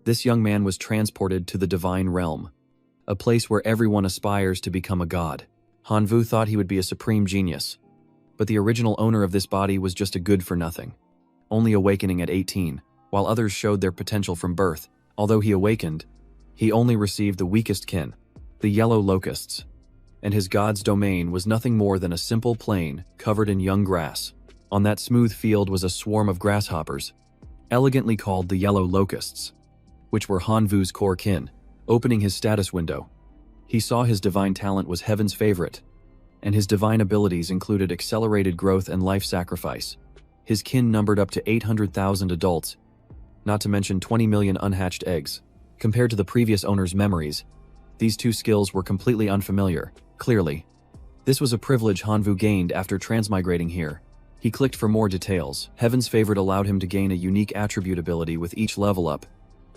This young man was transported to the divine realm, a place where everyone aspires to become a god. Hanvu thought he would be a supreme genius, but the original owner of this body was just a good-for-nothing, only awakening at 18, while others showed their potential from birth. Although he awakened, he only received the weakest kin, the yellow locusts, and his god's domain was nothing more than a simple plain covered in young grass. On that smooth field was a swarm of grasshoppers, elegantly called the yellow locusts, which were Hanvu's core kin. Opening his status window, he saw his divine talent was heaven's favorite, and his divine abilities included accelerated growth and life sacrifice. His kin numbered up to 800,000 adults, not to mention 20 million unhatched eggs. Compared to the previous owner's memories, these two skills were completely unfamiliar. Clearly, this was a privilege Hanvu gained after transmigrating here. He clicked for more details. Heaven's favorite allowed him to gain a unique attribute ability with each level up,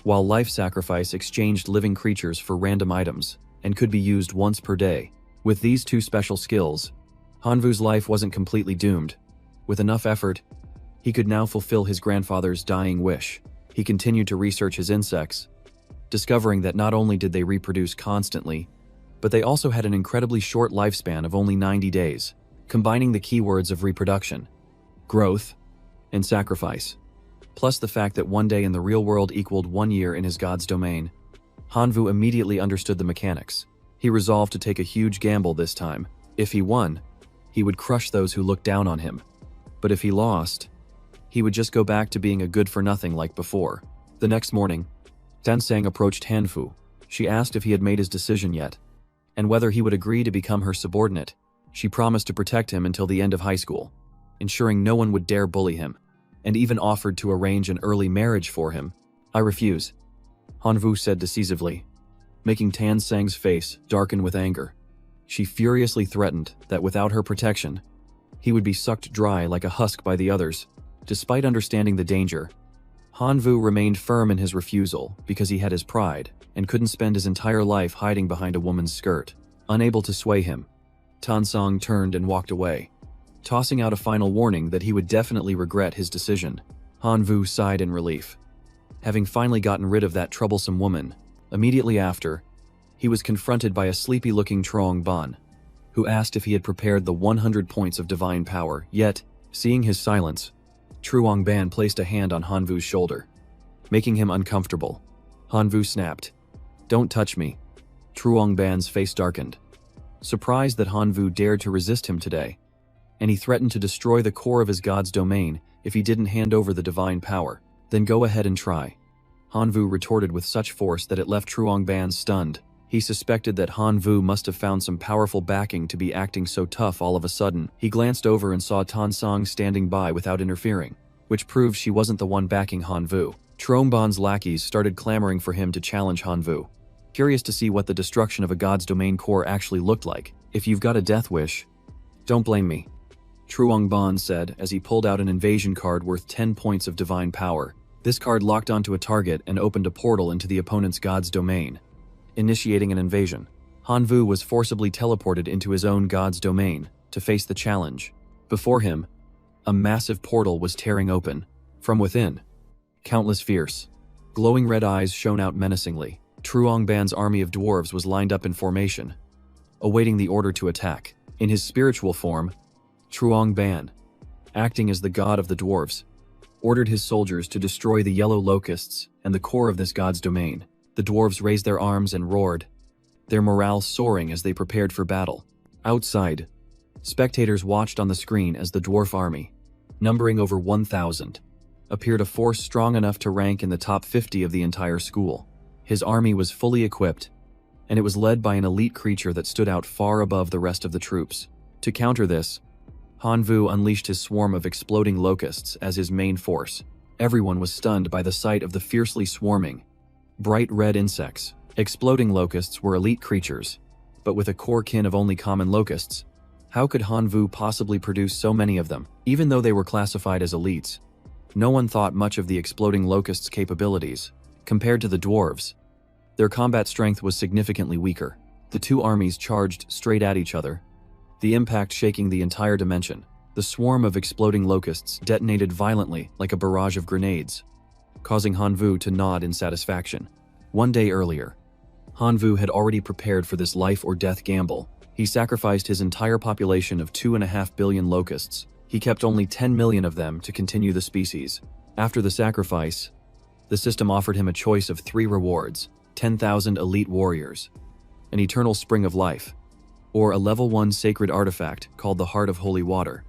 while life sacrifice exchanged living creatures for random items and could be used once per day. With these two special skills, Hanvu's life wasn't completely doomed. With enough effort, he could now fulfill his grandfather's dying wish. He continued to research his insects, discovering that not only did they reproduce constantly, but they also had an incredibly short lifespan of only 90 days, combining the keywords of reproduction, growth, and sacrifice, plus the fact that one day in the real world equaled 1 year in his god's domain. Hanvu immediately understood the mechanics. He resolved to take a huge gamble this time. If he won, he would crush those who looked down on him. But if he lost, he would just go back to being a good-for-nothing like before. The next morning, Tansang approached Hanfu. She asked if he had made his decision yet, and whether he would agree to become her subordinate. She promised to protect him until the end of high school, ensuring no one would dare bully him, and even offered to arrange an early marriage for him. "I refuse," Hanvu said decisively, making Tansang's face darken with anger. She furiously threatened that without her protection, he would be sucked dry like a husk by the others. Despite understanding the danger, Hanvu remained firm in his refusal because he had his pride and couldn't spend his entire life hiding behind a woman's skirt. Unable to sway him, Tansang turned and walked away, tossing out a final warning that he would definitely regret his decision. Hanvu sighed in relief, having finally gotten rid of that troublesome woman. Immediately after, he was confronted by a sleepy-looking Trong Ban, who asked if he had prepared the 100 points of divine power. Yet, seeing his silence, Truong Ban placed a hand on Hanvu's shoulder, making him uncomfortable. Hanvu snapped, "Don't touch me." Truong Ban's face darkened, surprised that Hanvu dared to resist him today, and he threatened to destroy the core of his god's domain if he didn't hand over the divine power. "Then go ahead and try," Hanvu retorted with such force that it left Truong Ban stunned. He suspected that Hanvu must have found some powerful backing to be acting so tough all of a sudden. He glanced over and saw Tansang standing by without interfering, which proved she wasn't the one backing Hanvu. Truong Ban's lackeys started clamoring for him to challenge Hanvu, curious to see what the destruction of a god's domain core actually looked like. "If you've got a death wish, don't blame me," Truong Ban said as he pulled out an invasion card worth 10 points of divine power. This card locked onto a target and opened a portal into the opponent's god's domain, initiating an invasion. Hanvu was forcibly teleported into his own god's domain to face the challenge. Before him, a massive portal was tearing open. From within, countless fierce, glowing red eyes shone out menacingly. Truong Ban's army of dwarves was lined up in formation, awaiting the order to attack. In his spiritual form, Truong Ban, acting as the god of the dwarves, ordered his soldiers to destroy the yellow locusts and the core of this god's domain. The dwarves raised their arms and roared, their morale soaring as they prepared for battle. Outside, spectators watched on the screen as the dwarf army, numbering over 1,000, appeared a force strong enough to rank in the top 50 of the entire school. His army was fully equipped, and it was led by an elite creature that stood out far above the rest of the troops. To counter this, Hanvu unleashed his swarm of exploding locusts as his main force. Everyone was stunned by the sight of the fiercely swarming, bright red insects. Exploding locusts were elite creatures, but with a core kin of only common locusts. How could Hanvu possibly produce so many of them? Even though they were classified as elites, no one thought much of the exploding locusts' capabilities. Compared to the dwarves, their combat strength was significantly weaker. The two armies charged straight at each other, the impact shaking the entire dimension. The swarm of exploding locusts detonated violently like a barrage of grenades, causing Hanvu to nod in satisfaction. One day earlier, Hanvu had already prepared for this life-or-death gamble. He sacrificed his entire population of 2.5 billion locusts. He kept only 10 million of them to continue the species. After the sacrifice, the system offered him a choice of 3 rewards: 10,000 elite warriors, an eternal spring of life, or a level 1 sacred artifact called the Heart of Holy Water,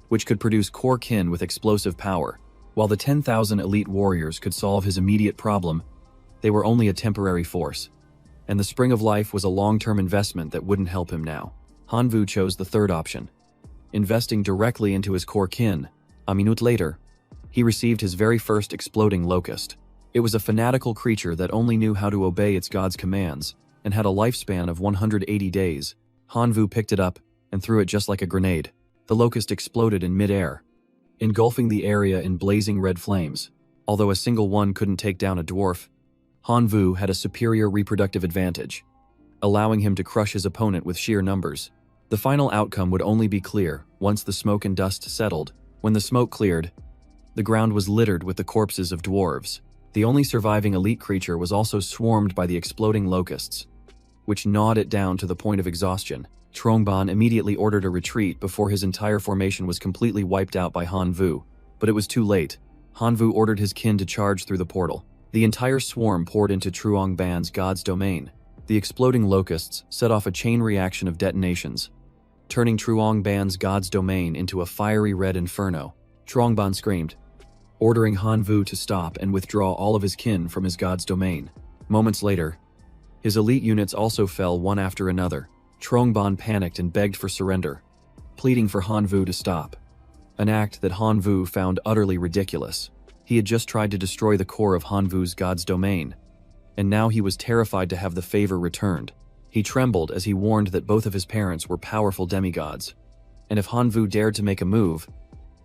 which could produce core kin with explosive power. While the 10,000 elite warriors could solve his immediate problem, they were only a temporary force, and the Spring of Life was a long-term investment that wouldn't help him now. Hanvu chose the third option, investing directly into his core kin. A minute later, he received his very first exploding locust. It was a fanatical creature that only knew how to obey its god's commands and had a lifespan of 180 days. Hanvu picked it up and threw it just like a grenade. The locust exploded in mid-air, engulfing the area in blazing red flames. Although a single one couldn't take down a dwarf, Hanvu had a superior reproductive advantage, allowing him to crush his opponent with sheer numbers. The final outcome would only be clear once the smoke and dust settled. When the smoke cleared, the ground was littered with the corpses of dwarves. The only surviving elite creature was also swarmed by the exploding locusts, which gnawed it down to the point of exhaustion. Trongbon immediately ordered a retreat before his entire formation was completely wiped out by Hanvu, but it was too late. Hanvu ordered his kin to charge through the portal. The entire swarm poured into Truongban's god's domain. The exploding locusts set off a chain reaction of detonations, turning Truongban's god's domain into a fiery red inferno. Trongban screamed, ordering Hanvu to stop and withdraw all of his kin from his god's domain. Moments later, his elite units also fell one after another. Trongban panicked and begged for surrender, pleading for Hanvu to stop, an act that Hanvu found utterly ridiculous. He had just tried to destroy the core of Hanvu's god's domain, and now he was terrified to have the favor returned. He trembled as he warned that both of his parents were powerful demigods, and if Hanvu dared to make a move,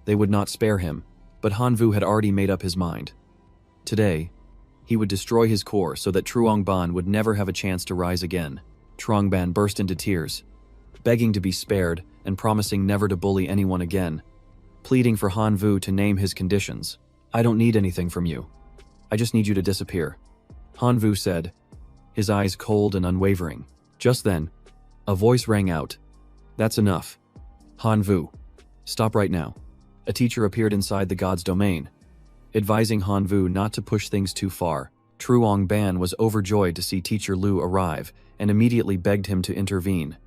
they would not spare him. But Hanvu had already made up his mind. Today, he would destroy his core so that Truongban would never have a chance to rise again. Trongban burst into tears, begging to be spared and promising never to bully anyone again, pleading for Hanvu to name his conditions. "I don't need anything from you. I just need you to disappear," Hanvu said, his eyes cold and unwavering. Just then, a voice rang out. "That's enough. Hanvu, stop right now." A teacher appeared inside the god's domain, advising Hanvu not to push things too far. Truongban was overjoyed to see Teacher Lu arrive and immediately begged him to intervene,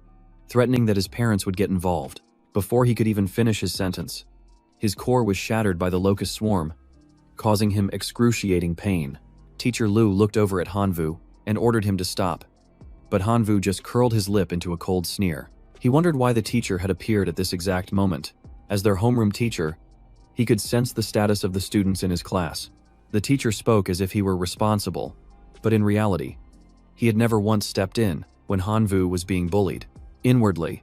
threatening that his parents would get involved. Before he could even finish his sentence, his core was shattered by the locust swarm, causing him excruciating pain. Teacher Lu looked over at Hanvu and ordered him to stop, but Hanvu just curled his lip into a cold sneer. He wondered why the teacher had appeared at this exact moment. As their homeroom teacher, he could sense the status of the students in his class. The teacher spoke as if he were responsible, but in reality, he had never once stepped in when Hanvu was being bullied. Inwardly,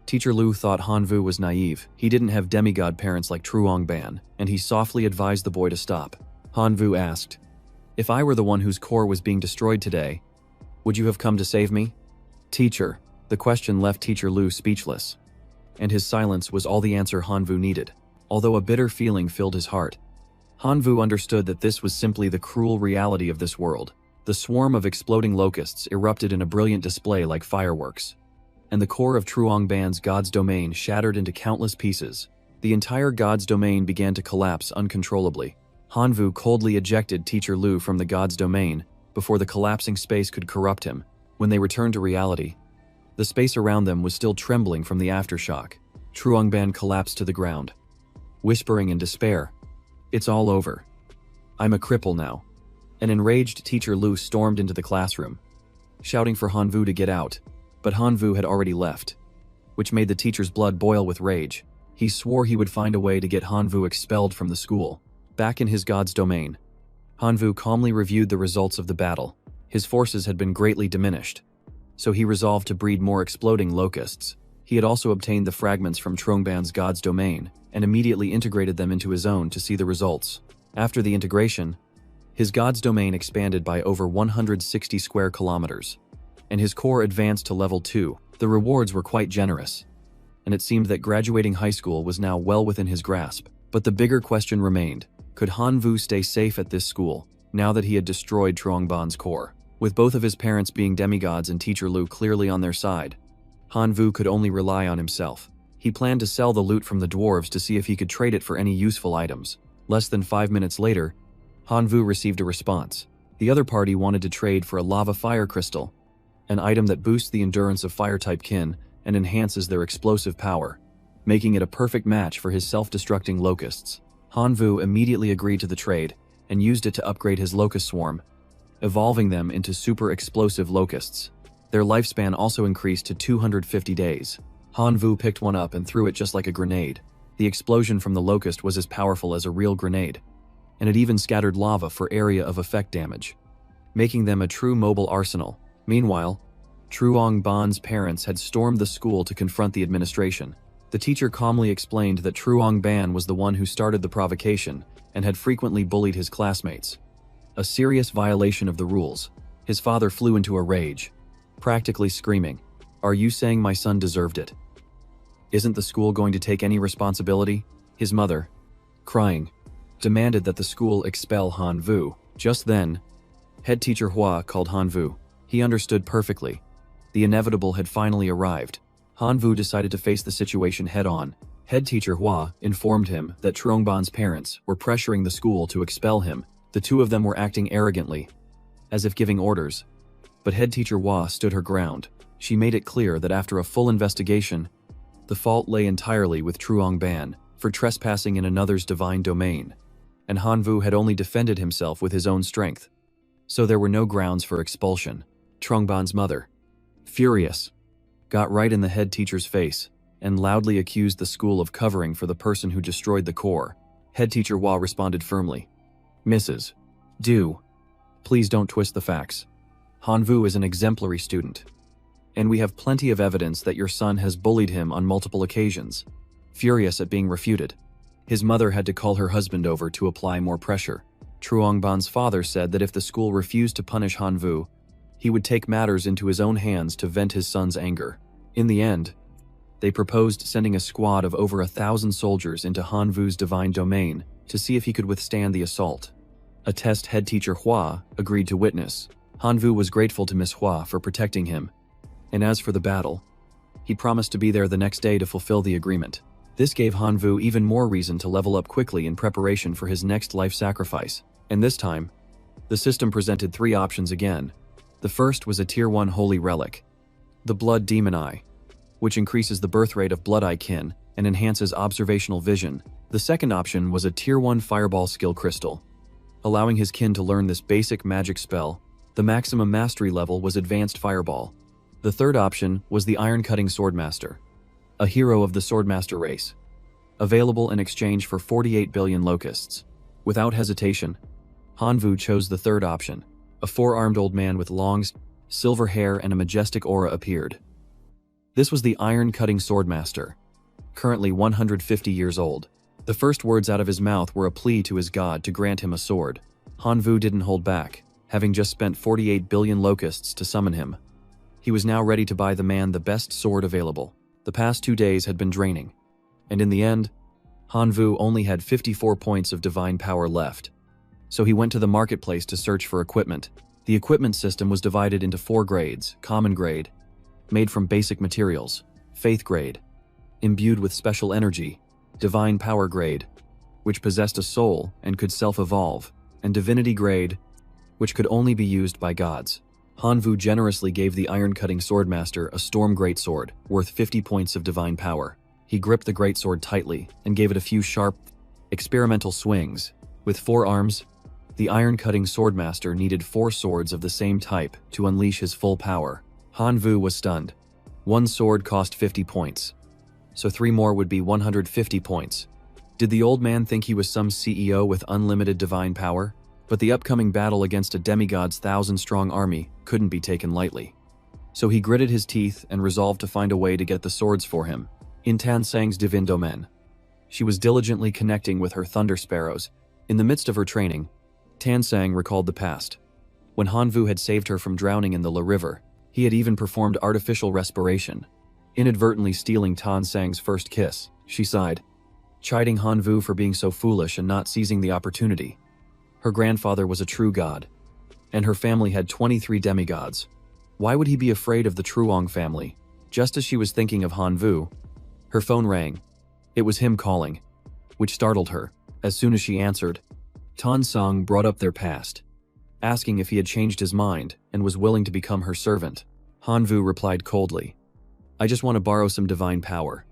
Teacher Lu thought Hanvu was naive. He didn't have demigod parents like Truongban, and he softly advised the boy to stop. Hanvu asked, "If I were the one whose core was being destroyed today, would you have come to save me?" "Teacher." The question left Teacher Lu speechless, and his silence was all the answer Hanvu needed. Although a bitter feeling filled his heart, Hanvu understood that this was simply the cruel reality of this world. The swarm of exploding locusts erupted in a brilliant display like fireworks, and the core of Truongban's god's domain shattered into countless pieces. The entire god's domain began to collapse uncontrollably. Hanvu coldly ejected Teacher Lu from the god's domain before the collapsing space could corrupt him. When they returned to reality, the space around them was still trembling from the aftershock. Truongban collapsed to the ground, whispering in despair, "It's all over. I'm a cripple now." An enraged Teacher Lu stormed into the classroom, shouting for Hanvu to get out, but Hanvu had already left, which made the teacher's blood boil with rage. He swore he would find a way to get Hanvu expelled from the school. Back in his god's domain, Hanvu calmly reviewed the results of the battle. His forces had been greatly diminished, so he resolved to breed more exploding locusts. He had also obtained the fragments from Trongban's god's domain and immediately integrated them into his own to see the results. After the integration, his god's domain expanded by over 160 square kilometers, and his core advanced to level 2. The rewards were quite generous, and it seemed that graduating high school was now well within his grasp. But the bigger question remained. Could Hanvu stay safe at this school, now that he had destroyed Truongban's core? With both of his parents being demigods and Teacher Lu clearly on their side, Hanvu could only rely on himself. He planned to sell the loot from the dwarves to see if he could trade it for any useful items. Less than 5 minutes later, Hanvu received a response. The other party wanted to trade for a lava fire crystal, an item that boosts the endurance of fire-type kin and enhances their explosive power, making it a perfect match for his self-destructing locusts. Hanvu immediately agreed to the trade and used it to upgrade his locust swarm, evolving them into super explosive locusts. Their lifespan also increased to 250 days. Hanvu picked one up and threw it just like a grenade. The explosion from the locust was as powerful as a real grenade, and it even scattered lava for area of effect damage, making them a true mobile arsenal. Meanwhile, Truongban's parents had stormed the school to confront the administration. The teacher calmly explained that Truongban was the one who started the provocation and had frequently bullied his classmates, a serious violation of the rules. His father flew into a rage, practically screaming, "Are you saying my son deserved it? Isn't the school going to take any responsibility?" His mother, crying, demanded that the school expel Hanvu. Just then, head teacher Hua called Hanvu. He understood perfectly. The inevitable had finally arrived. Hanvu decided to face the situation head-on. Head teacher Hua informed him that Truongban's parents were pressuring the school to expel him. The two of them were acting arrogantly, as if giving orders. But head teacher Hua stood her ground. She made it clear that after a full investigation, the fault lay entirely with Truongban for trespassing in another's divine domain, and Hanvu had only defended himself with his own strength, so there were no grounds for expulsion. Truongban's mother, furious, got right in the head teacher's face and loudly accused the school of covering for the person who destroyed the core. Head teacher Hua responded firmly, "Mrs. Please don't twist the facts. Hanvu is an exemplary student, and we have plenty of evidence that your son has bullied him on multiple occasions." Furious at being refuted, his mother had to call her husband over to apply more pressure. Truongban's father said that if the school refused to punish Hanvu, he would take matters into his own hands to vent his son's anger. In the end, they proposed sending a squad of over 1,000 soldiers into Hanvu's divine domain to see if he could withstand the assault. A test head teacher Hua agreed to witness. Hanvu was grateful to Miss Hua for protecting him, and as for the battle, he promised to be there the next day to fulfill the agreement. This gave Hanvu even more reason to level up quickly in preparation for his next life sacrifice. And this time, the system presented 3 options again. The first was a Tier 1 holy relic, the Blood Demon Eye, which increases the birth rate of Blood Eye kin and enhances observational vision. The second option was a Tier 1 Fireball skill crystal, allowing his kin to learn this basic magic spell. The maximum mastery level was Advanced Fireball. The third option was the Iron-Cutting Swordmaster, a hero of the Swordmaster race, available in exchange for 48 billion locusts. Without hesitation, Hanvu chose the third option. A 4-armed old man with long, silver hair and a majestic aura appeared. This was the Iron-Cutting Swordmaster, currently 150 years old. The first words out of his mouth were a plea to his god to grant him a sword. Hanvu didn't hold back, having just spent 48 billion locusts to summon him. He was now ready to buy the man the best sword available. The past 2 days had been draining, and in the end, Hanvu only had 54 points of divine power left. So he went to the marketplace to search for equipment. The equipment system was divided into 4 grades: common grade, made from basic materials; faith grade, imbued with special energy; divine power grade, which possessed a soul and could self-evolve; and divinity grade, which could only be used by gods. Hanvu generously gave the Iron-Cutting Swordmaster a Storm Greatsword, worth 50 points of divine power. He gripped the greatsword tightly and gave it a few sharp, experimental swings. With 4 arms, the Iron-Cutting Swordmaster needed 4 swords of the same type to unleash his full power. Hanvu was stunned. 1 sword cost 50 points, so 3 more would be 150 points. Did the old man think he was some CEO with unlimited divine power? But the upcoming battle against a demigod's 1,000-strong army couldn't be taken lightly. So he gritted his teeth and resolved to find a way to get the swords for him. In Tan Sang's divine domain, she was diligently connecting with her thunder sparrows. In the midst of her training, Tan Sang recalled the past. When Hanvu had saved her from drowning in the La River, he had even performed artificial respiration, inadvertently stealing Tan Sang's first kiss. She sighed. chiding Hanvu for being so foolish and not seizing the opportunity. Her grandfather was a true god, and her family had 23 demigods. Why would he be afraid of the Truong family? Just as she was thinking of Hanvu, her phone rang. It was him calling, which startled her. As soon as she answered, Tan Song brought up their past, asking if he had changed his mind and was willing to become her servant. Hanvu replied coldly, I just want to borrow some divine power.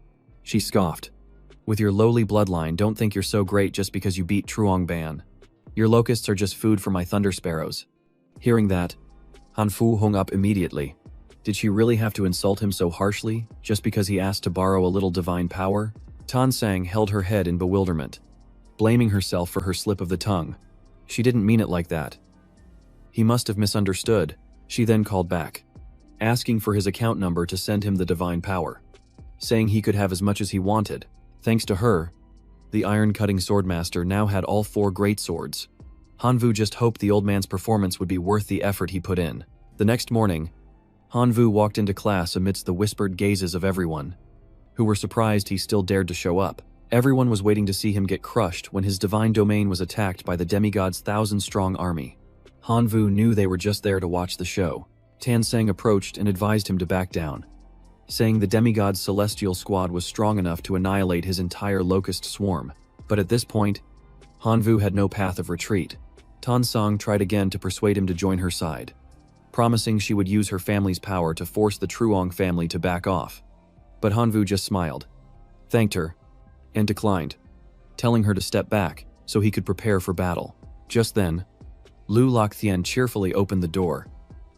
She scoffed. With your lowly bloodline, don't think you're so great just because you beat Truong Ban. Your locusts are just food for my thunder sparrows. Hearing that, Hanfu hung up immediately. Did she really have to insult him so harshly, just because he asked to borrow a little divine power? Tan Sang held her head in bewilderment, blaming herself for her slip of the tongue. She didn't mean it like that. He must have misunderstood. She then called back, asking for his account number to send him the divine power, saying he could have as much as he wanted. Thanks to her, the iron-cutting swordmaster now had all 4 great swords. Hanvu just hoped the old man's performance would be worth the effort he put in. The next morning, Hanvu walked into class amidst the whispered gazes of everyone, who were surprised he still dared to show up. Everyone was waiting to see him get crushed when his divine domain was attacked by the demigod's 1,000-strong army. Hanvu knew they were just there to watch the show. Tan Sang approached and advised him to back down, saying the demigod's celestial squad was strong enough to annihilate his entire locust swarm. But at this point, Hanvu had no path of retreat. Tan Sang tried again to persuade him to join her side, promising she would use her family's power to force the Truong family to back off. But Hanvu just smiled, thanked her, and declined, telling her to step back so he could prepare for battle. Just then, Lu Lokthian cheerfully opened the door,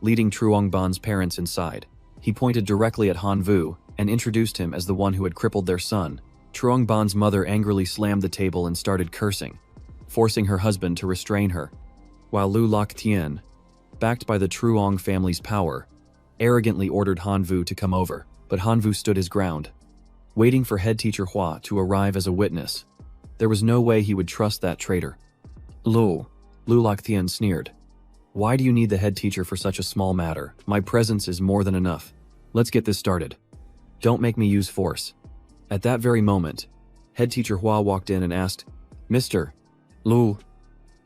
leading Truong Ban's parents inside. He pointed directly at Hanvu and introduced him as the one who had crippled their son. Truong Ban's mother angrily slammed the table and started cursing, forcing her husband to restrain her, while Lu Lokthian, backed by the Truong family's power, arrogantly ordered Hanvu to come over. But Hanvu stood his ground, waiting for head teacher Hua to arrive as a witness. There was no way he would trust that traitor. Lu Lokthian sneered. Why do you need the head teacher for such a small matter? My presence is more than enough. Let's get this started. Don't make me use force. At that very moment, head teacher Hua walked in and asked, Mr. Lu,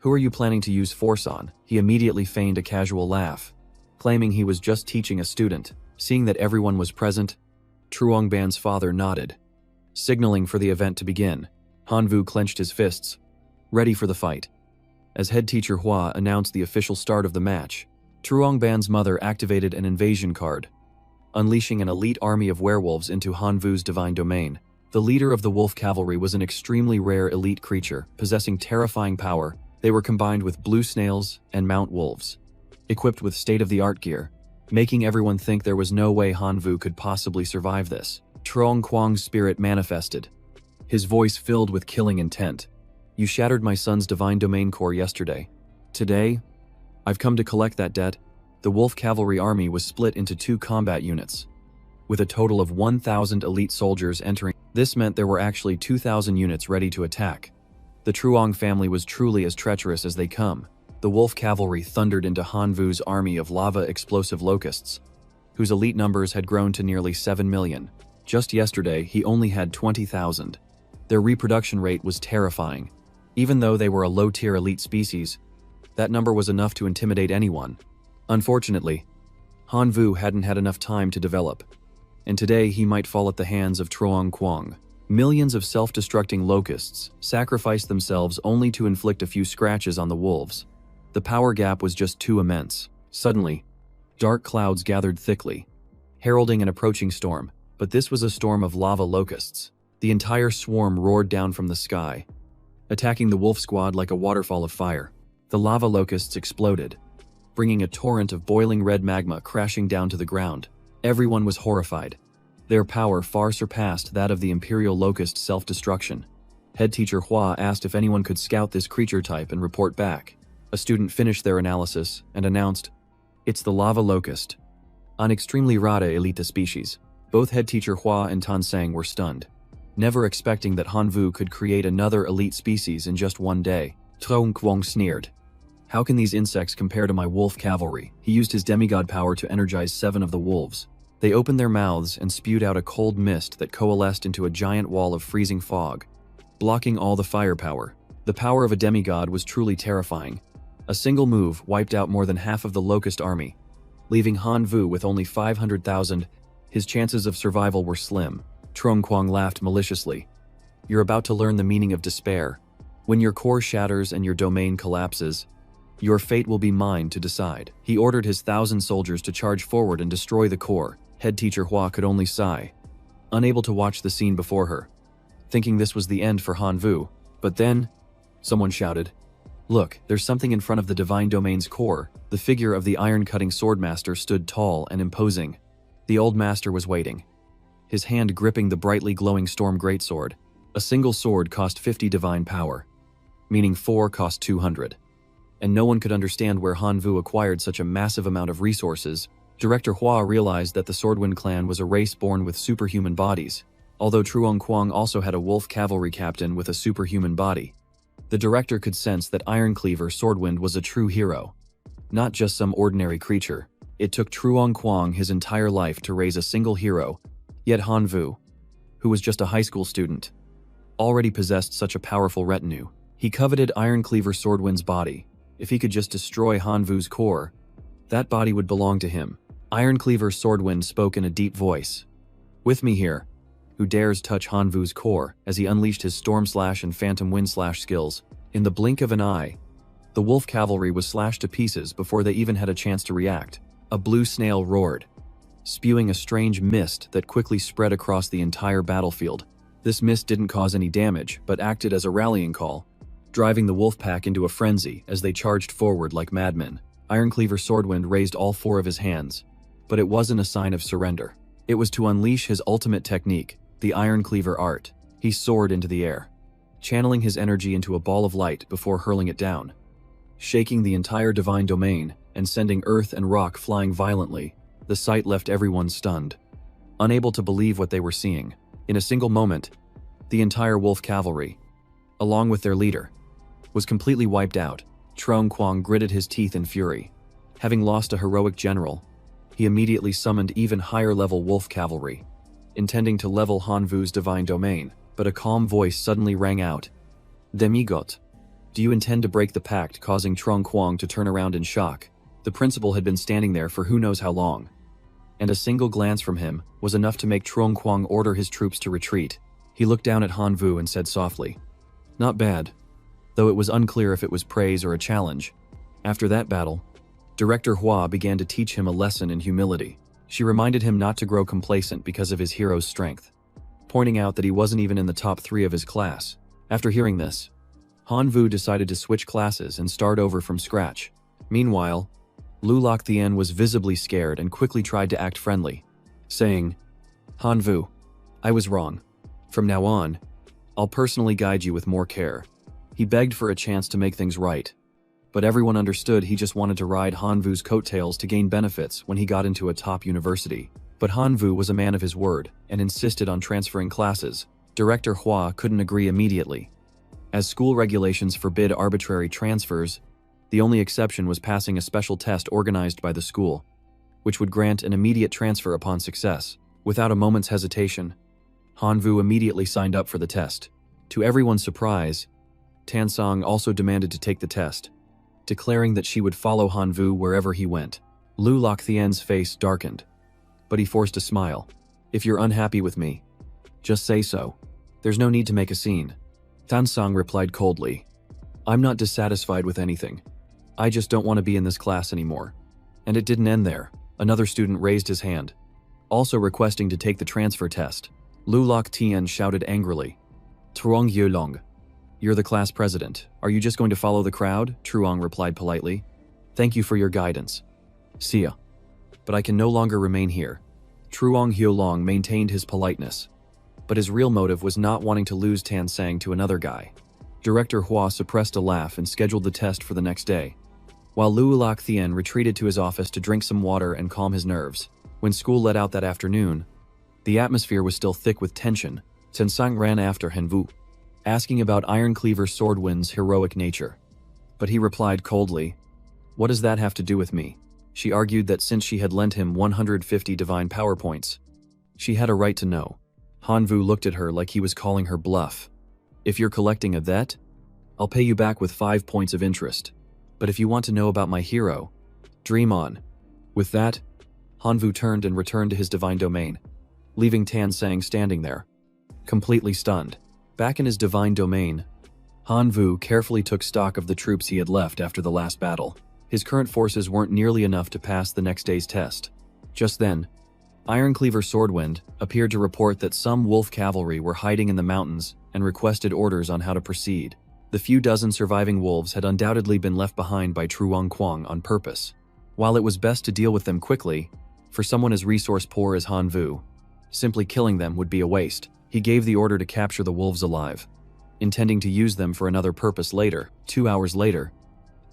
who are you planning to use force on? He immediately feigned a casual laugh, claiming he was just teaching a student. Seeing that everyone was present, Truong Ban's father nodded, signaling for the event to begin. Hanvu clenched his fists, ready for the fight. As head teacher Hua announced the official start of the match, Truong Ban's mother activated an invasion card, unleashing an elite army of werewolves into Hanvu's divine domain. The leader of the wolf cavalry was an extremely rare elite creature, possessing terrifying power. They were combined with blue snails and mount wolves, equipped with state-of-the-art gear, making everyone think there was no way Hanvu could possibly survive this. Truong Quang's spirit manifested, his voice filled with killing intent. You shattered my son's divine domain core yesterday. Today, I've come to collect that debt. The wolf cavalry army was split into 2 combat units, with a total of 1,000 elite soldiers entering. This meant there were actually 2,000 units ready to attack. The Truong family was truly as treacherous as they come. The wolf cavalry thundered into Hanvu's army of lava explosive locusts, whose elite numbers had grown to nearly 7 million. Just yesterday, he only had 20,000. Their reproduction rate was terrifying. Even though they were a low-tier elite species, that number was enough to intimidate anyone. Unfortunately, Hanvu hadn't had enough time to develop, and today he might fall at the hands of Truong Quang. Millions of self-destructing locusts sacrificed themselves only to inflict a few scratches on the wolves. The power gap was just too immense. Suddenly, dark clouds gathered thickly, heralding an approaching storm. But this was a storm of lava locusts. The entire swarm roared down from the sky, attacking the wolf squad like a waterfall of fire. The lava locusts exploded, bringing a torrent of boiling red magma crashing down to the ground. Everyone was horrified. Their power far surpassed that of the Imperial Locust self-destruction. Head teacher Hua asked if anyone could scout this creature type and report back. A student finished their analysis and announced, "It's the lava locust, an extremely rare elite species." Both head teacher Hua and Tan Sang were stunned, never expecting that Hanvu could create another elite species in just one day. Truong Quang sneered. "How can these insects compare to my wolf cavalry?" He used his demigod power to energize 7 of the wolves. They opened their mouths and spewed out a cold mist that coalesced into a giant wall of freezing fog, blocking all the firepower. The power of a demigod was truly terrifying. A single move wiped out more than half of the Locust army, leaving Han Vu with only 500,000. His chances of survival were slim. Trong Kwang laughed maliciously. You're about to learn the meaning of despair. When your core shatters and your domain collapses, your fate will be mine to decide. He ordered his 1,000 soldiers to charge forward and destroy the core. Head teacher Hua could only sigh, unable to watch the scene before her, thinking this was the end for Han Vu. But then, someone shouted, "Look, there's something in front of the Divine Domain's core." The figure of the iron-cutting swordmaster stood tall and imposing. The old master was waiting, his hand gripping the brightly glowing storm greatsword. A single sword cost 50 divine power, meaning 4 cost 200. And no one could understand where Han Vu acquired such a massive amount of resources. Director Hua realized that the Swordwind clan was a race born with superhuman bodies, although Truong Kwang also had a wolf cavalry captain with a superhuman body. The director could sense that Ironcleaver Swordwind was a true hero, not just some ordinary creature. It took Truong Kwang his entire life to raise a single hero, yet Han Vu, who was just a high school student, already possessed such a powerful retinue. He coveted Ironcleaver Swordwind's body. If he could just destroy Han Vu's core, that body would belong to him. Ironcleaver Swordwind spoke in a deep voice. "With me here, who dares touch Han Vu's core?" As he unleashed his Storm Slash and Phantom Wind Slash skills. In the blink of an eye, the wolf cavalry was slashed to pieces before they even had a chance to react. A blue snail roared, spewing a strange mist that quickly spread across the entire battlefield. This mist didn't cause any damage, but acted as a rallying call, driving the wolf pack into a frenzy as they charged forward like madmen. Ironcleaver Swordwind raised all 4 of his hands, but it wasn't a sign of surrender. It was to unleash his ultimate technique, the Ironcleaver art. He soared into the air, channeling his energy into a ball of light before hurling it down, shaking the entire divine domain and sending earth and rock flying violently. The sight left everyone stunned, unable to believe what they were seeing. In a single moment, the entire wolf cavalry, along with their leader, was completely wiped out. Trong Kwang gritted his teeth in fury. Having lost a heroic general, he immediately summoned even higher-level wolf cavalry, intending to level Han Vu's divine domain. But a calm voice suddenly rang out. "Demigot, do you intend to break the pact?" causing Trong Kwang to turn around in shock. The principal had been standing there for who knows how long, and a single glance from him was enough to make Trong Kwang order his troops to retreat. He looked down at Han Vu and said softly, "Not bad," though it was unclear if it was praise or a challenge. After that battle, Director Hua began to teach him a lesson in humility. She reminded him not to grow complacent because of his hero's strength, pointing out that he wasn't even in the top 3 of his class. After hearing this, Han Vu decided to switch classes and start over from scratch. Meanwhile, Lu Loc Thien was visibly scared and quickly tried to act friendly, saying, "Han Vu, I was wrong. From now on, I'll personally guide you with more care." He begged for a chance to make things right, but everyone understood he just wanted to ride Han Vu's coattails to gain benefits when he got into a top university. But Han Vu was a man of his word and insisted on transferring classes. Director Hua couldn't agree immediately. As school regulations forbid arbitrary transfers, the only exception was passing a special test organized by the school, which would grant an immediate transfer upon success. Without a moment's hesitation, Han Vu immediately signed up for the test. To everyone's surprise, Tan Song also demanded to take the test, declaring that she would follow Han Vu wherever he went. Lu Loc Thien's face darkened, but he forced a smile. "If you're unhappy with me, just say so. There's no need to make a scene." Tan Song replied coldly, "I'm not dissatisfied with anything. I just don't want to be in this class anymore." And it didn't end there. Another student raised his hand, also requesting to take the transfer test. Lu Loc Thien shouted angrily, "Truong Yulong, you're the class president. Are you just going to follow the crowd?" Truong replied politely, "Thank you for your guidance. See ya. But I can no longer remain here." Truong Hyolong maintained his politeness, but his real motive was not wanting to lose Tan Sang to another guy. Director Hua suppressed a laugh and scheduled the test for the next day, while Lu Loc Thien retreated to his office to drink some water and calm his nerves. When school let out that afternoon, the atmosphere was still thick with tension. Tan Sang ran after Han Vu, asking about Ironcleaver Swordwind's heroic nature. But he replied coldly, "What does that have to do with me?" She argued that since she had lent him 150 divine power points, she had a right to know. Han Vu looked at her like he was calling her bluff. If you're collecting a that, I'll pay you back with 5 points of interest. But if you want to know about my hero, dream on." With that, Hanvu turned and returned to his divine domain, leaving Tan Sang standing there, completely stunned. Back in his divine domain, Hanvu carefully took stock of the troops he had left after the last battle. His current forces weren't nearly enough to pass the next day's test. Just then, Ironcleaver Swordwind appeared to report that some wolf cavalry were hiding in the mountains and requested orders on how to proceed. The few dozen surviving wolves had undoubtedly been left behind by Truong Quang on purpose. While it was best to deal with them quickly, for someone as resource-poor as Hanvu, simply killing them would be a waste. He gave the order to capture the wolves alive, intending to use them for another purpose later. 2 hours later,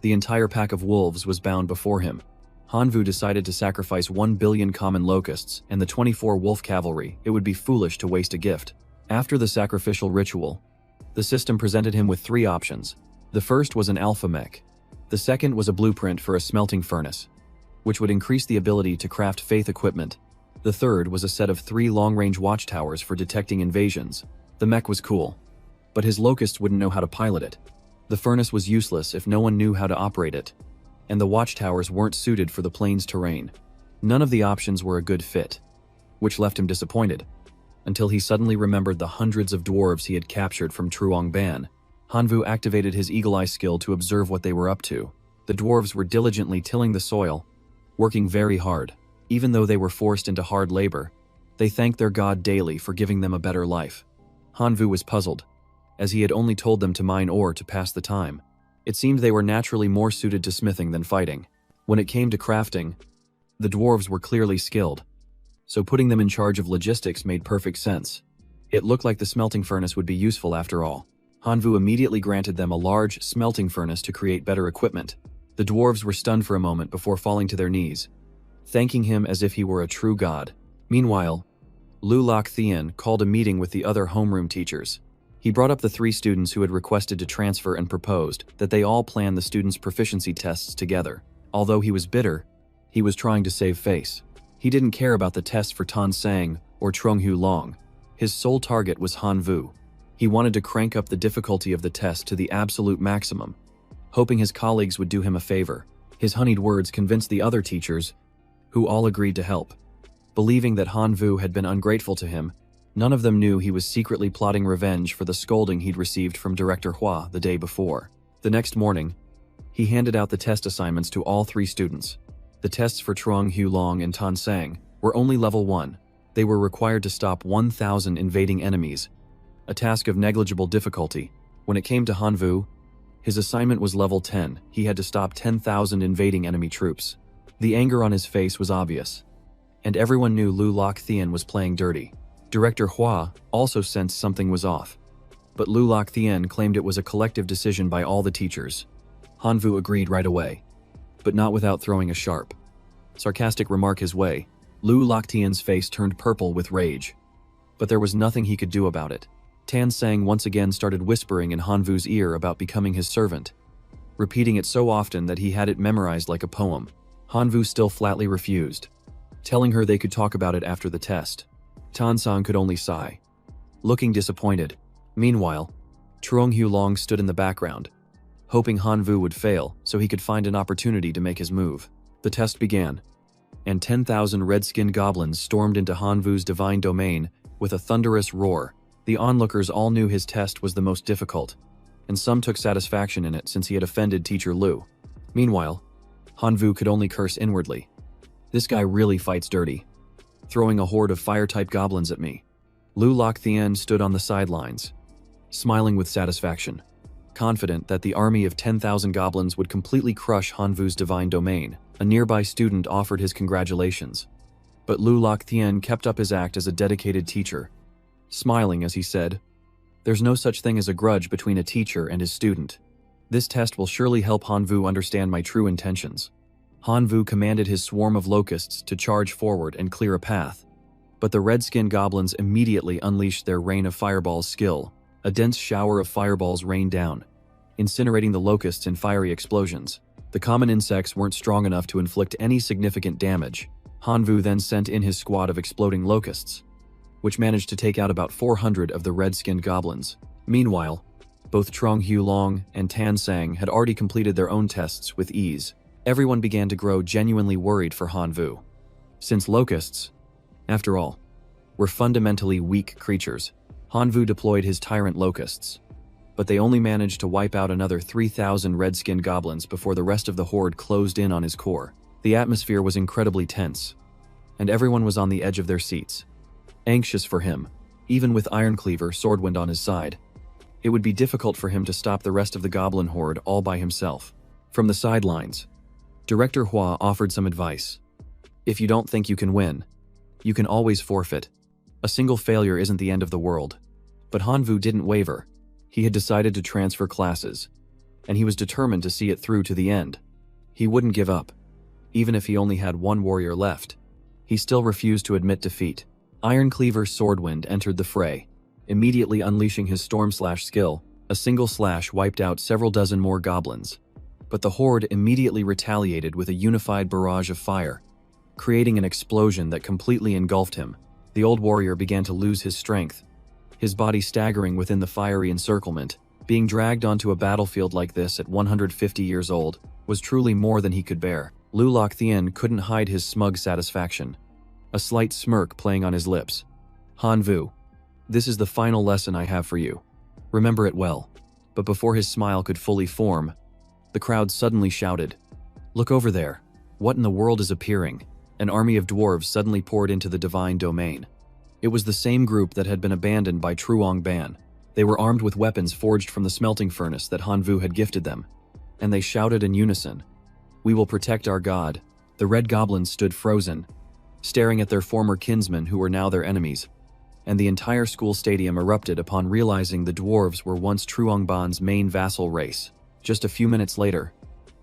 the entire pack of wolves was bound before him. Hanvu decided to sacrifice 1 billion common locusts and the 24 wolf cavalry. It would be foolish to waste a gift. After the sacrificial ritual, the system presented him with 3 options. The first was an alpha mech. The second was a blueprint for a smelting furnace, which would increase the ability to craft faith equipment. The third was a set of 3 long-range watchtowers for detecting invasions. The mech was cool, but his locusts wouldn't know how to pilot it. The furnace was useless if no one knew how to operate it, and the watchtowers weren't suited for the plains terrain. None of the options were a good fit, which left him disappointed, until he suddenly remembered the hundreds of dwarves he had captured from Truong Ban. Hanvu activated his eagle eye skill to observe what they were up to. The dwarves were diligently tilling the soil, working very hard. Even though they were forced into hard labor, they thanked their god daily for giving them a better life. Hanvu was puzzled, as he had only told them to mine ore to pass the time. It seemed they were naturally more suited to smithing than fighting. When it came to crafting, the dwarves were clearly skilled, so putting them in charge of logistics made perfect sense. It looked like the smelting furnace would be useful after all. Hanvu immediately granted them a large smelting furnace to create better equipment. The dwarves were stunned for a moment before falling to their knees, thanking him as if he were a true god. Meanwhile, Lu Lok Thien called a meeting with the other homeroom teachers. He brought up the 3 students who had requested to transfer and proposed that they all plan the students' proficiency tests together. Although he was bitter, he was trying to save face. He didn't care about the tests for Tan Sang or Trung Hu Long. His sole target was Hanvu. He wanted to crank up the difficulty of the test to the absolute maximum, hoping his colleagues would do him a favor. His honeyed words convinced the other teachers, who all agreed to help. Believing that Hanvu had been ungrateful to him, none of them knew he was secretly plotting revenge for the scolding he'd received from Director Hua the day before. The next morning, he handed out the test assignments to all 3 students. The tests for Truong Hu Long and Tan Sang were only level 1. They were required to stop 1,000 invading enemies, a task of negligible difficulty. When it came to Hanvu, his assignment was level 10. He had to stop 10,000 invading enemy troops. The anger on his face was obvious, and everyone knew Lu Lok Thien was playing dirty. Director Hua also sensed something was off, but Lu Lok Thien claimed it was a collective decision by all the teachers. Hanvu agreed right away, but not without throwing a sharp, sarcastic remark his way. Lu Lok Thien's face turned purple with rage, but there was nothing he could do about it. Tan Sang once again started whispering in Hanvu's ear about becoming his servant, repeating it so often that he had it memorized like a poem. Hanvu still flatly refused, telling her they could talk about it after the test. Tan Sang could only sigh, looking disappointed. Meanwhile, Truong Hu Long stood in the background, hoping Hanvu would fail so he could find an opportunity to make his move. The test began, and 10,000 red-skinned goblins stormed into Hanvu's divine domain with a thunderous roar. The onlookers all knew his test was the most difficult, and some took satisfaction in it since he had offended Teacher Lu. Meanwhile, Hanvu could only curse inwardly. This guy really fights dirty, throwing a horde of fire-type goblins at me. Lu Lok Thien stood on the sidelines, smiling with satisfaction, confident that the army of 10,000 goblins would completely crush Hanvu's divine domain. A nearby student offered his congratulations, but Lu Lok Thien kept up his act as a dedicated teacher, smiling as he said, "There's no such thing as a grudge between a teacher and his student. This test will surely help Hanvu understand my true intentions." Hanvu commanded his swarm of locusts to charge forward and clear a path, but the red-skinned goblins immediately unleashed their rain of fireballs skill. A dense shower of fireballs rained down, incinerating the locusts in fiery explosions. The common insects weren't strong enough to inflict any significant damage. Hanvu then sent in his squad of exploding locusts, which managed to take out about 400 of the red-skinned goblins. Meanwhile, both Trong Hu-long and Tan Sang had already completed their own tests with ease. Everyone began to grow genuinely worried for Han Vu. Since locusts, after all, were fundamentally weak creatures, Han Vu deployed his tyrant locusts. But they only managed to wipe out another 3,000 red-skinned goblins before the rest of the horde closed in on his core. The atmosphere was incredibly tense, and everyone was on the edge of their seats, anxious for him, even with Ironcleaver Swordwind on his side. It would be difficult for him to stop the rest of the goblin horde all by himself. From the sidelines, Director Hua offered some advice. If you don't think you can win, you can always forfeit. A single failure isn't the end of the world. But Han Vu didn't waver. He had decided to transfer classes, and he was determined to see it through to the end. He wouldn't give up. Even if he only had one warrior left, he still refused to admit defeat. Ironcleaver Swordwind entered the fray, immediately unleashing his Storm Slash skill. A single slash wiped out several dozen more goblins. But the horde immediately retaliated with a unified barrage of fire, creating an explosion that completely engulfed him. The old warrior began to lose his strength, his body staggering within the fiery encirclement. Being dragged onto a battlefield like this at 150 years old was truly more than he could bear. Lu Lokthian couldn't hide his smug satisfaction, a slight smirk playing on his lips. Han Vu, this is the final lesson I have for you. Remember it well. But before his smile could fully form, the crowd suddenly shouted, "Look over there. What in the world is appearing?" An army of dwarves suddenly poured into the divine domain. It was the same group that had been abandoned by Truong Ban. They were armed with weapons forged from the smelting furnace that Han Vu had gifted them, and they shouted in unison, "We will protect our god." The red goblins stood frozen, staring at their former kinsmen who were now their enemies, and the entire school stadium erupted upon realizing the dwarves were once Truong Ban's main vassal race. Just a few minutes later,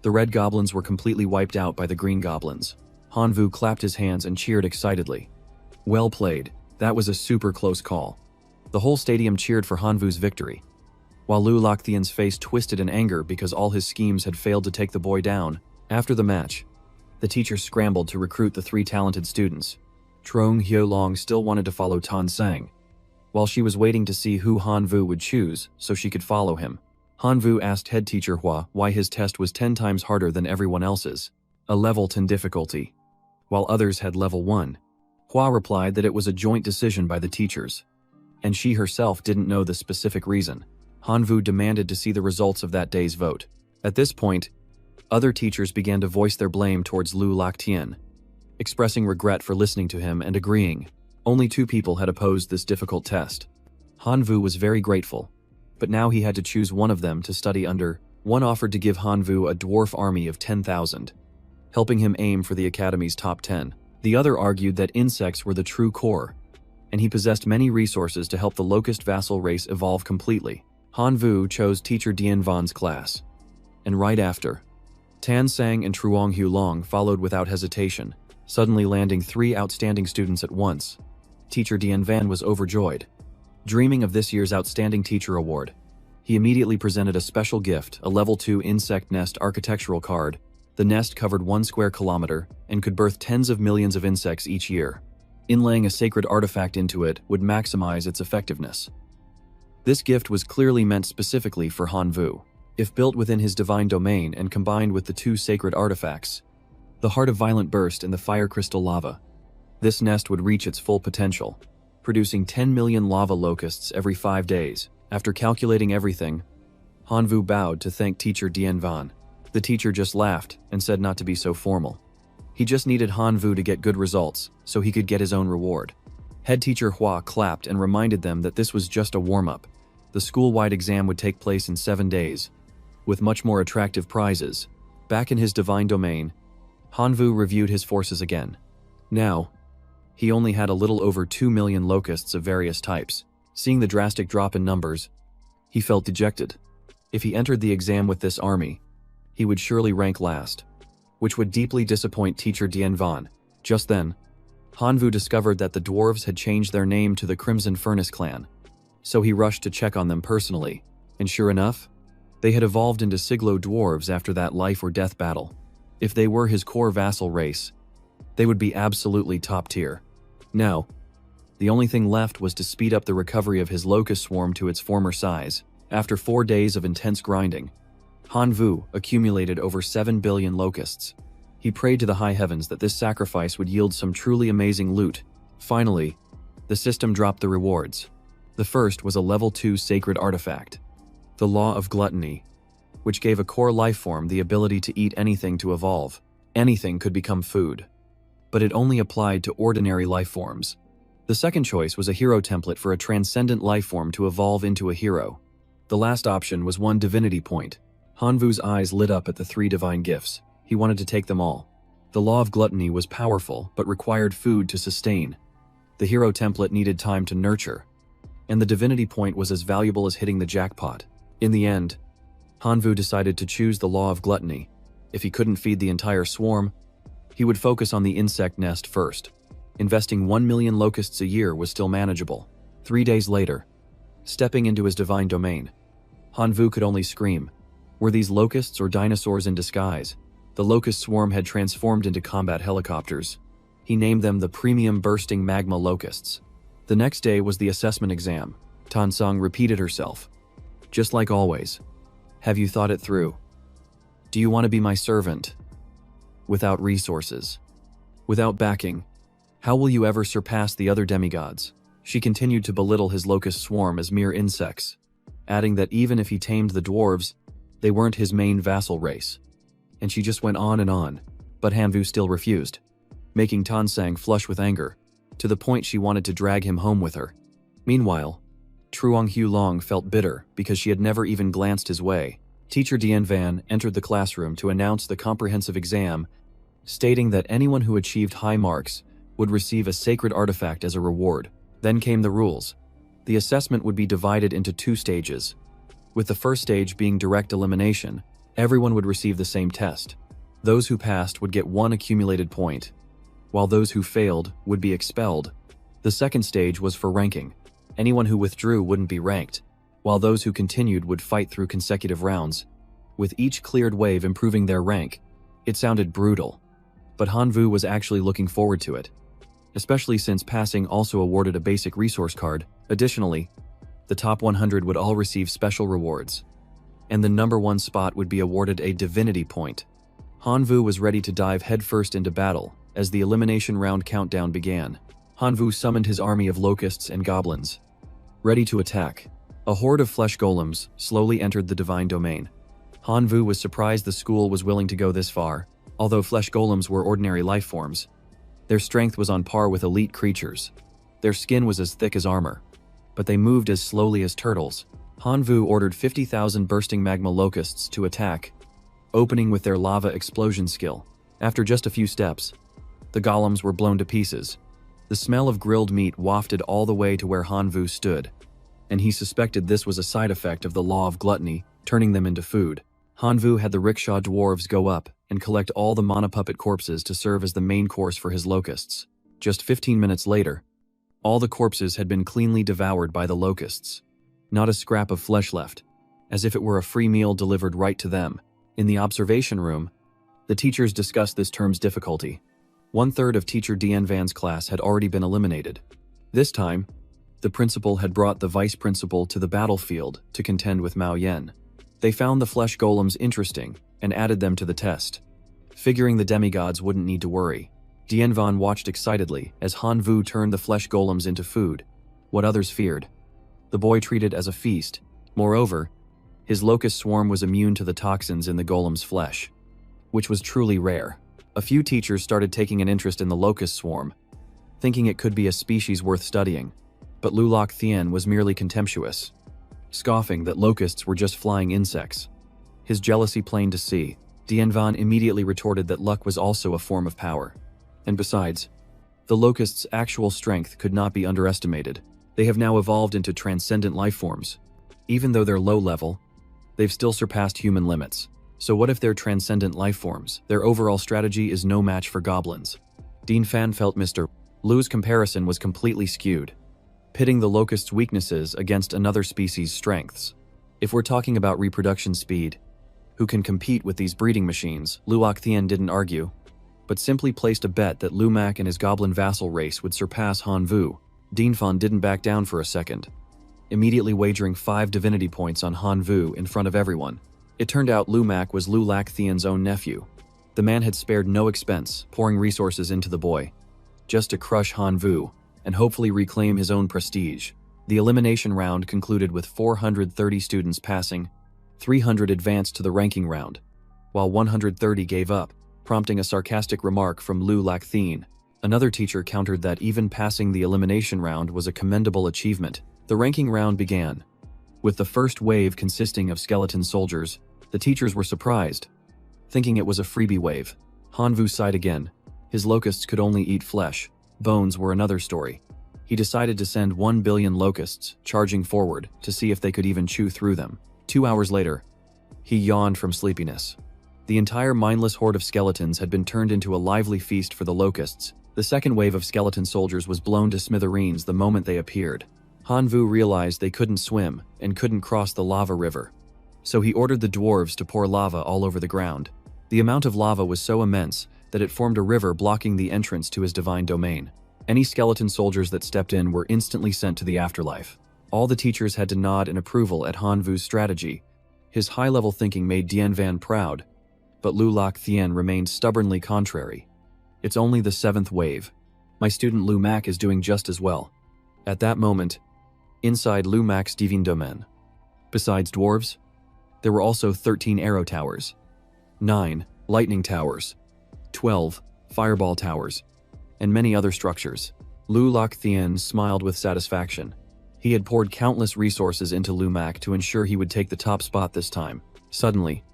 the red goblins were completely wiped out by the green goblins. Han Vu clapped his hands and cheered excitedly. Well played. That was a super close call. The whole stadium cheered for Han Vu's victory, while Lu Lokthian's face twisted in anger because all his schemes had failed to take the boy down. After the match, the teacher scrambled to recruit the 3 talented students. Trong Hyo-long still wanted to follow Tan Sang, while she was waiting to see who Han Vu would choose so she could follow him. Han Vu asked head teacher Hua why his test was 10 times harder than everyone else's, a level 10 difficulty, while others had level 1. Hua replied that it was a joint decision by the teachers, and she herself didn't know the specific reason. Han Vu demanded to see the results of that day's vote. At this point, other teachers began to voice their blame towards Lu Lokthian, expressing regret for listening to him and agreeing. Only 2 people had opposed this difficult test. Han Vu was very grateful, but now he had to choose one of them to study under. One offered to give Han Vu a dwarf army of 10,000, helping him aim for the academy's top 10. The other argued that insects were the true core, and he possessed many resources to help the locust vassal race evolve completely. Han Vu chose teacher Dian Van's class, and right after, Tan Sang and Truong Hu-long followed without hesitation, suddenly landing 3 outstanding students at once. Teacher Dian Van was overjoyed. Dreaming of this year's Outstanding Teacher Award, he immediately presented a special gift, a level 2 insect nest architectural card. The nest covered 1 square kilometer and could birth tens of millions of insects each year. Inlaying a sacred artifact into it would maximize its effectiveness. This gift was clearly meant specifically for Han Vu. If built within his divine domain and combined with the 2 sacred artifacts, the Heart of Violent Burst and the Fire Crystal Lava, this nest would reach its full potential, producing 10 million lava locusts every 5 days. After calculating everything, Han Vu bowed to thank teacher Dian Van. The teacher just laughed and said not to be so formal. He just needed Han Vu to get good results so he could get his own reward. Head teacher Hua clapped and reminded them that this was just a warm-up. The school-wide exam would take place in 7 days, with much more attractive prizes. Back in his divine domain, Han Vu reviewed his forces again. Now, he only had a little over 2 million locusts of various types. Seeing the drastic drop in numbers, he felt dejected. If he entered the exam with this army, he would surely rank last, which would deeply disappoint teacher Dian Van. Just then, Han Vu discovered that the dwarves had changed their name to the Crimson Furnace Clan, so he rushed to check on them personally, and sure enough, they had evolved into Siglo dwarves after that life-or-death battle. If they were his core vassal race, they would be absolutely top tier. Now, The only thing left was to speed up the recovery of his locust swarm to its former size. After 4 days of intense grinding, Hanvu accumulated over 7 billion locusts. He prayed to the high heavens that this sacrifice would yield some truly amazing loot. Finally, the system dropped the rewards. The first was a level 2 sacred artifact, the Law of Gluttony, which gave a core lifeform the ability to eat anything to evolve. Anything could become food, but it only applied to ordinary lifeforms. The second choice was a hero template for a transcendent lifeform to evolve into a hero. The last option was 1 divinity point. Hanvu's eyes lit up at the 3 divine gifts. He wanted to take them all. The Law of Gluttony was powerful, but required food to sustain. The hero template needed time to nurture, and the divinity point was as valuable as hitting the jackpot. In the end, Hanvu decided to choose the Law of Gluttony. If he couldn't feed the entire swarm, he would focus on the insect nest first. Investing 1 million locusts a year was still manageable. 3 days later, stepping into his divine domain, Hanvu could only scream. Were these locusts or dinosaurs in disguise? The locust swarm had transformed into combat helicopters. He named them the Premium Bursting Magma Locusts. The next day was the assessment exam. Tansung repeated herself. Just like always. Have you thought it through? Do you want to be my servant? Without resources, without backing, how will you ever surpass the other demigods? She continued to belittle his locust swarm as mere insects, adding that even if he tamed the dwarves, they weren't his main vassal race. And she just went on and on, but Hanvu still refused, making Tansang flush with anger, to the point she wanted to drag him home with her. Meanwhile, Truong Hulong felt bitter because she had never even glanced his way. Teacher Dien Van entered the classroom to announce the comprehensive exam, stating that anyone who achieved high marks would receive a sacred artifact as a reward. Then came the rules. The assessment would be divided into 2 stages. With the first stage being direct elimination, everyone would receive the same test. Those who passed would get 1 accumulated point, while those who failed would be expelled. The second stage was for ranking. Anyone who withdrew wouldn't be ranked, while those who continued would fight through consecutive rounds, with each cleared wave improving their rank. It sounded brutal, but Hanvu was actually looking forward to it, especially since passing also awarded a basic resource card. Additionally, the top 100 would all receive special rewards, and the number 1 spot would be awarded a divinity point. Hanvu was ready to dive headfirst into battle as the elimination round countdown began. Hanvu summoned his army of locusts and goblins, ready to attack. A horde of flesh golems slowly entered the divine domain. Hanvu was surprised the school was willing to go this far. Although flesh golems were ordinary life forms, their strength was on par with elite creatures. Their skin was as thick as armor, but they moved as slowly as turtles. Hanvu ordered 50,000 bursting magma locusts to attack, opening with their lava explosion skill. After just a few steps, the golems were blown to pieces. The smell of grilled meat wafted all the way to where Hanvu stood, and he suspected this was a side effect of the Law of Gluttony, turning them into food. Hanvu had the rickshaw dwarves go up and collect all the mana puppet corpses to serve as the main course for his locusts. Just 15 minutes later, all the corpses had been cleanly devoured by the locusts. Not a scrap of flesh left, as if it were a free meal delivered right to them. In the observation room, the teachers discussed this term's difficulty. 1/3 of Teacher Dien Van's class had already been eliminated. This time, the principal had brought the vice principal to the battlefield to contend with Mao Yen. They found the flesh golems interesting and added them to the test, figuring the demigods wouldn't need to worry. Dien Van watched excitedly as Hanvu turned the flesh golems into food, what others feared. The boy treated as a feast. Moreover, his locust swarm was immune to the toxins in the golem's flesh, which was truly rare. A few teachers started taking an interest in the locust swarm, thinking it could be a species worth studying, but Lulok Thien was merely contemptuous, scoffing that locusts were just flying insects. His jealousy plain to see. Dien Van immediately retorted that luck was also a form of power. And besides, the locusts' actual strength could not be underestimated. They have now evolved into transcendent life forms. Even though they're low level, they've still surpassed human limits. So what if they're transcendent life forms? Their overall strategy is no match for goblins. Dean Fan felt Mr. Lu's comparison was completely skewed, pitting the locust's weaknesses against another species' strengths. If we're talking about reproduction speed, who can compete with these breeding machines? Luok Thien didn't argue, but simply placed a bet that Lumak and his goblin vassal race would surpass Hanvu. Dinfan didn't back down for a second, immediately wagering 5 divinity points on Han Vu in front of everyone. It turned out Lu Mak was Lu Lac Thien's own nephew. The man had spared no expense, pouring resources into the boy, just to crush Han Vu and hopefully reclaim his own prestige. The elimination round concluded with 430 students passing, 300 advanced to the ranking round, while 130 gave up, prompting a sarcastic remark from Lu Lac Thien. Another teacher countered that even passing the elimination round was a commendable achievement. The ranking round began. With the first wave consisting of skeleton soldiers, the teachers were surprised, thinking it was a freebie wave. Han Vu sighed again. His locusts could only eat flesh. Bones were another story. He decided to send 1 billion locusts charging forward to see if they could even chew through them. 2 hours later, he yawned from sleepiness. The entire mindless horde of skeletons had been turned into a lively feast for the locusts. The second wave of skeleton soldiers was blown to smithereens the moment they appeared. Han Vu realized they couldn't swim and couldn't cross the lava river, so he ordered the dwarves to pour lava all over the ground. The amount of lava was so immense that it formed a river blocking the entrance to his divine domain. Any skeleton soldiers that stepped in were instantly sent to the afterlife. All the teachers had to nod in approval at Han Vu's strategy. His high-level thinking made Dien Van proud, but Lu Lac Thien remained stubbornly contrary. It's only the 7th wave. My student Lu Mak is doing just as well. At that moment, inside Lu Mak's divine domain, besides dwarves, there were also 13 arrow towers, 9 lightning towers, 12 fireball towers, and many other structures. Lu Lac Thien smiled with satisfaction. He had poured countless resources into Lu Mak to ensure he would take the top spot this time. Suddenly,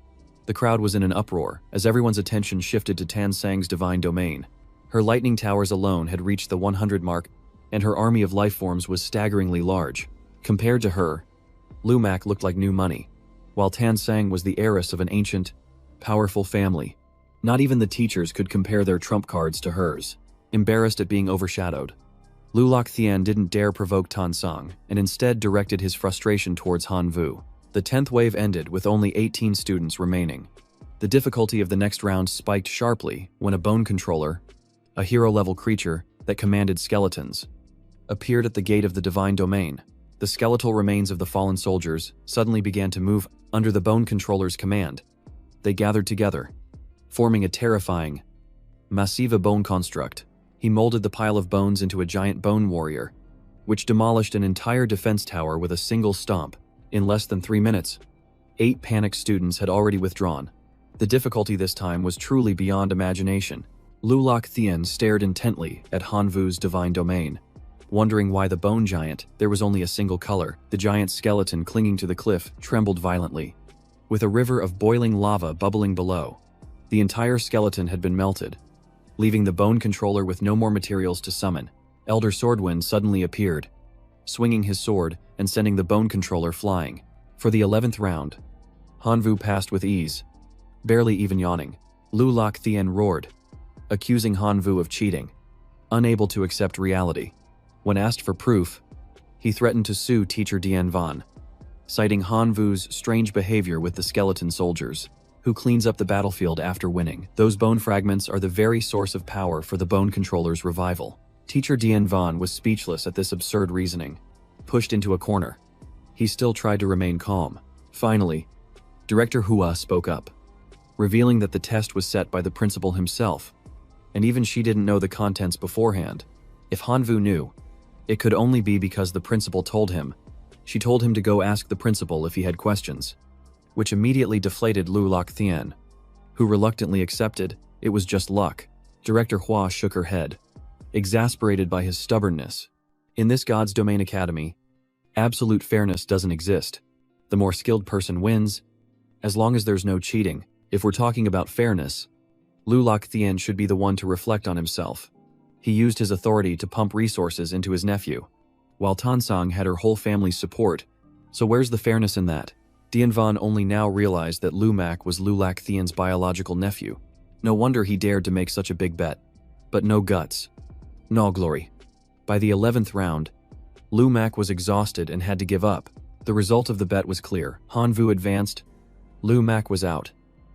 the crowd was in an uproar as everyone's attention shifted to Tan Sang's divine domain. Her lightning towers alone had reached the 100 mark, and her army of lifeforms was staggeringly large. Compared to her, Lu Mak looked like new money, while Tan Sang was the heiress of an ancient, powerful family. Not even the teachers could compare their trump cards to hers. Embarrassed at being overshadowed, Lu Lac Thien didn't dare provoke Tan Sang and instead directed his frustration towards Han Vu. The 10th wave ended with only 18 students remaining. The difficulty of the next round spiked sharply when a bone controller, a hero-level creature that commanded skeletons, appeared at the gate of the divine domain. The skeletal remains of the fallen soldiers suddenly began to move under the bone controller's command. They gathered together, forming a terrifying, massive bone construct. He molded the pile of bones into a giant bone warrior, which demolished an entire defense tower with a single stomp. In less than 3 minutes, 8 panicked students had already withdrawn. The difficulty this time was truly beyond imagination. Lu Lac Thien stared intently at Han Vu's divine domain, wondering why the bone giant, there was only a single color. The giant skeleton clinging to the cliff trembled violently, with a river of boiling lava bubbling below. The entire skeleton had been melted, leaving the bone controller with no more materials to summon. Elder Swordwind suddenly appeared, swinging his sword and sending the bone controller flying. For the 11th round, Han Vu passed with ease, barely even yawning. Lu Lac Thien roared, accusing Han Vu of cheating, unable to accept reality. When asked for proof, he threatened to sue teacher Dien Van, citing Han Vu's strange behavior with the skeleton soldiers, who cleans up the battlefield after winning. Those bone fragments are the very source of power for the bone controller's revival. Teacher Dien Van was speechless at this absurd reasoning. Pushed into a corner, he still tried to remain calm. Finally, Director Hua spoke up, revealing that the test was set by the principal himself, and even she didn't know the contents beforehand. If Han Vu knew, it could only be because the principal told him. She told him to go ask the principal if he had questions, which immediately deflated Lu Lac Thien, who reluctantly accepted it was just luck. Director Hua shook her head, exasperated by his stubbornness. In this God's Domain Academy, absolute fairness doesn't exist. The more skilled person wins, as long as there's no cheating. If we're talking about fairness, Lu Lac Thien should be the one to reflect on himself. He used his authority to pump resources into his nephew, while Tan Sang had her whole family's support. So where's the fairness in that? Dien Van only now realized that Lu Mak was Lu Lac Thien's biological nephew. No wonder he dared to make such a big bet. But no guts. No glory. By the 11th round, Lu Mak was exhausted and had to give up. The result of the bet was clear. Han Vu advanced. Lu Mak was out.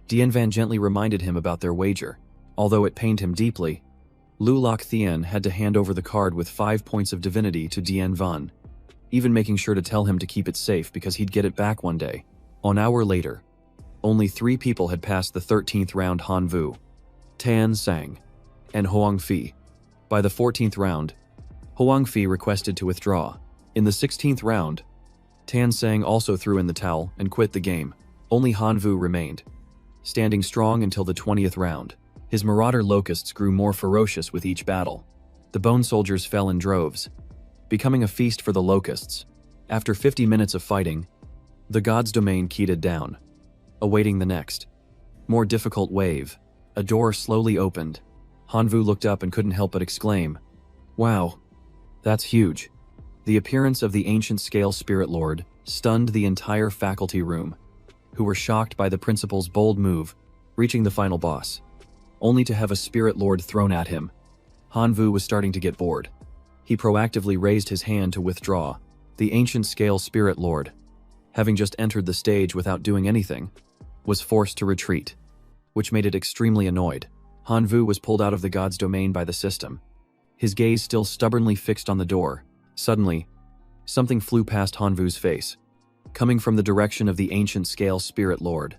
Dien Van gently reminded him about their wager. Although it pained him deeply, Lulok Thien had to hand over the card with 5 points of divinity to Dien Van, even making sure to tell him to keep it safe because he'd get it back one day. An hour later, only 3 people had passed the 13th round: Han Vu, Tan Sang, and Hoang Fi. By the 14th round, Hoang Fi requested to withdraw. In the 16th round, Tan Sang also threw in the towel and quit the game. Only Han Vu remained, standing strong until the 20th round. His marauder locusts grew more ferocious with each battle. The bone soldiers fell in droves, becoming a feast for the locusts. After 50 minutes of fighting, the god's domain keyed down, awaiting the next, more difficult wave. A door slowly opened. Han Vu looked up and couldn't help but exclaim, "Wow, that's huge." The appearance of the ancient scale spirit lord stunned the entire faculty room, who were shocked by the principal's bold move, reaching the final boss, only to have a spirit lord thrown at him. Han Vu was starting to get bored. He proactively raised his hand to withdraw. The ancient scale spirit lord, having just entered the stage without doing anything, was forced to retreat, which made it extremely annoyed. Han Vu was pulled out of the god's domain by the system, his gaze still stubbornly fixed on the door. Suddenly, something flew past Han Vu's face, coming from the direction of the ancient scale spirit lord,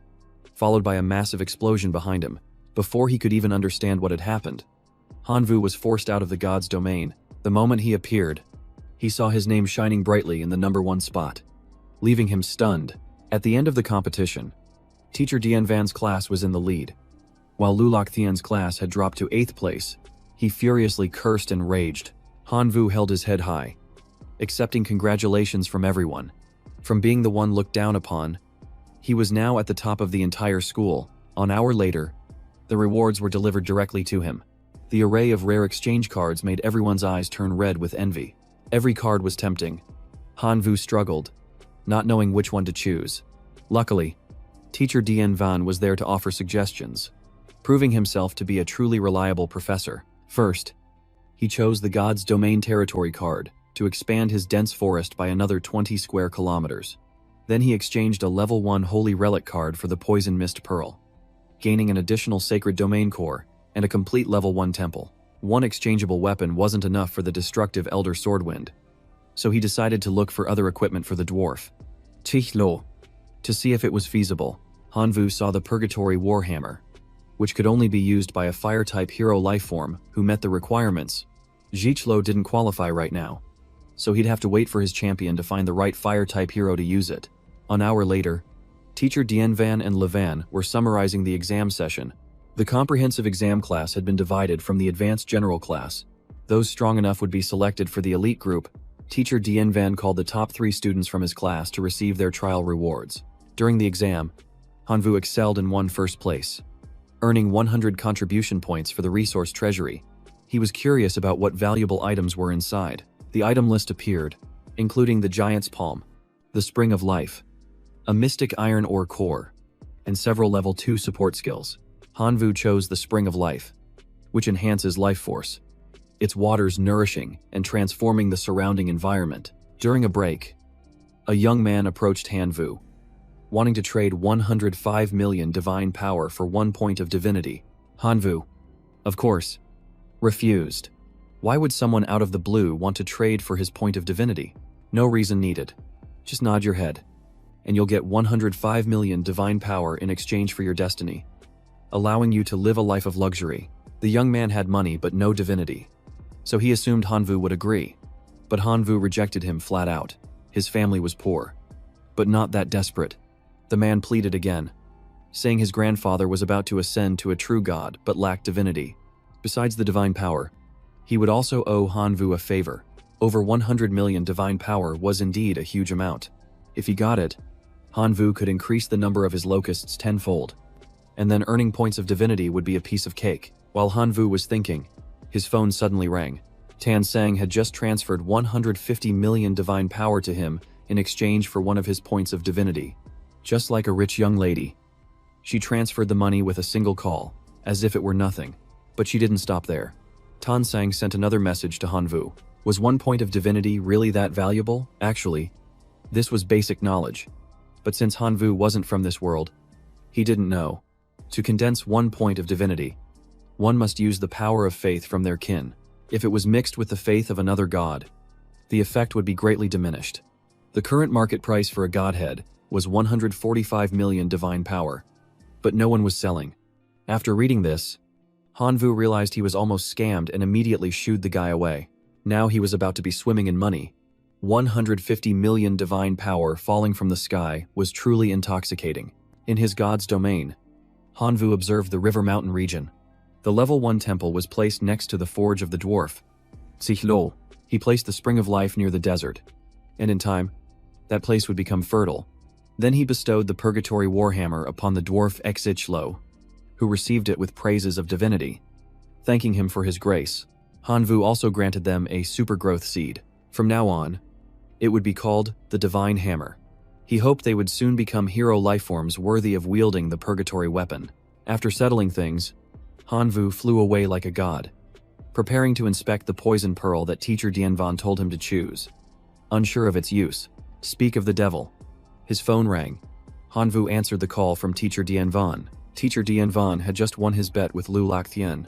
followed by a massive explosion behind him. Before he could even understand what had happened, Han Vu was forced out of the god's domain. The moment he appeared, he saw his name shining brightly in the #1 spot, leaving him stunned. At the end of the competition, Teacher Dien Van's class was in the lead, while Lulok Thien's class had dropped to 8th place. He furiously cursed and raged. Han Vu held his head high, accepting congratulations from everyone. From being the one looked down upon, he was now at the top of the entire school. An hour later, the rewards were delivered directly to him. The array of rare exchange cards made everyone's eyes turn red with envy. Every card was tempting. Han Vu struggled, not knowing which one to choose. Luckily, Teacher Dien Van was there to offer suggestions, proving himself to be a truly reliable professor. First, he chose the God's Domain Territory card to expand his dense forest by another 20 square kilometers. Then he exchanged a level 1 Holy Relic card for the Poison Mist Pearl, gaining an additional Sacred Domain core and a complete level 1 temple. One exchangeable weapon wasn't enough for the destructive Elder Swordwind, so he decided to look for other equipment for the dwarf. Tihlo. To see if it was feasible, Han Vu saw the Purgatory Warhammer, which could only be used by a Fire-type hero lifeform who met the requirements. Jichlo didn't qualify right now, so he'd have to wait for his champion to find the right Fire-type hero to use it. An hour later, Teacher Dien Van and Levan were summarizing the exam session. The comprehensive exam class had been divided from the advanced general class. Those strong enough would be selected for the elite group. Teacher Dien Van called the top 3 students from his class to receive their trial rewards. During the exam, Han Vu excelled and won first place, earning 100 contribution points for the resource treasury. He was curious about what valuable items were inside. The item list appeared, including the Giant's Palm, the Spring of Life, a Mystic Iron Ore core, and several level 2 support skills. Han Vu chose the Spring of Life, which enhances life force, its waters nourishing and transforming the surrounding environment. During a break, a young man approached Han Vu, wanting to trade 105 million divine power for 1 point of divinity. Han Vu, of course, refused. Why would someone out of the blue want to trade for his point of divinity? No reason needed. Just nod your head, and you'll get 105 million divine power in exchange for your destiny, allowing you to live a life of luxury. The young man had money but no divinity, so he assumed Han Vu would agree. But Han Vu rejected him flat out. His family was poor, but not that desperate. The man pleaded again, saying his grandfather was about to ascend to a true god but lacked divinity. Besides the divine power, he would also owe Han Vu a favor. Over 100 million divine power was indeed a huge amount. If he got it, Han Vu could increase the number of his locusts tenfold, and then earning points of divinity would be a piece of cake. While Han Vu was thinking, his phone suddenly rang. Tan Sang had just transferred 150 million divine power to him in exchange for one of his points of divinity. Just like a rich young lady, she transferred the money with a single call, as if it were nothing. But she didn't stop there. Tan Sang sent another message to Han Vu. Was 1 point of divinity really that valuable? Actually, this was basic knowledge. But since Han Vu wasn't from this world, he didn't know. To condense 1 point of divinity, One must use the power of faith from their kin. If it was mixed with the faith of another god, the effect would be greatly diminished. The current market price for a godhead was 145 million divine power, but no one was selling. After reading this, Hanvu realized he was almost scammed and immediately shooed the guy away. Now he was about to be swimming in money. 150 million divine power falling from the sky was truly intoxicating. In his god's domain, Hanvu observed the River Mountain region. The level 1 temple was placed next to the forge of the dwarf. Yahello. He placed the spring of life near the desert, and in time, that place would become fertile. Then he bestowed the purgatory warhammer upon the dwarf Yahello, who received it with praises of divinity. Thanking him for his grace, Hanvu also granted them a supergrowth seed. From now on, it would be called the Divine Hammer. He hoped they would soon become hero lifeforms worthy of wielding the purgatory weapon. After settling things, Hanvu flew away like a god, preparing to inspect the poison pearl that teacher Dianvan told him to choose. Unsure of its use, speak of the devil. His phone rang. Hanvu answered the call from teacher Dianvan. Teacher Dianvan had just won his bet with Lu Laktien,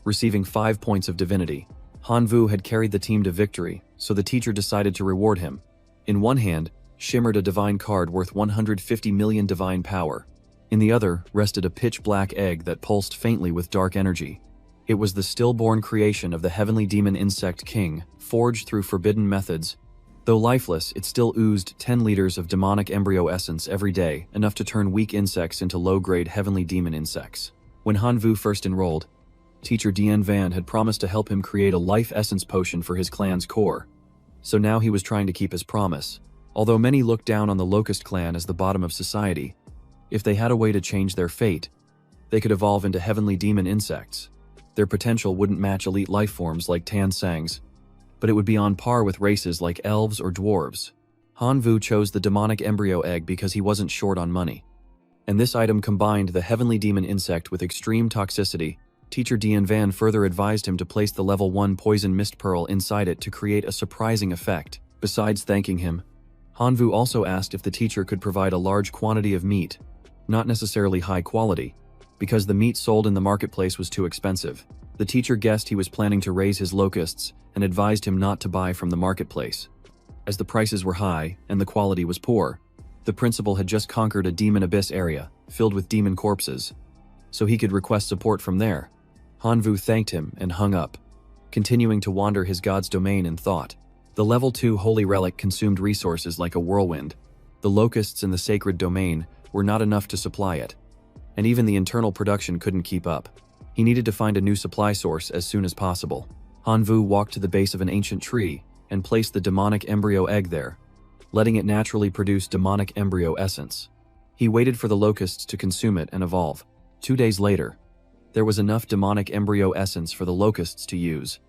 receiving 5 points of divinity. Hanvu had carried the team to victory, so the teacher decided to reward him. In one hand shimmered a divine card worth 150 million divine power. In the other rested a pitch-black egg that pulsed faintly with dark energy. It was the stillborn creation of the heavenly demon insect king, forged through forbidden methods. Though lifeless, it still oozed 10 liters of demonic embryo essence every day, enough to turn weak insects into low-grade heavenly demon insects. When Hanvu first enrolled, teacher Dian Van had promised to help him create a life essence potion for his clan's core. So now he was trying to keep his promise. Although many looked down on the Locust clan as the bottom of society, if they had a way to change their fate, they could evolve into heavenly demon insects. Their potential wouldn't match elite lifeforms like Tan Sang's, but it would be on par with races like elves or dwarves. Hanvu chose the demonic embryo egg because he wasn't short on money. And this item combined the heavenly demon insect with extreme toxicity. Teacher Dian Van further advised him to place the level 1 poison mist pearl inside it to create a surprising effect. Besides thanking him, Hanvu also asked if the teacher could provide a large quantity of meat, not necessarily high quality, because the meat sold in the marketplace was too expensive. The teacher guessed he was planning to raise his locusts and advised him not to buy from the marketplace, as the prices were high and the quality was poor. The principal had just conquered a demon abyss area, filled with demon corpses, so he could request support from there. Hanvu thanked him and hung up, continuing to wander his god's domain in thought. The level 2 holy relic consumed resources like a whirlwind. The locusts in the sacred domain were not enough to supply it, and even the internal production couldn't keep up. He needed to find a new supply source as soon as possible. Hanvu walked to the base of an ancient tree and placed the demonic embryo egg there, letting it naturally produce demonic embryo essence. He waited for the locusts to consume it and evolve. 2 days later, there was enough demonic embryo essence for the locusts to use.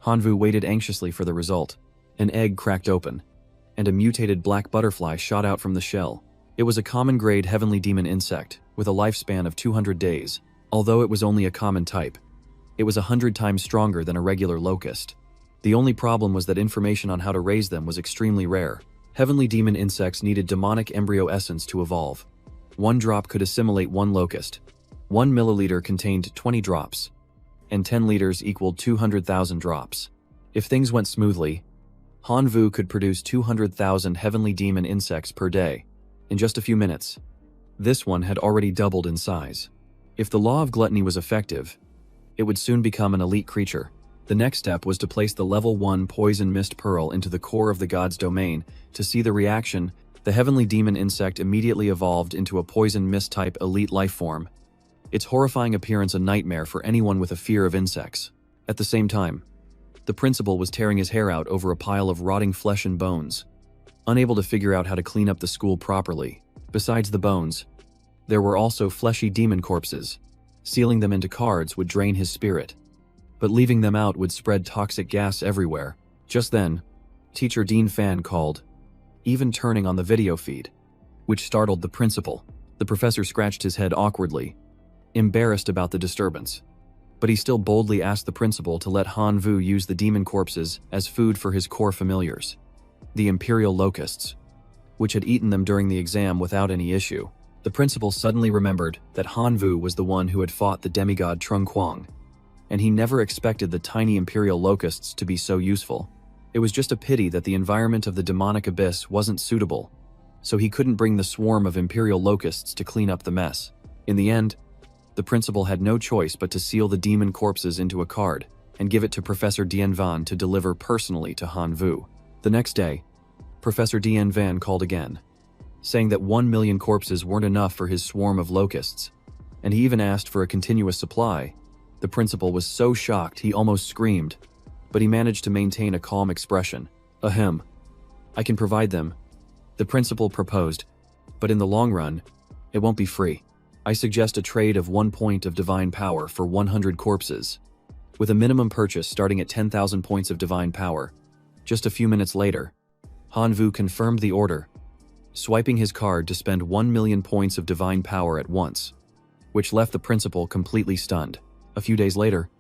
Hanvu waited anxiously for the result. An egg cracked open, and a mutated black butterfly shot out from the shell. It was a common-grade heavenly demon insect, with a lifespan of 200 days. Although it was only a common type, it was 100 times stronger than a regular locust. The only problem was that information on how to raise them was extremely rare. Heavenly demon insects needed demonic embryo essence to evolve. 1 drop could assimilate 1 locust. 1 milliliter contained 20 drops, and 10 liters equaled 200,000 drops. If things went smoothly, Hanvu could produce 200,000 heavenly demon insects per day, in just a few minutes. This one had already doubled in size. If the law of gluttony was effective, it would soon become an elite creature. The next step was to place the level 1 poison mist pearl into the core of the god's domain. To see the reaction, the heavenly demon insect immediately evolved into a poison mist type elite lifeform, its horrifying appearance a nightmare for anyone with a fear of insects. At the same time, the principal was tearing his hair out over a pile of rotting flesh and bones, unable to figure out how to clean up the school properly. Besides the bones, there were also fleshy demon corpses. Sealing them into cards would drain his spirit, but leaving them out would spread toxic gas everywhere. Just then, teacher Dean Fan called, even turning on the video feed, which startled the principal. The professor scratched his head awkwardly, embarrassed about the disturbance, but he still boldly asked the principal to let Hanvu use the demon corpses as food for his core familiars, the imperial locusts, which had eaten them during the exam without any issue. The principal suddenly remembered that Hanvu was the one who had fought the demigod Trung Quang. and he never expected the tiny imperial locusts to be so useful. It was just a pity that the environment of the demonic abyss wasn't suitable, so he couldn't bring the swarm of imperial locusts to clean up the mess. In the end, the principal had no choice but to seal the demon corpses into a card and give it to Professor Dien Van to deliver personally to Han Vu. The next day, Professor Dien Van called again, saying that 1 million corpses weren't enough for his swarm of locusts, and he even asked for a continuous supply. The principal was so shocked he almost screamed, but he managed to maintain a calm expression. Ahem. I can provide them, the principal proposed, but in the long run, it won't be free. I suggest a trade of 1 point of divine power for 100 corpses, with a minimum purchase starting at 10,000 points of divine power. Just a few minutes later, Han Vu confirmed the order, swiping his card to spend 1 million points of divine power at once, which left the principal completely stunned. A few days later,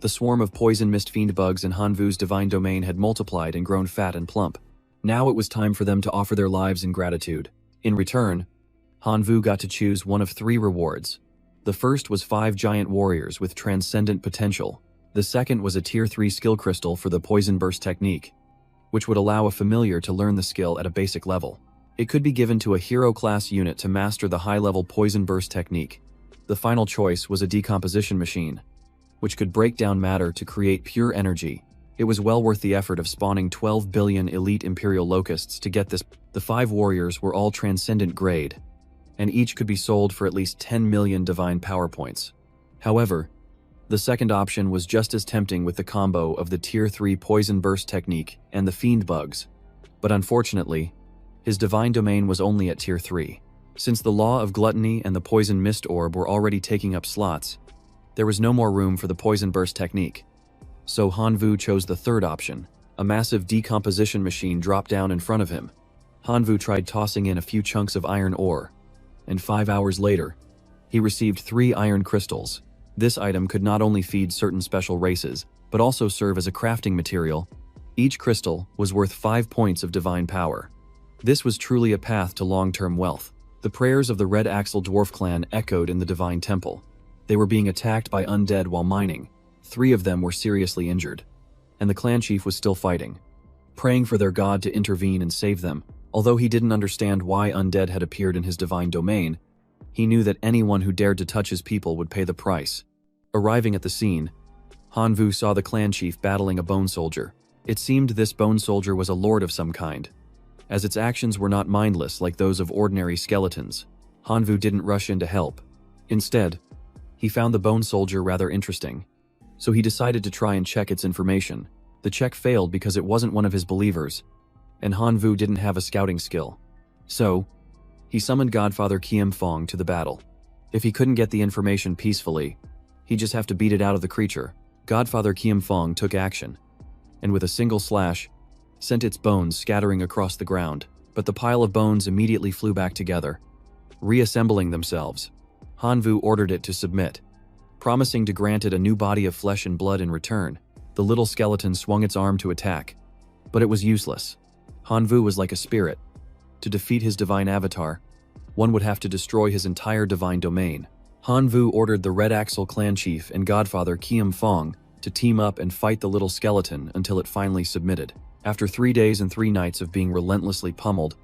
the swarm of poison mist fiend bugs in Han Vu's divine domain had multiplied and grown fat and plump. Now it was time for them to offer their lives in gratitude. In return, Han Vu got to choose one of 3 rewards. The first was 5 giant warriors with transcendent potential. The second was a tier 3 skill crystal for the poison burst technique, which would allow a familiar to learn the skill at a basic level. It could be given to a hero class unit to master the high-level poison burst technique. The final choice was a decomposition machine, which could break down matter to create pure energy. It was well worth the effort of spawning 12 billion elite imperial locusts to get this. The 5 warriors were all transcendent grade, and each could be sold for at least 10 million divine power points. However, the second option was just as tempting with the combo of the tier 3 poison burst technique and the fiend bugs, but unfortunately, his divine domain was only at tier 3. Since the law of gluttony and the poison mist orb were already taking up slots, there was no more room for the poison burst technique. So Han Vu chose the third option. A massive decomposition machine dropped down in front of him. Han Vu tried tossing in a few chunks of iron ore, and 5 hours later, he received 3 iron crystals. This item could not only feed certain special races, but also serve as a crafting material. Each crystal was worth 5 points of divine power. This was truly a path to long-term wealth. The prayers of the Red Axle Dwarf clan echoed in the Divine Temple. They were being attacked by undead while mining. 3 of them were seriously injured, and the clan chief was still fighting, praying for their god to intervene and save them. Although he didn't understand why undead had appeared in his divine domain, he knew that anyone who dared to touch his people would pay the price. Arriving at the scene, Han Vu saw the clan chief battling a bone soldier. It seemed this bone soldier was a lord of some kind, as its actions were not mindless like those of ordinary skeletons. Han Vu didn't rush in to help. Instead, he found the bone soldier rather interesting, so he decided to try and check its information. The check failed because it wasn't one of his believers, and Han Vu didn't have a scouting skill. So, he summoned Godfather Kiem Fong to the battle. If he couldn't get the information peacefully, he'd just have to beat it out of the creature. Godfather Kiem Fong took action, and with a single slash, sent its bones scattering across the ground. But the pile of bones immediately flew back together, reassembling themselves. Han Vu ordered it to submit, promising to grant it a new body of flesh and blood in return. The little skeleton swung its arm to attack, but it was useless. Han Vu was like a spirit. To defeat his divine avatar, one would have to destroy his entire divine domain. Han Vu ordered the Red Axle clan chief and Godfather Kiem Fong to team up and fight the little skeleton until it finally submitted. After 3 days and 3 nights of being relentlessly pummeled,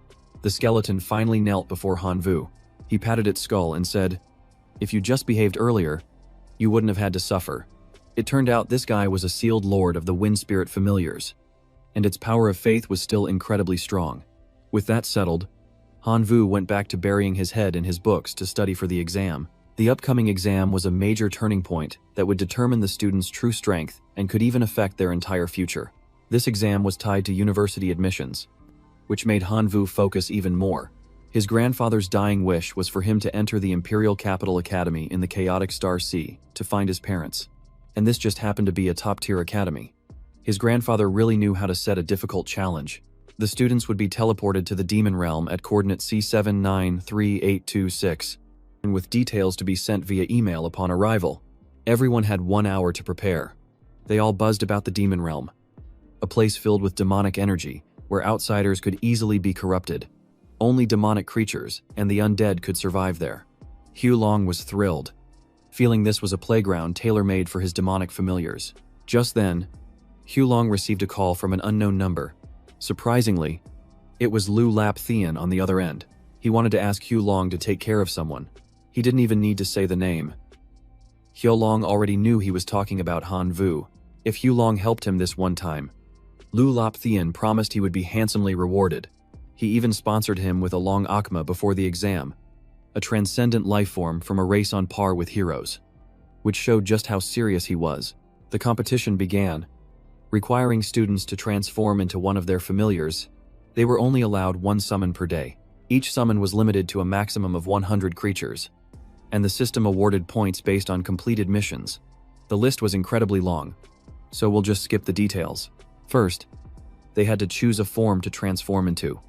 the skeleton finally knelt before Han Vu. He patted its skull and said, "If you just behaved earlier, you wouldn't have had to suffer." It turned out this guy was a sealed lord of the Wind Spirit Familiars, and its power of faith was still incredibly strong. With that settled, Han Vu went back to burying his head in his books to study for the exam. The upcoming exam was a major turning point that would determine the students' true strength and could even affect their entire future. This exam was tied to university admissions, which made Han Vu focus even more. His grandfather's dying wish was for him to enter the Imperial Capital Academy in the Chaotic Star Sea to find his parents, and this just happened to be a top-tier academy. His grandfather really knew how to set a difficult challenge. The students would be teleported to the Demon Realm at coordinate C793826, and with details to be sent via email upon arrival. Everyone had 1 hour to prepare. They all buzzed about the Demon Realm, a place filled with demonic energy, where outsiders could easily be corrupted. Only demonic creatures and the undead could survive there. Hugh Long was thrilled. feeling this was a playground tailor-made for his demonic familiars. Just then, Hulong received a call from an unknown number. Surprisingly, it was Lu Lap Thean on the other end. He wanted to ask Hulong to take care of someone. He didn't even need to say the name. Hulong already knew he was talking about Han Vu. If Hulong helped him this one time, Lu Lap Thean promised he would be handsomely rewarded. He even sponsored him with a long akma before the exam, a transcendent life form from a race on par with heroes, which showed just how serious he was. The competition began, requiring students to transform into one of their familiars. They were only allowed one summon per day. Each summon was limited to a maximum of 100 creatures, and the system awarded points based on completed missions. The list was incredibly long, so we'll just skip the details. First, they had to choose a form to transform into.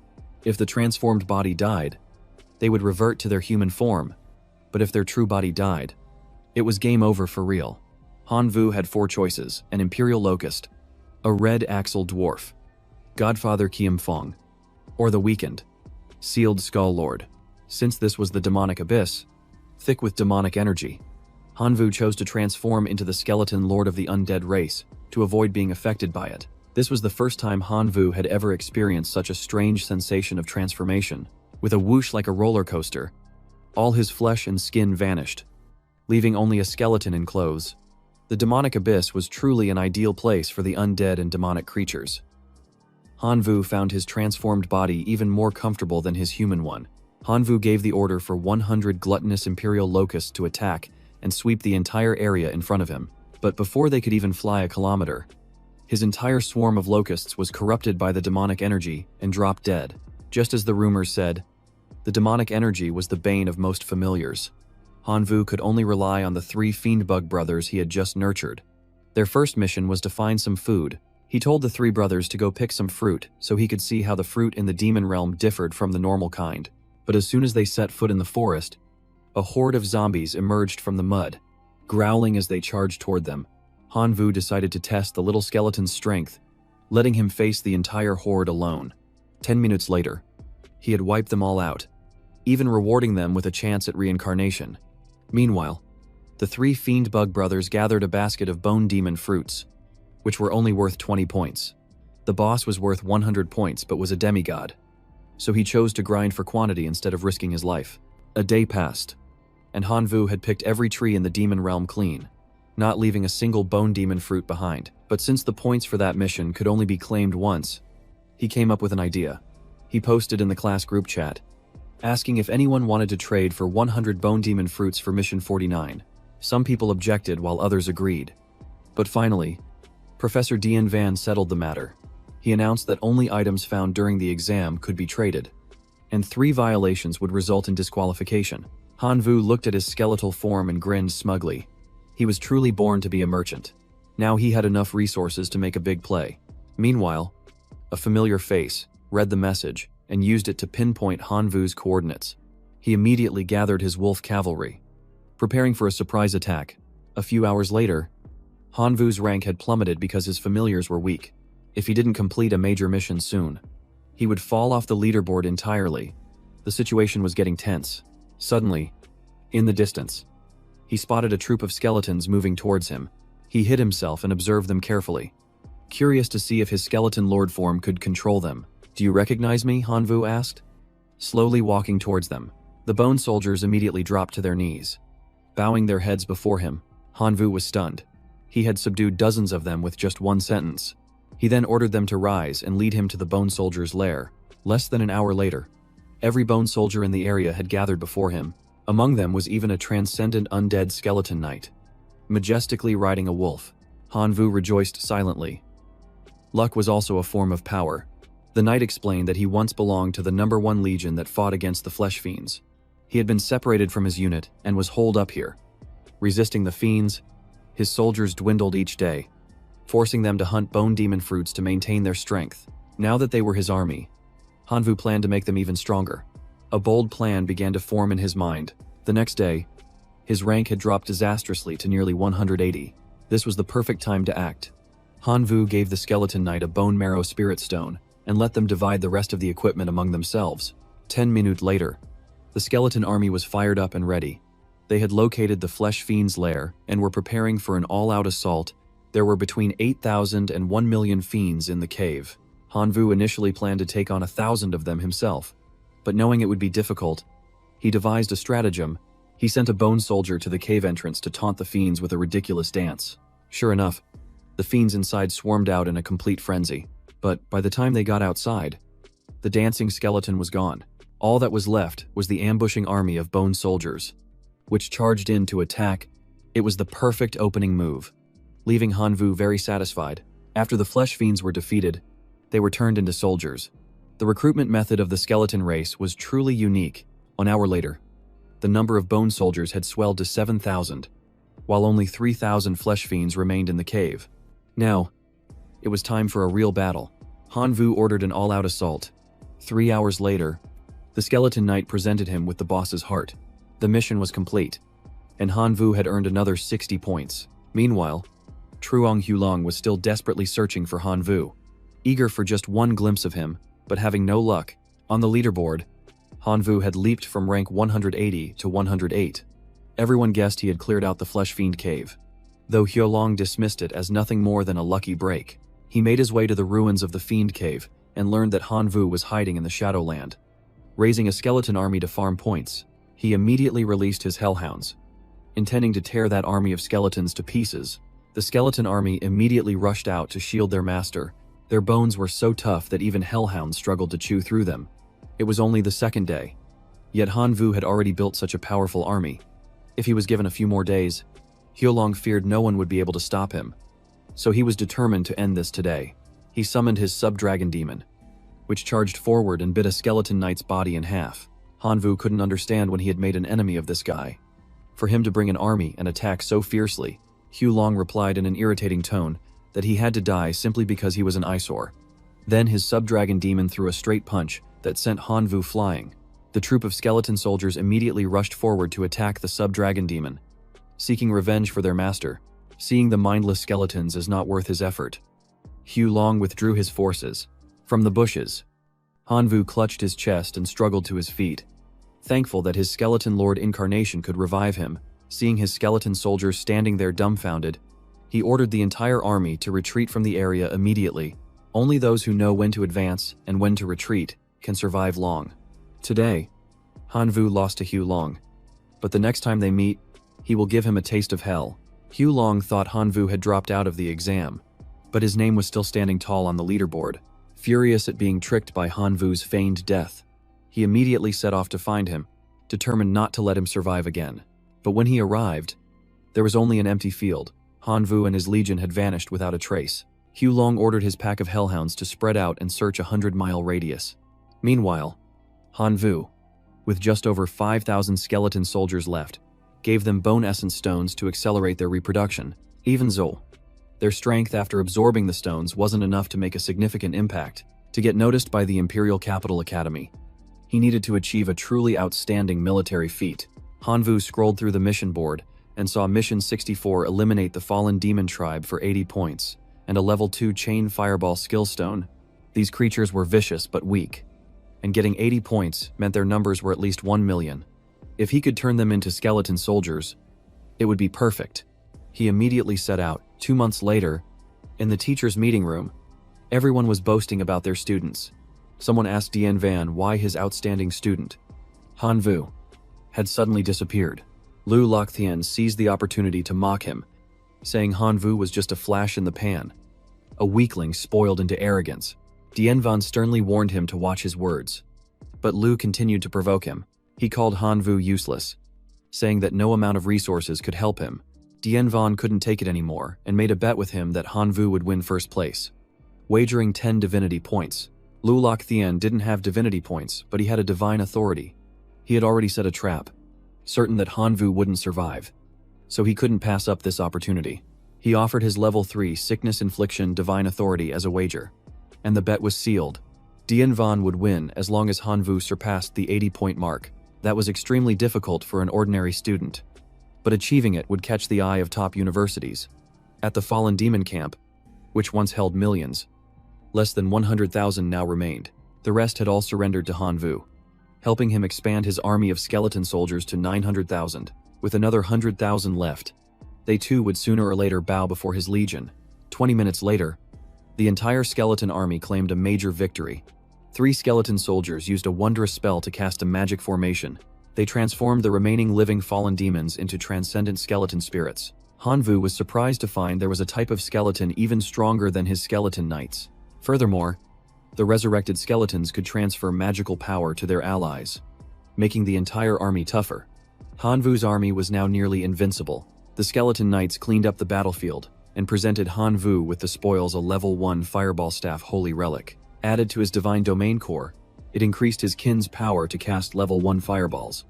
If the transformed body died, they would revert to their human form, but if their true body died, it was game over for real. Han Vu had 4 choices: an Imperial Locust, a Red Axle Dwarf, Godfather Kiem Fong, or the weakened, Sealed Skull Lord. Since this was the demonic abyss, thick with demonic energy, Han Vu chose to transform into the skeleton lord of the undead race to avoid being affected by it. This was the first time Han Vu had ever experienced such a strange sensation of transformation. With a whoosh like a roller coaster, all his flesh and skin vanished, leaving only a skeleton in clothes. The demonic abyss was truly an ideal place for the undead and demonic creatures. Han Vu found his transformed body even more comfortable than his human one. Han Vu gave the order for 100 gluttonous Imperial locusts to attack and sweep the entire area in front of him. But before they could even fly a kilometer, his entire swarm of locusts was corrupted by the demonic energy and dropped dead. Just as the rumors said, the demonic energy was the bane of most familiars. Han Vu could only rely on the 3 fiend-bug brothers he had just nurtured. Their first mission was to find some food. He told the 3 brothers to go pick some fruit so he could see how the fruit in the demon realm differed from the normal kind. But as soon as they set foot in the forest, a horde of zombies emerged from the mud, growling as they charged toward them. Han Vu decided to test the little skeleton's strength, letting him face the entire horde alone. 10 minutes later, he had wiped them all out, even rewarding them with a chance at reincarnation. Meanwhile, the 3 fiend-bug brothers gathered a basket of bone demon fruits, which were only worth 20 points. The boss was worth 100 points but was a demigod, so he chose to grind for quantity instead of risking his life. A day passed, and Han Vu had picked every tree in the demon realm clean, not leaving a single bone demon fruit behind. But since the points for that mission could only be claimed once, he came up with an idea. He posted in the class group chat, asking if anyone wanted to trade for 100 bone demon fruits for mission 49. Some people objected while others agreed. But finally, Professor Dian Van settled the matter. He announced that only items found during the exam could be traded, and 3 violations would result in disqualification. Han Vu looked at his skeletal form and grinned smugly. He was truly born to be a merchant. Now he had enough resources to make a big play. Meanwhile, a familiar face read the message and used it to pinpoint Han Vu's coordinates. He immediately gathered his wolf cavalry, preparing for a surprise attack. A few hours later, Han Vu's rank had plummeted because his familiars were weak. If he didn't complete a major mission soon, he would fall off the leaderboard entirely. The situation was getting tense. Suddenly, in the distance, he spotted a troop of skeletons moving towards him. He hid himself and observed them carefully, curious to see if his skeleton lord form could control them. "Do you recognize me?" Han Vu asked, slowly walking towards them. The bone soldiers immediately dropped to their knees, bowing their heads before him. Han Vu was stunned. He had subdued dozens of them with just one sentence. He then ordered them to rise and lead him to the bone soldier's lair. Less than an hour later, every bone soldier in the area had gathered before him. Among them was even a transcendent undead skeleton knight, majestically riding a wolf. Han Vu rejoiced silently. Luck was also a form of power. The knight explained that he once belonged to the #1 legion that fought against the flesh fiends. He had been separated from his unit and was holed up here. Resisting the fiends, his soldiers dwindled each day, forcing them to hunt bone demon fruits to maintain their strength. Now that they were his army, Han Vu planned to make them even stronger. A bold plan began to form in his mind. The next day, his rank had dropped disastrously to nearly 180. This was the perfect time to act. Han Vu gave the skeleton knight a bone marrow spirit stone and let them divide the rest of the equipment among themselves. 10 minutes later, the skeleton army was fired up and ready. They had located the Flesh Fiend's lair and were preparing for an all-out assault. There were between 8,000 and 1 million fiends in the cave. Hanvu initially planned to take on 1,000 of them himself, but knowing it would be difficult, he devised a stratagem. He sent a bone soldier to the cave entrance to taunt the fiends with a ridiculous dance. Sure enough, the fiends inside swarmed out in a complete frenzy, but by the time they got outside, the dancing skeleton was gone. All that was left was the ambushing army of bone soldiers, which charged in to attack. It was the perfect opening move, leaving Hanvu very satisfied. After the flesh fiends were defeated, they were turned into soldiers. The recruitment method of the skeleton race was truly unique. An hour later, the number of bone soldiers had swelled to 7,000, while only 3,000 flesh fiends remained in the cave. Now, it was time for a real battle. Hanvu ordered an all-out assault. 3 hours later, the skeleton knight presented him with the boss's heart. The mission was complete, and Hanvu had earned another 60 points. Meanwhile, Truong Hulong was still desperately searching for Hanvu, eager for just one glimpse of him, but having no luck. On the leaderboard, Hanvu had leaped from rank 180 to 108. Everyone guessed he had cleared out the Flesh Fiend cave, though Hulong dismissed it as nothing more than a lucky break. He made his way to the ruins of the Fiend cave and learned that Hanvu was hiding in the Shadowland. Raising a skeleton army to farm points, he immediately released his hellhounds, intending to tear that army of skeletons to pieces. The skeleton army immediately rushed out to shield their master. Their bones were so tough that even hellhounds struggled to chew through them. It was only the second day, yet Hanvu had already built such a powerful army. If he was given a few more days, Hulong feared no one would be able to stop him, so he was determined to end this today. He summoned his sub-dragon demon, which charged forward and bit a skeleton knight's body in half. Hanvu couldn't understand when he had made an enemy of this guy. For him to bring an army and attack so fiercely, Hulong replied in an irritating tone that he had to die simply because he was an eyesore. Then his sub-dragon demon threw a straight punch that sent Hanvu flying. The troop of skeleton soldiers immediately rushed forward to attack the sub-dragon demon, seeking revenge for their master. Seeing the mindless skeletons is not worth his effort, Hulong withdrew his forces. From the bushes, Hanvu clutched his chest and struggled to his feet, thankful that his skeleton lord incarnation could revive him. Seeing his skeleton soldiers standing there dumbfounded, he ordered the entire army to retreat from the area immediately. Only those who know when to advance and when to retreat can survive long. Today, Hanvu lost to Hulong, but the next time they meet, he will give him a taste of hell. Hulong thought Hanvu had dropped out of the exam, but his name was still standing tall on the leaderboard. Furious at being tricked by Hanvu's feigned death, he immediately set off to find him, determined not to let him survive again. But when he arrived, there was only an empty field. Hanvu and his legion had vanished without a trace. Hulong ordered his pack of hellhounds to spread out and search a 100-mile radius. Meanwhile, Hanvu, with just over 5,000 skeleton soldiers left, gave them bone essence stones to accelerate their reproduction. Even so, their strength after absorbing the stones wasn't enough to make a significant impact. To get noticed by the Imperial Capital Academy, he needed to achieve a truly outstanding military feat. Hanvu scrolled through the mission board and saw Mission 64 eliminate the fallen demon tribe for 80 points, and a level 2 chain fireball skill stone. These creatures were vicious but weak, and getting 80 points meant their numbers were at least 1 million. If he could turn them into skeleton soldiers, it would be perfect. He immediately set out. 2 months later, in the teacher's meeting room, everyone was boasting about their students. Someone asked Dien Van why his outstanding student, Hanvu, had suddenly disappeared. Lu Lokthian seized the opportunity to mock him, saying Hanvu was just a flash in the pan, a weakling spoiled into arrogance. Dien Van sternly warned him to watch his words, but Lu continued to provoke him. He called Hanvu useless, saying that no amount of resources could help him. Dien Van couldn't take it anymore and made a bet with him that Hanvu would win first place, wagering 10 divinity points. Lu Lokthian didn't have divinity points, but he had a divine authority. He had already set a trap, certain that Hanvu wouldn't survive, so he couldn't pass up this opportunity. He offered his level 3 sickness infliction divine authority as a wager, and the bet was sealed. Dien Van would win as long as Hanvu surpassed the 80-point mark. That was extremely difficult for an ordinary student, but achieving it would catch the eye of top universities. At the Fallen Demon Camp, which once held millions, less than 100,000 now remained. The rest had all surrendered to Hanvu, helping him expand his army of skeleton soldiers to 900,000. With another 100,000 left, they too would sooner or later bow before his legion. 20 minutes later, the entire skeleton army claimed a major victory. 3 skeleton soldiers used a wondrous spell to cast a magic formation. They transformed the remaining living fallen demons into transcendent skeleton spirits. Hanvu was surprised to find there was a type of skeleton even stronger than his skeleton knights. Furthermore, the resurrected skeletons could transfer magical power to their allies, making the entire army tougher. Hanvu's army was now nearly invincible. The skeleton knights cleaned up the battlefield and presented Hanvu with the spoils a level 1 fireball staff holy relic. Added to his divine domain core, it increased his kin's power to cast level 1 fireballs,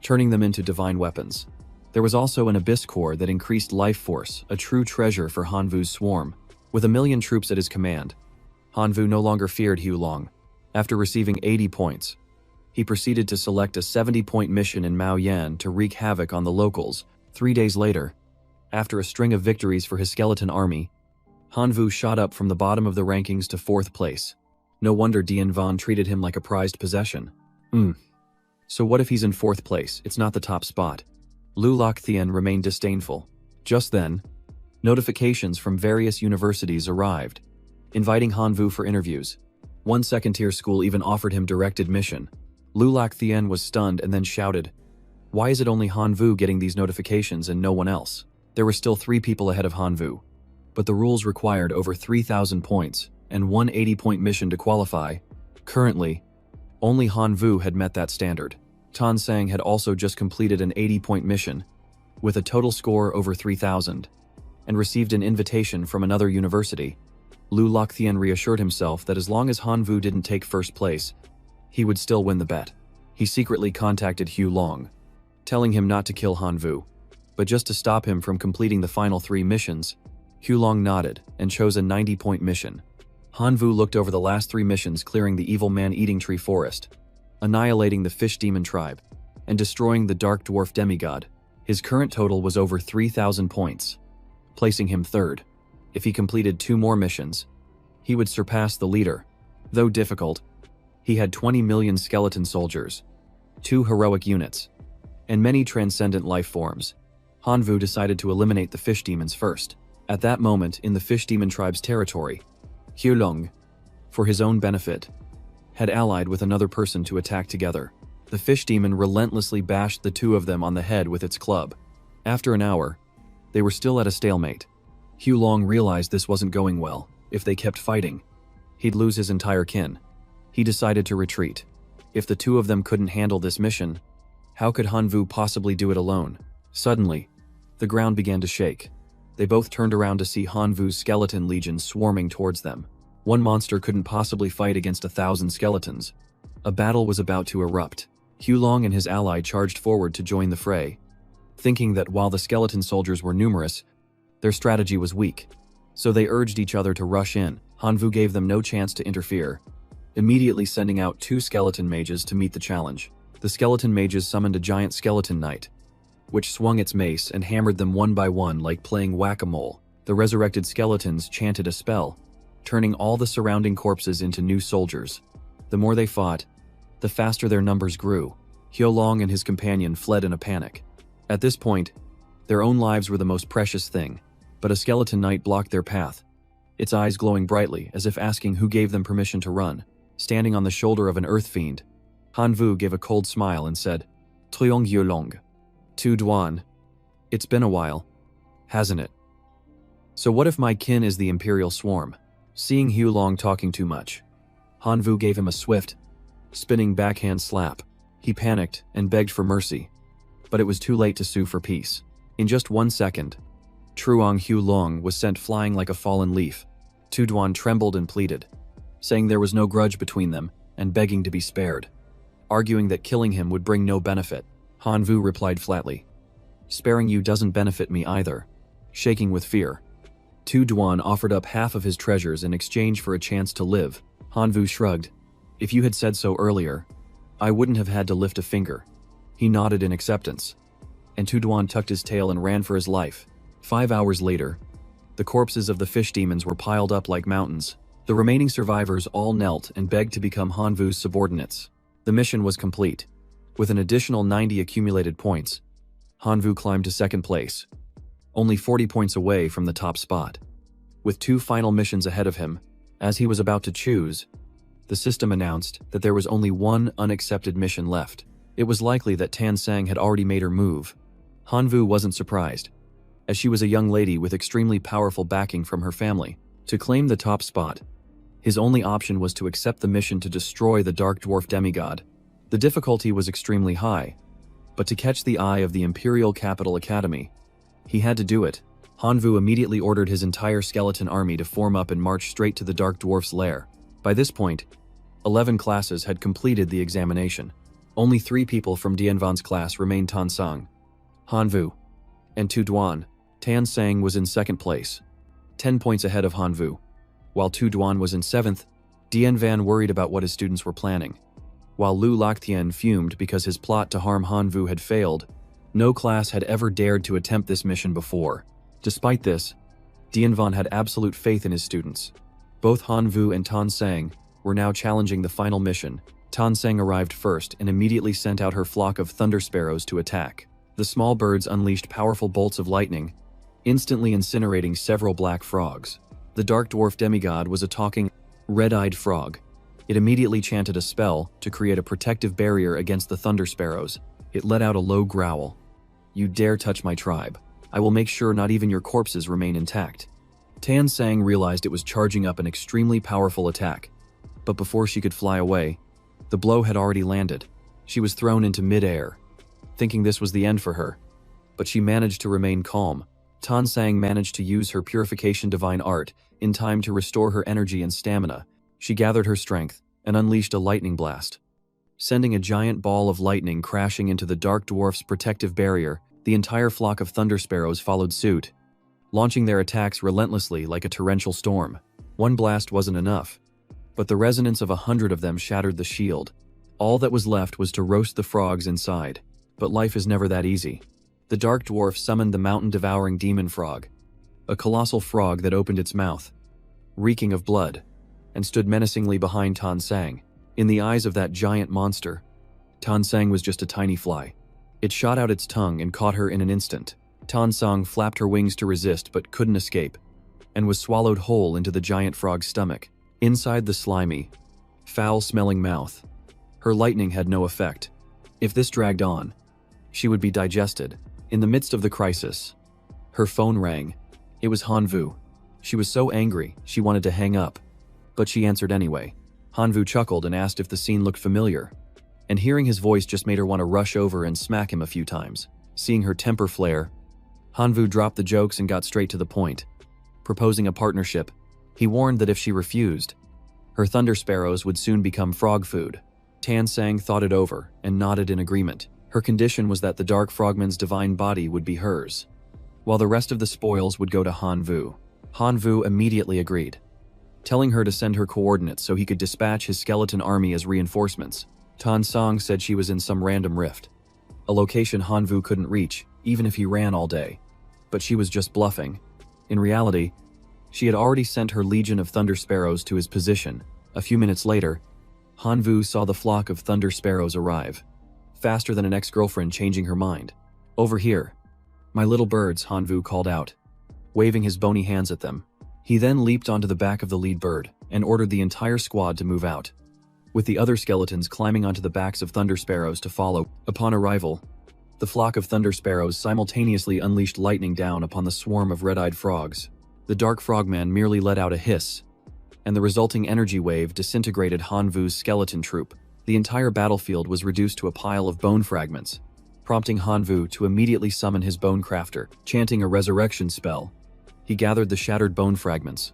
turning them into divine weapons. There was also an abyss core that increased life force, a true treasure for Hanvu's swarm. With 1,000,000 troops at his command, Hanvu no longer feared Hulong. After receiving 80 points, he proceeded to select a 70-point mission in Maoyan to wreak havoc on the locals. 3 days later, after a string of victories for his skeleton army, Hanvu shot up from the bottom of the rankings to 4th place. No wonder Dian Van treated him like a prized possession. So what if he's in 4th place? It's not the top spot. Lu Lokthian remained disdainful. Just then, notifications from various universities arrived, inviting Hanvu for interviews. One second-tier school even offered him direct admission. Lu Lokthian was stunned and then shouted, "Why is it only Hanvu getting these notifications and no one else?" There were still 3 people ahead of Hanvu, but the rules required over 3,000 points and one 80-point mission to qualify. Currently, only Hanvu had met that standard. Tan Sang had also just completed an 80-point mission, with a total score over 3,000, and received an invitation from another university. Lu Lokthian reassured himself that as long as Hanvu didn't take 1st place, he would still win the bet. He secretly contacted Hulong, telling him not to kill Hanvu, but just to stop him from completing the final 3 missions. Hulong nodded and chose a 90-point mission. Hanvu looked over the last 3 missions, clearing the evil man-eating tree forest, annihilating the fish demon tribe, and destroying the dark dwarf demigod. His current total was over 3,000 points, placing him 3rd. If he completed 2 more missions, he would surpass the leader. Though difficult, he had 20 million skeleton soldiers, 2 heroic units, and many transcendent life forms. Hanvu decided to eliminate the fish demons first. At that moment, in the fish demon tribe's territory, Hulong, for his own benefit, had allied with another person to attack together. The fish demon relentlessly bashed the 2 of them on the head with its club. After an hour, they were still at a stalemate. Hulong realized this wasn't going well. If they kept fighting, he'd lose his entire kin. He decided to retreat. If the 2 of them couldn't handle this mission, how could Hanvu possibly do it alone? Suddenly, the ground began to shake. They both turned around to see Hanvu's skeleton legion swarming towards them. One monster couldn't possibly fight against 1,000 skeletons. A battle was about to erupt. Hulong and his ally charged forward to join the fray, thinking that while the skeleton soldiers were numerous, their strategy was weak. So they urged each other to rush in. Hanvu gave them no chance to interfere, immediately sending out 2 skeleton mages to meet the challenge. The skeleton mages summoned a giant skeleton knight, which swung its mace and hammered them one by one like playing whack-a-mole. The resurrected skeletons chanted a spell, turning all the surrounding corpses into new soldiers. The more they fought, the faster their numbers grew. Hulong and his companion fled in a panic. At this point, their own lives were the most precious thing, but a skeleton knight blocked their path, its eyes glowing brightly as if asking who gave them permission to run. Standing on the shoulder of an earth fiend, Hanvu gave a cold smile and said, "Triong Hulong. Tu Duan. It's been a while, hasn't it? So what if my kin is the Imperial Swarm?" Seeing Hulong talking too much, Hanvu gave him a swift, spinning backhand slap. He panicked and begged for mercy, but it was too late to sue for peace. In just 1 second, Truong Hulong was sent flying like a fallen leaf. Tu Duan trembled and pleaded, saying there was no grudge between them and begging to be spared. Arguing that killing him would bring no benefit, Hanvu replied flatly, "Sparing you doesn't benefit me either." Shaking with fear, Tu Duan offered up half of his treasures in exchange for a chance to live. Hanvu shrugged. "If you had said so earlier, I wouldn't have had to lift a finger." He nodded in acceptance, and Tu Duan tucked his tail and ran for his life. 5 hours later, the corpses of the fish demons were piled up like mountains. The remaining survivors all knelt and begged to become Hanvu's subordinates. The mission was complete. With an additional 90 accumulated points, Hanvu climbed to second place, only 40 points away from the top spot. With 2 final missions ahead of him, as he was about to choose, the system announced that there was only 1 unaccepted mission left. It was likely that Tan Sang had already made her move. Hanvu wasn't surprised, as she was a young lady with extremely powerful backing from her family. To claim the top spot, his only option was to accept the mission to destroy the Dark Dwarf demigod. The difficulty was extremely high, but to catch the eye of the Imperial Capital Academy, he had to do it. Hanvu immediately ordered his entire skeleton army to form up and march straight to the Dark Dwarf's lair. By this point, 11 classes had completed the examination. Only 3 people from Dianvan's class remained: Tan Sang, Hanvu, and Tu Duan. Tan Sang was in second place, 10 points ahead of Hanvu, while Tu Duan was in 7th. Dianvan worried about what his students were planning, while Lu Loctien fumed because his plot to harm Hanvu had failed. No class had ever dared to attempt this mission before. Despite this, Dianvan had absolute faith in his students. Both Hanvu and Tan Sang were now challenging the final mission. Tan Sang arrived first and immediately sent out her flock of thunder sparrows to attack. The small birds unleashed powerful bolts of lightning, instantly incinerating several black frogs. The Dark Dwarf demigod was a talking, red-eyed frog. It immediately chanted a spell to create a protective barrier against the thunder sparrows. It let out a low growl. "You dare touch my tribe. I will make sure not even your corpses remain intact." Tan Sang realized it was charging up an extremely powerful attack, but before she could fly away, the blow had already landed. She was thrown into mid-air, thinking this was the end for her, but she managed to remain calm. Tan Sang managed to use her purification divine art in time to restore her energy and stamina. She gathered her strength and unleashed a lightning blast, sending a giant ball of lightning crashing into the Dark Dwarf's protective barrier. The entire flock of thunder sparrows followed suit, launching their attacks relentlessly like a torrential storm. One blast wasn't enough, but the resonance of 100 of them shattered the shield. All that was left was to roast the frogs inside. But life is never that easy. The Dark Dwarf summoned the mountain-devouring demon frog, a colossal frog that opened its mouth, reeking of blood, and stood menacingly behind Tan Sang. In the eyes of that giant monster, Tan Sang was just a tiny fly. It shot out its tongue and caught her in an instant. Tan Sang flapped her wings to resist but couldn't escape, and was swallowed whole into the giant frog's stomach. Inside the slimy, foul-smelling mouth, her lightning had no effect. If this dragged on, she would be digested. In the midst of the crisis, her phone rang. It was Hanvu. She was so angry, she wanted to hang up, but she answered anyway. Hanvu chuckled and asked if the scene looked familiar, and hearing his voice just made her want to rush over and smack him a few times. Seeing her temper flare, Hanvu dropped the jokes and got straight to the point, proposing a partnership. He warned that if she refused, her thunder sparrows would soon become frog food. Tan Sang thought it over and nodded in agreement. Her condition was that the Dark Frogman's divine body would be hers, while the rest of the spoils would go to Hanvu. Hanvu immediately agreed, telling her to send her coordinates so he could dispatch his skeleton army as reinforcements. Tan Sang said she was in some random rift, a location Hanvu couldn't reach, even if he ran all day. But she was just bluffing. In reality, she had already sent her legion of thunder sparrows to his position. A few minutes later, Hanvu saw the flock of thunder sparrows arrive, faster than an ex-girlfriend changing her mind. "Over here, my little birds," Hanvu called out, waving his bony hands at them. He then leaped onto the back of the lead bird and ordered the entire squad to move out, with the other skeletons climbing onto the backs of thunder sparrows to follow. Upon arrival, the flock of thunder sparrows simultaneously unleashed lightning down upon the swarm of red-eyed frogs. The Dark Frogman merely let out a hiss, and the resulting energy wave disintegrated Hanvu's skeleton troop. The entire battlefield was reduced to a pile of bone fragments, prompting Hanvu to immediately summon his bone crafter. Chanting a resurrection spell, he gathered the shattered bone fragments,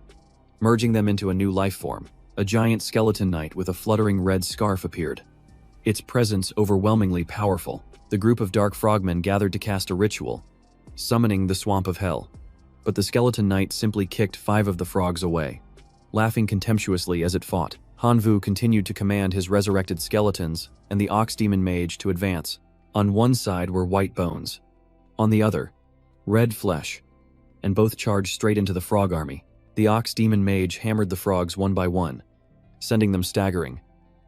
merging them into a new life form. A giant skeleton knight with a fluttering red scarf appeared, its presence overwhelmingly powerful. The group of Dark Frogmen gathered to cast a ritual, summoning the Swamp of Hell. But the skeleton knight simply kicked 5 of the frogs away, laughing contemptuously as it fought. Hanvu continued to command his resurrected skeletons and the Ox Demon Mage to advance. On one side were white bones, on the other, red flesh, and both charged straight into the frog army. The Ox Demon Mage hammered the frogs one by one, sending them staggering,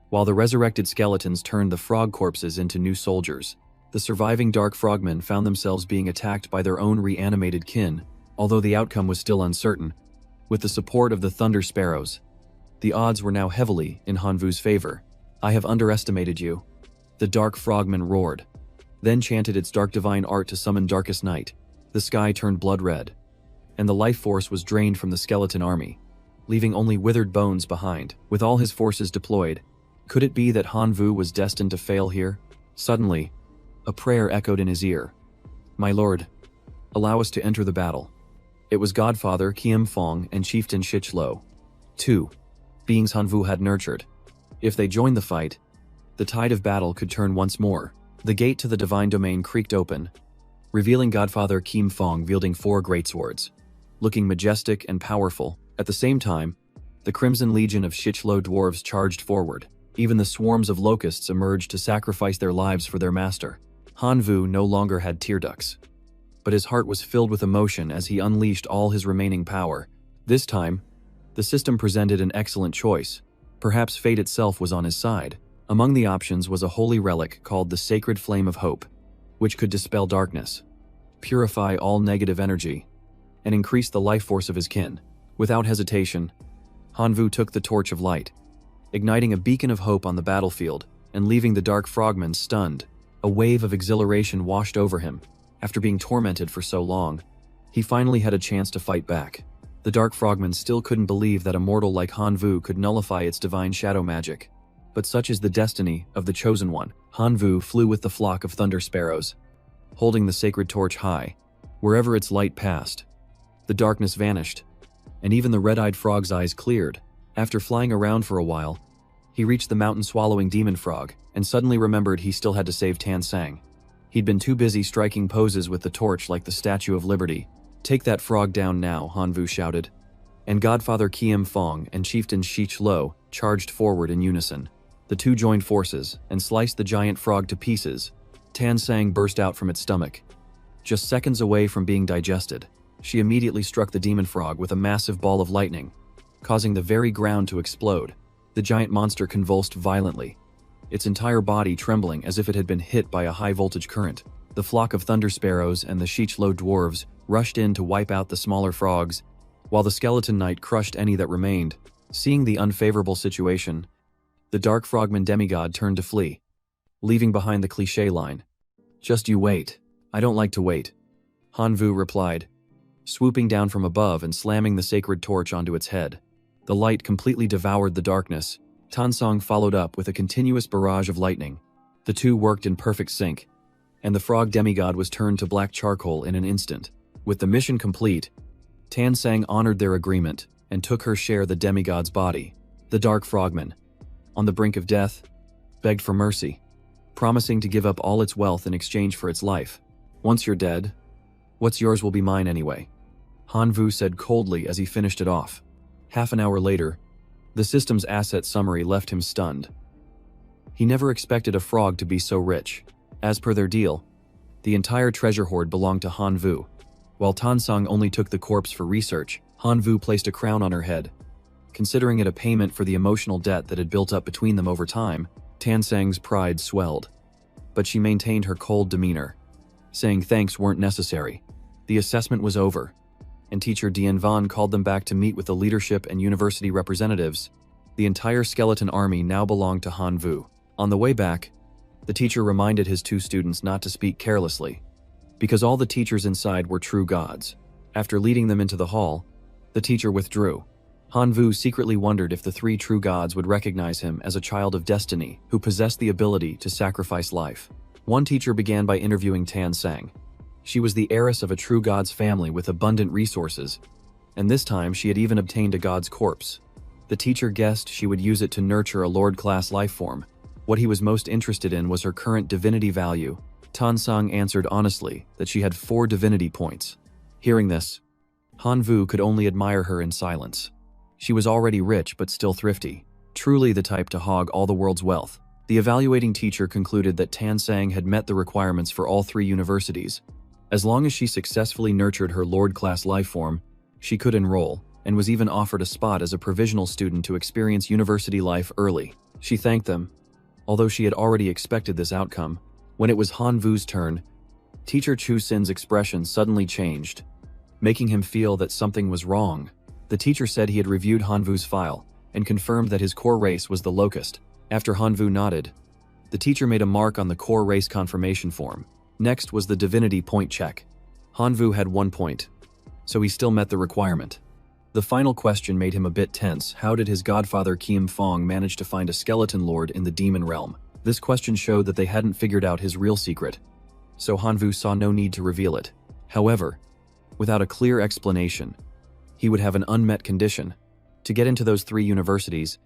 while the resurrected skeletons turned the frog corpses into new soldiers. The surviving dark frogmen found themselves being attacked by their own reanimated kin, although the outcome was still uncertain. With the support of the Thunder Sparrows, the odds were now heavily in Hanvu's favor. "I have underestimated you," the dark frogman roared, then chanted its dark divine art to summon darkest night. The sky turned blood red, and the life force was drained from the skeleton army, leaving only withered bones behind. With all his forces deployed, could it be that Hanvu was destined to fail here? Suddenly, a prayer echoed in his ear. "My lord, allow us to enter the battle." It was Godfather Kiem Fong and Chieftain Shichlo, two beings Hanvu had nurtured. If they joined the fight, the tide of battle could turn once more. The gate to the divine domain creaked open, revealing Godfather Kiem Fong wielding 4 greatswords, looking majestic and powerful. At the same time, the Crimson Legion of Shichlo dwarves charged forward. Even the swarms of locusts emerged to sacrifice their lives for their master. Hanvu no longer had tear ducts, but his heart was filled with emotion as he unleashed all his remaining power. This time, the system presented an excellent choice. Perhaps fate itself was on his side. Among the options was a holy relic called the Sacred Flame of Hope, which could dispel darkness, purify all negative energy, and increase the life force of his kin. Without hesitation, Hanvu took the Torch of Light, igniting a beacon of hope on the battlefield and leaving the dark frogmen stunned. A wave of exhilaration washed over him. After being tormented for so long, he finally had a chance to fight back. The dark frogmen still couldn't believe that a mortal like Hanvu could nullify its divine shadow magic. But such is the destiny of the Chosen One. Hanvu flew with the flock of thunder sparrows, holding the sacred torch high. Wherever its light passed, the darkness vanished, and even the red-eyed frog's eyes cleared. After flying around for a while, he reached the mountain-swallowing demon frog and suddenly remembered he still had to save Tan Sang. He'd been too busy striking poses with the torch like the Statue of Liberty. "Take that frog down now," Hanvu shouted. And Godfather Kiem Fong and Chieftain Shich Lo charged forward in unison. The two joined forces and sliced the giant frog to pieces. Tan Sang burst out from its stomach. Just seconds away from being digested, she immediately struck the demon frog with a massive ball of lightning, causing the very ground to explode. The giant monster convulsed violently, its entire body trembling as if it had been hit by a high-voltage current. The flock of thunder sparrows and the Shichlo dwarves rushed in to wipe out the smaller frogs, while the skeleton knight crushed any that remained. Seeing the unfavorable situation, the dark frogman demigod turned to flee, leaving behind the cliché line, "Just you wait. I don't like to wait," Hanvu replied, swooping down from above and slamming the sacred torch onto its head. The light completely devoured the darkness. Tansong followed up with a continuous barrage of lightning. The two worked in perfect sync, and the frog demigod was turned to black charcoal in an instant. With the mission complete, Tansang honored their agreement and took her share of the demigod's body. The dark frogman, on the brink of death, begged for mercy, promising to give up all its wealth in exchange for its life. "Once you're dead, what's yours will be mine anyway," Hanvu said coldly as he finished it off. Half an hour later, the system's asset summary left him stunned. He never expected a frog to be so rich. As per their deal, the entire treasure hoard belonged to Hanvu. While Tansong only took the corpse for research, Hanvu placed a crown on her head. Considering it a payment for the emotional debt that had built up between them over time, Tansang's pride swelled. But she maintained her cold demeanor, saying thanks weren't necessary. The assessment was over, and teacher Dian Van called them back to meet with the leadership and university representatives. The entire skeleton army now belonged to Hanvu. On the way back, the teacher reminded his two students not to speak carelessly, because all the teachers inside were true gods. After leading them into the hall, the teacher withdrew. Hanvu secretly wondered if the three true gods would recognize him as a child of destiny who possessed the ability to sacrifice life. One teacher began by interviewing Tan Sang. She was the heiress of a true god's family with abundant resources, and this time she had even obtained a god's corpse. The teacher guessed she would use it to nurture a lord-class life form. What he was most interested in was her current divinity value. Tan Sang answered honestly that she had 4 divinity points. Hearing this, Hanvu could only admire her in silence. She was already rich but still thrifty, truly the type to hog all the world's wealth. The evaluating teacher concluded that Tan Sang had met the requirements for all 3 universities. As long as she successfully nurtured her lord-class life form, she could enroll, and was even offered a spot as a provisional student to experience university life early. She thanked them. Although she had already expected this outcome, When it was Hanvu's turn, Teacher Chu-sin's expression suddenly changed, making him feel that something was wrong. The teacher said he had reviewed Hanvu's file and confirmed that his core race was the locust. After Hanvu nodded, the teacher made a mark on the core race confirmation form. Next was the divinity point check. Hanvu had 1 point, so he still met the requirement. The final question made him a bit tense. How did his godfather Kim Fong manage to find a skeleton lord in the demon realm? This question showed that they hadn't figured out his real secret, so Hanvu saw no need to reveal it. However, without a clear explanation, he would have an unmet condition. To get into those 3 universities,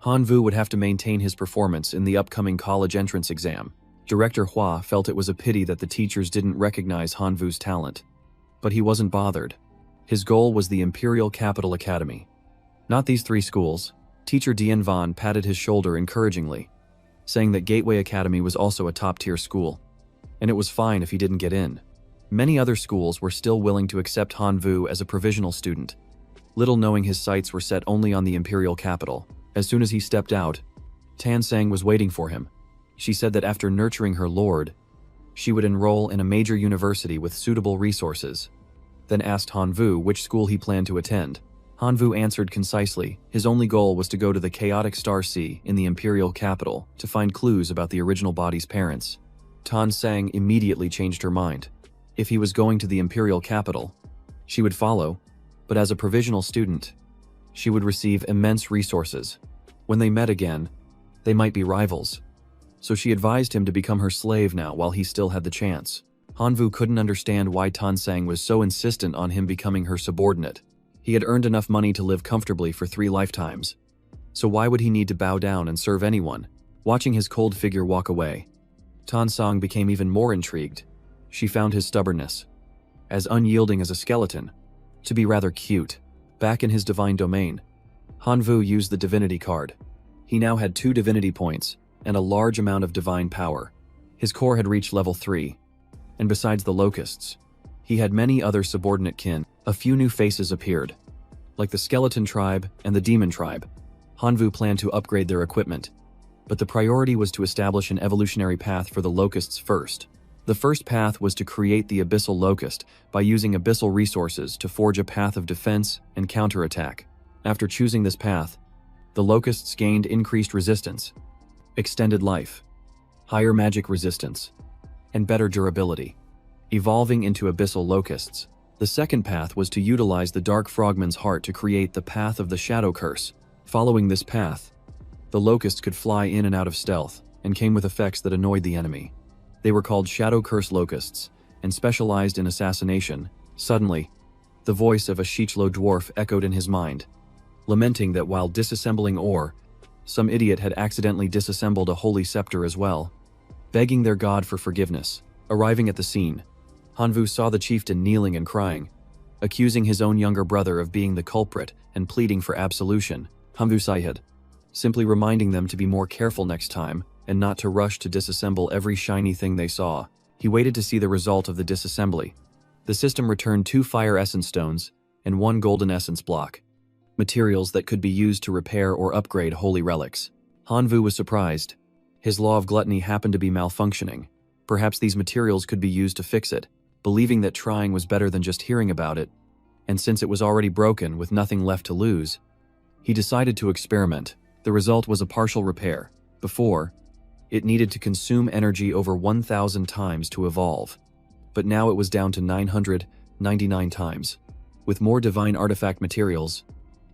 Hanvu would have to maintain his performance in the upcoming college entrance exam. Director Hua felt it was a pity that the teachers didn't recognize Hanvu's talent. But he wasn't bothered. His goal was the Imperial Capital Academy. Not these 3 schools. Teacher Dian Van patted his shoulder encouragingly, saying that Gateway Academy was also a top-tier school, and it was fine if he didn't get in. Many other schools were still willing to accept Hanvu as a provisional student, little knowing his sights were set only on the Imperial Capital. As soon as he stepped out, Tan Sang was waiting for him. She said that after nurturing her lord, she would enroll in a major university with suitable resources, then asked Hanvu which school he planned to attend. Hanvu answered concisely. His only goal was to go to the chaotic Star Sea in the Imperial Capital to find clues about the original body's parents. Tan Sang immediately changed her mind. If he was going to the Imperial Capital, she would follow, but as a provisional student, she would receive immense resources. When they met again, they might be rivals. So she advised him to become her slave now while he still had the chance. Hanvu couldn't understand why Tan Sang was so insistent on him becoming her subordinate. He had earned enough money to live comfortably for 3 lifetimes. So why would he need to bow down and serve anyone? Watching his cold figure walk away, Tan Sang became even more intrigued. She found his stubbornness, as unyielding as a skeleton, to be rather cute. Back in his divine domain, Hanvu used the divinity card. He now had 2 divinity points and a large amount of divine power. His core had reached level 3, and besides the locusts, he had many other subordinate kin. A few new faces appeared, like the skeleton tribe and the demon tribe. Hanvu planned to upgrade their equipment, but the priority was to establish an evolutionary path for the locusts first. The first path was to create the abyssal locust by using abyssal resources to forge a path of defense and counterattack. After choosing this path, the locusts gained increased resistance, extended life, higher magic resistance, and better durability, evolving into abyssal locusts. The second path was to utilize the Dark Frogman's heart to create the path of the Shadow Curse. Following this path, the locusts could fly in and out of stealth and came with effects that annoyed the enemy. They were called Shadow Curse locusts and specialized in assassination. Suddenly, the voice of a Shichlo dwarf echoed in his mind, lamenting that while disassembling ore, some idiot had accidentally disassembled a holy scepter as well, begging their god for forgiveness. Arriving at the scene, Hanvu saw the chieftain kneeling and crying, accusing his own younger brother of being the culprit and pleading for absolution. Hanvu sighed, simply reminding them to be more careful next time and not to rush to disassemble every shiny thing they saw. He waited to see the result of the disassembly. The system returned 2 fire essence stones and 1 golden essence block, materials that could be used to repair or upgrade holy relics. Hanvu was surprised. His law of gluttony happened to be malfunctioning. Perhaps these materials could be used to fix it. Believing that trying was better than just hearing about it, and since it was already broken with nothing left to lose, he decided to experiment. The result was a partial repair. Before, it needed to consume energy over 1,000 times to evolve, but now it was down to 999 times. With more divine artifact materials,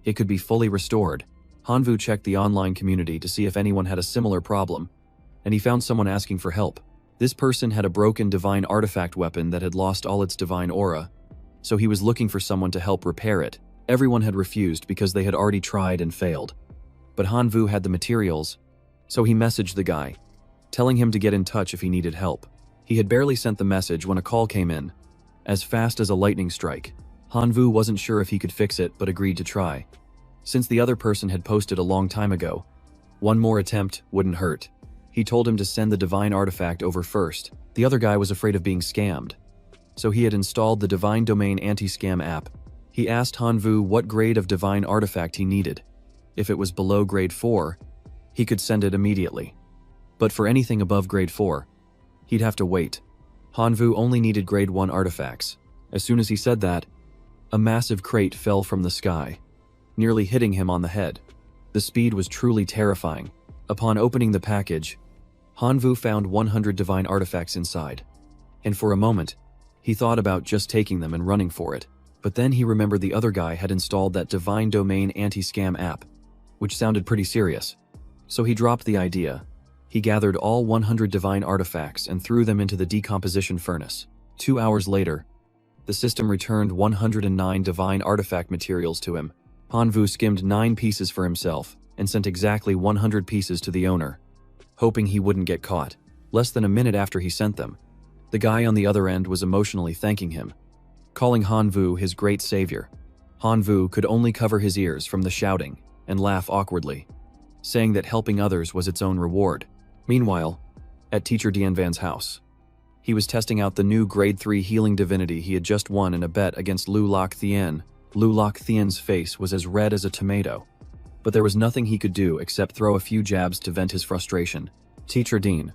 it could be fully restored. Hanvu checked the online community to see if anyone had a similar problem, and he found someone asking for help. This person had a broken divine artifact weapon that had lost all its divine aura, so he was looking for someone to help repair it. Everyone had refused because they had already tried and failed. But Hanvu had the materials, so he messaged the guy, telling him to get in touch if he needed help. He had barely sent the message when a call came in, as fast as a lightning strike. Hanvu wasn't sure if he could fix it but agreed to try. Since the other person had posted a long time ago, one more attempt wouldn't hurt. He told him to send the divine artifact over first. The other guy was afraid of being scammed, so he had installed the Divine Domain anti-scam app. He asked Hanvu what grade of divine artifact he needed. If it was below grade 4, he could send it immediately. But for anything above grade 4, He'd have to wait. Hanvu only needed grade 1 artifacts. As soon as he said that, a massive crate fell from the sky, nearly hitting him on the head. The speed was truly terrifying. Upon opening the package, Hanvu found 100 divine artifacts inside. And for a moment, he thought about just taking them and running for it. But then he remembered the other guy had installed that divine domain anti-scam app, which sounded pretty serious. So he dropped the idea. He gathered all 100 divine artifacts and threw them into the decomposition furnace. 2 hours later, the system returned 109 divine artifact materials to him. Hanvu skimmed 9 pieces for himself and sent exactly 100 pieces to the owner, hoping he wouldn't get caught. Less than a minute after he sent them, the guy on the other end was emotionally thanking him, calling Hanvu his great savior. Hanvu could only cover his ears from the shouting and laugh awkwardly, saying that helping others was its own reward. Meanwhile, at Teacher Dianvan's house, he was testing out the new grade 3 healing divinity he had just won in a bet against Lu Loc Thien. Lu Loc Thien's face was as red as a tomato, but there was nothing he could do except throw a few jabs to vent his frustration. Teacher Dean,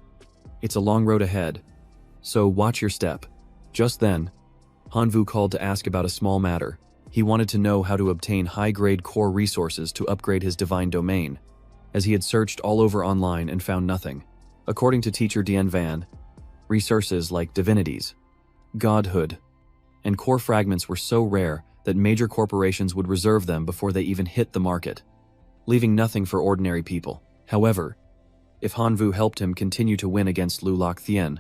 it's a long road ahead, so watch your step. Just then, Hanvu called to ask about a small matter. He wanted to know how to obtain high-grade core resources to upgrade his divine domain, as he had searched all over online and found nothing. According to Teacher Dianvan, resources like divinities, godhood, and core fragments were so rare that major corporations would reserve them before they even hit the market, leaving nothing for ordinary people. However, if Hanvu helped him continue to win against Lu Loc Thien,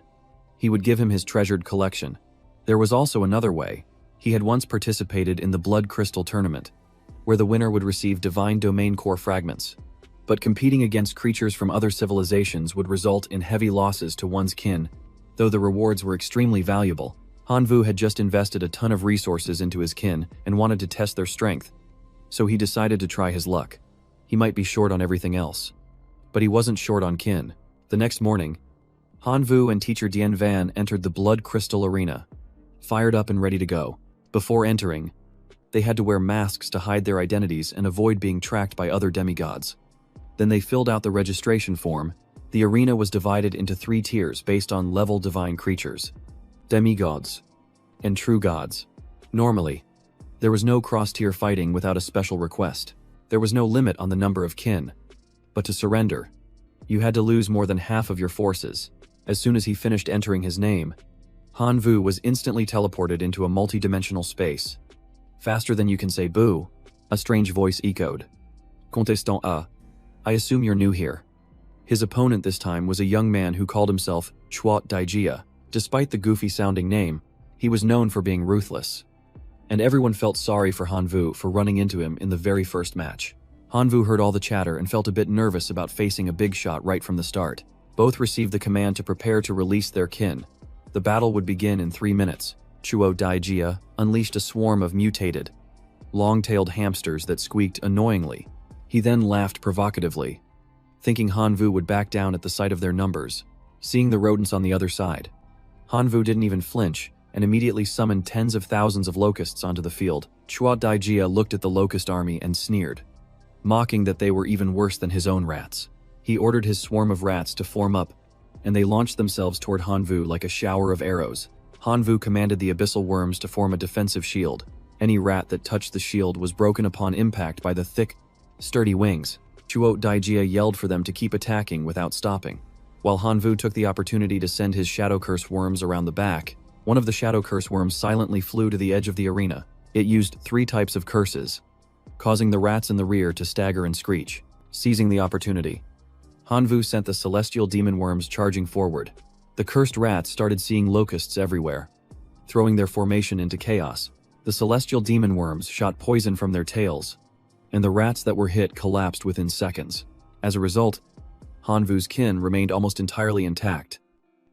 he would give him his treasured collection. There was also another way. He had once participated in the Blood Crystal Tournament, where the winner would receive divine domain core fragments. But competing against creatures from other civilizations would result in heavy losses to one's kin. Though the rewards were extremely valuable, Hanvu had just invested a ton of resources into his kin and wanted to test their strength, so he decided to try his luck. He might be short on everything else, but he wasn't short on kin. The next morning, Hanvu and Teacher Dianvan entered the Blood Crystal Arena, fired up and ready to go. Before entering, they had to wear masks to hide their identities and avoid being tracked by other demigods. Then they filled out the registration form. The arena was divided into 3 tiers based on level divine creatures, demigods, and true gods. Normally, there was no cross-tier fighting without a special request. There was no limit on the number of kin. But to surrender, you had to lose more than half of your forces. As soon as he finished entering his name, Hanvu was instantly teleported into a multi-dimensional space. Faster than you can say boo, a strange voice echoed. Contestant A, I assume you're new here. His opponent this time was a young man who called himself Chwat Daijia. Despite the goofy-sounding name, he was known for being ruthless, and everyone felt sorry for Hanvu for running into him in the very first match. Hanvu heard all the chatter and felt a bit nervous about facing a big shot right from the start. Both received the command to prepare to release their kin. The battle would begin in 3 minutes. Chuo Daijia unleashed a swarm of mutated, long-tailed hamsters that squeaked annoyingly. He then laughed provocatively, thinking Hanvu would back down at the sight of their numbers. Seeing the rodents on the other side, Hanvu didn't even flinch and immediately summoned tens of thousands of locusts onto the field. Chua Daijia looked at the locust army and sneered, mocking that they were even worse than his own rats. He ordered his swarm of rats to form up, and they launched themselves toward Hanvu like a shower of arrows. Hanvu commanded the abyssal worms to form a defensive shield. Any rat that touched the shield was broken upon impact by the thick, sturdy wings. Chuo Daijia yelled for them to keep attacking without stopping, while Hanvu took the opportunity to send his Shadow Curse worms around the back. One of the Shadow Curse worms silently flew to the edge of the arena. It used 3 types of curses, causing the rats in the rear to stagger and screech. Seizing the opportunity, Hanvu sent the celestial demon worms charging forward. The cursed rats started seeing locusts everywhere, throwing their formation into chaos. The celestial demon worms shot poison from their tails, and the rats that were hit collapsed within seconds. As a result, Hanvu's kin remained almost entirely intact,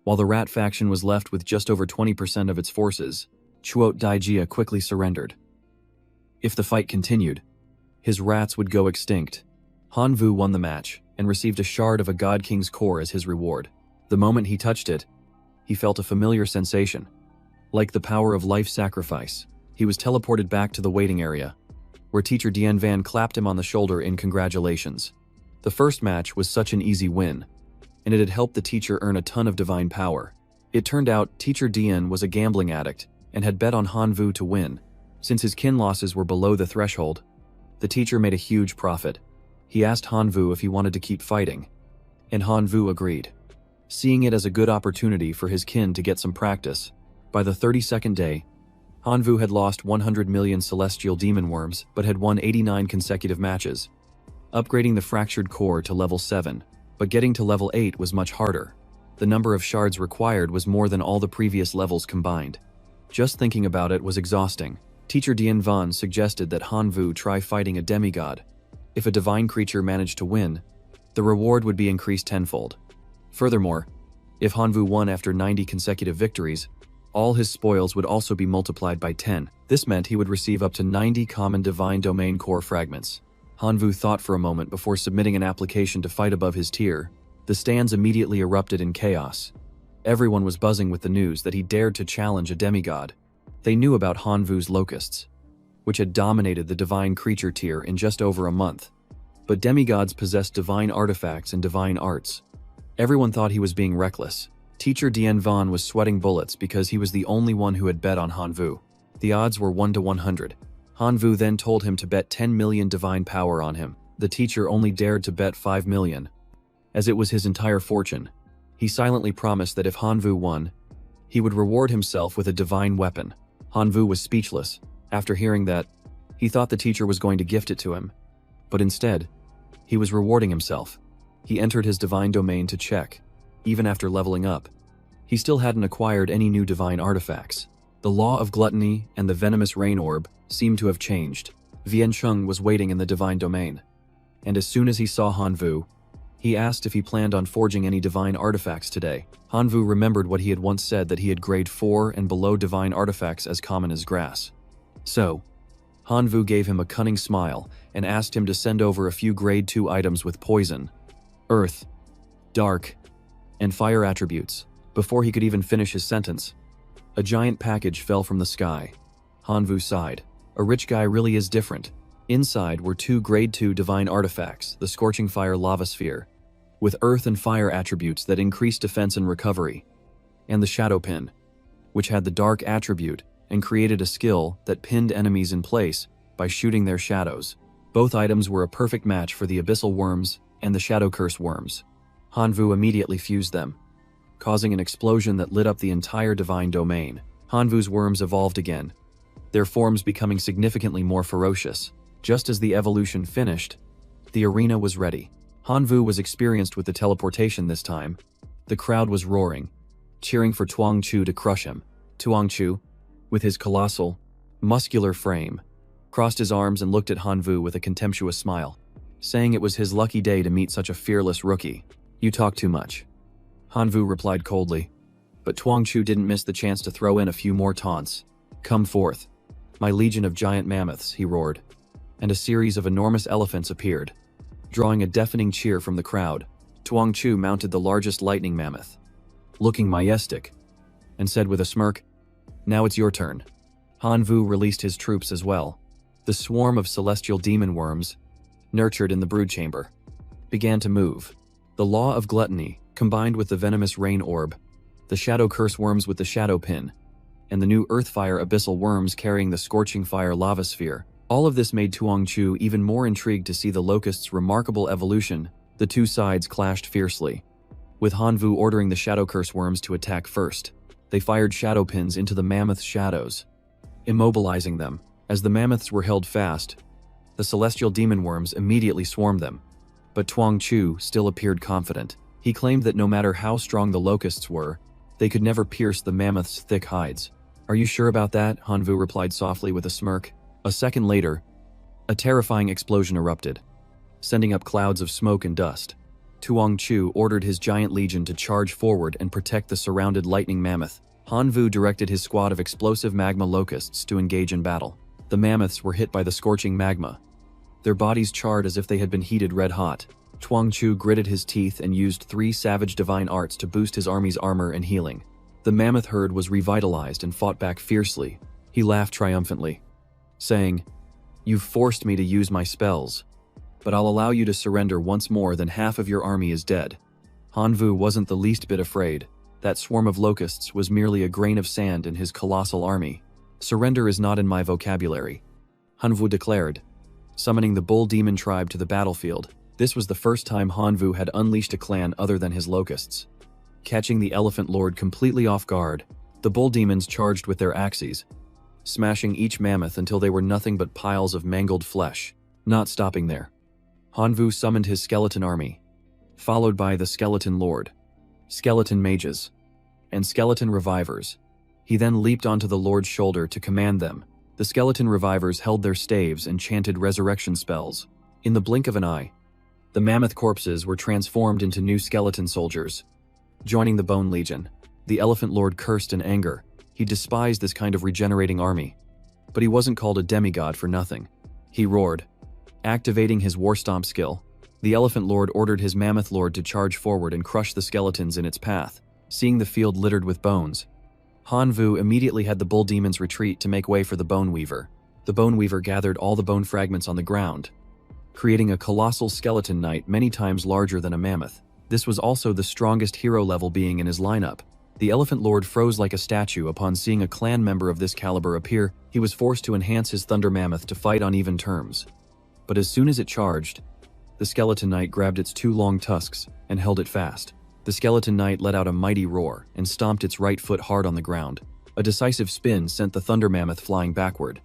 while the rat faction was left with just over 20% of its forces. Chuot Daijia quickly surrendered. If the fight continued, his rats would go extinct. Hanvu won the match and received a shard of a God King's core as his reward. The moment he touched it, he felt a familiar sensation. Like the power of life sacrifice, he was teleported back to the waiting area, where Teacher Dianvan clapped him on the shoulder in congratulations. The first match was such an easy win, and it had helped the teacher earn a ton of divine power. It turned out Teacher Dian was a gambling addict and had bet on Hanvu to win. Since his kin losses were below the threshold, the teacher made a huge profit. He asked Hanvu if he wanted to keep fighting, and Hanvu agreed, seeing it as a good opportunity for his kin to get some practice. By the 32nd day, Hanvu had lost 100 million celestial demon worms but had won 89 consecutive matches, upgrading the fractured core to level 7, but getting to level 8 was much harder. The number of shards required was more than all the previous levels combined. Just thinking about it was exhausting. Teacher Dian Van suggested that Hanvu try fighting a demigod. If a divine creature managed to win, the reward would be increased tenfold. Furthermore, if Hanvu won after 90 consecutive victories, all his spoils would also be multiplied by 10. This meant he would receive up to 90 common divine domain core fragments. Hanvu thought for a moment before submitting an application to fight above his tier. The stands immediately erupted in chaos. Everyone was buzzing with the news that he dared to challenge a demigod. They knew about Hanvu's locusts, which had dominated the divine creature tier in just over a month. But demigods possessed divine artifacts and divine arts. Everyone thought he was being reckless. Teacher Dian Van was sweating bullets because he was the only one who had bet on Hanvu. The odds were 1 to 100. Hanvu then told him to bet 10 million divine power on him. The teacher only dared to bet 5 million, as it was his entire fortune. He silently promised that if Hanvu won, he would reward himself with a divine weapon. Hanvu was speechless. After hearing that, he thought the teacher was going to gift it to him. But instead, he was rewarding himself. He entered his divine domain to check. Even after leveling up, he still hadn't acquired any new divine artifacts. The law of gluttony and the venomous rain orb seemed to have changed. Viancheng was waiting in the divine domain, and as soon as he saw Hanvu, he asked if he planned on forging any divine artifacts today. Hanvu remembered what he had once said, that he had grade 4 and below divine artifacts as common as grass. So, Hanvu gave him a cunning smile and asked him to send over a few grade 2 items with poison, earth, dark, and fire attributes. Before he could even finish his sentence, a giant package fell from the sky. Hanvu sighed. A rich guy really is different. Inside were 2 grade 2 divine artifacts, the Scorching Fire Lava Sphere, with earth and fire attributes that increased defense and recovery, and the Shadow Pin, which had the dark attribute and created a skill that pinned enemies in place by shooting their shadows. Both items were a perfect match for the Abyssal Worms and the Shadow Curse Worms. Hanvu immediately fused them, causing an explosion that lit up the entire divine domain. Hanvu's worms evolved again, their forms becoming significantly more ferocious. Just as the evolution finished, the arena was ready. Hanvu was experienced with the teleportation this time. The crowd was roaring, cheering for Tuang Chu to crush him. Tuang Chu, with his colossal, muscular frame, crossed his arms and looked at Hanvu with a contemptuous smile, saying it was his lucky day to meet such a fearless rookie. "You talk too much," Hanvu replied coldly. But Tuang Chu didn't miss the chance to throw in a few more taunts. "Come forth, my legion of giant mammoths," he roared, and a series of enormous elephants appeared, drawing a deafening cheer from the crowd. Tuang Chu mounted the largest lightning mammoth, looking majestic, and said with a smirk, "Now it's your turn." Hanvu released his troops as well. The swarm of celestial demon worms, nurtured in the brood chamber, began to move. The law of gluttony, combined with the venomous rain orb, the shadow curse worms with the shadow pin, and the new earthfire abyssal worms carrying the scorching fire lava sphere. All of this made Tuang Chu even more intrigued to see the locust's remarkable evolution. The two sides clashed fiercely, with Hanvu ordering the shadow curse worms to attack first. They fired shadow pins into the mammoth's shadows, immobilizing them. As the mammoths were held fast, the celestial demon worms immediately swarmed them. But Tuang Chu still appeared confident. He claimed that no matter how strong the locusts were, they could never pierce the mammoth's thick hides. "Are you sure about that?" Hanvu replied softly with a smirk. A second later, a terrifying explosion erupted, sending up clouds of smoke and dust. Tuang Chu ordered his giant legion to charge forward and protect the surrounded lightning mammoth. Hanvu directed his squad of explosive magma locusts to engage in battle. The mammoths were hit by the scorching magma, their bodies charred as if they had been heated red hot. Tuang Chu gritted his teeth and used 3 savage divine arts to boost his army's armor and healing. The mammoth herd was revitalized and fought back fiercely. He laughed triumphantly, saying, "You've forced me to use my spells, but I'll allow you to surrender once more, then half of your army is dead." Hanvu wasn't the least bit afraid. That swarm of locusts was merely a grain of sand in his colossal army. "Surrender is not in my vocabulary," Hanvu declared, summoning the bull demon tribe to the battlefield. This was the first time Hanvu had unleashed a clan other than his locusts. Catching the Elephant Lord completely off guard, the bull demons charged with their axes, smashing each mammoth until they were nothing but piles of mangled flesh. Not stopping there, Hanvu summoned his skeleton army, followed by the Skeleton Lord, skeleton mages, and skeleton revivers. He then leaped onto the Lord's shoulder to command them. The skeleton revivers held their staves and chanted resurrection spells. In the blink of an eye, the mammoth corpses were transformed into new skeleton soldiers, joining the Bone Legion. The Elephant Lord cursed in anger. He despised this kind of regenerating army. But he wasn't called a demigod for nothing. He roared, activating his War Stomp skill. The Elephant Lord ordered his Mammoth Lord to charge forward and crush the skeletons in its path. Seeing the field littered with bones, Hanvu immediately had the bull demons retreat to make way for the Bone Weaver. The Bone Weaver gathered all the bone fragments on the ground, creating a colossal skeleton knight many times larger than a mammoth. This was also the strongest hero-level being in his lineup. The Elephant Lord froze like a statue upon seeing a clan member of this caliber appear. He was forced to enhance his Thunder Mammoth to fight on even terms. But as soon as it charged, the skeleton knight grabbed its two long tusks and held it fast. The skeleton knight let out a mighty roar and stomped its right foot hard on the ground. A decisive spin sent the Thunder Mammoth flying backward,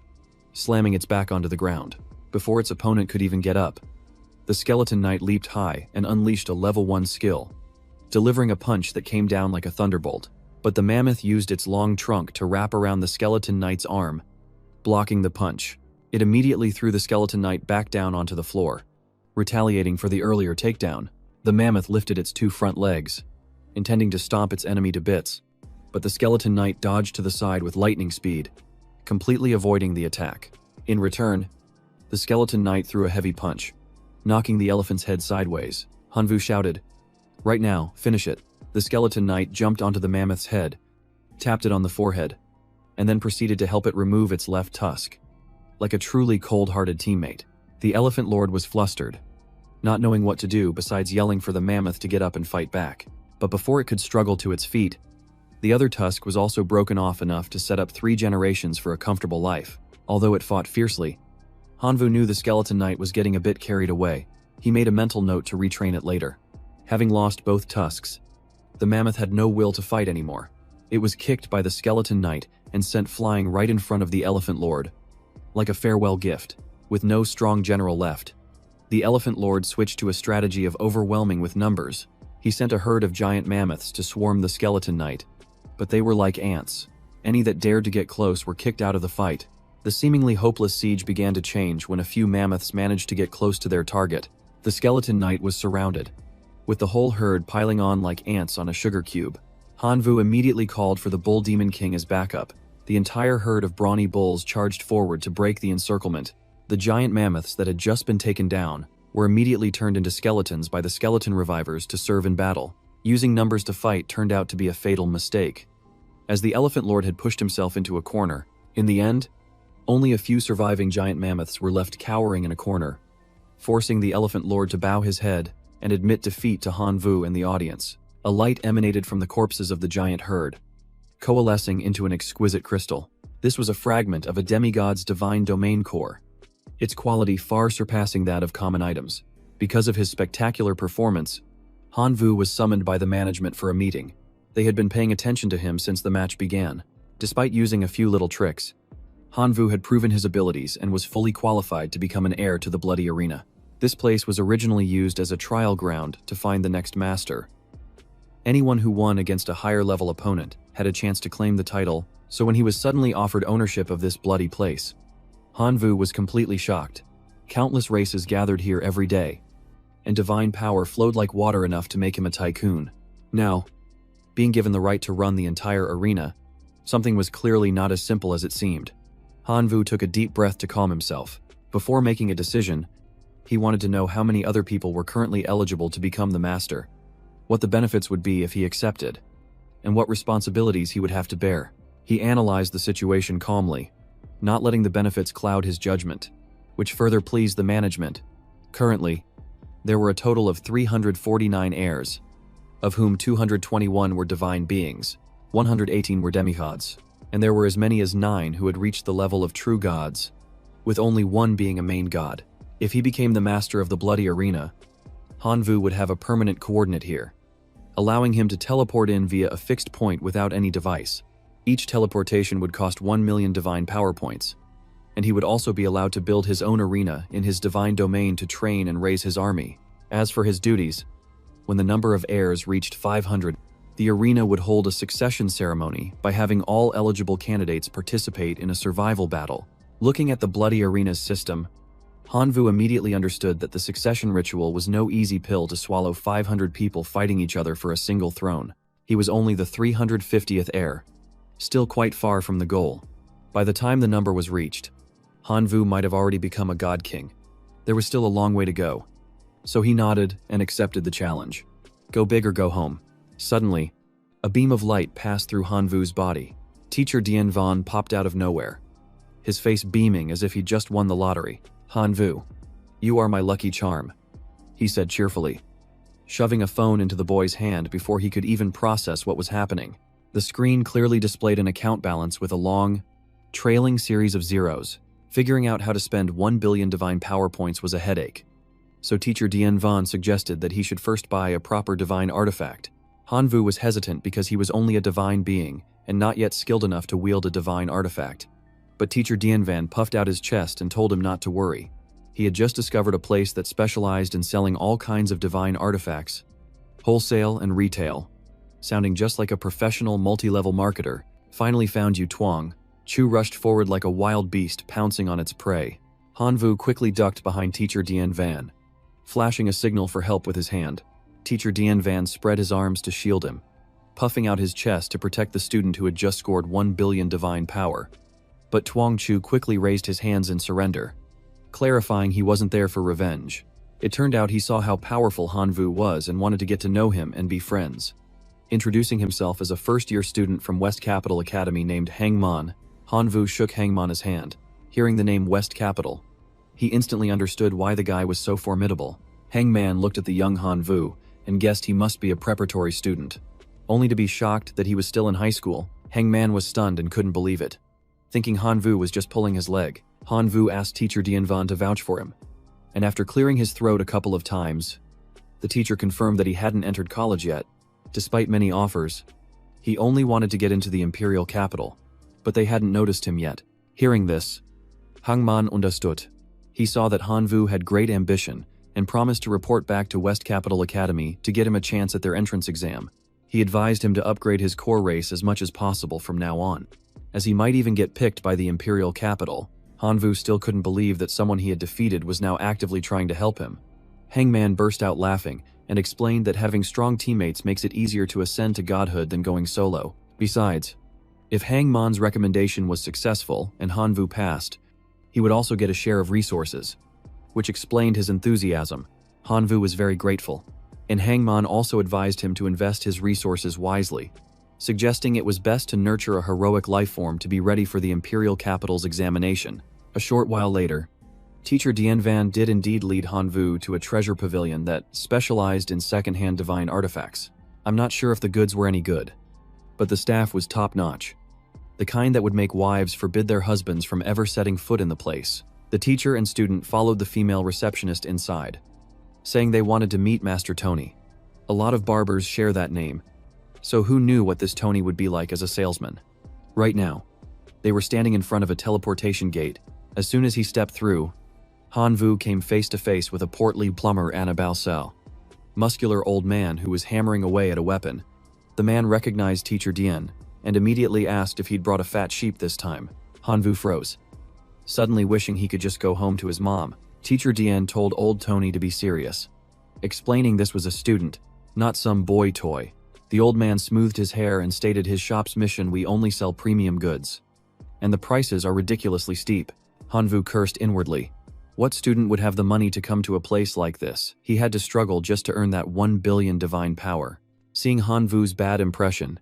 slamming its back onto the ground. Before its opponent could even get up, the skeleton knight leaped high and unleashed a level 1 skill, delivering a punch that came down like a thunderbolt. But the mammoth used its long trunk to wrap around the skeleton knight's arm, blocking the punch. It immediately threw the skeleton knight back down onto the floor, retaliating for the earlier takedown. The mammoth lifted its two front legs, intending to stomp its enemy to bits, but the skeleton knight dodged to the side with lightning speed, completely avoiding the attack. In return, the skeleton knight threw a heavy punch, knocking the elephant's head sideways. Hanvu shouted, "Right now, finish it." The skeleton knight jumped onto the mammoth's head, tapped it on the forehead, and then proceeded to help it remove its left tusk. Like a truly cold-hearted teammate, the Elephant Lord was flustered, not knowing what to do besides yelling for the mammoth to get up and fight back. But before it could struggle to its feet, the other tusk was also broken off enough to set up 3 generations for a comfortable life. Although it fought fiercely, Hanvu knew the skeleton knight was getting a bit carried away. He made a mental note to retrain it later. Having lost both tusks, the mammoth had no will to fight anymore. It was kicked by the skeleton knight and sent flying right in front of the Elephant Lord, like a farewell gift. With no strong general left, the Elephant Lord switched to a strategy of overwhelming with numbers. He sent a herd of giant mammoths to swarm the skeleton knight, but they were like ants. Any that dared to get close were kicked out of the fight. The seemingly hopeless siege began to change when a few mammoths managed to get close to their target. The skeleton knight was surrounded, with the whole herd piling on like ants on a sugar cube. Hanvu immediately called for the Bull Demon King as backup. The entire herd of brawny bulls charged forward to break the encirclement. The giant mammoths that had just been taken down were immediately turned into skeletons by the skeleton revivers to serve in battle. Using numbers to fight turned out to be a fatal mistake, as the Elephant Lord had pushed himself into a corner. In the end, only a few surviving giant mammoths were left cowering in a corner, forcing the Elephant Lord to bow his head and admit defeat to Hanvu and the audience. A light emanated from the corpses of the giant herd, coalescing into an exquisite crystal. This was a fragment of a demigod's divine domain core, its quality far surpassing that of common items. Because of his spectacular performance, Hanvu was summoned by the management for a meeting. They had been paying attention to him since the match began. Despite using a few little tricks, Hanvu had proven his abilities and was fully qualified to become an heir to the Bloody Arena. This place was originally used as a trial ground to find the next master. Anyone who won against a higher-level opponent had a chance to claim the title, so when he was suddenly offered ownership of this bloody place, Hanvu was completely shocked. Countless races gathered here every day, and divine power flowed like water enough to make him a tycoon. Now, being given the right to run the entire arena, something was clearly not as simple as it seemed. Hanvu took a deep breath to calm himself. Before making a decision, he wanted to know how many other people were currently eligible to become the master, what the benefits would be if he accepted, and what responsibilities he would have to bear. He analyzed the situation calmly, not letting the benefits cloud his judgment, which further pleased the management. Currently, there were a total of 349 heirs, of whom 221 were divine beings, 118 were demigods, and there were as many as 9 who had reached the level of true gods, with only one being a main god. If he became the master of the bloody arena, Hanvu would have a permanent coordinate here, allowing him to teleport in via a fixed point without any device. Each teleportation would cost 1 million divine power points, and he would also be allowed to build his own arena in his divine domain to train and raise his army. As for his duties, when the number of heirs reached 500, the arena would hold a succession ceremony by having all eligible candidates participate in a survival battle. Looking at the bloody arena's system, Hanvu immediately understood that the succession ritual was no easy pill to swallow. 500 people fighting each other for a single throne. He was only the 350th heir, still quite far from the goal. By the time the number was reached, Hanvu might have already become a god king. There was still a long way to go, so he nodded and accepted the challenge. Go big or go home. Suddenly, a beam of light passed through Hanvu's body. Teacher Dian Van popped out of nowhere, his face beaming as if he'd just won the lottery. "Hanvu, you are my lucky charm," he said cheerfully, shoving a phone into the boy's hand before he could even process what was happening. The screen clearly displayed an account balance with a long, trailing series of zeros. Figuring out how to spend 1 billion divine power points was a headache, so Teacher Dian Van suggested that he should first buy a proper divine artifact. Hanvu was hesitant because he was only a divine being and not yet skilled enough to wield a divine artifact. But Teacher Dian Van puffed out his chest and told him not to worry. He had just discovered a place that specialized in selling all kinds of divine artifacts, wholesale and retail. Sounding just like a professional multi-level marketer. Finally found Yu Tuang. Chu rushed forward like a wild beast pouncing on its prey. Hanvu quickly ducked behind Teacher Dian Van, flashing a signal for help with his hand. Teacher Dian Van spread his arms to shield him, puffing out his chest to protect the student who had just scored 1 billion divine power. But Tuang Chu quickly raised his hands in surrender, clarifying he wasn't there for revenge. It turned out he saw how powerful Hanvu was and wanted to get to know him and be friends. Introducing himself as a first-year student from West Capital Academy named Hangman, Hanvu shook Hangman's hand. Hearing the name West Capital, he instantly understood why the guy was so formidable. Hangman looked at the young Hanvu and guessed he must be a preparatory student. Only to be shocked that he was still in high school, Hangman was stunned and couldn't believe it. Thinking Hanvu was just pulling his leg, Hanvu asked Teacher Dian Van to vouch for him. And after clearing his throat a couple of times, the teacher confirmed that he hadn't entered college yet. Despite many offers, he only wanted to get into the imperial capital, but they hadn't noticed him yet. Hearing this, Hangman understood. He saw that Hanvu had great ambition and promised to report back to West Capital Academy to get him a chance at their entrance exam. He advised him to upgrade his core race as much as possible from now on, as he might even get picked by the imperial capital. Hanvu still couldn't believe that someone he had defeated was now actively trying to help him. Hangman burst out laughing and explained that having strong teammates makes it easier to ascend to godhood than going solo. Besides, if Hangman's recommendation was successful and Hanvu passed, he would also get a share of resources, which explained his enthusiasm. Hanvu was very grateful, and Hangman also advised him to invest his resources wisely, suggesting it was best to nurture a heroic life form to be ready for the imperial capital's examination. A short while later, Teacher Dian Van did indeed lead Hanvu to a treasure pavilion that specialized in second-hand divine artifacts. I'm not sure if the goods were any good, but the staff was top-notch, the kind that would make wives forbid their husbands from ever setting foot in the place. The teacher and student followed the female receptionist inside, saying they wanted to meet Master Tony. A lot of barbers share that name, so who knew what this Tony would be like as a salesman? Right now, they were standing in front of a teleportation gate. As soon as he stepped through, Hanvu came face to face with a portly plumber Annabelle, muscular old man who was hammering away at a weapon. The man recognized Teacher Dian and immediately asked if he'd brought a fat sheep this time. Hanvu froze, suddenly wishing he could just go home to his mom. Teacher Dian told old Tony to be serious, explaining this was a student, not some boy toy. The old man smoothed his hair and stated his shop's mission: we only sell premium goods, and the prices are ridiculously steep. Hanvu cursed inwardly. What student would have the money to come to a place like this? He had to struggle just to earn that 1 billion divine power. Seeing Hanvu's bad impression,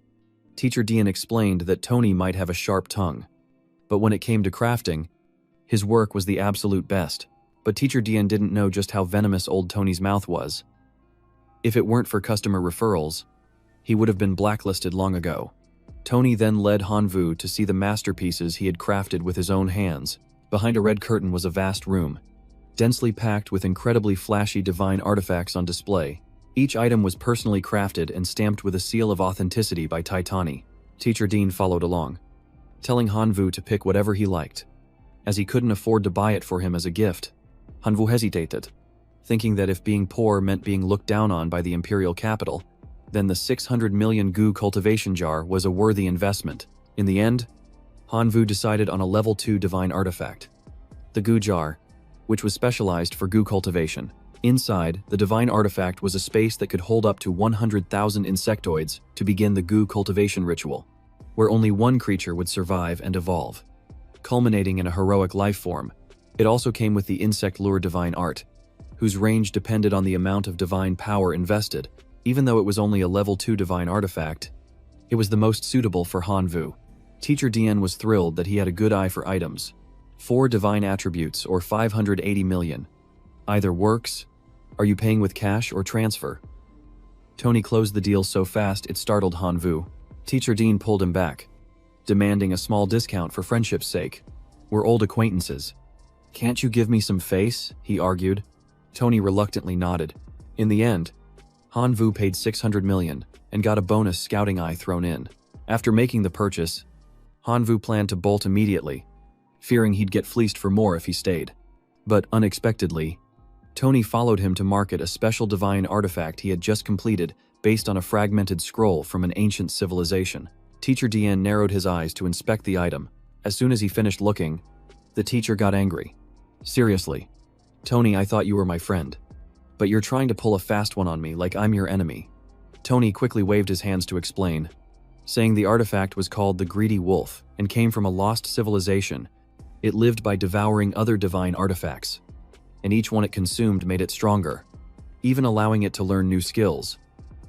Teacher Dian explained that Tony might have a sharp tongue, but when it came to crafting, his work was the absolute best. But Teacher Dian didn't know just how venomous old Tony's mouth was. If it weren't for customer referrals, he would have been blacklisted long ago. Tony then led Hanvu to see the masterpieces he had crafted with his own hands. Behind a red curtain was a vast room, densely packed with incredibly flashy divine artifacts on display. Each item was personally crafted and stamped with a seal of authenticity by Titani. Teacher Dean followed along, telling Hanvu to pick whatever he liked, as he couldn't afford to buy it for him as a gift. Hanvu hesitated, thinking that if being poor meant being looked down on by the imperial capital, then the 600 million goo cultivation jar was a worthy investment. In the end, Hanvu decided on a level 2 divine artifact, the goo jar, which was specialized for goo cultivation. Inside, the divine artifact was a space that could hold up to 100,000 insectoids to begin the goo cultivation ritual, where only one creature would survive and evolve, culminating in a heroic life form. It also came with the insect lure divine art, whose range depended on the amount of divine power invested. Even though it was only a level 2 divine artifact, it was the most suitable for Hanvu. Teacher Dian was thrilled that he had a good eye for items. 4 divine attributes or 580 million. Either works. Are you paying with cash or transfer? Tony closed the deal so fast it startled Hanvu. Teacher Dean pulled him back, demanding a small discount for friendship's sake. We're old acquaintances. Can't you give me some face? He argued. Tony reluctantly nodded. In the end, Hanvu paid 600 million and got a bonus scouting eye thrown in. After making the purchase, Hanvu planned to bolt immediately, fearing he'd get fleeced for more if he stayed. But unexpectedly, Tony followed him to market a special divine artifact he had just completed based on a fragmented scroll from an ancient civilization. Teacher Dian narrowed his eyes to inspect the item. As soon as he finished looking, the teacher got angry. Seriously, Tony, I thought you were my friend, but you're trying to pull a fast one on me like I'm your enemy. Tony quickly waved his hands to explain, saying the artifact was called the Greedy Wolf and came from a lost civilization. It lived by devouring other divine artifacts, and each one it consumed made it stronger, even allowing it to learn new skills.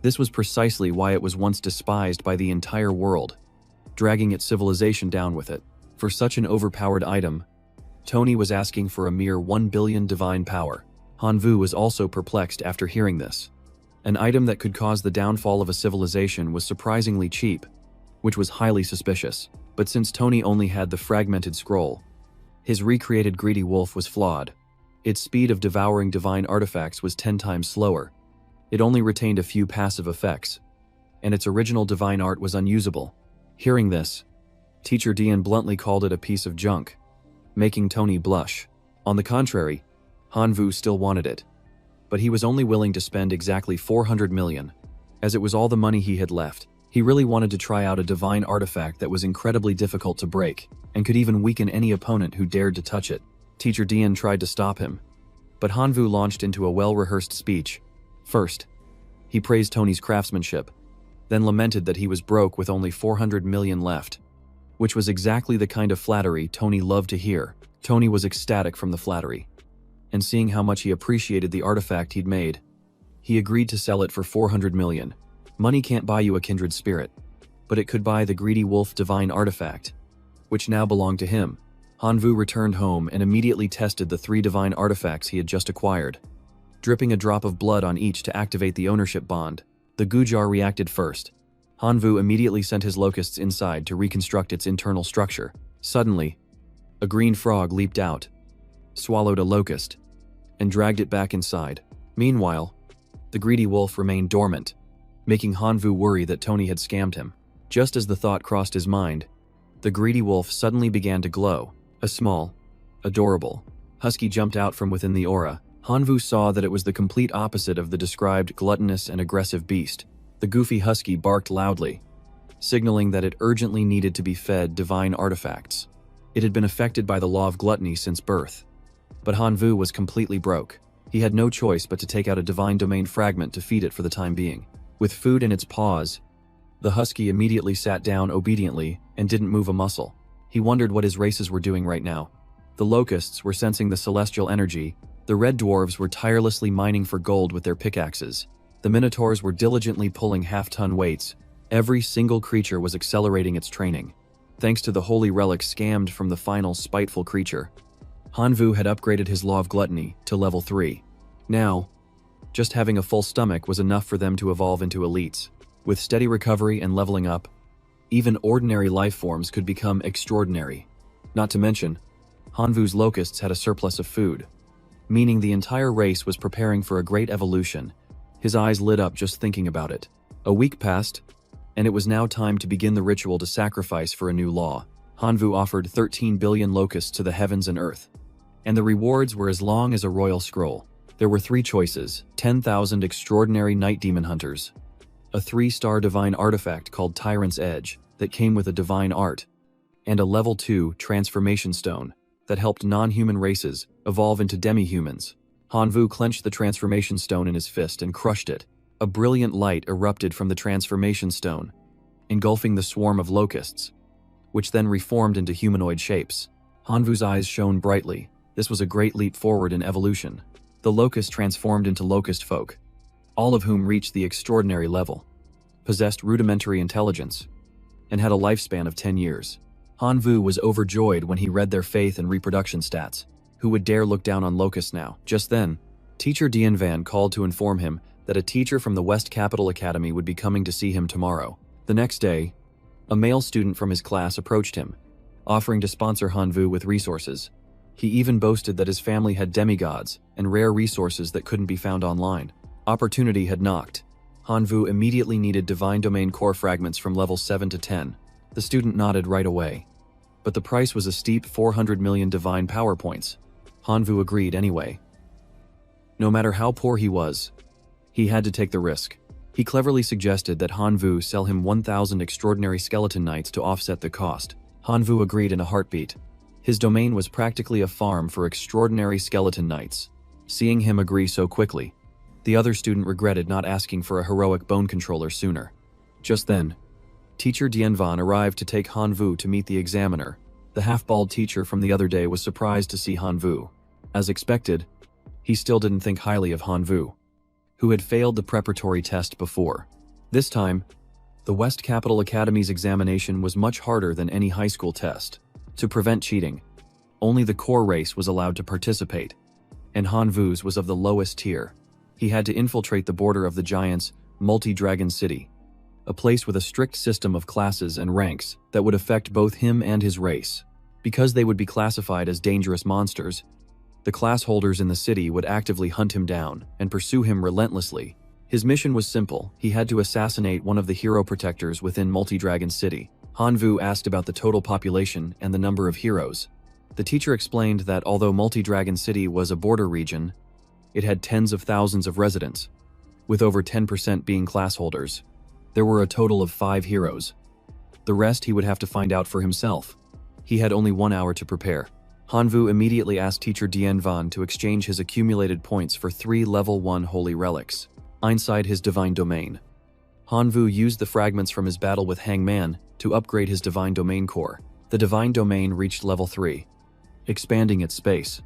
This was precisely why it was once despised by the entire world, dragging its civilization down with it. For such an overpowered item, Tony was asking for a mere 1 billion divine power. Hanvu was also perplexed after hearing this. An item that could cause the downfall of a civilization was surprisingly cheap, which was highly suspicious. But since Tony only had the fragmented scroll, his recreated Greedy Wolf was flawed. Its speed of devouring divine artifacts was 10 times slower. It only retained a few passive effects, and its original divine art was unusable. Hearing this, Teacher Dian bluntly called it a piece of junk, making Tony blush. On the contrary, Hanvu still wanted it, but he was only willing to spend exactly 400 million, as it was all the money he had left. He really wanted to try out a divine artifact that was incredibly difficult to break, and could even weaken any opponent who dared to touch it. Teacher Dian tried to stop him, but Hanvu launched into a well-rehearsed speech. First, he praised Tony's craftsmanship, then lamented that he was broke with only 400 million left, which was exactly the kind of flattery Tony loved to hear. Tony was ecstatic from the flattery, and seeing how much he appreciated the artifact he'd made, he agreed to sell it for 400 million. Money can't buy you a kindred spirit, but it could buy the Greedy Wolf divine artifact, which now belonged to him. Hanvu returned home and immediately tested the 3 divine artifacts he had just acquired, dripping a drop of blood on each to activate the ownership bond. The goo jar reacted first. Hanvu immediately sent his locusts inside to reconstruct its internal structure. Suddenly, a green frog leaped out, swallowed a locust, and dragged it back inside. Meanwhile, the Greedy Wolf remained dormant, making Hanvu worry that Tony had scammed him. Just as the thought crossed his mind, the Greedy Wolf suddenly began to glow. A small, adorable husky jumped out from within the aura. Hanvu saw that it was the complete opposite of the described gluttonous and aggressive beast. The goofy husky barked loudly, signaling that it urgently needed to be fed divine artifacts. It had been affected by the law of gluttony since birth, but Hanvu was completely broke. He had no choice but to take out a divine domain fragment to feed it for the time being. With food in its paws, the husky immediately sat down obediently and didn't move a muscle. He wondered what his races were doing right now. The locusts were sensing the celestial energy. The red dwarves were tirelessly mining for gold with their pickaxes. The minotaurs were diligently pulling half-ton weights. Every single creature was accelerating its training, thanks to the holy relic scammed from the final spiteful creature. Hanvu had upgraded his law of gluttony to level 3. Now, Just having a full stomach was enough for them to evolve into elites. With steady recovery and leveling up, even ordinary life forms could become extraordinary. Not to mention, Hanvu's locusts had a surplus of food, meaning the entire race was preparing for a great evolution. His eyes lit up just thinking about it. A week passed, and it was now time to begin the ritual to sacrifice for a new law. Hanvu offered 13 billion locusts to the heavens and earth, and the rewards were as long as a royal scroll. There were 3 choices: 10,000 extraordinary night demon hunters, a 3-star divine artifact called Tyrant's Edge that came with a divine art, and a level 2 transformation stone that helped non-human races evolve into demi-humans. Hanvu clenched the transformation stone in his fist and crushed it. A brilliant light erupted from the transformation stone, engulfing the swarm of locusts, which then reformed into humanoid shapes. Hanvu's eyes shone brightly. This was a great leap forward in evolution. The locusts transformed into locust folk, all of whom reached the extraordinary level, possessed rudimentary intelligence, and had a lifespan of 10 years. Hanvu was overjoyed when he read their faith and reproduction stats. Who would dare look down on locusts now? Just then, teacher Dianvan called to inform him that a teacher from the West Capital Academy would be coming to see him tomorrow. The next day, a male student from his class approached him, offering to sponsor Hanvu with resources. He even boasted that his family had demigods and rare resources that couldn't be found online. Opportunity had knocked. Hanvu immediately needed Divine Domain core fragments from level 7 to 10. The student nodded right away, but the price was a steep 400 million divine power points. Hanvu agreed anyway. No matter how poor he was, he had to take the risk. He cleverly suggested that Hanvu sell him 1,000 extraordinary skeleton knights to offset the cost. Hanvu agreed in a heartbeat. His domain was practically a farm for extraordinary skeleton knights. Seeing him agree so quickly, the other student regretted not asking for a heroic bone controller sooner. Just then, teacher Dianvan arrived to take Hanvu to meet the examiner. The half-bald teacher from the other day was surprised to see Hanvu. As expected, he still didn't think highly of Hanvu, who had failed the preparatory test before. This time, the West Capital Academy's examination was much harder than any high school test. To prevent cheating, only the core race was allowed to participate, and Hanvu's was of the lowest tier. He had to infiltrate the border of the Giants' multi-dragon city, a place with a strict system of classes and ranks that would affect both him and his race. Because they would be classified as dangerous monsters, the class holders in the city would actively hunt him down and pursue him relentlessly. His mission was simple: he had to assassinate one of the hero protectors within Multi-Dragon City. Hanvu asked about the total population and the number of heroes. The teacher explained that although Multi-Dragon City was a border region, it had tens of thousands of residents, with over 10% being class holders. There were a total of 5 heroes. The rest he would have to find out for himself. He had only 1 hour to prepare. Hanvu immediately asked teacher Dianvan to exchange his accumulated points for 3 level 1 holy relics inside his divine domain. Hanvu used the fragments from his battle with Hangman to upgrade his divine domain core. The divine domain reached level 3, expanding its space.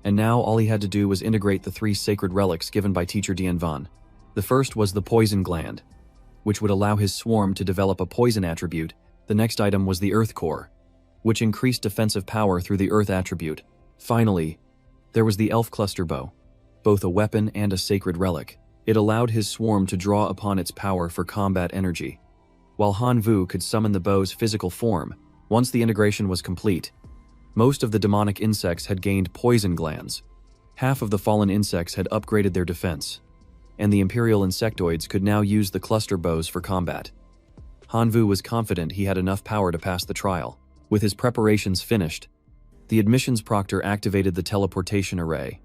And now all he had to do was integrate the 3 sacred relics given by teacher Dianvan. The first was the poison gland, which would allow his swarm to develop a poison attribute. The next item was the earth core, which increased defensive power through the earth attribute. Finally, there was the elf cluster bow, both a weapon and a sacred relic. It allowed his swarm to draw upon its power for combat energy, while Hanvu could summon the bow's physical form. Once the integration was complete, most of the demonic insects had gained poison glands. Half of the fallen insects had upgraded their defense, and the imperial insectoids could now use the cluster bows for combat. Hanvu was confident he had enough power to pass the trial. With his preparations finished, the admissions proctor activated the teleportation array,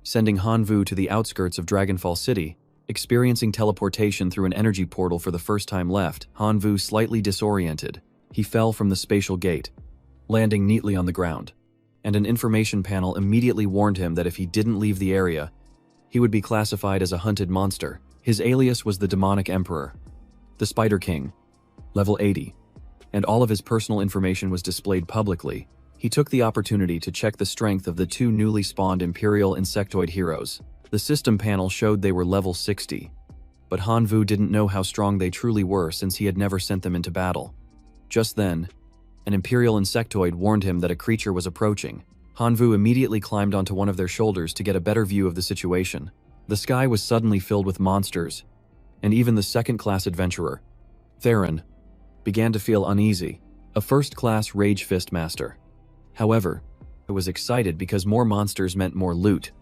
sending Hanvu to the outskirts of Dragonfall City. Experiencing teleportation through an energy portal for the first time left Hanvu slightly disoriented. He fell from the spatial gate, landing neatly on the ground, and an information panel immediately warned him that if he didn't leave the area, he would be classified as a hunted monster. His alias was the Demonic Emperor, the Spider King, level 80, and all of his personal information was displayed publicly. He took the opportunity to check the strength of the 2 newly spawned Imperial Insectoid heroes. The system panel showed they were level 60, but Hanvu didn't know how strong they truly were since he had never sent them into battle. Just then, an Imperial Insectoid warned him that a creature was approaching. Hanvu immediately climbed onto one of their shoulders to get a better view of the situation. The sky was suddenly filled with monsters, and even the second-class adventurer, Theron, began to feel uneasy, a first-class Rage Fist master. However, he was excited because more monsters meant more loot,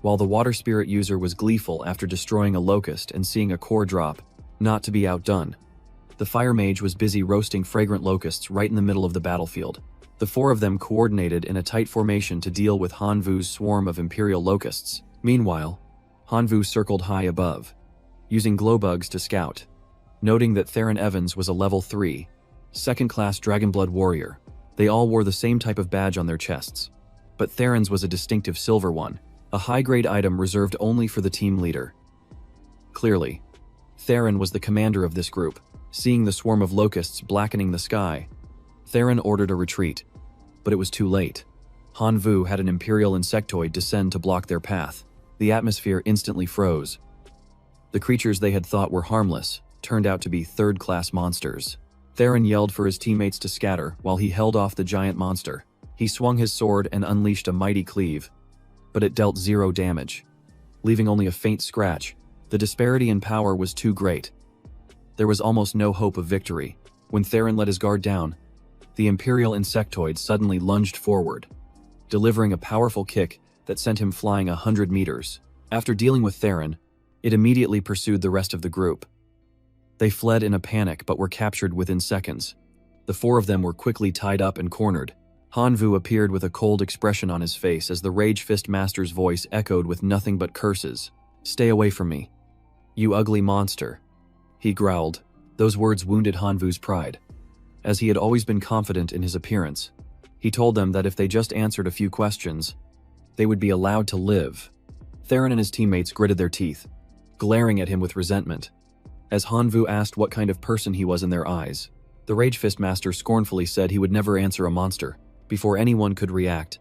while the water spirit user was gleeful after destroying a locust and seeing a core drop, not to be outdone. The fire mage was busy roasting fragrant locusts right in the middle of the battlefield. The four of them coordinated in a tight formation to deal with Hanvu's swarm of imperial locusts. Meanwhile, Hanvu circled high above, using glowbugs to scout, noting that Theron Evans was a level 3, second-class Dragonblood warrior. They all wore the same type of badge on their chests, but Theron's was a distinctive silver one, a high-grade item reserved only for the team leader. Clearly, Theron was the commander of this group. Seeing the swarm of locusts blackening the sky, Theron ordered a retreat, but it was too late. Hanvu had an imperial insectoid descend to block their path. The atmosphere instantly froze. The creatures they had thought were harmless turned out to be third-class monsters. Theron yelled for his teammates to scatter while he held off the giant monster. He swung his sword and unleashed a mighty cleave, but it dealt 0 damage, leaving only a faint scratch. The disparity in power was too great. There was almost no hope of victory. When Theron let his guard down, the imperial insectoid suddenly lunged forward, delivering a powerful kick that sent him flying 100 meters. After dealing with Theron, it immediately pursued the rest of the group. They fled in a panic but were captured within seconds. The 4 of them were quickly tied up and cornered. Hanvu appeared with a cold expression on his face as the Rage Fist Master's voice echoed with nothing but curses. "Stay away from me, you ugly monster," he growled. Those words wounded Hanvu's pride, as he had always been confident in his appearance. He told them that if they just answered a few questions, they would be allowed to live. Theron and his teammates gritted their teeth, glaring at him with resentment. As Hanvu asked what kind of person he was in their eyes, the Rage Fist Master scornfully said he would never answer a monster. Before anyone could react,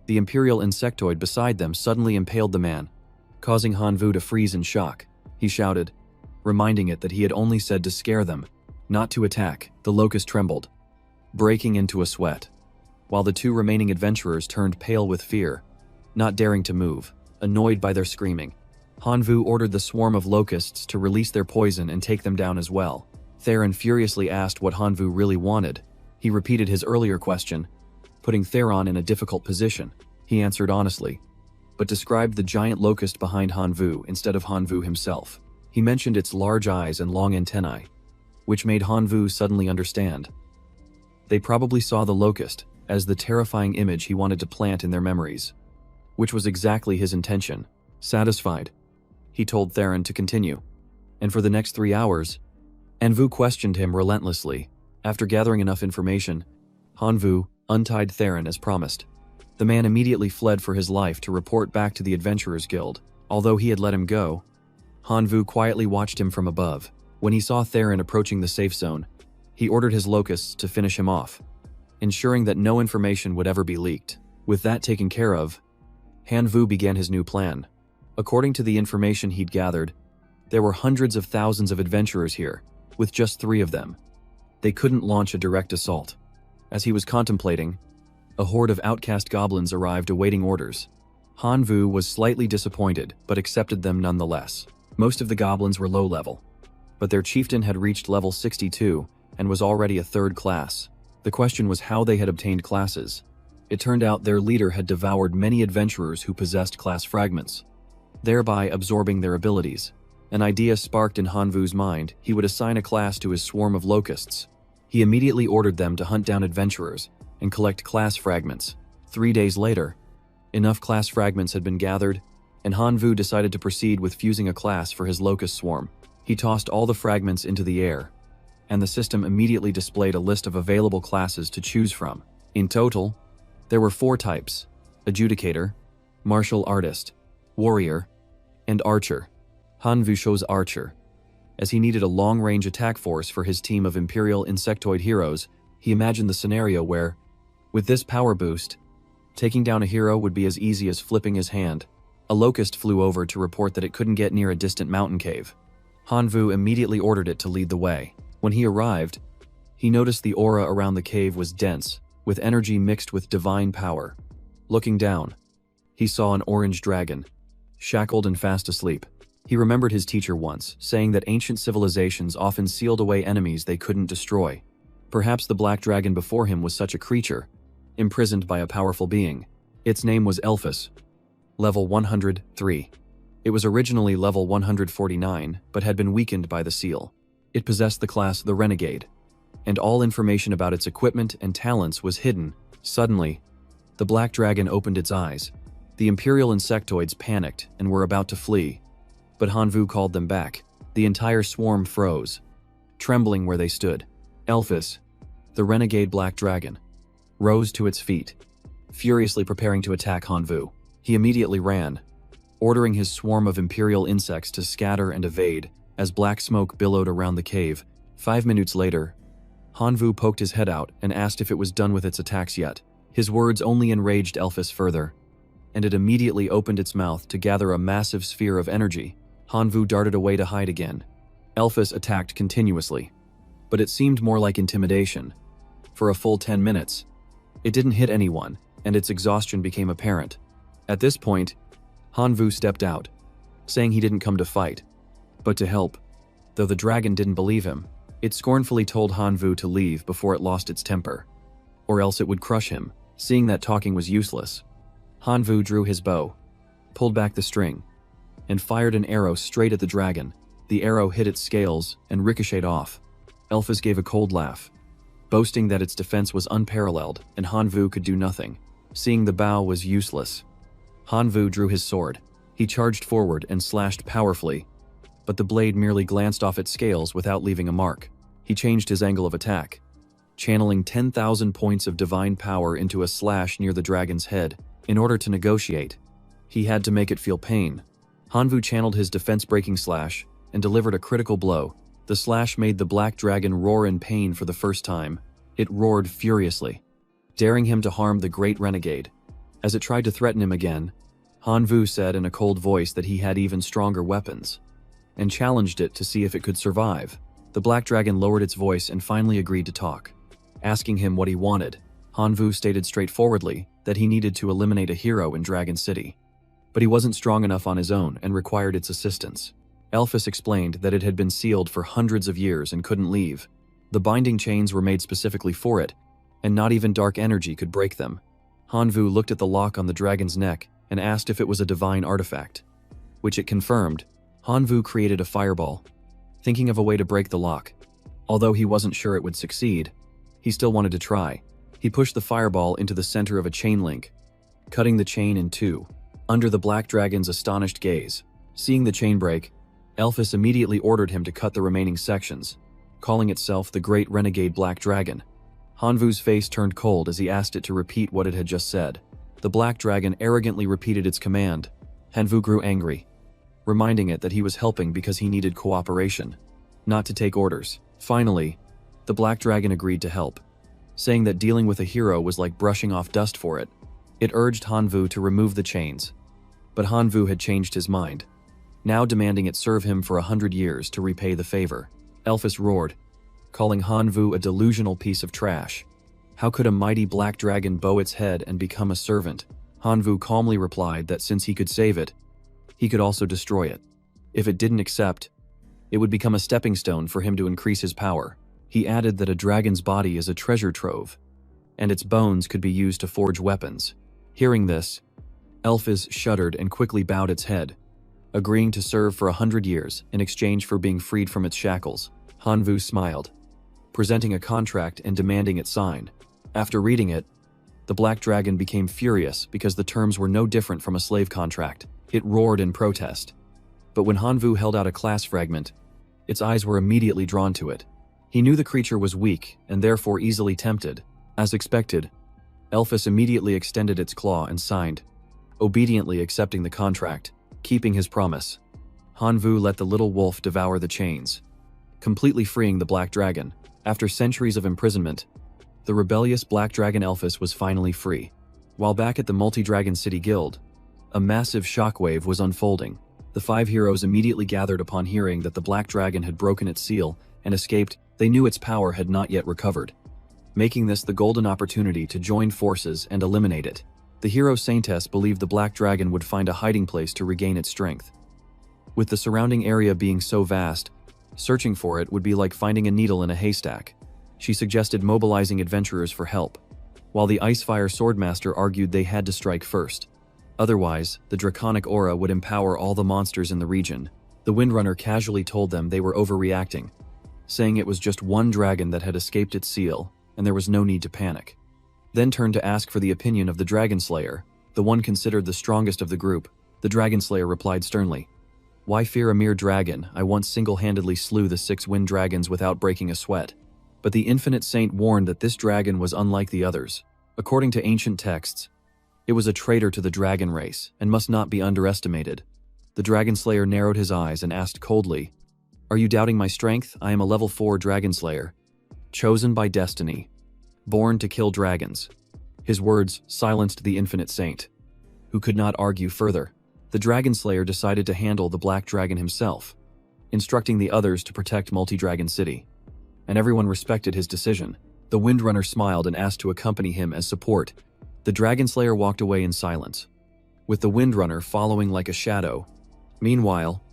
the imperial insectoid beside them suddenly impaled the man, causing Hanvu to freeze in shock. He shouted, reminding it that he had only said to scare them, not to attack. The locust trembled, breaking into a sweat, while the 2 remaining adventurers turned pale with fear, not daring to move, annoyed by their screaming. Hanvu ordered the swarm of locusts to release their poison and take them down as well. Theron furiously asked what Hanvu really wanted. He repeated his earlier question, putting Theron in a difficult position. He answered honestly, but described the giant locust behind Hanvu instead of Hanvu himself. He mentioned its large eyes and long antennae, which made Hanvu suddenly understand. They probably saw the locust as the terrifying image he wanted to plant in their memories, which was exactly his intention. Satisfied, he told Theron to continue, and for the next 3 hours, Hanvu questioned him relentlessly. After gathering enough information, Hanvu untied Theron as promised. The man immediately fled for his life to report back to the Adventurers Guild. Although he had let him go, Hanvu quietly watched him from above. When he saw Theron approaching the safe zone, he ordered his locusts to finish him off, ensuring that no information would ever be leaked. With that taken care of, Hanvu began his new plan. According to the information he'd gathered, there were hundreds of thousands of adventurers here, with just 3 of them. They couldn't launch a direct assault. As he was contemplating, a horde of outcast goblins arrived awaiting orders. Hanvu was slightly disappointed, but accepted them nonetheless. Most of the goblins were low level, but their chieftain had reached level 62 and was already a 3rd class. The question was how they had obtained classes. It turned out their leader had devoured many adventurers who possessed class fragments, thereby absorbing their abilities. An idea sparked in Hanvu's mind. He would assign a class to his swarm of locusts. He immediately ordered them to hunt down adventurers and collect class fragments. 3 days later, enough class fragments had been gathered, and Hanvu decided to proceed with fusing a class for his locust swarm. He tossed all the fragments into the air, and the system immediately displayed a list of available classes to choose from. In total, there were 4 types: Adjudicator, Martial Artist, Warrior, and Archer. Hanvu chose Archer, as he needed a long-range attack force for his team of Imperial Insectoid heroes. He imagined the scenario where, with this power boost, taking down a hero would be as easy as flipping his hand. A locust flew over to report that it couldn't get near a distant mountain cave. Hanvu immediately ordered it to lead the way. When he arrived, he noticed the aura around the cave was dense, with energy mixed with divine power. Looking down, he saw an orange dragon, shackled and fast asleep. He remembered his teacher once, saying that ancient civilizations often sealed away enemies they couldn't destroy. Perhaps the black dragon before him was such a creature, imprisoned by a powerful being. Its name was Elphus, level 103. It was originally level 149, but had been weakened by the seal. It possessed the class the Renegade, and all information about its equipment and talents was hidden. Suddenly, the black dragon opened its eyes. The Imperial insectoids panicked and were about to flee, but Hanvu called them back. The entire swarm froze, trembling where they stood. Elphus, the renegade black dragon, rose to its feet, furiously preparing to attack Hanvu. He immediately ran, ordering his swarm of Imperial insects to scatter and evade as black smoke billowed around the cave. 5 minutes later, Hanvu poked his head out and asked if it was done with its attacks yet. His words only enraged Elphus further, and it immediately opened its mouth to gather a massive sphere of energy. Hanvu darted away to hide again. Elphus attacked continuously, but it seemed more like intimidation. For a full 10 minutes, it didn't hit anyone, and its exhaustion became apparent. At this point, Hanvu stepped out, saying he didn't come to fight, but to help. Though the dragon didn't believe him, it scornfully told Hanvu to leave before it lost its temper, or else it would crush him. Seeing that talking was useless, Hanvu drew his bow, pulled back the string, and fired an arrow straight at the dragon. The arrow hit its scales and ricocheted off. Elphus gave a cold laugh, boasting that its defense was unparalleled and Hanvu could do nothing. Seeing the bow was useless, Hanvu drew his sword. He charged forward and slashed powerfully, but the blade merely glanced off its scales without leaving a mark. He changed his angle of attack, channeling 10,000 points of divine power into a slash near the dragon's head. In order to negotiate, he had to make it feel pain. Hanvu channeled his defense-breaking slash and delivered a critical blow. The slash made the black dragon roar in pain for the first time. It roared furiously, daring him to harm the great renegade. As it tried to threaten him again, Hanvu said in a cold voice that he had even stronger weapons, and challenged it to see if it could survive. The black dragon lowered its voice and finally agreed to talk. Asking him what he wanted, Hanvu stated straightforwardly that he needed to eliminate a hero in Dragon City, but he wasn't strong enough on his own and required its assistance. Elphus explained that it had been sealed for hundreds of years and couldn't leave. The binding chains were made specifically for it, and not even dark energy could break them. Hanvu looked at the lock on the dragon's neck and asked if it was a divine artifact, which it confirmed. Hanvu created a fireball, thinking of a way to break the lock. Although he wasn't sure it would succeed, he still wanted to try. He pushed the fireball into the center of a chain link, cutting the chain in two. Under the black dragon's astonished gaze, seeing the chain break, Elphus immediately ordered him to cut the remaining sections, calling itself the Great Renegade Black Dragon. Hanvu's face turned cold as he asked it to repeat what it had just said. The black dragon arrogantly repeated its command. Hanvu grew angry, reminding it that he was helping because he needed cooperation, not to take orders. Finally, the black dragon agreed to help, saying that dealing with a hero was like brushing off dust for it. It urged Hanvu to remove the chains, but Hanvu had changed his mind, now demanding it serve him for 100 years to repay the favor. Elphus roared, calling Hanvu a delusional piece of trash. How could a mighty black dragon bow its head and become a servant? Hanvu calmly replied that since he could save it, he could also destroy it. If it didn't accept, it would become a stepping stone for him to increase his power. He added that a dragon's body is a treasure trove, and its bones could be used to forge weapons. Hearing this, Elphus shuddered and quickly bowed its head, agreeing to serve for 100 years in exchange for being freed from its shackles. Hanvu smiled, presenting a contract and demanding it sign. After reading it, the black dragon became furious because the terms were no different from a slave contract. It roared in protest. But when Hanvu held out a class fragment, its eyes were immediately drawn to it. He knew the creature was weak and therefore easily tempted. As expected, Elphus immediately extended its claw and signed, obediently accepting the contract, keeping his promise. Hanvu let the little wolf devour the chains, completely freeing the black dragon. After centuries of imprisonment, the rebellious black dragon Elphus was finally free. While back at the Multi-Dragon City Guild, a massive shockwave was unfolding. The 5 heroes immediately gathered upon hearing that the black dragon had broken its seal and escaped. They knew its power had not yet recovered, making this the golden opportunity to join forces and eliminate it. The hero Saintess believed the Black Dragon would find a hiding place to regain its strength. With the surrounding area being so vast, searching for it would be like finding a needle in a haystack. She suggested mobilizing adventurers for help, while the Icefire Swordmaster argued they had to strike first. Otherwise, the draconic aura would empower all the monsters in the region. The Windrunner casually told them they were overreacting, saying it was just one dragon that had escaped its seal, and there was no need to panic. Then turned to ask for the opinion of the Dragon Slayer, the one considered the strongest of the group. The Dragon Slayer replied sternly, "Why fear a mere dragon? I once single-handedly slew the 6 wind dragons without breaking a sweat." But the Infinite Saint warned that this dragon was unlike the others. According to ancient texts, it was a traitor to the dragon race and must not be underestimated. The Dragon Slayer narrowed his eyes and asked coldly, "Are you doubting my strength? I am a level 4 Dragon Slayer, chosen by destiny, born to kill dragons." His words silenced the Infinite Saint, who could not argue further. The Dragon Slayer decided to handle the Black Dragon himself, instructing the others to protect Multi-Dragon City. And everyone respected his decision. The Windrunner smiled and asked to accompany him as support. The Dragon Slayer walked away in silence, with the Windrunner following like a shadow. Meanwhile,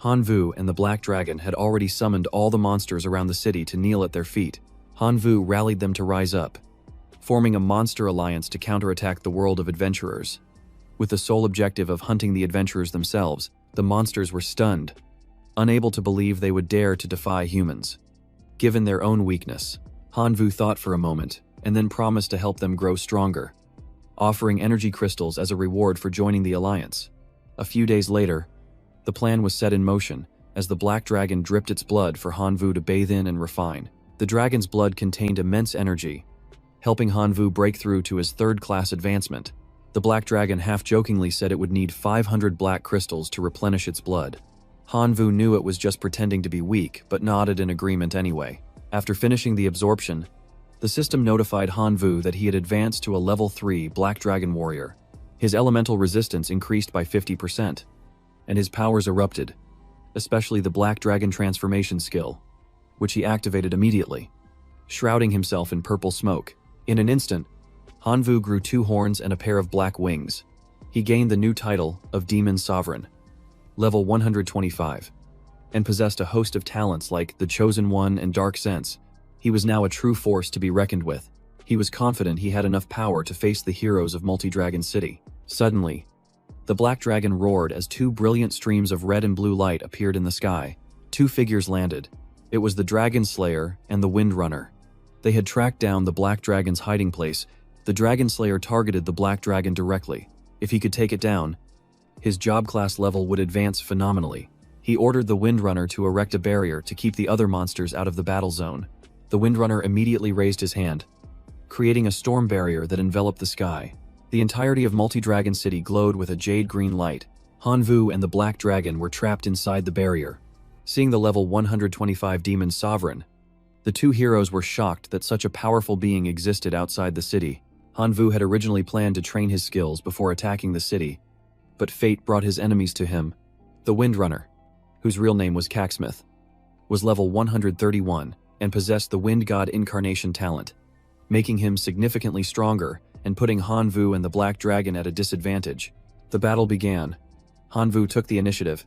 Hanvu and the Black Dragon had already summoned all the monsters around the city to kneel at their feet. Hanvu rallied them to rise up, forming a monster alliance to counterattack the world of adventurers. With the sole objective of hunting the adventurers themselves, the monsters were stunned, unable to believe they would dare to defy humans. Given their own weakness, Hanvu thought for a moment and then promised to help them grow stronger, offering energy crystals as a reward for joining the alliance. A few days later, the plan was set in motion as the Black Dragon dripped its blood for Hanvu to bathe in and refine. The dragon's blood contained immense energy, helping Hanvu break through to his 3rd-class advancement. The Black Dragon half-jokingly said it would need 500 black crystals to replenish its blood. Hanvu knew it was just pretending to be weak, but nodded in agreement anyway. After finishing the absorption, the system notified Hanvu that he had advanced to a level 3 Black Dragon warrior. His elemental resistance increased by 50%, and his powers erupted, especially the Black Dragon transformation skill, which he activated immediately, shrouding himself in purple smoke. In an instant, Hanvu grew 2 horns and a pair of black wings. He gained the new title of Demon Sovereign, level 125, and possessed a host of talents like the Chosen One and Dark Sense. He was now a true force to be reckoned with. He was confident he had enough power to face the heroes of Multi-Dragon City. Suddenly, the Black Dragon roared as 2 brilliant streams of red and blue light appeared in the sky. 2 figures landed. It was the Dragon Slayer and the Windrunner. They had tracked down the Black Dragon's hiding place. The Dragon Slayer targeted the Black Dragon directly. If he could take it down, his job class level would advance phenomenally. He ordered the Windrunner to erect a barrier to keep the other monsters out of the battle zone. The Windrunner immediately raised his hand, creating a storm barrier that enveloped the sky. The entirety of Multi-Dragon City glowed with a jade-green light. Hanvu and the Black Dragon were trapped inside the barrier. Seeing the level 125 Demon Sovereign, the 2 heroes were shocked that such a powerful being existed outside the city. Hanvu had originally planned to train his skills before attacking the city, but fate brought his enemies to him. The Windrunner, whose real name was Caxmith, was level 131 and possessed the Wind God Incarnation talent, making him significantly stronger and putting Hanvu and the Black Dragon at a disadvantage. The battle began. Hanvu took the initiative,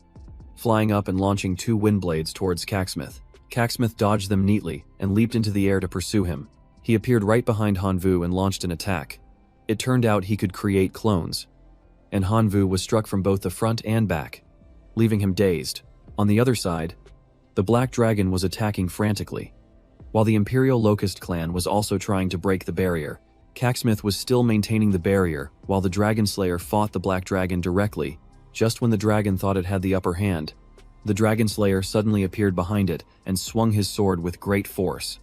flying up and launching 2 wind blades towards Caxmith. Caxmith dodged them neatly and leaped into the air to pursue him. He appeared right behind Hanvu and launched an attack. It turned out he could create clones, and Hanvu was struck from both the front and back, leaving him dazed. On the other side, the Black Dragon was attacking frantically. While the Imperial Locust clan was also trying to break the barrier, Caxmith was still maintaining the barrier while the Dragon Slayer fought the Black Dragon directly. Just when the dragon thought it had the upper hand, the Dragon Slayer suddenly appeared behind it and swung his sword with great force.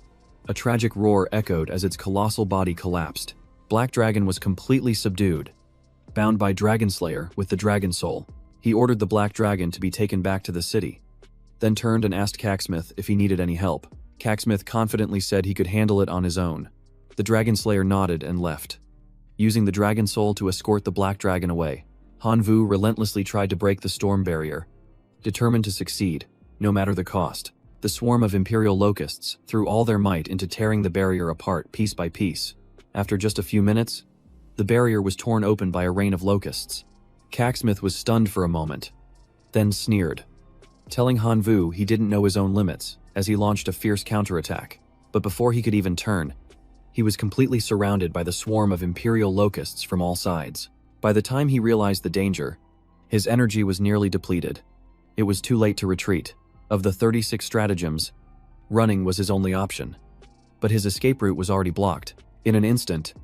A tragic roar echoed as its colossal body collapsed. Black Dragon was completely subdued, bound by Dragon Slayer with the Dragon Soul. He ordered the Black Dragon to be taken back to the city, then turned and asked Caxmith if he needed any help. Caxmith confidently said he could handle it on his own. The Dragon Slayer nodded and left, using the Dragon Soul to escort the Black Dragon away. Hanvu relentlessly tried to break the storm barrier, determined to succeed, no matter the cost. The swarm of Imperial Locusts threw all their might into tearing the barrier apart piece by piece. After just a few minutes, The barrier was torn open by a rain of locusts. Cacksmith was stunned for a moment, then sneered, telling Hanvu he didn't know his own limits as he launched a fierce counterattack. But before he could even turn, he was completely surrounded by the swarm of imperial locusts from all sides. By the time he realized the danger, his energy was nearly depleted. It was too late to retreat. Of the 36 stratagems, running was his only option. But his escape route was already blocked. In an instant,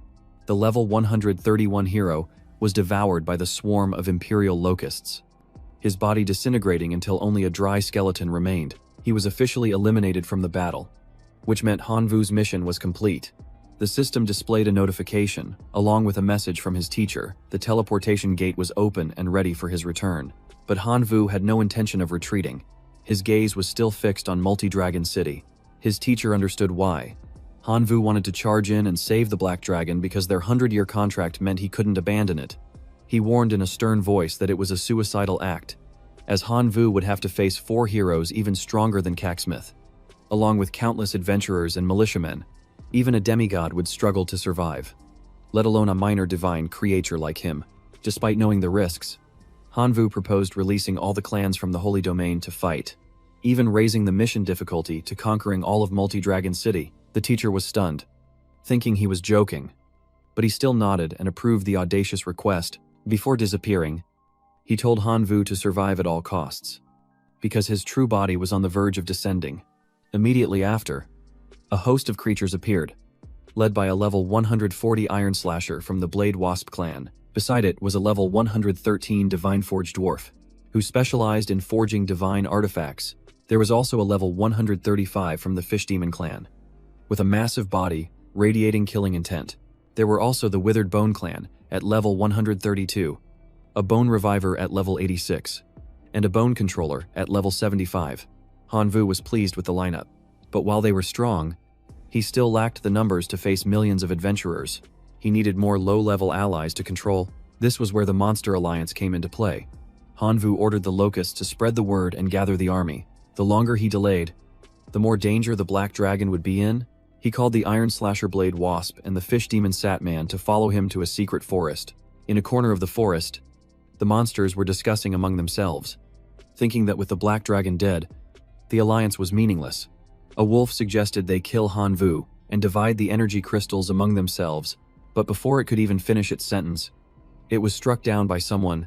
the level 131 hero was devoured by the swarm of imperial locusts, his body disintegrating until only a dry skeleton remained. He was officially eliminated from the battle, which meant Hanvu's mission was complete. The system displayed a notification, along with a message from his teacher. The teleportation gate was open and ready for his return. But Hanvu had no intention of retreating. His gaze was still fixed on Multi-Dragon City. His teacher understood why. Hanvu wanted to charge in and save the Black Dragon because their 100-year contract meant he couldn't abandon it. He warned in a stern voice that it was a suicidal act, as Hanvu would have to face 4 heroes even stronger than Cacksmith. Along with countless adventurers and militiamen, even a demigod would struggle to survive, let alone a minor divine creature like him. Despite knowing the risks, Hanvu proposed releasing all the clans from the Holy Domain to fight, even raising the mission difficulty to conquering all of Multi-Dragon City. The teacher was stunned, thinking he was joking, but he still nodded and approved the audacious request. Before disappearing, he told Hanvu to survive at all costs, because his true body was on the verge of descending. Immediately after, a host of creatures appeared, led by a level 140 Iron Slasher from the Blade Wasp clan. Beside it was a level 113 Divine Forge Dwarf, who specialized in forging divine artifacts. There was also a level 135 from the Fish Demon clan, with a massive body, radiating killing intent. There were also the Withered Bone clan at level 132, a Bone Reviver at level 86, and a Bone Controller at level 75. Hanvu was pleased with the lineup, but while they were strong, he still lacked the numbers to face millions of adventurers. He needed more low-level allies to control. This was where the Monster Alliance came into play. Hanvu ordered the Locusts to spread the word and gather the army. The longer he delayed, the more danger the Black Dragon would be in. He called the Iron Slasher Blade Wasp and the Fish Demon Satman to follow him to a secret forest. In a corner of the forest, the monsters were discussing among themselves, thinking that with the Black Dragon dead, the alliance was meaningless. A wolf suggested they kill Hanvu and divide the energy crystals among themselves, but before it could even finish its sentence, it was struck down by someone,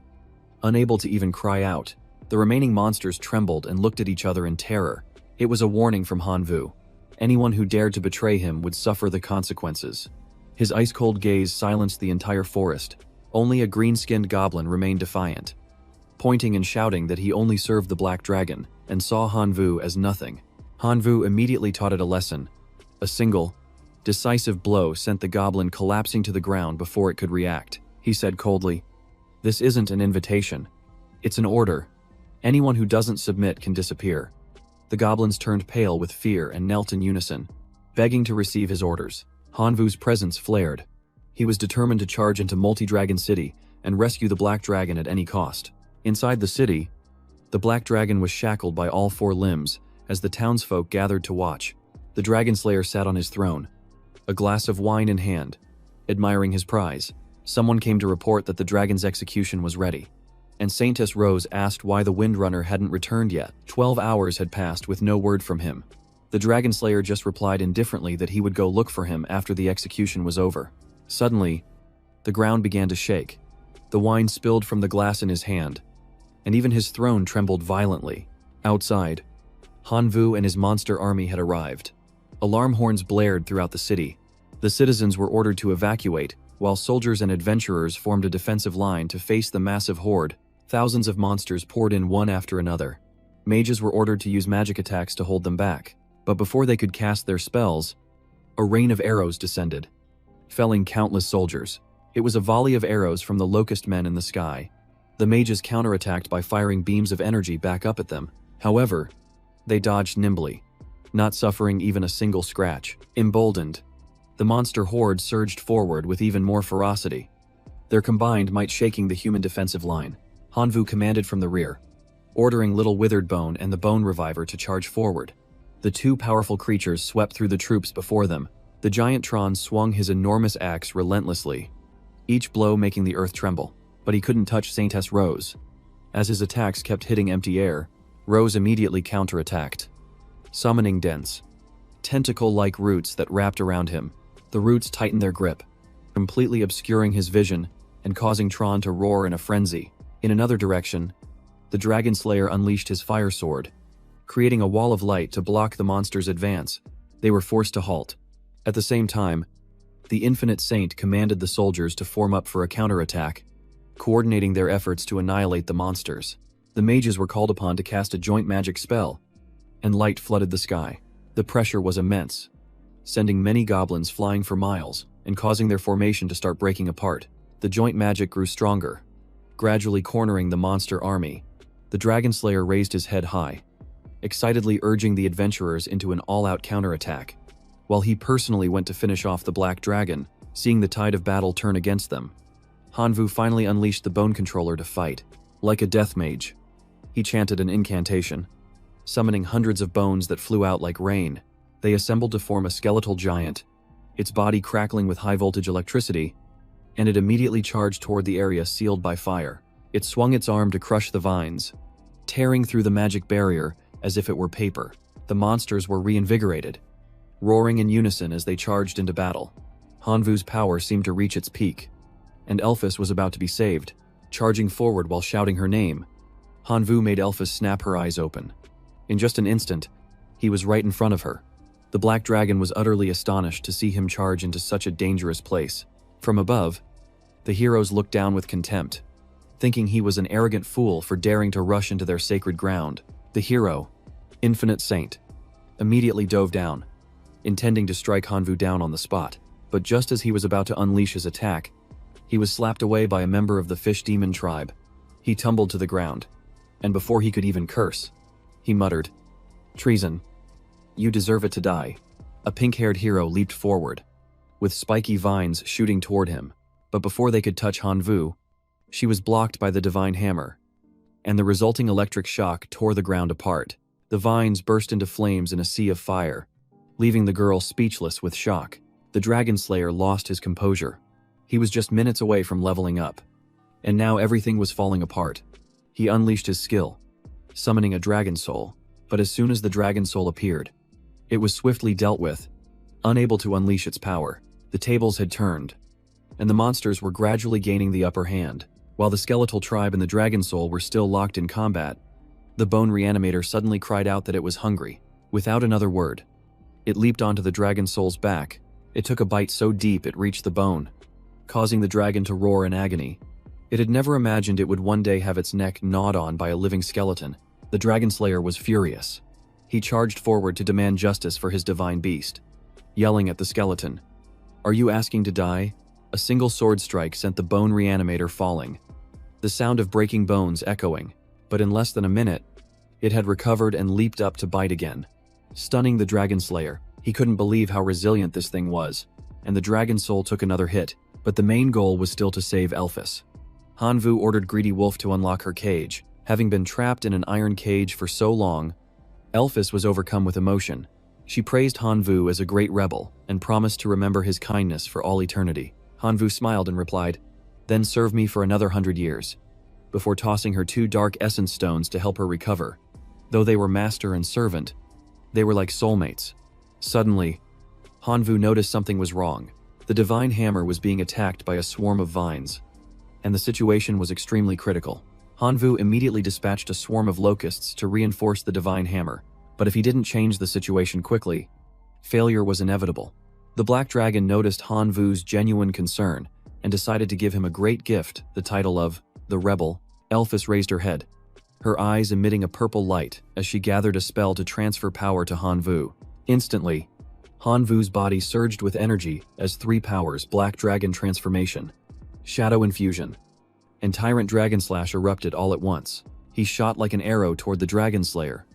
unable to even cry out. The remaining monsters trembled and looked at each other in terror. It was a warning from Hanvu. Anyone who dared to betray him would suffer the consequences. His ice-cold gaze silenced the entire forest. Only a green-skinned goblin remained defiant, pointing and shouting that he only served the Black Dragon and saw Hanvu as nothing. Hanvu immediately taught it a lesson. A single, decisive blow sent the goblin collapsing to the ground before it could react. He said coldly, "This isn't an invitation. It's an order. Anyone who doesn't submit can disappear." The goblins turned pale with fear and knelt in unison, begging to receive his orders. Hanvu's presence flared. He was determined to charge into Multi-Dragon City and rescue the Black Dragon at any cost. Inside the city, the Black Dragon was shackled by all 4 limbs as the townsfolk gathered to watch. The Dragon Slayer sat on his throne, a glass of wine in hand, admiring his prize. Someone came to report that the dragon's execution was ready, and Saintess Rose asked why the Windrunner hadn't returned yet. 12 hours had passed with no word from him. The Dragon Slayer just replied indifferently that he would go look for him after the execution was over. Suddenly, the ground began to shake. The wine spilled from the glass in his hand, and even his throne trembled violently. Outside, Hanvu and his monster army had arrived. Alarm horns blared throughout the city. The citizens were ordered to evacuate, while soldiers and adventurers formed a defensive line to face the massive horde. Thousands of monsters poured in one after another. Mages were ordered to use magic attacks to hold them back, but before they could cast their spells, a rain of arrows descended, felling countless soldiers. It was a volley of arrows from the Locust Men in the sky. The mages counterattacked by firing beams of energy back up at them. However, they dodged nimbly, not suffering even a single scratch. Emboldened, the monster horde surged forward with even more ferocity, their combined might shaking the human defensive line. Hanvu commanded from the rear, ordering Little Withered Bone and the Bone Reviver to charge forward. The 2 powerful creatures swept through the troops before them. The giant Tron swung his enormous axe relentlessly, each blow making the earth tremble. But he couldn't touch Saintess Rose. As his attacks kept hitting empty air, Rose immediately counterattacked, summoning dense, tentacle-like roots that wrapped around him. The roots tightened their grip, completely obscuring his vision and causing Tron to roar in a frenzy. In another direction, the Dragon Slayer unleashed his fire sword, creating a wall of light to block the monster's advance. They were forced to halt. At the same time, the Infinite Saint commanded the soldiers to form up for a counterattack, coordinating their efforts to annihilate the monsters. The mages were called upon to cast a joint magic spell, and light flooded the sky. The pressure was immense, sending many goblins flying for miles and causing their formation to start breaking apart. The joint magic grew stronger, gradually cornering the monster army. The Dragon Slayer raised his head high, excitedly urging the adventurers into an all-out counterattack, while he personally went to finish off the Black Dragon, seeing the tide of battle turn against them. Hanvu finally unleashed the Bone Controller to fight. Like a death mage, he chanted an incantation, summoning hundreds of bones that flew out like rain. They assembled to form a skeletal giant, its body crackling with high-voltage electricity, and it immediately charged toward the area sealed by fire. It swung its arm to crush the vines, tearing through the magic barrier as if it were paper. The monsters were reinvigorated, roaring in unison as they charged into battle. Hanvu's power seemed to reach its peak, and Elphys was about to be saved, charging forward while shouting her name. Hanvu made Elphys snap her eyes open. In just an instant, he was right in front of her. The Black Dragon was utterly astonished to see him charge into such a dangerous place. From above, the heroes looked down with contempt, thinking he was an arrogant fool for daring to rush into their sacred ground. The hero, Infinite Saint, immediately dove down, intending to strike Hanvu down on the spot. But just as he was about to unleash his attack, he was slapped away by a member of the Fish Demon tribe. He tumbled to the ground, and before he could even curse, he muttered, "Treason. You deserve it to die." A pink-haired hero leaped forward, with spiky vines shooting toward him. But before they could touch Hanvu, she was blocked by the Divine Hammer, and the resulting electric shock tore the ground apart. The vines burst into flames in a sea of fire, leaving the girl speechless with shock. The Dragon Slayer lost his composure. He was just minutes away from leveling up, and now everything was falling apart. He unleashed his skill, summoning a Dragon Soul, but as soon as the Dragon Soul appeared, it was swiftly dealt with. Unable to unleash its power, the tables had turned, and the monsters were gradually gaining the upper hand. While the Skeletal Tribe and the Dragon Soul were still locked in combat, the Bone Reanimator suddenly cried out that it was hungry. Without another word, it leaped onto the Dragon Soul's back. It took a bite so deep it reached the bone, causing the dragon to roar in agony. It had never imagined it would one day have its neck gnawed on by a living skeleton. The Dragon Slayer was furious. He charged forward to demand justice for his divine beast, yelling at the skeleton, "Are you asking to die?" A single sword strike sent the Bone Reanimator falling, the sound of breaking bones echoing. But in less than a minute, it had recovered and leaped up to bite again, stunning the Dragon Slayer. He couldn't believe how resilient this thing was, and the Dragon Soul took another hit. But the main goal was still to save Elphys. Hanvu ordered Greedy Wolf to unlock her cage. Having been trapped in an iron cage for so long, Elphys was overcome with emotion. She praised Hanvu as a great rebel and promised to remember his kindness for all eternity. Hanvu smiled and replied, "Then serve me for another 100 years, before tossing her 2 dark essence stones to help her recover. Though they were master and servant, they were like soulmates. Suddenly, Hanvu noticed something was wrong. The Divine Hammer was being attacked by a swarm of vines, and the situation was extremely critical. Hanvu immediately dispatched a swarm of locusts to reinforce the Divine Hammer, but if he didn't change the situation quickly, failure was inevitable. The Black Dragon noticed Hanvu's genuine concern and decided to give him a great gift, the title of the Rebel. Elphys raised her head, her eyes emitting a purple light as she gathered a spell to transfer power to Hanvu. Instantly, Hanvu's body surged with energy as 3 powers: Black Dragon Transformation, Shadow Infusion, and Tyrant Dragon Slash erupted all at once. He shot like an arrow toward the Dragon Slayer,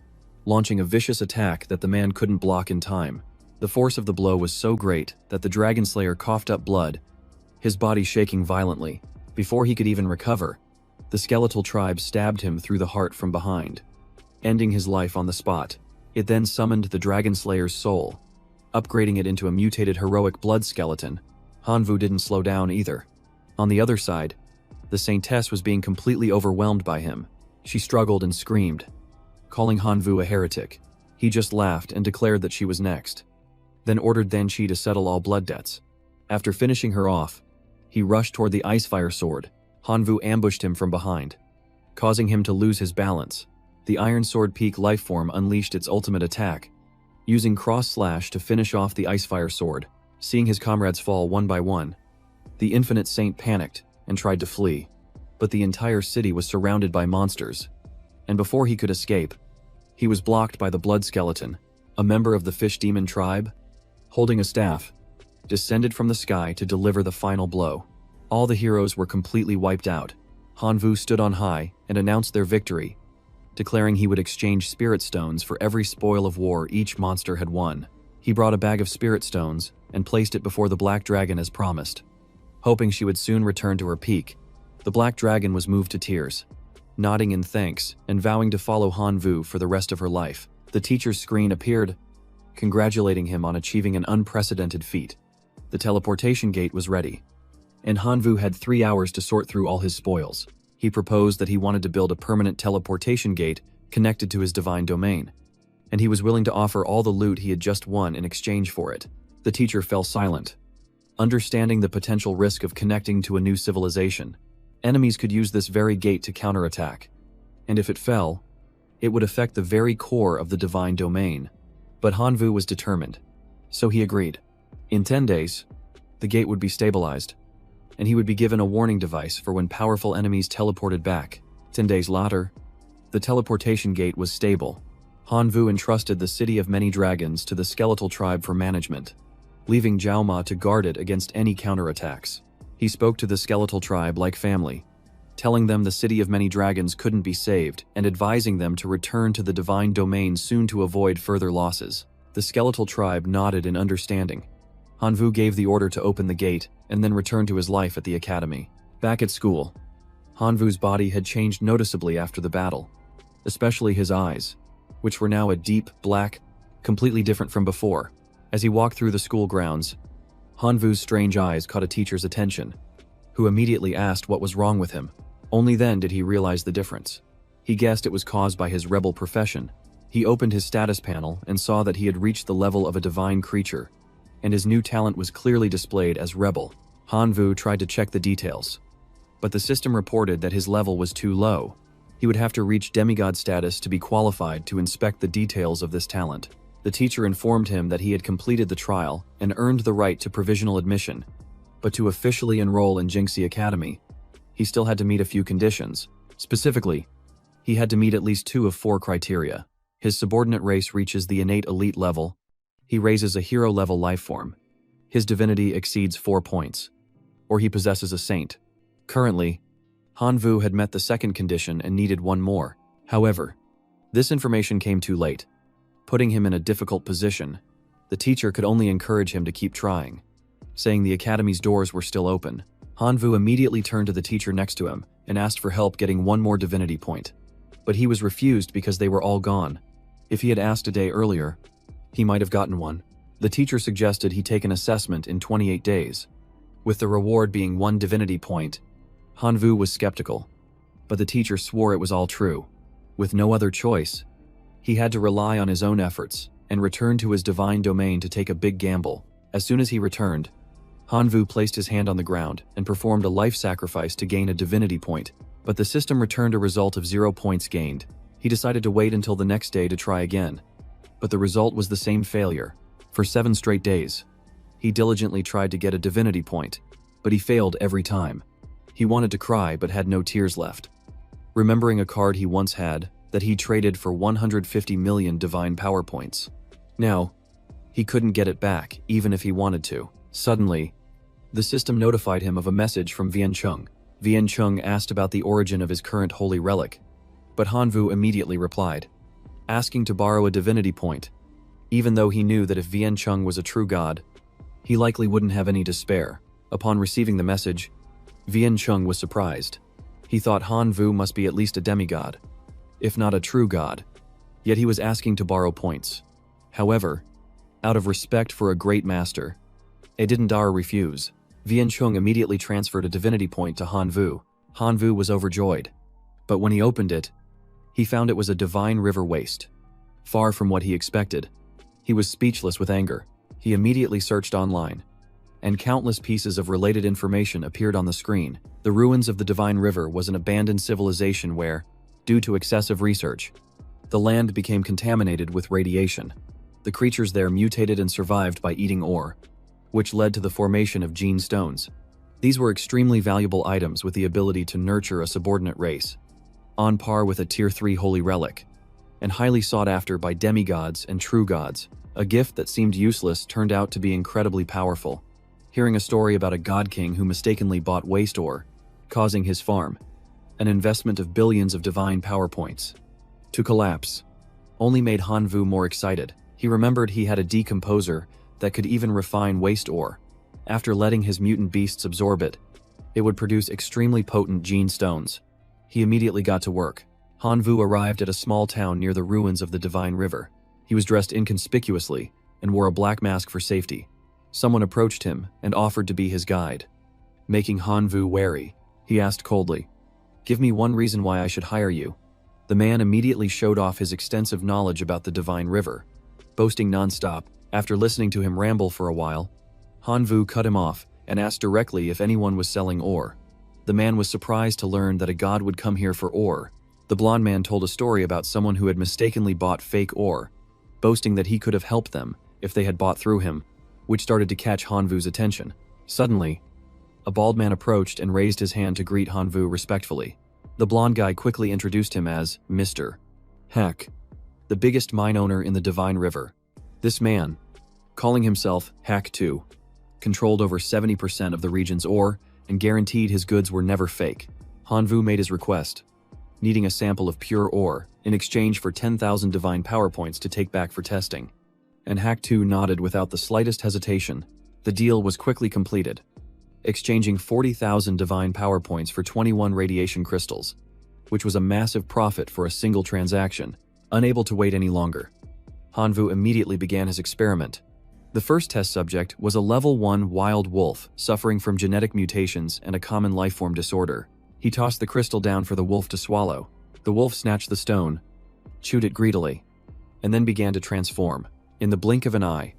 launching a vicious attack that the man couldn't block in time. The force of the blow was so great that the Dragon Slayer coughed up blood, his body shaking violently. Before he could even recover, the Skeletal Tribe stabbed him through the heart from behind, ending his life on the spot. It then summoned the Dragon Slayer's soul, upgrading it into a mutated heroic blood skeleton. Hanvu didn't slow down either. On the other side, the Saintess was being completely overwhelmed by him. She struggled and screamed, calling Hanvu a heretic. He just laughed and declared that she was next, then ordered Denchi to settle all blood debts. After finishing her off, he rushed toward the Icefire sword. Hanvu ambushed him from behind, causing him to lose his balance. The Iron Sword Peak lifeform unleashed its ultimate attack, using Cross Slash to finish off the Icefire sword. Seeing his comrades fall one by one, the Infinite Saint panicked and tried to flee, but the entire city was surrounded by monsters, and before he could escape, he was blocked by the Blood Skeleton, a member of the Fish Demon tribe, holding a staff, descended from the sky to deliver the final blow. All the heroes were completely wiped out. Hanvu stood on high and announced their victory, declaring he would exchange spirit stones for every spoil of war each monster had won. He brought a bag of spirit stones and placed it before the Black Dragon as promised. Hoping she would soon return to her peak, the Black Dragon was moved to tears, nodding in thanks and vowing to follow Hanvu for the rest of her life. The teacher's screen appeared, congratulating him on achieving an unprecedented feat. The teleportation gate was ready, and Hanvu had 3 hours to sort through all his spoils. He proposed that he wanted to build a permanent teleportation gate connected to his divine domain, and he was willing to offer all the loot he had just won in exchange for it. The teacher fell silent, understanding the potential risk of connecting to a new civilization. Enemies could use this very gate to counterattack, and if it fell, it would affect the very core of the divine domain. But Hanvu was determined, so he agreed. In 10 days, the gate would be stabilized, and he would be given a warning device for when powerful enemies teleported back. 10 days later, the teleportation gate was stable. Hanvu entrusted the City of Many Dragons to the Skeletal Tribe for management, leaving Jiaoma to guard it against any counterattacks. He spoke to the Skeletal Tribe like family, telling them the City of Many Dragons couldn't be saved and advising them to return to the divine domain soon to avoid further losses. The Skeletal Tribe nodded in understanding. Hanvu gave the order to open the gate and then returned to his life at the academy. Back at school, Hanvu's body had changed noticeably after the battle, especially his eyes, which were now a deep black, completely different from before. As he walked through the school grounds, Hanvu's strange eyes caught a teacher's attention, who immediately asked what was wrong with him. Only then did he realize the difference. He guessed it was caused by his rebel profession. He opened his status panel and saw that he had reached the level of a divine creature, and his new talent was clearly displayed as Rebel. Hanvu tried to check the details, but the system reported that his level was too low. He would have to reach demigod status to be qualified to inspect the details of this talent. The teacher informed him that he had completed the trial and earned the right to provisional admission, but to officially enroll in Jinxie Academy, he still had to meet a few conditions. Specifically, he had to meet at least 2 of 4 criteria. His subordinate race reaches the innate elite level. He raises a hero-level lifeform. His divinity exceeds 4 points, or he possesses a saint. Currently, Hanvu had met the second condition and needed 1 more. However, this information came too late, putting him in a difficult position. The teacher could only encourage him to keep trying, saying the academy's doors were still open. Hanvu immediately turned to the teacher next to him and asked for help getting 1 more divinity point, but he was refused because they were all gone. If he had asked a day earlier, he might have gotten one. The teacher suggested he take an assessment in 28 days, with the reward being 1 divinity point. Hanvu was skeptical, but the teacher swore it was all true. With no other choice, he had to rely on his own efforts and return to his divine domain to take a big gamble. As soon as he returned, Hanvu placed his hand on the ground and performed a life sacrifice to gain a divinity point, but the system returned a result of 0 points gained. He decided to wait until the next day to try again, but the result was the same failure. For 7 straight days, he diligently tried to get a divinity point, but he failed every time. He wanted to cry but had no tears left, remembering a card he once had that he traded for 150 million divine power points. Now, he couldn't get it back even if he wanted to. Suddenly, the system notified him of a message from Vian Chung. Vian Chung asked about the origin of his current holy relic, but Hanvu immediately replied, asking to borrow a divinity point, even though he knew that if Vian Chung was a true god, he likely wouldn't have any to spare. Upon receiving the message, Vian Chung was surprised. He thought Hanvu must be at least a demigod, if not a true god, yet he was asking to borrow points. However, out of respect for a great master, it didn't dare refuse. Viancheng immediately transferred a divinity point to Hanvu. Hanvu was overjoyed. But when he opened it, he found it was a divine river waste. Far from what he expected. He was speechless with anger. He immediately searched online, and countless pieces of related information appeared on the screen. The ruins of the Divine River was an abandoned civilization where, due to excessive research, the land became contaminated with radiation. The creatures there mutated and survived by eating ore, which led to the formation of gene stones. These were extremely valuable items with the ability to nurture a subordinate race, on par with a Tier 3 holy relic, and highly sought after by demigods and true gods. A gift that seemed useless turned out to be incredibly powerful. Hearing a story about a god king who mistakenly bought waste ore, causing his farm, an investment of billions of divine power points, to collapse, only made Hanvu more excited. He remembered he had a decomposer that could even refine waste ore. After letting his mutant beasts absorb it, it would produce extremely potent gene stones. He immediately got to work. Hanvu arrived at a small town near the ruins of the Divine River. He was dressed inconspicuously and wore a black mask for safety. Someone approached him and offered to be his guide. Making Hanvu wary, he asked coldly, "Give me one reason why I should hire you." The man immediately showed off his extensive knowledge about the Divine River, boasting nonstop. After listening to him ramble for a while, Hanvu cut him off and asked directly if anyone was selling ore. The man was surprised to learn that a god would come here for ore. The blonde man told a story about someone who had mistakenly bought fake ore, boasting that he could have helped them if they had bought through him, which started to catch Hanvu's attention. Suddenly, a bald man approached and raised his hand to greet Hanvu respectfully. The blonde guy quickly introduced him as Mr. Hack, the biggest mine owner in the Divine River. This man, calling himself Hack 2, controlled over 70% of the region's ore and guaranteed his goods were never fake. Hanvu made his request, needing a sample of pure ore in exchange for 10,000 divine power points to take back for testing. And Hack 2 nodded without the slightest hesitation. The deal was quickly completed, exchanging 40,000 divine power points for 21 radiation crystals, which was a massive profit for a single transaction. Unable to wait any longer, Hanvu immediately began his experiment. The first test subject was a level 1 wild wolf suffering from genetic mutations and a common lifeform disorder. He tossed the crystal down for the wolf to swallow. The wolf snatched the stone, chewed it greedily, and then began to transform. In the blink of an eye,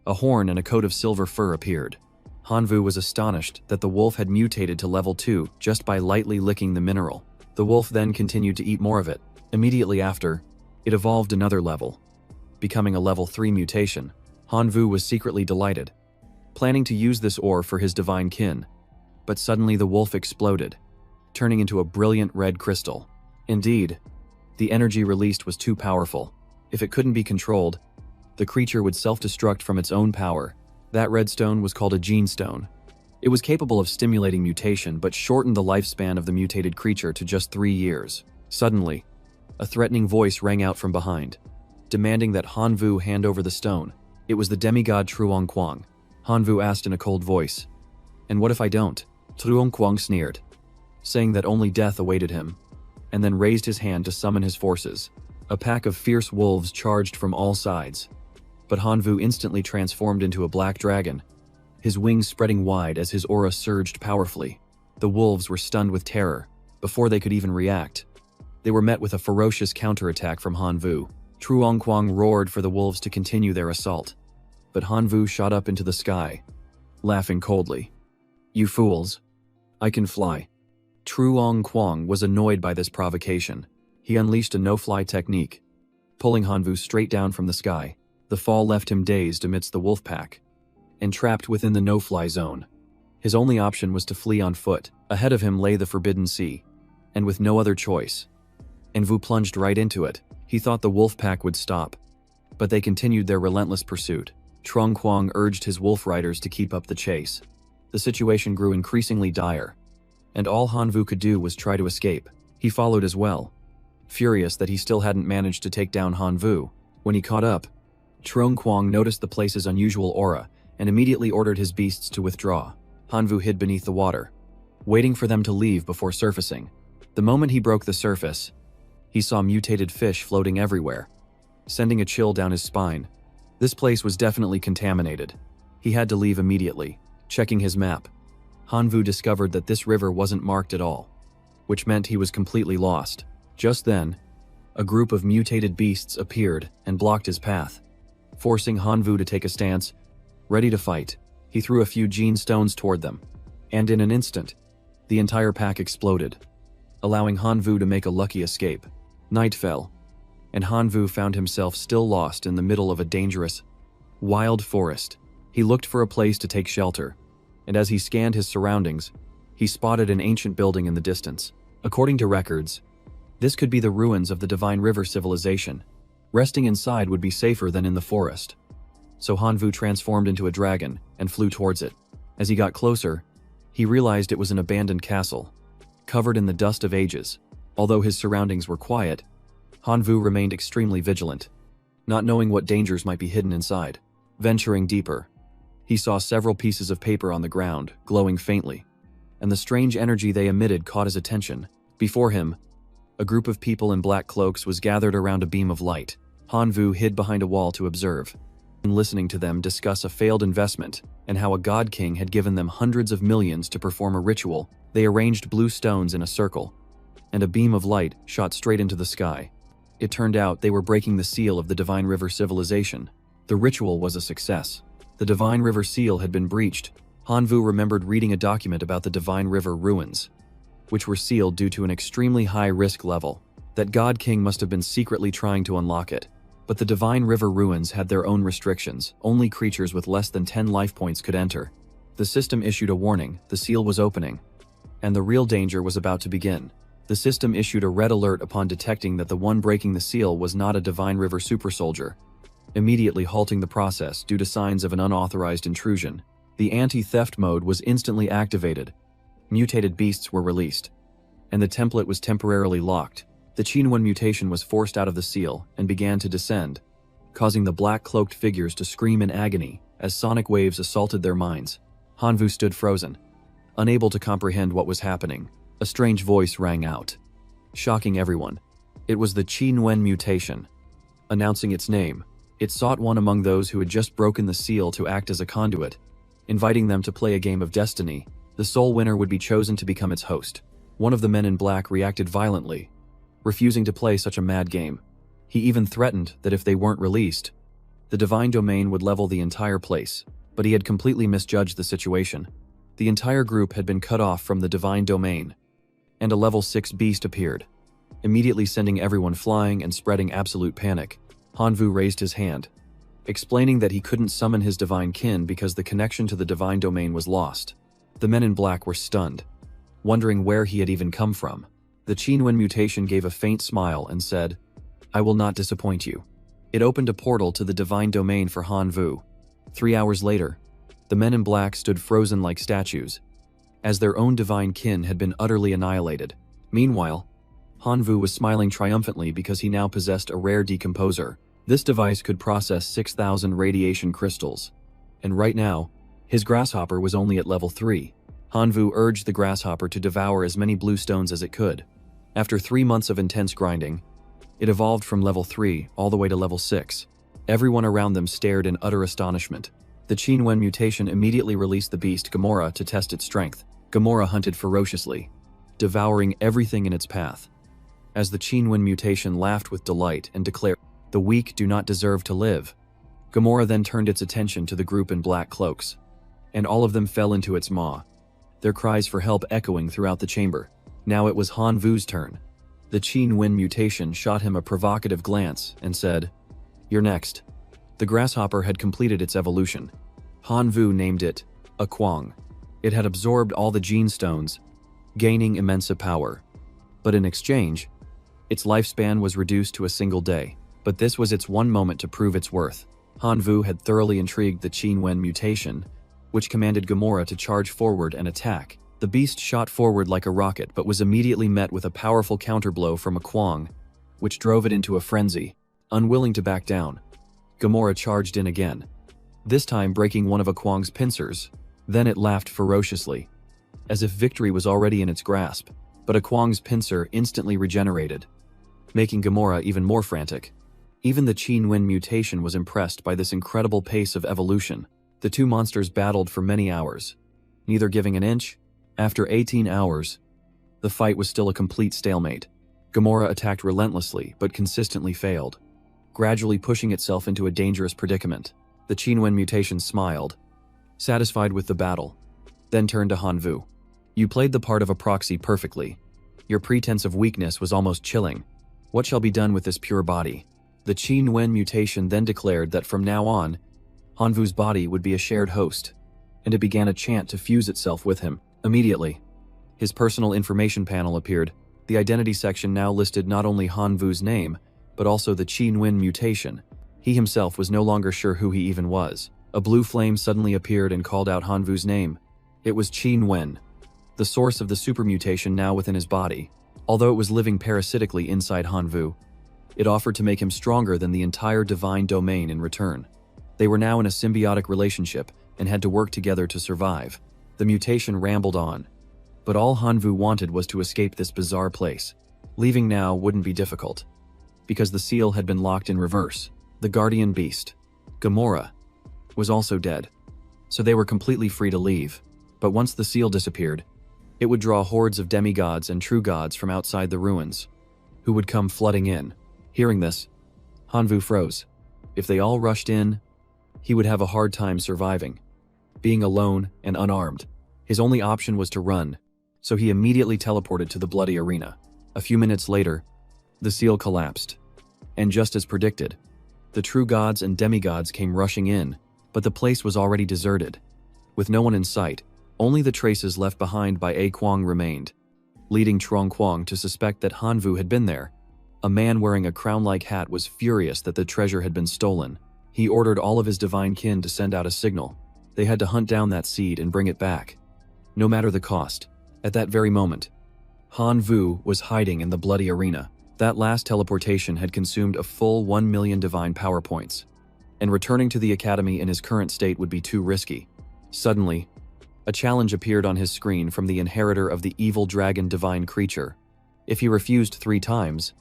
a horn and a coat of silver fur appeared. Hanvu was astonished that the wolf had mutated to level 2 just by lightly licking the mineral. The wolf then continued to eat more of it. Immediately after, it evolved another level, becoming a level 3 mutation. Hanvu was secretly delighted, planning to use this ore for his divine kin. But suddenly the wolf exploded, turning into a brilliant red crystal. Indeed, the energy released was too powerful. If it couldn't be controlled, the creature would self-destruct from its own power. That red stone was called a gene stone. It was capable of stimulating mutation but shortened the lifespan of the mutated creature to just 3 years. Suddenly, a threatening voice rang out from behind, demanding that Hanvu hand over the stone. It was the demigod Truongquang. Hanvu asked in a cold voice, "And what if I don't?" Truongquang sneered, saying that only death awaited him, and then raised his hand to summon his forces. A pack of fierce wolves charged from all sides, but Hanvu instantly transformed into a black dragon, his wings spreading wide as his aura surged powerfully. The wolves were stunned with terror. Before they could even react, they were met with a ferocious counterattack from Hanvu. Truongquang roared for the wolves to continue their assault, but Hanvu shot up into the sky, laughing coldly. "You fools, I can fly." Truongquang was annoyed by this provocation. He unleashed a no-fly technique, pulling Hanvu straight down from the sky. The fall left him dazed amidst the wolf pack, and trapped within the no-fly zone. His only option was to flee on foot. Ahead of him lay the Forbidden Sea, and with no other choice, Hanvu plunged right into it. He thought the wolf pack would stop, but they continued their relentless pursuit. Truongquang urged his wolf riders to keep up the chase. The situation grew increasingly dire, and all Hanvu could do was try to escape. He followed as well, furious that he still hadn't managed to take down Hanvu. When he caught up, Truongquang noticed the place's unusual aura and immediately ordered his beasts to withdraw. Hanvu hid beneath the water, waiting for them to leave before surfacing. The moment he broke the surface, he saw mutated fish floating everywhere, sending a chill down his spine. This place was definitely contaminated. He had to leave immediately. Checking his map, Hanvu discovered that this river wasn't marked at all, which meant he was completely lost. Just then, a group of mutated beasts appeared and blocked his path, forcing Hanvu to take a stance. Ready to fight, he threw a few gene stones toward them, and in an instant, the entire pack exploded, allowing Hanvu to make a lucky escape. Night fell, and Hanvu found himself still lost in the middle of a dangerous, wild forest. He looked for a place to take shelter, and as he scanned his surroundings, he spotted an ancient building in the distance. According to records, this could be the ruins of the Divine River civilization. Resting inside would be safer than in the forest. So Hanvu transformed into a dragon and flew towards it. As he got closer, he realized it was an abandoned castle, covered in the dust of ages. Although his surroundings were quiet, Hanvu remained extremely vigilant, not knowing what dangers might be hidden inside. Venturing deeper, he saw several pieces of paper on the ground, glowing faintly, and the strange energy they emitted caught his attention. Before him, a group of people in black cloaks was gathered around a beam of light. Hanvu hid behind a wall to observe, and listening to them discuss a failed investment and how a god king had given them hundreds of millions to perform a ritual. They arranged blue stones in a circle, and a beam of light shot straight into the sky. It turned out they were breaking the seal of the Divine River civilization. The ritual was a success. The Divine River seal had been breached. Hanvu remembered reading a document about the Divine River ruins, which were sealed due to an extremely high risk level. That God King must have been secretly trying to unlock it. But the Divine River ruins had their own restrictions. Only creatures with less than 10 life points could enter. The system issued a warning. The seal was opening, and the real danger was about to begin. The system issued a red alert upon detecting that the one breaking the seal was not a Divine River super soldier, immediately halting the process due to signs of an unauthorized intrusion. The anti-theft mode was instantly activated. Mutated beasts were released, and the template was temporarily locked. The Qinwen mutation was forced out of the seal and began to descend, causing the black-cloaked figures to scream in agony as sonic waves assaulted their minds. Hanvu stood frozen, unable to comprehend what was happening. A strange voice rang out, shocking everyone. It was the Qinwen mutation. Announcing its name, it sought one among those who had just broken the seal to act as a conduit, inviting them to play a game of destiny. The sole winner would be chosen to become its host. One of the men in black reacted violently, refusing to play such a mad game. He even threatened that if they weren't released, the divine domain would level the entire place. But he had completely misjudged the situation. The entire group had been cut off from the divine domain, and a level 6 beast appeared, immediately sending everyone flying and spreading absolute panic. Hanvu raised his hand, explaining that he couldn't summon his divine kin because the connection to the divine domain was lost. The men in black were stunned, wondering where he had even come from. The Qinwen mutation gave a faint smile and said, "I will not disappoint you." It opened a portal to the divine domain for Hanvu. 3 hours later, the men in black stood frozen like statues, as their own divine kin had been utterly annihilated. Meanwhile, Hanvu was smiling triumphantly because he now possessed a rare decomposer. This device could process 6,000 radiation crystals, and right now, his grasshopper was only at level 3. Hanvu urged the grasshopper to devour as many blue stones as it could. After 3 months of intense grinding, it evolved from level 3 all the way to level 6. Everyone around them stared in utter astonishment. The Qinwen mutation immediately released the beast Gamora to test its strength. Gamora hunted ferociously, devouring everything in its path. As the Qinwen mutation laughed with delight and declared, "The weak do not deserve to live," Gamora then turned its attention to the group in black cloaks, and all of them fell into its maw, their cries for help echoing throughout the chamber. Now it was Hanvu's turn. The Qinwen mutation shot him a provocative glance and said, "You're next." The grasshopper had completed its evolution. Hanvu named it a Kwang. It had absorbed all the gene stones, gaining immense power. But in exchange, its lifespan was reduced to a single day. But this was its one moment to prove its worth. Hanvu had thoroughly intrigued the Qinwen mutation, which commanded Gamora to charge forward and attack. The beast shot forward like a rocket but was immediately met with a powerful counterblow from a Kwang, which drove it into a frenzy. Unwilling to back down, Gamora charged in again, this time breaking one of a Kwang's pincers. Then it laughed ferociously, as if victory was already in its grasp. But a Kwang's pincer instantly regenerated, making Gamora even more frantic. Even the Qinwen mutation was impressed by this incredible pace of evolution. The two monsters battled for many hours, neither giving an inch After 18 hours, the fight was still a complete stalemate. Gamora attacked relentlessly but consistently failed, gradually pushing itself into a dangerous predicament. The Qinwen mutation smiled, satisfied with the battle, then turned to Hanvu. You played the part of a proxy perfectly. Your pretense of weakness was almost chilling. What shall be done with this pure body? The Qinwen mutation then declared that from now on, Hanvu's body would be a shared host, and it began a chant to fuse itself with him. Immediately, his personal information panel appeared. The identity section now listed not only Hanvu's name, but also the Qinwen mutation. He himself was no longer sure who he even was. A blue flame suddenly appeared and called out Hanvu's name. It was Qinwen, the source of the super mutation now within his body. Although it was living parasitically inside Hanvu, it offered to make him stronger than the entire divine domain in return. They were now in a symbiotic relationship and had to work together to survive. The mutation rambled on, but all Hanvu wanted was to escape this bizarre place. Leaving now wouldn't be difficult, because the seal had been locked in reverse. The guardian beast, Gamora, was also dead, so they were completely free to leave. But once the seal disappeared, it would draw hordes of demigods and true gods from outside the ruins, who would come flooding in. Hearing this, Hanvu froze. If they all rushed in, he would have a hard time surviving. Being alone and unarmed, his only option was to run, so he immediately teleported to the bloody arena. A few minutes later, the seal collapsed, and just as predicted, the true gods and demigods came rushing in, but the place was already deserted. With no one in sight, only the traces left behind by A Kwang remained, leading Trong Kwang to suspect that Hanvu had been there. A man wearing a crown-like hat was furious that the treasure had been stolen. He ordered all of his divine kin to send out a signal. They had to hunt down that seed and bring it back, no matter the cost. At that very moment, Hanvu was hiding in the bloody arena. That last teleportation had consumed a full 1 million divine power points, and returning to the academy in his current state would be too risky. Suddenly, a challenge appeared on his screen from the inheritor of the evil dragon divine creature. If he refused 3 times,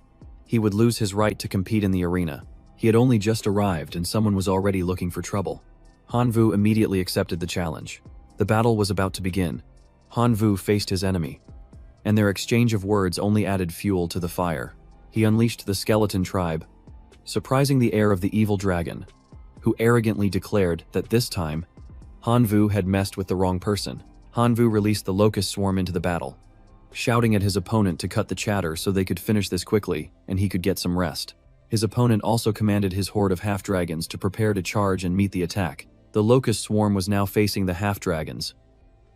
he would lose his right to compete in the arena. He had only just arrived and someone was already looking for trouble. Hanvu immediately accepted the challenge. The battle was about to begin. Hanvu faced his enemy, and their exchange of words only added fuel to the fire. He unleashed the skeleton tribe, surprising the heir of the evil dragon, who arrogantly declared that this time, Hanvu had messed with the wrong person. Hanvu released the locust swarm into the battle, shouting at his opponent to cut the chatter so they could finish this quickly and he could get some rest. His opponent also commanded his horde of half-dragons to prepare to charge and meet the attack. The locust swarm was now facing the half-dragons,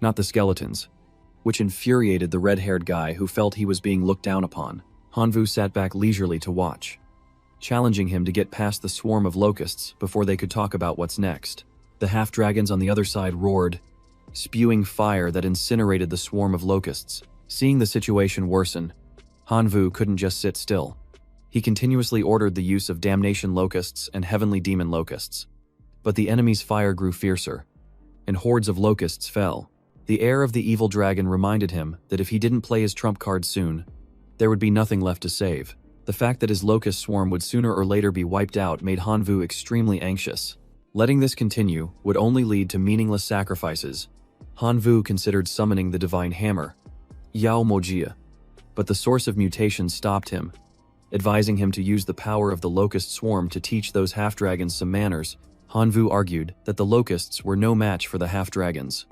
not the skeletons, which infuriated the red-haired guy who felt he was being looked down upon. Hanvu sat back leisurely to watch, challenging him to get past the swarm of locusts before they could talk about what's next. The half-dragons on the other side roared, spewing fire that incinerated the swarm of locusts. Seeing the situation worsen, Hanvu couldn't just sit still. He continuously ordered the use of damnation locusts and heavenly demon locusts. But the enemy's fire grew fiercer, and hordes of locusts fell. The heir of the evil dragon reminded him that if he didn't play his trump card soon, there would be nothing left to save. The fact that his locust swarm would sooner or later be wiped out made Hanvu extremely anxious. Letting this continue would only lead to meaningless sacrifices. Hanvu considered summoning the divine hammer, Yao Mojia, but the source of mutation stopped him, advising him to use the power of the locust swarm to teach those half-dragons some manners. Hanvu argued that the locusts were no match for the half-dragons,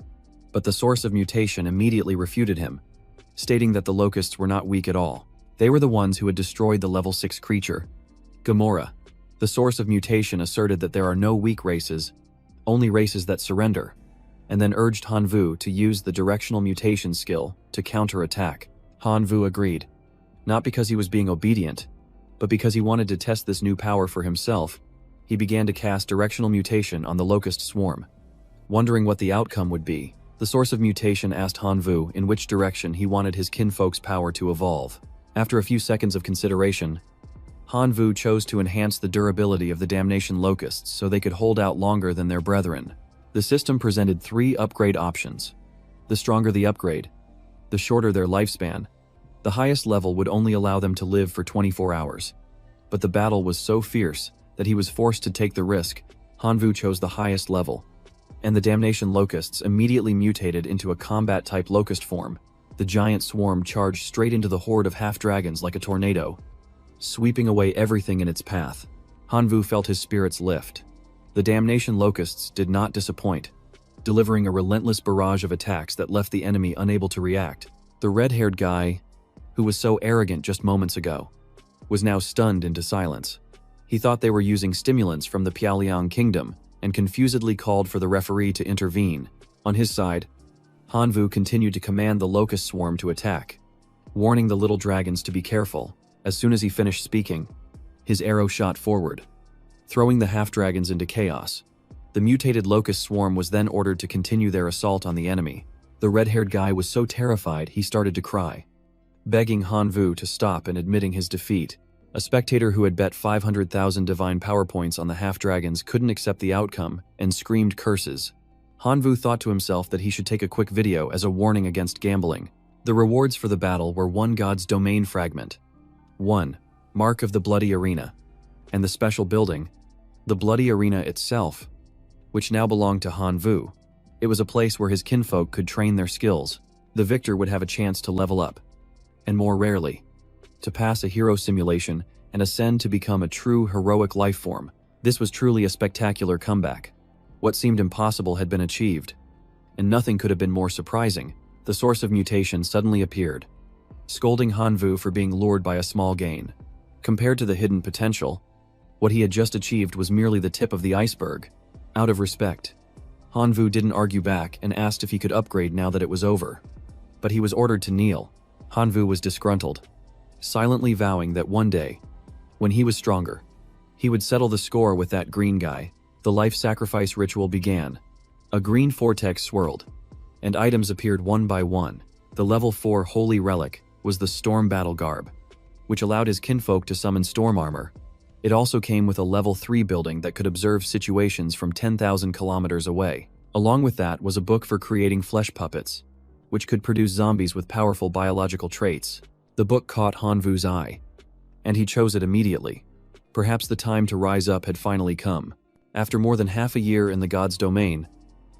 but the source of mutation immediately refuted him, stating that the locusts were not weak at all. They were the ones who had destroyed the level 6 creature, Gamora. The source of mutation asserted that there are no weak races, only races that surrender, and then urged Hanvu to use the directional mutation skill to counter-attack. Hanvu agreed, not because he was being obedient, but because he wanted to test this new power for himself. He began to cast directional mutation on the locust swarm. Wondering what the outcome would be, the source of mutation asked Hanvu in which direction he wanted his kinfolk's power to evolve. After a few seconds of consideration, Hanvu chose to enhance the durability of the damnation locusts so they could hold out longer than their brethren. The system presented 3 upgrade options. The stronger the upgrade, the shorter their lifespan. The highest level would only allow them to live for 24 hours. But the battle was so fierce that he was forced to take the risk. Hanvu chose the highest level, and the damnation locusts immediately mutated into a combat-type locust form. The giant swarm charged straight into the horde of half-dragons like a tornado, sweeping away everything in its path. Hanvu felt his spirits lift. The damnation locusts did not disappoint, delivering a relentless barrage of attacks that left the enemy unable to react. The red-haired guy, who was so arrogant just moments ago, was now stunned into silence. He thought they were using stimulants from the Piaoliang Kingdom and confusedly called for the referee to intervene. On his side, Hanvu continued to command the locust swarm to attack, warning the little dragons to be careful. As soon as he finished speaking, his arrow shot forward, throwing the half-dragons into chaos. The mutated locust swarm was then ordered to continue their assault on the enemy. The red-haired guy was so terrified he started to cry, begging Hanvu to stop and admitting his defeat. A spectator who had bet 500,000 divine power points on the half-dragons couldn't accept the outcome and screamed curses. Hanvu thought to himself that he should take a quick video as a warning against gambling. The rewards for the battle were 1 God's Domain fragment, 1 Mark of the Bloody Arena, and the special building, the Bloody Arena itself, which now belonged to Hanvu. It was a place where his kinfolk could train their skills. The victor would have a chance to level up, and more rarely, to pass a hero simulation and ascend to become a true heroic life form. This was truly a spectacular comeback. What seemed impossible had been achieved, and nothing could have been more surprising. The source of mutation suddenly appeared, scolding Hanvu for being lured by a small gain. Compared to the hidden potential, what he had just achieved was merely the tip of the iceberg. Out of respect, Hanvu didn't argue back and asked if he could upgrade now that it was over. But he was ordered to kneel. Hanvu was disgruntled, silently vowing that one day, when he was stronger, he would settle the score with that green guy. The life sacrifice ritual began. A green vortex swirled, and items appeared one by one. The level 4 holy relic was the storm battle garb, which allowed his kinfolk to summon storm armor. It also came with a level 3 building that could observe situations from 10,000 kilometers away. Along with that was a book for creating flesh puppets, which could produce zombies with powerful biological traits. The book caught Hanvu's eye, and he chose it immediately. Perhaps the time to rise up had finally come. After more than half a year in the god's domain,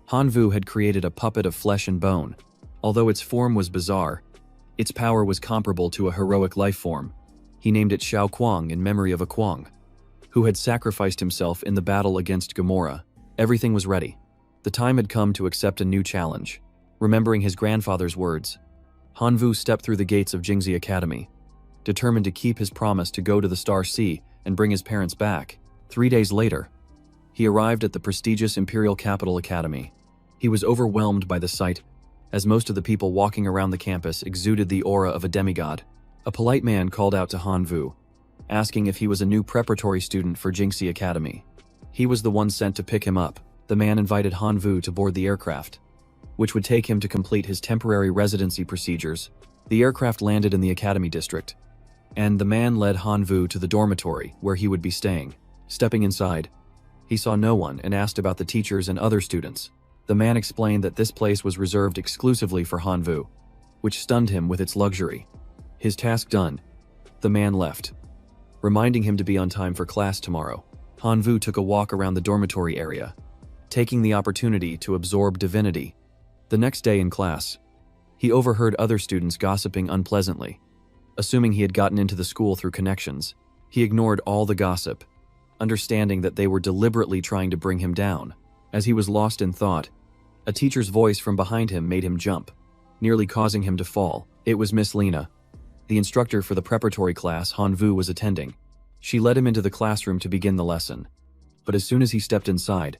Hanvu had created a puppet of flesh and bone. Although its form was bizarre, its power was comparable to a heroic life form. He named it Xiao Kuang in memory of a Kuang, who had sacrificed himself in the battle against Gamora. Everything was ready. The time had come to accept a new challenge. Remembering his grandfather's words, Hanvu stepped through the gates of Jingxi Academy, determined to keep his promise to go to the Star Sea and bring his parents back. 3 days later, he arrived at the prestigious Imperial Capital Academy. He was overwhelmed by the sight, as most of the people walking around the campus exuded the aura of a demigod. A polite man called out to Hanvu, asking if he was a new preparatory student for Jingxi Academy. He was the one sent to pick him up. The man invited Hanvu to board the aircraft, which would take him to complete his temporary residency procedures. The aircraft landed in the Academy district, and the man led Hanvu to the dormitory where he would be staying. Stepping inside, he saw no one and asked about the teachers and other students. The man explained that this place was reserved exclusively for Hanvu, which stunned him with its luxury. His task done, the man left, reminding him to be on time for class tomorrow. Hanvu took a walk around the dormitory area, taking the opportunity to absorb divinity. The next day in class, he overheard other students gossiping unpleasantly. Assuming he had gotten into the school through connections, he ignored all the gossip, understanding that they were deliberately trying to bring him down. As he was lost in thought, a teacher's voice from behind him made him jump, nearly causing him to fall. It was Miss Lena, the instructor for the preparatory class Hanvu was attending. She led him into the classroom to begin the lesson. But as soon as he stepped inside,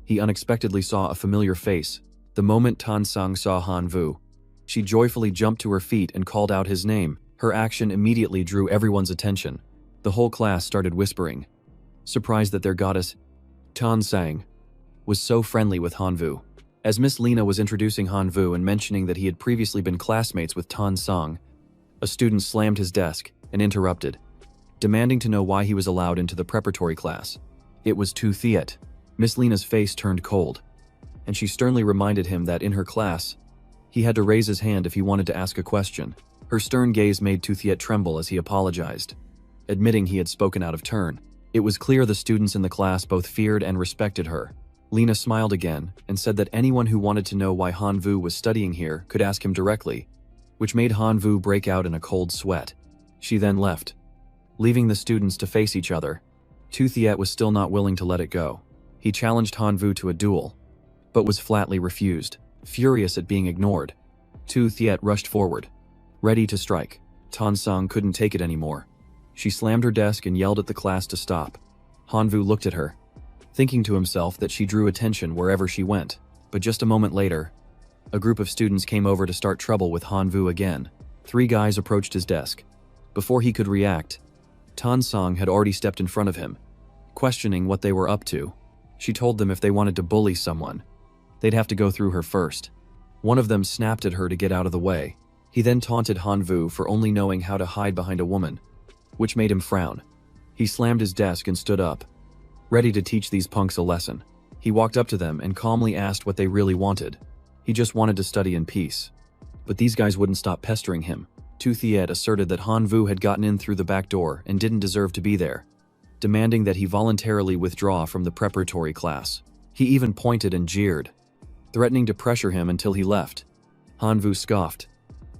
he unexpectedly saw a familiar face. The moment Tan Sang saw Hanvu, she joyfully jumped to her feet and called out his name. Her action immediately drew everyone's attention. The whole class started whispering, surprised that their goddess, Tan Sang, was so friendly with Hanvu. As Miss Lena was introducing Hanvu and mentioning that he had previously been classmates with Tan Sang, a student slammed his desk and interrupted, demanding to know why he was allowed into the preparatory class. It was Tu Thiet. Miss Lena's face turned cold, and she sternly reminded him that in her class, he had to raise his hand if he wanted to ask a question. Her stern gaze made Tu Thiet tremble as he apologized, admitting he had spoken out of turn. It was clear the students in the class both feared and respected her. Lena smiled again and said that anyone who wanted to know why Hanvu was studying here could ask him directly, which made Hanvu break out in a cold sweat. She then left, leaving the students to face each other. Tu Thiet was still not willing to let it go. He challenged Hanvu to a duel, but was flatly refused. Furious at being ignored, Tu Thiet rushed forward, ready to strike. Tan Song couldn't take it anymore. She slammed her desk and yelled at the class to stop. Hanvu looked at her, thinking to himself that she drew attention wherever she went. But just a moment later, a group of students came over to start trouble with Hanvu again. 3 guys approached his desk. Before he could react, Tan Song had already stepped in front of him, questioning what they were up to. She told them if they wanted to bully someone, they'd have to go through her first. One of them snapped at her to get out of the way. He then taunted Hanvu for only knowing how to hide behind a woman, which made him frown. He slammed his desk and stood up, ready to teach these punks a lesson. He walked up to them and calmly asked what they really wanted. He just wanted to study in peace. But these guys wouldn't stop pestering him. Tu Thiet asserted that Hanvu had gotten in through the back door and didn't deserve to be there, demanding that he voluntarily withdraw from the preparatory class. He even pointed and jeered, threatening to pressure him until he left. Hanvu scoffed,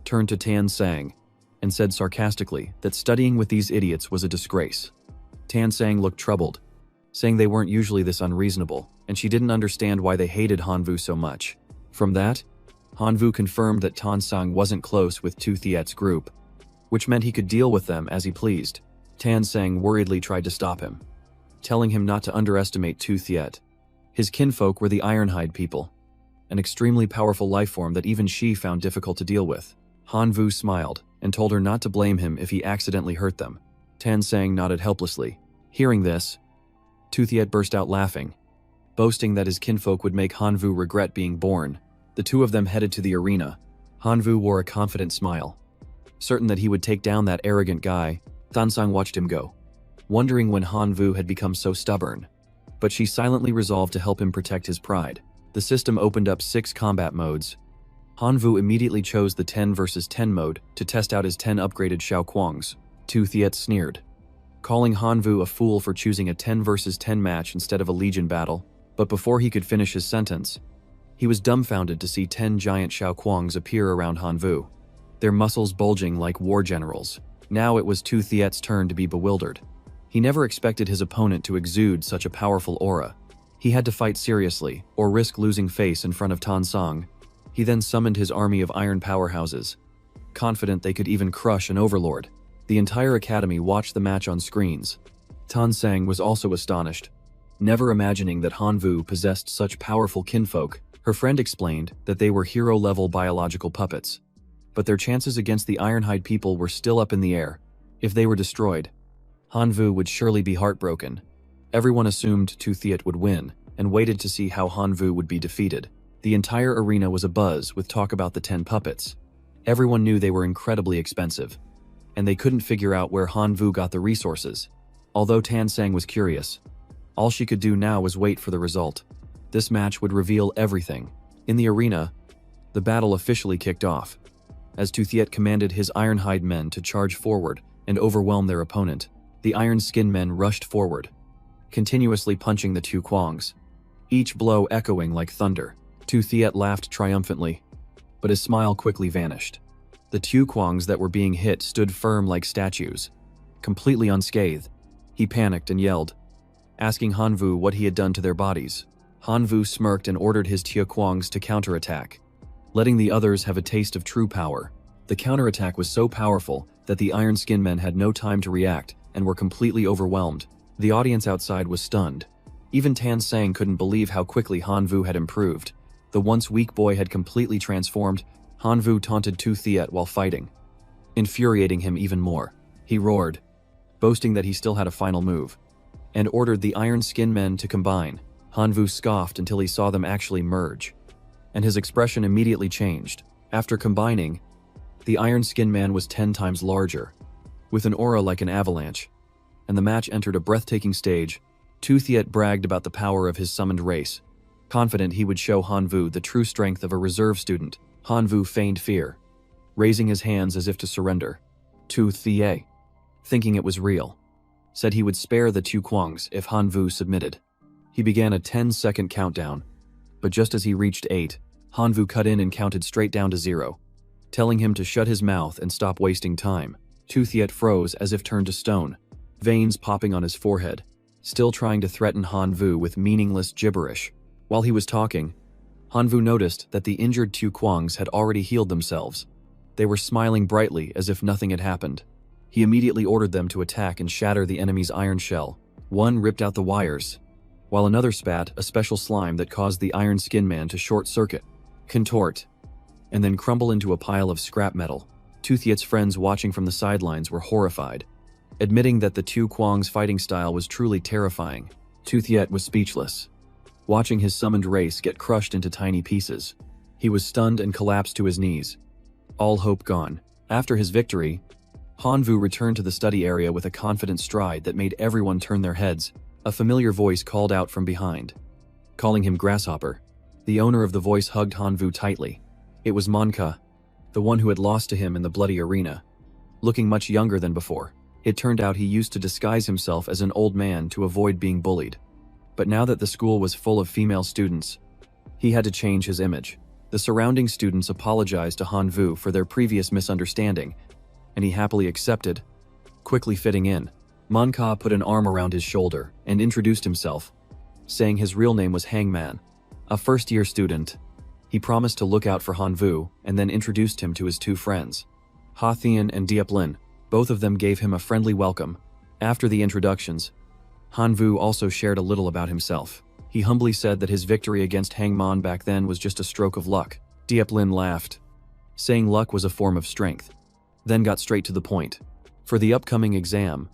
turned to Tan Sang, and said sarcastically that studying with these idiots was a disgrace. Tan Sang looked troubled, saying they weren't usually this unreasonable, and she didn't understand why they hated Hanvu so much. From that, Hanvu confirmed that Tan Sang wasn't close with Tu Thiet's group, which meant he could deal with them as he pleased. Tan Sang worriedly tried to stop him, telling him not to underestimate Tu Thiet. His kinfolk were the Ironhide people, an extremely powerful lifeform that even she found difficult to deal with. Hanvu smiled and told her not to blame him if he accidentally hurt them. Tan Sang nodded helplessly. Hearing this, Tu Thiet burst out laughing, boasting that his kinfolk would make Hanvu regret being born. The two of them headed to the arena. Hanvu wore a confident smile, certain that he would take down that arrogant guy. Tan Sang watched him go, wondering when Hanvu had become so stubborn. But she silently resolved to help him protect his pride. The system opened up 6 combat modes. Hanvu immediately chose the 10 versus 10 mode to test out his 10 upgraded Xiaoquangs. Tu Thiet sneered, calling Hanvu a fool for choosing a 10 versus 10 match instead of a legion battle. But before he could finish his sentence, he was dumbfounded to see 10 giant Xiaoquangs appear around Hanvu, their muscles bulging like war generals. Now it was Tu Thiet's turn to be bewildered. He never expected his opponent to exude such a powerful aura. He had to fight seriously, or risk losing face in front of Tan Sang. He then summoned his army of iron powerhouses, confident they could even crush an overlord. The entire academy watched the match on screens. Tan Sang was also astonished, never imagining that Hanvu possessed such powerful kinfolk. Her friend explained that they were hero-level biological puppets, but their chances against the Ironhide people were still up in the air. If they were destroyed, Hanvu would surely be heartbroken. Everyone assumed Tu Thiet would win, and waited to see how Hanvu would be defeated. The entire arena was abuzz with talk about the 10 puppets. Everyone knew they were incredibly expensive, and they couldn't figure out where Hanvu got the resources. Although Tan Sang was curious, all she could do now was wait for the result. This match would reveal everything. In the arena, the battle officially kicked off, as Tu Thiet commanded his Ironhide men to charge forward and overwhelm their opponent. The Iron Skin men rushed forward, continuously punching the two Quangs, each blow echoing like thunder. Tu Thiet laughed triumphantly, but his smile quickly vanished. The two Quangs that were being hit stood firm like statues, completely unscathed. He panicked and yelled, asking Hanvu what he had done to their bodies. Hanvu smirked and ordered his Tia Quangs to counterattack, letting the others have a taste of true power. The counterattack was so powerful that the Iron Skin men had no time to react and were completely overwhelmed. The audience outside was stunned. Even Tan Sang couldn't believe how quickly Hanvu had improved. The once weak boy had completely transformed. Hanvu taunted Tu Thiet while fighting, infuriating him even more. He roared, boasting that he still had a final move, and ordered the Iron Skin men to combine. Hanvu scoffed until he saw them actually merge, and his expression immediately changed. After combining, the Iron Skin man was 10 times larger, with an aura like an avalanche, and the match entered a breathtaking stage. Tu Thiet bragged about the power of his summoned race, confident he would show Hanvu the true strength of a reserve student. Hanvu feigned fear, raising his hands as if to surrender. Tu Thiet, thinking it was real, said he would spare the two Quangs if Hanvu submitted. He began a 10-second countdown, but just as he reached 8, Hanvu cut in and counted straight down to 0, telling him to shut his mouth and stop wasting time. Toothiet froze as if turned to stone, veins popping on his forehead, still trying to threaten Hanvu with meaningless gibberish. While he was talking, Hanvu noticed that the injured Tu Kuangs had already healed themselves. They were smiling brightly as if nothing had happened. He immediately ordered them to attack and shatter the enemy's iron shell. One ripped out the wires, while another spat a special slime that caused the Iron Skin Man to short-circuit, contort, and then crumble into a pile of scrap metal. Toothiet's friends watching from the sidelines were horrified, admitting that the Tu Kuang's fighting style was truly terrifying. Toothiet was speechless, watching his summoned race get crushed into tiny pieces. He was stunned and collapsed to his knees, all hope gone. After his victory, Hanvu returned to the study area with a confident stride that made everyone turn their heads. A familiar voice called out from behind, calling him Grasshopper. The owner of the voice hugged Hanvu tightly. It was Manka, the one who had lost to him in the bloody arena, looking much younger than before. It turned out he used to disguise himself as an old man to avoid being bullied. But now that the school was full of female students, he had to change his image. The surrounding students apologized to Hanvu for their previous misunderstanding, and he happily accepted, quickly fitting in. Manka put an arm around his shoulder and introduced himself, saying his real name was Hangman, a first-year student. He promised to look out for Hanvu and then introduced him to his two friends, Hathian and Dieplin. Both of them gave him a friendly welcome. After the introductions, Hanvu also shared a little about himself. He humbly said that his victory against Hangman back then was just a stroke of luck. Dieplin laughed, saying luck was a form of strength, then got straight to the point. For the upcoming exam,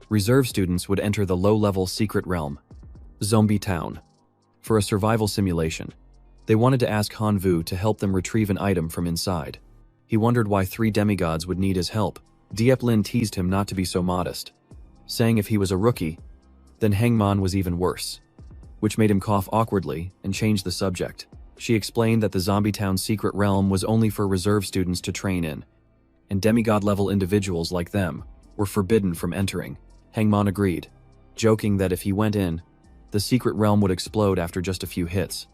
reserve students would enter the low-level secret realm, Zombie Town, for a survival simulation. They wanted to ask Hanvu to help them retrieve an item from inside. He wondered why 3 demigods would need his help. Dieplin teased him not to be so modest, saying if he was a rookie, then Hangman was even worse, which made him cough awkwardly and change the subject. She explained that the Zombie Town secret realm was only for reserve students to train in, and demigod-level individuals like them were forbidden from entering. Hangman agreed, joking that if he went in, the secret realm would explode after just a few hits,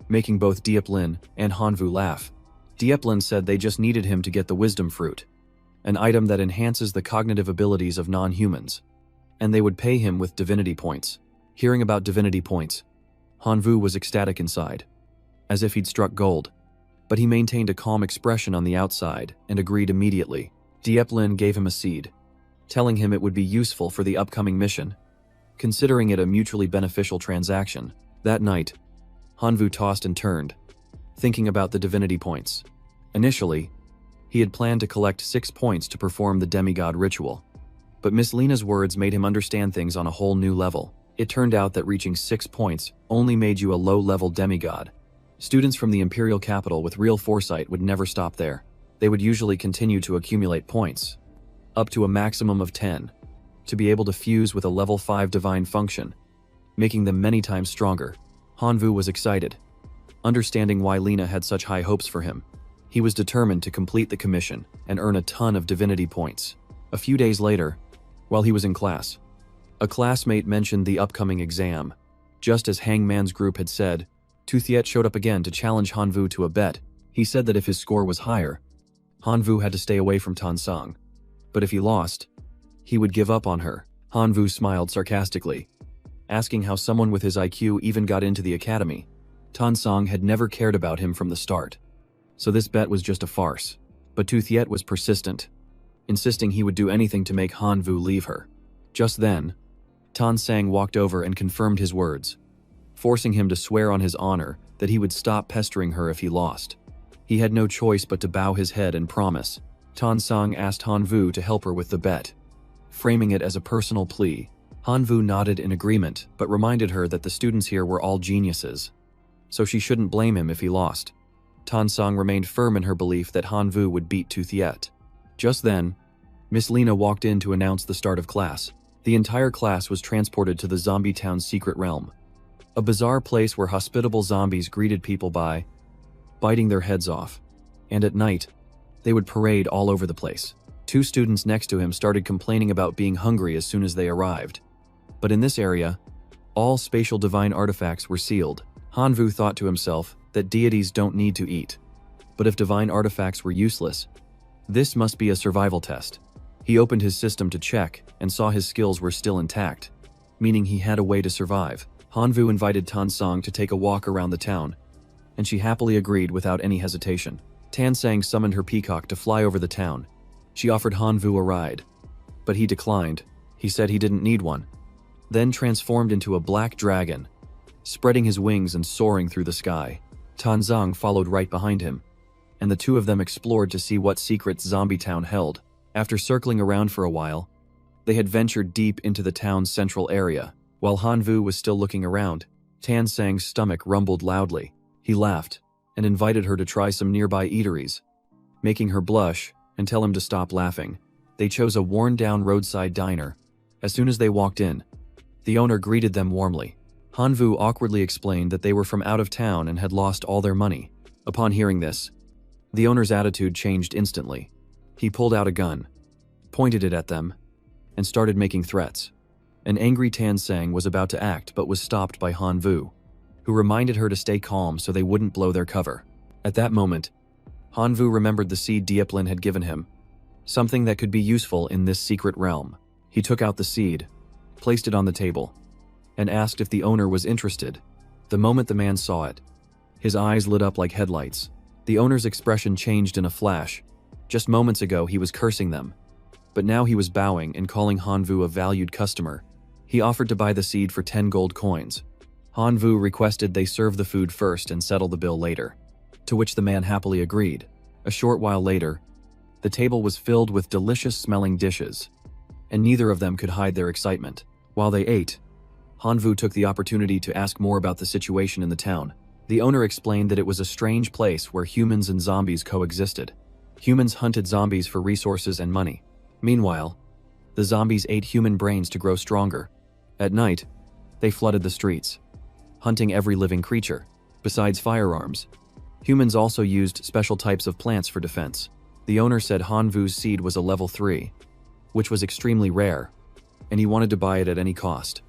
making both Dieplin and Hanvu laugh. Dieplin said they just needed him to get the wisdom fruit, an item that enhances the cognitive abilities of non-humans, and they would pay him with divinity points. Hearing about divinity points, Hanvu was ecstatic inside, as if he'd struck gold, but he maintained a calm expression on the outside and agreed immediately. Dieplin gave him a seed, telling him it would be useful for the upcoming mission, considering it a mutually beneficial transaction. That night, Hanvu tossed and turned, thinking about the divinity points. Initially, he had planned to collect 6 points to perform the demigod ritual, but Miss Lena's words made him understand things on a whole new level. It turned out that reaching 6 points only made you a low-level demigod. Students from the Imperial capital with real foresight would never stop there. They would usually continue to accumulate points, up to a maximum of 10, to be able to fuse with a level 5 divine function, making them many times stronger. Hanvu was excited, understanding why Lena had such high hopes for him. He was determined to complete the commission and earn a ton of divinity points. A few days later, while he was in class, a classmate mentioned the upcoming exam. Just as Hangman's group had said, Toothiet showed up again to challenge Hanvu to a bet. He said that if his score was higher, Hanvu had to stay away from Tansang, but if he lost, he would give up on her. Hanvu smiled sarcastically, asking how someone with his IQ even got into the academy. Tansang had never cared about him from the start, so this bet was just a farce. But Toothiet was persistent, insisting he would do anything to make Hanvu leave her. Just then, Tansang walked over and confirmed his words, forcing him to swear on his honor that he would stop pestering her if he lost. He had no choice but to bow his head and promise. Tansang asked Hanvu to help her with the bet, framing it as a personal plea. Hanvu nodded in agreement, but reminded her that the students here were all geniuses, so she shouldn't blame him if he lost. Tansang remained firm in her belief that Hanvu would beat Toothiet. Just then, Miss Lena walked in to announce the start of class. The entire class was transported to the Zombie Town's secret realm, a bizarre place where hospitable zombies greeted people by biting their heads off, and at night, they would parade all over the place. 2 students next to him started complaining about being hungry as soon as they arrived. But in this area, All spatial divine artifacts were sealed. Hanvu thought to himself that deities don't need to eat. But if divine artifacts were useless, this must be a survival test. He opened his system to check and saw his skills were still intact, meaning he had a way to survive. Hanvu invited Tansang to take a walk around the town, and she happily agreed without any hesitation. Tansang summoned her peacock to fly over the town. She offered Hanvu a ride, but he declined. He said he didn't need one, then transformed into a black dragon, spreading his wings and soaring through the sky. Tansang followed right behind him, and the two of them explored to see what secrets Zombie Town held. After circling around for a while, they had ventured deep into the town's central area. While Hanvu was still looking around, Tansang's stomach rumbled loudly. He laughed and invited her to try some nearby eateries, making her blush and tell him to stop laughing. They chose a worn-down roadside diner. As soon as they walked in, the owner greeted them warmly. Hanvu awkwardly explained that they were from out of town and had lost all their money. Upon hearing this, the owner's attitude changed instantly. He pulled out a gun, pointed it at them, and started making threats. An angry Tansang was about to act but was stopped by Hanvu, who reminded her to stay calm so they wouldn't blow their cover. At that moment, Hanvu remembered the seed Dieplin had given him, something that could be useful in this secret realm. He took out the seed, placed it on the table, and asked if the owner was interested. The moment the man saw it, his eyes lit up like headlights. The owner's expression changed in a flash. Just moments ago he was cursing them, but now he was bowing and calling Hanvu a valued customer. He offered to buy the seed for 10 gold coins. Hanvu requested they serve the food first and settle the bill later, to which the man happily agreed. A short while later, the table was filled with delicious-smelling dishes, and neither of them could hide their excitement. While they ate, Hanvu took the opportunity to ask more about the situation in the town. The owner explained that it was a strange place where humans and zombies coexisted. Humans hunted zombies for resources and money. Meanwhile, the zombies ate human brains to grow stronger. At night, they flooded the streets, hunting every living creature. Besides firearms, humans also used special types of plants for defense. The owner said Hanvu's seed was a level 3, which was extremely rare, and he wanted to buy it at any cost.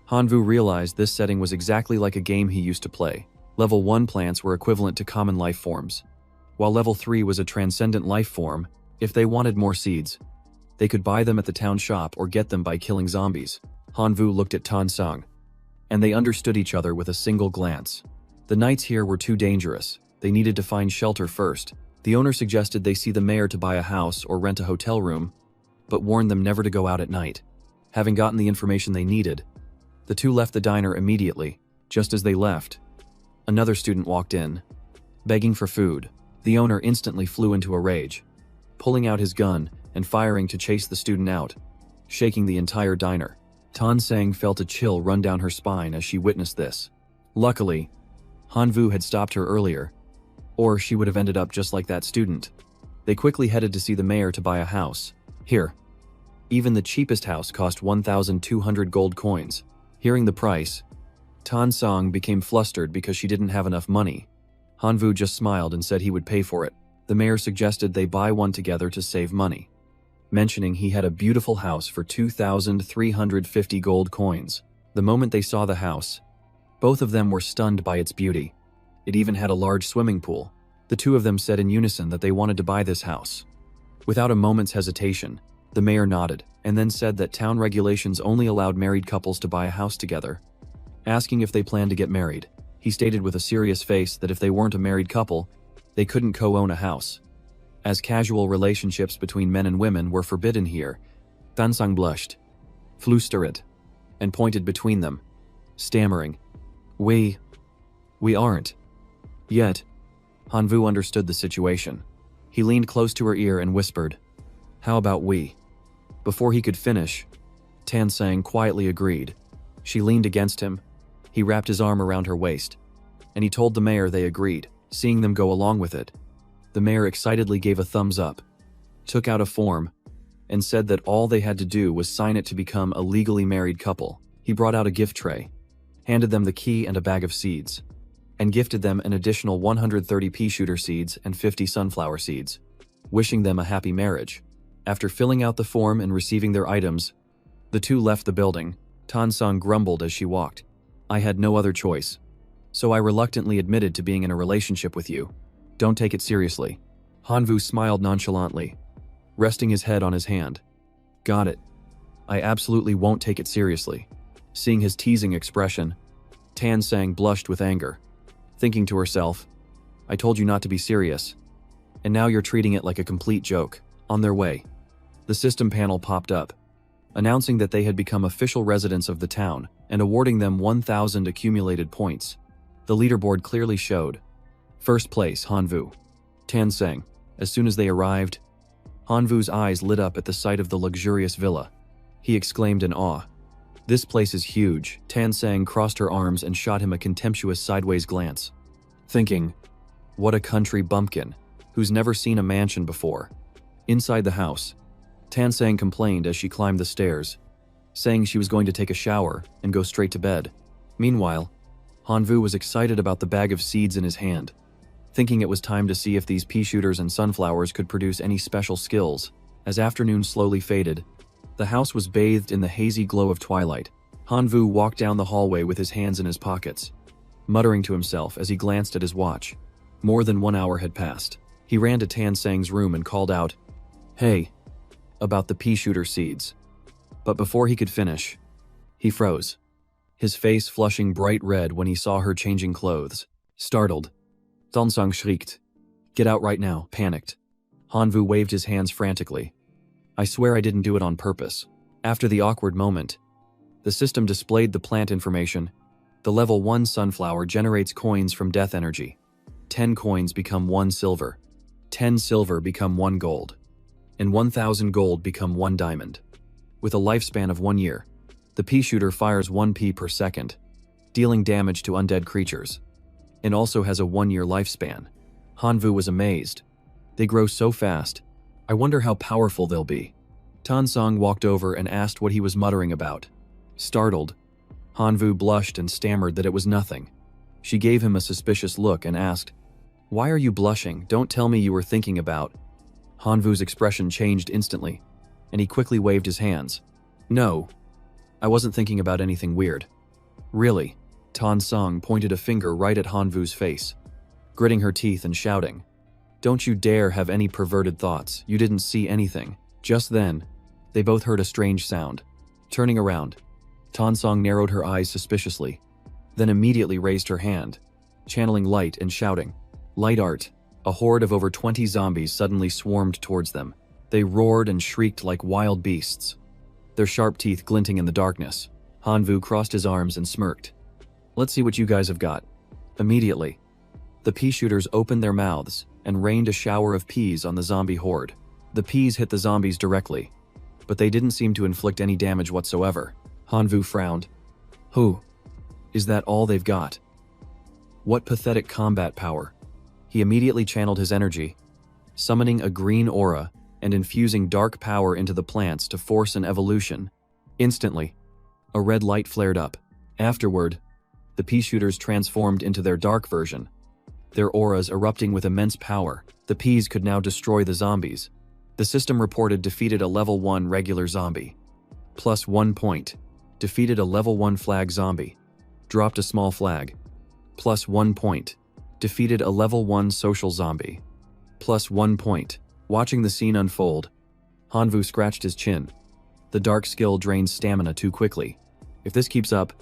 Hanvu realized this setting was exactly like a game he used to play. Level 1 plants were equivalent to common life forms, while level 3 was a transcendent life form. If they wanted more seeds, they could buy them at the town shop or get them by killing zombies. Hanvu looked at Tansang, and they understood each other with a single glance. The nights here were too dangerous. They needed to find shelter first. The owner suggested they see the mayor to buy a house or rent a hotel room, but warned them never to go out at night. Having gotten the information they needed, the two left the diner immediately. Just as they left, another student walked in, begging for food. The owner instantly flew into a rage, pulling out his gun and firing to chase the student out, shaking the entire diner. Tansang felt a chill run down her spine as she witnessed this. Luckily, Hanvu had stopped her earlier, or she would have ended up just like that student. They quickly headed to see the mayor to buy a house. Here, even the cheapest house cost 1,200 gold coins. Hearing the price, Tansang became flustered because she didn't have enough money. Hanvu just smiled and said he would pay for it. The mayor suggested they buy one together to save money, mentioning he had a beautiful house for 2,350 gold coins. The moment they saw the house, both of them were stunned by its beauty. It even had a large swimming pool. The two of them said in unison that they wanted to buy this house. Without a moment's hesitation, the mayor nodded and then said that town regulations only allowed married couples to buy a house together. Asking if they planned to get married, he stated with a serious face that if they weren't a married couple, they couldn't co-own a house, as casual relationships between men and women were forbidden here. Tansang blushed, flustered, and pointed between them, stammering, We aren't. Yet, Hanvu understood the situation. He leaned close to her ear and whispered, How about we? Before he could finish, Tansang quietly agreed. She leaned against him. He wrapped his arm around her waist, and he told the mayor they agreed. Seeing them go along with it, the mayor excitedly gave a thumbs up, took out a form, and said that all they had to do was sign it to become a legally married couple. He brought out a gift tray, handed them the key and a bag of seeds, and gifted them an additional 130 pea shooter seeds and 50 sunflower seeds, wishing them a happy marriage. After filling out the form and receiving their items, the two left the building. Tansang grumbled as she walked. I had no other choice. So I reluctantly admitted to being in a relationship with you. Don't take it seriously. Hanvu smiled nonchalantly, resting his head on his hand. Got it. I absolutely won't take it seriously. Seeing his teasing expression, Tan Sang blushed with anger, thinking to herself, I told you not to be serious. And now you're treating it like a complete joke. On their way, the system panel popped up, announcing that they had become official residents of the town and awarding them 1,000 accumulated points. The leaderboard clearly showed. First place, Hanvu. Tan Sang. As soon as they arrived, Hanvu's eyes lit up at the sight of the luxurious villa. He exclaimed in awe. This place is huge. Tan Sang crossed her arms and shot him a contemptuous sideways glance, thinking, what a country bumpkin, who's never seen a mansion before. Inside the house, Tan Sang complained as she climbed the stairs, saying she was going to take a shower and go straight to bed. Meanwhile, Hanvu was excited about the bag of seeds in his hand, thinking it was time to see if these pea shooters and sunflowers could produce any special skills. As afternoon slowly faded, the house was bathed in the hazy glow of twilight. Hanvu walked down the hallway with his hands in his pockets, muttering to himself as he glanced at his watch. More than 1 hour had passed. He ran to Tan Sang's room and called out, Hey, about the pea shooter seeds. But before he could finish, he froze, his face flushing bright red when he saw her changing clothes. Startled, Tan Sang shrieked, Get out right now, panicked. Hanvu waved his hands frantically. I swear I didn't do it on purpose. After the awkward moment, the system displayed the plant information. The level 1 sunflower generates coins from death energy. 10 coins become 1 silver. 10 silver become 1 gold. And 1,000 gold become 1 diamond. With a lifespan of 1 year, the pea shooter fires 1 pea per second, dealing damage to undead creatures, and also has a 1-year lifespan. Hanvu was amazed. They grow so fast. I wonder how powerful they'll be. Tan Sang walked over and asked what he was muttering about. Startled, Hanvu blushed and stammered that it was nothing. She gave him a suspicious look and asked, Why are you blushing? Don't tell me you were thinking about... Hanvu's expression changed instantly, and he quickly waved his hands. No, I wasn't thinking about anything weird. Really? Tan Sang pointed a finger right at Hanvu's face, gritting her teeth and shouting, Don't you dare have any perverted thoughts. You didn't see anything. Just then, they both heard a strange sound. Turning around, Tan Sang narrowed her eyes suspiciously, then immediately raised her hand, channeling light and shouting, Light art. A horde of over 20 zombies suddenly swarmed towards them. They roared and shrieked like wild beasts, their sharp teeth glinting in the darkness. Hanvu crossed his arms and smirked. Let's see what you guys have got. Immediately, the pea shooters opened their mouths and rained a shower of peas on the zombie horde. The peas hit the zombies directly, but they didn't seem to inflict any damage whatsoever. Hanvu frowned. Who? Is that all they've got? What pathetic combat power. He immediately channeled his energy, summoning a green aura and infusing dark power into the plants to force an evolution. Instantly, a red light flared up. Afterward, the pea shooters transformed into their dark version, their auras erupting with immense power. The peas could now destroy the zombies. The system reported defeated a level 1 regular zombie. Plus 1 point. Defeated a level 1 flag zombie. Dropped a small flag. Plus 1 point. Defeated a level 1 social zombie. Plus 1 point. Watching the scene unfold, Hanvu scratched his chin. The dark skill drains stamina too quickly. If this keeps up,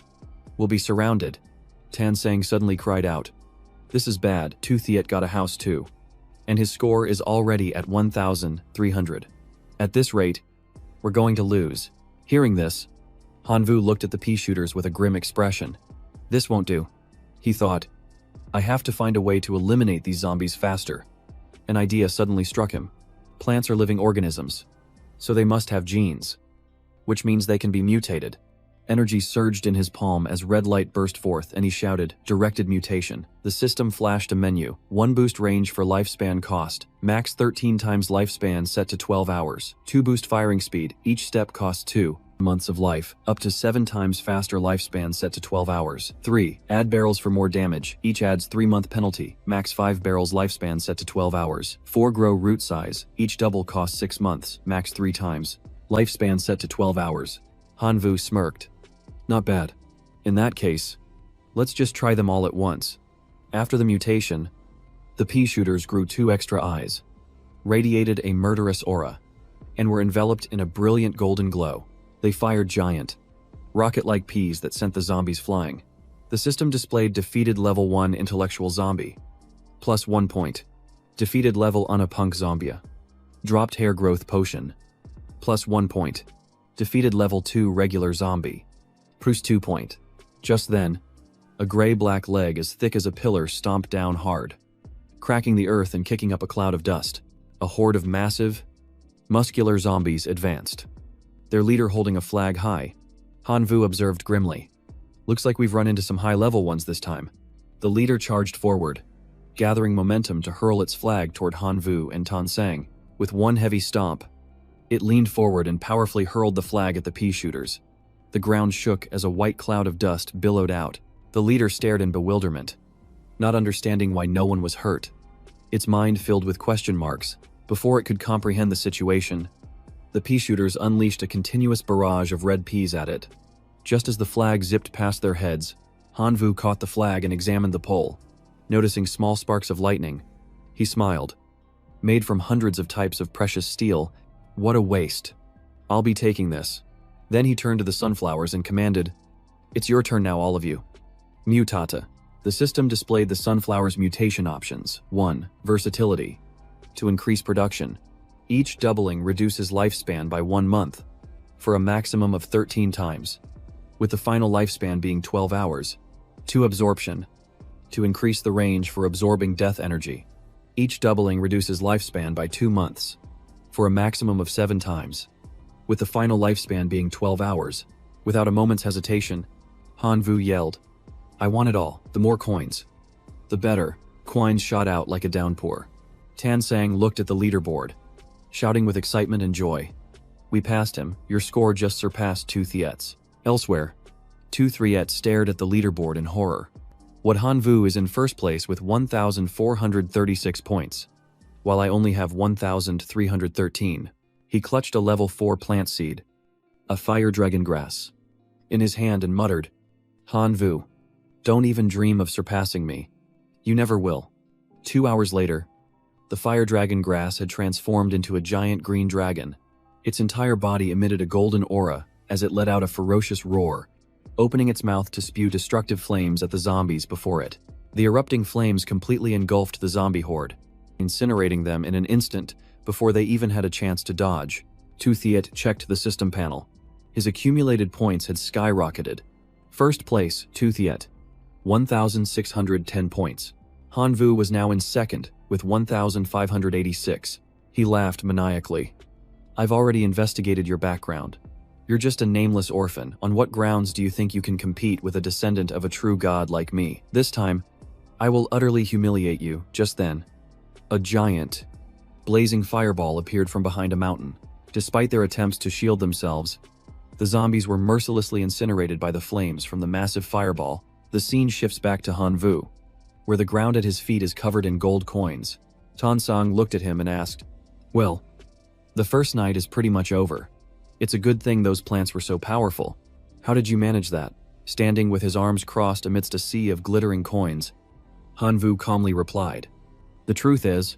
we'll be surrounded. Tan Sang suddenly cried out. This is bad. Toothiet got a house too, and his score is already at 1,300. At this rate, we're going to lose. Hearing this, Hanvu looked at the pea shooters with a grim expression. This won't do, he thought. I have to find a way to eliminate these zombies faster. An idea suddenly struck him. Plants are living organisms, so they must have genes, which means they can be mutated. Energy surged in his palm as red light burst forth and he shouted, Directed mutation. The system flashed a menu. 1 boost range for lifespan cost. Max 13 times lifespan set to 12 hours. 2 boost firing speed. Each step costs 2 months of life. Up to 7 times faster lifespan set to 12 hours. 3. Add barrels for more damage. Each adds 3-month penalty. Max 5 barrels lifespan set to 12 hours. 4. Grow root size. Each double costs 6 months. Max 3 times. Lifespan set to 12 hours. Hanvu smirked. Not bad. In that case, Let's just try them all at once. After the mutation, the pea shooters grew 2 extra eyes, radiated a murderous aura, and were enveloped in a brilliant golden glow. They fired giant, rocket-like peas that sent the zombies flying. The system displayed defeated level 1 intellectual zombie, plus 1 point. Defeated level unapunk zombia. Dropped hair growth potion, plus 1 point. Defeated level 2 regular zombie, plus 2 point. Just then, a gray-black leg as thick as a pillar stomped down hard, cracking the earth and kicking up a cloud of dust. A horde of massive, muscular zombies advanced, their leader holding a flag high. Hanvu observed grimly. Looks like we've run into some high-level ones this time. The leader charged forward, gathering momentum to hurl its flag toward Hanvu and Tansang. With one heavy stomp, it leaned forward and powerfully hurled the flag at the pea shooters. The ground shook as a white cloud of dust billowed out. The leader stared in bewilderment, not understanding why no one was hurt. Its mind filled with question marks. Before it could comprehend the situation, the pea shooters unleashed a continuous barrage of red peas at it. Just as the flag zipped past their heads, Hanvu caught the flag and examined the pole. Noticing small sparks of lightning, he smiled. Made from hundreds of types of precious steel, what a waste. I'll be taking this. Then he turned to the sunflowers and commanded, "It's your turn now, all of you." Mutata. The system displayed the sunflower's mutation options. 1. Versatility. To increase production. Each doubling reduces lifespan by 1 month, for a maximum of 13 times, with the final lifespan being 12 hours. 2. Absorption. To increase the range for absorbing death energy. Each doubling reduces lifespan by 2 months, for a maximum of 7 times, with the final lifespan being 12 hours. Without a moment's hesitation, Hanvu yelled, "I want it all, the more coins, the better." Coins shot out like a downpour. Tansang looked at the leaderboard, shouting with excitement and joy. "We passed him, your score just surpassed 2 Thiets." Elsewhere, 2 Thiets stared at the leaderboard in horror. What Hanvu is in first place with 1,436 points, while I only have 1,313. He clutched a level 4 plant seed, a fire dragon grass, in his hand and muttered, "Hanvu, don't even dream of surpassing me. You never will." 2 hours later, the fire dragon grass had transformed into a giant green dragon. Its entire body emitted a golden aura as it let out a ferocious roar, opening its mouth to spew destructive flames at the zombies before it. The erupting flames completely engulfed the zombie horde, incinerating them in an instant before they even had a chance to dodge. Thiet checked the system panel. His accumulated points had skyrocketed. First place, Thiet, 1,610 points. Hanvu was now in second with 1,586. He laughed maniacally. "I've already investigated your background. You're just a nameless orphan. On what grounds do you think you can compete with a descendant of a true god like me? This time, I will utterly humiliate you." Just then, a giant, blazing fireball appeared from behind a mountain. Despite their attempts to shield themselves, the zombies were mercilessly incinerated by the flames from the massive fireball. The scene shifts back to Hanvu, where the ground at his feet is covered in gold coins. Tansang looked at him and asked, "Well, the first night is pretty much over. It's a good thing those plants were so powerful. How did you manage that?" Standing with his arms crossed amidst a sea of glittering coins, Hanvu calmly replied, "The truth is,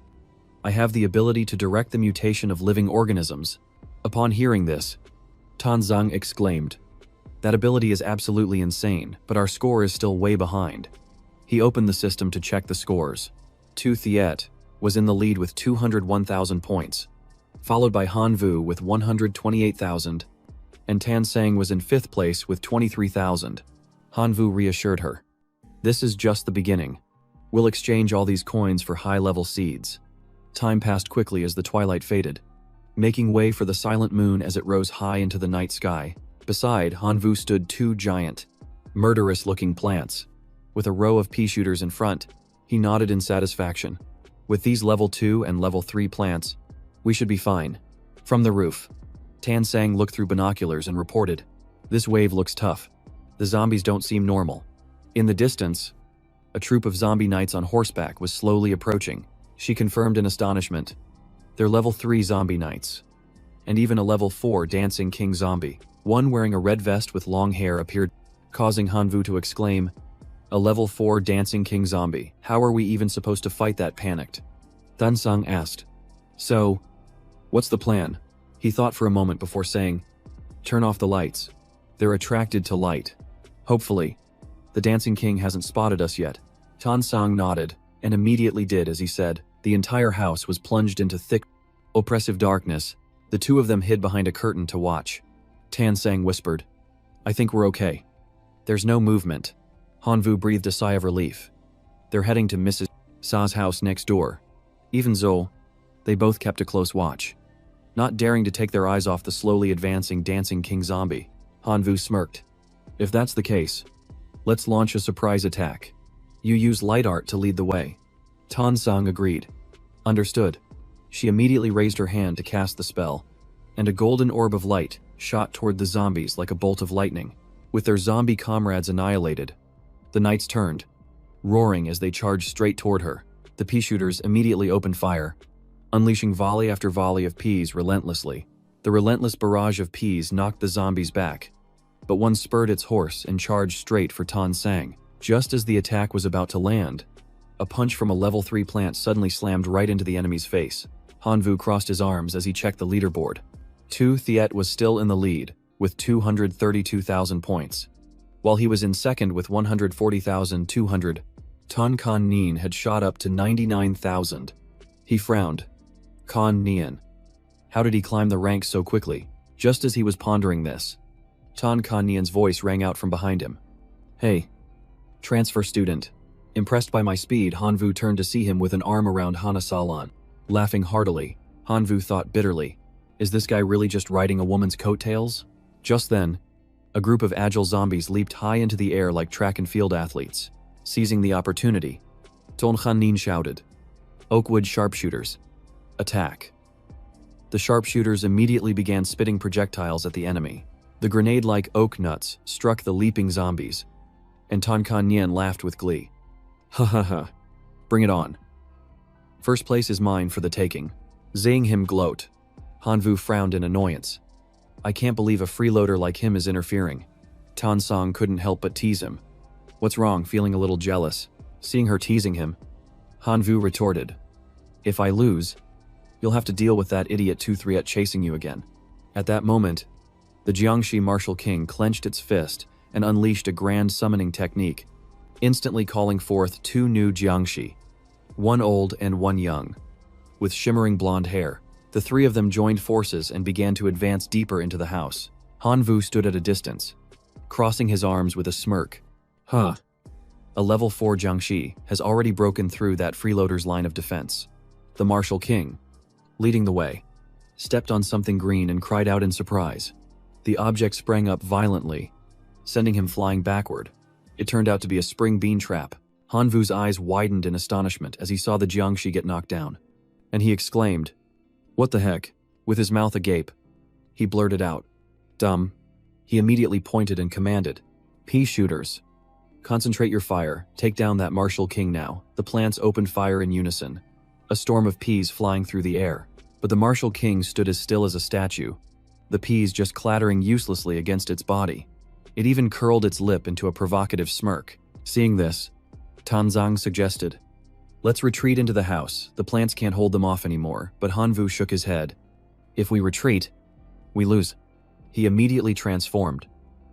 I have the ability to direct the mutation of living organisms." Upon hearing this, Tansang exclaimed, "That ability is absolutely insane, but our score is still way behind." He opened the system to check the scores. Thiet was in the lead with 201,000 points, followed by Hanvu with 128,000, and Tansang was in 5th place with 23,000. Hanvu reassured her, "This is just the beginning. We'll exchange all these coins for high-level seeds." Time passed quickly as the twilight faded, making way for the silent moon as it rose high into the night sky. Beside Hanvu stood 2 giant, murderous-looking plants. With a row of pea shooters in front, he nodded in satisfaction. "With these level 2 and level 3 plants, we should be fine." From the roof, Tansang looked through binoculars and reported, "This wave looks tough. The zombies don't seem normal." In the distance, a troop of zombie knights on horseback was slowly approaching. She confirmed in astonishment, "They're level 3 zombie knights, and even a level 4 dancing king zombie." One wearing a red vest with long hair appeared, causing Hanvu to exclaim, A level 4 dancing king zombie. How are we even supposed to fight that? Panicked. Dunsung asked. So, what's the plan? He thought for a moment before saying, turn off the lights. They're attracted to light. Hopefully. The dancing king hasn't spotted us yet. Tansang nodded, and immediately did as he said. The entire house was plunged into thick, oppressive darkness. The two of them hid behind a curtain to watch. Tansang whispered, I think we're okay. There's no movement. Hanvu breathed a sigh of relief. They're heading to Mrs. Sa's house next door. Even so, they both kept a close watch, not daring to take their eyes off the slowly advancing dancing king zombie. Hanvu smirked. If that's the case, let's launch a surprise attack. You use light art to lead the way. Tansang agreed. Understood. She immediately raised her hand to cast the spell, and a golden orb of light shot toward the zombies like a bolt of lightning. With their zombie comrades annihilated, the knights turned, roaring as they charged straight toward her. The pea shooters immediately opened fire, unleashing volley after volley of peas relentlessly. The relentless barrage of peas knocked the zombies back, but one spurred its horse and charged straight for Tansang. Just as the attack was about to land, a punch from a level 3 plant suddenly slammed right into the enemy's face. Hanvu crossed his arms as he checked the leaderboard. Tu Thiet was still in the lead, with 232,000 points, while he was in second with 140,200. Tan Kan Nien had shot up to 99,000. He frowned. Kan Nien. How did he climb the ranks so quickly? Just as he was pondering this, Tan Kan Nien's voice rang out from behind him. Hey, transfer student. Impressed by my speed, Hanvu turned to see him with an arm around Hana Salan. Laughing heartily, Hanvu thought bitterly, is this guy really just riding a woman's coattails? Just then, a group of agile zombies leaped high into the air like track and field athletes. Seizing the opportunity, Ton Khan Nin shouted, Oakwood sharpshooters, attack. The sharpshooters immediately began spitting projectiles at the enemy. The grenade-like oak nuts struck the leaping zombies, and Tan Kan Nien laughed with glee. Ha ha ha, bring it on. First place is mine for the taking. Seeing him gloat, Hanvu frowned in annoyance. I can't believe a freeloader like him is interfering. Tansang couldn't help but tease him. What's wrong, feeling a little jealous? Seeing her teasing him, Hanvu retorted, if I lose, you'll have to deal with that idiot Tu Thiet chasing you again. At that moment, the Jiangxi martial king clenched its fist and unleashed a grand summoning technique, instantly calling forth two new Jiangxi, one old and one young. With shimmering blonde hair, the three of them joined forces and began to advance deeper into the house. Hanvu stood at a distance, crossing his arms with a smirk. Huh. A level 4 Jiangxi has already broken through that freeloader's line of defense. The martial king, leading the way, stepped on something green and cried out in surprise. The object sprang up violently, sending him flying backward. It turned out to be a spring bean trap. Hanvu's eyes widened in astonishment as he saw the Jiangxi get knocked down, and he exclaimed, "What the heck?" With his mouth agape, he blurted out, "Dumb." He immediately pointed and commanded, "Pea shooters, concentrate your fire, take down that martial king now." The plants opened fire in unison, a storm of peas flying through the air, but the martial king stood as still as a statue, the peas just clattering uselessly against its body. It even curled its lip into a provocative smirk. Seeing this, Tanzang suggested, "Let's retreat into the house. The plants can't hold them off anymore." But Hanvu shook his head. "If we retreat, we lose." He immediately transformed,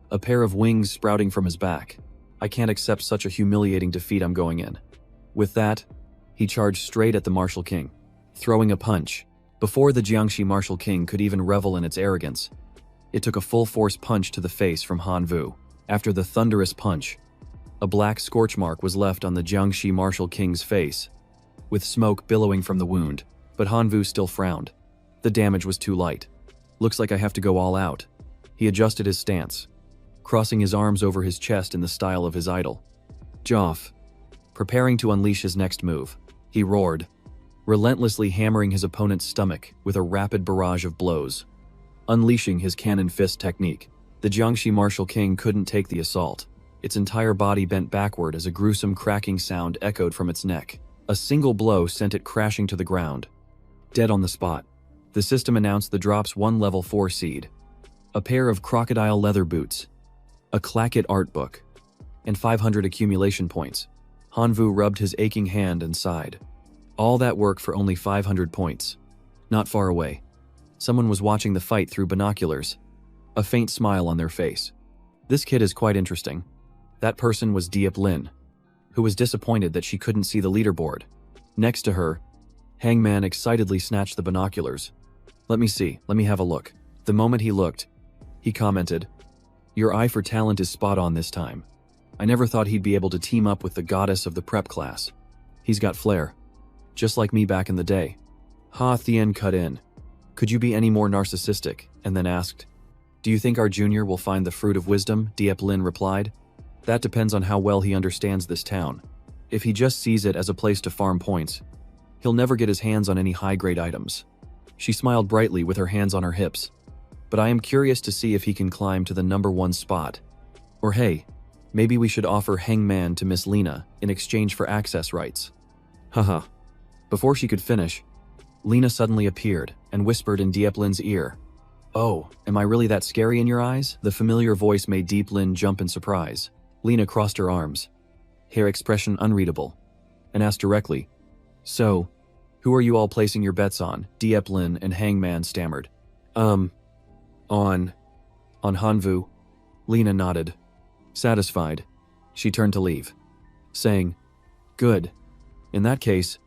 a pair of wings sprouting from his back. "I can't accept such a humiliating defeat. I'm going in." With that, he charged straight at the martial king, throwing a punch. Before the Jiangxi martial king could even revel in its arrogance, it took a full-force punch to the face from Hanvu. After the thunderous punch, a black scorch mark was left on the Jiangxi martial king's face, with smoke billowing from the wound, but Hanvu still frowned. The damage was too light. "Looks like I have to go all out." He adjusted his stance, crossing his arms over his chest in the style of his idol. Joff, preparing to unleash his next move, he roared, relentlessly hammering his opponent's stomach with a rapid barrage of blows. Unleashing his cannon fist technique, the Jiangxi martial king couldn't take the assault. Its entire body bent backward as a gruesome cracking sound echoed from its neck. A single blow sent it crashing to the ground, dead on the spot. The system announced the drop's one level 4 seed, a pair of crocodile leather boots, a clacket art book, and 500 accumulation points. Hanvu rubbed his aching hand and sighed. All that work for only 500 points. Not far away, someone was watching the fight through binoculars, a faint smile on their face. This kid is quite interesting. That person was Diep Lin, who was disappointed that she couldn't see the leaderboard. Next to her, Hangman excitedly snatched the binoculars. Let me see, let me have a look. The moment he looked, he commented, "Your eye for talent is spot on this time. I never thought he'd be able to team up with the goddess of the prep class. He's got flair. Just like me back in the day." Ha Thien cut in. "Could you be any more narcissistic?" and then asked, "Do you think our junior will find the fruit of wisdom?" Diep Lin replied. "That depends on how well he understands this town. If he just sees it as a place to farm points, he'll never get his hands on any high-grade items." She smiled brightly with her hands on her hips. "But I am curious to see if he can climb to the #1 spot. Or hey, maybe we should offer Hangman to Miss Lena in exchange for access rights." Haha. Before she could finish, Lena suddenly appeared and whispered in Diep Lin's ear, "Oh, am I really that scary in your eyes?" The familiar voice made Diep Lin jump in surprise. Lena crossed her arms, her expression unreadable, and asked directly, "So, who are you all placing your bets on?" Diep Lin and Hangman stammered. On Hanvu." Lena nodded. Satisfied, she turned to leave, saying, "Good. In that case,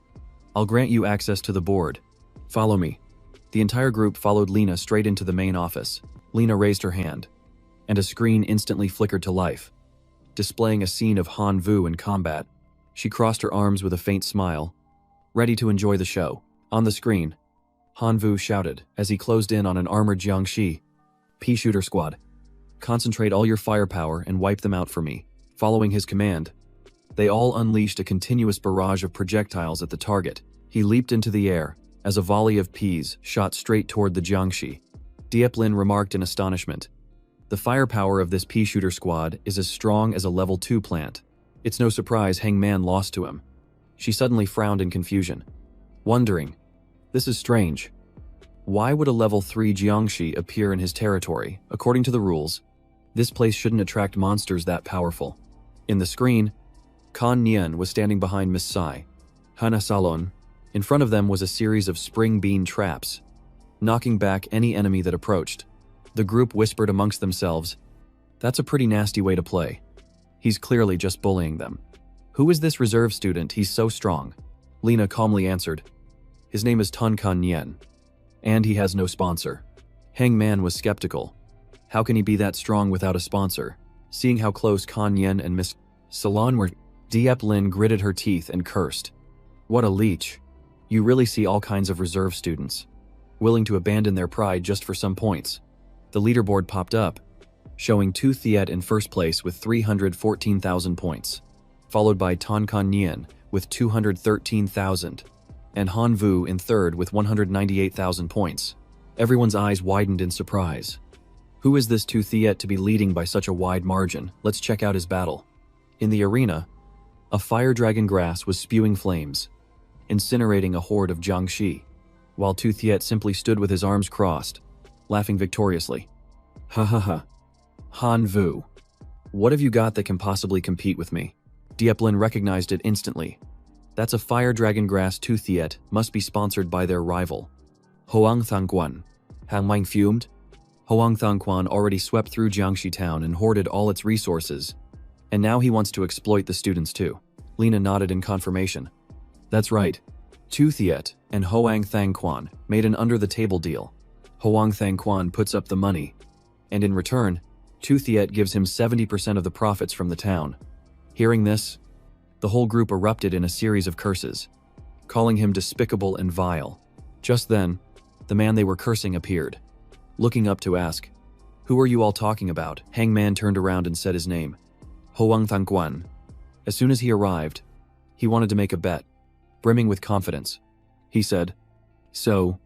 I'll grant you access to the board. Follow me." The entire group followed Lena straight into the main office. Lena raised her hand, and a screen instantly flickered to life, displaying a scene of Han Vu in combat. She crossed her arms with a faint smile, ready to enjoy the show. On the screen, Han Vu shouted as he closed in on an armored Jiangxi. "Pea shooter squad, concentrate all your firepower and wipe them out for me." Following his command, they all unleashed a continuous barrage of projectiles at the target. He leaped into the air as a volley of peas shot straight toward the Jiangxi. Diep Lin remarked in astonishment, "The firepower of this pea shooter squad is as strong as a level 2 plant. It's no surprise Hangman lost to him." She suddenly frowned in confusion, wondering, "This is strange. Why would a level 3 Jiangxi appear in his territory? According to the rules, this place shouldn't attract monsters that powerful." In the screen, Kan Nian was standing behind Miss Sai, Hana Salon. In front of them was a series of spring bean traps, knocking back any enemy that approached. The group whispered amongst themselves, "That's a pretty nasty way to play. He's clearly just bullying them." "Who is this reserve student? He's so strong." Lena calmly answered, "His name is Tan Kan Nian, and he has no sponsor." Hangman was skeptical. How can he be that strong without a sponsor? Seeing how close Kan Nian and Miss Salon were, Diep Lin gritted her teeth and cursed. "What a leech. You really see all kinds of reserve students, willing to abandon their pride just for some points." The leaderboard popped up, showing Tu Thiet in first place with 314,000 points, followed by Tan Kan Nian with 213,000, and Han Vu in third with 198,000 points. Everyone's eyes widened in surprise. Who is this Tu Thiet to be leading by such a wide margin? Let's check out his battle. In the arena, a fire dragon grass was spewing flames, incinerating a horde of Jiangxi, while Tu Thiet simply stood with his arms crossed, laughing victoriously. "Ha ha ha. Han Vu, what have you got that can possibly compete with me?" Diep Lin recognized it instantly. That's a fire dragon grass. Tu Thiet must be sponsored by their rival, Hoang Thangquan. Hang Ming fumed. Hoang Thangquan already swept through Jiangxi town and hoarded all its resources, and now he wants to exploit the students too. Lena nodded in confirmation. That's right. Tu Thiet and Hoang Thangquan made an under-the-table deal. Hoang Thangquan puts up the money, and in return, Tu Thiet gives him 70% of the profits from the town. Hearing this, the whole group erupted in a series of curses, calling him despicable and vile. Just then, the man they were cursing appeared, looking up to ask, "Who are you all talking about?" Hangman turned around and said his name, Hoang Thangquan. As soon as he arrived, he wanted to make a bet. Brimming with confidence, he said, "So,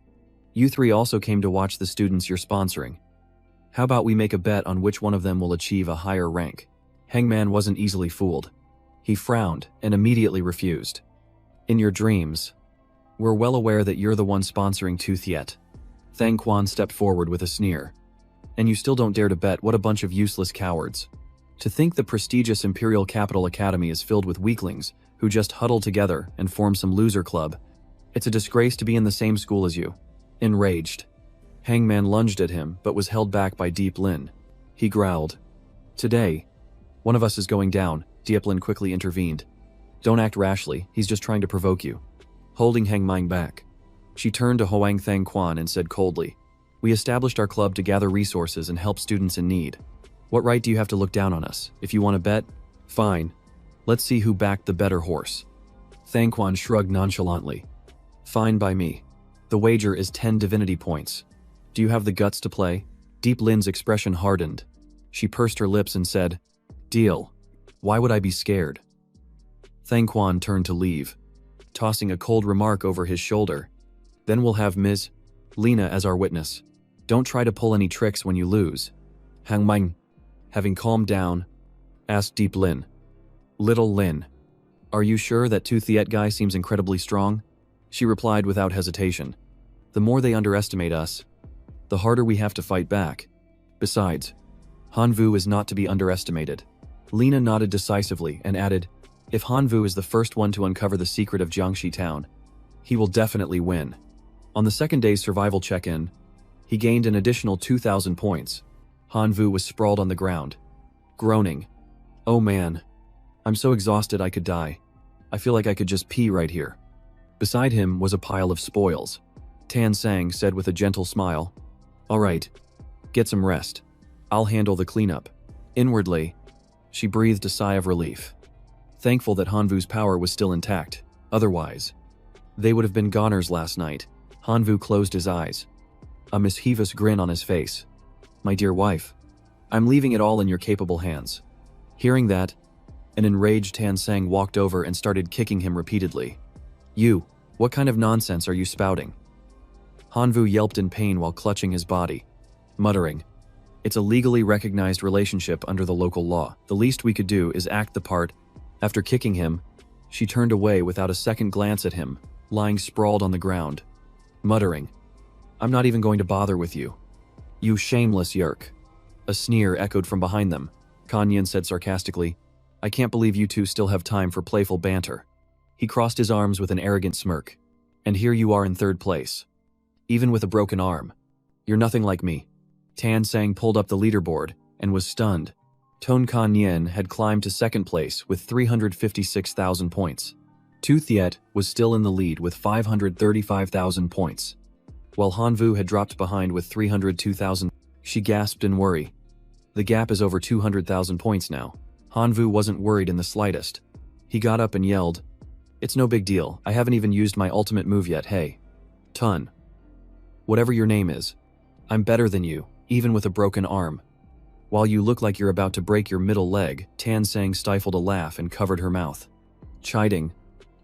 you three also came to watch the students you're sponsoring. How about we make a bet on which one of them will achieve a higher rank?" Hangman wasn't easily fooled. He frowned and immediately refused. "In your dreams, we're well aware that you're the one sponsoring Tu Thiet." Thangquan stepped forward with a sneer. "And you still don't dare to bet? What a bunch of useless cowards." To think the prestigious Imperial Capital Academy is filled with weaklings who just huddle together and form some loser club. It's a disgrace to be in the same school as you. Enraged, Hangman lunged at him but was held back by Deep Lin. He growled. Today, one of us is going down, Deep Lin quickly intervened. Don't act rashly, he's just trying to provoke you. Holding Hangman back, she turned to Hoang Thang Quan and said coldly, we established our club to gather resources and help students in need. What right do you have to look down on us? If you want to bet, fine. Let's see who backed the better horse. Thang Quan shrugged nonchalantly. Fine by me. The wager is 10 divinity points. Do you have the guts to play? Deep Lin's expression hardened. She pursed her lips and said, deal. Why would I be scared? Thang Quan turned to leave, tossing a cold remark over his shoulder. Then we'll have Ms. Lena as our witness. Don't try to pull any tricks when you lose. Hangman, having calmed down, asked Deep Lin. Little Lin, are you sure that Toothiet guy seems incredibly strong? She replied without hesitation. The more they underestimate us, the harder we have to fight back. Besides, Hanvu is not to be underestimated. Lena nodded decisively and added, if Hanvu is the first one to uncover the secret of Jiangxi town, he will definitely win. On the second day's survival check-in, he gained an additional 2,000 points. Hanvu was sprawled on the ground, groaning. Oh man, I'm so exhausted I could die. I feel like I could just pee right here. Beside him was a pile of spoils. Tan Sang said with a gentle smile, all right, get some rest. I'll handle the cleanup. Inwardly, she breathed a sigh of relief, thankful that Hanvu's power was still intact. Otherwise, they would have been goners last night. Hanvu closed his eyes, a mischievous grin on his face. My dear wife, I'm leaving it all in your capable hands. Hearing that, an enraged Tan Sang walked over and started kicking him repeatedly. You, what kind of nonsense are you spouting? Hanvu yelped in pain while clutching his body, muttering, it's a legally recognized relationship under the local law. The least we could do is act the part. After kicking him, she turned away without a second glance at him, lying sprawled on the ground, muttering, I'm not even going to bother with you. You shameless yerk. A sneer echoed from behind them. Kanyan said sarcastically, I can't believe you two still have time for playful banter. He crossed his arms with an arrogant smirk. And here you are in third place. Even with a broken arm. You're nothing like me. Tan Sang pulled up the leaderboard and was stunned. Ton Kanyen had climbed to second place with 356,000 points. Tu Thiet was still in the lead with 535,000 points, while Hanvu had dropped behind with 302,000. She gasped in worry. The gap is over 200,000 points now. Hanvu wasn't worried in the slightest. He got up and yelled, it's no big deal, I haven't even used my ultimate move yet, hey. Tun. Whatever your name is, I'm better than you, even with a broken arm. While you look like you're about to break your middle leg, Tan Sang stifled a laugh and covered her mouth, chiding,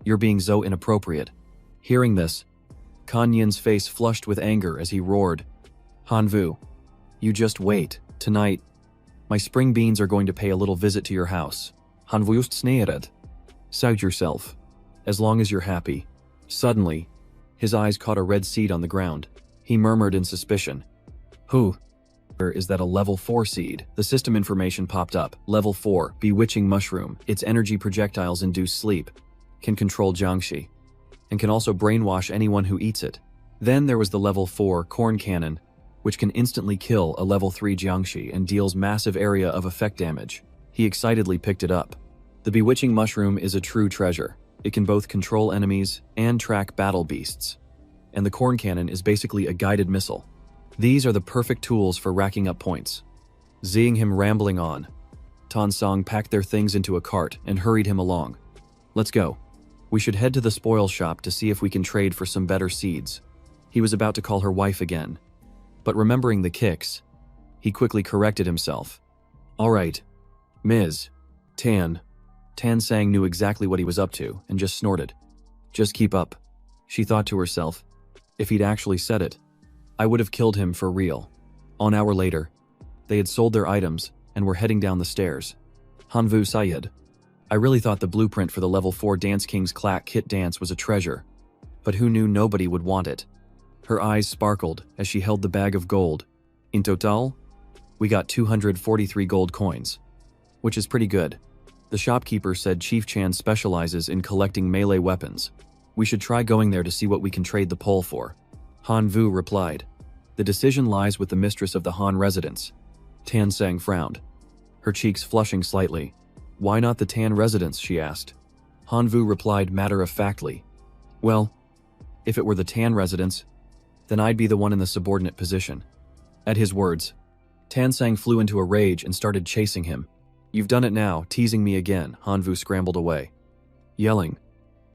you're being so inappropriate. Hearing this, Kanyen's face flushed with anger as he roared, Hanvu, you just wait. Tonight, my spring beans are going to pay a little visit to your house. Hanvu just sneered. Sout yourself. As long as you're happy. Suddenly, his eyes caught a red seed on the ground. He murmured in suspicion. Who? Is that a level 4 seed? The system information popped up. Level 4, bewitching mushroom. Its energy projectiles induce sleep, can control Jiangxi, and can also brainwash anyone who eats it. Then there was the level 4 corn cannon, which can instantly kill a level 3 Jiangxi and deals massive area of effect damage. He excitedly picked it up. The bewitching mushroom is a true treasure. It can both control enemies and track battle beasts. And the corn cannon is basically a guided missile. These are the perfect tools for racking up points. Seeing him rambling on, Tan Sang packed their things into a cart and hurried him along. Let's go. We should head to the spoil shop to see if we can trade for some better seeds. He was about to call her wife again, but remembering the kicks, he quickly corrected himself. All right, Ms. Tan. Tan Sang knew exactly what he was up to and just snorted. Just keep up. She thought to herself, if he'd actually said it, I would have killed him for real. An hour later, they had sold their items and were heading down the stairs. Hanvu Sayed. I really thought the blueprint for the level 4 Dance King's Clack Kit dance was a treasure, but who knew nobody would want it? Her eyes sparkled as she held the bag of gold. In total, we got 243 gold coins. which is pretty good. The shopkeeper said Chief Chan specializes in collecting melee weapons. We should try going there to see what we can trade the pole for. Han Vu replied. The decision lies with the mistress of the Han residence. Tan Sang frowned, her cheeks flushing slightly. Why not the Tan residence, she asked. Han Vu replied matter-of-factly. Well, if it were the Tan residence, then I'd be the one in the subordinate position. At his words, Tan Sang flew into a rage and started chasing him. You've done it now, teasing me again. Han Vu scrambled away, yelling,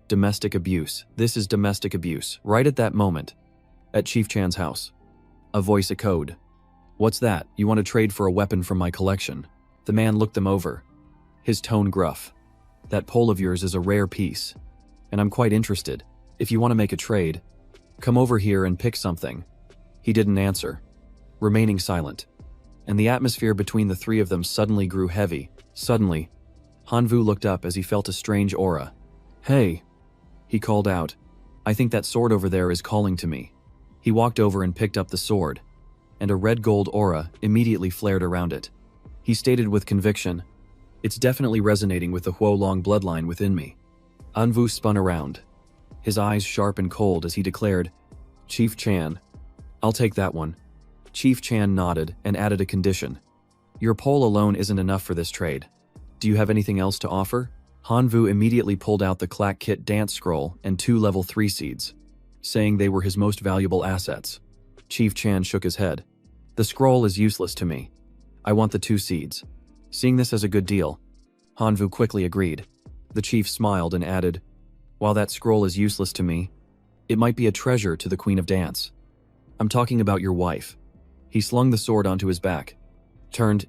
Domestic abuse. This is domestic abuse. Right at that moment, at Chief Chan's house, a voice echoed. What's that? You want to trade for a weapon from my collection? The man looked them over, his tone gruff. That pole of yours is a rare piece, and I'm quite interested. If you want to make a trade, come over here and pick something. He didn't answer, remaining silent, and the atmosphere between the three of them suddenly grew heavy. Suddenly, Han Vu looked up as he felt a strange aura. Hey, he called out. I think that sword over there is calling to me. He walked over and picked up the sword, and a red-gold aura immediately flared around it. He stated with conviction, It's definitely resonating with the Huolong bloodline within me. Han Vu spun around, his eyes sharp and cold as he declared, Chief Chan, I'll take that one. Chief Chan nodded and added a condition. Your pole alone isn't enough for this trade. Do you have anything else to offer? Han Vu immediately pulled out the Clack Kit dance scroll and 2 level 3 seeds, saying they were his most valuable assets. Chief Chan shook his head. The scroll is useless to me. I want the 2 seeds. Seeing this as a good deal, Han Vu quickly agreed. The chief smiled and added, While that scroll is useless to me, it might be a treasure to the Queen of Dance. I'm talking about your wife. He slung the sword onto his back, turned,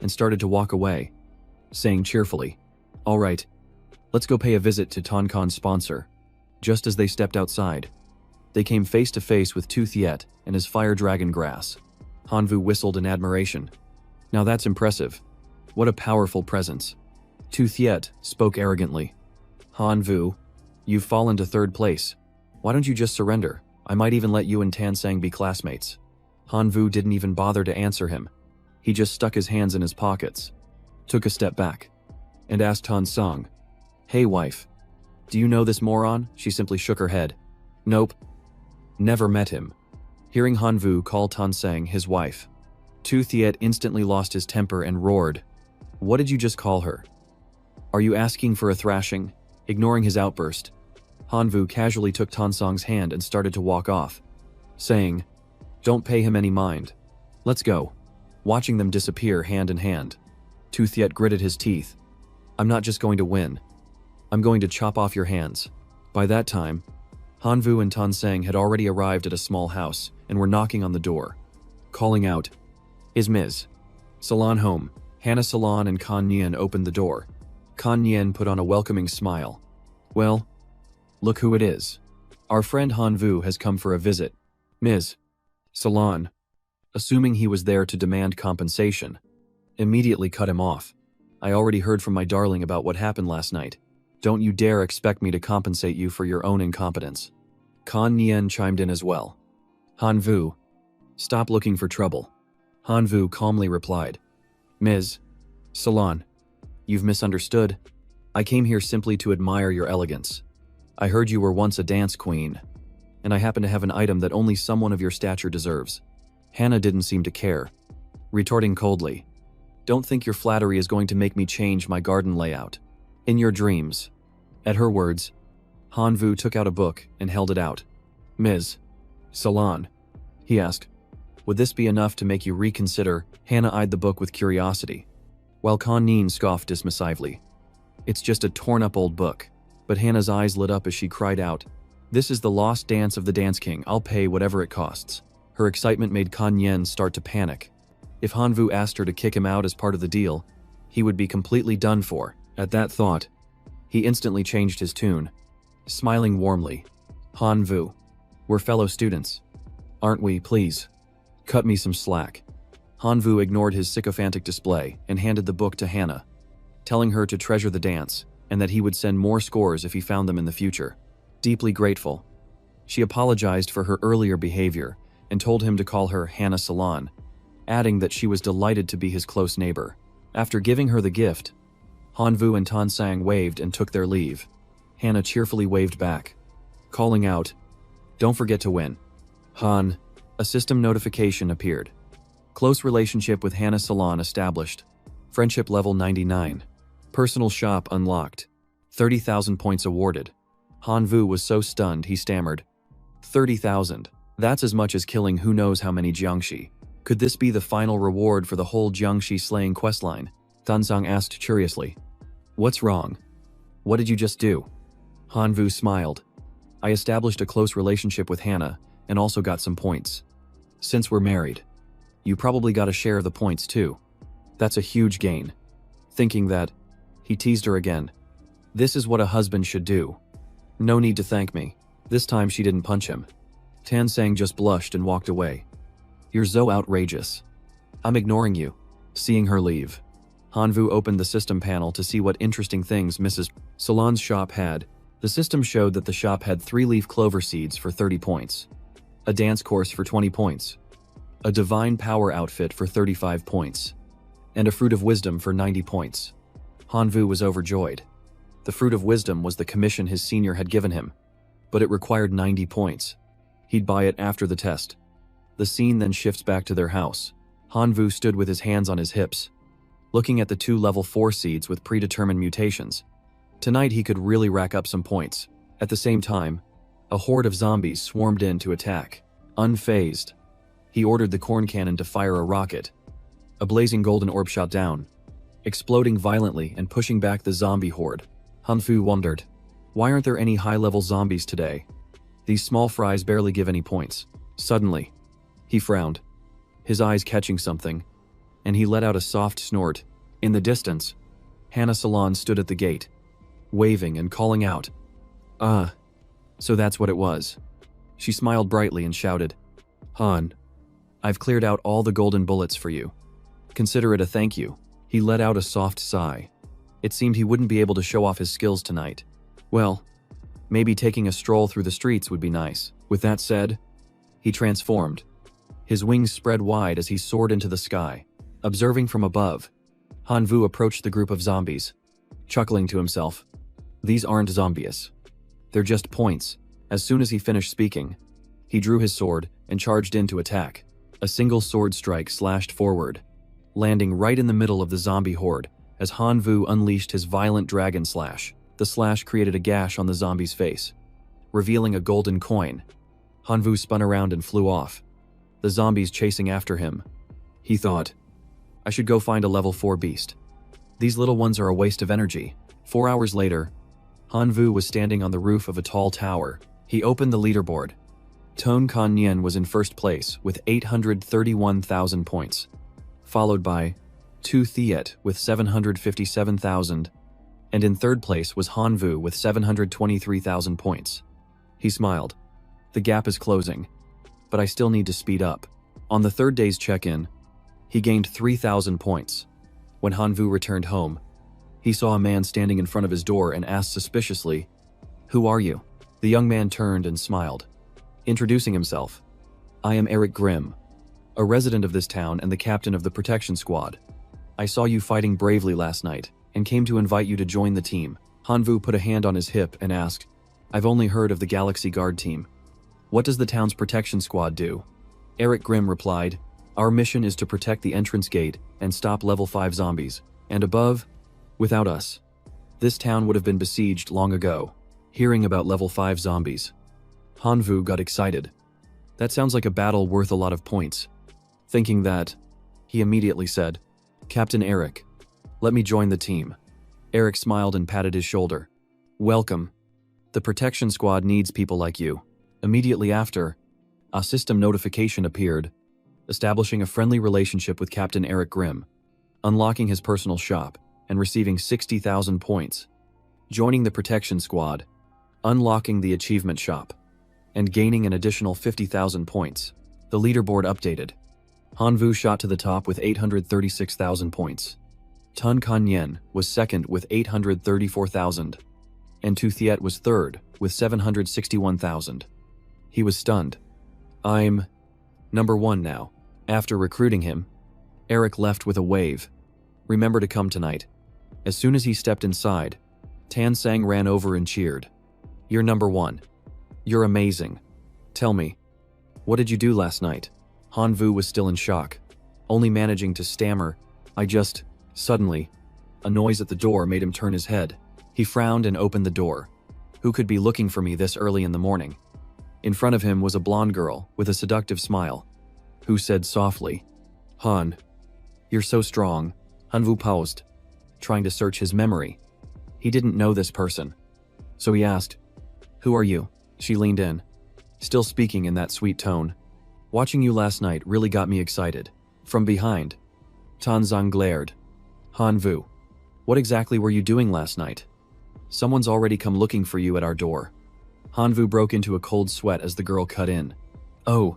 and started to walk away, saying cheerfully, All right, let's go pay a visit to Tonkon's sponsor. Just as they stepped outside, they came face to face with Tu Thiet and his fire dragon grass. Han Vu whistled in admiration. Now that's impressive. What a powerful presence. Tu Thiet spoke arrogantly. Han Vu, you've fallen to 3rd place. Why don't you just surrender? I might even let you and Tan Sang be classmates. Han Vu didn't even bother to answer him. He just stuck his hands in his pockets, took a step back, and asked Han Sang, Hey wife, do you know this moron? She simply shook her head. Nope. Never met him. Hearing Han Vu call Tan Sang his wife, Tu Thiet instantly lost his temper and roared, What did you just call her? Are you asking for a thrashing? Ignoring his outburst, Han Vu casually took Tan Sang's hand and started to walk off, saying, Don't pay him any mind. Let's go. Watching them disappear hand in hand, Tu Thiet gritted his teeth. I'm not just going to win. I'm going to chop off your hands. By that time, Han Vu and Tan Sang had already arrived at a small house and were knocking on the door, calling out, Is Ms. Salon home? Hannah Salon and Kan Nien opened the door. Kan Nien put on a welcoming smile. Well, look who it is. Our friend Han Vu has come for a visit. Ms. Salon, assuming he was there to demand compensation, immediately cut him off. I already heard from my darling about what happened last night. Don't you dare expect me to compensate you for your own incompetence. Kan Nien chimed in as well. Han Vu, stop looking for trouble. Han Vu calmly replied. Ms. Salon, you've misunderstood. I came here simply to admire your elegance. I heard you were once a dance queen, and I happen to have an item that only someone of your stature deserves. Hannah didn't seem to care, retorting coldly, Don't think your flattery is going to make me change my garden layout. In your dreams. At her words, Han Vu took out a book and held it out. Ms. Salon, he asked, would this be enough to make you reconsider? Hannah eyed the book with curiosity, while Kan Nien scoffed dismissively. It's just a torn-up old book. But Hannah's eyes lit up as she cried out, This is the lost dance of the Dance King. I'll pay whatever it costs. Her excitement made Kan Nien start to panic. If Han Vu asked her to kick him out as part of the deal, he would be completely done for. At that thought, he instantly changed his tune, smiling warmly. Han Vu, we're fellow students, aren't we? Please, cut me some slack. Han Vu ignored his sycophantic display and handed the book to Hannah, telling her to treasure the dance and that he would send more scores if he found them in the future. Deeply grateful, she apologized for her earlier behavior and told him to call her Hannah Salon, adding that she was delighted to be his close neighbor. After giving her the gift, Hanvu and Tansang waved and took their leave. Hannah cheerfully waved back, calling out, "Don't forget to win." Han. A system notification appeared. Close relationship with Hannah Salon established. Friendship level 99. Personal shop unlocked. 30,000 points awarded. Hanvu was so stunned he stammered, 30,000. That's as much as killing who knows how many Jiangshi. Could this be the final reward for the whole Jiangshi slaying questline? Tansang asked curiously. What's wrong? What did you just do? Hanvu smiled. I established a close relationship with Hannah and also got some points. Since we're married, you probably got a share of the points too. That's a huge gain. Thinking that, he teased her again. This is what a husband should do. No need to thank me. This time she didn't punch him. Tansang just blushed and walked away. You're so outrageous. I'm ignoring you. Seeing her leave, Hanvu opened the system panel to see what interesting things Mrs. Salon's shop had. The system showed that the shop had 3-leaf clover seeds for 30 points, a dance course for 20 points, a divine power outfit for 35 points, and a fruit of wisdom for 90 points. Hanvu was overjoyed. The fruit of wisdom was the commission his senior had given him, but it required 90 points. He'd buy it after the test. The scene then shifts back to their house. Hanvu stood with his hands on his hips, looking at the 2 level 4 seeds with predetermined mutations. Tonight he could really rack up some points. At the same time, a horde of zombies swarmed in to attack. Unfazed, he ordered the corn cannon to fire a rocket. A blazing golden orb shot down, exploding violently and pushing back the zombie horde. Hanvu wondered, why aren't there any high-level zombies today? These small fries barely give any points. Suddenly, he frowned, his eyes catching something, and he let out a soft snort. In the distance, Hannah Salon stood at the gate, waving and calling out, so that's what it was. She smiled brightly and shouted, Han, I've cleared out all the golden bullets for you. Consider it a thank you. He let out a soft sigh. It seemed he wouldn't be able to show off his skills tonight. Well, maybe taking a stroll through the streets would be nice. With that said, he transformed. His wings spread wide as he soared into the sky. Observing from above, Hanvu approached the group of zombies, chuckling to himself. These aren't zombies. They're just points. As soon as he finished speaking, he drew his sword and charged in to attack. A single sword strike slashed forward, landing right in the middle of the zombie horde as Hanvu unleashed his violent dragon slash. The slash created a gash on the zombie's face, revealing a golden coin. Hanvu spun around and flew off, the zombies chasing after him. He thought, I should go find a level 4 beast. These little ones are a waste of energy. 4 hours later, Hanvu was standing on the roof of a tall tower. He opened the leaderboard. Ton Kanyen was in first place with 831,000 points, followed by Tu Thiet with 757,000, and in third place was Hanvu with 723,000 points. He smiled. The gap is closing, but I still need to speed up. On the third day's check-in, he gained 3,000 points. When Hanvu returned home, he saw a man standing in front of his door and asked suspiciously, Who are you? The young man turned and smiled, introducing himself. I am Eric Grimm, a resident of this town and the captain of the protection squad. I saw you fighting bravely last night and came to invite you to join the team. Hanvu put a hand on his hip and asked, I've only heard of the Galaxy Guard team. What does the town's protection squad do? Eric Grimm replied, Our mission is to protect the entrance gate and stop level 5 zombies. And above, without us, this town would have been besieged long ago. Hearing about level 5 zombies, Hanvu got excited. That sounds like a battle worth a lot of points. Thinking that, he immediately said, Captain Eric, let me join the team. Eric smiled and patted his shoulder. Welcome. The protection squad needs people like you. Immediately after, a system notification appeared, establishing a friendly relationship with Captain Eric Grimm, unlocking his personal shop, and receiving 60,000 points. Joining the protection squad, unlocking the achievement shop, and gaining an additional 50,000 points. The leaderboard updated. Hanvu shot to the top with 836,000 points. Tun Kanyen was second with 834,000, and Tu Thiet was third with 761,000. He was stunned. I'm number 1 now. After recruiting him, Eric left with a wave. Remember to come tonight." As soon as he stepped inside, Tan Sang ran over and cheered. "You're number one. You're amazing. Tell me, what did you do last night?" Han Vu was still in shock, only managing to stammer, Suddenly, a noise at the door made him turn his head. He frowned and opened the door. Who could be looking for me this early in the morning? In front of him was a blonde girl with a seductive smile, who said softly, "Han, you're so strong." Han Vu paused, trying to search his memory. He didn't know this person, so he asked, "Who are you?" She leaned in, still speaking in that sweet tone. "Watching you last night really got me excited." From behind, Tan Zhang glared. "Han Vu, what exactly were you doing last night? Someone's already come looking for you at our door." Han Vu broke into a cold sweat as the girl cut in. "Oh,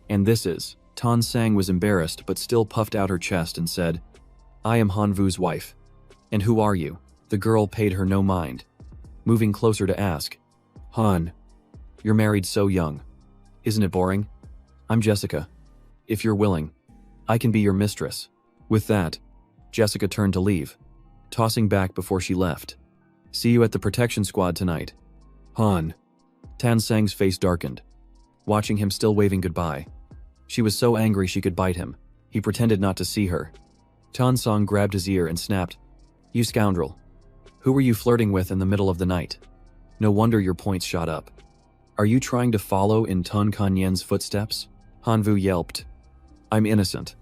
and this is..." Tan Sang was embarrassed but still puffed out her chest and said, "I am Han Vu's wife." "And who are you?" The girl paid her no mind, moving closer to ask, "Han, you're married so young. Isn't it boring? I'm Jessica. If you're willing, I can be your mistress." With that, Jessica turned to leave, tossing back before she left. "See you at the protection squad tonight, Han." Tan Sang's face darkened, watching him still waving goodbye. She was so angry she could bite him. He pretended not to see her. Tan Sang grabbed his ear and snapped, "You scoundrel. Who were you flirting with in the middle of the night? No wonder your points shot up. Are you trying to follow in Tan Kanyen's footsteps?" Han Vu yelped, "I'm innocent.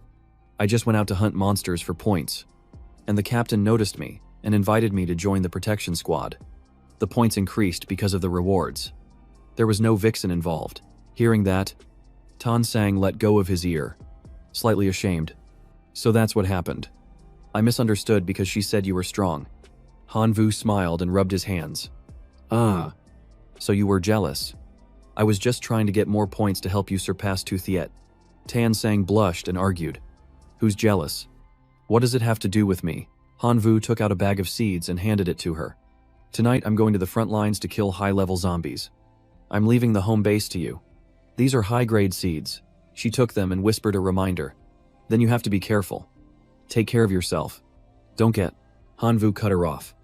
I just went out to hunt monsters for points, and the captain noticed me and invited me to join the protection squad. The points increased because of the rewards. There was no vixen involved." Hearing that, Tan Sang let go of his ear, slightly ashamed. "So that's what happened. I misunderstood because she said you were strong." Han Vu smiled and rubbed his hands. "Ah, so you were jealous. I was just trying to get more points to help you surpass Tu Thiet." Tan Sang blushed and argued, "Who's jealous? What does it have to do with me?" Han Vu took out a bag of seeds and handed it to her. "Tonight I'm going to the front lines to kill high-level zombies. I'm leaving the home base to you. These are high-grade seeds." She took them and whispered a reminder. "Then you have to be careful. Take care of yourself. Don't get..." Han Vu cut her off,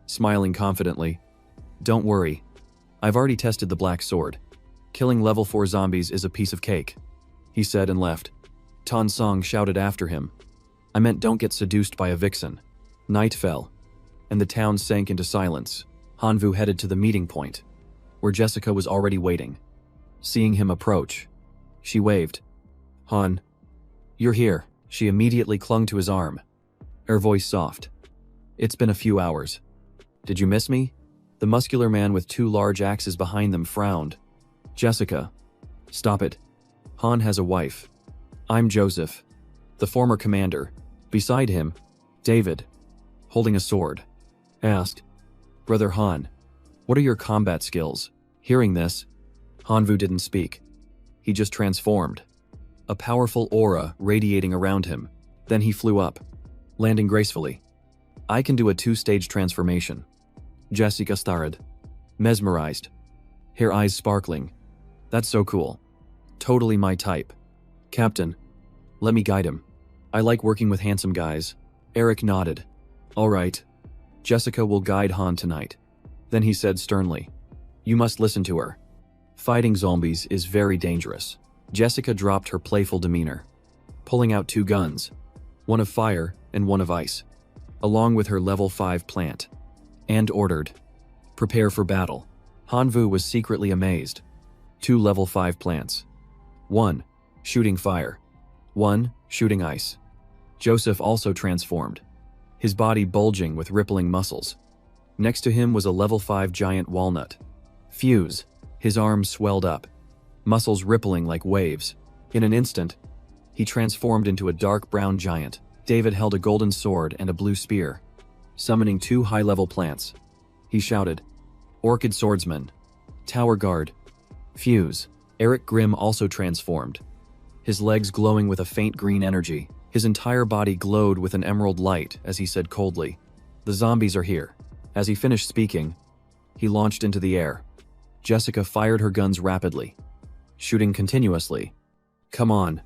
smiling confidently. "Don't worry. I've already tested the black sword. Killing level 4 zombies is a piece of cake," he said and left. Tan Sang shouted after him, "I meant don't get seduced by a vixen." Night fell, and the town sank into silence. Han Vu headed to the meeting point, where Jessica was already waiting. Seeing him approach, she waved. "Han, you're here." She immediately clung to his arm, her voice soft. "It's been a few hours. Did you miss me?" The muscular man with 2 large axes behind them frowned. "Jessica, stop it. Han has a wife. I'm Joseph, the former commander." Beside him, David, holding a sword, asked, "Brother Han, what are your combat skills?" Hearing this, Han Vu didn't speak. He just transformed, a powerful aura radiating around him. Then he flew up, landing gracefully. "I can do a 2-stage transformation." Jessica stared, mesmerized, her eyes sparkling. "That's so cool. Totally my type. Captain, let me guide him. I like working with handsome guys." Eric nodded. "All right. Jessica will guide Han tonight." Then he said sternly, "You must listen to her. Fighting zombies is very dangerous." Jessica dropped her playful demeanor, pulling out 2 guns, one of fire and one of ice, along with her level 5 plant, and ordered, "Prepare for battle." Han Vu was secretly amazed. 2 level 5 plants. 1 shooting fire, 1 shooting ice. Joseph also transformed, his body bulging with rippling muscles. Next to him was a level 5 giant walnut. Fuse, his arms swelled up, muscles rippling like waves. In an instant, he transformed into a dark brown giant. David held a golden sword and a blue spear, summoning 2 high-level plants. He shouted, "Orchid Swordsman, Tower Guard, Fuse." Eric Grimm also transformed, his legs glowing with a faint green energy. His entire body glowed with an emerald light as he said coldly, "The zombies are here." As he finished speaking, he launched into the air. Jessica fired her guns rapidly, shooting continuously. "Come on,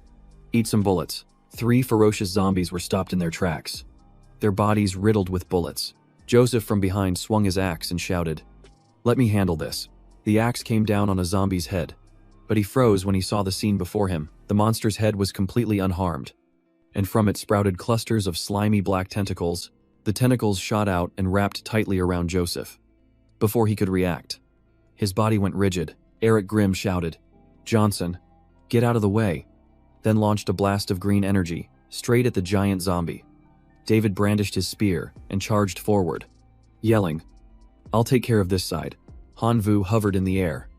eat some bullets." 3 ferocious zombies were stopped in their tracks, their bodies riddled with bullets. Joseph from behind swung his axe and shouted, "Let me handle this." The axe came down on a zombie's head, but he froze when he saw the scene before him. The monster's head was completely unharmed, and from it sprouted clusters of slimy black tentacles. The tentacles shot out and wrapped tightly around Joseph. Before he could react, his body went rigid. Eric Grimm shouted, "Johnson, get out of the way," then launched a blast of green energy straight at the giant zombie. David brandished his spear and charged forward, yelling, "I'll take care of this side." Hanvu hovered in the air,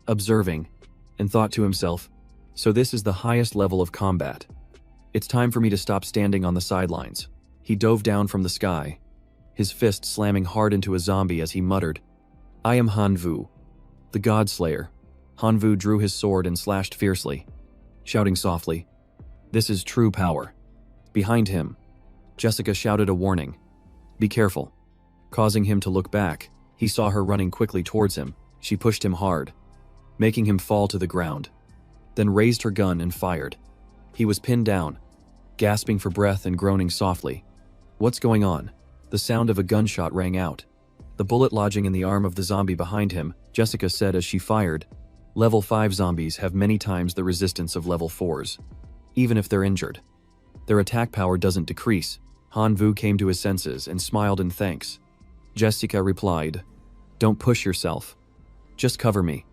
observing, and thought to himself, "So this is the highest level of combat. It's time for me to stop standing on the sidelines." He dove down from the sky, his fist slamming hard into a zombie as he muttered, "I am Hanvu, the God Slayer." Hanvu drew his sword and slashed fiercely, shouting softly, "This is true power." Behind him, Jessica shouted a warning, "Be careful." Causing him to look back, he saw her running quickly towards him. She pushed him hard, making him fall to the ground, then raised her gun and fired. He was pinned down, gasping for breath and groaning softly. "What's going on?" The sound of a gunshot rang out, the bullet lodging in the arm of the zombie behind him. Jessica said as she fired, "Level 5 zombies have many times the resistance of level 4s. Even if they're injured, their attack power doesn't decrease." Hanvu came to his senses and smiled in thanks. Jessica replied, "Don't push yourself. Just cover me,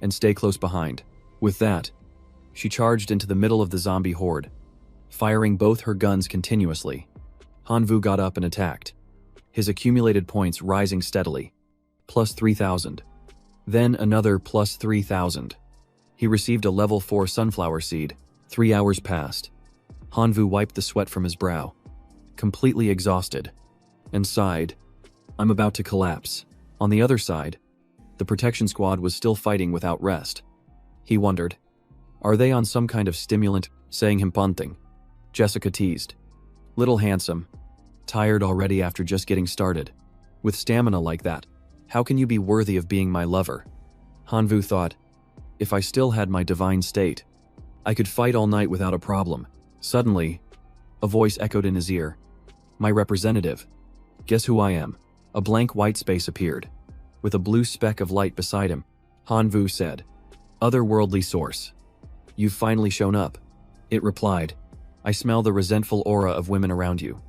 and stay close behind." With that, she charged into the middle of the zombie horde, firing both her guns continuously. Hanvu got up and attacked, his accumulated points rising steadily, plus 3,000. Then another plus 3,000. He received a level 4 sunflower seed. 3 hours passed. Hanvu wiped the sweat from his brow, completely exhausted, and sighed, "I'm about to collapse." On the other side, the protection squad was still fighting without rest. He wondered, are they on some kind of stimulant? Saying him punting, Jessica teased, "Little handsome, tired already after just getting started. With stamina like that, how can you be worthy of being my lover?" Hanvu thought, "If I still had my divine state, I could fight all night without a problem." Suddenly, a voice echoed in his ear, "My representative. Guess who I am?" A blank white space appeared, with a blue speck of light beside him. Hanvu said, "Otherworldly source. You've finally shown up." It replied, "I smell the resentful aura of women around you.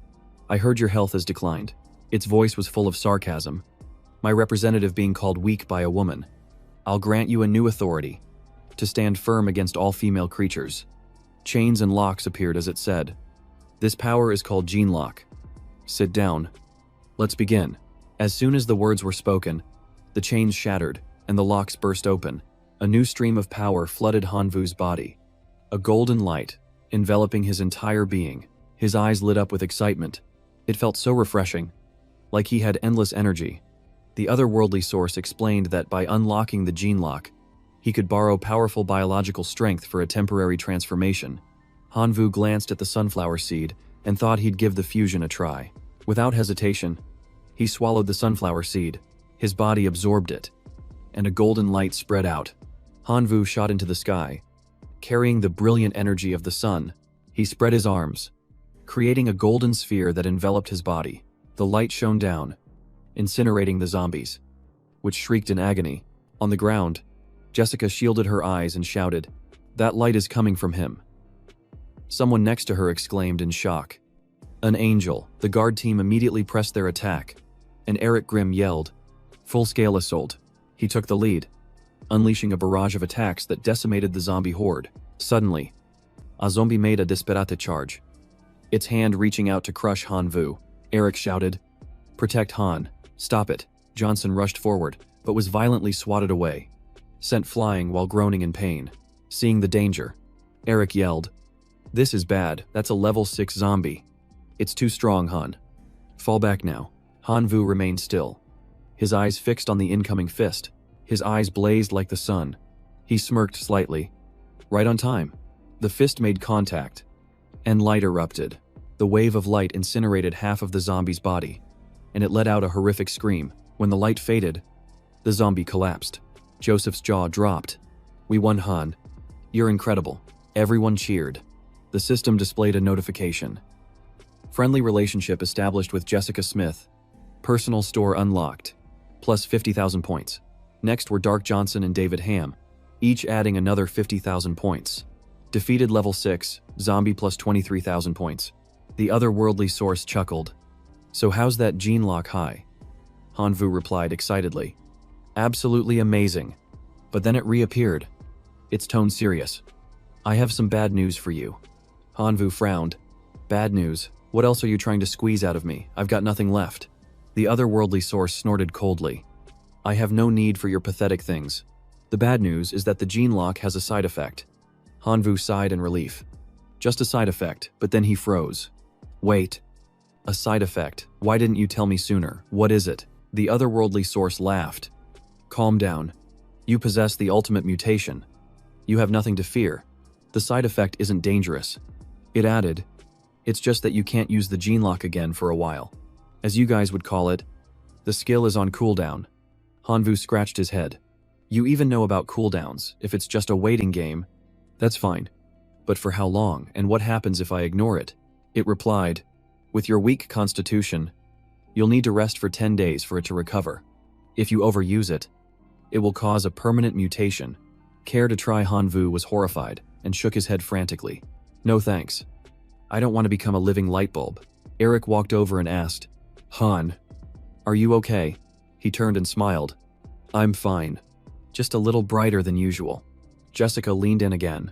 I heard your health has declined." Its voice was full of sarcasm. "My representative being called weak by a woman. I'll grant you a new authority, to stand firm against all female creatures." Chains and locks appeared as it said, "This power is called Gene Lock. Sit down. Let's begin." As soon as the words were spoken, the chains shattered and the locks burst open. A new stream of power flooded Hanvu's body, a golden light enveloping his entire being. His eyes lit up with excitement. It felt so refreshing, like he had endless energy. The otherworldly source explained that by unlocking the gene lock, he could borrow powerful biological strength for a temporary transformation. Hanvu glanced at the sunflower seed and thought he'd give the fusion a try. Without hesitation, he swallowed the sunflower seed. His body absorbed it, and a golden light spread out. Hanvu shot into the sky, carrying the brilliant energy of the sun. He spread his arms, creating a golden sphere that enveloped his body. The light shone down, incinerating the zombies, which shrieked in agony. On the ground, Jessica shielded her eyes and shouted, "That light is coming from him." Someone next to her exclaimed in shock, "An angel." The guard team immediately pressed their attack, and Eric Grimm yelled, "Full-scale assault." He took the lead, unleashing a barrage of attacks that decimated the zombie horde. Suddenly, a zombie made a disperate charge, its hand reaching out to crush Hanvu. Eric shouted, "Protect Han, stop it." Johnson rushed forward, but was violently swatted away, sent flying while groaning in pain. Seeing the danger, Eric yelled, "This is bad. That's a level 6 zombie. It's too strong, Han. Fall back now." Hanvu remained still, his eyes fixed on the incoming fist. His eyes blazed like the sun. He smirked slightly. Right on time. The fist made contact, and light erupted. The wave of light incinerated half of the zombie's body, and it let out a horrific scream. When the light faded, the zombie collapsed. Joseph's jaw dropped. "We won, Han. You're incredible." Everyone cheered. The system displayed a notification. Friendly relationship established with Jessica Smith. Personal store unlocked. Plus 50,000 points. Next were Dark Johnson and David Ham, each adding another 50,000 points. Defeated level 6, zombie plus 23,000 points. The otherworldly source chuckled. So how's that gene lock high? Hanvu replied excitedly. Absolutely amazing. But then it reappeared. Its tone serious. I have some bad news for you. Hanvu frowned. Bad news? What else are you trying to squeeze out of me? I've got nothing left. The otherworldly source snorted coldly. I have no need for your pathetic things. The bad news is that the gene lock has a side effect. Hanvu sighed in relief. Just a side effect, but then he froze. Wait. A side effect? Why didn't you tell me sooner? What is it? The otherworldly source laughed. Calm down. You possess the ultimate mutation. You have nothing to fear. The side effect isn't dangerous. It added, it's just that you can't use the gene lock again for a while. As you guys would call it, the skill is on cooldown. Hanvu scratched his head. You even know about cooldowns. If it's just a waiting game, that's fine. But for how long, and what happens if I ignore it? It replied, with your weak constitution, you'll need to rest for 10 days for it to recover. If you overuse it, it will cause a permanent mutation. Care to try? Hanvu was horrified and shook his head frantically. No thanks. I don't want to become a living light bulb. Eric walked over and asked, Han, are you okay? He turned and smiled. I'm fine. Just a little brighter than usual. Jessica leaned in again,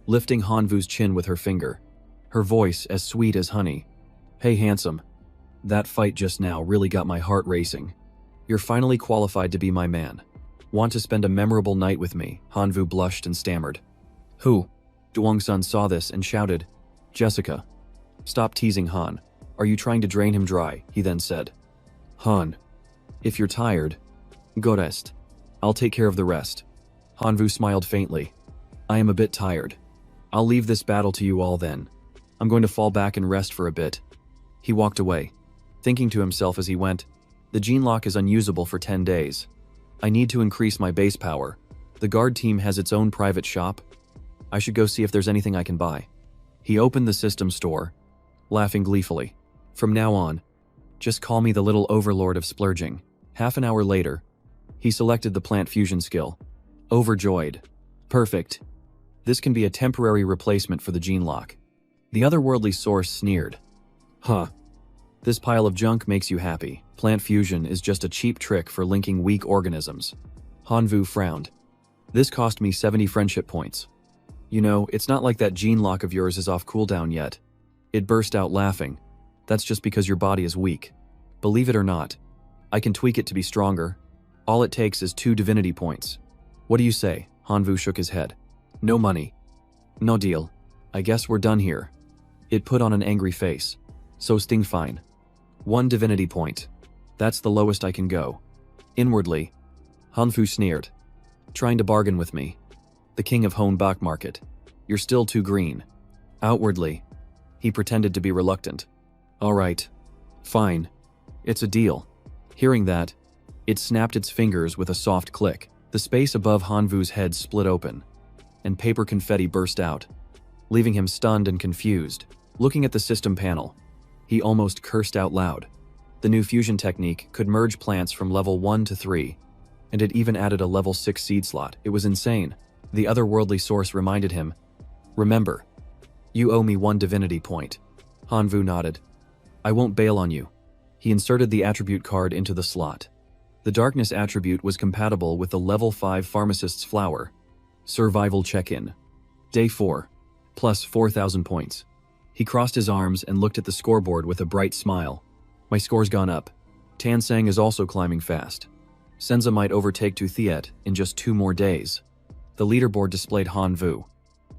lifting Hanvu's chin with her finger, her voice as sweet as honey. Hey handsome, that fight just now really got my heart racing. You're finally qualified to be my man. Want to spend a memorable night with me? Hanvu blushed and stammered. Who? Duongsun saw this and shouted, Jessica, stop teasing Han. Are you trying to drain him dry? He then said. Han, if you're tired, go rest. I'll take care of the rest. Hanvu smiled faintly. I am a bit tired. I'll leave this battle to you all then. I'm going to fall back and rest for a bit. He walked away, thinking to himself as he went, the gene lock is unusable for 10 days. I need to increase my base power. The guard team has its own private shop. I should go see if there's anything I can buy. He opened the system store, laughing gleefully. From now on, just call me the little overlord of splurging. Half an hour later, he selected the plant fusion skill. Overjoyed. Perfect. This can be a temporary replacement for the gene lock. The otherworldly source sneered. Huh. This pile of junk makes you happy. Plant fusion is just a cheap trick for linking weak organisms. Hanvu frowned. This cost me 70 friendship points. You know, it's not like that gene lock of yours is off cooldown yet. It burst out laughing. That's just because your body is weak. Believe it or not, I can tweak it to be stronger. All it takes is 2 divinity points. What do you say? Hanvu shook his head. No money. No deal. I guess we're done here. It put on an angry face. So sting fine. 1 divinity point. That's the lowest I can go. Inwardly, Hanvu sneered. Trying to bargain with me. The king of Hone Bak Market. You're still too green. Outwardly, he pretended to be reluctant. All right. Fine. It's a deal. Hearing that, it snapped its fingers with a soft click. The space above Hanvu's head split open, and paper confetti burst out, leaving him stunned and confused. Looking at the system panel, he almost cursed out loud. The new fusion technique could merge plants from level 1 to 3, and it even added a level 6 seed slot. It was insane. The otherworldly source reminded him, remember, you owe me 1 divinity point. Hanvu nodded. I won't bail on you. He inserted the attribute card into the slot. The darkness attribute was compatible with the level 5 pharmacist's flower. Survival check-in. Day 4. Plus 4,000 points. He crossed his arms and looked at the scoreboard with a bright smile. My score's gone up. Tansang is also climbing fast. Senza might overtake Tu Thiet in just 2 more days. The leaderboard displayed Hanvu.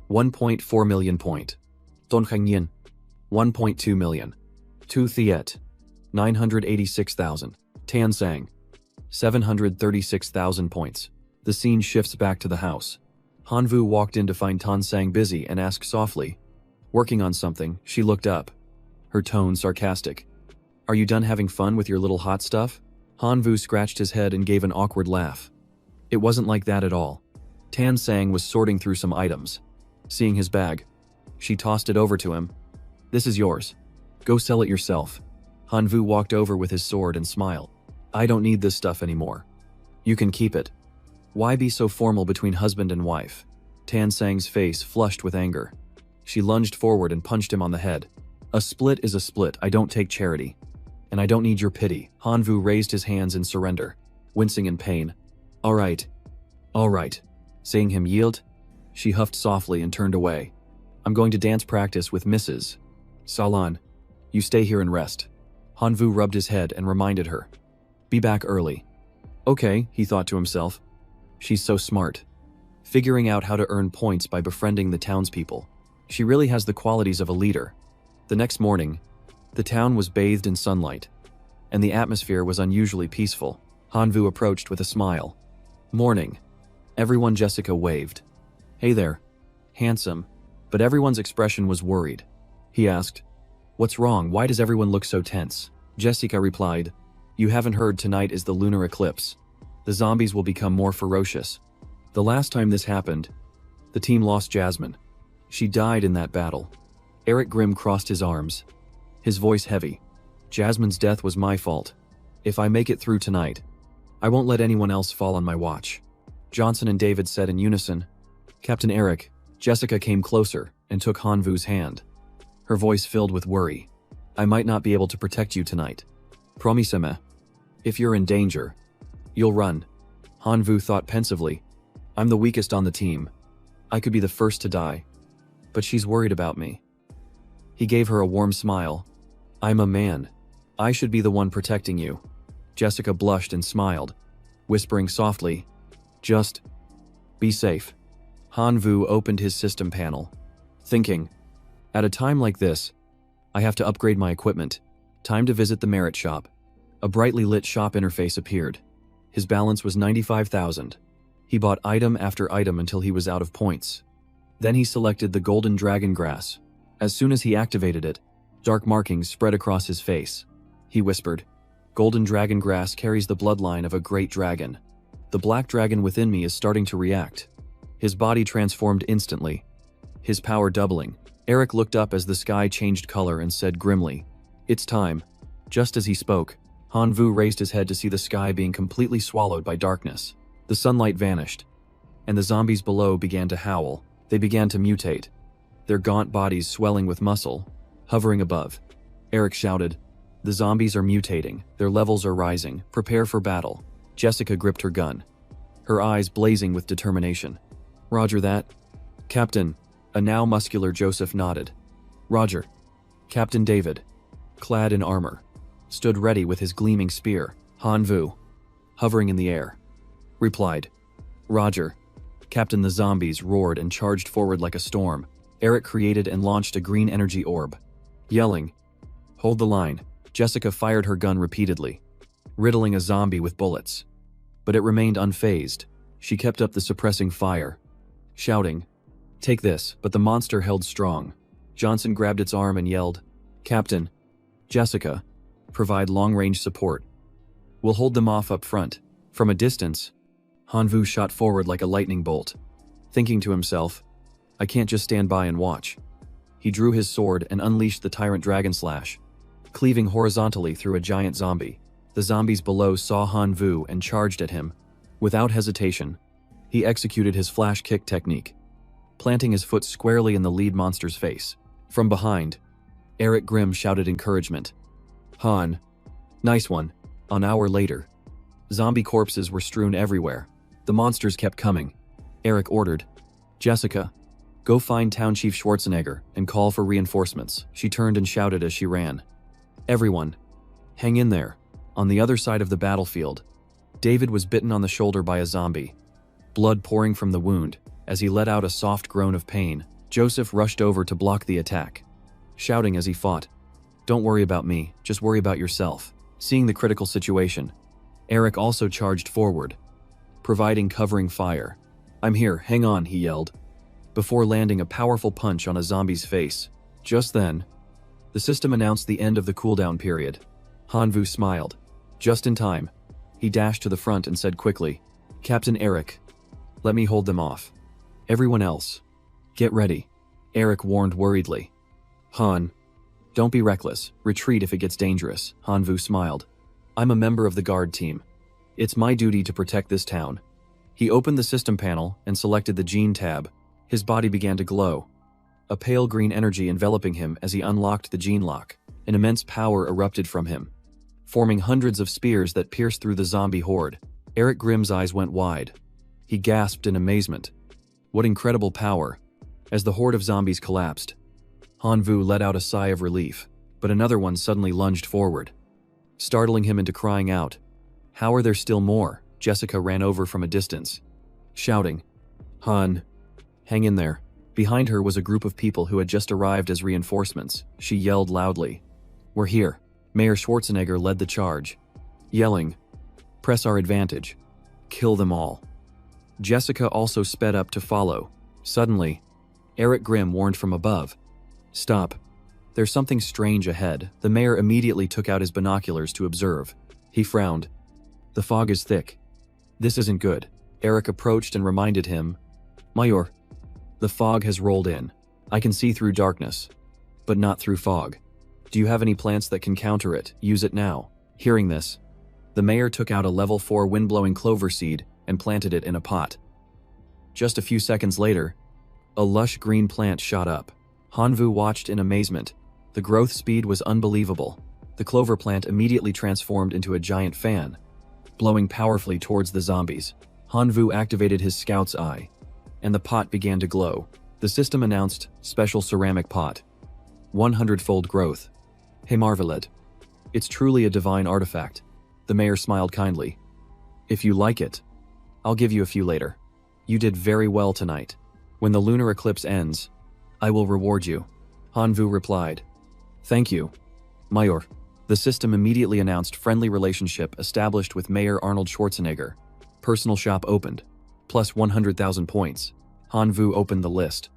1.4 million point. Don Hengyan. 1.2 million. Tu Thiet. 986,000. Tansang. 736,000 points. The scene shifts back to the house. Hanvu walked in to find Tansang busy and asked softly. Working on something, she looked up, her tone sarcastic. Are you done having fun with your little hot stuff? Hanvu scratched his head and gave an awkward laugh. It wasn't like that at all. Tansang was sorting through some items. Seeing his bag, she tossed it over to him. This is yours. Go sell it yourself. Hanvu walked over with his sword and smiled. I don't need this stuff anymore. You can keep it. Why be so formal between husband and wife? Tan Sang's face flushed with anger. She lunged forward and punched him on the head. A split is a split. I don't take charity. And I don't need your pity. Hanvu raised his hands in surrender, wincing in pain. All right. Seeing him yield, she huffed softly and turned away. I'm going to dance practice with Mrs. Salan. You stay here and rest. Hanvu rubbed his head and reminded her. Be back early. Okay, he thought to himself. She's so smart. Figuring out how to earn points by befriending the townspeople. She really has the qualities of a leader. The next morning, the town was bathed in sunlight, and the atmosphere was unusually peaceful. Hanvu approached with a smile. Morning. Everyone. Jessica waved. Hey there. Handsome. But everyone's expression was worried. He asked, What's wrong? Why does everyone look so tense? Jessica replied, You haven't heard, tonight is the lunar eclipse. The zombies will become more ferocious. The last time this happened, the team lost Jasmine. She died in that battle. Eric Grimm crossed his arms, his voice heavy. Jasmine's death was my fault. If I make it through tonight, I won't let anyone else fall on my watch. Johnson and David said in unison, Captain Eric. Jessica came closer and took Hanvu's hand. Her voice filled with worry. I might not be able to protect you tonight. Promise-me. If you're in danger, you'll run. Hanvu thought pensively. I'm the weakest on the team. I could be the first to die. But she's worried about me. He gave her a warm smile. I'm a man. I should be the one protecting you. Jessica blushed and smiled, whispering softly, Just be safe. Hanvu opened his system panel, thinking, At a time like this, I have to upgrade my equipment. Time to visit the merit shop. A brightly lit shop interface appeared. His balance was 95,000. He bought item after item until he was out of points. Then he selected the golden dragon grass. As soon as he activated it, dark markings spread across his face. He whispered, Golden dragon grass carries the bloodline of a great dragon. The black dragon within me is starting to react. His body transformed instantly, his power doubling. Eric looked up as the sky changed color and said grimly, It's time. Just as he spoke, Hanvu raised his head to see the sky being completely swallowed by darkness. The sunlight vanished, and the zombies below began to howl. They began to mutate, their gaunt bodies swelling with muscle, hovering above. Eric shouted, The zombies are mutating, their levels are rising, prepare for battle. Jessica gripped her gun, her eyes blazing with determination. Roger that. Captain. A now muscular Joseph nodded. Roger. Captain David, clad in armor, stood ready with his gleaming spear. Hanvu, hovering in the air, replied, Roger. Captain. The zombies roared and charged forward like a storm. Eric created and launched a green energy orb. Yelling, Hold the line. Jessica fired her gun repeatedly, riddling a zombie with bullets. But it remained unfazed. She kept up the suppressing fire, shouting, Take this, but the monster held strong. Johnson grabbed its arm and yelled, Captain. Jessica, provide long-range support. We'll hold them off up front. From a distance, Hanvu shot forward like a lightning bolt, thinking to himself, I can't just stand by and watch. He drew his sword and unleashed the Tyrant Dragon Slash, cleaving horizontally through a giant zombie. The zombies below saw Hanvu and charged at him. Without hesitation, he executed his flash kick technique, planting his foot squarely in the lead monster's face. From behind, Eric Grimm shouted encouragement. Han, nice one. An hour later, zombie corpses were strewn everywhere. The monsters kept coming. Eric ordered, Jessica, go find Town Chief Schwarzenegger and call for reinforcements. She turned and shouted as she ran. Everyone, hang in there. On the other side of the battlefield, David was bitten on the shoulder by a zombie, blood pouring from the wound. As he let out a soft groan of pain, Joseph rushed over to block the attack, shouting as he fought, Don't worry about me, just worry about yourself. Seeing the critical situation, Eric also charged forward, providing covering fire. I'm here, hang on, he yelled, before landing a powerful punch on a zombie's face. Just then, the system announced the end of the cooldown period. Hanvu smiled. Just in time, he dashed to the front and said quickly, Captain Eric, let me hold them off. Everyone else, get ready. Eric warned worriedly. Han, Don't be reckless. Retreat if it gets dangerous, Hanvu smiled. I'm a member of the guard team. It's my duty to protect this town. He opened the system panel and selected the gene tab. His body began to glow. A pale green energy enveloping him as he unlocked the gene lock. An immense power erupted from him, forming hundreds of spears that pierced through the zombie horde. Eric Grimm's eyes went wide. He gasped in amazement. What incredible power! As the horde of zombies collapsed, Hanvu let out a sigh of relief, but another one suddenly lunged forward, startling him into crying out. How are there still more? Jessica ran over from a distance, shouting, Han, hang in there. Behind her was a group of people who had just arrived as reinforcements. She yelled loudly. We're here. Mayor Schwarzenegger led the charge, yelling, press our advantage. Kill them all. Jessica also sped up to follow. Suddenly, Eric Grimm warned from above. Stop. There's something strange ahead. The mayor immediately took out his binoculars to observe. He frowned. The fog is thick. This isn't good. Eric approached and reminded him, Mayor, the fog has rolled in. I can see through darkness, but not through fog. Do you have any plants that can counter it? Use it now. Hearing this, the mayor took out a level 4 wind-blowing clover seed and planted it in a pot. Just a few seconds later, a lush green plant shot up. Hanvu watched in amazement. The growth speed was unbelievable. The clover plant immediately transformed into a giant fan, blowing powerfully towards the zombies. Hanvu activated his scout's eye, and the pot began to glow. The system announced, Special Ceramic Pot. 100-fold growth. Hey Marveled. It's truly a divine artifact. The mayor smiled kindly. If you like it, I'll give you a few later. You did very well tonight. When the lunar eclipse ends, I will reward you. Hanvu replied. Thank you, Mayor. The system immediately announced friendly relationship established with Mayor Arnold Schwarzenegger. Personal shop opened. Plus 100,000 points. Hanvu opened the list,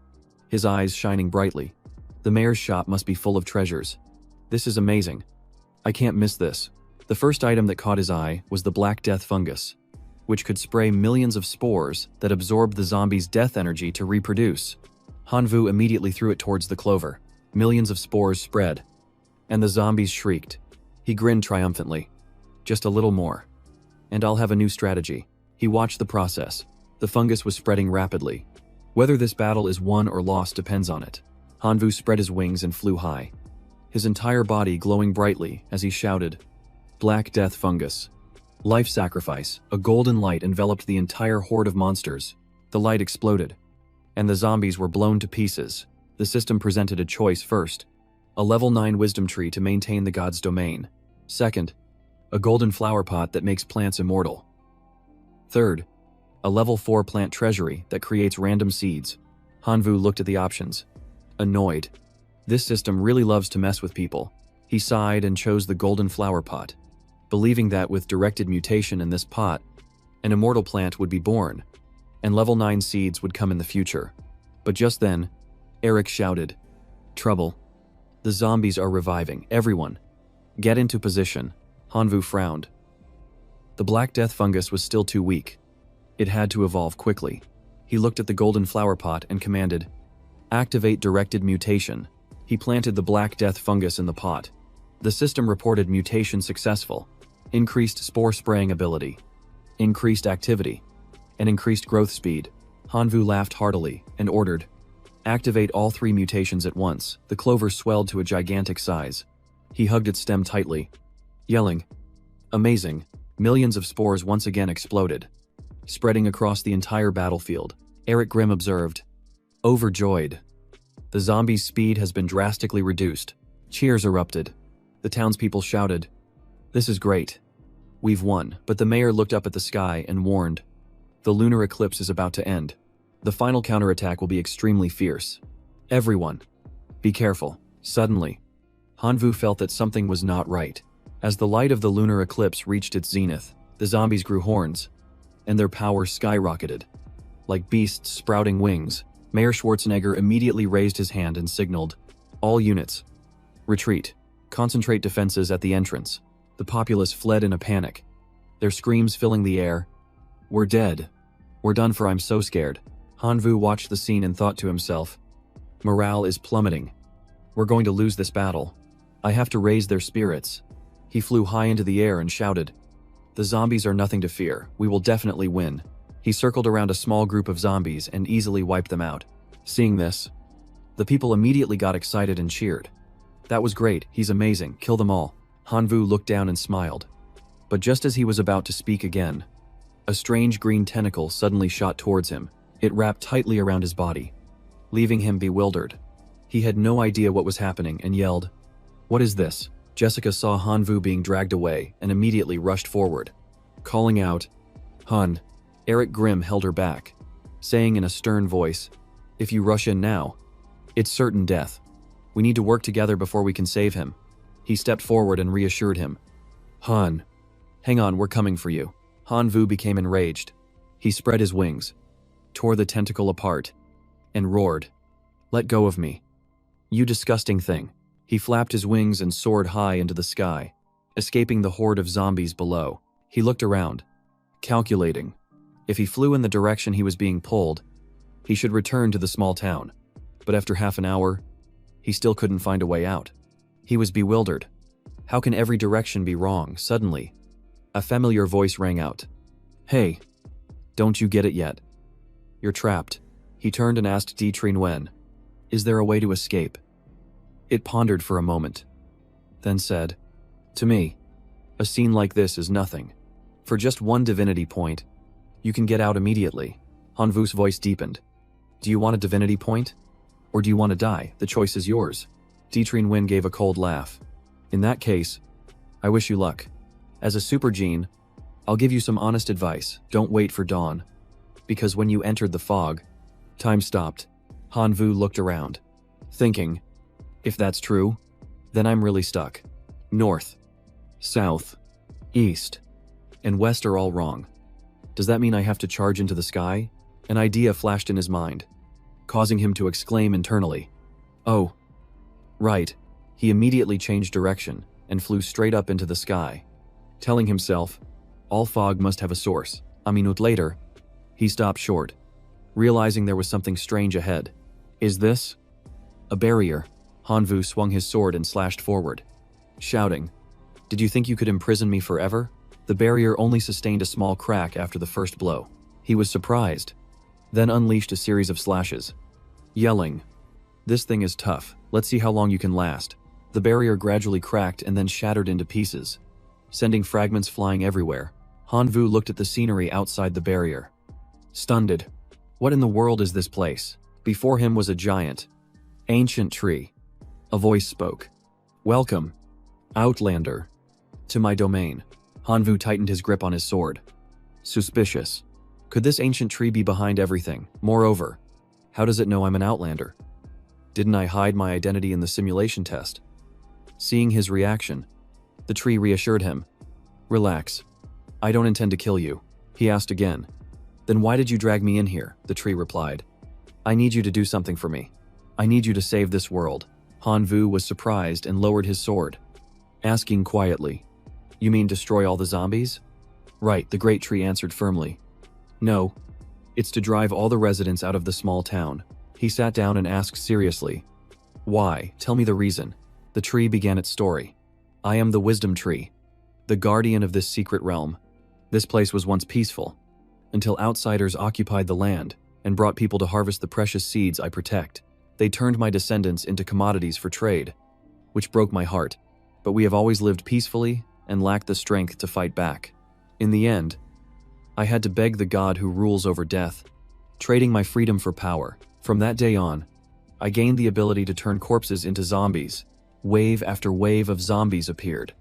his eyes shining brightly. The mayor's shop must be full of treasures. This is amazing. I can't miss this. The first item that caught his eye was the Black Death fungus, which could spray millions of spores that absorbed the zombie's death energy to reproduce. Hanvu immediately threw it towards the clover. Millions of spores spread, and the zombies shrieked. He grinned triumphantly. Just a little more, and I'll have a new strategy. He watched the process. The fungus was spreading rapidly. Whether this battle is won or lost depends on it. Hanvu spread his wings and flew high, his entire body glowing brightly as he shouted, Black Death fungus. Life sacrifice. A golden light enveloped the entire horde of monsters. The light exploded, and the zombies were blown to pieces. The system presented a choice first. A level 9 wisdom tree to maintain the god's domain. Second, a golden flower pot that makes plants immortal. Third, a level 4 plant treasury that creates random seeds. Hanvu looked at the options, annoyed. This system really loves to mess with people. He sighed and chose the golden flower pot, believing that with directed mutation in this pot, an immortal plant would be born, and level 9 seeds would come in the future. But just then, Eric shouted, Trouble. The zombies are reviving. Everyone, get into position. Hanvu frowned. The Black Death fungus was still too weak. It had to evolve quickly. He looked at the golden flower pot and commanded, Activate directed mutation. He planted the Black Death fungus in the pot. The system reported mutation successful. Increased spore spraying ability, increased activity, and increased growth speed. Hanvu laughed heartily and ordered, Activate all 3 mutations at once. The clover swelled to a gigantic size. He hugged its stem tightly, yelling, Amazing. Millions of spores once again exploded, spreading across the entire battlefield. Eric Grimm observed, overjoyed. The zombies' speed has been drastically reduced. Cheers erupted. The townspeople shouted, This is great. We've won. But the mayor looked up at the sky and warned, The lunar eclipse is about to end. The final counterattack will be extremely fierce. Everyone, be careful. Suddenly, Hanvu felt that something was not right. As the light of the lunar eclipse reached its zenith, the zombies grew horns, and their power skyrocketed. Like beasts sprouting wings, Mayor Schwarzenegger immediately raised his hand and signaled, All units, retreat. Concentrate defenses at the entrance. The populace fled in a panic, their screams filling the air. We're dead. We're done for. I'm so scared. Hanvu watched the scene and thought to himself, Morale is plummeting. We're going to lose this battle. I have to raise their spirits. He flew high into the air and shouted, "The zombies are nothing to fear. We will definitely win." He circled around a small group of zombies and easily wiped them out. Seeing this, the people immediately got excited and cheered. "That was great. He's amazing. Kill them all." Hanvu looked down and smiled. But just as he was about to speak again, a strange green tentacle suddenly shot towards him. It wrapped tightly around his body, leaving him bewildered. He had no idea what was happening and yelled, "What is this?" Jessica saw Hanvu being dragged away and immediately rushed forward, calling out, "Hun." Eric Grimm held her back, saying in a stern voice, "If you rush in now, it's certain death. We need to work together before we can save him." He stepped forward and reassured him, "Han, hang on, we're coming for you." Hanvu became enraged. He spread his wings, tore the tentacle apart, and roared, "Let go of me, you disgusting thing." He flapped his wings and soared high into the sky, escaping the horde of zombies below. He looked around, calculating. If he flew in the direction he was being pulled, he should return to the small town. But after half an hour, he still couldn't find a way out. He was bewildered. How can every direction be wrong? Suddenly, a familiar voice rang out. "Hey, don't you get it yet? You're trapped." He turned and asked Deity Nguyen, "Is there a way to escape?" It pondered for a moment, then said, "To me, a scene like this is nothing. For just one divinity point, you can get out immediately." Hanvu's voice deepened. "Do you want a divinity point? Or do you want to die? The choice is yours." Deity Nguyen gave a cold laugh. "In that case, I wish you luck. As a super gene, I'll give you some honest advice. Don't wait for dawn. Because when you entered the fog..." Time stopped. Hanvu looked around, thinking, if that's true, then I'm really stuck. North, south, east, and west are all wrong. Does that mean I have to charge into the sky? An idea flashed in his mind, causing him to exclaim internally, "Oh, right." He immediately changed direction and flew straight up into the sky, telling himself, all fog must have a source. A minute later, he stopped short, realizing there was something strange ahead. Is this a barrier? Hanvu swung his sword and slashed forward, shouting, "Did you think you could imprison me forever?" The barrier only sustained a small crack after the first blow. He was surprised, then unleashed a series of slashes, yelling, "This thing is tough. Let's see how long you can last." The barrier gradually cracked and then shattered into pieces, sending fragments flying everywhere. Hanvu looked at the scenery outside the barrier, stunned. What in the world is this place? Before him was a giant, ancient tree. A voice spoke. "Welcome, Outlander, to my domain." Hanvu tightened his grip on his sword. Suspicious. Could this ancient tree be behind everything? Moreover, how does it know I'm an Outlander? Didn't I hide my identity in the simulation test? Seeing his reaction, the tree reassured him. "Relax. I don't intend to kill you." He asked again. "Then why did you drag me in here?" The tree replied. "I need you to do something for me. I need you to save this world." Hanvu was surprised and lowered his sword, asking quietly, "You mean destroy all the zombies?" "Right," the great tree answered firmly. "No, it's to drive all the residents out of the small town." He sat down and asked seriously, "Why? Tell me the reason." The tree began its story. "I am the wisdom tree, the guardian of this secret realm. This place was once peaceful, until outsiders occupied the land and brought people to harvest the precious seeds I protect. They turned my descendants into commodities for trade, which broke my heart, but we have always lived peacefully and lacked the strength to fight back. In the end, I had to beg the god who rules over death, trading my freedom for power. From that day on, I gained the ability to turn corpses into zombies. Wave after wave of zombies appeared."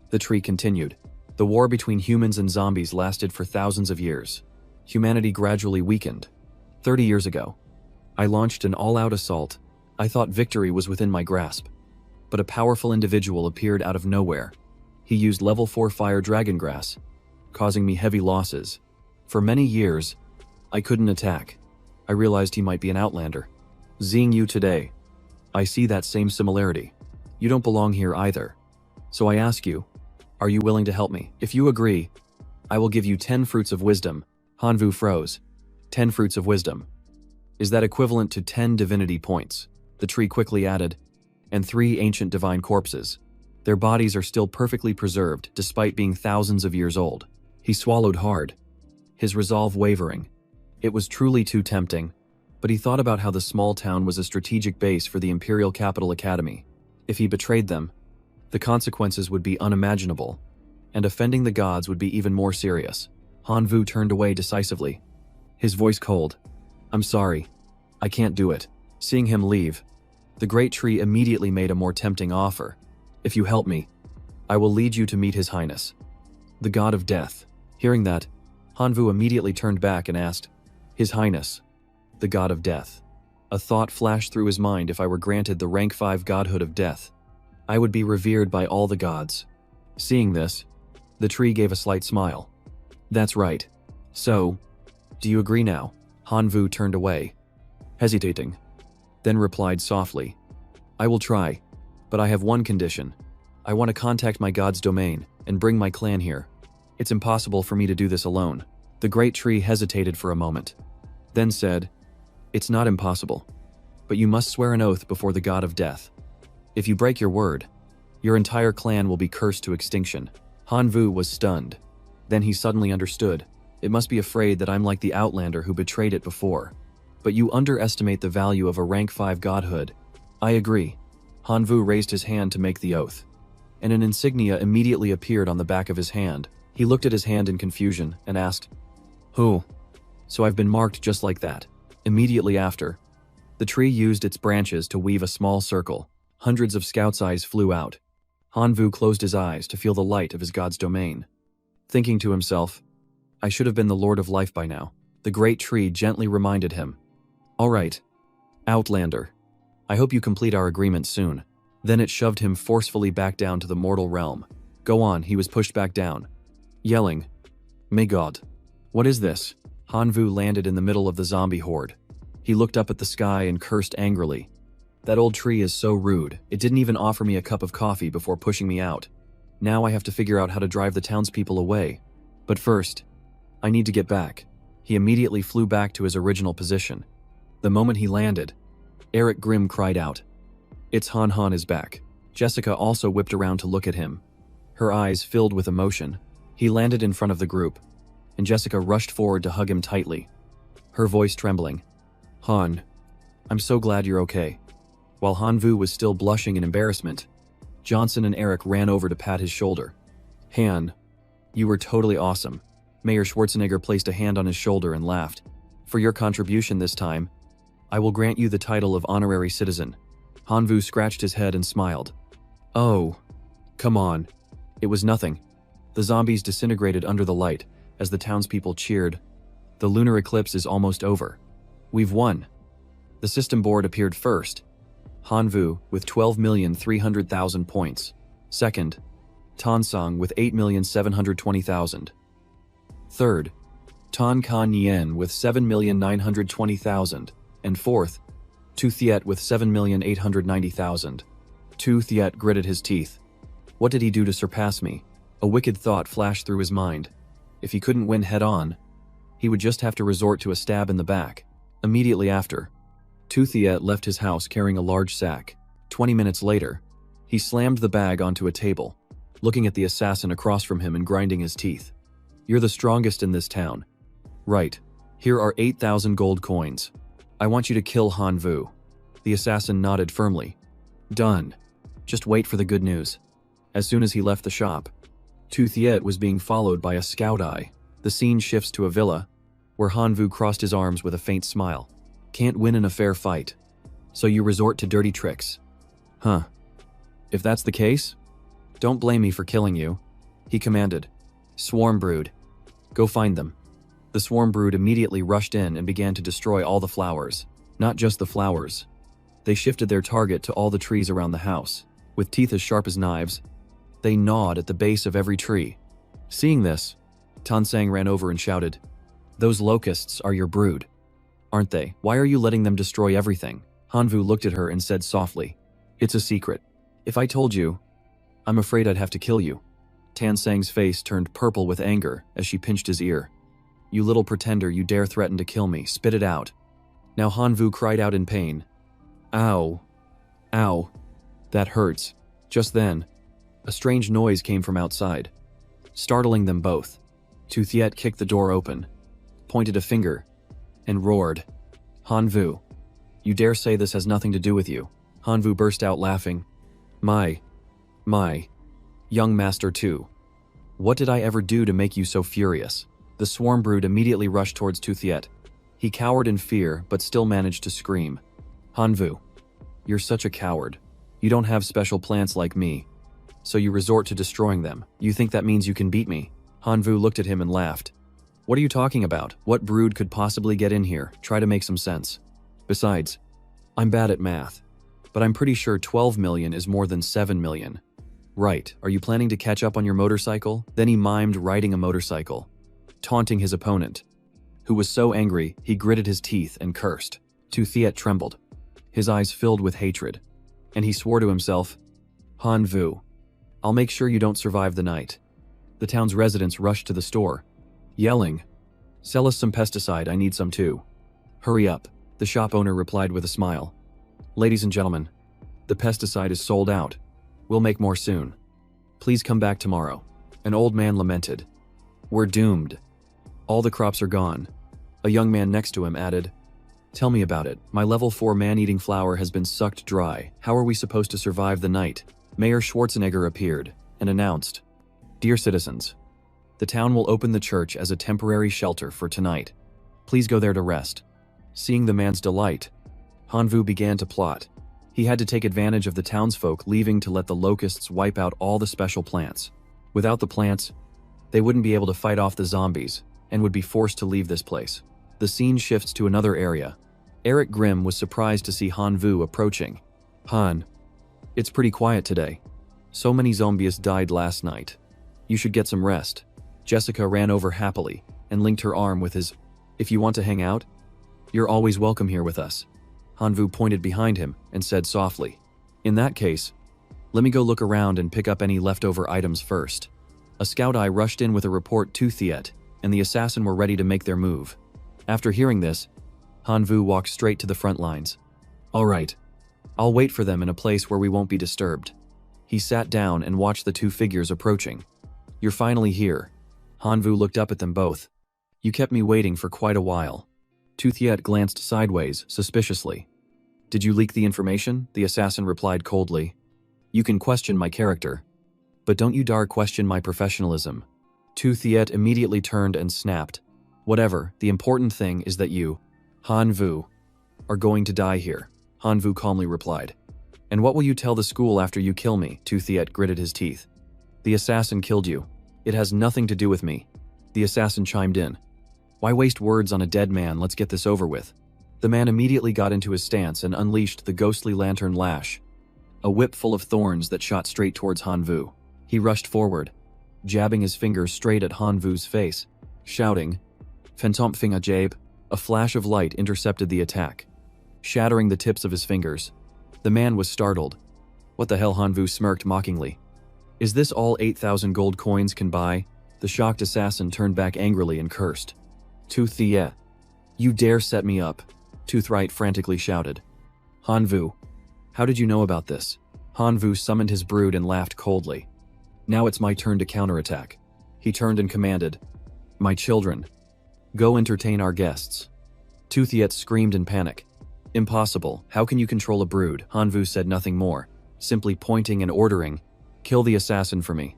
The tree continued. "The war between humans and zombies lasted for thousands of years. Humanity gradually weakened. 30 years ago, I launched an all-out assault. I thought victory was within my grasp. But a powerful individual appeared out of nowhere. He used level 4 fire dragon grass, causing me heavy losses. For many years, I couldn't attack. I realized he might be an outlander. Seeing you today, I see that same similarity. You don't belong here either. So I ask you, are you willing to help me? If you agree, I will give you 10 fruits of wisdom." Hanvu froze. 10 fruits of wisdom. Is that equivalent to 10 divinity points? The tree quickly added, and 3 ancient divine corpses. Their bodies are still perfectly preserved despite being thousands of years old. He swallowed hard, his resolve wavering. It was truly too tempting, but he thought about how the small town was a strategic base for the Imperial Capital Academy. If he betrayed them, the consequences would be unimaginable, and offending the gods would be even more serious. Hanvu turned away decisively, his voice cold. "I'm sorry. I can't do it." Seeing him leave, the great tree immediately made a more tempting offer. "If you help me, I will lead you to meet His Highness, the God of Death." Hearing that, Hanvu immediately turned back and asked, "His Highness, the God of Death?" A thought flashed through his mind. If I were granted the rank 5 godhood of death, I would be revered by all the gods. Seeing this, the tree gave a slight smile. "That's right. So, do you agree now?" Hanvu turned away, hesitating, then replied softly, "I will try, but I have one condition. I want to contact my god's domain and bring my clan here. It's impossible for me to do this alone." The great tree hesitated for a moment, then said, "It's not impossible, but you must swear an oath before the God of Death. If you break your word, your entire clan will be cursed to extinction." Hanvu was stunned. Then he suddenly understood. "It must be afraid that I'm like the Outlander who betrayed it before. But you underestimate the value of a rank 5 godhood." "I agree." Hanvu raised his hand to make the oath, and an insignia immediately appeared on the back of his hand. He looked at his hand in confusion and asked, "Who?" "So I've been marked just like that." Immediately after, the tree used its branches to weave a small circle. Hundreds of scouts' eyes flew out. Hanvu closed his eyes to feel the light of his god's domain. Thinking to himself, "I should have been the Lord of Life by now." The great tree gently reminded him, "All right, Outlander, I hope you complete our agreement soon." Then it shoved him forcefully back down to the mortal realm. "Go on." He was pushed back down, yelling, "May God." "What is this?" Hanvu landed in the middle of the zombie horde. He looked up at the sky and cursed angrily. "That old tree is so rude. It didn't even offer me a cup of coffee before pushing me out. Now I have to figure out how to drive the townspeople away. But first, I need to get back." He immediately flew back to his original position. The moment he landed, Eric Grimm cried out, "It's Han is back." Jessica also whipped around to look at him, her eyes filled with emotion. He landed in front of the group, and Jessica rushed forward to hug him tightly, her voice trembling. "Han, I'm so glad you're okay." While Hanvu was still blushing in embarrassment, Johnson and Eric ran over to pat his shoulder. "Han, you were totally awesome." Mayor Schwarzenegger placed a hand on his shoulder and laughed. "For your contribution this time, I will grant you the title of honorary citizen." Hanvu scratched his head and smiled. "Oh, come on. It was nothing." The zombies disintegrated under the light as the townspeople cheered. "The lunar eclipse is almost over. We've won." The system board appeared first. Hanvu with 12,300,000 points. Second, Tansong with 8,720,000. Third, Tan Kan Yen with 7,920,000. And fourth, Tu Thiet with 7,890,000. Tu Thiet gritted his teeth. What did he do to surpass me? A wicked thought flashed through his mind. If he couldn't win head-on, he would just have to resort to a stab in the back. Immediately after, Tu Thiet left his house carrying a large sack. 20 minutes later, he slammed the bag onto a table, looking at the assassin across from him and grinding his teeth. "You're the strongest in this town. Right. Here are 8,000 gold coins. I want you to kill Hanvu." The assassin nodded firmly. "Done. Just wait for the good news." As soon as he left the shop, Tu Thiet was being followed by a scout eye. The scene shifts to a villa, where Hanvu crossed his arms with a faint smile. "Can't win in a fair fight, so you resort to dirty tricks. Huh. If that's the case, don't blame me for killing you," he commanded. "Swarm brood, go find them." The swarm brood immediately rushed in and began to destroy all the flowers. Not just the flowers. They shifted their target to all the trees around the house. With teeth as sharp as knives, they gnawed at the base of every tree. Seeing this, Tansang ran over and shouted, "Those locusts are your brood, aren't they? Why are you letting them destroy everything?" Hanvu looked at her and said softly, "It's a secret. If I told you, I'm afraid I'd have to kill you." Tansang's face turned purple with anger as she pinched his ear. "You little pretender, you dare threaten to kill me. Spit it out." Now Hanvu cried out in pain. "Ow. Ow." That hurts. Just then, a strange noise came from outside, startling them both. Tu Thiet kicked the door open, pointed a finger, and roared, "Hanvu, you dare say this has nothing to do with you?" Hanvu burst out laughing. My, young master too. What did I ever do to make you so furious?" The swarm brood immediately rushed towards Tu Thiet. He cowered in fear, but still managed to scream. "Hanvu, you're such a coward. You don't have special plants like me, so you resort to destroying them. You think that means you can beat me?" Hanvu looked at him and laughed. "What are you talking about? What brood could possibly get in here? Try to make some sense. Besides, I'm bad at math, but I'm pretty sure 12 million is more than 7 million. Right, are you planning to catch up on your motorcycle?" Then he mimed riding a motorcycle, taunting his opponent, who was so angry he gritted his teeth and cursed. Tu Thiet trembled. His eyes filled with hatred, and he swore to himself, "Hanvu, I'll make sure you don't survive the night." The town's residents rushed to the store, yelling, "Sell us some pesticide, I need some too." "Hurry up," the shop owner replied with a smile. "Ladies and gentlemen, the pesticide is sold out. We'll make more soon. Please come back tomorrow." An old man lamented, "We're doomed. All the crops are gone." A young man next to him added, "Tell me about it. My level 4 man-eating flower has been sucked dry. How are we supposed to survive the night?" Mayor Schwarzenegger appeared and announced, "Dear citizens, the town will open the church as a temporary shelter for tonight. Please go there to rest." Seeing the man's delight, Hanvu began to plot. He had to take advantage of the townsfolk leaving to let the locusts wipe out all the special plants. Without the plants, they wouldn't be able to fight off the zombies and would be forced to leave this place. The scene shifts to another area. Eric Grimm was surprised to see Hanvu approaching. "Han, it's pretty quiet today. So many zombies died last night. You should get some rest." Jessica ran over happily and linked her arm with his, "If you want to hang out, you're always welcome here with us." Hanvu pointed behind him and said softly, "In that case, let me go look around and pick up any leftover items first." A scout eye rushed in with a report to Thiet, and the assassin were ready to make their move. After hearing this, Hanvu walked straight to the front lines. "All right, I'll wait for them in a place where we won't be disturbed." He sat down and watched the two figures approaching. "You're finally here." Hanvu looked up at them both. "You kept me waiting for quite a while." Tu Thiet glanced sideways, suspiciously. "Did you leak the information?" The assassin replied coldly. "You can question my character, but don't you dare question my professionalism." Tu Thiet immediately turned and snapped, "Whatever, the important thing is that you, Hanvu, are going to die here." Hanvu calmly replied. "And what will you tell the school after you kill me?" Tu Thiet gritted his teeth. "The assassin killed you. It has nothing to do with me." The assassin chimed in. "Why waste words on a dead man? Let's get this over with." The man immediately got into his stance and unleashed the ghostly lantern lash, a whip full of thorns that shot straight towards Hanvu. He rushed forward, jabbing his fingers straight at Hanvu's face, shouting, "Phantomfinger Jabe." A flash of light intercepted the attack, shattering the tips of his fingers. The man was startled. "What the hell?" Hanvu smirked mockingly. "Is this all 8,000 gold coins can buy?" The shocked assassin turned back angrily and cursed. "Tu Thiet, you dare set me up?" Tu Thiet frantically shouted. "Hanvu, how did you know about this?" Hanvu summoned his brood and laughed coldly. "Now it's my turn to counterattack." He turned and commanded, "My children, go entertain our guests." Tu Thiet screamed in panic. "Impossible, how can you control a brood?" Hanvu said nothing more, simply pointing and ordering, "Kill the assassin for me."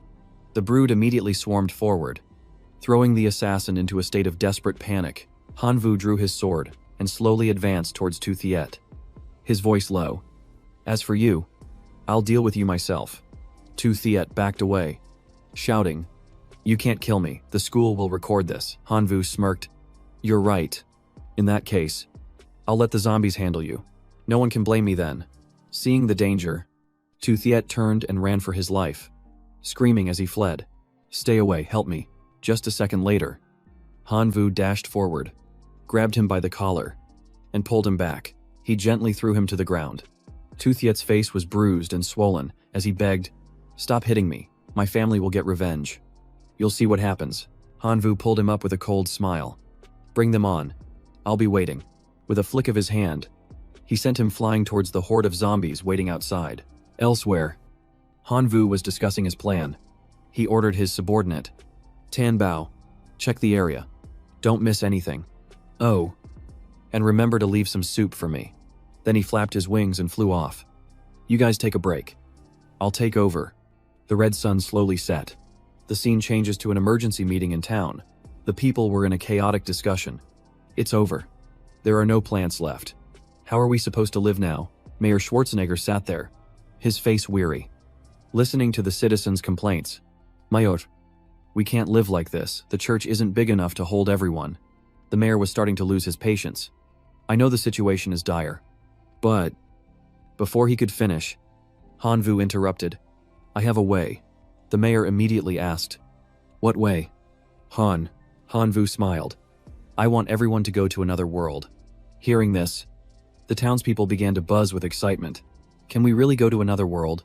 The brood immediately swarmed forward, throwing the assassin into a state of desperate panic. Hanvu drew his sword and slowly advanced towards Tu Thiet, his voice low. "As for you, I'll deal with you myself." Tu Thiet backed away, shouting, "You can't kill me, the school will record this." Hanvu smirked. "You're right. In that case, I'll let the zombies handle you. No one can blame me then." Seeing the danger, Tu Thiet turned and ran for his life, screaming as he fled, "Stay away, help me." Just a second later, Hanvu dashed forward, grabbed him by the collar, and pulled him back. He gently threw him to the ground. Tu Thiet's face was bruised and swollen as he begged, "Stop hitting me. My family will get revenge." "You'll see what happens." Hanvu pulled him up with a cold smile. "Bring them on. I'll be waiting." With a flick of his hand, he sent him flying towards the horde of zombies waiting outside. Elsewhere, Hanvu was discussing his plan. He ordered his subordinate, Tan Bao, check the area. Don't miss anything. Oh, and remember to leave some soup for me. Then he flapped his wings and flew off. You guys take a break. I'll take over. The red sun slowly set. The scene changes to an emergency meeting in town. The people were in a chaotic discussion. It's over. There are no plants left. How are we supposed to live now? Mayor Schwarzenegger sat there, his face weary, listening to the citizens' complaints. Mayor, we can't live like this. The church isn't big enough to hold everyone. The mayor was starting to lose his patience. I know the situation is dire, but... Before he could finish, Hanvu interrupted. I have a way. The mayor immediately asked. What way? Hanvu smiled. I want everyone to go to another world. Hearing this, the townspeople began to buzz with excitement. Can we really go to another world?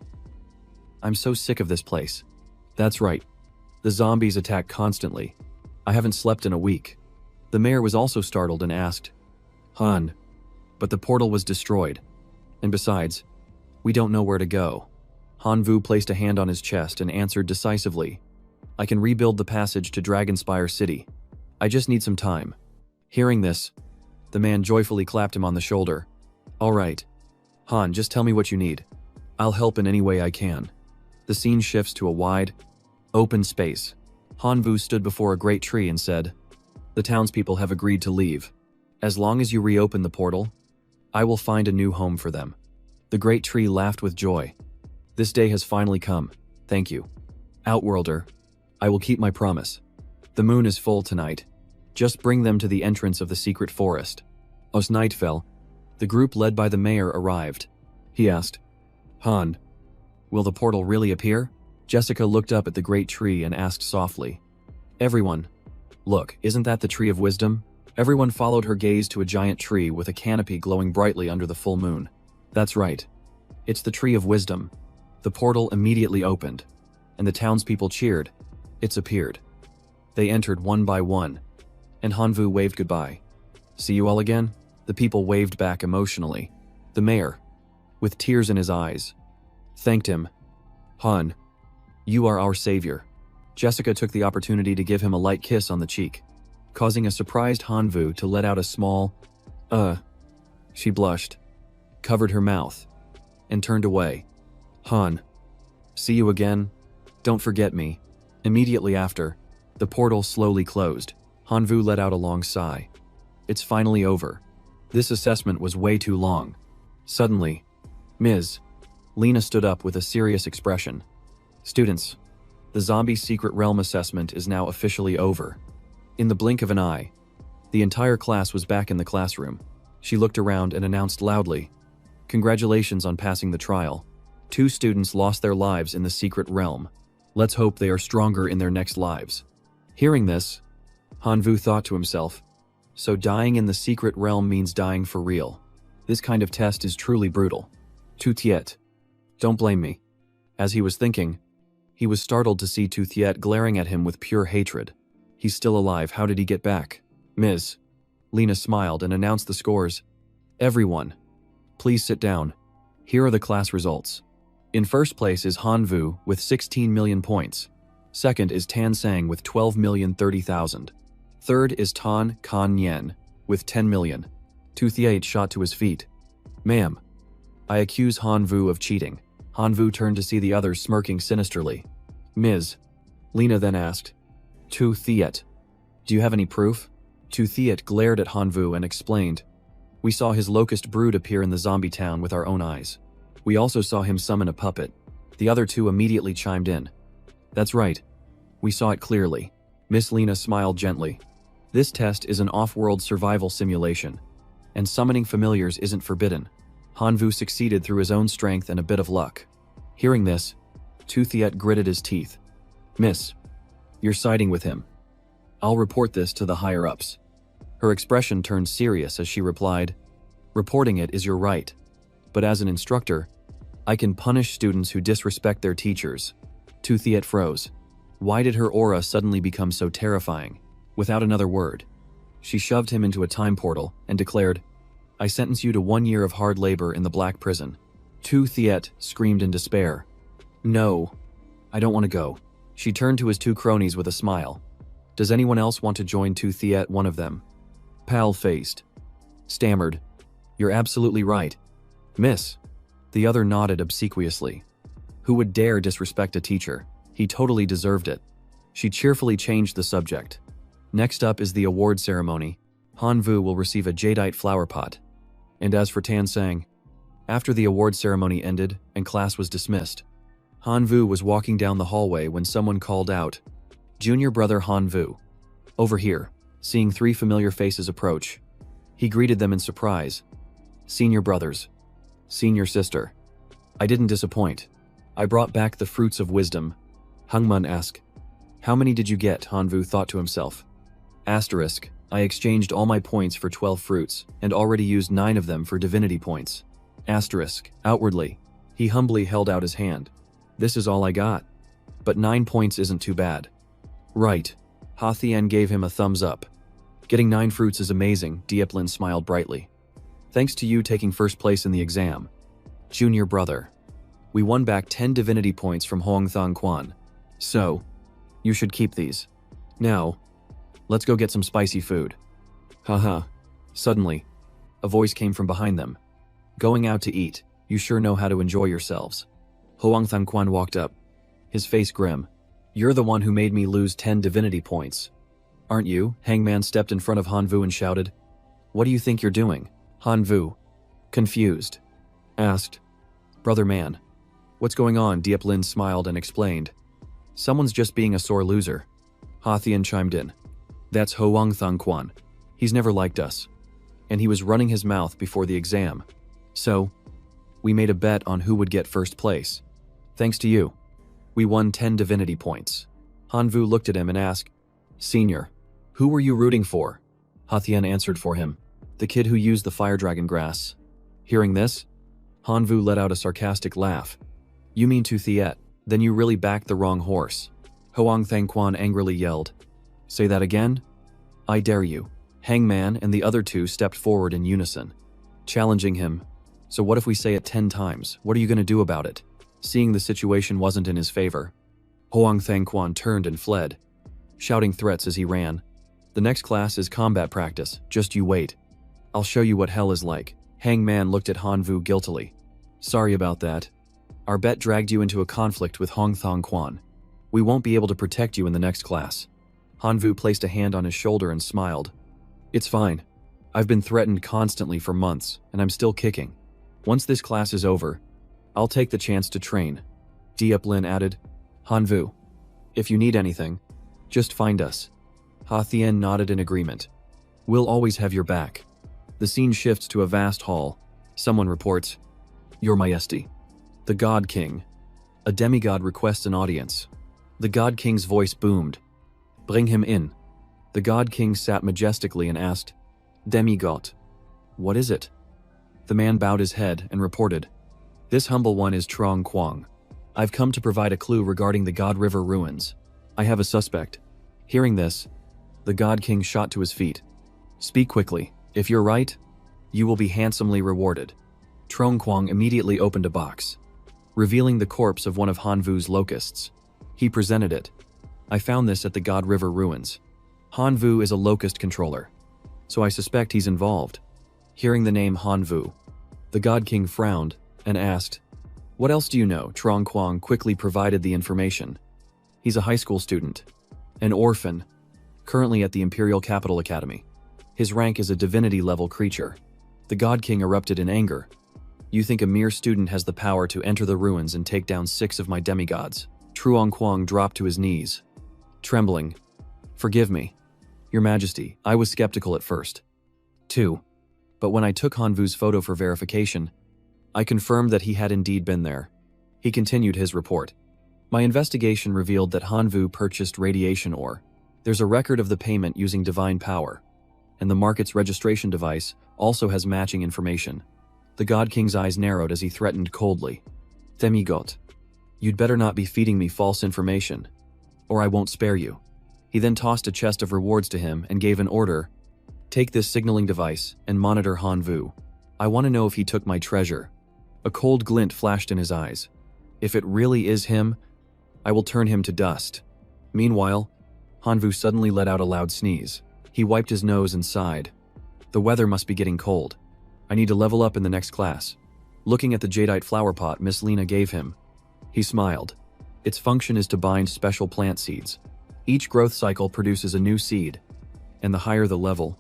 I'm so sick of this place. That's right. The zombies attack constantly. I haven't slept in a week. The mayor was also startled and asked, but the portal was destroyed. And besides, we don't know where to go. Hanvu placed a hand on his chest and answered decisively, I can rebuild the passage to Dragonspire City. I just need some time. Hearing this, the man joyfully clapped him on the shoulder. All right. Just tell me what you need. I'll help in any way I can. The scene shifts to a wide, open space. Hanvu stood before a great tree and said, The townspeople have agreed to leave. As long as you reopen the portal, I will find a new home for them. The great tree laughed with joy. This day has finally come. Thank you. Outworlder, I will keep my promise. The moon is full tonight. Just bring them to the entrance of the secret forest. As night fell, the group led by the mayor arrived. He asked, will the portal really appear? Jessica looked up at the great tree and asked softly. Everyone, look, isn't that the tree of wisdom? Everyone followed her gaze to a giant tree with a canopy glowing brightly under the full moon. That's right. It's the tree of wisdom. The portal immediately opened, and the townspeople cheered. It's appeared. They entered one by one, and Hanvu waved goodbye. See you all again? The people waved back emotionally. The mayor, with tears in his eyes, thanked him. You are our savior. Jessica took the opportunity to give him a light kiss on the cheek, causing a surprised Hanvu to let out a small, She blushed, covered her mouth, and turned away. See you again. Don't forget me. Immediately after, the portal slowly closed. Hanvu let out a long sigh. It's finally over. This assessment was way too long. Suddenly, Ms. Lena stood up with a serious expression. Students, the zombie secret realm assessment is now officially over. In the blink of an eye, the entire class was back in the classroom. She looked around and announced loudly, Congratulations on passing the trial. 2 students lost their lives in the secret realm. Let's hope they are stronger in their next lives. Hearing this, Hanvu thought to himself, so dying in the secret realm means dying for real. This kind of test is truly brutal. Tu Thiet. Don't blame me. As he was thinking, he was startled to see Tu Thiet glaring at him with pure hatred. He's still alive, how did he get back? Ms. Lena smiled and announced the scores. Everyone, please sit down. Here are the class results. In first place is Hanvu with 16 million points. Second is Tan Sang with 12,030,000. Third is Tan Kan Yen with 10 million. Tu Thiet shot to his feet. Ma'am, I accuse Hanvu of cheating. Hanvu turned to see the others smirking sinisterly. Ms. Lena then asked, Tu Thiet, do you have any proof? Tu Thiet glared at Hanvu and explained, We saw his locust brood appear in the zombie town with our own eyes. We also saw him summon a puppet. The other 2 immediately chimed in. That's right. We saw it clearly. Miss Lena smiled gently. This test is an off-world survival simulation, and summoning familiars isn't forbidden. Hanvu succeeded through his own strength and a bit of luck. Hearing this, Tu Thiet gritted his teeth. Miss, you're siding with him. I'll report this to the higher-ups. Her expression turned serious as she replied, Reporting it is your right. But as an instructor, I can punish students who disrespect their teachers. Tu Thiet froze. Why did her aura suddenly become so terrifying? Without another word, she shoved him into a time portal and declared, I sentence you to 1 year of hard labor in the Black Prison. Tu Thiet screamed in despair. No, I don't want to go. She turned to his two cronies with a smile. Does anyone else want to join Tu Thiet? One of them, pale-faced, stammered. You're absolutely right, miss. The other nodded obsequiously. Who would dare disrespect a teacher? He totally deserved it. She cheerfully changed the subject. Next up is the award ceremony. Hanvu will receive a jadeite flower pot. And as for Tan Sang, after the award ceremony ended and class was dismissed, Hanvu was walking down the hallway when someone called out, Junior brother Hanvu. Over here. Seeing three familiar faces approach, he greeted them in surprise. Senior brothers. Senior sister. I didn't disappoint. I brought back the fruits of wisdom. Hungmun asked. How many did you get? Hanvu thought to himself. Asterisk. I exchanged all my points for 12 fruits and already used 9 of them for divinity points. Asterisk. Outwardly, he humbly held out his hand. This is all I got. But 9 points isn't too bad. Right. Hathian gave him a thumbs up. Getting 9 fruits is amazing, Dieplin smiled brightly. Thanks to you taking first place in the exam. Junior brother. We won back 10 divinity points from Hoang Thong Quan. So, you should keep these. Now, let's go get some spicy food. Haha. Suddenly, a voice came from behind them. Going out to eat, you sure know how to enjoy yourselves. Hoang Thong Quan walked up, his face grim. You're the one who made me lose 10 divinity points. Aren't you? Hangman stepped in front of Hanvu and shouted. What do you think you're doing? Hanvu, confused, asked. Brother man. What's going on? Dieplin smiled and explained. Someone's just being a sore loser. Hathian chimed in. That's Hoang Thong Quan. He's never liked us. And he was running his mouth before the exam. So, we made a bet on who would get first place. Thanks to you, we won 10 divinity points. Hanvu looked at him and asked, Senior, who were you rooting for? Hathian answered for him. The kid who used the fire dragon grass. Hearing this, Hanvu let out a sarcastic laugh. You mean Tu Thiet? Then you really backed the wrong horse. Hoang Thang Quan angrily yelled. Say that again? I dare you. Hangman and the other two stepped forward in unison, challenging him. So what if we say it 10 times? What are you going to do about it? Seeing the situation wasn't in his favor, Hoang Thang Quan turned and fled, shouting threats as he ran. The next class is combat practice. Just you wait. I'll show you what hell is like. Hangman looked at Hanvu guiltily. Sorry about that. Our bet dragged you into a conflict with Hoang Thong Quan. We won't be able to protect you in the next class. Hanvu placed a hand on his shoulder and smiled. It's fine. I've been threatened constantly for months, and I'm still kicking. Once this class is over, I'll take the chance to train. Dieplin added. Hanvu, if you need anything, just find us. Hathian nodded in agreement. We'll always have your back. The scene shifts to a vast hall. Someone reports, Your Majesty. The God King. A demigod requests an audience. The God King's voice boomed. Bring him in. The God King sat majestically and asked, Demigod, what is it? The man bowed his head and reported, This humble one is Trong Quang. I've come to provide a clue regarding the God River ruins. I have a suspect. Hearing this, the God King shot to his feet. Speak quickly. If you're right, you will be handsomely rewarded. Trong Quang immediately opened a box, revealing the corpse of one of Hanvu's locusts. He presented it. I found this at the God River ruins. Hanvu is a locust controller, so I suspect he's involved. Hearing the name Hanvu, the God King frowned and asked, What else do you know? Trong Quang quickly provided the information. He's a high school student, an orphan, currently at the Imperial Capital Academy. His rank is a divinity-level creature. The God King erupted in anger. You think a mere student has the power to enter the ruins and take down 6 of my demigods? Truong Quang dropped to his knees, trembling. Forgive me, Your Majesty, I was skeptical at first, too. But when I took Hanvu's photo for verification, I confirmed that he had indeed been there. He continued his report. My investigation revealed that Hanvu purchased radiation ore. There's a record of the payment using divine power, and the market's registration device also has matching information. The God King's eyes narrowed as he threatened coldly. Themigot, you'd better not be feeding me false information, or I won't spare you. He then tossed a chest of rewards to him and gave an order. Take this signaling device and monitor Hanvu. I want to know if he took my treasure. A cold glint flashed in his eyes. If it really is him, I will turn him to dust. Meanwhile, Hanvu suddenly let out a loud sneeze. He wiped his nose and sighed. The weather must be getting cold. I need to level up in the next class. Looking at the jadeite flower pot Miss Lena gave him, he smiled. Its function is to bind special plant seeds. Each growth cycle produces a new seed, and the higher the level,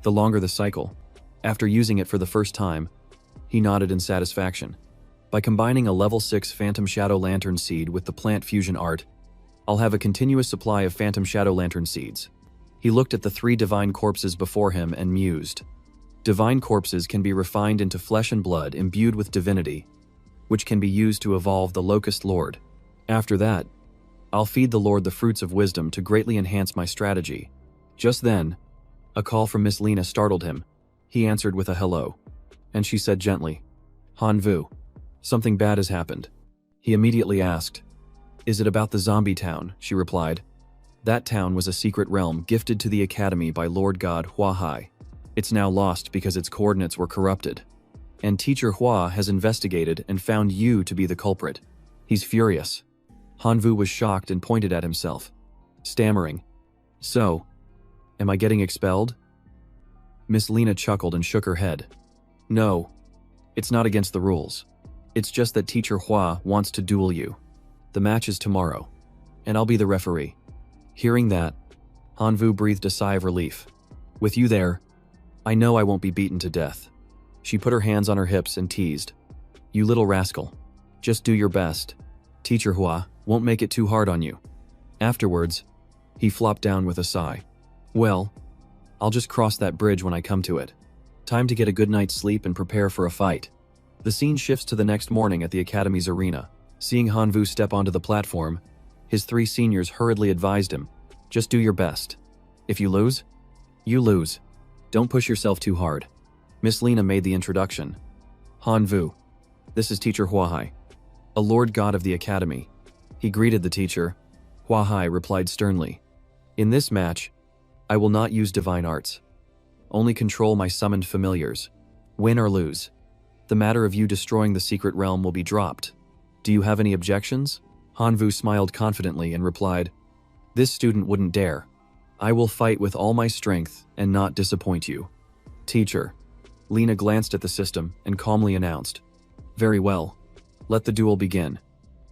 the longer the cycle. After using it for the first time, he nodded in satisfaction. By combining a level 6 Phantom Shadow Lantern seed with the plant fusion art, I'll have a continuous supply of Phantom Shadow Lantern seeds. He looked at the 3 divine corpses before him and mused. Divine corpses can be refined into flesh and blood imbued with divinity, which can be used to evolve the Locust Lord. After that, I'll feed the Lord the fruits of wisdom to greatly enhance my strategy. Just then, a call from Miss Lena startled him. He answered with a hello, and she said gently, "Hanvu, something bad has happened." He immediately asked, "Is it about the zombie town?" She replied, "That town was a secret realm gifted to the Academy by Lord God Huahai. It's now lost because its coordinates were corrupted. And Teacher Hua has investigated and found you to be the culprit. He's furious." Hanvu was shocked and pointed at himself, stammering, "So, am I getting expelled?" Miss Lena chuckled and shook her head. "No, it's not against the rules. It's just that Teacher Hua wants to duel you. The match is tomorrow, and I'll be the referee." Hearing that, Hanvu breathed a sigh of relief. "With you there, I know I won't be beaten to death." She put her hands on her hips and teased, "You little rascal. Just do your best. Teacher Hua won't make it too hard on you." Afterwards, he flopped down with a sigh. "Well, I'll just cross that bridge when I come to it. Time to get a good night's sleep and prepare for a fight." The scene shifts to the next morning at the Academy's arena. Seeing Hanvu step onto the platform, his 3 seniors hurriedly advised him, "Just do your best. If you lose, you lose. Don't push yourself too hard." Miss Lena made the introduction. "Hanvu, this is Teacher Huahai, a Lord God of the Academy." He greeted the teacher. Huahai replied sternly, "In this match, I will not use divine arts. Only control my summoned familiars. Win or lose, the matter of you destroying the secret realm will be dropped. Do you have any objections?" Hanvu smiled confidently and replied, "This student wouldn't dare. I will fight with all my strength and not disappoint you." "Teacher." Lena glanced at the system and calmly announced, "Very well. Let the duel begin.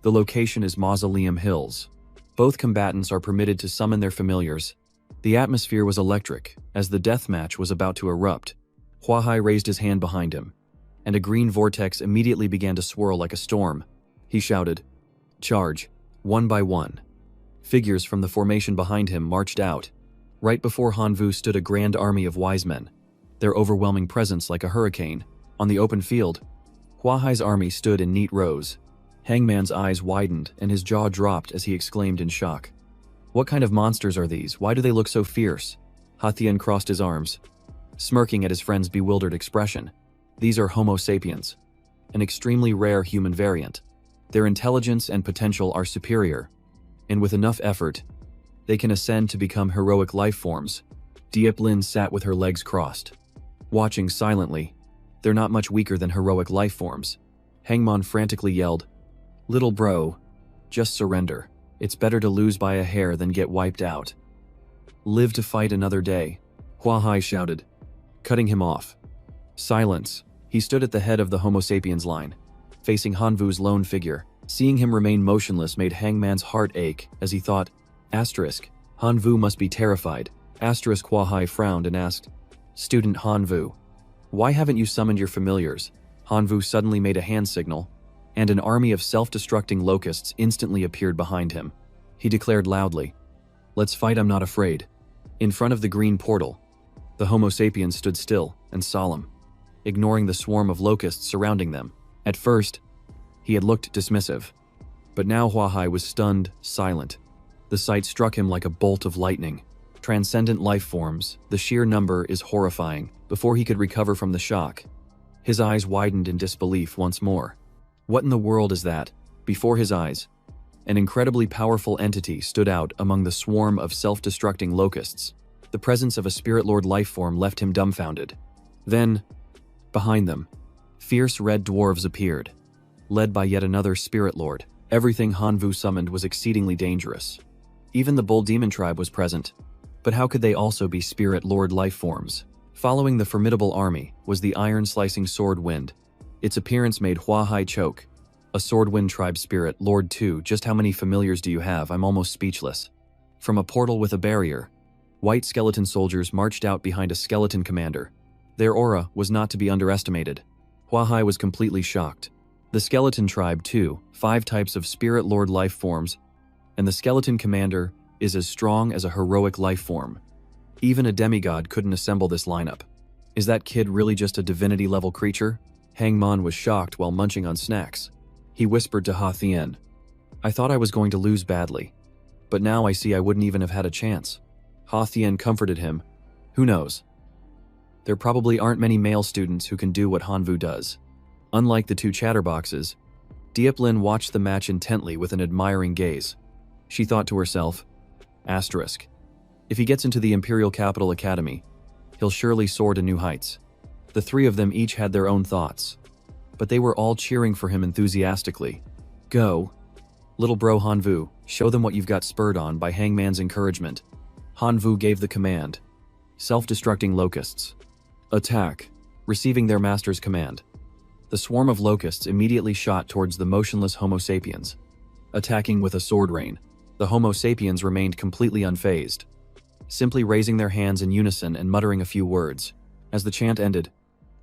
The location is Mausoleum Hills. Both combatants are permitted to summon their familiars." The atmosphere was electric, as the death match was about to erupt. Huahai raised his hand behind him, and a green vortex immediately began to swirl like a storm. He shouted, "Charge," one by one. Figures from the formation behind him marched out. Right before Hanvu stood a grand army of wise men, their overwhelming presence like a hurricane. On the open field, Huahai's army stood in neat rows. Hangman's eyes widened and his jaw dropped as he exclaimed in shock, "What kind of monsters are these? Why do they look so fierce?" Hathian crossed his arms, smirking at his friend's bewildered expression. "These are Homo sapiens, an extremely rare human variant. Their intelligence and potential are superior, and with enough effort, they can ascend to become heroic life forms." Dieplin sat with her legs crossed, watching silently. "They're not much weaker than heroic life forms." Hangman frantically yelled, "Little bro, just surrender. It's better to lose by a hair than get wiped out." "Live to fight another day," Huahai shouted, cutting him off. Silence. He stood at the head of the Homo sapiens line, facing Hanvu's lone figure. Seeing him remain motionless made Hangman's heart ache as he thought, Asterisk, Hanvu must be terrified. Asterisk Huahai frowned and asked, "Student Hanvu, why haven't you summoned your familiars?" Hanvu suddenly made a hand signal, and an army of self-destructing locusts instantly appeared behind him. He declared loudly, "Let's fight, I'm not afraid." In front of the green portal, the Homo sapiens stood still and solemn, ignoring the swarm of locusts surrounding them. At first, he had looked dismissive, but now Huahai was stunned, silent. The sight struck him like a bolt of lightning. Transcendent life forms, the sheer number is horrifying. Before he could recover from the shock, his eyes widened in disbelief once more. What in the world is that? Before his eyes, an incredibly powerful entity stood out among the swarm of self-destructing locusts. The presence of a spirit lord life form left him dumbfounded. Then, behind them, Fierce red dwarves appeared, led by yet another spirit lord. Everything Hanvu summoned was exceedingly dangerous. Even the bull demon tribe was present, but how could they also be spirit lord life forms? Following the formidable army was the iron-slicing sword wind. Its appearance made Huahai choke. A sword wind tribe spirit, Lord 2, just how many familiars do you have? I'm almost speechless. From a portal with a barrier, white skeleton soldiers marched out behind a skeleton commander. Their aura was not to be underestimated. Huahai was completely shocked. The skeleton tribe too, 5 types of spirit lord life forms, and the skeleton commander is as strong as a heroic life form. Even a demigod couldn't assemble this lineup. Is that kid really just a divinity-level creature? Hangman was shocked while munching on snacks. He whispered to Ha Thien, I thought I was going to lose badly, but now I see I wouldn't even have had a chance. Ha Thien comforted him. Who knows? There probably aren't many male students who can do what Hanvu does. Unlike the 2 chatterboxes, Dieplin watched the match intently with an admiring gaze. She thought to herself, asterisk, if he gets into the Imperial Capital Academy, he'll surely soar to new heights. The 3 of them each had their own thoughts, but they were all cheering for him enthusiastically. Go. Little bro Hanvu, show them what you've got, spurred on by Hangman's encouragement. Hanvu gave the command. Self-destructing locusts. Attack. Receiving their master's command, the swarm of locusts immediately shot towards the motionless Homo sapiens. Attacking with a sword rain, the Homo sapiens remained completely unfazed, simply raising their hands in unison and muttering a few words. As the chant ended,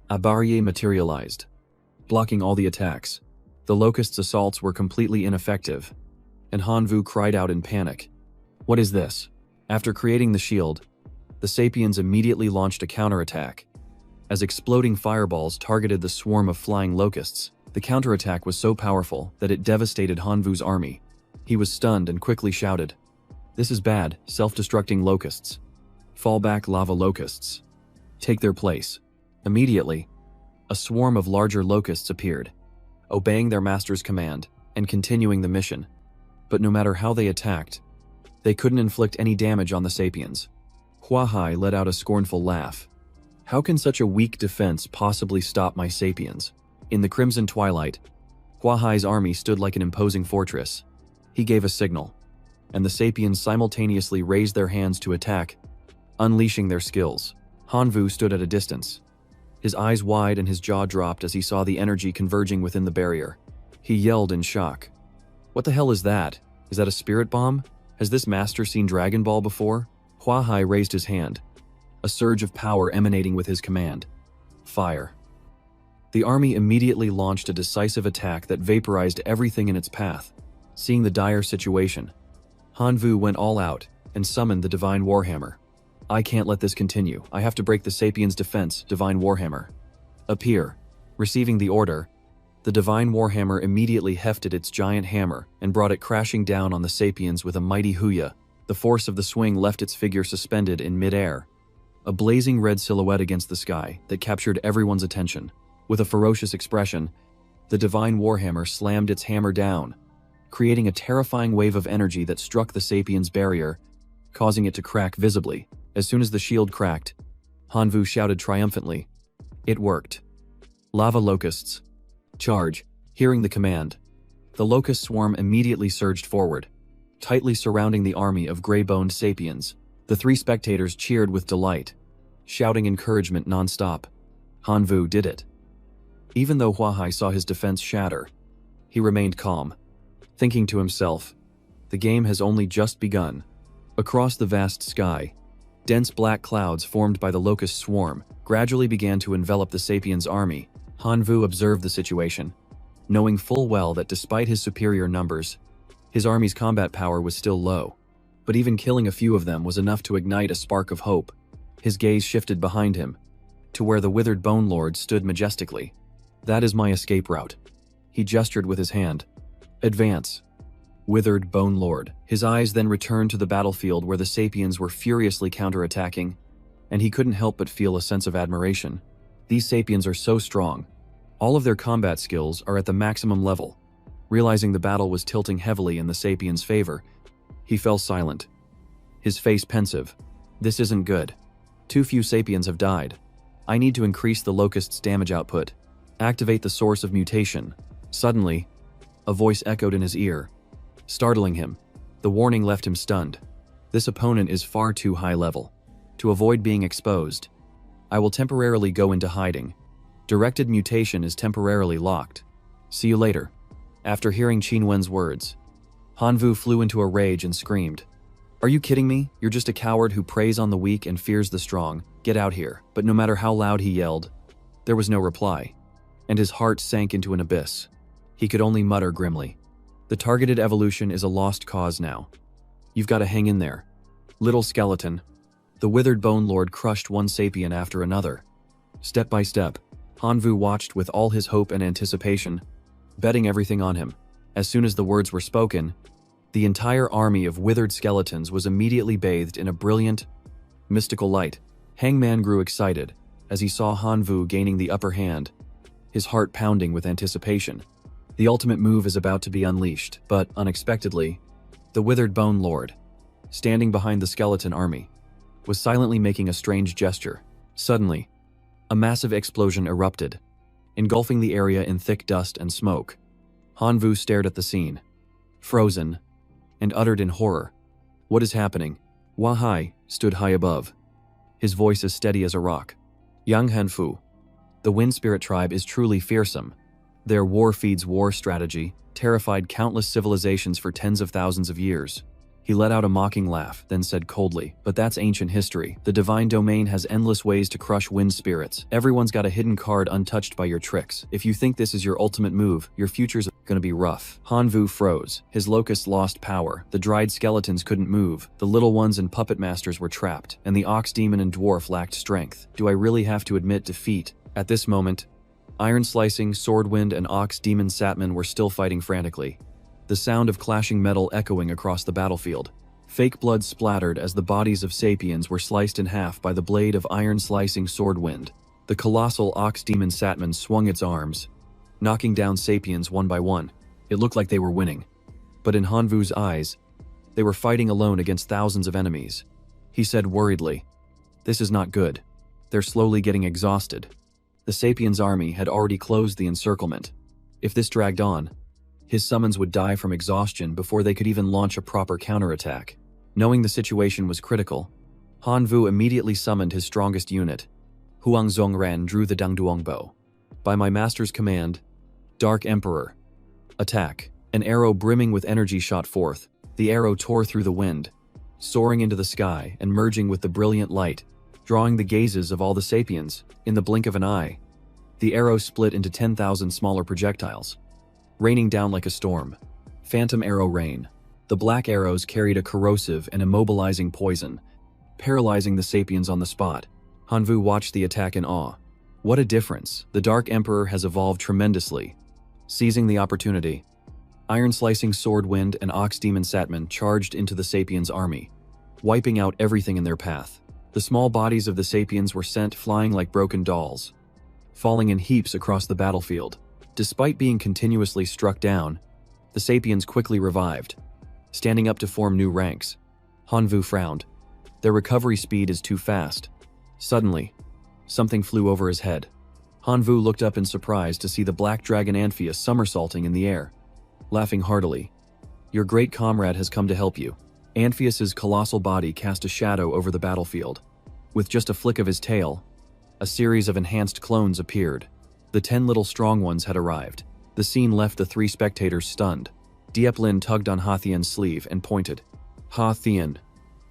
a barrier materialized, blocking all the attacks. The locusts' assaults were completely ineffective, and Hanvu cried out in panic. What is this? After creating the shield, the sapiens immediately launched a counterattack. As exploding fireballs targeted the swarm of flying locusts, the counterattack was so powerful that it devastated Hanvu's army. He was stunned and quickly shouted, This is bad, self-destructing locusts. Fall back, lava locusts. Take their place. Immediately, a swarm of larger locusts appeared, obeying their master's command and continuing the mission. But no matter how they attacked, they couldn't inflict any damage on the sapiens. Huahai let out a scornful laugh. How can such a weak defense possibly stop my sapiens? In the crimson twilight, Huahai's army stood like an imposing fortress. He gave a signal, and the sapiens simultaneously raised their hands to attack, unleashing their skills. Hanvu stood at a distance, his eyes wide and his jaw dropped as he saw the energy converging within the barrier. He yelled in shock. What the hell is that? Is that a spirit bomb? Has this master seen Dragon Ball before? Huahai raised his hand, a surge of power emanating with his command. Fire. The army immediately launched a decisive attack that vaporized everything in its path. Seeing the dire situation, Hanvu went all out and summoned the Divine Warhammer. I can't let this continue. I have to break the Sapiens' defense, Divine Warhammer. Appear. Receiving the order, the Divine Warhammer immediately hefted its giant hammer and brought it crashing down on the Sapiens with a mighty hooyah. The force of the swing left its figure suspended in mid-air, a blazing red silhouette against the sky that captured everyone's attention. With a ferocious expression, the Divine Warhammer slammed its hammer down, creating a terrifying wave of energy that struck the Sapiens' barrier, causing it to crack visibly. As soon as the shield cracked, Hanvu shouted triumphantly, It worked. Lava locusts. Charge. Hearing the command, the locust swarm immediately surged forward, tightly surrounding the army of gray-boned sapiens. The 3 spectators cheered with delight, shouting encouragement non-stop. Hanvu did it. Even though Huahai saw his defense shatter, he remained calm, thinking to himself, the game has only just begun. Across the vast sky, dense black clouds formed by the locust swarm gradually began to envelop the sapiens' army. Hanvu observed the situation, knowing full well that despite his superior numbers, his army's combat power was still low. But even killing a few of them was enough to ignite a spark of hope. His gaze shifted behind him, to where the withered Bone Lord stood majestically. That is my escape route. He gestured with his hand. Advance. Withered Bone Lord. His eyes then returned to the battlefield where the sapiens were furiously counterattacking, and he couldn't help but feel a sense of admiration. These sapiens are so strong. All of their combat skills are at the maximum level. Realizing the battle was tilting heavily in the sapiens' favor, he fell silent, his face pensive. This isn't good. Too few sapiens have died. I need to increase the locust's damage output. Activate the source of mutation. Suddenly, a voice echoed in his ear, startling him. The warning left him stunned. This opponent is far too high level. To avoid being exposed, I will temporarily go into hiding. Directed mutation is temporarily locked. See you later. After hearing Qin Wen's words, Hanvu flew into a rage and screamed, "Are you kidding me? You're just a coward who preys on the weak and fears the strong. Get out here." But no matter how loud he yelled, there was no reply, and his heart sank into an abyss. He could only mutter grimly, "The targeted evolution is a lost cause now. You've got to hang in there, little skeleton." The withered bone lord crushed one sapien after another. Step by step, Hanvu watched with all his hope and anticipation, betting everything on him. As soon as the words were spoken, the entire army of withered skeletons was immediately bathed in a brilliant, mystical light. Hangman grew excited as he saw Hanvu gaining the upper hand, his heart pounding with anticipation. The ultimate move is about to be unleashed, but unexpectedly, the withered bone lord, standing behind the skeleton army, was silently making a strange gesture. Suddenly, a massive explosion erupted, engulfing the area in thick dust and smoke. Hanvu stared at the scene, frozen, and uttered in horror, "What is happening?" Wahai stood high above, his voice as steady as a rock. "Yang Hanfu, the Wind Spirit tribe is truly fearsome. Their war feeds war strategy, terrified countless civilizations for tens of thousands of years." He let out a mocking laugh, then said coldly, "But that's ancient history. The divine domain has endless ways to crush wind spirits. Everyone's got a hidden card untouched by your tricks. If you think this is your ultimate move, your future's gonna be rough." Hanvu froze. His locusts lost power. The dried skeletons couldn't move. The little ones and puppet masters were trapped, and the ox demon and dwarf lacked strength. Do I really have to admit defeat? At this moment, Iron Slicing, Swordwind, and Ox Demon Satman were still fighting frantically, the sound of clashing metal echoing across the battlefield. Fake blood splattered as the bodies of sapiens were sliced in half by the blade of Iron Slicing Swordwind. The colossal Ox Demon Satman swung its arms, knocking down sapiens one by one. It looked like they were winning, but in Hanvu's eyes, they were fighting alone against thousands of enemies. He said worriedly, "This is not good. They're slowly getting exhausted." The sapiens' army had already closed the encirclement. If this dragged on, his summons would die from exhaustion before they could even launch a proper counterattack. Knowing the situation was critical, Hanvu immediately summoned his strongest unit. Huang Zhongran drew the Dangduong bow. "By my master's command, Dark Emperor, attack." An arrow brimming with energy shot forth. The arrow tore through the wind, soaring into the sky and merging with the brilliant light, drawing the gazes of all the sapiens. In the blink of an eye, the arrow split into 10,000 smaller projectiles, raining down like a storm. Phantom arrow rain. The black arrows carried a corrosive and immobilizing poison, paralyzing the sapiens on the spot. Hanvu watched the attack in awe. What a difference! The Dark Emperor has evolved tremendously. Seizing the opportunity, Iron Slicing Swordwind and Ox Demon Satman charged into the sapiens' army, wiping out everything in their path. The small bodies of the sapiens were sent flying like broken dolls, falling in heaps across the battlefield. Despite being continuously struck down, the sapiens quickly revived, standing up to form new ranks. Hanvu frowned. Their recovery speed is too fast. Suddenly, something flew over his head. Hanvu looked up in surprise to see the black dragon Amphius somersaulting in the air, laughing heartily. "Your great comrade has come to help you." Amphius's colossal body cast a shadow over the battlefield. With just a flick of his tail, a series of enhanced clones appeared. The 10 little strong ones had arrived. The scene left the 3 spectators stunned. Dieplin tugged on Hathian's sleeve and pointed. "Hathian,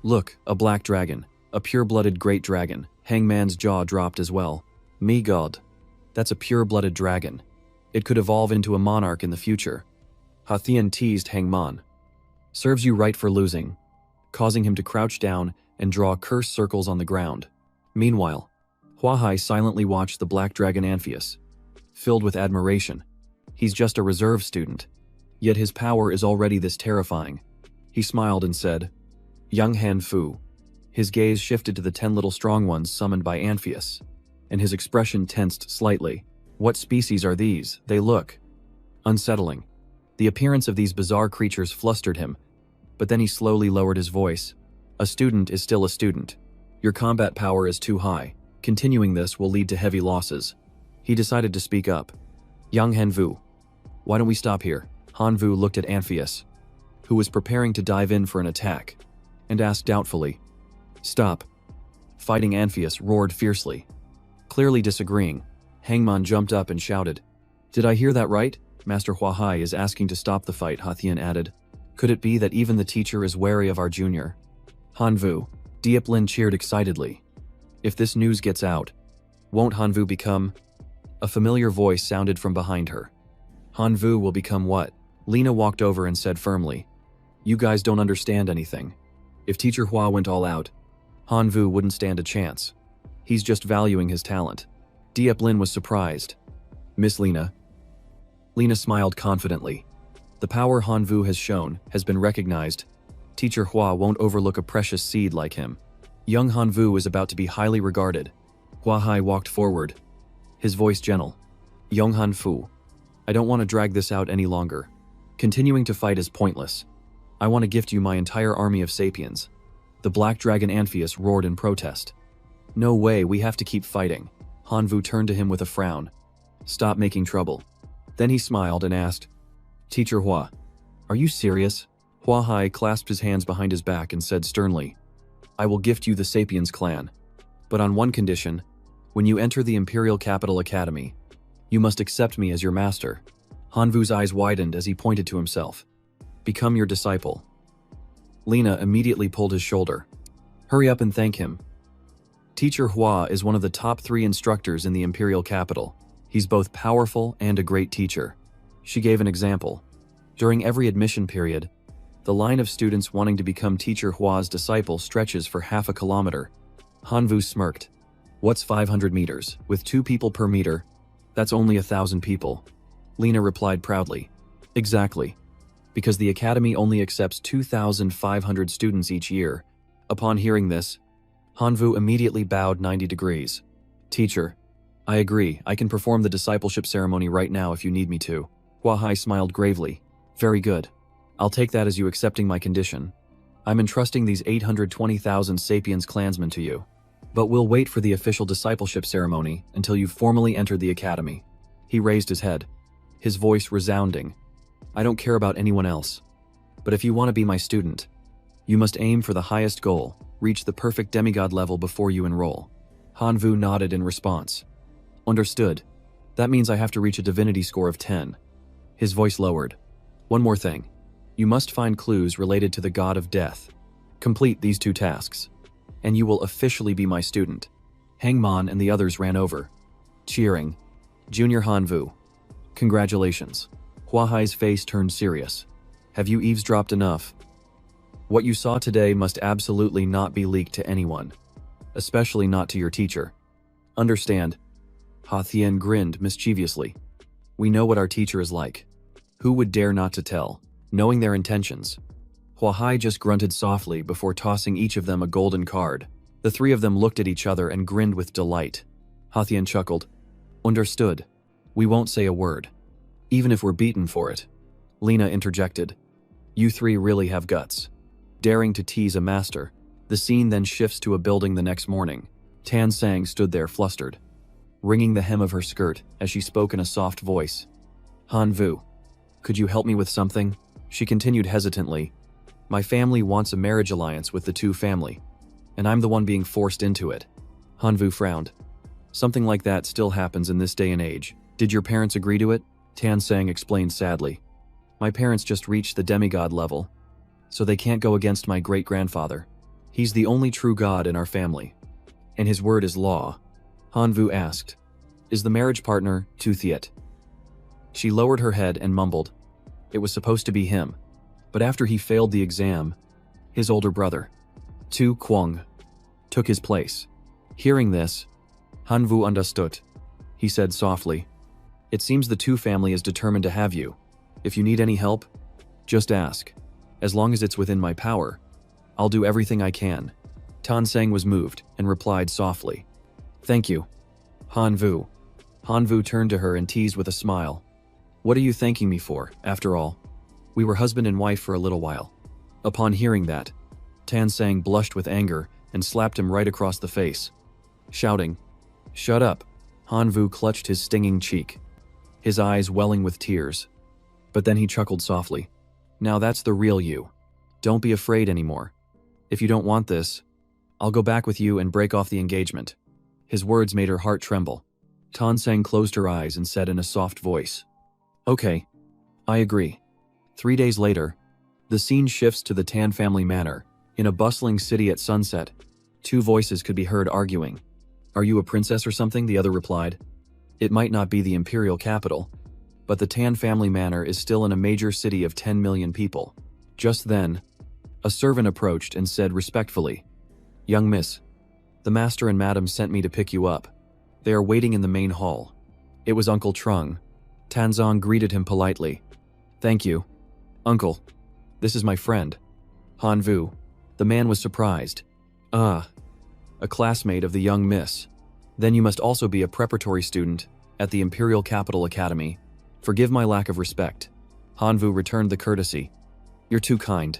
look, a black dragon, a pure-blooded great dragon." Hangman's jaw dropped as well. "Me god, that's a pure-blooded dragon. It could evolve into a monarch in the future." Hathian teased Hangman. "Serves you right for losing," causing him to crouch down and draw curse circles on the ground. Meanwhile, Huahai silently watched the black dragon Amphius, filled with admiration. He's just a reserve student, yet his power is already this terrifying. He smiled and said, "Young Han Fu." His gaze shifted to the 10 little strong ones summoned by Amphius, and his expression tensed slightly. What species are these? They look unsettling. The appearance of these bizarre creatures flustered him, but then he slowly lowered his voice. "A student is still a student. Your combat power is too high. Continuing this will lead to heavy losses." He decided to speak up. Yang Hanvu, why don't we stop here? Hanvu looked at Amphius, who was preparing to dive in for an attack, and asked doubtfully. Stop. Fighting Amphius roared fiercely. Clearly disagreeing, Hangman jumped up and shouted. Did I hear that right? Master Huahai is asking to stop the fight, Hathian added. Could it be that even the teacher is wary of our junior? Hanvu, Dieplin cheered excitedly. If this news gets out, won't Hanvu become… A familiar voice sounded from behind her. Hanvu will become what? Lena walked over and said firmly. You guys don't understand anything. If Teacher Hua went all out, Hanvu wouldn't stand a chance. He's just valuing his talent. Dieplin was surprised. Miss Lena. Lena smiled confidently. The power Hanvu has shown has been recognized. Teacher Hua won't overlook a precious seed like him. Young Hanvu is about to be highly regarded. Huahai walked forward, his voice gentle. Young Hanfu, I don't want to drag this out any longer. Continuing to fight is pointless. I want to gift you my entire army of sapiens. The Black Dragon Amphius roared in protest. No way, we have to keep fighting. Hanvu turned to him with a frown. Stop making trouble. Then he smiled and asked, Teacher Hua, are you serious? Huahai clasped his hands behind his back and said sternly, I will gift you the Sapiens clan. But on one condition, when you enter the Imperial Capital Academy, you must accept me as your master. Hanvu's eyes widened as he pointed to himself. Become your disciple. Lena immediately pulled his shoulder. Hurry up and thank him. Teacher Hua is one of the top 3 instructors in the Imperial Capital. He's both powerful and a great teacher. She gave an example. During every admission period, the line of students wanting to become Teacher Hua's disciple stretches for half a kilometer. Hanvu smirked. What's 500 meters? With 2 people per meter, that's only 1,000 people. Lena replied proudly. Exactly. Because the academy only accepts 2,500 students each year. Upon hearing this, Hanvu immediately bowed 90 degrees. Teacher, I agree. I can perform the discipleship ceremony right now if you need me to. Huahai smiled gravely. Very good. I'll take that as you accepting my condition. I'm entrusting these 820,000 Sapiens clansmen to you. But we'll wait for the official discipleship ceremony until you've formally entered the academy. He raised his head, his voice resounding. I don't care about anyone else. But if you want to be my student, you must aim for the highest goal, reach the perfect demigod level before you enroll. Hanvu nodded in response. Understood. That means I have to reach a divinity score of 10. His voice lowered. One more thing. You must find clues related to the god of death. Complete these 2 tasks, and you will officially be my student. Hangman and the others ran over, cheering. Junior Hanvu, congratulations. Huahai's face turned serious. Have you eavesdropped enough? What you saw today must absolutely not be leaked to anyone, especially not to your teacher. Understand? Hathian grinned mischievously. We know what our teacher is like. Who would dare not to tell, knowing their intentions? Huahai just grunted softly before tossing each of them a golden card. The 3 of them looked at each other and grinned with delight. Hathian chuckled. Understood. We won't say a word, even if we're beaten for it. Lena interjected. You 3 really have guts. Daring to tease a master. The scene then shifts to a building the next morning. Tan Sang stood there flustered, wringing the hem of her skirt as she spoke in a soft voice. Hanvu, could you help me with something? She continued hesitantly. My family wants a marriage alliance with the Tu family, and I'm the one being forced into it. Hanvu frowned. Something like that still happens in this day and age. Did your parents agree to it? Tan Sang explained sadly. My parents just reached the demigod level, so they can't go against my great-grandfather. He's the only true god in our family, and his word is law. Hanvu asked, Is the marriage partner Tu Thiet? She lowered her head and mumbled. It was supposed to be him, but after he failed the exam, his older brother, Tu Kwang, took his place. Hearing this, Hanvu understood. He said softly, It seems the Tu family is determined to have you. If you need any help, just ask. As long as it's within my power, I'll do everything I can. Tan Sang was moved and replied softly, Thank you, Hanvu. Hanvu turned to her and teased with a smile. What are you thanking me for, after all? We were husband and wife for a little while. Upon hearing that, Tan Sang blushed with anger and slapped him right across the face. Shouting, Shut up. Hanvu clutched his stinging cheek. his eyes welling with tears. But then he chuckled softly. Now that's the real you. Don't be afraid anymore. If you don't want this, I'll go back with you and break off the engagement. His words made her heart tremble. Tansang closed her eyes and said in a soft voice, Okay, I agree. 3 days later, the scene shifts to the Tan family manor. In a bustling city at sunset, two voices could be heard arguing. Are you a princess or something? The other replied. It might not be the imperial capital, but the Tan family manor is still in a major city of 10 million people. Just then, a servant approached and said respectfully, Young miss, the master and madam sent me to pick you up. They are waiting in the main hall. It was Uncle Trung. Tanzong greeted him politely. Thank you, Uncle. This is my friend, Hanvu. The man was surprised. Ah, a classmate of the young miss. Then you must also be a preparatory student at the Imperial Capital Academy. Forgive my lack of respect. Hanvu returned the courtesy. You're too kind,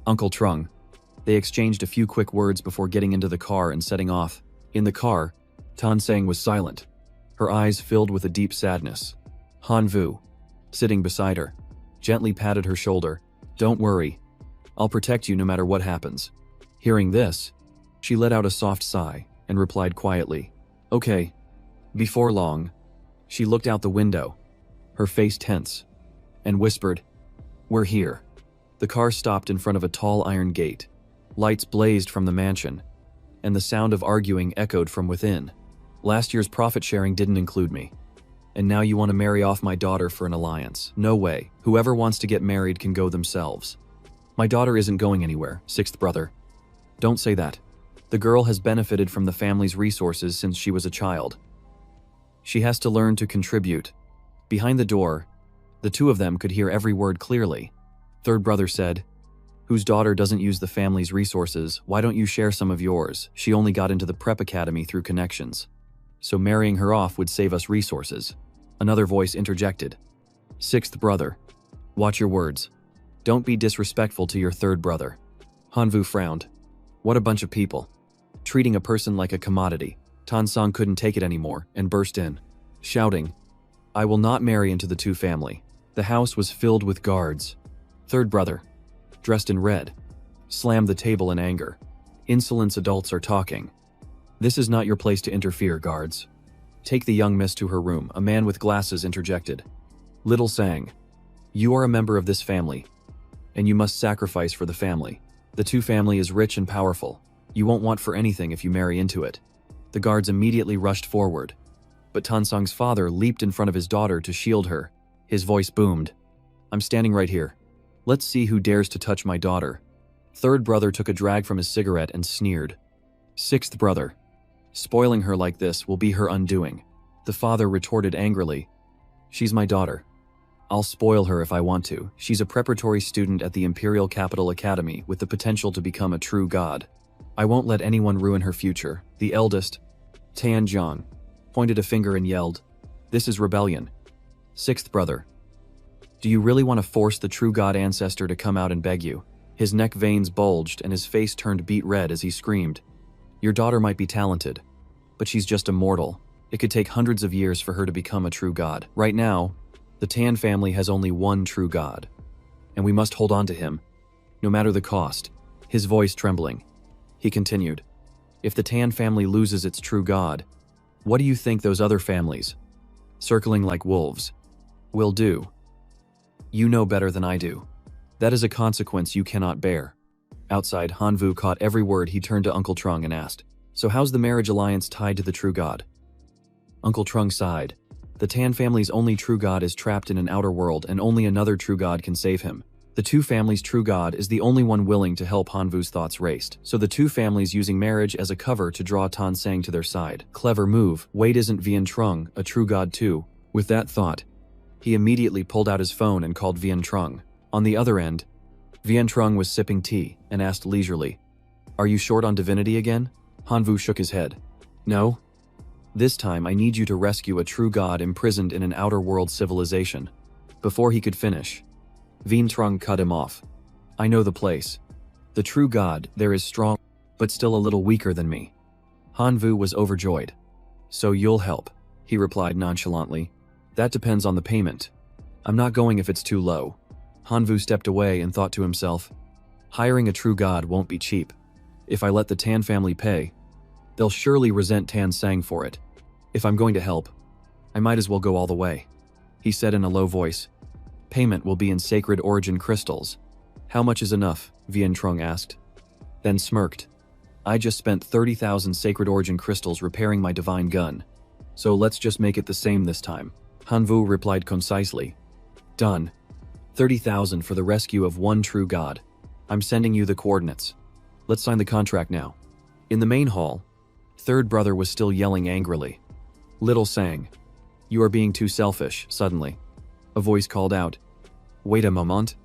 Uncle Trung. They exchanged a few quick words before getting into the car and setting off. In the car, Tansang was silent, her eyes filled with a deep sadness. Hanvu, sitting beside her, gently patted her shoulder. Don't worry, I'll protect you no matter what happens. Hearing this, she let out a soft sigh and replied quietly, Okay. Before long, she looked out the window, her face tense, and whispered, We're here. The car stopped in front of a tall iron gate. Lights blazed from the mansion, and the sound of arguing echoed from within. Last year's profit sharing didn't include me. And now you want to marry off my daughter for an alliance. No way. Whoever wants to get married can go themselves. My daughter isn't going anywhere, sixth brother. Don't say that. The girl has benefited from the family's resources since she was a child. She has to learn to contribute. Behind the door, the two of them could hear every word clearly. Third brother said, Whose daughter doesn't use the family's resources, why don't you share some of yours? She only got into the prep academy through connections. So marrying her off would save us resources. Another voice interjected. Sixth brother, watch your words. Don't be disrespectful to your third brother. Hanvu frowned. What a bunch of people. Treating a person like a commodity. Tansong couldn't take it anymore and burst in, shouting, I will not marry into the two family. The house was filled with guards. Third brother, dressed in red, slammed the table in anger. Insolence adults are talking. This is not your place to interfere, guards. Take the young miss to her room, a man with glasses interjected. Little sang, You are a member of this family, and you must sacrifice for the family. The two family is rich and powerful. You won't want for anything if you marry into it. The guards immediately rushed forward, but Tansong's father leaped in front of his daughter to shield her. His voice boomed. I'm standing right here. Let's see who dares to touch my daughter. Third brother took a drag from his cigarette and sneered. Sixth brother, spoiling her like this will be her undoing. The father retorted angrily. She's my daughter. I'll spoil her if I want to. She's a preparatory student at the Imperial Capital Academy with the potential to become a true god. I won't let anyone ruin her future. The eldest, Tianjiang, pointed a finger and yelled, This is rebellion. Sixth brother, do you really want to force the true god ancestor to come out and beg you? His neck veins bulged and his face turned beet red as he screamed. Your daughter might be talented, but she's just a mortal. It could take hundreds of years for her to become a true god. Right now, the Tan family has only one true god, and we must hold on to him, no matter the cost. His voice trembling, he continued, If the Tan family loses its true god, what do you think those other families, circling like wolves, will do? You know better than I do. That is a consequence you cannot bear. Outside, Hanvu caught every word. He turned to Uncle Trung and asked, So how's the marriage alliance tied to the true god? Uncle Trung sighed. The Tan family's only true god is trapped in an outer world and only another true god can save him. The two families' true god is the only one willing to help. Hanvu's thoughts raced. So the two families using marriage as a cover to draw Tansang to their side. Clever move. Wait, isn't Vian Trung a true god too? With that thought, he immediately pulled out his phone and called Vian Trung. On the other end, Vian Trung was sipping tea and asked leisurely, Are you short on divinity again? Hanvu shook his head. No. This time I need you to rescue a true god imprisoned in an outer world civilization. Before he could finish, Vian Trung cut him off. I know the place. The true god there is strong, but still a little weaker than me. Hanvu was overjoyed. So you'll help, he replied nonchalantly. That depends on the payment. I'm not going if it's too low. Hanvu stepped away and thought to himself, hiring a true god won't be cheap. If I let the Tan family pay, they'll surely resent Tan Sang for it. If I'm going to help, I might as well go all the way. He said in a low voice. Payment will be in sacred origin crystals. How much is enough? Vian Trung asked. Then smirked. I just spent 30,000 sacred origin crystals repairing my divine gun. So let's just make it the same this time. Hanvu replied concisely. Done. 30,000 for the rescue of one true god. I'm sending you the coordinates. Let's sign the contract now. In the main hall, third brother was still yelling angrily. Little Sang, you are being too selfish, suddenly. A voice called out. Wait a moment.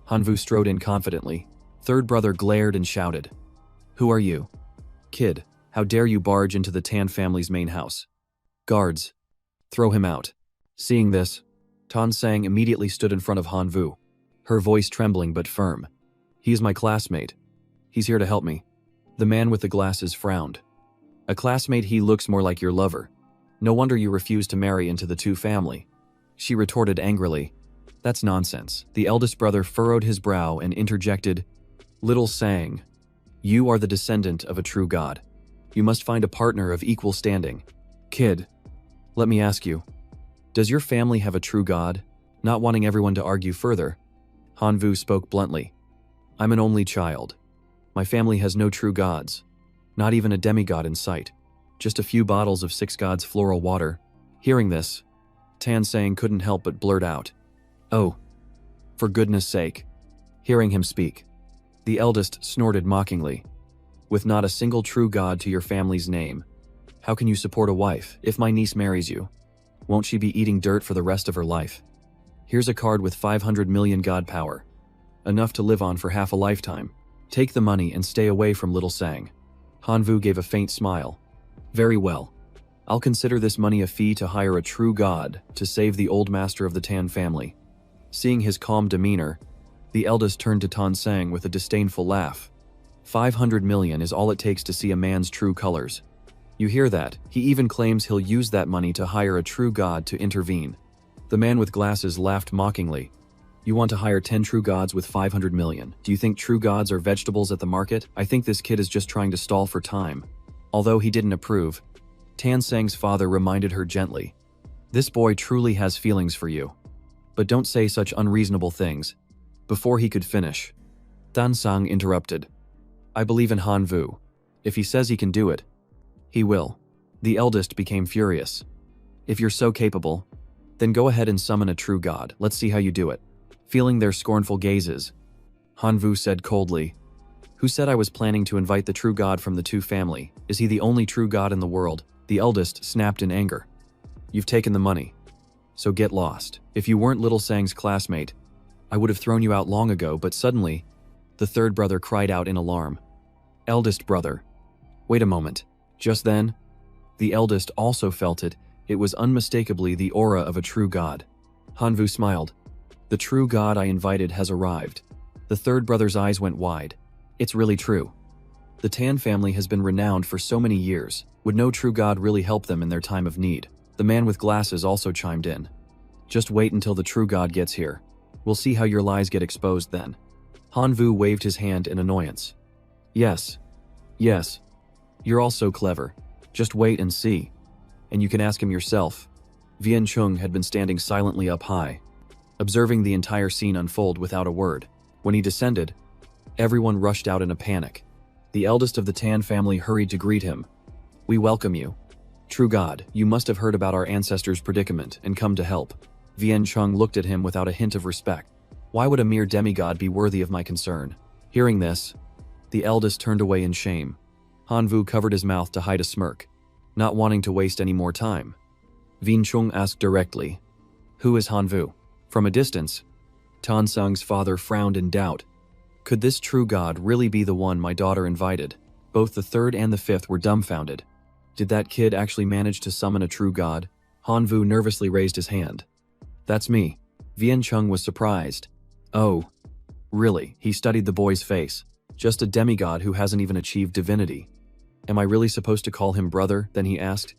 Hanvu strode in confidently. Third brother glared and shouted. Who are you? Kid, how dare you barge into the Tan family's main house? Guards, throw him out. Seeing this, Tan Sang immediately stood in front of Hanvu, her voice trembling but firm. He is my classmate. He's here to help me. The man with the glasses frowned. A classmate? He looks more like your lover. No wonder you refused to marry into the two family. She retorted angrily. That's nonsense. The eldest brother furrowed his brow and interjected, Little Sang, you are the descendant of a true god. You must find a partner of equal standing. Kid, let me ask you, does your family have a true god? Not wanting everyone to argue further, Hanvu spoke bluntly. I'm an only child. My family has no true gods, not even a demigod in sight. Just a few bottles of six gods floral water. Hearing this, Tan Sang couldn't help but blurt out, Oh, for goodness sake. Hearing him speak, the eldest snorted mockingly. With not a single true god to your family's name, how can you support a wife? If my niece marries you, won't she be eating dirt for the rest of her life? Here's a card with 500 million god power. Enough to live on for half a lifetime. Take the money and stay away from Little Sang. Hanvu gave a faint smile. Very well. I'll consider this money a fee to hire a true god to save the old master of the Tan family. Seeing his calm demeanor, the eldest turned to Tan Sang with a disdainful laugh. 500 million is all it takes to see a man's true colors. You hear that? He even claims he'll use that money to hire a true god to intervene. The man with glasses laughed mockingly. You want to hire 10 true gods with 500 million. Do you think true gods are vegetables at the market? I think this kid is just trying to stall for time. Although he didn't approve, Tan Sang's father reminded her gently. This boy truly has feelings for you. But don't say such unreasonable things. Before he could finish, Tan Sang interrupted. I believe in Hanvu. If he says he can do it, he will. The eldest became furious. If you're so capable, then go ahead and summon a true god. Let's see how you do it. Feeling their scornful gazes, Hanvu said coldly, Who said I was planning to invite the true god from the two family? Is he the only true god in the world? The eldest snapped in anger. You've taken the money, so get lost. If you weren't Little Sang's classmate, I would have thrown you out long ago, but suddenly, the third brother cried out in alarm. Eldest brother. Wait a moment. Just then, the eldest also felt it. It was unmistakably the aura of a true god. Hanvu smiled. The true god I invited has arrived. The third brother's eyes went wide. It's really true. The Tan family has been renowned for so many years. Would no true god really help them in their time of need? The man with glasses also chimed in. Just wait until the true god gets here. We'll see how your lies get exposed then. Hanvu waved his hand in annoyance. Yes. Yes. You're all so clever. Just wait and see. And you can ask him yourself. Vian Trung had been standing silently up high, observing the entire scene unfold without a word. When he descended, everyone rushed out in a panic. The eldest of the Tan family hurried to greet him. We welcome you. True God, you must have heard about our ancestors' predicament and come to help. Vian Trung looked at him without a hint of respect. Why would a mere demigod be worthy of my concern? Hearing this, the eldest turned away in shame. Hanvu covered his mouth to hide a smirk, not wanting to waste any more time. Vian Trung asked directly, Who is Hanvu? From a distance, Tan Sang's father frowned in doubt. Could this true god really be the one my daughter invited? Both the third and the fifth were dumbfounded. Did that kid actually manage to summon a true god? Hanvu nervously raised his hand. That's me. Vian Trung was surprised. Oh, really? He studied the boy's face. Just a demigod who hasn't even achieved divinity. Am I really supposed to call him brother? Then he asked.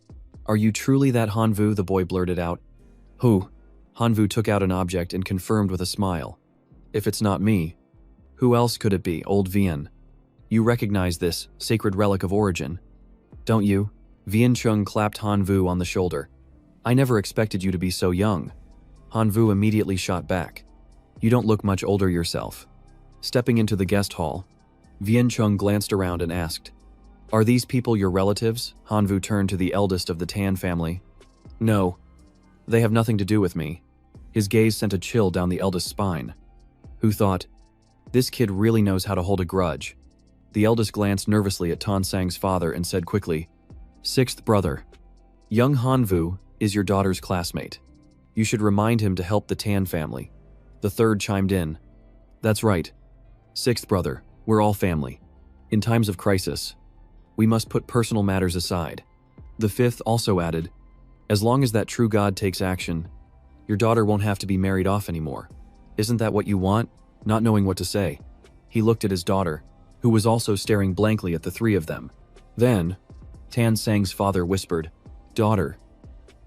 Are you truly that Hanvu? The boy blurted out. Who? Hanvu took out an object and confirmed with a smile. If it's not me, who else could it be, old Vian? You recognize this sacred relic of origin, don't you? Vian Chung clapped Hanvu on the shoulder. I never expected you to be so young. Hanvu immediately shot back. You don't look much older yourself. Stepping into the guest hall, Vian Chung glanced around and asked, Are these people your relatives? Hanvu turned to the eldest of the Tan family. No. They have nothing to do with me. His gaze sent a chill down the eldest's spine. Who thought, this kid really knows how to hold a grudge. The eldest glanced nervously at Tan Sang's father and said quickly, Sixth brother. Young Hanvu is your daughter's classmate. You should remind him to help the Tan family. The third chimed in. That's right. Sixth brother, we're all family. In times of crisis, we must put personal matters aside. The fifth also added, as long as that true God takes action, your daughter won't have to be married off anymore. Isn't that what you want? Not knowing what to say, he looked at his daughter, who was also staring blankly at the three of them. Then, Tan Sang's father whispered, Daughter,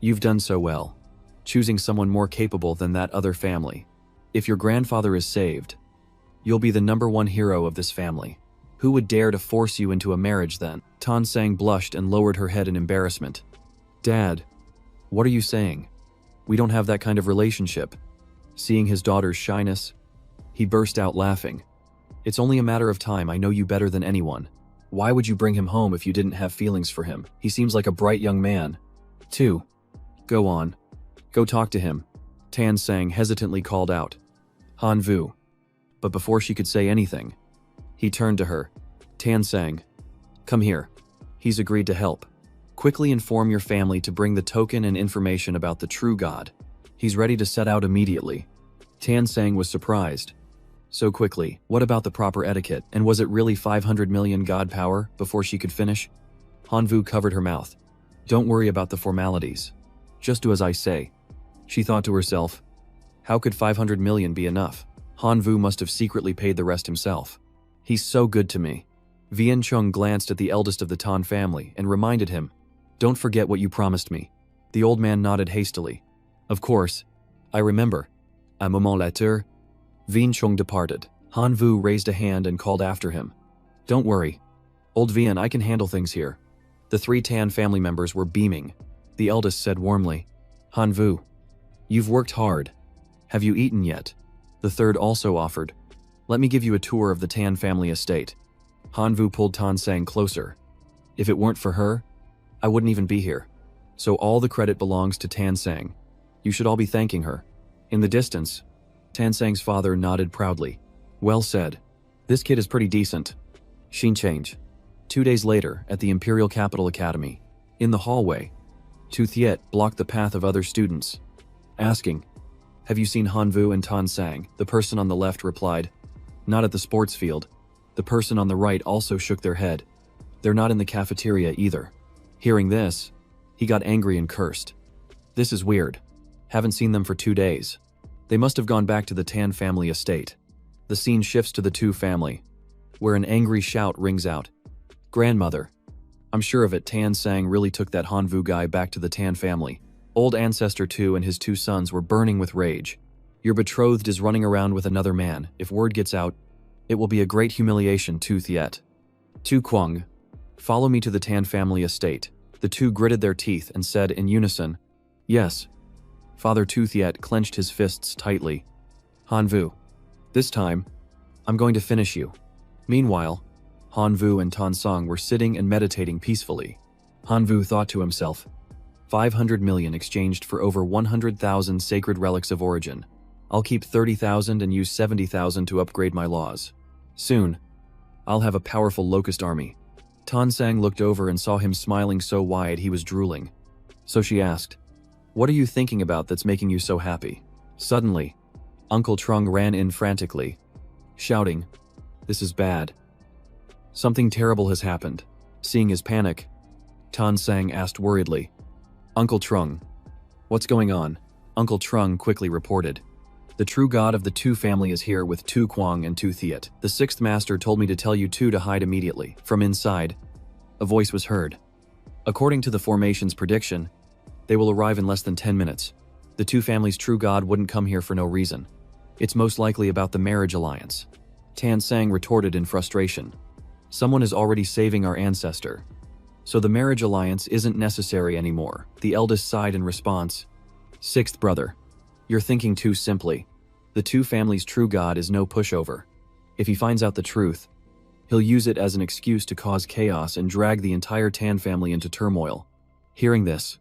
you've done so well, choosing someone more capable than that other family. If your grandfather is saved, you'll be the #1 hero of this family. Who would dare to force you into a marriage then? Tan Sang blushed and lowered her head in embarrassment. Dad, what are you saying? We don't have that kind of relationship. Seeing his daughter's shyness, he burst out laughing. It's only a matter of time. I know you better than anyone. Why would you bring him home if you didn't have feelings for him? He seems like a bright young man. 2. Go on. Go talk to him. Tan Sang hesitantly called out. Hanvu. But before she could say anything, he turned to her. Tan Sang, come here. He's agreed to help. Quickly inform your family to bring the token and information about the true God. He's ready to set out immediately. Tan Sang was surprised. So quickly, what about the proper etiquette? And was it really 500 million God power before she could finish? Hanvu covered her mouth. Don't worry about the formalities. Just do as I say. She thought to herself, how could 500 million be enough? Hanvu must have secretly paid the rest himself. He's so good to me. Vian Chung glanced at the eldest of the Tan family and reminded him, don't forget what you promised me. The old man nodded hastily. Of course, I remember. A moment later, Vian Chung departed. Hanvu raised a hand and called after him. Don't worry. Old Vian, I can handle things here. The 3 Tan family members were beaming. The eldest said warmly, Hanvu, you've worked hard. Have you eaten yet? The third also offered, let me give you a tour of the Tan family estate. Hanvu pulled Tan Sang closer. If it weren't for her, I wouldn't even be here. So all the credit belongs to Tan Sang. You should all be thanking her. In the distance, Tan Sang's father nodded proudly. Well said. This kid is pretty decent. Scene change. 2 days later, at the Imperial Capital Academy. In the hallway, Tu Thiet blocked the path of other students, asking, have you seen Hanvu and Tan Sang? The person on the left replied, not at the sports field. The person on the right also shook their head. They're not in the cafeteria either. Hearing this, he got angry and cursed. This is weird. Haven't seen them for 2 days. They must have gone back to the Tan family estate. The scene shifts to the Tu family, where an angry shout rings out. Grandmother. I'm sure of it, Tan Sang really took that Hanvu guy back to the Tan family. Old Ancestor Tu and his 2 sons were burning with rage. Your betrothed is running around with another man. If word gets out, it will be a great humiliation, Tu Thiet. Tu Kwang, follow me to the Tan family estate. The 2 gritted their teeth and said in unison, yes. Father Tu Thiet clenched his fists tightly. Hanvu, this time, I'm going to finish you. Meanwhile, Hanvu and Tan Sang were sitting and meditating peacefully. Hanvu thought to himself, 500 million exchanged for over 100,000 sacred relics of origin. I'll keep 30,000 and use 70,000 to upgrade my laws. Soon, I'll have a powerful locust army. Tan Sang looked over and saw him smiling so wide he was drooling. So she asked, what are you thinking about that's making you so happy? Suddenly, Uncle Trung ran in frantically, shouting, this is bad. Something terrible has happened. Seeing his panic, Tan Sang asked worriedly, Uncle Trung, what's going on? Uncle Trung quickly reported. The true god of the Tu family is here with Tu Kwang and Tu Thiet. The 6th master told me to tell you 2 to hide immediately. From inside, a voice was heard. According to the formation's prediction, they will arrive in less than 10 minutes. The two families' true god wouldn't come here for no reason. It's most likely about the marriage alliance. Tan Sang retorted in frustration. Someone is already saving our ancestor. So the marriage alliance isn't necessary anymore, the eldest sighed in response. Sixth brother. You're thinking too simply. The two families' true god is no pushover. If he finds out the truth, he'll use it as an excuse to cause chaos and drag the entire Tan family into turmoil. Hearing this,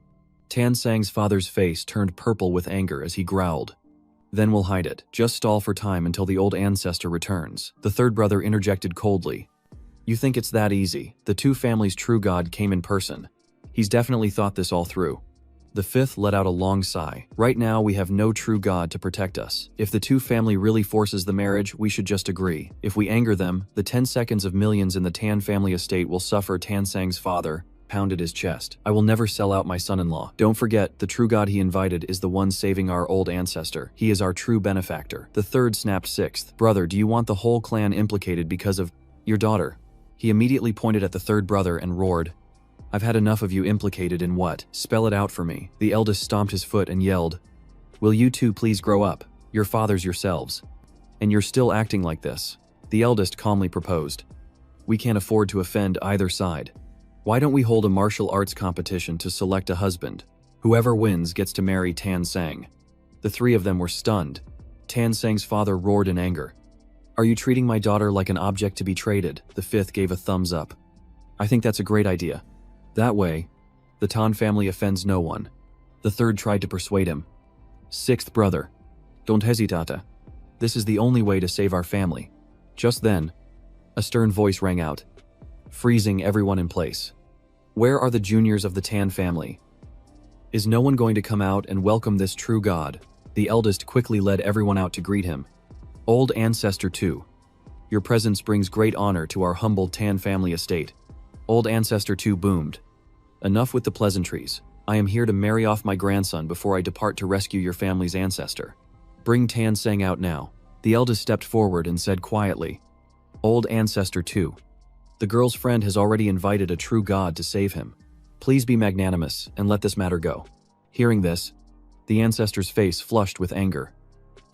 Tan Sang's father's face turned purple with anger as he growled. Then we'll hide it. Just stall for time until the old ancestor returns. The third brother interjected coldly. You think it's that easy? The two families' true god came in person. He's definitely thought this all through. The fifth let out a long sigh. Right now we have no true god to protect us. If the two family really forces the marriage, we should just agree. If we anger them, the 10 seconds of millions in the Tan family estate will suffer. Tan Sang's father pounded his chest. I will never sell out my son-in-law. Don't forget, the true god he invited is the one saving our old ancestor. He is our true benefactor. The third snapped. Sixth brother, do you want the whole clan implicated because of your daughter? He immediately pointed at the third brother and roared. I've had enough of you implicated in what? Spell it out for me. The eldest stomped his foot and yelled, Will you two please grow up? You're fathers yourselves. And you're still acting like this. The eldest calmly proposed. We can't afford to offend either side. Why don't we hold a martial arts competition to select a husband? Whoever wins gets to marry Tan Sang. The three of them were stunned. Tan Sang's father roared in anger. Are you treating my daughter like an object to be traded? The fifth gave a thumbs up. I think that's a great idea. That way, the Tan family offends no one. The third tried to persuade him. Sixth brother, don't hesitate. This is the only way to save our family. Just then, a stern voice rang out, freezing everyone in place. Where are the juniors of the Tan family? Is no one going to come out and welcome this true god? The eldest quickly led everyone out to greet him. Old Ancestor 2, your presence brings great honor to our humble Tan family estate. Old Ancestor 2 boomed. Enough with the pleasantries. I am here to marry off my grandson before I depart to rescue your family's ancestor. Bring Tan Sang out now. The eldest stepped forward and said quietly, Old Ancestor 2, the girl's friend has already invited a true god to save him. Please be magnanimous and let this matter go. Hearing this, the ancestor's face flushed with anger,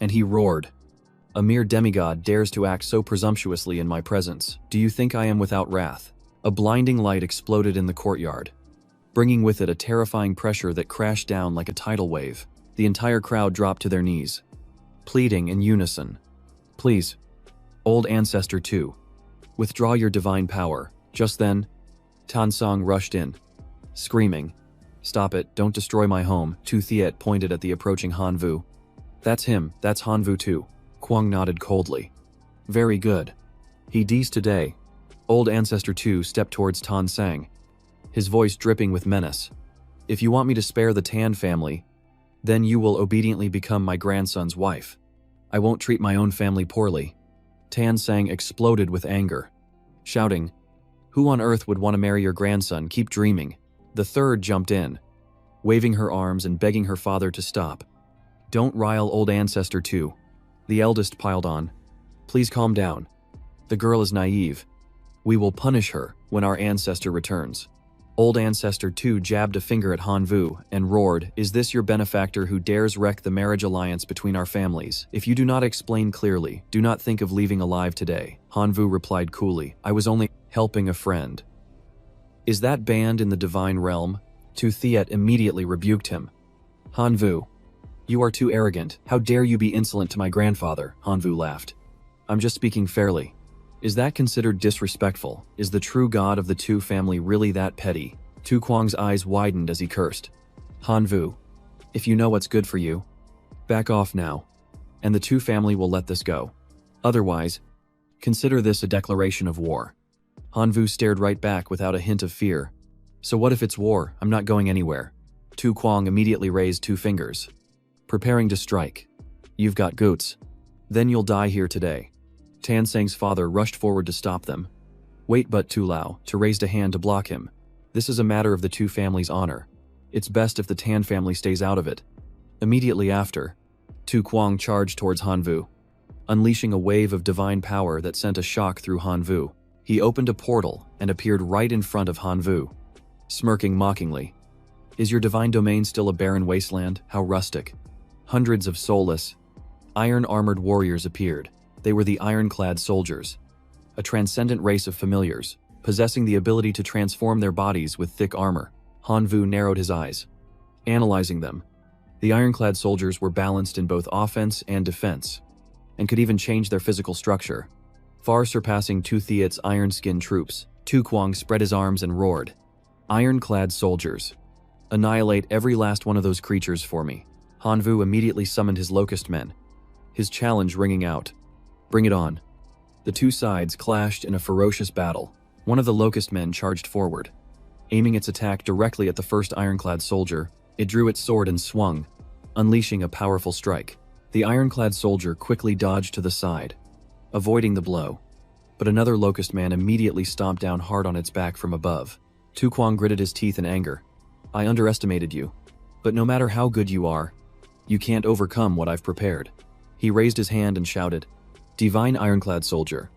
and he roared, A mere demigod dares to act so presumptuously in my presence. Do you think I am without wrath? A blinding light exploded in the courtyard, bringing with it a terrifying pressure that crashed down like a tidal wave. The entire crowd dropped to their knees, pleading in unison. Please, Old Ancestor 2, withdraw your divine power. Just then, Tan Sang rushed in, screaming, Stop it, don't destroy my home. Tu Thiet pointed at the approaching Han Vu. That's him, that's Han Vu too. Kwang nodded coldly. Very good. He D's today. Old Ancestor 2 stepped towards Tan Sang, his voice dripping with menace. If you want me to spare the Tan family, then you will obediently become my grandson's wife. I won't treat my own family poorly. Tan Sang exploded with anger, shouting, Who on earth would want to marry your grandson? Keep dreaming. The third jumped in, waving her arms and begging her father to stop. Don't rile Old Ancestor 2. The eldest piled on. Please calm down. The girl is naive. We will punish her when our ancestor returns. Old Ancestor 2 jabbed a finger at Han Vu and roared, Is this your benefactor who dares wreck the marriage alliance between our families? If you do not explain clearly, do not think of leaving alive today. Han Vu replied coolly, I was only helping a friend. Is that banned in the divine realm? Tu Thiet immediately rebuked him. Han Vu, you are too arrogant. How dare you be insolent to my grandfather? Han Vu laughed. I'm just speaking fairly. Is that considered disrespectful? Is the true god of the two family really that petty? Tu Kwang's eyes widened as he cursed. Han Vu, if you know what's good for you, back off now, and the two family will let this go. Otherwise, consider this a declaration of war. Han Vu stared right back without a hint of fear. So what if it's war? I'm not going anywhere. Tu Kwang immediately raised two fingers, preparing to strike. You've got goots. Then you'll die here today. Tan Sang's father rushed forward to stop them. Wait, but Tu Lao, to raised a hand to block him. This is a matter of the two families' honor. It's best if the Tan family stays out of it. Immediately after, Tu Kwang charged towards Han Vu, unleashing a wave of divine power that sent a shock through Han Vu. He opened a portal and appeared right in front of Han Vu, smirking mockingly. Is your divine domain still a barren wasteland? How rustic. Hundreds of soulless, iron-armored warriors appeared. They were the ironclad soldiers, a transcendent race of familiars, possessing the ability to transform their bodies with thick armor. Hanvu narrowed his eyes, analyzing them. The ironclad soldiers were balanced in both offense and defense, and could even change their physical structure, far surpassing Tu Thiet's iron-skinned troops. Tu Kuang spread his arms and roared, "Ironclad soldiers, annihilate every last one of those creatures for me." Hanvu immediately summoned his locust men, his challenge ringing out, "Bring it on." The two sides clashed in a ferocious battle. One of the locust men charged forward. Aiming its attack directly at the first ironclad soldier, it drew its sword and swung, unleashing a powerful strike. The ironclad soldier quickly dodged to the side, avoiding the blow, but another locust man immediately stomped down hard on its back from above. Tu Kuang gritted his teeth in anger. "I underestimated you, but no matter how good you are, you can't overcome what I've prepared." He raised his hand and shouted, "Divine ironclad soldier,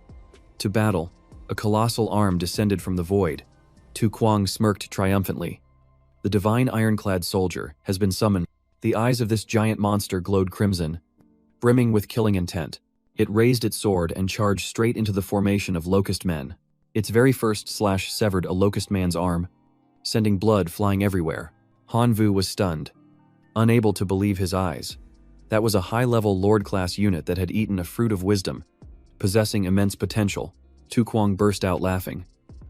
to battle." A colossal arm descended from the void. Tu Kuang smirked triumphantly. "The divine ironclad soldier has been summoned." The eyes of this giant monster glowed crimson, brimming with killing intent. It raised its sword and charged straight into the formation of locust men. Its very first slash severed a locust man's arm, sending blood flying everywhere. Hanvu was stunned, unable to believe his eyes. That was a high-level Lord-class unit that had eaten a fruit of wisdom, possessing immense potential. Tu Kuang burst out laughing.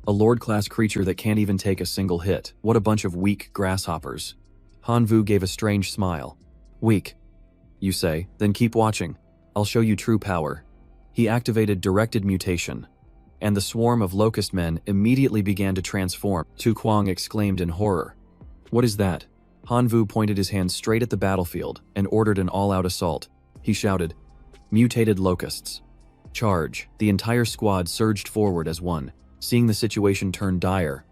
"A Lord-class creature that can't even take a single hit. What a bunch of weak grasshoppers." Hanvu gave a strange smile. "Weak, you say? Then keep watching. I'll show you true power." He activated directed mutation, and the swarm of locust men immediately began to transform. Tu Kuang exclaimed in horror. "What is that?" Hanvu pointed his hand straight at the battlefield and ordered an all-out assault. He shouted, "Mutated locusts, charge." The entire squad surged forward as one. Seeing the situation turn dire,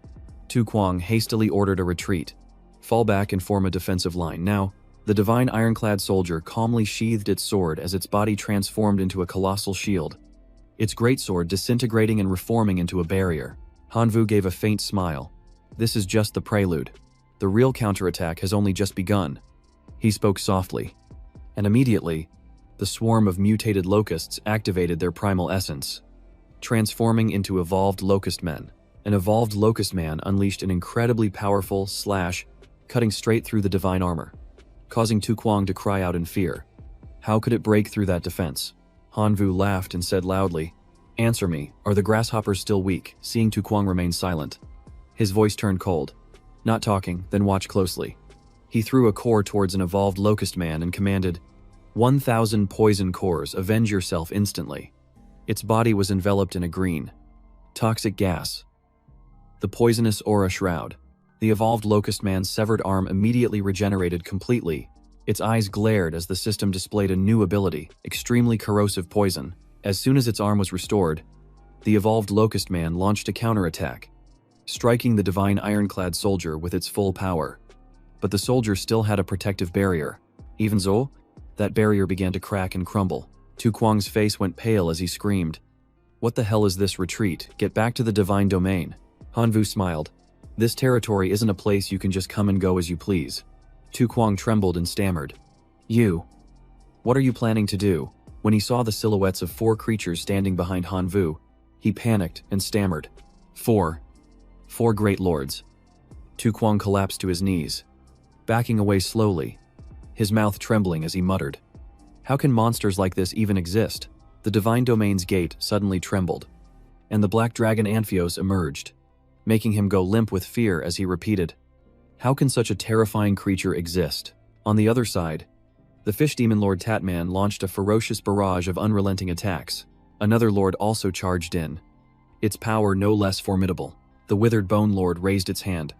Tu Kuang hastily ordered a retreat. "Fall back and form a defensive line now." The divine ironclad soldier calmly sheathed its sword as its body transformed into a colossal shield, its greatsword disintegrating and reforming into a barrier. Hanvu gave a faint smile. "This is just the prelude. The real counterattack has only just begun." He spoke softly, and immediately, the swarm of mutated locusts activated their primal essence, transforming into evolved locust men. An evolved locust man unleashed an incredibly powerful slash, cutting straight through the divine armor, causing Tu Kuang to cry out in fear. How could it break through that defense? Hanvu laughed and said loudly, "Answer me, are the grasshoppers still weak?" Seeing Tu Kuang remain silent, his voice turned cold. "Not talking, then watch closely." He threw a core towards an evolved locust man and commanded, 1,000 poison cores, avenge yourself instantly." Its body was enveloped in a green, toxic gas, the poisonous aura shroud. The evolved locust man's severed arm immediately regenerated completely. Its eyes glared as the system displayed a new ability, extremely corrosive poison. As soon as its arm was restored, the evolved locust man launched a counterattack, striking the divine ironclad soldier with its full power. But the soldier still had a protective barrier. Even so, that barrier began to crack and crumble. Tu Kuang's face went pale as he screamed, "What the hell is this retreat? Get back to the divine domain." Hanvu smiled. "This territory isn't a place you can just come and go as you please." Tu Kuang trembled and stammered, What are you planning to do?" When he saw the silhouettes of 4 creatures standing behind Hanvu, he panicked and stammered, Four great lords." Tu Kuang collapsed to his knees, backing away slowly, his mouth trembling as he muttered, "How can monsters like this even exist?" The divine domain's gate suddenly trembled, and the black dragon Amphios emerged, making him go limp with fear as he repeated, "How can such a terrifying creature exist?" On the other side, the fish demon Lord Tatman launched a ferocious barrage of unrelenting attacks. Another lord also charged in, its power no less formidable. The withered bone lord raised its hand,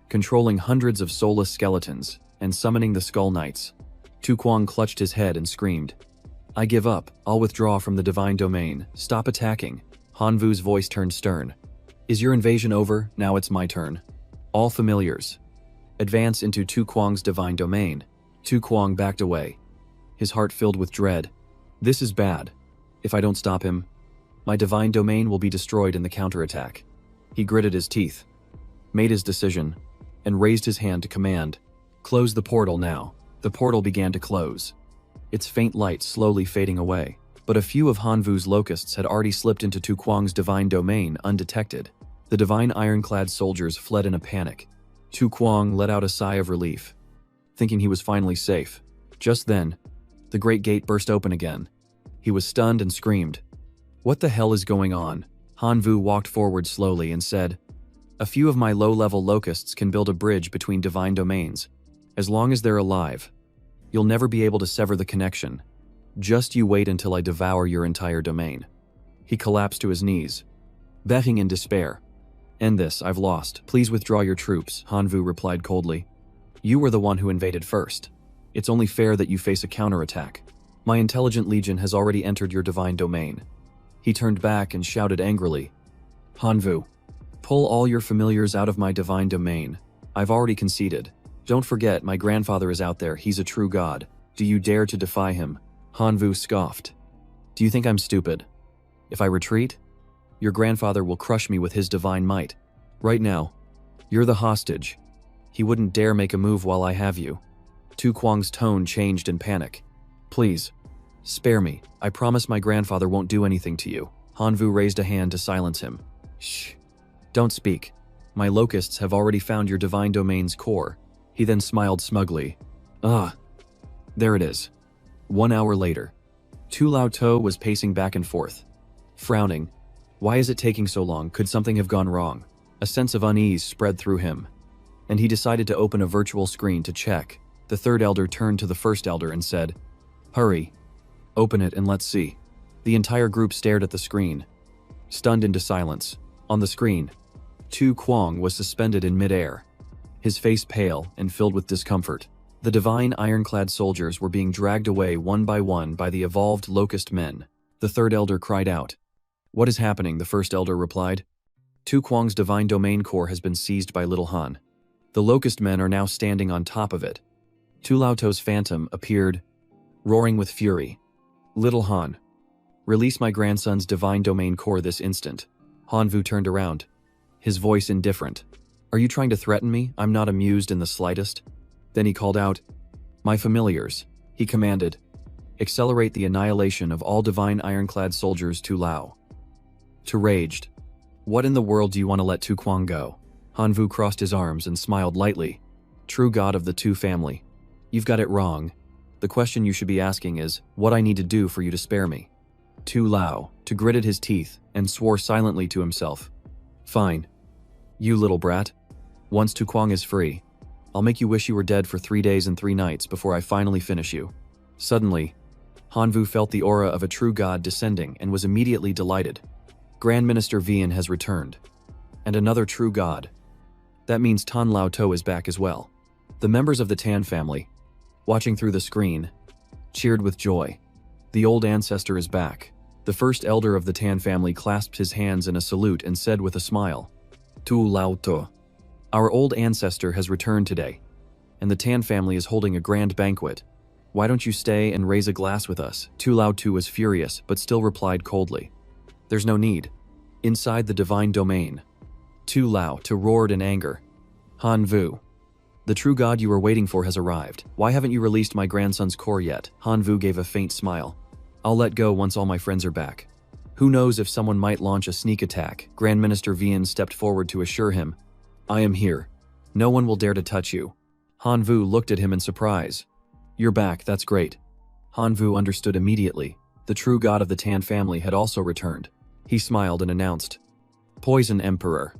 controlling hundreds of soulless skeletons and summoning the Skull Knights. Tu Kuang clutched his head and screamed, "I give up. I'll withdraw from the divine domain. Stop attacking." Hanvu's voice turned stern. "Is your invasion over? Now it's my turn. All familiars, advance into Tu Kuang's divine domain." Tu Kuang backed away, his heart filled with dread. "This is bad. If I don't stop him, my divine domain will be destroyed in the counterattack." He gritted his teeth, made his decision, and raised his hand to command, "Close the portal now." The portal began to close, its faint light slowly fading away. But a few of Hanvu's locusts had already slipped into Tu Kuang's divine domain undetected. The divine ironclad soldiers fled in a panic. Tu Kuang let out a sigh of relief, thinking he was finally safe. Just then, the great gate burst open again. He was stunned and screamed. "What the hell is going on?" Hanvu walked forward slowly and said, "A few of my low-level locusts can build a bridge between divine domains. As long as they're alive, you'll never be able to sever the connection. Just you wait until I devour your entire domain." He collapsed to his knees, begging in despair. "End this, I've lost. Please withdraw your troops," Hanvu replied coldly. "You were the one who invaded first. It's only fair that you face a counterattack. My intelligent legion has already entered your divine domain." He turned back and shouted angrily, "Hanvu, pull all your familiars out of my divine domain. I've already conceded. Don't forget, my grandfather is out there. He's a true god. Do you dare to defy him?" Hanvu scoffed. "Do you think I'm stupid? If I retreat, your grandfather will crush me with his divine might. Right now, you're the hostage. He wouldn't dare make a move while I have you." Tu Kuang's tone changed in panic. "Please, spare me. I promise my grandfather won't do anything to you." Hanvu raised a hand to silence him. "Shh. Don't speak. My locusts have already found your divine domain's core." He then smiled smugly. "Ah, there it is." 1 hour later, Tu Lao To was pacing back and forth, frowning. Why is it taking so long? Could something have gone wrong? A sense of unease spread through him, and he decided to open a virtual screen to check. The third elder turned to the first elder and said, "Hurry, open it and let's see." The entire group stared at the screen, stunned into silence. On the screen, Tu Kuang was suspended in midair, his face pale and filled with discomfort. The divine ironclad soldiers were being dragged away one by the evolved locust men. The third elder cried out. "What is happening?" The first elder replied. "Tu Kuang's divine domain core has been seized by Little Han. The locust men are now standing on top of it." Tu Lao To's phantom appeared, roaring with fury. "Little Han, release my grandson's divine domain core this instant." Hanvu turned around, his voice indifferent. "Are you trying to threaten me? I'm not amused in the slightest." Then he called out, "My familiars," he commanded. "Accelerate the annihilation of all divine ironclad soldiers Tu Lao." Tu raged. "What in the world do you want to let Tu Kuang go?" Hanvu crossed his arms and smiled lightly. "True god of the Tu family. You've got it wrong. The question you should be asking is, what I need to do for you to spare me." Tu Lao gritted his teeth and swore silently to himself. "Fine. You little brat. Once Tu Kuang is free, I'll make you wish you were dead for 3 days and 3 nights before I finally finish you." Suddenly, Hanvu felt the aura of a true god descending and was immediately delighted. Grand Minister Vian has returned. And another true god. That means Tan Lao To is back as well. The members of the Tan family, watching through the screen, cheered with joy. The old ancestor is back. The first elder of the Tan family clasped his hands in a salute and said with a smile, "Tu Lao To. Our old ancestor has returned today, and the Tan family is holding a grand banquet. Why don't you stay and raise a glass with us?" Tu Lao Tu was furious, but still replied coldly, "There's no need." Inside the divine domain, Tu Lao Tu roared in anger. "Hanvu, the true god you were waiting for has arrived. Why haven't you released my grandson's core yet?" Hanvu gave a faint smile. "I'll let go once all my friends are back. Who knows if someone might launch a sneak attack." Grand Minister Vian stepped forward to assure him, "I am here. No one will dare to touch you." Hanvu looked at him in surprise. "You're back, that's great." Hanvu understood immediately. The true god of the Tan family had also returned. He smiled and announced, "Poison Emperor.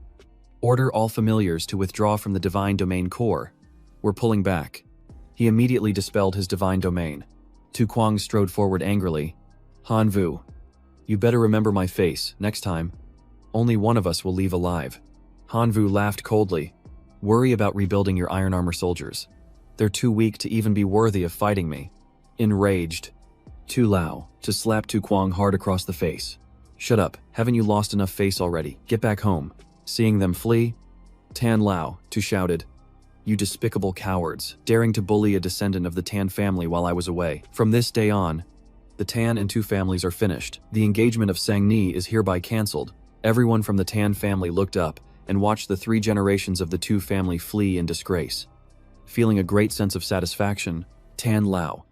Order all familiars to withdraw from the divine domain core. We're pulling back." He immediately dispelled his divine domain. Tu Kuang strode forward angrily. "Hanvu, you better remember my face next time. Only one of us will leave alive." Hanvu laughed coldly. "Worry about rebuilding your iron armor soldiers. They're too weak to even be worthy of fighting me." Enraged, Tu Lao slapped Tu Kuang hard across the face. "Shut up, haven't you lost enough face already? Get back home." Seeing them flee, Tan Lao shouted, "You despicable cowards, daring to bully a descendant of the Tan family while I was away. From this day on, the Tan and Tu families are finished. The engagement of Sang Ni is hereby cancelled." Everyone from the Tan family looked up and watched the 3 generations of the Tu family flee in disgrace. Feeling a great sense of satisfaction, Tan Lao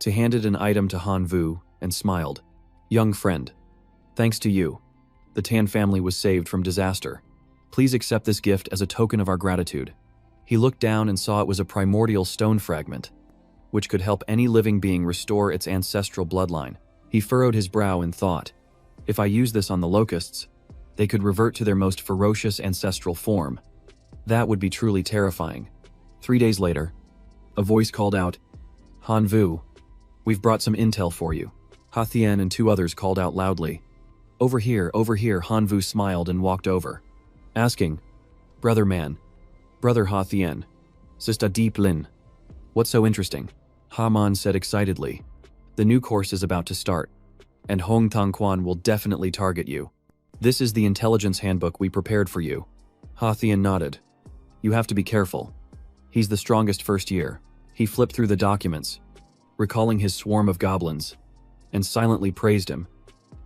to handed an item to Han Vu and smiled. Young friend, thanks to you, the Tan family was saved from disaster. Please accept this gift as a token of our gratitude. He looked down and saw it was a primordial stone fragment, which could help any living being restore its ancestral bloodline. He furrowed his brow in thought. If I use this on the locusts, they could revert to their most ferocious ancestral form. That would be truly terrifying. 3 days later, a voice called out, Han Vu, we've brought some intel for you. Ha Thien and 2 others called out loudly. Over here, Han Vu smiled and walked over, asking, Brother man, Brother Ha Thien, Sista Deep Lin, what's so interesting? Ha Man said excitedly, the new course is about to start, and Hong Thang Quan will definitely target you. This is the intelligence handbook we prepared for you. Ha Thien nodded. You have to be careful. He's the strongest first year. He flipped through the documents, recalling his swarm of goblins, and silently praised him.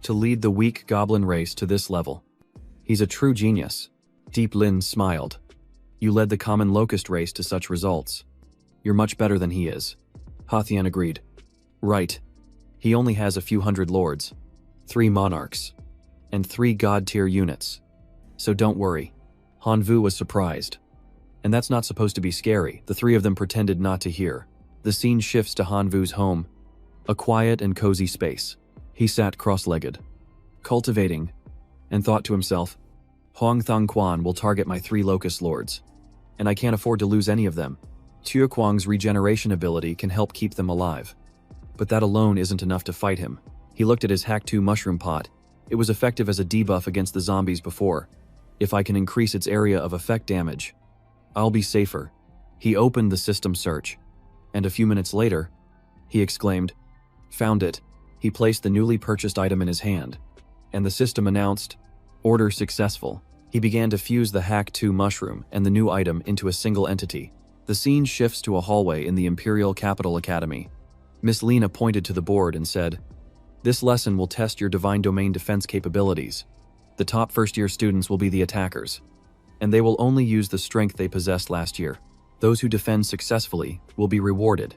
To lead the weak goblin race to this level. He's a true genius. Deep Lin smiled. You led the common locust race to such results. You're much better than he is. Ha Thien agreed. Right. He only has a few hundred lords, 3 monarchs, and 3 god-tier units. So don't worry. Han Vu was surprised. And that's not supposed to be scary. The 3 of them pretended not to hear. The scene shifts to Han Vu's home, a quiet and cozy space. He sat cross-legged, cultivating, and thought to himself, Hong Thang Quan will target my 3 locust lords, and I can't afford to lose any of them. Tua Kwang's regeneration ability can help keep them alive. But that alone isn't enough to fight him. He looked at his Hack 2 mushroom pot. It was effective as a debuff against the zombies before. If I can increase its area of effect damage, I'll be safer. He opened the system search, and a few minutes later, he exclaimed, Found it. He placed the newly purchased item in his hand, and the system announced, Order successful. He began to fuse the Hack 2 mushroom and the new item into a single entity. The scene shifts to a hallway in the Imperial Capital Academy. Miss Lena pointed to the board and said, This lesson will test your divine domain defense capabilities. The top first-year students will be the attackers, and they will only use the strength they possessed last year. Those who defend successfully will be rewarded,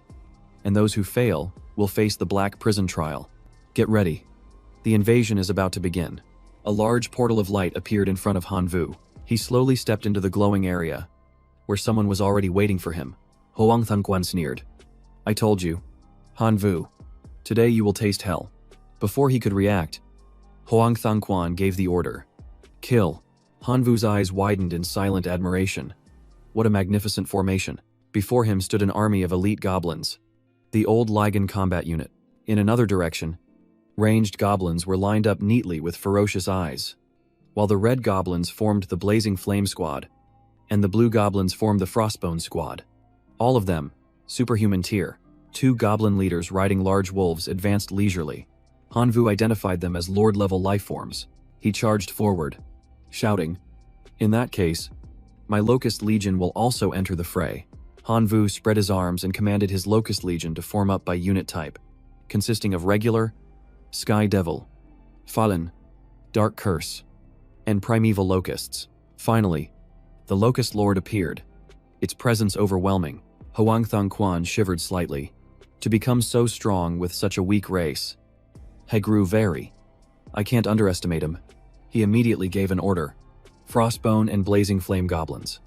and those who fail will face the Black Prison Trial. Get ready. The invasion is about to begin. A large portal of light appeared in front of Han Vu. He slowly stepped into the glowing area, where someone was already waiting for him. Hoang Thang Quan sneered. I told you. Han Vu, today you will taste hell. Before he could react, Hoang Thang Quan gave the order. Kill. Han Vu's eyes widened in silent admiration. What a magnificent formation. Before him stood an army of elite goblins, the old Ligan combat unit. In another direction, ranged goblins were lined up neatly with ferocious eyes, while the red goblins formed the Blazing Flame Squad, and the blue goblins formed the Frostbone Squad. All of them, superhuman tier. 2 goblin leaders riding large wolves advanced leisurely. Han Vu identified them as Lord-level lifeforms. He charged forward, shouting, In that case, my Locust Legion will also enter the fray. Han Vu spread his arms and commanded his Locust Legion to form up by unit type, consisting of regular, Sky Devil, Fallen, Dark Curse, and Primeval Locusts. Finally, the Locust Lord appeared, its presence overwhelming. Hoang Thang Quan shivered slightly. To become so strong with such a weak race, he grew very. I can't underestimate him. He immediately gave an order. Frostbone and Blazing Flame Goblins,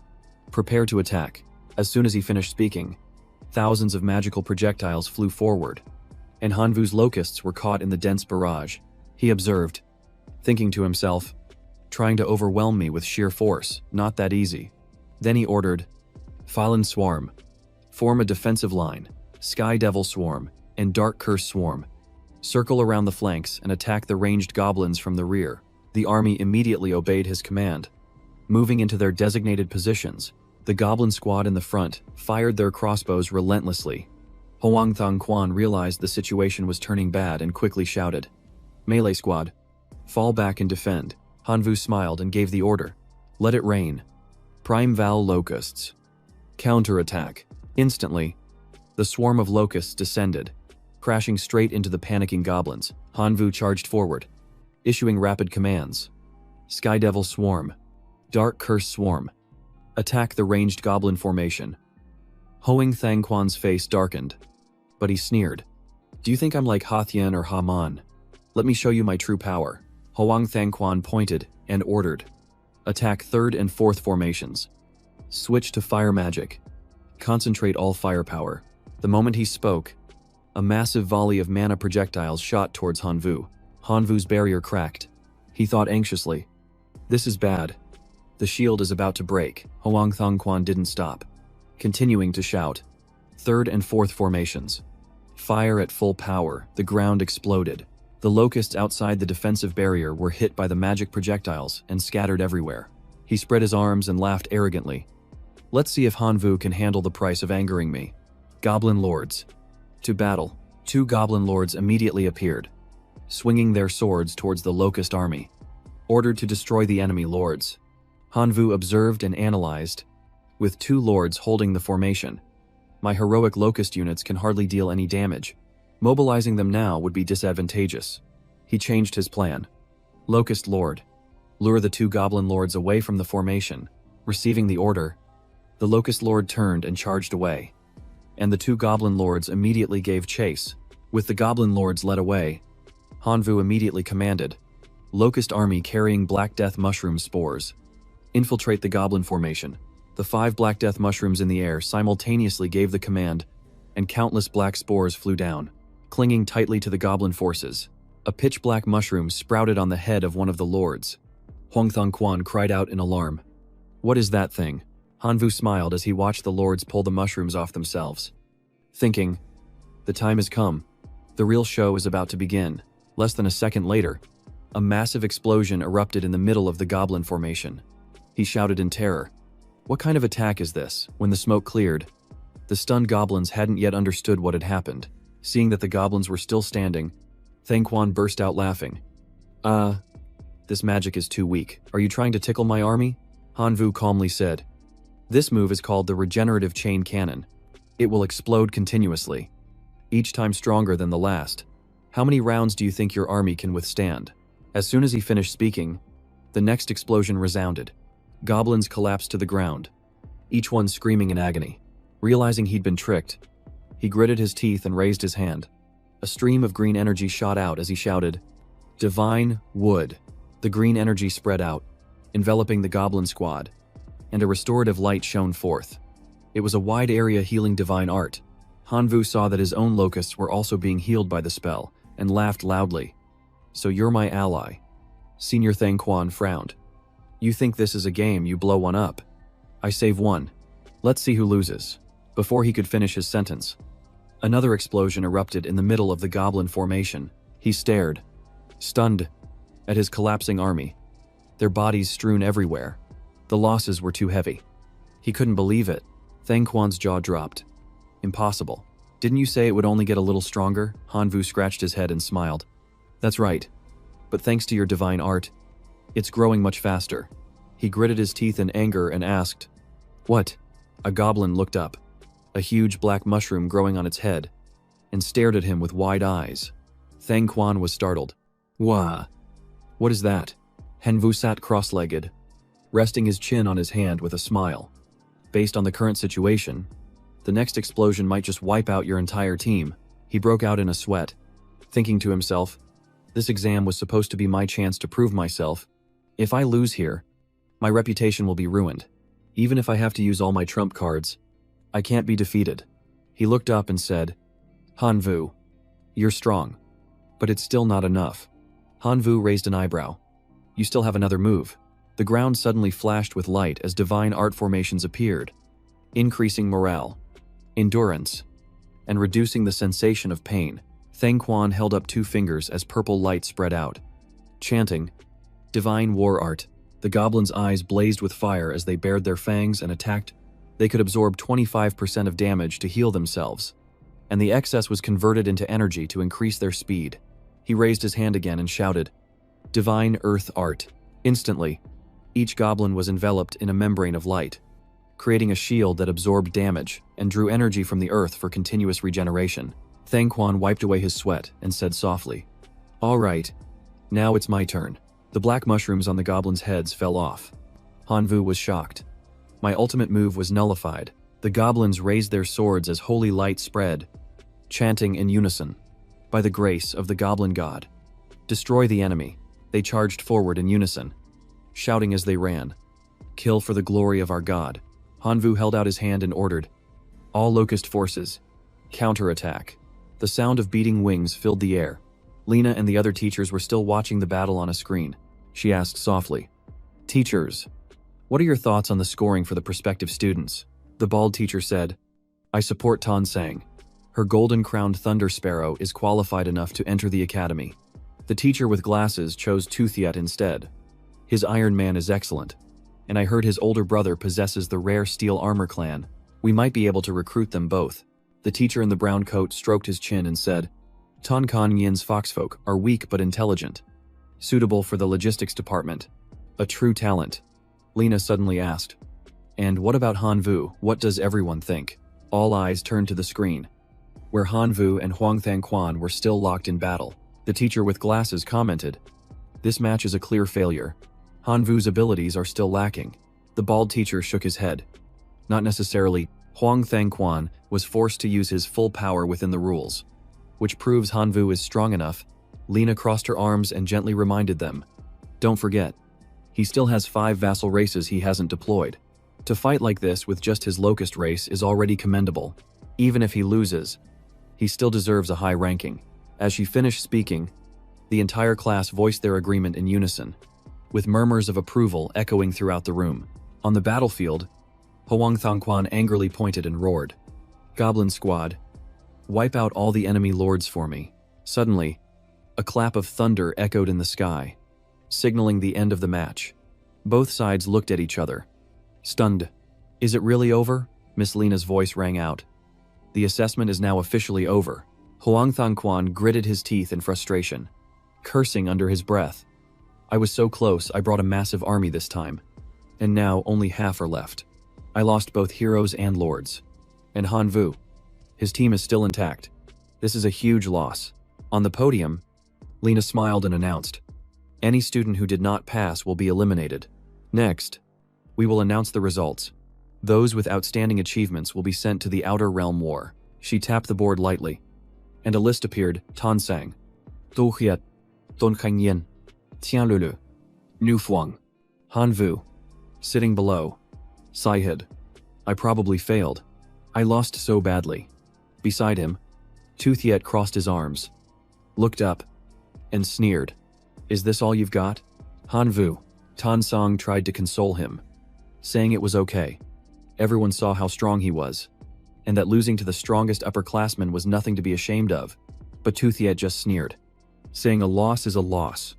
prepare to attack. As soon as he finished speaking, thousands of magical projectiles flew forward, and Han Vu's locusts were caught in the dense barrage. He observed, thinking to himself, trying to overwhelm me with sheer force, not that easy. Then he ordered, Fallen Swarm, form a defensive line, Sky Devil Swarm, and Dark Curse Swarm. Circle around the flanks and attack the ranged goblins from the rear. The army immediately obeyed his command. Moving into their designated positions, the goblin squad in the front fired their crossbows relentlessly. Hoang Thang Quan realized the situation was turning bad and quickly shouted, Melee squad, fall back and defend. Han Vu smiled and gave the order. Let it rain. Prime Val Locusts. Counterattack. Instantly, the swarm of locusts descended, crashing straight into the panicking goblins. Han Vu charged forward, issuing rapid commands. Sky Devil Swarm. Dark Curse Swarm. Attack the ranged goblin formation. Hoang Thang Quan's face darkened, but he sneered. Do you think I'm like Hathian or Haman? Let me show you my true power. Hoang Thangquan pointed and ordered. Attack 3rd and 4th formations. Switch to fire magic. Concentrate all firepower. The moment he spoke, a massive volley of mana projectiles shot towards Hanvu. Hanvu's barrier cracked. He thought anxiously. This is bad. The shield is about to break. Hoang Thangquan didn't stop, continuing to shout. 3rd and 4th formations. Fire at full power. The ground exploded. The locusts outside the defensive barrier were hit by the magic projectiles and scattered everywhere. He spread his arms and laughed arrogantly. Let's see if Hanvu can handle the price of angering me. Goblin Lords. To battle. 2 Goblin Lords immediately appeared, swinging their swords towards the locust army, ordered to destroy the enemy lords. Hanvu observed and analyzed, with 2 lords holding the formation. My heroic locust units can hardly deal any damage. Mobilizing them now would be disadvantageous. He changed his plan. Locust Lord. Lure the 2 Goblin Lords away from the formation. Receiving the order, the Locust Lord turned and charged away, and the 2 Goblin Lords immediately gave chase. With the Goblin Lords led away, Hanvu immediately commanded, Locust Army carrying Black Death Mushroom spores. Infiltrate the Goblin formation. The 5 Black Death Mushrooms in the air simultaneously gave the command, and countless black spores flew down, clinging tightly to the Goblin forces. A pitch-black mushroom sprouted on the head of one of the lords. Hoang Thangquan cried out in alarm. What is that thing? Hanvu smiled as he watched the lords pull the mushrooms off themselves, thinking, the time has come. The real show is about to begin. Less than a second later, a massive explosion erupted in the middle of the Goblin formation. He shouted in terror. What kind of attack is this? When the smoke cleared, the stunned goblins hadn't yet understood what had happened. Seeing that the goblins were still standing, Thangquan burst out laughing. This magic is too weak. Are you trying to tickle my army? Hanvu calmly said. This move is called the Regenerative Chain Cannon. It will explode continuously, each time stronger than the last. How many rounds do you think your army can withstand? As soon as he finished speaking, the next explosion resounded. Goblins collapsed to the ground, each one screaming in agony. Realizing he'd been tricked, he gritted his teeth and raised his hand. A stream of green energy shot out as he shouted, Divine Wood. The green energy spread out, enveloping the goblin squad, and a restorative light shone forth. It was a wide area healing divine art. Hanvu saw that his own locusts were also being healed by the spell, and laughed loudly. So you're my ally. Senior Thangquan frowned. You think this is a game, you blow one up. I save one. Let's see who loses. Before he could finish his sentence, another explosion erupted in the middle of the goblin formation. He stared, stunned, at his collapsing army, their bodies strewn everywhere. The losses were too heavy. He couldn't believe it. Thangquan's jaw dropped. Impossible. Didn't you say it would only get a little stronger? Hanvu scratched his head and smiled. That's right. But thanks to your divine art, it's growing much faster. He gritted his teeth in anger and asked, What? A goblin looked up, a huge black mushroom growing on its head, and stared at him with wide eyes. Thangquan was startled. Wah! What is that? Hanvu sat cross-legged, resting his chin on his hand with a smile. Based on the current situation, the next explosion might just wipe out your entire team. He broke out in a sweat, thinking to himself, this exam was supposed to be my chance to prove myself. If I lose here, my reputation will be ruined. Even if I have to use all my trump cards, I can't be defeated. He looked up and said, Hanvu, you're strong, but it's still not enough. Hanvu raised an eyebrow. You still have another move. The ground suddenly flashed with light as divine art formations appeared, increasing morale, endurance, and reducing the sensation of pain. Thangquan held up 2 fingers as purple light spread out, chanting, Divine War Art. The goblins' eyes blazed with fire as they bared their fangs and attacked. They could absorb 25% of damage to heal themselves, and the excess was converted into energy to increase their speed. He raised his hand again and shouted, Divine Earth Art. Instantly, each goblin was enveloped in a membrane of light, creating a shield that absorbed damage and drew energy from the earth for continuous regeneration. Thangquan wiped away his sweat and said softly, All right, now it's my turn. The black mushrooms on the goblins' heads fell off. Hanvu was shocked. My ultimate move was nullified. The goblins raised their swords as holy light spread, chanting in unison, By the grace of the goblin god. Destroy the enemy. They charged forward in unison, shouting as they ran. Kill for the glory of our god. Hanvu held out his hand and ordered, all locust forces, counterattack. The sound of beating wings filled the air. Lena and the other teachers were still watching the battle on a screen. She asked softly, teachers, what are your thoughts on the scoring for the prospective students? The bald teacher said, I support Tan Sang. Her golden-crowned thunder sparrow is qualified enough to enter the academy. The teacher with glasses chose Toothiet instead. His Iron Man is excellent, and I heard his older brother possesses the rare steel armor clan. We might be able to recruit them both. The teacher in the brown coat stroked his chin and said, Tan Kan Yin's foxfolk are weak but intelligent, suitable for the logistics department. A true talent. Lena suddenly asked, and what about Hanvu? What does everyone think? All eyes turned to the screen, where Hanvu and Huang Thangquan were still locked in battle. The teacher with glasses commented, this match is a clear failure. Hanvu's abilities are still lacking. The bald teacher shook his head. Not necessarily. Huang Thangquan was forced to use his full power within the rules, which proves Hanvu is strong enough. Lena crossed her arms and gently reminded them, don't forget, he still has 5 vassal races he hasn't deployed. To fight like this with just his locust race is already commendable. Even if he loses, he still deserves a high ranking. As she finished speaking, the entire class voiced their agreement in unison, with murmurs of approval echoing throughout the room. On the battlefield, Huang Thangquan angrily pointed and roared, Goblin squad, wipe out all the enemy lords for me. Suddenly, a clap of thunder echoed in the sky, signaling the end of the match. Both sides looked at each other, stunned. Is it really over? Miss Lena's voice rang out. The assessment is now officially over. Huang Thangquan gritted his teeth in frustration, cursing under his breath. I was so close, I brought a massive army this time, and now only half are left. I lost both heroes and lords. And Hanvu, his team is still intact. This is a huge loss. On the podium, Lena smiled and announced, any student who did not pass will be eliminated. Next, we will announce the results. Those with outstanding achievements will be sent to the Outer Realm War. She tapped the board lightly, and a list appeared. Tan Sang, Du Hiet, Don Khang Yin, Tian Lulu, Nu Fuang, Hanvu. Sitting below, Saihid. I probably failed. I lost so badly. Beside him, Toothiet crossed his arms, looked up, and sneered. Is this all you've got? Hanvu. Tan Sang tried to console him, saying it was okay. Everyone saw how strong he was, and that losing to the strongest upperclassman was nothing to be ashamed of. But Toothiet just sneered, saying a loss is a loss,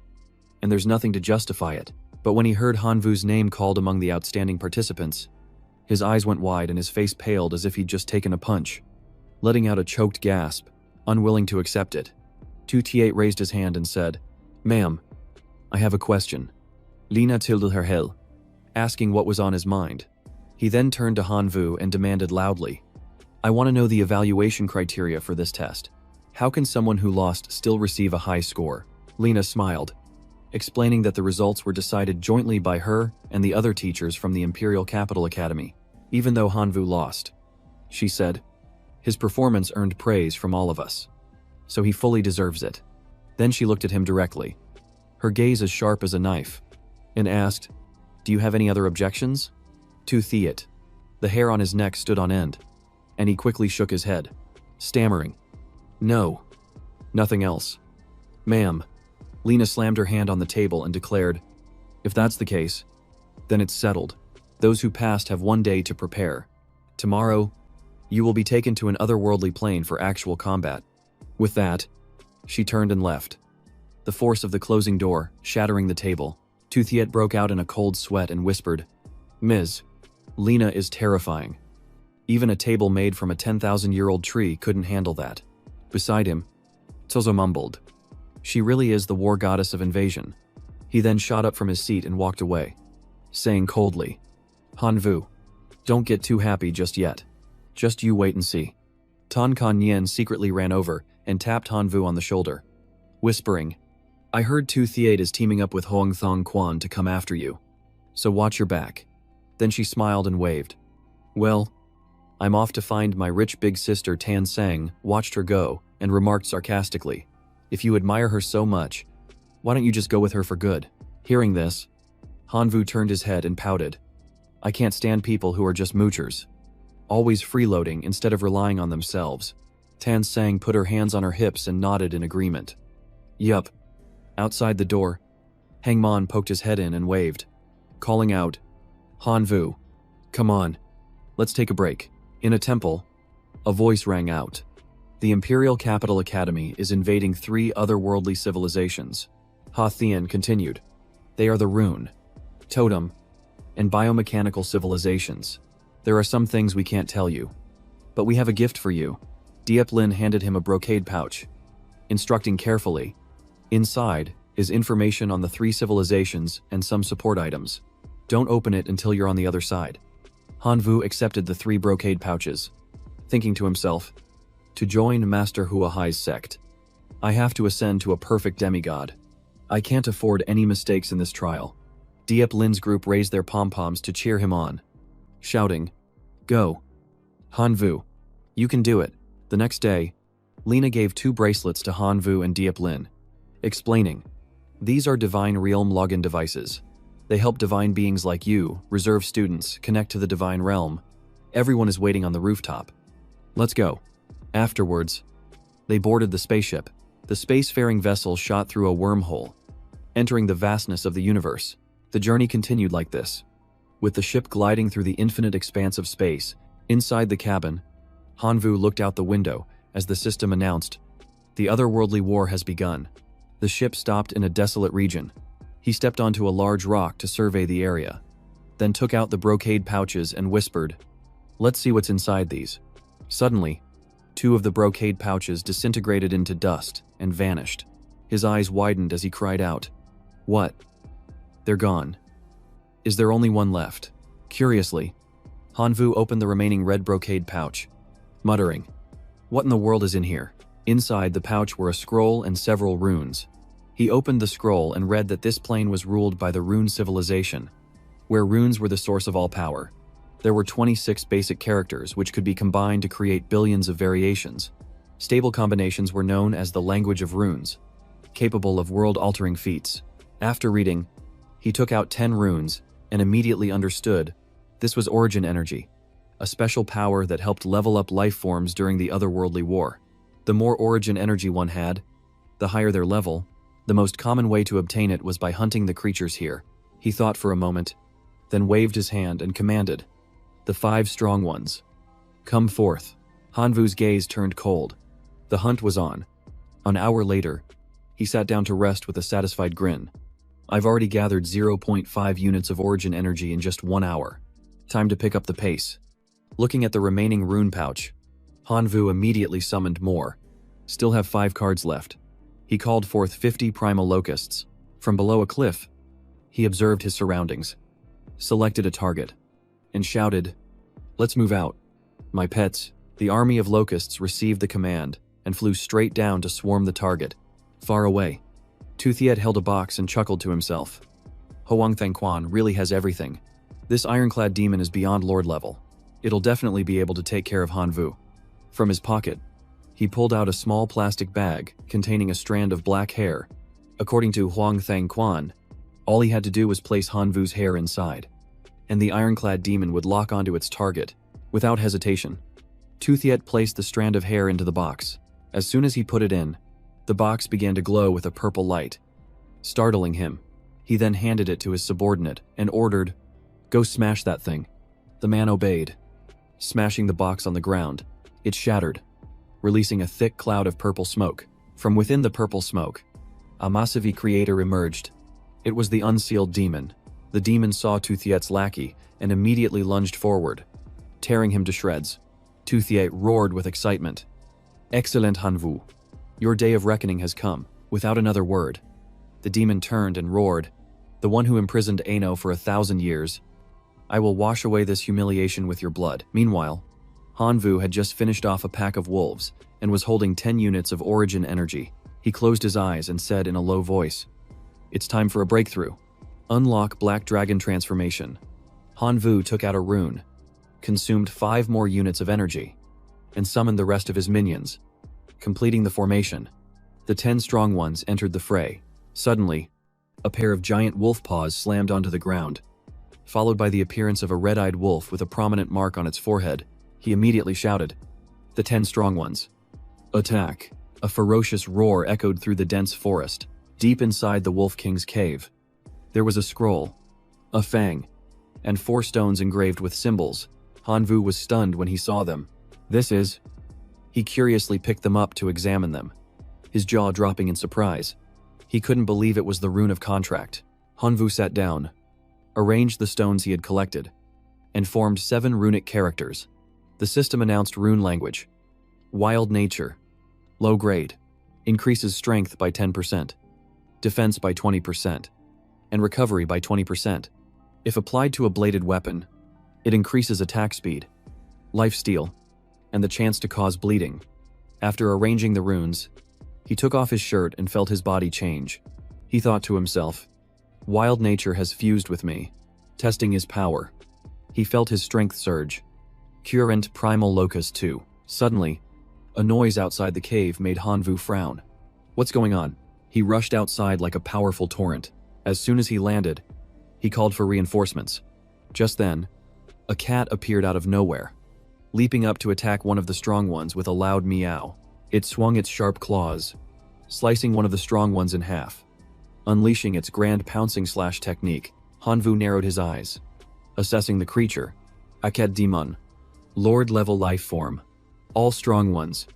and there's nothing to justify it. But when he heard Hanvu's name called among the outstanding participants, his eyes went wide and his face paled as if he'd just taken a punch, letting out a choked gasp, unwilling to accept it. Toothiet raised his hand and said, Ma'am, I have a question. Lena tilted her head, asking what was on his mind. He then turned to Hanvu and demanded loudly, I want to know the evaluation criteria for this test. How can someone who lost still receive a high score? Lena smiled, explaining that the results were decided jointly by her and the other teachers from the Imperial Capital Academy. Even though Hanvu lost, she said, his performance earned praise from all of us, so he fully deserves it. Then she looked at him directly, her gaze as sharp as a knife, and asked, do you have any other objections? Toothiet. The hair on his neck stood on end, and he quickly shook his head, stammering, no, nothing else. Ma'am. Lena slammed her hand on the table and declared, if that's the case, then it's settled. Those who passed have 1 day to prepare. Tomorrow, you will be taken to an otherworldly plane for actual combat. With that, she turned and left, the force of the closing door shattering the table. Toothiet broke out in a cold sweat and whispered, Ms. Lena is terrifying. Even a table made from a 10,000-year-old tree couldn't handle that. Beside him, Tozo mumbled, she really is the war goddess of invasion. He then shot up from his seat and walked away, saying coldly, Hanvu, don't get too happy just yet. Just you wait and see. Tan Kan Yen secretly ran over and tapped Hanvu on the shoulder, whispering, I heard Toothiet is teaming up with Huang Thangquan to come after you, so watch your back. Then she smiled and waved. Well, I'm off to find my rich big sister Tan Sang. Watched her go, and remarked sarcastically, "If you admire her so much, why don't you just go with her for good?" Hearing this, Hanvu turned his head and pouted. "I can't stand people who are just moochers, always freeloading instead of relying on themselves." Tan Sang put her hands on her hips and nodded in agreement. "Yup." Outside the door, Hangman poked his head in and waved, calling out, "Hanvu, come on, let's take a break." In a temple, a voice rang out. The Imperial Capital Academy is invading 3 otherworldly civilizations. Ha Thien continued. They are the Rune, Totem, and biomechanical civilizations. There are some things we can't tell you, but we have a gift for you. Diep Lin handed him a brocade pouch, instructing carefully. Inside is information on the 3 civilizations and some support items. Don't open it until you're on the other side. Hanvu accepted the 3 brocade pouches, thinking to himself, to join Master Hua Hai's sect, I have to ascend to a perfect demigod. I can't afford any mistakes in this trial. Diep Lin's group raised their pom-poms to cheer him on, shouting, "Go! Hanvu, you can do it." The next day, Lena gave 2 bracelets to Hanvu and Diep Lin, explaining, "These are Divine Realm login devices. They help divine beings like you, reserve students, connect to the Divine Realm. Everyone is waiting on the rooftop. Let's go." Afterwards, they boarded the spaceship. The spacefaring vessel shot through a wormhole, entering the vastness of the universe. The journey continued like this, with the ship gliding through the infinite expanse of space. Inside the cabin, Hanvu looked out the window as the system announced, "The otherworldly war has begun." The ship stopped in a desolate region. He stepped onto a large rock to survey the area, then took out the brocade pouches and whispered, "Let's see what's inside these." Suddenly, 2 of the brocade pouches disintegrated into dust and vanished. His eyes widened as he cried out, "What? They're gone. Is there only one left?" Curiously, Hanvu opened the remaining red brocade pouch, muttering, "What in the world is in here?" Inside the pouch were a scroll and several runes. He opened the scroll and read that this plane was ruled by the Rune civilization, where runes were the source of all power. There were 26 basic characters which could be combined to create billions of variations. Stable combinations were known as the language of runes, capable of world-altering feats. After reading, he took out 10 runes and immediately understood this was origin energy, a special power that helped level up life forms during the otherworldly war. The more origin energy one had, the higher their level. The most common way to obtain it was by hunting the creatures here. He thought for a moment, then waved his hand and commanded, "The 5 strong ones, come forth." Hanvu's gaze turned cold. The hunt was on. An hour later, he sat down to rest with a satisfied grin. "I've already gathered 0.5 units of origin energy in just 1 hour. Time to pick up the pace." Looking at the remaining rune pouch, Hanvu immediately summoned more. Still have 5 cards left. He called forth 50 primal locusts. From below a cliff, he observed his surroundings, selected a target, and shouted, "Let's move out." My pets, the army of locusts received the command and flew straight down to swarm the target. Far away, Tuthiet held a box and chuckled to himself. Hoang Thang Quan really has everything. This ironclad demon is beyond lord level. It'll definitely be able to take care of Hanvu. From his pocket, he pulled out a small plastic bag containing a strand of black hair. According to Hoang Thang Quan, all he had to do was place Hanvu's hair inside, and the ironclad demon would lock onto its target. Without hesitation, Tuthiet placed the strand of hair into the box. As soon as he put it in, the box began to glow with a purple light, startling him. He then handed it to his subordinate and ordered, "Go smash that thing." The man obeyed, smashing the box on the ground. It shattered, releasing a thick cloud of purple smoke. From within the purple smoke, a massive creator emerged. It was the unsealed demon. The demon saw Tuthiet's lackey and immediately lunged forward, tearing him to shreds. Tuthiet roared with excitement. "Excellent, Hanvu. Your day of reckoning has come." Without another word, the demon turned and roared, "The one who imprisoned Ano for 1,000 years. I will wash away this humiliation with your blood." Meanwhile, Hanvu had just finished off a pack of wolves and was holding 10 units of origin energy. He closed his eyes and said in a low voice, "It's time for a breakthrough. Unlock Black Dragon Transformation." Hanvu took out a rune, consumed 5 more units of energy, and summoned the rest of his minions. completing the formation. The 10 strong ones entered the fray. Suddenly, a pair of giant wolf paws slammed onto the ground, followed by the appearance of a red-eyed wolf with a prominent mark on its forehead. He immediately shouted, "The 10 strong ones, attack!" A ferocious roar echoed through the dense forest. Deep inside the Wolf King's cave, there was a scroll, a fang, and 4 stones engraved with symbols. Hanvu was stunned when he saw them. "This is..." He curiously picked them up to examine them, his jaw dropping in surprise. He couldn't believe it was the rune of contract. Hanvu sat down, arranged the stones he had collected, and formed 7 runic characters. The system announced rune language. Wild nature. Low grade. Increases strength by 10%. Defense by 20%. And recovery by 20%. If applied to a bladed weapon, it increases attack speed, lifesteal, and the chance to cause bleeding. After arranging the runes, he took off his shirt and felt his body change. He thought to himself, "Wild nature has fused with me," testing his power. He felt his strength surge. Current primal locus 2. Suddenly, a noise outside the cave made Hanvu frown. "What's going on?" He rushed outside like a powerful torrent. As soon as he landed, he called for reinforcements. Just then, a cat appeared out of nowhere, leaping up to attack one of the strong ones with a loud meow. It swung its sharp claws, slicing one of the strong ones in half. Unleashing its grand pouncing slash technique, Hanvu narrowed his eyes, assessing the creature. Aked Demon. Lord-level life form. All strong ones.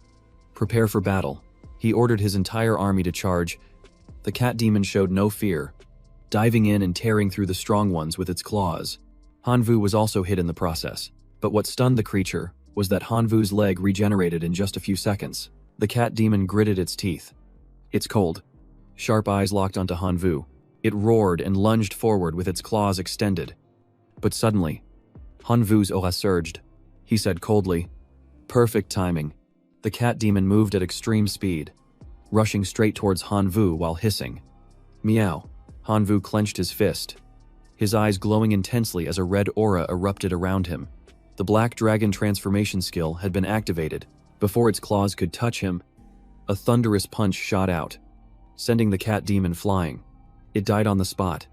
Prepare for battle. He ordered his entire army to charge. The cat demon showed no fear, diving in and tearing through the strong ones with its claws. Hanvu was also hit in the process. But what stunned the creature was that Hanvu's leg regenerated in just a few seconds. The cat demon gritted its teeth. Its cold, sharp eyes locked onto Hanvu. It roared and lunged forward with its claws extended. But suddenly, Hanvu's aura surged. He said coldly, "Perfect timing." The cat demon moved at extreme speed, rushing straight towards Hanvu while hissing, "Meow." Hanvu clenched his fist, his eyes glowing intensely as a red aura erupted around him. The black dragon transformation skill had been activated. Before its claws could touch him, a thunderous punch shot out, sending the cat demon flying. It died on the spot.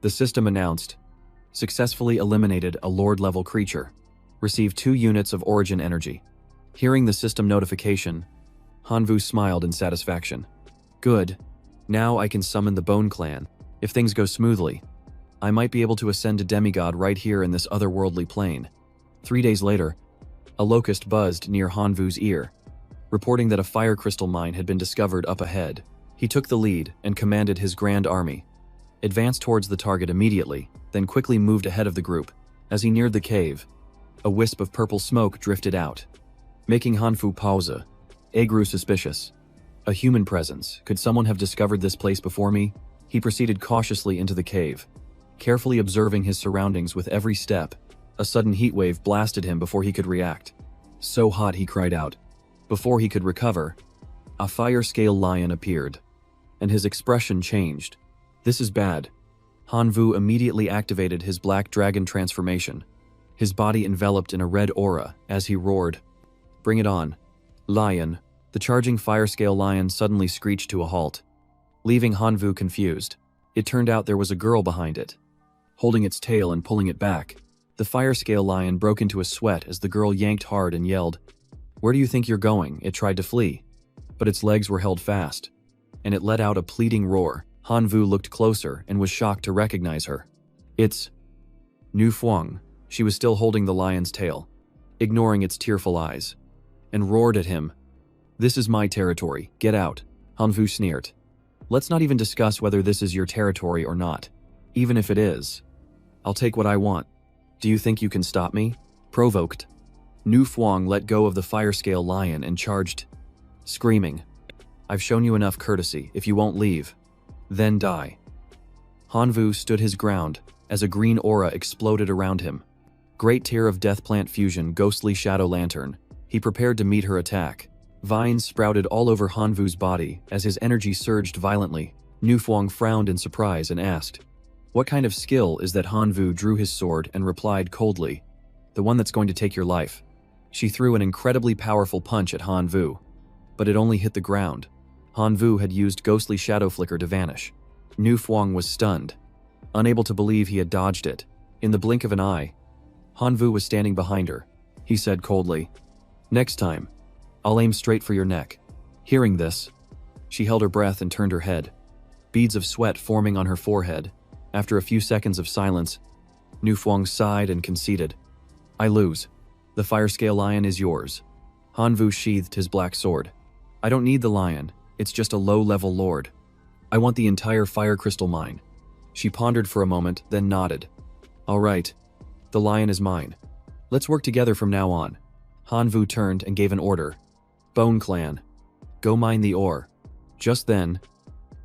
The system announced, "Successfully eliminated a lord-level creature. Received 2 units of origin energy." Hearing the system notification, Hanvu smiled in satisfaction. "Good. Now I can summon the Bone Clan. If things go smoothly, I might be able to ascend to demigod right here in this otherworldly plane." 3 days later, a locust buzzed near Hanvu's ear, reporting that a fire crystal mine had been discovered up ahead. He took the lead and commanded his grand army, advanced towards the target immediately, then quickly moved ahead of the group. As he neared the cave, a wisp of purple smoke drifted out, making Hanvu pause. He grew suspicious. A human presence. Could someone have discovered this place before me? He proceeded cautiously into the cave, carefully observing his surroundings with every step. A sudden heat wave blasted him before he could react. "So hot," he cried out. Before he could recover, a fire-scale lion appeared, and his expression changed. "This is bad." Hanvu immediately activated his black dragon transformation, his body enveloped in a red aura as he roared, "Bring it on, lion." The charging fire-scale lion suddenly screeched to a halt, leaving Hanvu confused. It turned out there was a girl behind it, holding its tail and pulling it back. The fire-scale lion broke into a sweat as the girl yanked hard and yelled, "Where do you think you're going?" It tried to flee, but its legs were held fast, and it let out a pleading roar. Hanvu looked closer and was shocked to recognize her. "It's Nu Fuang." She was still holding the lion's tail, ignoring its tearful eyes, and roared at him, "This is my territory, get out." Hanvu sneered. "Let's not even discuss whether this is your territory or not. Even if it is, I'll take what I want. Do you think you can stop me?" Provoked, Nu Fuang let go of the fire-scale lion and charged, screaming, "I've shown you enough courtesy. If you won't leave, then die." Hanvu stood his ground as a green aura exploded around him. Great Tear of Death Plant Fusion, Ghostly Shadow Lantern. He prepared to meet her attack. Vines sprouted all over Hanvu's body as his energy surged violently. Nu Fuang frowned in surprise and asked, "What kind of skill is that?" Hanvu drew his sword and replied coldly, "The one that's going to take your life." She threw an incredibly powerful punch at Hanvu, but it only hit the ground. Hanvu had used ghostly shadow flicker to vanish. Nu Fuang was stunned, unable to believe he had dodged it. In the blink of an eye, Hanvu was standing behind her. He said coldly, "Next time, I'll aim straight for your neck." Hearing this, she held her breath and turned her head, beads of sweat forming on her forehead. After a few seconds of silence, Nu Fuang sighed and conceded, "I lose. The fire scale lion is yours." Hanvu sheathed his black sword. "I don't need the lion, it's just a low-level lord. I want the entire fire crystal mine." She pondered for a moment, then nodded. "All right, the lion is mine. Let's work together from now on." Hanvu turned and gave an order. "Bone Clan, go mine the ore." Just then,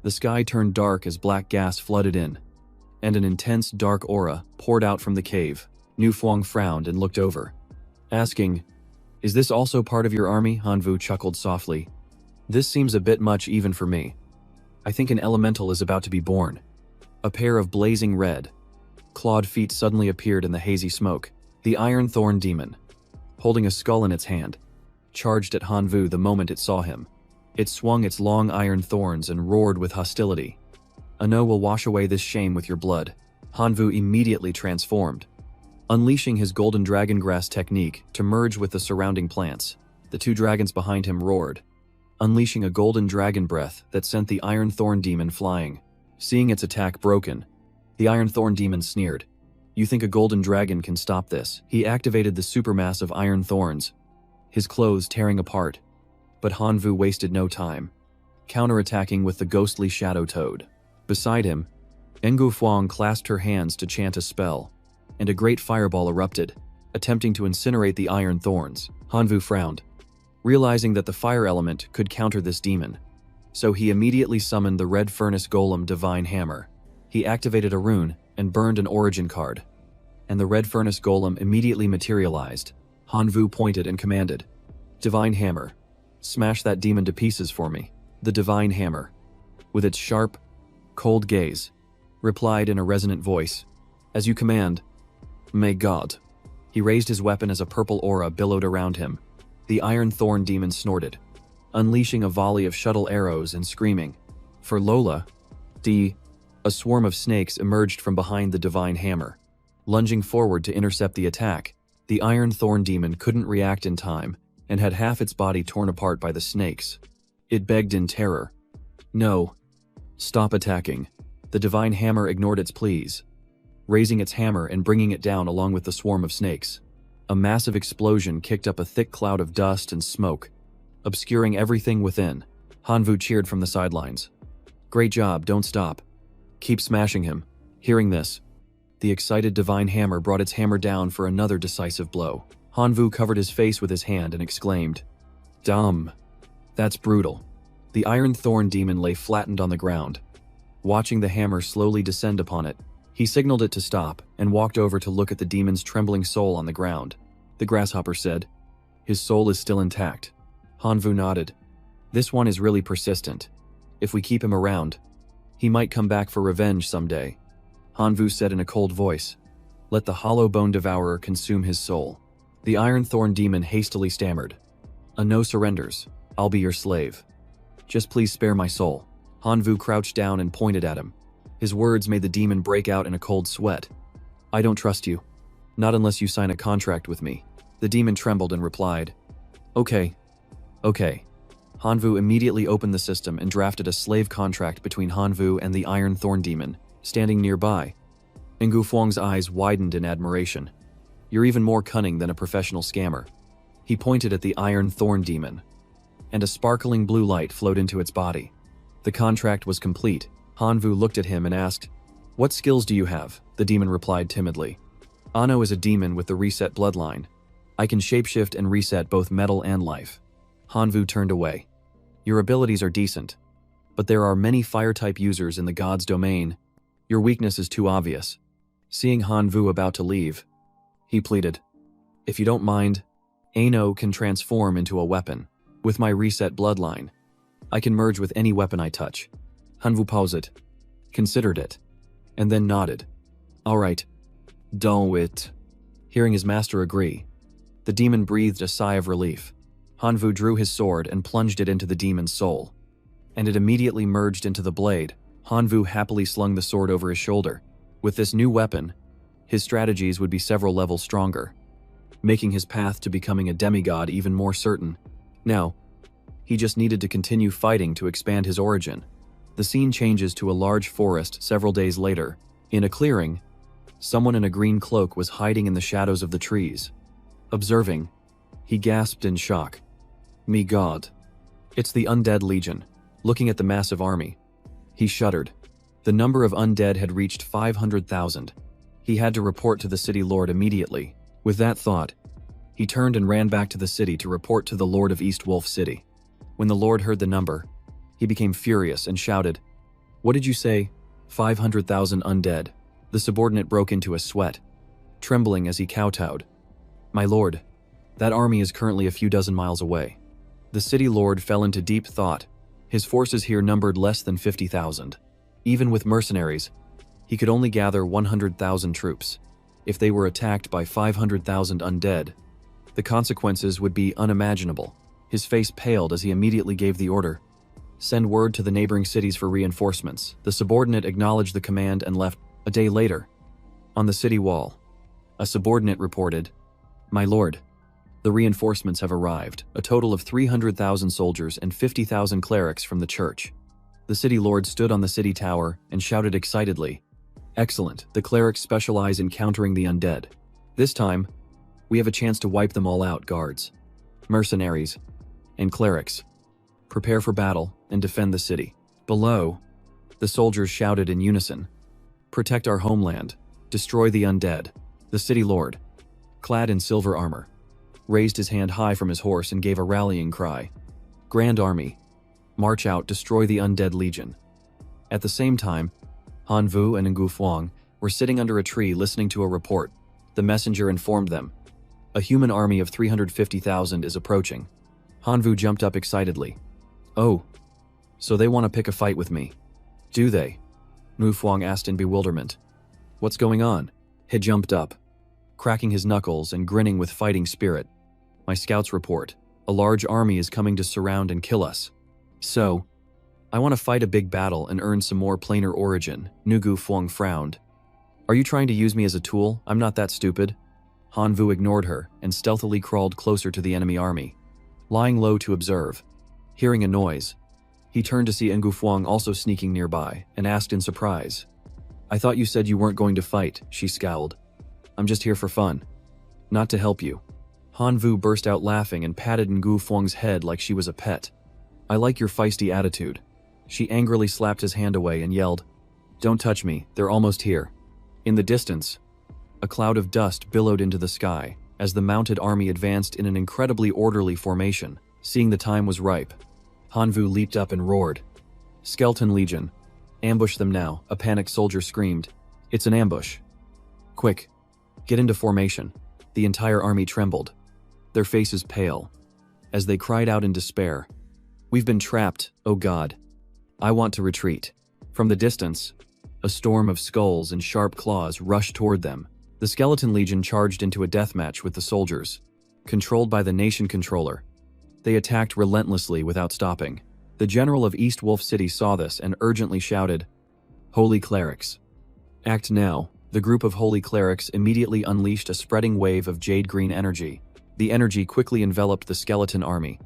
the sky turned dark as black gas flooded in, and an intense dark aura poured out from the cave. Nu Fuang frowned and looked over, asking, "Is this also part of your army?" Hanvu chuckled softly. "This seems a bit much even for me. I think an elemental is about to be born." A pair of blazing red, clawed feet suddenly appeared in the hazy smoke. The Iron Thorn Demon, holding a skull in its hand, charged at Hanvu the moment it saw him. It swung its long iron thorns and roared with hostility. "Ano will wash away this shame with your blood." Hanvu immediately transformed, unleashing his golden dragon grass technique to merge with the surrounding plants. The two dragons behind him roared, unleashing a golden dragon breath that sent the Iron Thorn Demon flying. Seeing its attack broken, the Iron Thorn Demon sneered. "You think a golden dragon can stop this?" He activated the supermass of iron thorns, his clothes tearing apart. But Hanvu wasted no time, counterattacking with the ghostly shadow toad. Beside him, Ngu Fuang clasped her hands to chant a spell, and a great fireball erupted, attempting to incinerate the iron thorns. Hanvu frowned, realizing that the fire element could counter this demon. So he immediately summoned the Red Furnace Golem Divine Hammer. He activated a rune and burned an origin card, and the Red Furnace Golem immediately materialized. Hanvu pointed and commanded, "Divine Hammer, smash that demon to pieces for me." The Divine Hammer, with its sharp, cold gaze, replied in a resonant voice, "As you command, may God." He raised his weapon as a purple aura billowed around him. The Iron Thorn Demon snorted, unleashing a volley of shuttle arrows and screaming. For Lola, a swarm of snakes emerged from behind the Divine Hammer. Lunging forward to intercept the attack, the Iron Thorn Demon couldn't react in time and had half its body torn apart by the snakes. It begged in terror, "No, stop attacking." The Divine Hammer ignored its pleas, raising its hammer and bringing it down along with the swarm of snakes. A massive explosion kicked up a thick cloud of dust and smoke, obscuring everything within. Hanvu cheered from the sidelines. "Great job, don't stop. Keep smashing him." Hearing this, the excited Divine Hammer brought its hammer down for another decisive blow. Hanvu covered his face with his hand and exclaimed, "Dumb. That's brutal." The Iron Thorn Demon lay flattened on the ground. Watching the hammer slowly descend upon it, he signaled it to stop and walked over to look at the demon's trembling soul on the ground. The grasshopper said, "His soul is still intact." Hanvu nodded. "This one is really persistent. If we keep him around, he might come back for revenge someday." Hanvu said in a cold voice, "Let the hollow bone devourer consume his soul." The Iron Thorn Demon hastily stammered, "No surrenders. I'll be your slave. Just please spare my soul." Hanvu crouched down and pointed at him. His words made the demon break out in a cold sweat. "I don't trust you. Not unless you sign a contract with me." The demon trembled and replied, Okay. Hanvu immediately opened the system and drafted a slave contract between Hanvu and the Iron Thorn Demon, standing nearby. Ngu Fuang's eyes widened in admiration. "You're even more cunning than a professional scammer." He pointed at the Iron Thorn Demon, and a sparkling blue light flowed into its body. The contract was complete. Hanvu looked at him and asked, "What skills do you have?" The demon replied timidly, "Ano is a demon with the reset bloodline. I can shapeshift and reset both metal and life." Hanvu turned away. "Your abilities are decent, but there are many fire-type users in the god's domain. Your weakness is too obvious." Seeing Hanvu about to leave, he pleaded, "If you don't mind, Ano can transform into a weapon. With my reset bloodline, I can merge with any weapon I touch." Hanvu paused, considered it, and then nodded. "All right, do it." Hearing his master agree, the demon breathed a sigh of relief. Hanvu drew his sword and plunged it into the demon's soul. And it immediately merged into the blade. Hanvu happily slung the sword over his shoulder. With this new weapon, his strategies would be several levels stronger, making his path to becoming a demigod even more certain. Now, he just needed to continue fighting to expand his origin. The scene changes to a large forest several days later. In a clearing, someone in a green cloak was hiding in the shadows of the trees. Observing, he gasped in shock. "Me God. It's the Undead Legion." Looking at the massive army, he shuddered. The number of undead had reached 500,000. He had to report to the city lord immediately. With that thought, he turned and ran back to the city to report to the lord of East Wolf City. When the lord heard the number, he became furious and shouted, "What did you say? 500,000 undead?" The subordinate broke into a sweat, trembling as he kowtowed. "My lord, that army is currently a few dozen miles away." The city lord fell into deep thought. His forces here numbered less than 50,000. Even with mercenaries, he could only gather 100,000 troops. If they were attacked by 500,000 undead, the consequences would be unimaginable. His face paled as he immediately gave the order, "Send word to the neighboring cities for reinforcements." The subordinate acknowledged the command and left. A day later, on the city wall, a subordinate reported, "My lord, the reinforcements have arrived, a total of 300,000 soldiers and 50,000 clerics from the church." The city lord stood on the city tower and shouted excitedly, "Excellent, the clerics specialize in countering the undead. This time, we have a chance to wipe them all out, guards, mercenaries, and clerics. Prepare for battle and defend the city." Below, the soldiers shouted in unison, "Protect our homeland, destroy the undead." The city lord, clad in silver armor, raised his hand high from his horse and gave a rallying cry. "Grand Army, march out, destroy the Undead Legion." At the same time, Hanvu and Ngufuang were sitting under a tree listening to a report. The messenger informed them, "A human army of 350,000 is approaching." Hanvu jumped up excitedly. "Oh, so they want to pick a fight with me, do they?" Ngufuang asked in bewilderment. "What's going on?" He jumped up, cracking his knuckles and grinning with fighting spirit. "My scouts report, a large army is coming to surround and kill us. So, I want to fight a big battle and earn some more planar origin." Ngufuang frowned. "Are you trying to use me as a tool? I'm not that stupid." Hanvu ignored her and stealthily crawled closer to the enemy army, lying low to observe. Hearing a noise, he turned to see Ngufuang also sneaking nearby and asked in surprise, "I thought you said you weren't going to fight," she scowled. "I'm just here for fun, not to help you." Hanvu burst out laughing and patted Ngufuang's head like she was a pet. "I like your feisty attitude." She angrily slapped his hand away and yelled, "Don't touch me, they're almost here." In the distance, a cloud of dust billowed into the sky as the mounted army advanced in an incredibly orderly formation. Seeing the time was ripe, Hanvu leaped up and roared, "Skeleton Legion, ambush them now." A panicked soldier screamed, "It's an ambush. Quick, get into formation." The entire army trembled, their faces pale, as they cried out in despair, "We've been trapped, oh God. I want to retreat." From the distance, a storm of skulls and sharp claws rushed toward them. The Skeleton Legion charged into a deathmatch with the soldiers, controlled by the nation controller. They attacked relentlessly without stopping. The general of East Wolf City saw this and urgently shouted, "Holy clerics, act now." The group of holy clerics immediately unleashed a spreading wave of jade green energy. The energy quickly enveloped the skeleton army,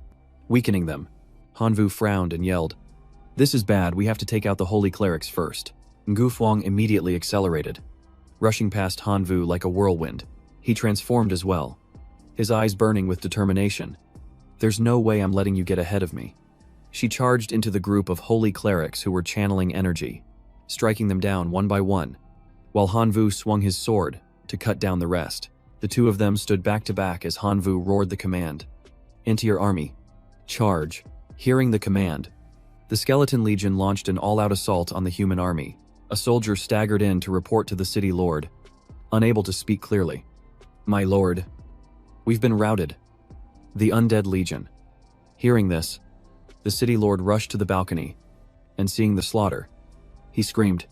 weakening them. Hanvu frowned and yelled, "This is bad, we have to take out the holy clerics first." Ngufuang immediately accelerated, rushing past Hanvu like a whirlwind. He transformed as well, his eyes burning with determination. "There's no way I'm letting you get ahead of me." She charged into the group of holy clerics who were channeling energy, striking them down one by one, while Hanvu swung his sword to cut down the rest. The two of them stood back to back as Hanvu roared the command, "Into your army, charge." Hearing the command, the Skeleton Legion launched an all-out assault on the human army. A soldier staggered in to report to the city lord, unable to speak clearly. "My lord, we've been routed. The Undead Legion." Hearing this, the city lord rushed to the balcony, and seeing the slaughter, he screamed,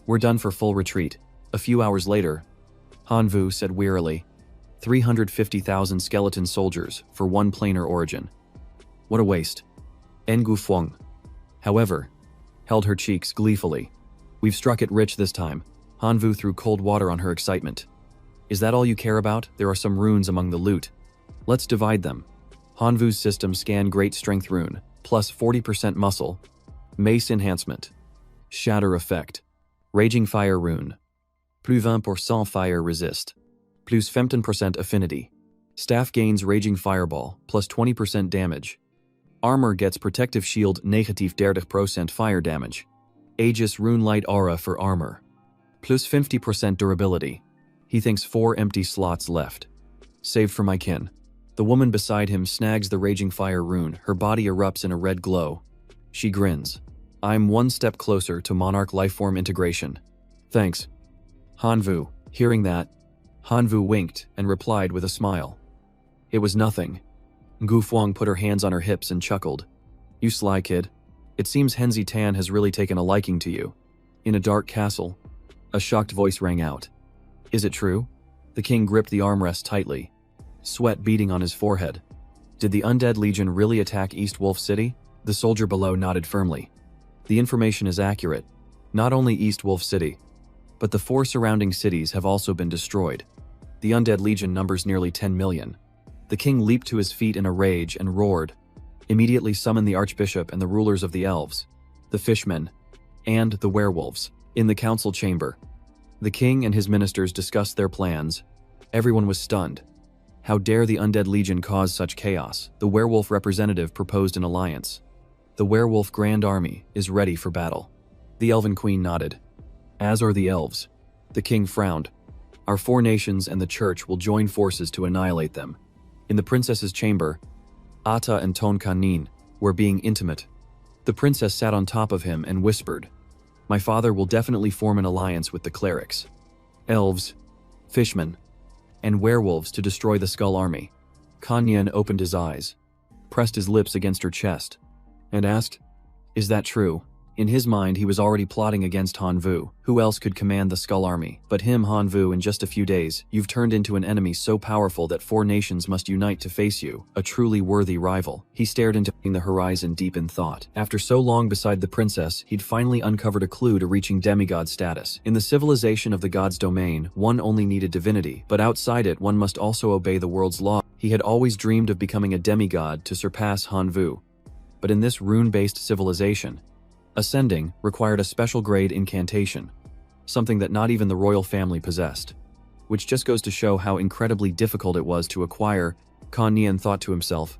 "We're done for full retreat." A few hours later, Hanvu said wearily, 350,000 skeleton soldiers for one planar origin. What a waste. Ngu Fuang, however, held her cheeks gleefully. We've struck it rich this time. Hanvu threw cold water on her excitement. Is that all you care about? There are some runes among the loot. Let's divide them. Hanvu's system scanned Great Strength Rune, plus 40% muscle, Mace Enhancement, Shatter Effect, Raging Fire Rune, plus 20% Fire Resist, plus 15% Affinity. Staff gains Raging Fireball, plus 20% damage. Armor gets Protective Shield negative 30% fire damage. Aegis Rune Light Aura for armor, plus 50% durability. He thinks 4 empty slots left. Saved for my kin. The woman beside him snags the Raging Fire rune. Her body erupts in a red glow. She grins. I'm one step closer to Monarch lifeform integration. Thanks. Hanvu. Hearing that, Hanvu winked and replied with a smile. It was nothing. Ngu Fuang put her hands on her hips and chuckled. You sly kid. It seems Henzi Tan has really taken a liking to you. In a dark castle, a shocked voice rang out. Is it true? The king gripped the armrest tightly, sweat beading on his forehead. Did the Undead Legion really attack East Wolf City? The soldier below nodded firmly. The information is accurate. Not only East Wolf City, but the 4 surrounding cities have also been destroyed. The Undead Legion numbers nearly 10 million. The king leaped to his feet in a rage and roared. Immediately summoned the archbishop and the rulers of the elves, the fishmen, and the werewolves. In the council chamber, the king and his ministers discussed their plans. Everyone was stunned. How dare the Undead Legion cause such chaos? The werewolf representative proposed an alliance. The werewolf Grand Army is ready for battle. The Elven Queen nodded. As are the elves. The king frowned. Our 4 nations and the church will join forces to annihilate them. In the princess's chamber, Ata and Ton Kanin were being intimate. The princess sat on top of him and whispered, My father will definitely form an alliance with the clerics, elves, fishmen, and werewolves to destroy the Skull Army. Kanyan opened his eyes, pressed his lips against her chest, and asked, Is that true? In his mind, he was already plotting against Hanvu. Who else could command the Skull Army but him, Hanvu? In just a few days, you've turned into an enemy so powerful that 4 nations must unite to face you, a truly worthy rival. He stared into the horizon deep in thought. After so long beside the princess, he'd finally uncovered a clue to reaching demigod status. In the civilization of the god's domain, one only needed divinity, but outside it, one must also obey the world's law. He had always dreamed of becoming a demigod to surpass Hanvu. But in this rune-based civilization, ascending required a special grade incantation, something that not even the royal family possessed, which just goes to show how incredibly difficult it was to acquire. Kan Nian thought to himself,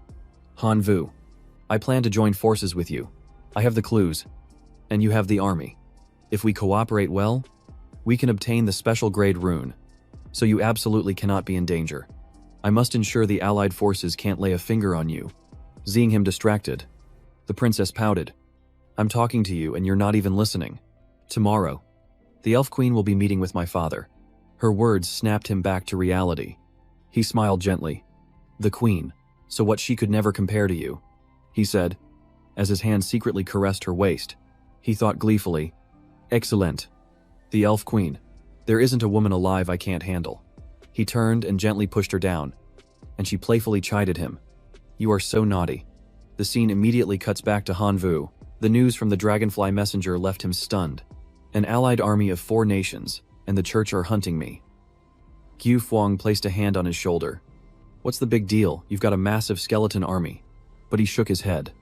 Hanvu, I plan to join forces with you. I have the clues, and you have the army. If we cooperate well, we can obtain the special grade rune, so you absolutely cannot be in danger. I must ensure the allied forces can't lay a finger on you. Seeing him distracted, the princess pouted. I'm talking to you and you're not even listening. Tomorrow, the Elf Queen will be meeting with my father. Her words snapped him back to reality. He smiled gently. The Queen, so what, she could never compare to you, he said, as his hand secretly caressed her waist. He thought gleefully, Excellent. The Elf Queen. There isn't a woman alive I can't handle. He turned and gently pushed her down, and she playfully chided him. You are so naughty. The scene immediately cuts back to Hanvu. The news from the Dragonfly Messenger left him stunned. An allied army of 4 nations, and the church are hunting me. Gu Fuang placed a hand on his shoulder. What's the big deal? You've got a massive skeleton army. But he shook his head.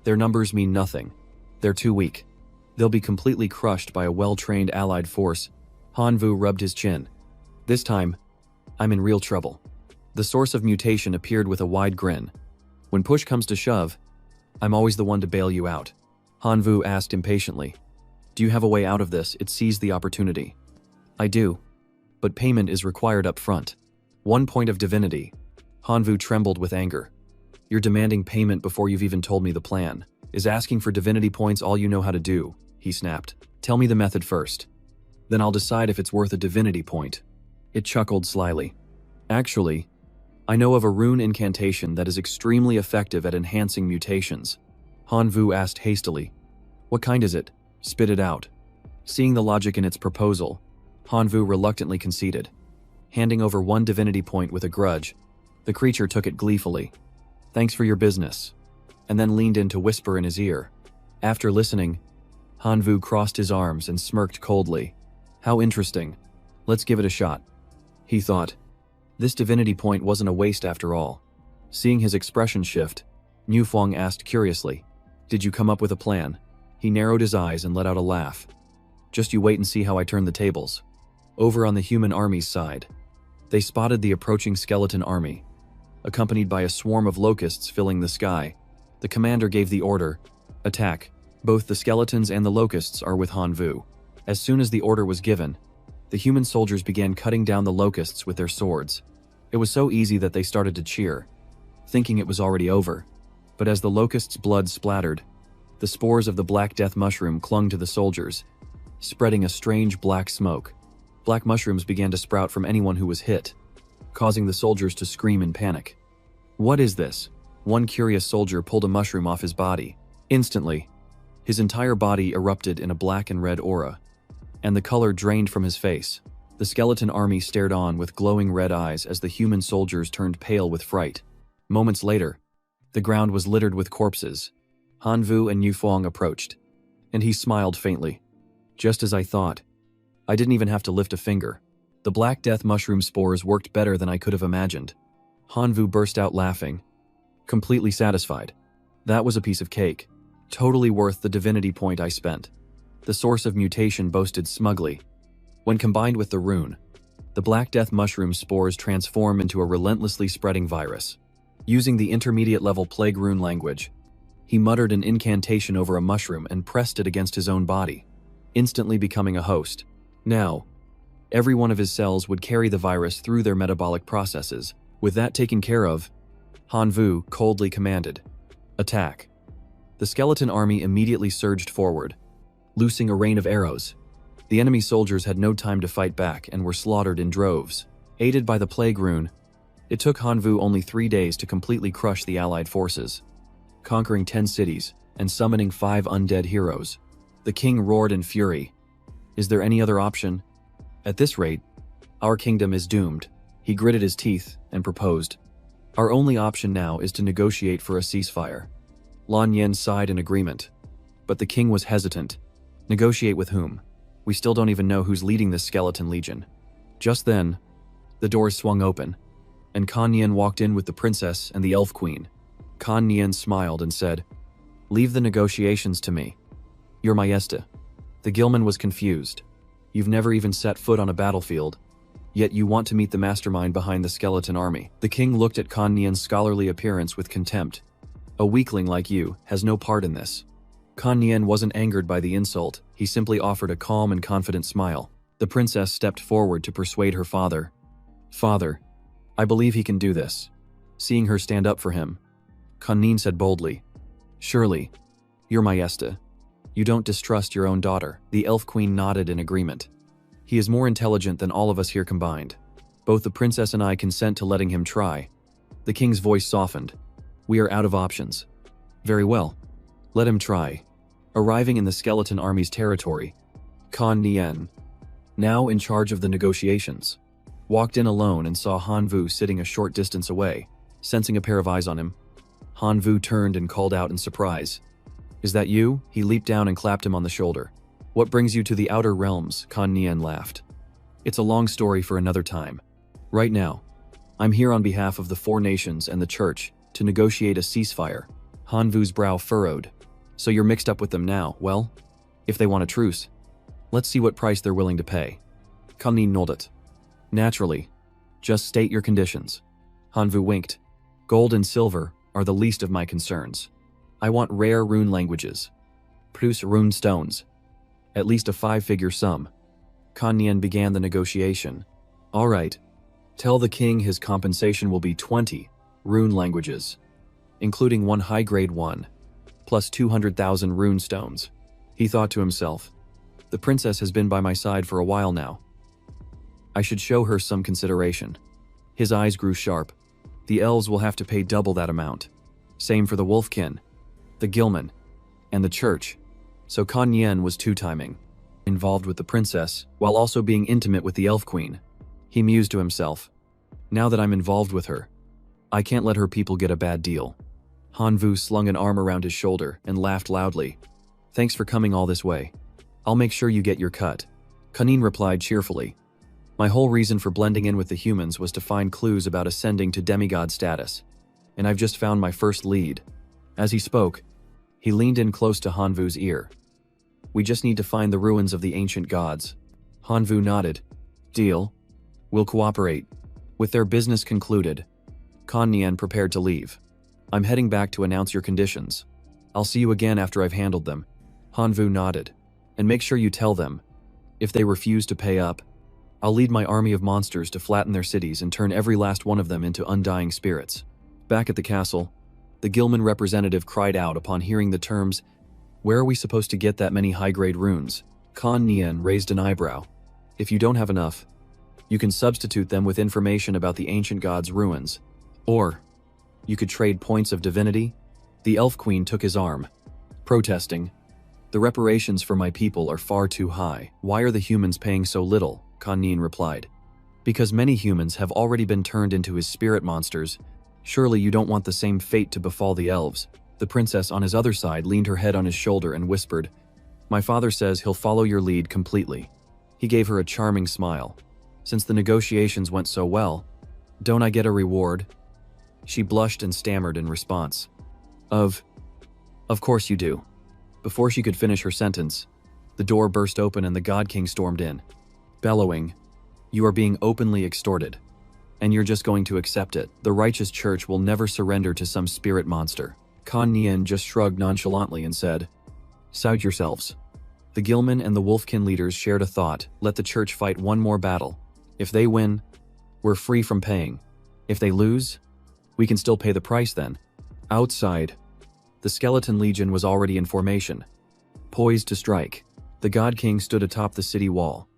Their numbers mean nothing. They're too weak. They'll be completely crushed by a well-trained allied force. Hanvu rubbed his chin. This time, I'm in real trouble. The source of mutation appeared with a wide grin. When push comes to shove, I'm always the one to bail you out. Hanvu asked impatiently. Do you have a way out of this? It seized the opportunity. I do, but payment is required up front. 1 point of divinity. Hanvu trembled with anger. You're demanding payment before you've even told me the plan. Is asking for divinity points all you know how to do? He snapped. Tell me the method first. Then I'll decide if it's worth a divinity point. It chuckled slyly. Actually, I know of a rune incantation that is extremely effective at enhancing mutations. Hanvu asked hastily. What kind is it? Spit it out. Seeing the logic in its proposal, Hanvu reluctantly conceded. Handing over 1 divinity point with a grudge, the creature took it gleefully. Thanks for your business. and then leaned in to whisper in his ear. After listening, Hanvu crossed his arms and smirked coldly. How interesting. Let's give it a shot, he thought. This divinity point wasn't a waste after all. Seeing his expression shift, Nufeng asked curiously, "Did you come up with a plan?" He narrowed his eyes and let out a laugh. "Just you wait and see how I turn the tables." Over on the human army's side, they spotted the approaching skeleton army, accompanied by a swarm of locusts filling the sky. The commander gave the order, "Attack." Both the skeletons and the locusts are with Hanvu. As soon as the order was given, the human soldiers began cutting down the locusts with their swords. It was so easy that they started to cheer, thinking it was already over. But as the locusts' blood splattered, the spores of the Black Death mushroom clung to the soldiers, spreading a strange black smoke. Black mushrooms began to sprout from anyone who was hit, causing the soldiers to scream in panic. "What is this?" One curious soldier pulled a mushroom off his body. Instantly, his entire body erupted in a black and red aura, and the color drained from his face. The skeleton army stared on with glowing red eyes as the human soldiers turned pale with fright. Moments later, the ground was littered with corpses. Hanvu and Nufeng approached, and he smiled faintly. "Just as I thought. I didn't even have to lift a finger. The Black Death mushroom spores worked better than I could have imagined." Hanvu burst out laughing, completely satisfied. That was a piece of cake. Totally worth the divinity point I spent. The source of mutation boasted smugly. When combined with the rune, the Black Death mushroom spores transform into a relentlessly spreading virus. Using the intermediate level plague rune language, he muttered an incantation over a mushroom and pressed it against his own body, instantly becoming a host. Now, every one of his cells would carry the virus through their metabolic processes. With that taken care of, Hanvu coldly commanded, "Attack." The skeleton army immediately surged forward, loosing a rain of arrows. The enemy soldiers had no time to fight back and were slaughtered in droves. Aided by the plague rune, it took Hanvu only 3 days to completely crush the allied forces, conquering 10 cities and summoning 5 undead heroes. The king roared in fury. "Is there any other option? At this rate, our kingdom is doomed." He gritted his teeth and proposed, "Our only option now is to negotiate for a ceasefire." Lan Yen sighed in agreement, but the king was hesitant. Negotiate with whom? We still don't even know who's leading this skeleton legion. Just then, the doors swung open, and Kan Nien walked in with the princess and the elf queen. Kan Nien smiled and said, "Leave the negotiations to me. Your Majesty." The Gilman was confused. "You've never even set foot on a battlefield, yet you want to meet the mastermind behind the skeleton army." The king looked at Kan Nien's scholarly appearance with contempt. "A weakling like you has no part in this." Kan Nien wasn't angered by the insult, he simply offered a calm and confident smile. The princess stepped forward to persuade her father. "Father, I believe he can do this." Seeing her stand up for him, Kan Nien said boldly, "Surely, Your Majesty, you don't distrust your own daughter." The elf queen nodded in agreement. "He is more intelligent than all of us here combined. Both the princess and I consent to letting him try." The king's voice softened. "We are out of options." "Very well. Let him try." Arriving in the skeleton army's territory, Kan Nien, now in charge of the negotiations, walked in alone and saw Hanvu sitting a short distance away. Sensing a pair of eyes on him, Hanvu turned and called out in surprise, "Is that you?" He leaped down and clapped him on the shoulder. "What brings you to the outer realms?" Kan Nien laughed. "It's a long story for another time. Right now, I'm here on behalf of the 4 nations and the church to negotiate a ceasefire." Hanvu's brow furrowed. "So you're mixed up with them now? Well, if they want a truce, let's see what price they're willing to pay." Kan Nien nodded. "Naturally. Just state your conditions." Hanvu winked. "Gold and silver are the least of my concerns. I want rare rune languages, plus rune stones, at least a 5-figure sum." Kan Nien began the negotiation. "All right. Tell the king his compensation will be 20 rune languages, including 1 high-grade one, plus 200,000 rune stones." He thought to himself, "The princess has been by my side for a while now. I should show her some consideration." His eyes grew sharp. The elves will have to pay double that amount. Same for the wolfkin, the gilman, and the church. So Kan Nien was two-timing, involved with the princess, while also being intimate with the elf queen. He mused to himself, "Now that I'm involved with her, I can't let her people get a bad deal." Hanvu slung an arm around his shoulder and laughed loudly. Thanks for coming all this way. I'll make sure you get your cut. Kanin replied cheerfully. My whole reason for blending in with the humans was to find clues about ascending to demigod status. And I've just found my first lead. As he spoke, he leaned in close to Hanvu's ear. We just need to find the ruins of the ancient gods. Hanvu nodded. Deal. We'll cooperate. With their business concluded, Kan Nian prepared to leave. I'm heading back to announce your conditions. I'll see you again after I've handled them. Hanvu nodded. And make sure you tell them. If they refuse to pay up, I'll lead my army of monsters to flatten their cities and turn every last one of them into undying spirits. Back at the castle, the Gilman representative cried out upon hearing the terms, Where are we supposed to get that many high-grade runes? Kan Nian raised an eyebrow. If you don't have enough, you can substitute them with information about the ancient gods' ruins. Or, you could trade points of divinity. The Elf Queen took his arm, protesting. The reparations for my people are far too high. Why are the humans paying so little? Kan Nian replied. Because many humans have already been turned into his spirit monsters. Surely you don't want the same fate to befall the elves. The princess on his other side leaned her head on his shoulder and whispered, My father says he'll follow your lead completely. He gave her a charming smile. Since the negotiations went so well, don't I get a reward? She blushed and stammered in response. Of course you do. Before she could finish her sentence, the door burst open and the God King stormed in, bellowing, You are being openly extorted. And you're just going to accept it. The righteous church will never surrender to some spirit monster. Kan Nian just shrugged nonchalantly and said, Sound yourselves. The Gilman and the Wolfkin leaders shared a thought. Let the church fight one more battle. If they win, we're free from paying. If they lose, we can still pay the price then. Outside, the Skeleton Legion was already in formation, poised to strike. The God King stood atop the city wall,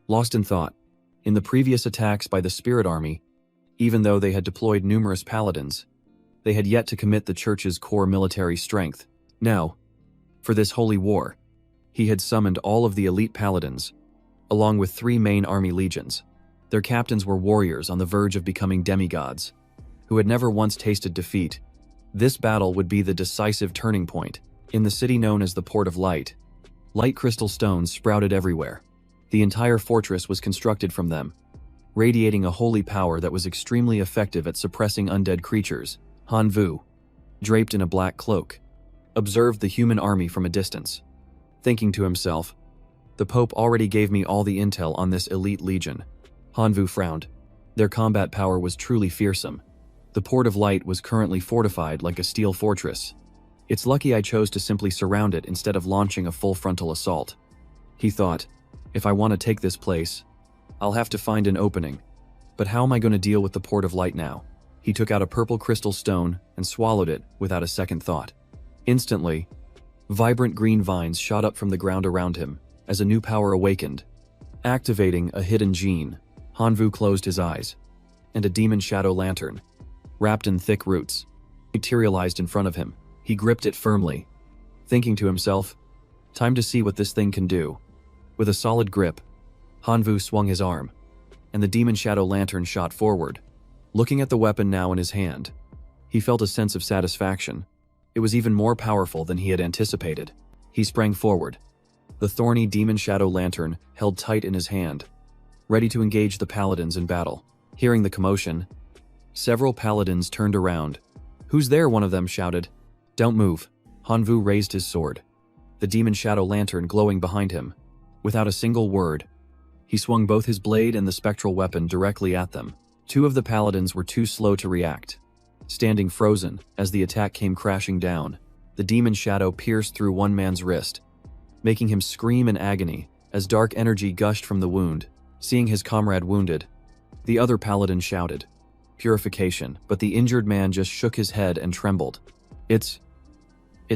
lost in thought. In the previous attacks by the Spirit Army, even though they had deployed numerous paladins, they had yet to commit the church's core military strength. Now, for this holy war, he had summoned all of the elite paladins, along with 3 main army legions. Their captains were warriors on the verge of becoming demigods, who had never once tasted defeat. This battle would be the decisive turning point. In the city known as the Port of Light, light crystal stones sprouted everywhere. The entire fortress was constructed from them, radiating a holy power that was extremely effective at suppressing undead creatures. Hanvu, draped in a black cloak, observed the human army from a distance, thinking to himself, The Pope already gave me all the intel on this elite legion. Hanvu frowned. Their combat power was truly fearsome. The Port of Light was currently fortified like a steel fortress. It's lucky I chose to simply surround it instead of launching a full frontal assault. He thought, if I want to take this place, I'll have to find an opening. But how am I going to deal with the Port of Light now? He took out a purple crystal stone and swallowed it without a second thought. Instantly, vibrant green vines shot up from the ground around him as a new power awakened, activating a hidden gene. Hanvu closed his eyes, and a demon shadow lantern, wrapped in thick roots, materialized in front of him. He gripped it firmly, thinking to himself, Time to see what this thing can do. With a solid grip, Hanvu swung his arm, and the demon shadow lantern shot forward. Looking at the weapon now in his hand, he felt a sense of satisfaction. It was even more powerful than he had anticipated. He sprang forward, the thorny demon shadow lantern held tight in his hand, ready to engage the paladins in battle. Hearing the commotion, several paladins turned around. Who's there? One of them shouted. Don't move. Hanvu raised his sword, the demon shadow lantern glowing behind him. Without a single word, he swung both his blade and the spectral weapon directly at them. 2 of the paladins were too slow to react, standing frozen as the attack came crashing down. The demon shadow pierced through one man's wrist, making him scream in agony as dark energy gushed from the wound. Seeing his comrade wounded, the other paladin shouted, Purification, but the injured man just shook his head and trembled. It's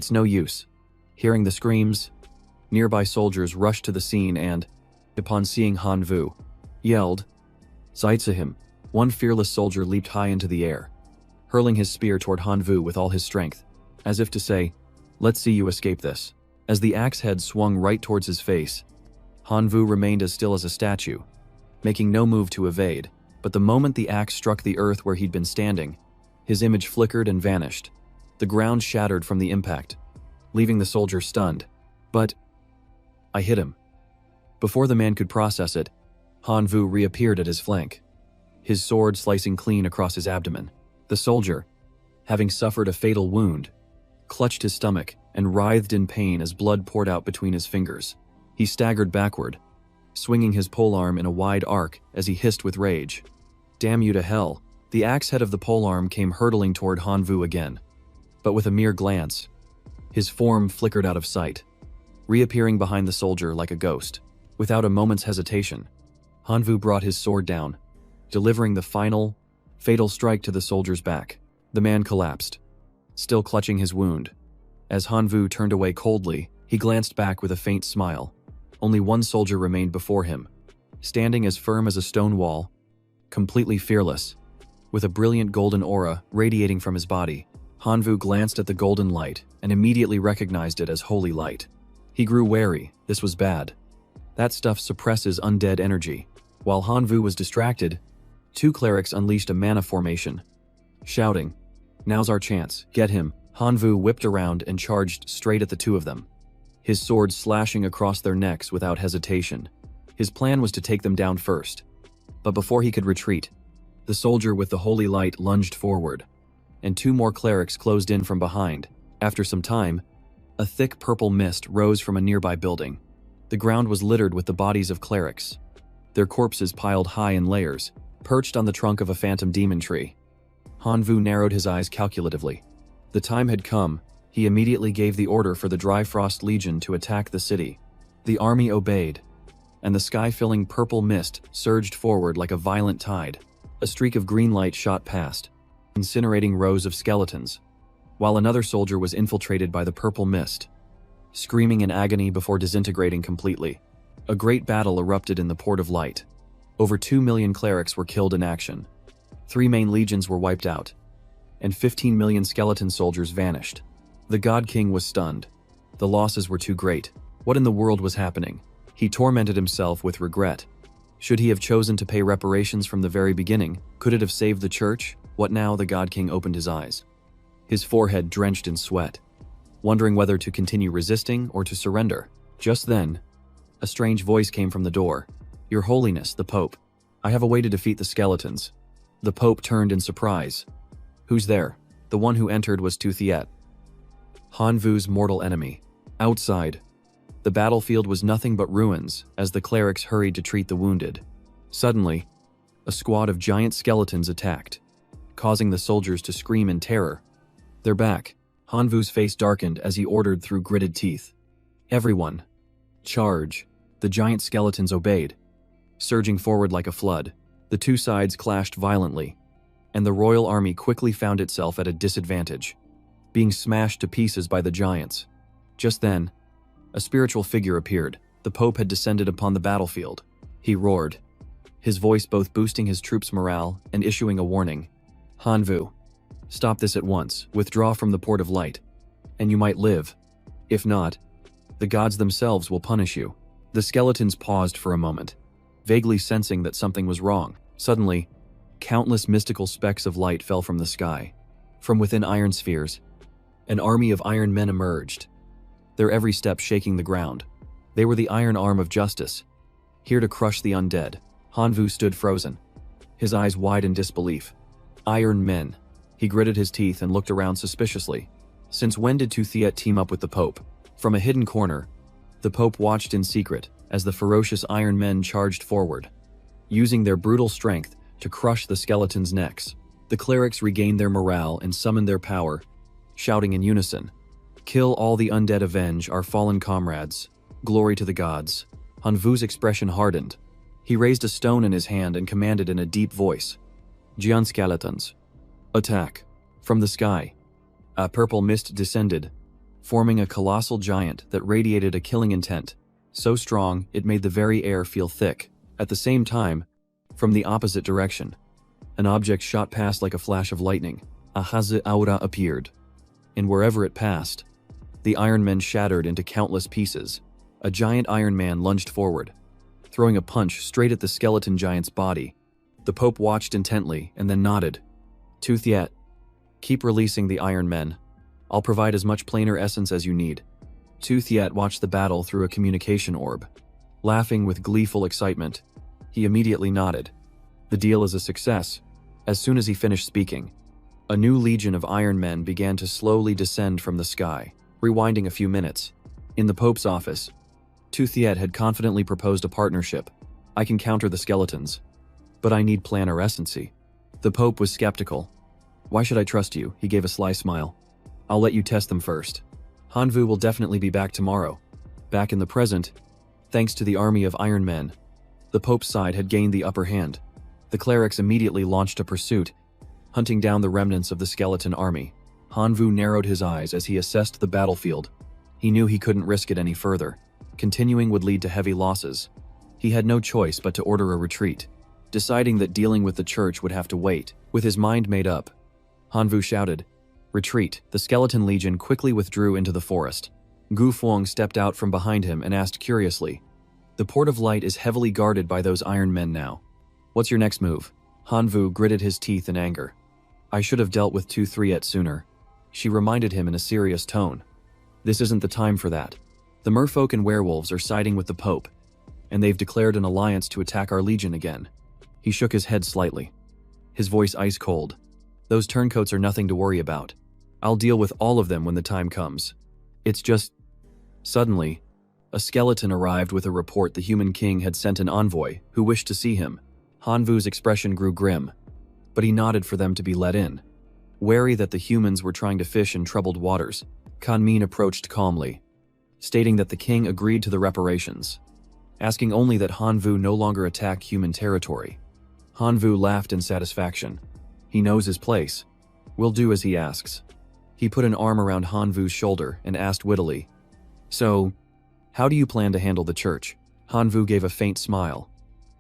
no use. Hearing the screams, nearby soldiers rushed to the scene and, upon seeing Hanvu, yelled, Zaitsahim. One fearless soldier leaped high into the air, hurling his spear toward Hanvu with all his strength, as if to say, Let's see you escape this. As the axe head swung right towards his face, Hanvu remained as still as a statue, making no move to evade. But the moment the axe struck the earth where he'd been standing, his image flickered and vanished, The ground shattered from the impact, leaving the soldier stunned. But I hit him. Before the man could process it, Hanvu reappeared at his flank, his sword slicing clean across his abdomen. The soldier, having suffered a fatal wound, clutched his stomach and writhed in pain as blood poured out between his fingers. He staggered backward, swinging his polearm in a wide arc as he hissed with rage. Damn you to hell! The axe head of the polearm came hurtling toward Hanvu again. But with a mere glance, his form flickered out of sight, reappearing behind the soldier like a ghost. Without a moment's hesitation, Hanvu brought his sword down, delivering the final, fatal strike to the soldier's back. The man collapsed, still clutching his wound. As Hanvu turned away coldly, he glanced back with a faint smile. Only one soldier remained before him, standing as firm as a stone wall, completely fearless, with a brilliant golden aura radiating from his body. Hanvu glanced at the golden light and immediately recognized it as holy light. He grew wary. This was bad. That stuff suppresses undead energy. While Hanvu was distracted, two clerics unleashed a mana formation, shouting, "Now's our chance, get him." Hanvu whipped around and charged straight at the two of them, his sword slashing across their necks without hesitation. His plan was to take them down first. But before he could retreat, the soldier with the holy light lunged forward, and two more clerics closed in from behind. After some time, a thick purple mist rose from a nearby building. The ground was littered with the bodies of clerics, their corpses piled high in layers, perched on the trunk of a phantom demon tree. Hanvu narrowed his eyes calculatively. The time had come. He immediately gave the order for the Dry Frost Legion to attack the city. The army obeyed, and the sky-filling purple mist surged forward like a violent tide. A streak of green light shot past, incinerating rows of skeletons, while another soldier was infiltrated by the purple mist, screaming in agony before disintegrating completely. A great battle erupted in the Port of Light. Over 2 million clerics were killed in action. 3 main legions were wiped out, and 15 million skeleton soldiers vanished. The God King was stunned. The losses were too great. What in the world was happening? He tormented himself with regret. Should he have chosen to pay reparations from the very beginning? Could it have saved the church? What now? The God King opened his eyes, his forehead drenched in sweat, wondering whether to continue resisting or to surrender. Just then, a strange voice came from the door. "Your Holiness, the Pope. I have a way to defeat the skeletons." The Pope turned in surprise. "Who's there?" The one who entered was Tuthiet, Hanvu's mortal enemy. Outside, the battlefield was nothing but ruins as the clerics hurried to treat the wounded. Suddenly, a squad of giant skeletons attacked, causing the soldiers to scream in terror. They're back. Hanvu's face darkened as he ordered through gritted teeth. "Everyone, charge." The giant skeletons obeyed, surging forward like a flood. The two sides clashed violently, and the royal army quickly found itself at a disadvantage, being smashed to pieces by the giants. Just then, a spiritual figure appeared. The Pope had descended upon the battlefield. He roared, his voice both boosting his troops' morale and issuing a warning. "Hanvu, stop this at once. Withdraw from the Port of Light, and you might live. If not, the gods themselves will punish you." The skeletons paused for a moment, vaguely sensing that something was wrong. Suddenly, countless mystical specks of light fell from the sky. From within iron spheres, an army of iron men emerged, their every step shaking the ground. They were the iron arm of justice, here to crush the undead. Hanvu stood frozen, his eyes wide in disbelief. Iron men. He gritted his teeth and looked around suspiciously. Since when did Tuthiet team up with the Pope? From a hidden corner, the Pope watched in secret as the ferocious iron men charged forward, using their brutal strength to crush the skeletons' necks. The clerics regained their morale and summoned their power, shouting in unison, "Kill all the undead, avenge our fallen comrades. Glory to the gods." Hanvu's expression hardened. He raised a stone in his hand and commanded in a deep voice, "Giant skeletons, attack." From the sky, a purple mist descended, forming a colossal giant that radiated a killing intent, so strong it made the very air feel thick. At the same time, from the opposite direction, an object shot past like a flash of lightning. A Haze aura appeared, and wherever it passed, the Iron Men shattered into countless pieces. A giant Iron Man lunged forward, throwing a punch straight at the skeleton giant's body. The Pope watched intently and then nodded. "Tuthiet, keep releasing the Iron Men. I'll provide as much planar essence as you need. Tu Thiet watched the battle through a communication orb. Laughing with gleeful excitement, he immediately nodded. The deal is a success. As soon as he finished speaking, a new legion of Iron Men began to slowly descend from the sky. Rewinding a few minutes, in the Pope's office, Tu Thiet had confidently proposed a partnership. I can counter the skeletons, but I need planar essency. The Pope was skeptical. Why should I trust you? He gave a sly smile. I'll let you test them first. Hanvu will definitely be back tomorrow. Back in the present, thanks to the army of Iron Men, the Pope's side had gained the upper hand. The clerics immediately launched a pursuit, hunting down the remnants of the skeleton army. Hanvu narrowed his eyes as he assessed the battlefield. He knew he couldn't risk it any further. Continuing would lead to heavy losses. He had no choice but to order a retreat, deciding that dealing with the church would have to wait. With his mind made up, Hanvu shouted, "Retreat!" The skeleton legion quickly withdrew into the forest. Gu Fuang stepped out from behind him and asked curiously, "The Port of Light is heavily guarded by those Iron Men now. What's your next move?" Hanvu gritted his teeth in anger. "I should have dealt with Tu Thiet sooner." She reminded him in a serious tone. "This isn't the time for that. The merfolk and werewolves are siding with the Pope, and they've declared an alliance to attack our legion again." He shook his head slightly, his voice ice cold. "Those turncoats are nothing to worry about. I'll deal with all of them when the time comes. It's just..." Suddenly, a skeleton arrived with a report the human king had sent an envoy who wished to see him. Hanvu's expression grew grim, but he nodded for them to be let in. Wary that the humans were trying to fish in troubled waters, Kanmin approached calmly, stating that the king agreed to the reparations, asking only that Hanvu no longer attack human territory. Hanvu laughed in satisfaction. He knows his place. We'll do as he asks. He put an arm around Hanvu's shoulder and asked wittily, "So, how do you plan to handle the church?" Hanvu gave a faint smile.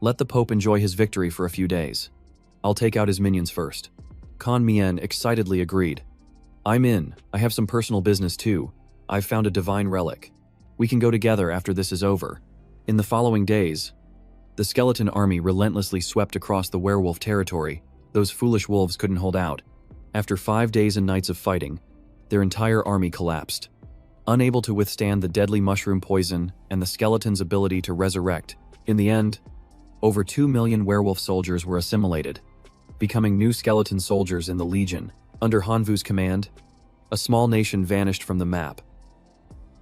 "Let the Pope enjoy his victory for a few days. I'll take out his minions first." Kan Mien excitedly agreed. "I'm in. I have some personal business too. I've found a divine relic. We can go together after this is over." In the following days, the skeleton army relentlessly swept across the werewolf territory. Those foolish wolves couldn't hold out. After 5 days and nights of fighting, their entire army collapsed. Unable to withstand the deadly mushroom poison and the skeleton's ability to resurrect, in the end, over 2 million werewolf soldiers were assimilated, becoming new skeleton soldiers in the Legion. Under Hanvu's command, a small nation vanished from the map.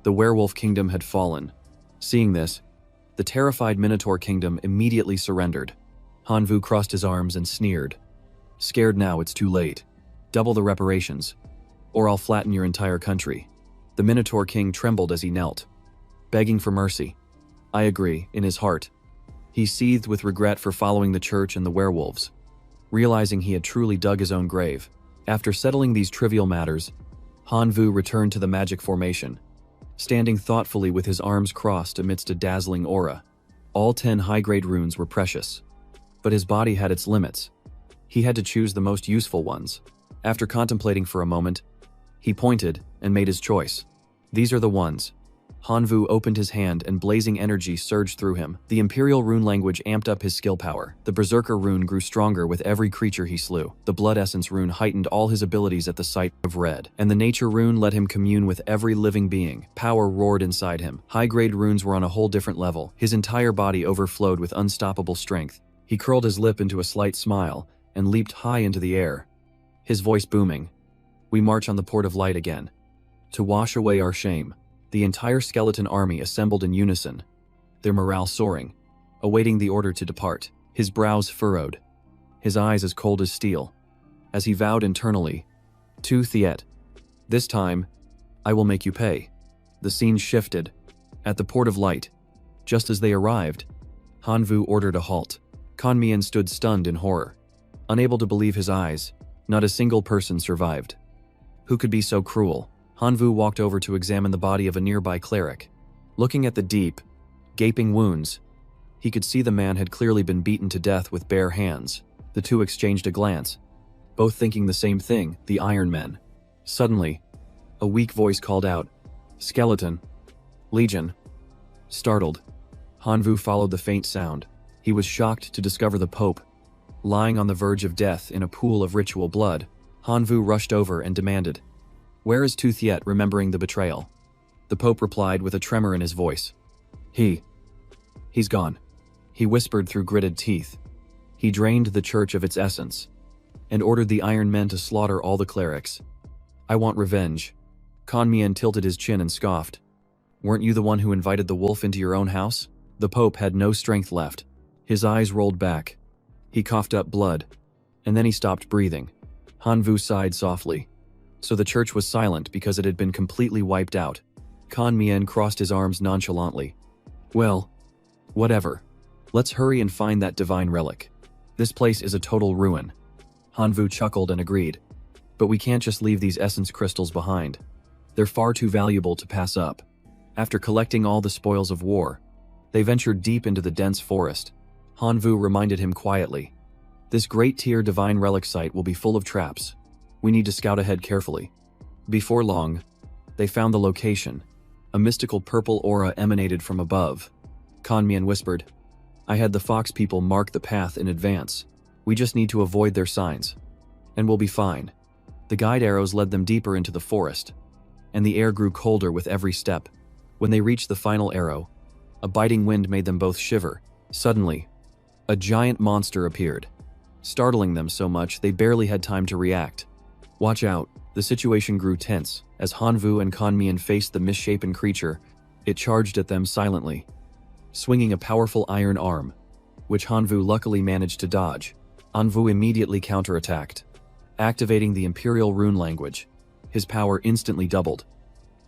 The werewolf kingdom had fallen. Seeing this, the terrified Minotaur kingdom immediately surrendered. Hanvu crossed his arms and sneered. "Scared now, it's too late. Double the reparations, or I'll flatten your entire country." The Minotaur king trembled as he knelt, begging for mercy. "I agree," in his heart. He seethed with regret for following the church and the werewolves, realizing he had truly dug his own grave. After settling these trivial matters, Hanvu returned to the magic formation, standing thoughtfully with his arms crossed amidst a dazzling aura. All 10 high-grade runes were precious, but his body had its limits. He had to choose the most useful ones. After contemplating for a moment, he pointed and made his choice. "These are the ones." Hanvu opened his hand and blazing energy surged through him. The Imperial rune language amped up his skill power. The Berserker rune grew stronger with every creature he slew. The Blood Essence rune heightened all his abilities at the sight of red. And the Nature rune let him commune with every living being. Power roared inside him. High-grade runes were on a whole different level. His entire body overflowed with unstoppable strength. He curled his lip into a slight smile and leaped high into the air, his voice booming. "We march on the Port of Light again, to wash away our shame." The entire skeleton army assembled in unison, their morale soaring, awaiting the order to depart. His brows furrowed, his eyes as cold as steel, as he vowed internally, "Tu Thiet, this time, I will make you pay." The scene shifted. At the Port of Light, just as they arrived, Hanvu ordered a halt. Kan Mien stood stunned in horror, unable to believe his eyes. Not a single person survived. Who could be so cruel? Hanvu walked over to examine the body of a nearby cleric. Looking at the deep, gaping wounds, he could see the man had clearly been beaten to death with bare hands. The two exchanged a glance, both thinking the same thing, the Iron Men. Suddenly, a weak voice called out, "Skeleton! Legion!" Startled, Hanvu followed the faint sound. He was shocked to discover the Pope, lying on the verge of death in a pool of ritual blood. Hanvu rushed over and demanded, Where is Tu Thiet, remembering the betrayal? The Pope replied with a tremor in his voice. He's gone. He whispered through gritted teeth. He drained the church of its essence and ordered the Iron Men to slaughter all the clerics. I want revenge. Kan Mien tilted his chin and scoffed. Weren't you the one who invited the wolf into your own house? The Pope had no strength left. His eyes rolled back. He coughed up blood, and then he stopped breathing. Hanvu sighed softly. So the church was silent because it had been completely wiped out. Kan Mien crossed his arms nonchalantly. Well, whatever. Let's hurry and find that divine relic. This place is a total ruin. Hanvu chuckled and agreed. But we can't just leave these essence crystals behind. They're far too valuable to pass up. After collecting all the spoils of war, they ventured deep into the dense forest. Hanvu reminded him quietly. This great tier divine relic site will be full of traps. We need to scout ahead carefully. Before long, they found the location. A mystical purple aura emanated from above. Kan Mien whispered, I had the fox people mark the path in advance. We just need to avoid their signs. And we'll be fine. The guide arrows led them deeper into the forest, and the air grew colder with every step. When they reached the final arrow, a biting wind made them both shiver. Suddenly, a giant monster appeared, startling them so much they barely had time to react. Watch out, the situation grew tense. As Hanvu and Kan Mien faced the misshapen creature, it charged at them silently, swinging a powerful iron arm, which Hanvu luckily managed to dodge. Hanvu immediately counterattacked, activating the Imperial Rune language. His power instantly doubled,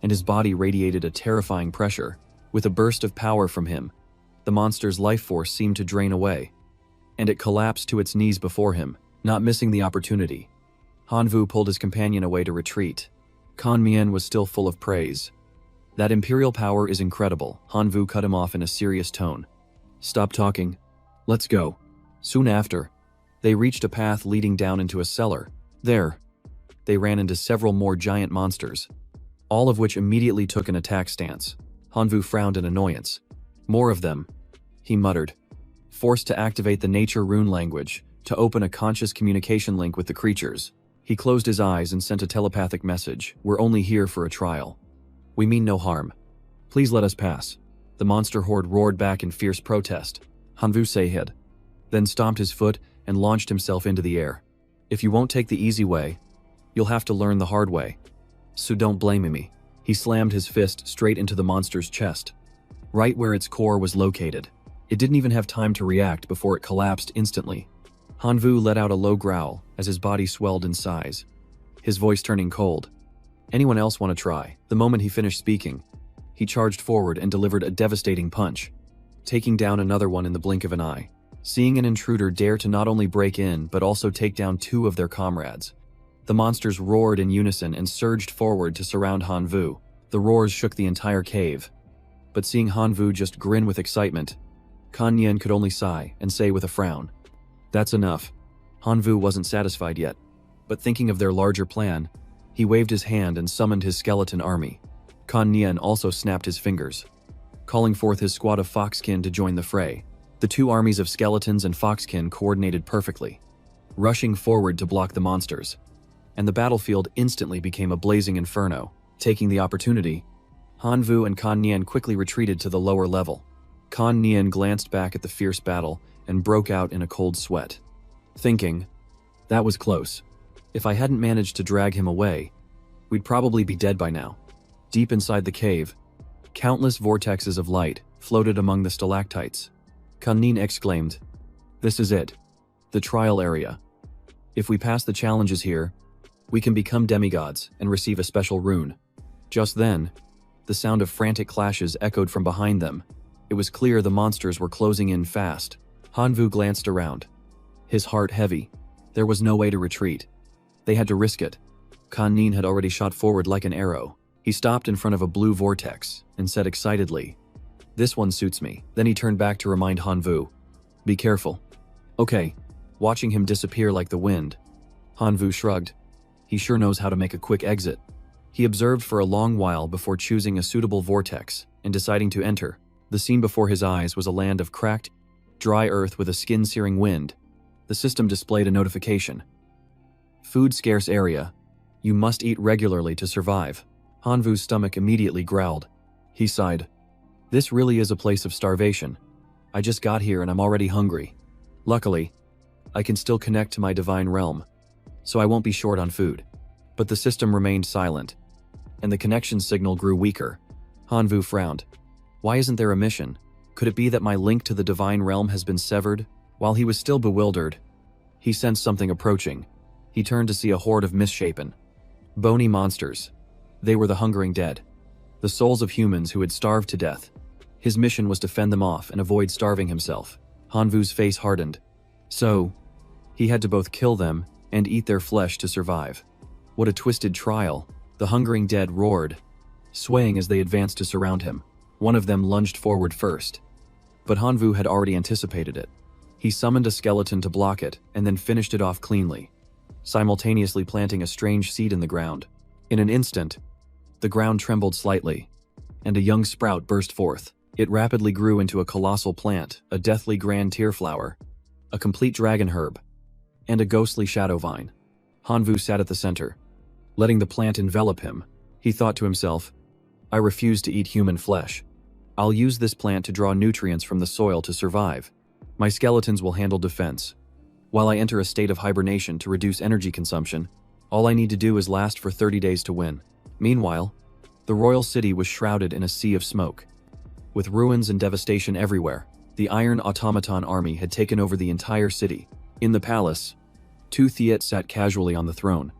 and his body radiated a terrifying pressure. With a burst of power from him, the monster's life force seemed to drain away, and it collapsed to its knees before him. Not missing the opportunity, Hanvu pulled his companion away to retreat. Kan Mien was still full of praise. That imperial power is incredible. Hanvu cut him off in a serious tone. Stop talking. Let's go. Soon after, they reached a path leading down into a cellar. There, they ran into several more giant monsters, all of which immediately took an attack stance. Hanvu frowned in annoyance. More of them, he muttered, forced to activate the nature rune language to open a conscious communication link with the creatures. He closed his eyes and sent a telepathic message. We're only here for a trial. We mean no harm. Please let us pass. The monster horde roared back in fierce protest. Hanvu said, then stomped his foot and launched himself into the air. If you won't take the easy way, you'll have to learn the hard way. So don't blame me. He slammed his fist straight into the monster's chest, right where its core was located. It didn't even have time to react before it collapsed instantly. Hanvu let out a low growl as his body swelled in size, his voice turning cold. Anyone else want to try? The moment he finished speaking, he charged forward and delivered a devastating punch, taking down another one in the blink of an eye. Seeing an intruder dare to not only break in but also take down two of their comrades, the monsters roared in unison and surged forward to surround Hanvu. The roars shook the entire cave, but seeing Hanvu just grin with excitement, Kan Mien could only sigh and say with a frown, That's enough. Hanvu wasn't satisfied yet, but thinking of their larger plan, he waved his hand and summoned his skeleton army. Kan Mien also snapped his fingers, calling forth his squad of foxkin to join the fray. The two armies of skeletons and foxkin coordinated perfectly, rushing forward to block the monsters, and the battlefield instantly became a blazing inferno. Taking the opportunity, Hanvu and Kan Mien quickly retreated to the lower level. Kan Mien glanced back at the fierce battle and broke out in a cold sweat, thinking, that was close. If I hadn't managed to drag him away, we'd probably be dead by now. Deep inside the cave, countless vortexes of light floated among the stalactites. Kan Mien exclaimed, This is it. The trial area. If we pass the challenges here, we can become demigods and receive a special rune. Just then, the sound of frantic clashes echoed from behind them. It was clear the monsters were closing in fast. Hanvu glanced around, his heart heavy. There was no way to retreat. They had to risk it. Kan Mien had already shot forward like an arrow. He stopped in front of a blue vortex and said excitedly, This one suits me. Then he turned back to remind Hanvu, Be careful. Okay. Watching him disappear like the wind, Hanvu shrugged. He sure knows how to make a quick exit. He observed for a long while before choosing a suitable vortex and deciding to enter. The scene before his eyes was a land of cracked, dry earth with a skin-searing wind. The system displayed a notification. Food scarce area. You must eat regularly to survive. Hanvu's stomach immediately growled. He sighed. This really is a place of starvation. I just got here and I'm already hungry. Luckily, I can still connect to my divine realm, so I won't be short on food. But the system remained silent, and the connection signal grew weaker. Hanvu frowned. Why isn't there a mission? Could it be that my link to the divine realm has been severed? While he was still bewildered, he sensed something approaching. He turned to see a horde of misshapen, bony monsters. They were the hungering dead, the souls of humans who had starved to death. His mission was to fend them off and avoid starving himself. Hanvu's face hardened. So, he had to both kill them and eat their flesh to survive. What a twisted trial. The hungering dead roared, swaying as they advanced to surround him. One of them lunged forward first, but Hanvu had already anticipated it. He summoned a skeleton to block it and then finished it off cleanly, simultaneously planting a strange seed in the ground. In an instant, the ground trembled slightly, and a young sprout burst forth. It rapidly grew into a colossal plant, a deathly grand tear flower, a complete dragon herb, and a ghostly shadow vine. Hanvu sat at the center, letting the plant envelop him. He thought to himself, I refuse to eat human flesh. I'll use this plant to draw nutrients from the soil to survive. My skeletons will handle defense. While I enter a state of hibernation to reduce energy consumption, all I need to do is last for 30 days to win. Meanwhile, the royal city was shrouded in a sea of smoke. With ruins and devastation everywhere, the Iron Automaton army had taken over the entire city. In the palace, Tu Thiet sat casually on the throne,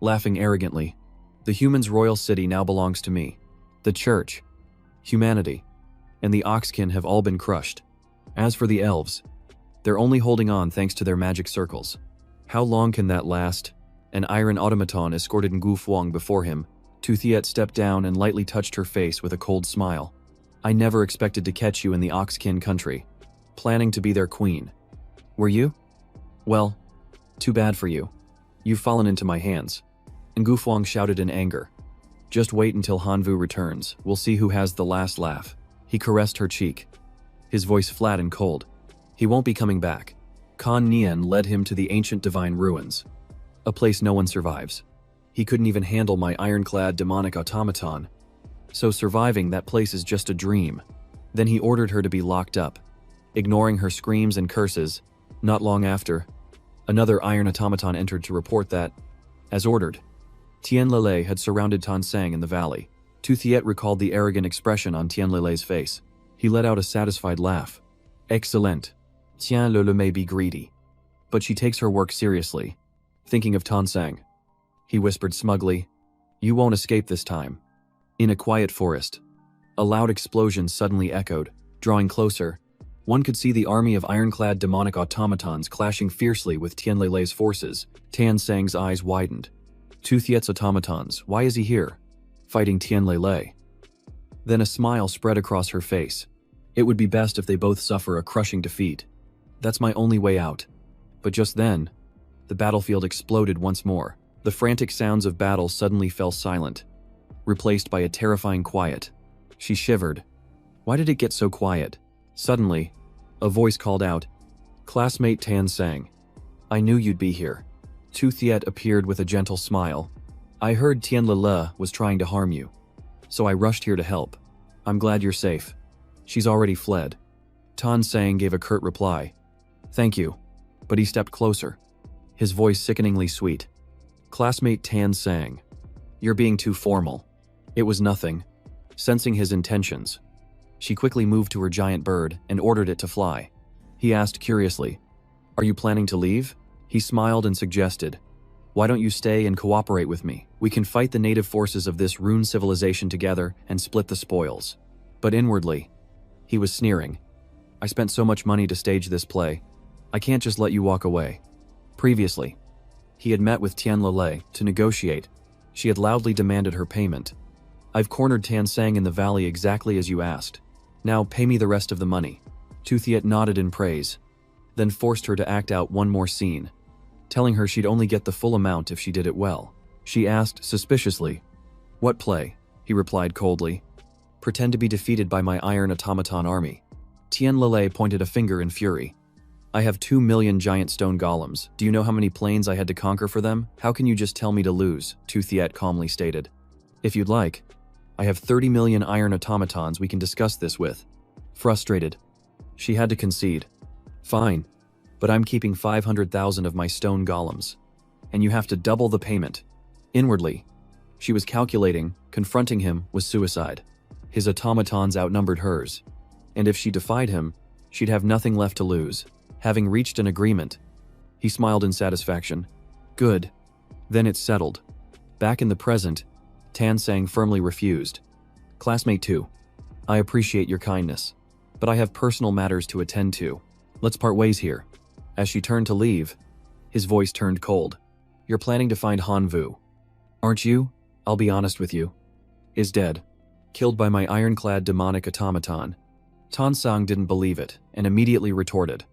laughing arrogantly. The humans' royal city now belongs to me. The church, humanity, and the Oxkin have all been crushed. As for the elves, they're only holding on thanks to their magic circles. How long can that last? An iron automaton escorted Ngu Fuang before him. Tu Thiet stepped down and lightly touched her face with a cold smile. I never expected to catch you in the Oxkin country, planning to be their queen. Were you? Well, too bad for you. You've fallen into my hands. Ngu Fuang shouted in anger. Just wait until Hanvu returns. We'll see who has the last laugh. He caressed her cheek, his voice flat and cold. He won't be coming back. Khan Nian led him to the ancient divine ruins, a place no one survives. He couldn't even handle my ironclad demonic automaton, so surviving that place is just a dream. Then he ordered her to be locked up, ignoring her screams and curses. Not long after, another iron automaton entered to report that, as ordered, Tianlele had surrounded Tan Sang in the valley. Tu Thiet recalled the arrogant expression on Tianlele's face. He let out a satisfied laugh. Excellent. Tianlele may be greedy, but she takes her work seriously. Thinking of Tan Sang, he whispered smugly, You won't escape this time. In a quiet forest, a loud explosion suddenly echoed. Drawing closer, one could see the army of ironclad demonic automatons clashing fiercely with Tianlele's forces. Tan Sang's eyes widened. Tu Thiet's automatons, why is he here, fighting Tianlele? Then a smile spread across her face. It would be best if they both suffer a crushing defeat. That's my only way out. But just then, the battlefield exploded once more. The frantic sounds of battle suddenly fell silent, replaced by a terrifying quiet. She shivered. Why did it get so quiet? Suddenly, a voice called out, Classmate Tan Sang, I knew you'd be here. Tu Thiet appeared with a gentle smile. I heard Tianlele was trying to harm you, so I rushed here to help. I'm glad you're safe. She's already fled. Tan Sang gave a curt reply. Thank you. But he stepped closer, his voice sickeningly sweet. Classmate Tan Sang, you're being too formal. It was nothing. Sensing his intentions, she quickly moved to her giant bird and ordered it to fly. He asked curiously, Are you planning to leave? He smiled and suggested, Why don't you stay and cooperate with me? We can fight the native forces of this rune civilization together and split the spoils. But inwardly, he was sneering. I spent so much money to stage this play. I can't just let you walk away. Previously, he had met with Tianlele to negotiate. She had loudly demanded her payment. I've cornered Tan Sang in the valley exactly as you asked. Now pay me the rest of the money. Tu Thiet nodded in praise, then forced her to act out one more scene, telling her she'd only get the full amount if she did it well. She asked suspiciously, What play? He replied coldly. Pretend to be defeated by my iron automaton army. Tianlele pointed a finger in fury. I have 2 million giant stone golems. Do you know how many planes I had to conquer for them? How can you just tell me to lose? Tu Thiet calmly stated. If you'd like, I have 30 million iron automatons we can discuss this with. Frustrated, she had to concede. Fine, but I'm keeping 500,000 of my stone golems, and you have to double the payment. Inwardly, she was calculating confronting him was suicide. His automatons outnumbered hers, and if she defied him, she'd have nothing left to lose. Having reached an agreement, he smiled in satisfaction. Good. Then it's settled. Back in the present, Tan Sang firmly refused. Classmate 2, I appreciate your kindness, but I have personal matters to attend to. Let's part ways here. As she turned to leave, his voice turned cold. You're planning to find Han Vu, aren't you? I'll be honest with you. Is dead. Killed by my ironclad demonic automaton. Tan Sang didn't believe it and immediately retorted.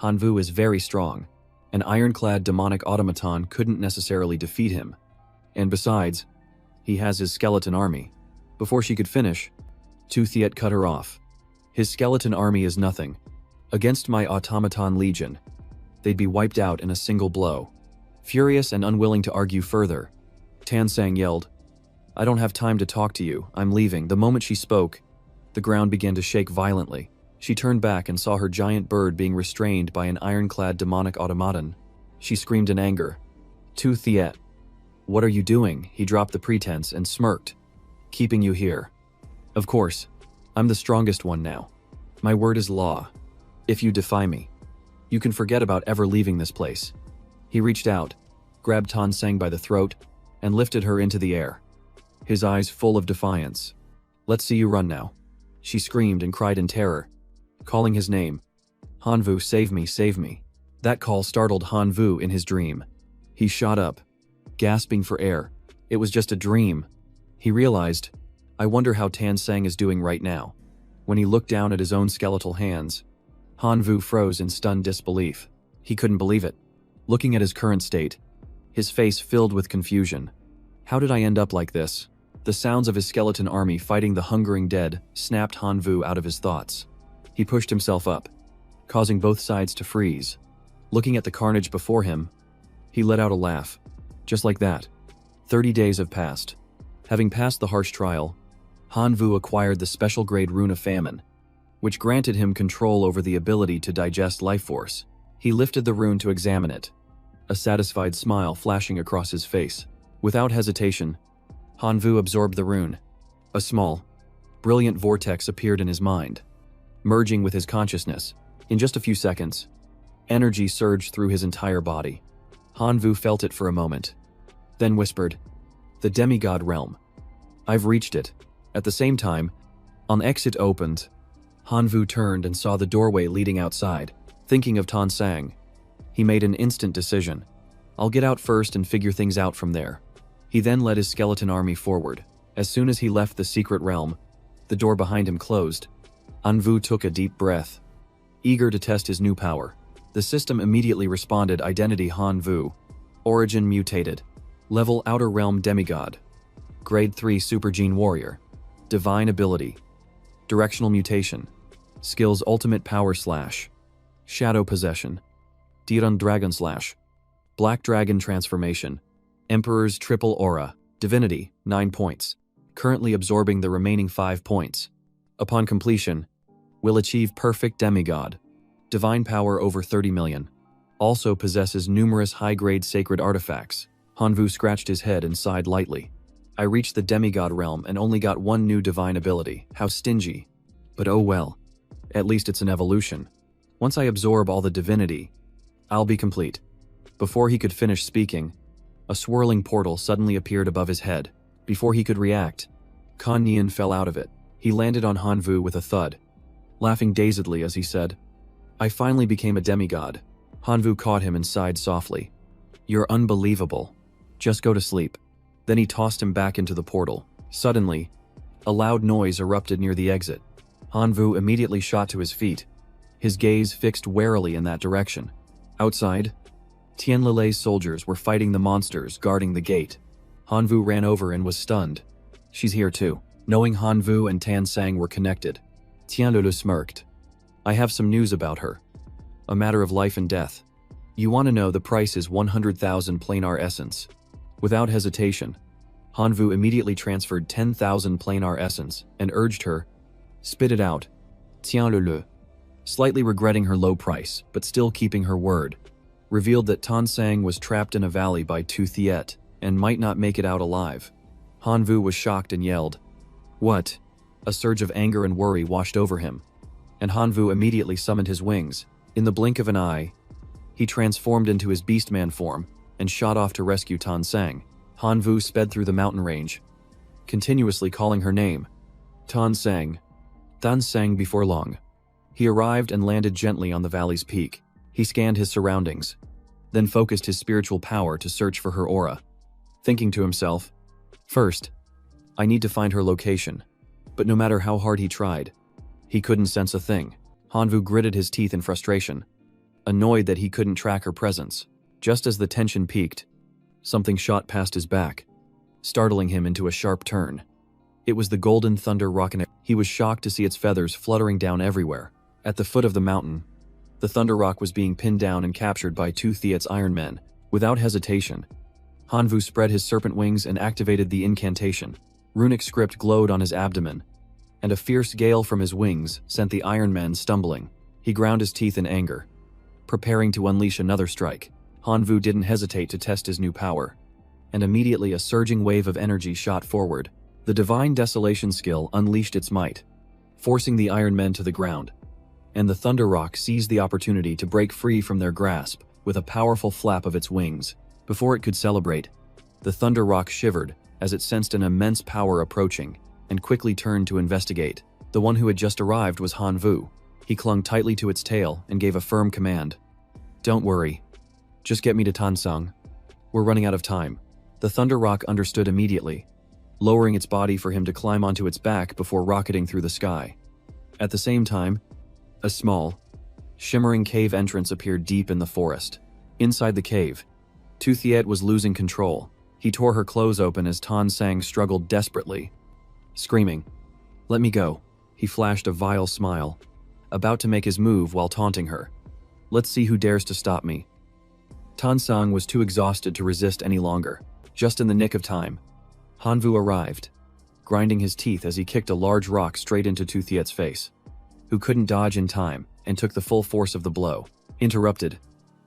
Han Vu is very strong. An ironclad demonic automaton couldn't necessarily defeat him. And besides, he has his skeleton army. Before she could finish, Tu Thiet cut her off. His skeleton army is nothing. Against my automaton legion, they'd be wiped out in a single blow. Furious and unwilling to argue further, Tan Sang yelled, I don't have time to talk to you, I'm leaving. The moment she spoke, the ground began to shake violently. She turned back and saw her giant bird being restrained by an ironclad demonic automaton. She screamed in anger. Tu Thiet, what are you doing? He dropped the pretense and smirked. Keeping you here. Of course, I'm the strongest one now. My word is law. If you defy me, you can forget about ever leaving this place. He reached out, grabbed Tan Sang by the throat, and lifted her into the air, his eyes full of defiance. Let's see you run now. She screamed and cried in terror, calling his name. Han Vu, save me, save me. That call startled Han Vu in his dream. He shot up, gasping for air. It was just a dream. He realized, I wonder how Tan Sang is doing right now. When he looked down at his own skeletal hands, Han Vu froze in stunned disbelief. He couldn't believe it. Looking at his current state, his face filled with confusion. How did I end up like this? The sounds of his skeleton army fighting the hungering dead snapped Han Vu out of his thoughts. He pushed himself up, causing both sides to freeze. Looking at the carnage before him, he let out a laugh. Just like that, 30 days have passed. Having passed the harsh trial, Han Vu acquired the special grade Rune of Famine, which granted him control over the ability to digest life force. He lifted the rune to examine it, a satisfied smile flashing across his face. Without hesitation, Han Vu absorbed the rune. A small, brilliant vortex appeared in his mind, merging with his consciousness. In just a few seconds, energy surged through his entire body. Han Vu felt it for a moment, then whispered, The demigod realm. I've reached it. At the same time, an exit opened. Han Vu turned and saw the doorway leading outside. Thinking of Tan Sang, he made an instant decision. I'll get out first and figure things out from there. He then led his skeleton army forward. As soon as he left the secret realm, the door behind him closed. Han Vu took a deep breath, eager to test his new power. The system immediately responded. Identity Han Vu. Origin mutated. Level Outer Realm Demigod. Grade 3 Super Gene Warrior. Divine Ability. Directional Mutation. Skills Ultimate Power Slash. Shadow Possession. Dirun Dragon Slash. Black Dragon Transformation. Emperor's Triple Aura. Divinity, 9 points. Currently absorbing the remaining 5 points. Upon completion, will achieve Perfect Demigod. Divine power over 30 million. Also possesses numerous high-grade sacred artifacts. Han Vu scratched his head and sighed lightly. I reached the demigod realm and only got one new divine ability. How stingy. But oh well. At least it's an evolution. Once I absorb all the divinity, I'll be complete. Before he could finish speaking, a swirling portal suddenly appeared above his head. Before he could react, Kan Nian fell out of it. He landed on Han Vu with a thud, laughing dazedly as he said, I finally became a demigod. Han Vu caught him and sighed softly. You're unbelievable. Just go to sleep. Then he tossed him back into the portal. Suddenly, a loud noise erupted near the exit. Han Vu immediately shot to his feet, his gaze fixed warily in that direction. Outside, Tianlilei's soldiers were fighting the monsters guarding the gate. Han Vu ran over and was stunned. She's here too. Knowing Han Vu and Tan Sang were connected, Tianlilei smirked. I have some news about her. A matter of life and death. You want to know, the price is 100,000 planar essence. Without hesitation, Hanvu immediately transferred 10,000 planar essence and urged her, spit it out, tiens-le-le. Slightly regretting her low price, but still keeping her word, revealed that Tansang was trapped in a valley by Tu Thiet and might not make it out alive. Hanvu was shocked and yelled, "What?" A surge of anger and worry washed over him, and Hanvu immediately summoned his wings. In the blink of an eye, he transformed into his beastman form and shot off to rescue Tansang. Hanvu sped through the mountain range, continuously calling her name. Tansang. Tansang. Before long, he arrived and landed gently on the valley's peak. He scanned his surroundings, then focused his spiritual power to search for her aura, thinking to himself, "First, I need to find her location." But no matter how hard he tried, he couldn't sense a thing. Hanvu gritted his teeth in frustration, annoyed that he couldn't track her presence. Just as the tension peaked, something shot past his back, startling him into a sharp turn. It was the golden thunder rocket. He was shocked to see its feathers fluttering down everywhere. At the foot of the mountain, the thunder rock was being pinned down and captured by Tu Thiet's iron men. Without hesitation, Hanvu spread his serpent wings and activated the incantation. Runic script glowed on his abdomen, and a fierce gale from his wings sent the iron men stumbling. He ground his teeth in anger, preparing to unleash another strike. Hanvu didn't hesitate to test his new power, and immediately a surging wave of energy shot forward. The Divine Desolation skill unleashed its might, forcing the iron men to the ground, and the thunder rock seized the opportunity to break free from their grasp with a powerful flap of its wings. Before it could celebrate, the thunder rock shivered as it sensed an immense power approaching and quickly turned to investigate. The one who had just arrived was Hanvu. He clung tightly to its tail and gave a firm command. "Don't worry. Just get me to Tansang. We're running out of time." The thunder rock understood immediately, lowering its body for him to climb onto its back before rocketing through the sky. At the same time, a small, shimmering cave entrance appeared deep in the forest. Inside the cave, Tu Thiet was losing control. He tore her clothes open as Tansang struggled desperately, screaming, "Let me go." He flashed a vile smile, about to make his move while taunting her. "Let's see who dares to stop me." Tansang was too exhausted to resist any longer. Just in the nick of time, Hanvu arrived, grinding his teeth as he kicked a large rock straight into Tu Thiet's face, who couldn't dodge in time and took the full force of the blow. Interrupted,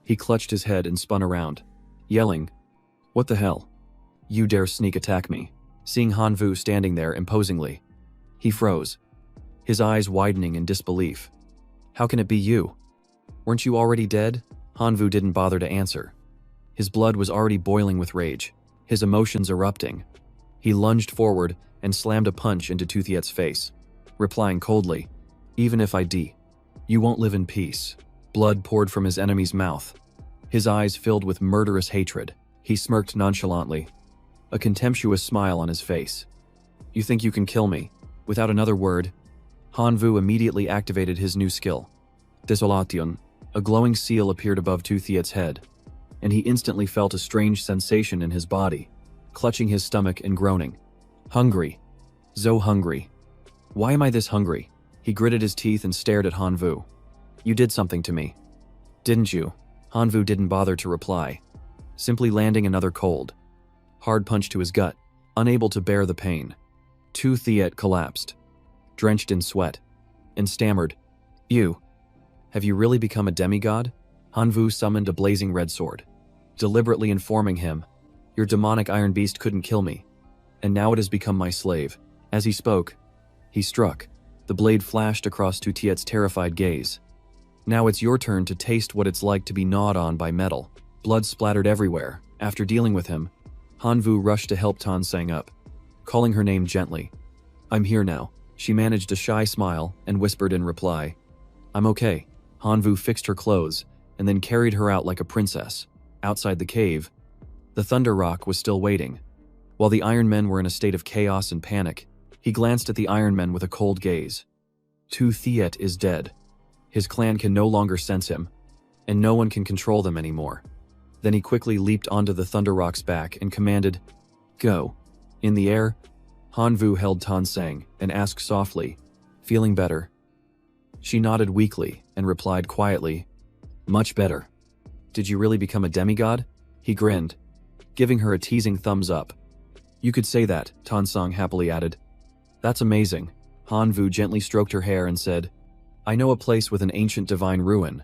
he clutched his head and spun around, yelling, "What the hell? You dare sneak attack me?" Seeing Hanvu standing there imposingly, he froze, his eyes widening in disbelief. "How can it be you? Weren't you already dead?" Hanvu didn't bother to answer. His blood was already boiling with rage, his emotions erupting. He lunged forward and slammed a punch into Tu Thiet's face, replying coldly, "Even if I die, you won't live in peace." Blood poured from his enemy's mouth, his eyes filled with murderous hatred. He smirked nonchalantly, a contemptuous smile on his face. "You think you can kill me?" Without another word, Hanvu immediately activated his new skill, Desolation. A glowing seal appeared above Tu Thiet's head, and he instantly felt a strange sensation in his body, clutching his stomach and groaning. "Hungry. So hungry. Why am I this hungry?" He gritted his teeth and stared at Hanvu. "You did something to me, didn't you?" Hanvu didn't bother to reply, simply landing another cold, hard punch to his gut. Unable to bear the pain, Tu Thiet collapsed, drenched in sweat, and stammered, Have you really become a demigod?" Hanvu summoned a blazing red sword, deliberately informing him, "Your demonic iron beast couldn't kill me, and now it has become my slave." As he spoke, he struck. The blade flashed across Tu Thiet's terrified gaze. "Now it's your turn to taste what it's like to be gnawed on by metal." Blood splattered everywhere. After dealing with him, Hanvu rushed to help Tansang up, calling her name gently. "I'm here now." She managed a shy smile and whispered in reply, "I'm okay." Hanvu fixed her clothes and then carried her out like a princess. Outside the cave, the thunder rock was still waiting. While the iron men were in a state of chaos and panic, he glanced at the iron men with a cold gaze. Tu Thiet is dead. His clan can no longer sense him, and no one can control them anymore. Then he quickly leaped onto the thunder rock's back and commanded, "Go." In the air, Hanvu held Tansang and asked softly, "Feeling better?" She nodded weakly and replied quietly, Much better. Did you really become a demigod? He grinned, giving her a teasing thumbs up. You could say that, Tansong happily added. That's amazing. Hanvu gently stroked her hair and said, I know a place with an ancient divine ruin.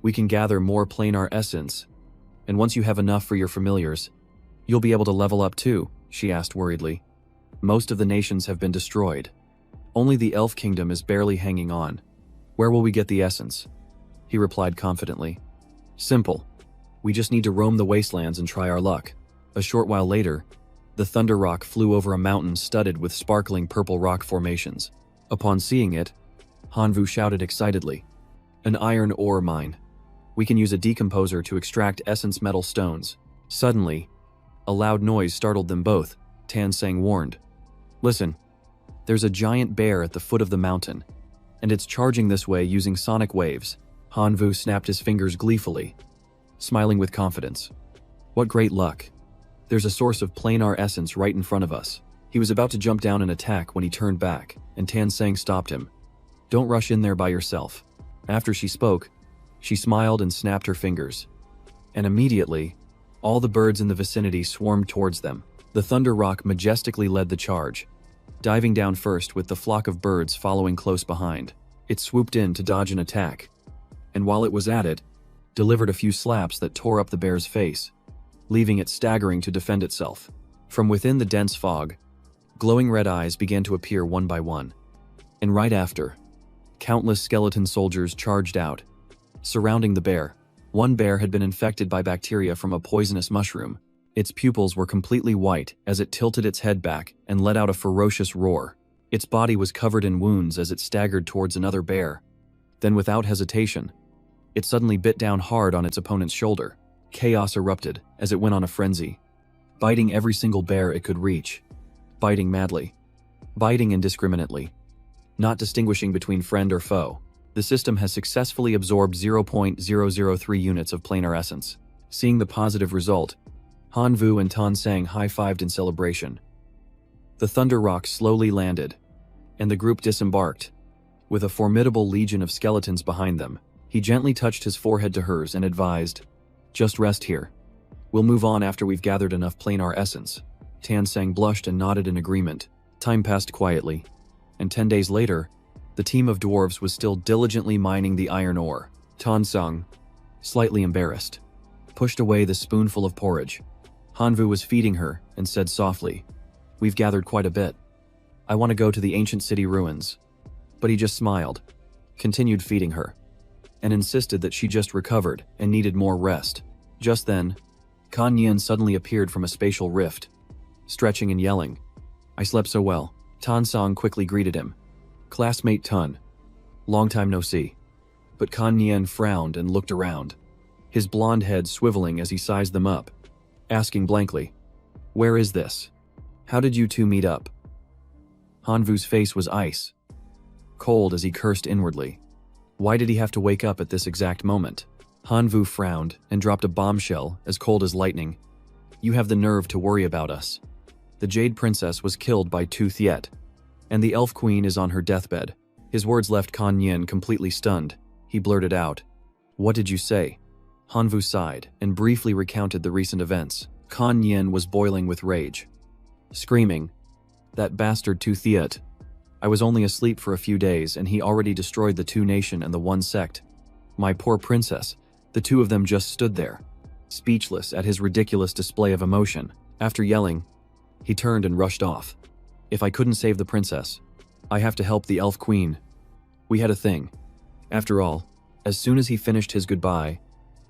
We can gather more planar essence, and once you have enough for your familiars, you'll be able to level up too, she asked worriedly. Most of the nations have been destroyed. Only the elf kingdom is barely hanging on. Where will we get the essence? He replied confidently. Simple. We just need to roam the wastelands and try our luck. A short while later, the thunder rock flew over a mountain studded with sparkling purple rock formations. Upon seeing it, Hanvu shouted excitedly, An iron ore mine. We can use a decomposer to extract essence metal stones. Suddenly, a loud noise startled them both. Tansang warned. Listen, there's a giant bear at the foot of the mountain, and it's charging this way using sonic waves. Hanvu snapped his fingers gleefully, smiling with confidence. What great luck. There's a source of planar essence right in front of us. He was about to jump down and attack when he turned back, and Tansang stopped him. Don't rush in there by yourself. After she spoke, she smiled and snapped her fingers. And immediately, all the birds in the vicinity swarmed towards them. The thunder rock majestically led the charge, diving down first with the flock of birds following close behind. It swooped in to dodge an attack, and while it was at it, delivered a few slaps that tore up the bear's face, leaving it staggering to defend itself. From within the dense fog, glowing red eyes began to appear one by one. And right after, countless skeleton soldiers charged out, surrounding the bear. One bear had been infected by bacteria from a poisonous mushroom. Its pupils were completely white as it tilted its head back and let out a ferocious roar. Its body was covered in wounds as it staggered towards another bear. Then without hesitation, it suddenly bit down hard on its opponent's shoulder. Chaos erupted as it went on a frenzy, biting every single bear it could reach, biting madly, biting indiscriminately, not distinguishing between friend or foe. The system has successfully absorbed 0.003 units of planar essence. Seeing the positive result, Hanvu and Tansang high-fived in celebration. The thunder rock slowly landed, and the group disembarked, with a formidable legion of skeletons behind them. He gently touched his forehead to hers and advised, Just rest here. We'll move on after we've gathered enough planar essence. Tansang blushed and nodded in agreement. Time passed quietly, and 10 days later, the team of dwarves was still diligently mining the iron ore. Tansang, slightly embarrassed, pushed away the spoonful of porridge. Hanvu was feeding her and said softly, We've gathered quite a bit. I want to go to the ancient city ruins. But he just smiled, continued feeding her, and insisted that she just recovered and needed more rest. Just then, Kan Yin suddenly appeared from a spatial rift, stretching and yelling. I slept so well. Tansang quickly greeted him. Classmate Tun. Long time no see. But Kan Yin frowned and looked around, his blonde head swiveling as he sized them up, asking blankly, Where is this? How did you two meet up? Hanvu's face was ice, cold as he cursed inwardly. Why did he have to wake up at this exact moment? Hanvu frowned and dropped a bombshell as cold as lightning. You have the nerve to worry about us. The Jade Princess was killed by Tu Thiet, and the Elf Queen is on her deathbed. His words left Kan Yin completely stunned. He blurted out, What did you say? Hanvu sighed and briefly recounted the recent events. Kan Yin was boiling with rage, screaming, That bastard Tu Thiet. I was only asleep for a few days and he already destroyed the two nation and the one sect. My poor princess. The two of them just stood there, speechless at his ridiculous display of emotion. After yelling, he turned and rushed off. If I couldn't save the princess, I have to help the Elf Queen. We had a thing. After all, as soon as he finished his goodbye,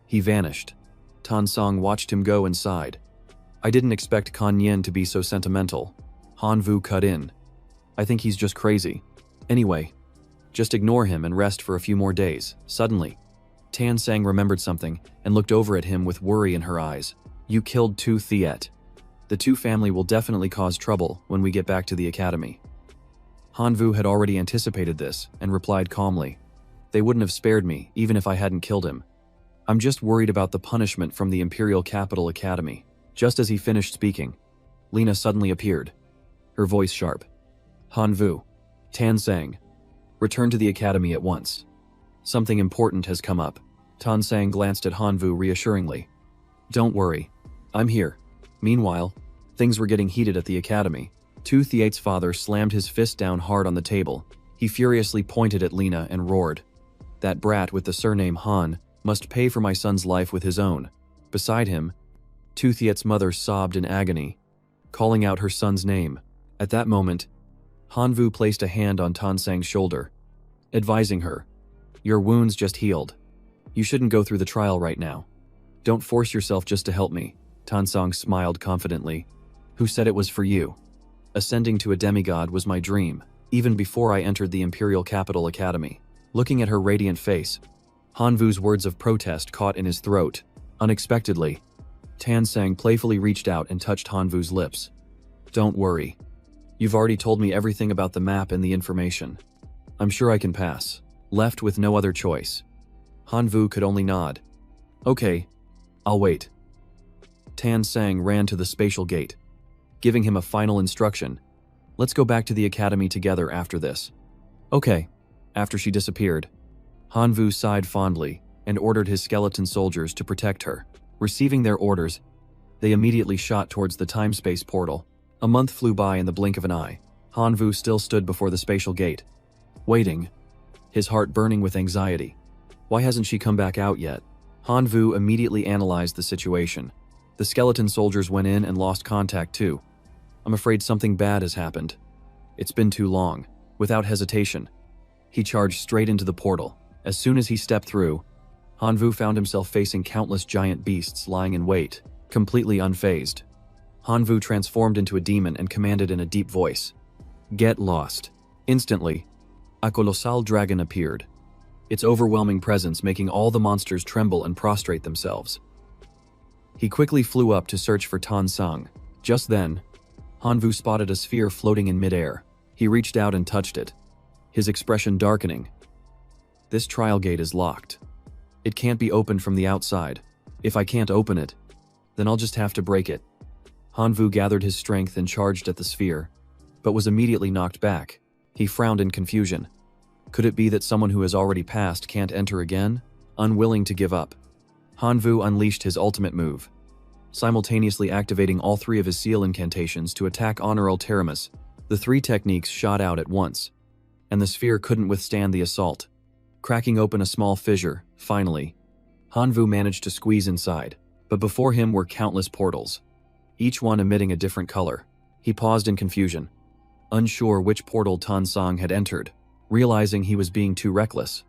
he vanished. Tansang watched him go and sighed. I didn't expect Kan Yin to be so sentimental. Hanvu cut in. I think he's just crazy. Anyway, just ignore him and rest for a few more days. Suddenly, Tansang remembered something and looked over at him with worry in her eyes. You killed Tu Thiet. The Tu family will definitely cause trouble when we get back to the academy. Hanvu had already anticipated this and replied calmly. They wouldn't have spared me even if I hadn't killed him. I'm just worried about the punishment from the Imperial Capital Academy. Just as he finished speaking, Lena suddenly appeared, her voice sharp. Hanvu, Tansang, return to the academy at once. Something important has come up. Tan Sang glanced at Hanvu reassuringly. Don't worry. I'm here. Meanwhile, things were getting heated at the academy. Tu Thiet's father slammed his fist down hard on the table. He furiously pointed at Lena and roared. That brat with the surname Han must pay for my son's life with his own. Beside him, Tu Thiet's mother sobbed in agony, calling out her son's name. At that moment, Hanvu placed a hand on Tan Sang's shoulder, advising her, Your wounds just healed. You shouldn't go through the trial right now. Don't force yourself just to help me. Tan Sang smiled confidently. Who said it was for you? Ascending to a demigod was my dream, even before I entered the Imperial Capital Academy. Looking at her radiant face, Hanvu's words of protest caught in his throat. Unexpectedly, Tan Sang playfully reached out and touched Hanvu's lips. Don't worry. You've already told me everything about the map and the information. I'm sure I can pass. Left with no other choice, Hanvu could only nod. Okay, I'll wait. Tan Sang ran to the spatial gate, giving him a final instruction. Let's go back to the academy together after this. Okay. After she disappeared, Hanvu sighed fondly and ordered his skeleton soldiers to protect her. Receiving their orders, they immediately shot towards the time-space portal. A month flew by in the blink of an eye. Hanvu still stood before the spatial gate, waiting, his heart burning with anxiety. Why hasn't she come back out yet? Hanvu immediately analyzed the situation. The skeleton soldiers went in and lost contact too. I'm afraid something bad has happened. It's been too long. Without hesitation, he charged straight into the portal. As soon as he stepped through, Hanvu found himself facing countless giant beasts lying in wait, completely unfazed. Hanvu transformed into a demon and commanded in a deep voice, "Get lost." Instantly, a colossal dragon appeared, its overwhelming presence making all the monsters tremble and prostrate themselves. He quickly flew up to search for Tan Sang. Just then, Hanvu spotted a sphere floating in midair. He reached out and touched it, his expression darkening. This trial gate is locked. It can't be opened from the outside. If I can't open it, then I'll just have to break it. Hanvu gathered his strength and charged at the sphere, but was immediately knocked back. He frowned in confusion. Could it be that someone who has already passed can't enter again? Unwilling to give up, Hanvu unleashed his ultimate move, simultaneously activating all three of his seal incantations to attack Honor Ulterimus. The three techniques shot out at once, and the sphere couldn't withstand the assault. Cracking open a small fissure, finally, Hanvu managed to squeeze inside, but before him were countless portals, each one emitting a different color. He paused in confusion, unsure which portal Tan Sang had entered. Realizing he was being too reckless,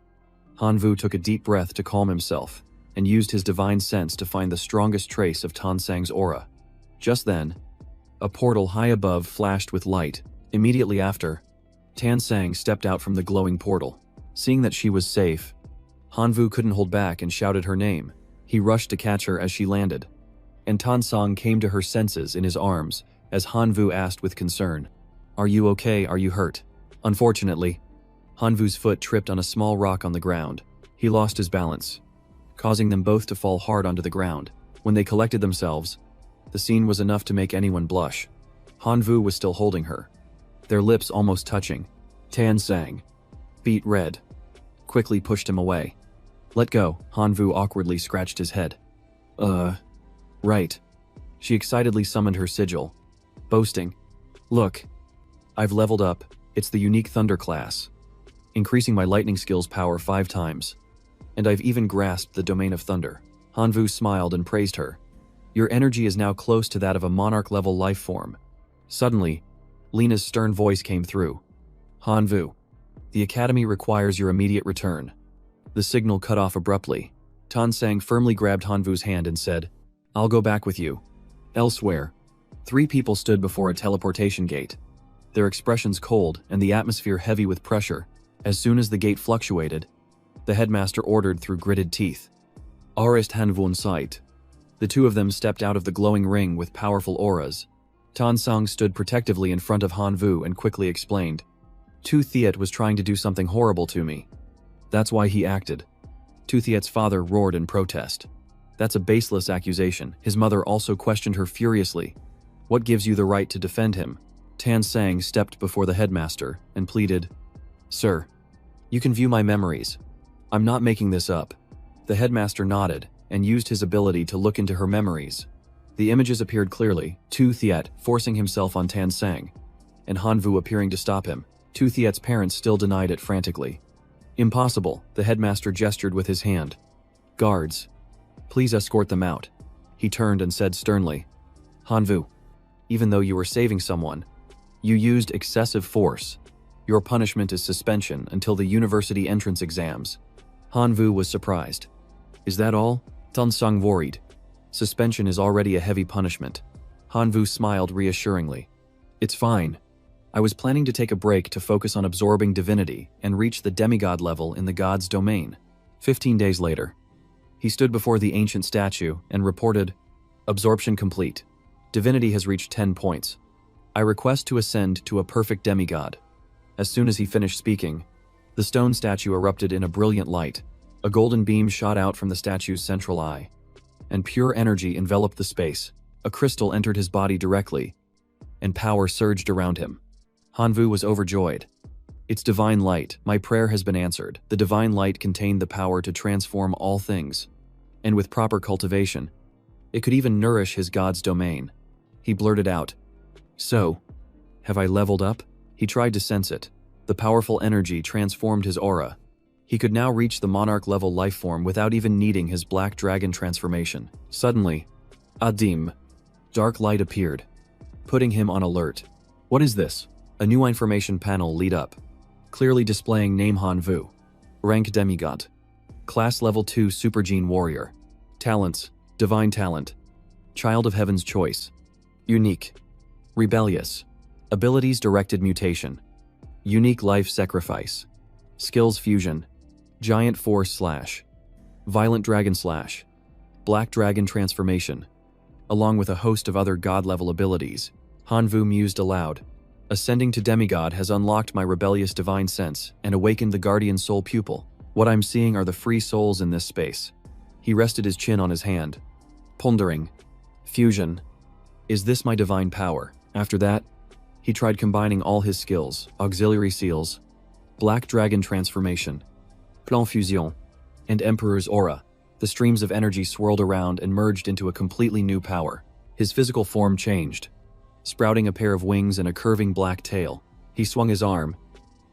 Hanvu took a deep breath to calm himself and used his divine sense to find the strongest trace of Tan Sang's aura. Just then, a portal high above flashed with light. Immediately after, Tan Sang stepped out from the glowing portal. Seeing that she was safe, Hanvu couldn't hold back and shouted her name. He rushed to catch her as she landed, and Tan Sang came to her senses in his arms as Hanvu asked with concern, "Are you okay? Are you hurt?" Unfortunately, Hanvu's foot tripped on a small rock on the ground. He lost his balance, causing them both to fall hard onto the ground. When they collected themselves, the scene was enough to make anyone blush. Hanvu was still holding her, their lips almost touching. Tan Sang, beet red, quickly pushed him away. "Let go." Hanvu awkwardly scratched his head. Right." She excitedly summoned her sigil, boasting, "Look, I've leveled up. It's the unique Thunder class, increasing my lightning skill's power 5 times. And I've even grasped the domain of Thunder." Hanvu smiled and praised her. "Your energy is now close to that of a monarch-level life form." Suddenly, Lena's stern voice came through. "Hanvu, the academy requires your immediate return." The signal cut off abruptly. Tan Sang firmly grabbed Hanvu's hand and said, "I'll go back with you." Elsewhere, 3 people stood before a teleportation gate, their expressions cold and the atmosphere heavy with pressure. As soon as the gate fluctuated, the headmaster ordered through gritted teeth, "Arrest Hanvu sight." The 2 of them stepped out of the glowing ring with powerful auras. Tan Sang stood protectively in front of Hanvu and quickly explained, "Tu Thiet was trying to do something horrible to me. That's why he acted." Tu Thiet's father roared in protest. "That's a baseless accusation." His mother also questioned her furiously. "What gives you the right to defend him?" Tan Sang stepped before the headmaster and pleaded, "Sir, you can view my memories. I'm not making this up. The headmaster nodded and used his ability to look into her memories. The images appeared clearly, Tu Thiet forcing himself on Tan Sang, and Hanvu appearing to stop him. Tu Thiet's parents still denied it frantically. Impossible, the headmaster gestured with his hand. Guards, please escort them out. He turned and said sternly, Hanvu, even though you were saving someone, you used excessive force. Your punishment is suspension until the university entrance exams. Hanvu was surprised. Is that all? Tan Sang worried. Suspension is already a heavy punishment. Hanvu smiled reassuringly. It's fine. I was planning to take a break to focus on absorbing divinity and reach the demigod level in the god's domain. 15 days later, he stood before the ancient statue and reported, Absorption complete. Divinity has reached 10 points. I request to ascend to a perfect demigod. As soon as he finished speaking, the stone statue erupted in a brilliant light. A golden beam shot out from the statue's central eye, and pure energy enveloped the space. A crystal entered his body directly, and power surged around him. Hanvu was overjoyed. It's divine light. My prayer has been answered. The divine light contained the power to transform all things, and with proper cultivation, it could even nourish his god's domain. He blurted out, So, have I leveled up? He tried to sense it. The powerful energy transformed his aura. He could now reach the monarch-level lifeform without even needing his black dragon transformation. Suddenly, Adim, dark light appeared, putting him on alert. What is this? A new information panel lit up, clearly displaying name Hanvu, rank demigod, class level 2 supergene warrior, talents, divine talent, child of heaven's choice, unique, rebellious, abilities directed mutation, unique life sacrifice, skills fusion, giant force slash, violent dragon slash, black dragon transformation, along with a host of other god-level abilities. Hanvu mused aloud. Ascending to demigod has unlocked my rebellious divine sense and awakened the guardian soul pupil. What I'm seeing are the free souls in this space. He rested his chin on his hand, pondering. Fusion. Is this my divine power? After that, he tried combining all his skills, auxiliary seals, black dragon transformation, plan fusion, and emperor's aura. The streams of energy swirled around and merged into a completely new power. His physical form changed, sprouting a pair of wings and a curving black tail. He swung his arm,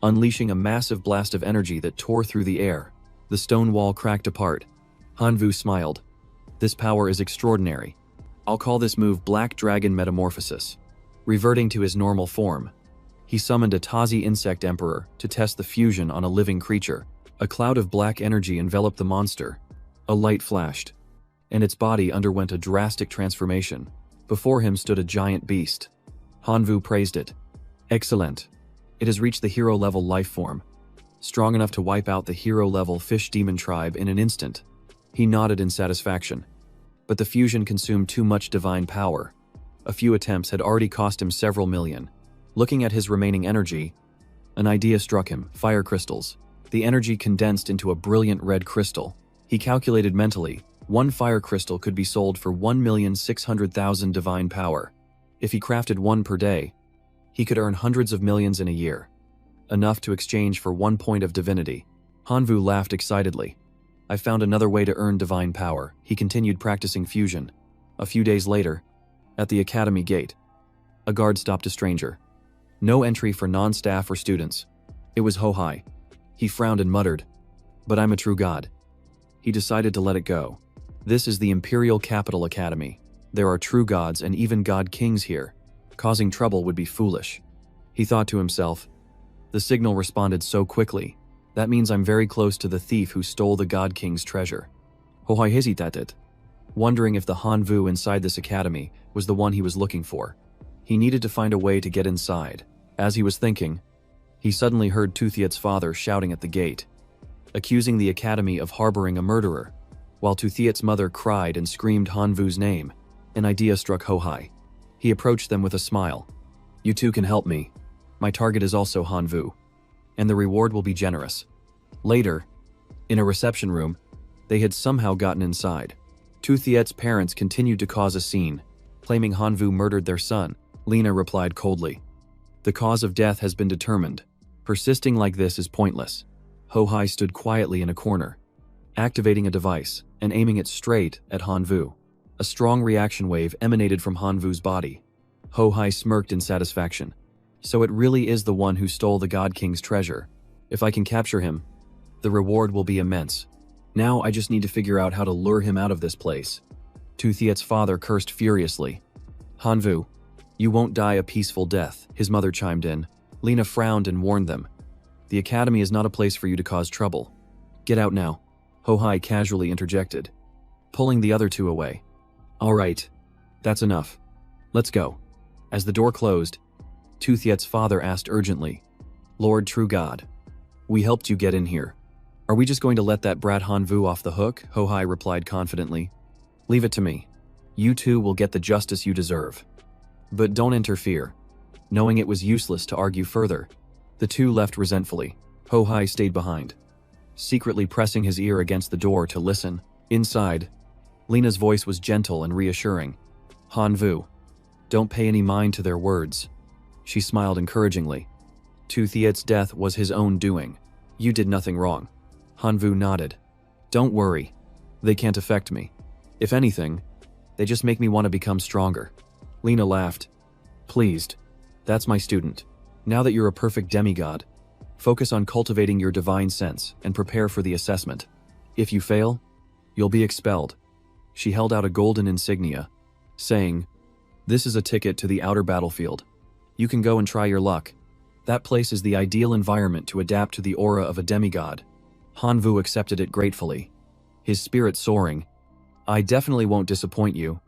unleashing a massive blast of energy that tore through the air. The stone wall cracked apart. Hanvu smiled. This power is extraordinary. I'll call this move Black Dragon Metamorphosis. Reverting to his normal form, he summoned a Tazi insect emperor to test the fusion on a living creature. A cloud of black energy enveloped the monster. A light flashed, and its body underwent a drastic transformation. Before him stood a giant beast. Hanvu praised it. Excellent. It has reached the hero-level life form, strong enough to wipe out the hero-level fish demon tribe in an instant. He nodded in satisfaction. But the fusion consumed too much divine power. A few attempts had already cost him several million. Looking at his remaining energy, an idea struck him. Fire crystals. The energy condensed into a brilliant red crystal. He calculated mentally, one fire crystal could be sold for 1,600,000 divine power. If he crafted one per day, he could earn hundreds of millions in a year, enough to exchange for 1 point of divinity. Hanvu laughed excitedly. I found another way to earn divine power. He continued practicing fusion. A few days later, at the academy gate, a guard stopped a stranger. No entry for non-staff or students. It was Hohai. He frowned and muttered, "But I'm a true god." He decided to let it go. This is the Imperial Capital Academy. There are true gods and even god kings here. Causing trouble would be foolish. He thought to himself, the signal responded so quickly. That means I'm very close to the thief who stole the god king's treasure. Hohai hesitated, wondering if the Hanvu inside this academy was the one he was looking for. He needed to find a way to get inside. As he was thinking, he suddenly heard Tuthiet's father shouting at the gate, accusing the academy of harboring a murderer. While Tuthiet's mother cried and screamed Hanvu's name, an idea struck Hohai. He approached them with a smile. You two can help me. My target is also Hanvu, and the reward will be generous. Later, in a reception room, they had somehow gotten inside. Tuthiet's parents continued to cause a scene, claiming Hanvu murdered their son. Lena replied coldly, "The cause of death has been determined. Persisting like this is pointless." Hohai stood quietly in a corner. activating a device and aiming it straight at Hanvu. A strong reaction wave emanated from Hanvu's body. Ho-Hai smirked in satisfaction. So it really is the one who stole the God King's treasure. If I can capture him, the reward will be immense. Now I just need to figure out how to lure him out of this place. Tu Thiet's father cursed furiously. Hanvu, you won't die a peaceful death, his mother chimed in. Lena frowned and warned them. The academy is not a place for you to cause trouble. Get out now, Ho-Hai casually interjected, pulling the other two away. All right, that's enough. Let's go. As the door closed, Tu Thiet's father asked urgently, Lord True God, we helped you get in here. Are we just going to let that brat Hanvu off the hook? Ho-Hai replied confidently. Leave it to me. You two will get the justice you deserve. But don't interfere. Knowing it was useless to argue further, the two left resentfully. Ho-Hai stayed behind, secretly pressing his ear against the door to listen. Inside, Lena's voice was gentle and reassuring. Hanvu, don't pay any mind to their words. She smiled encouragingly. Tu Thiet's death was his own doing. You did nothing wrong. Hanvu nodded. Don't worry. They can't affect me. If anything, they just make me want to become stronger. Lena laughed. Pleased. That's my student. Now that you're a perfect demigod, focus on cultivating your divine sense and prepare for the assessment. If you fail, you'll be expelled. She held out a golden insignia, saying, This is a ticket to the outer battlefield. You can go and try your luck. That place is the ideal environment to adapt to the aura of a demigod. Hanvu accepted it gratefully, his spirit soaring. I definitely won't disappoint you.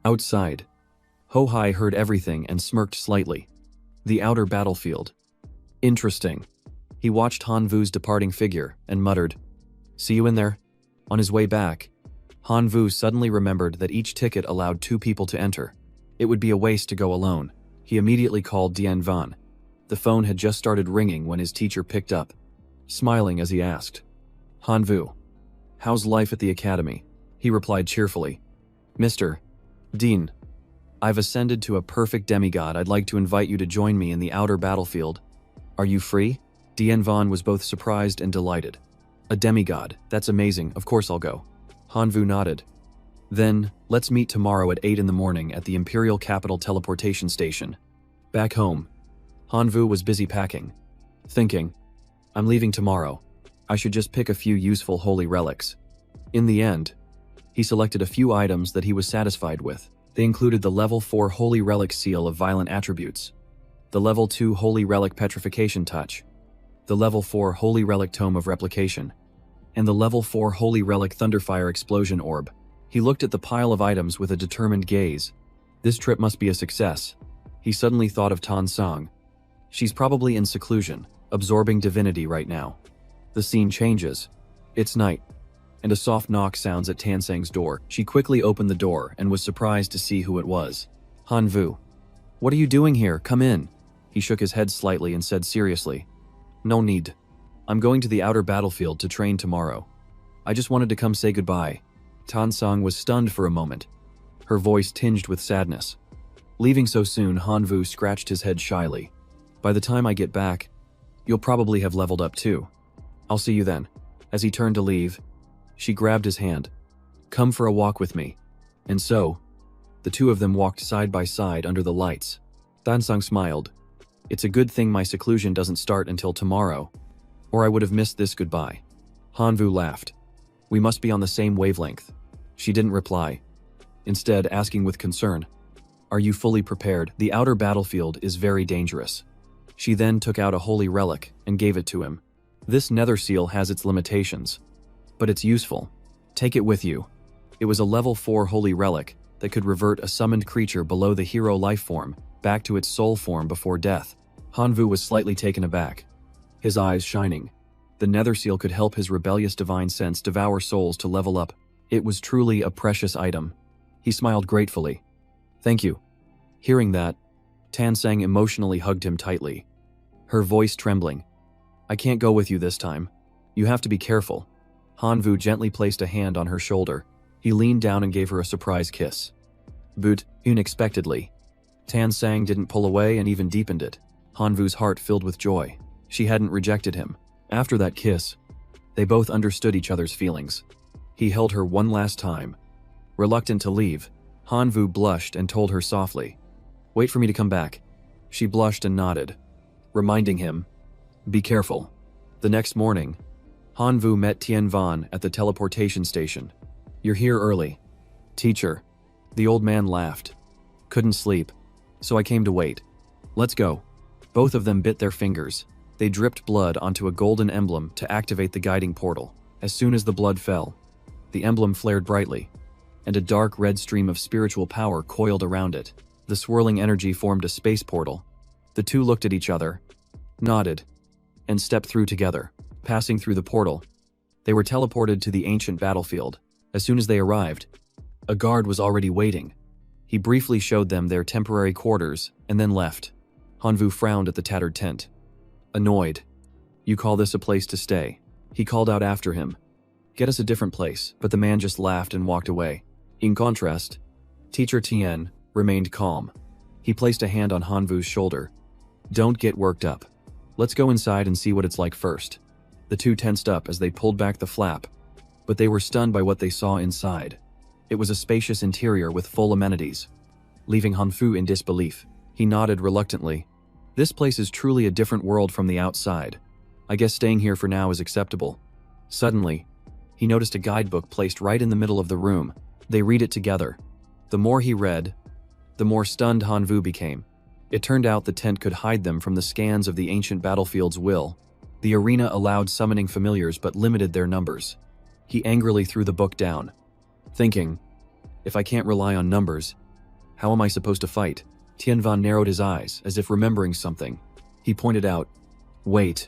Outside, Ho-Hai heard everything and smirked slightly. The outer battlefield. Interesting. He watched Hanvu's departing figure and muttered, See you in there. On his way back, Hanvu suddenly remembered that each ticket allowed 2 people to enter. It would be a waste to go alone. He immediately called Dien Van. The phone had just started ringing when his teacher picked up, smiling as he asked, Hanvu, how's life at the academy? He replied cheerfully, Mr. Dean, I've ascended to a perfect demigod. I'd like to invite you to join me in the outer battlefield. Are you free? Dien Van was both surprised and delighted. A demigod, that's amazing, of course I'll go. Hanvu nodded. Then, let's meet tomorrow at 8 in the morning at the Imperial Capital Teleportation Station. Back home, Hanvu was busy packing, thinking, I'm leaving tomorrow. I should just pick a few useful holy relics. In the end, he selected a few items that he was satisfied with. They included the level 4 Holy Relic Seal of Violent Attributes, the level 2 Holy Relic Petrification Touch, the level 4 Holy Relic Tome of Replication, and the level 4 Holy Relic Thunderfire Explosion Orb. He looked at the pile of items with a determined gaze. This trip must be a success. He suddenly thought of Tan Song. She's probably in seclusion, absorbing divinity right now. The scene changes. It's night, and a soft knock sounds at Tan Sang's door. She quickly opened the door and was surprised to see who it was. Hanvu, what are you doing here? Come in. He shook his head slightly and said seriously, No need. I'm going to the outer battlefield to train tomorrow. I just wanted to come say goodbye. Tan Song was stunned for a moment, her voice tinged with sadness. Leaving so soon, Hanvu scratched his head shyly. By the time I get back, you'll probably have leveled up too. I'll see you then. As he turned to leave, she grabbed his hand. Come for a walk with me. And so, the two of them walked side by side under the lights. Tan Song smiled. It's a good thing my seclusion doesn't start until tomorrow, or I would have missed this goodbye. Hanvu laughed. We must be on the same wavelength. She didn't reply, instead asking with concern, Are you fully prepared? The outer battlefield is very dangerous. She then took out a holy relic and gave it to him. This nether seal has its limitations, but it's useful. Take it with you. It was a level 4 holy relic that could revert a summoned creature below the hero life form back to its soul form before death. Hanvu was slightly taken aback, his eyes shining. The nether seal could help his rebellious divine sense devour souls to level up. It was truly a precious item. He smiled gratefully. Thank you. Hearing that, Tan Sang emotionally hugged him tightly, her voice trembling. I can't go with you this time. You have to be careful. Hanvu gently placed a hand on her shoulder. He leaned down and gave her a surprise kiss. But, unexpectedly, Tan Sang didn't pull away and even deepened it. Hanvu's heart filled with joy. She hadn't rejected him. After that kiss, they both understood each other's feelings. He held her one last time. Reluctant to leave, Hanvu blushed and told her softly, "Wait for me to come back." She blushed and nodded, reminding him, "Be careful." The next morning, Hanvu met Tianvan at the teleportation station. "You're here early." "Teacher." The old man laughed. "Couldn't sleep, so I came to wait. Let's go." Both of them bit their fingers. They dripped blood onto a golden emblem to activate the guiding portal. As soon as the blood fell, the emblem flared brightly, and a dark red stream of spiritual power coiled around it. The swirling energy formed a space portal. The two looked at each other, nodded, and stepped through together. Passing through the portal, they were teleported to the ancient battlefield. As soon as they arrived, a guard was already waiting. He briefly showed them their temporary quarters and then left. Hanvu frowned at the tattered tent. Annoyed. "You call this a place to stay?" He called out after him. "Get us a different place," but the man just laughed and walked away. In contrast, Teacher Tien remained calm. He placed a hand on Hanvu's shoulder. "Don't get worked up. Let's go inside and see what it's like first." The two tensed up as they pulled back the flap, but they were stunned by what they saw inside. It was a spacious interior with full amenities. Leaving Hanfu in disbelief, he nodded reluctantly. "This place is truly a different world from the outside. I guess staying here for now is acceptable." Suddenly, he noticed a guidebook placed right in the middle of the room. They read it together. The more he read, the more stunned Hanvu became. It turned out the tent could hide them from the scans of the ancient battlefield's will. The arena allowed summoning familiars but limited their numbers. He angrily threw the book down, thinking, "If I can't rely on numbers, how am I supposed to fight?" Tianvan narrowed his eyes, as if remembering something. He pointed out, "Wait.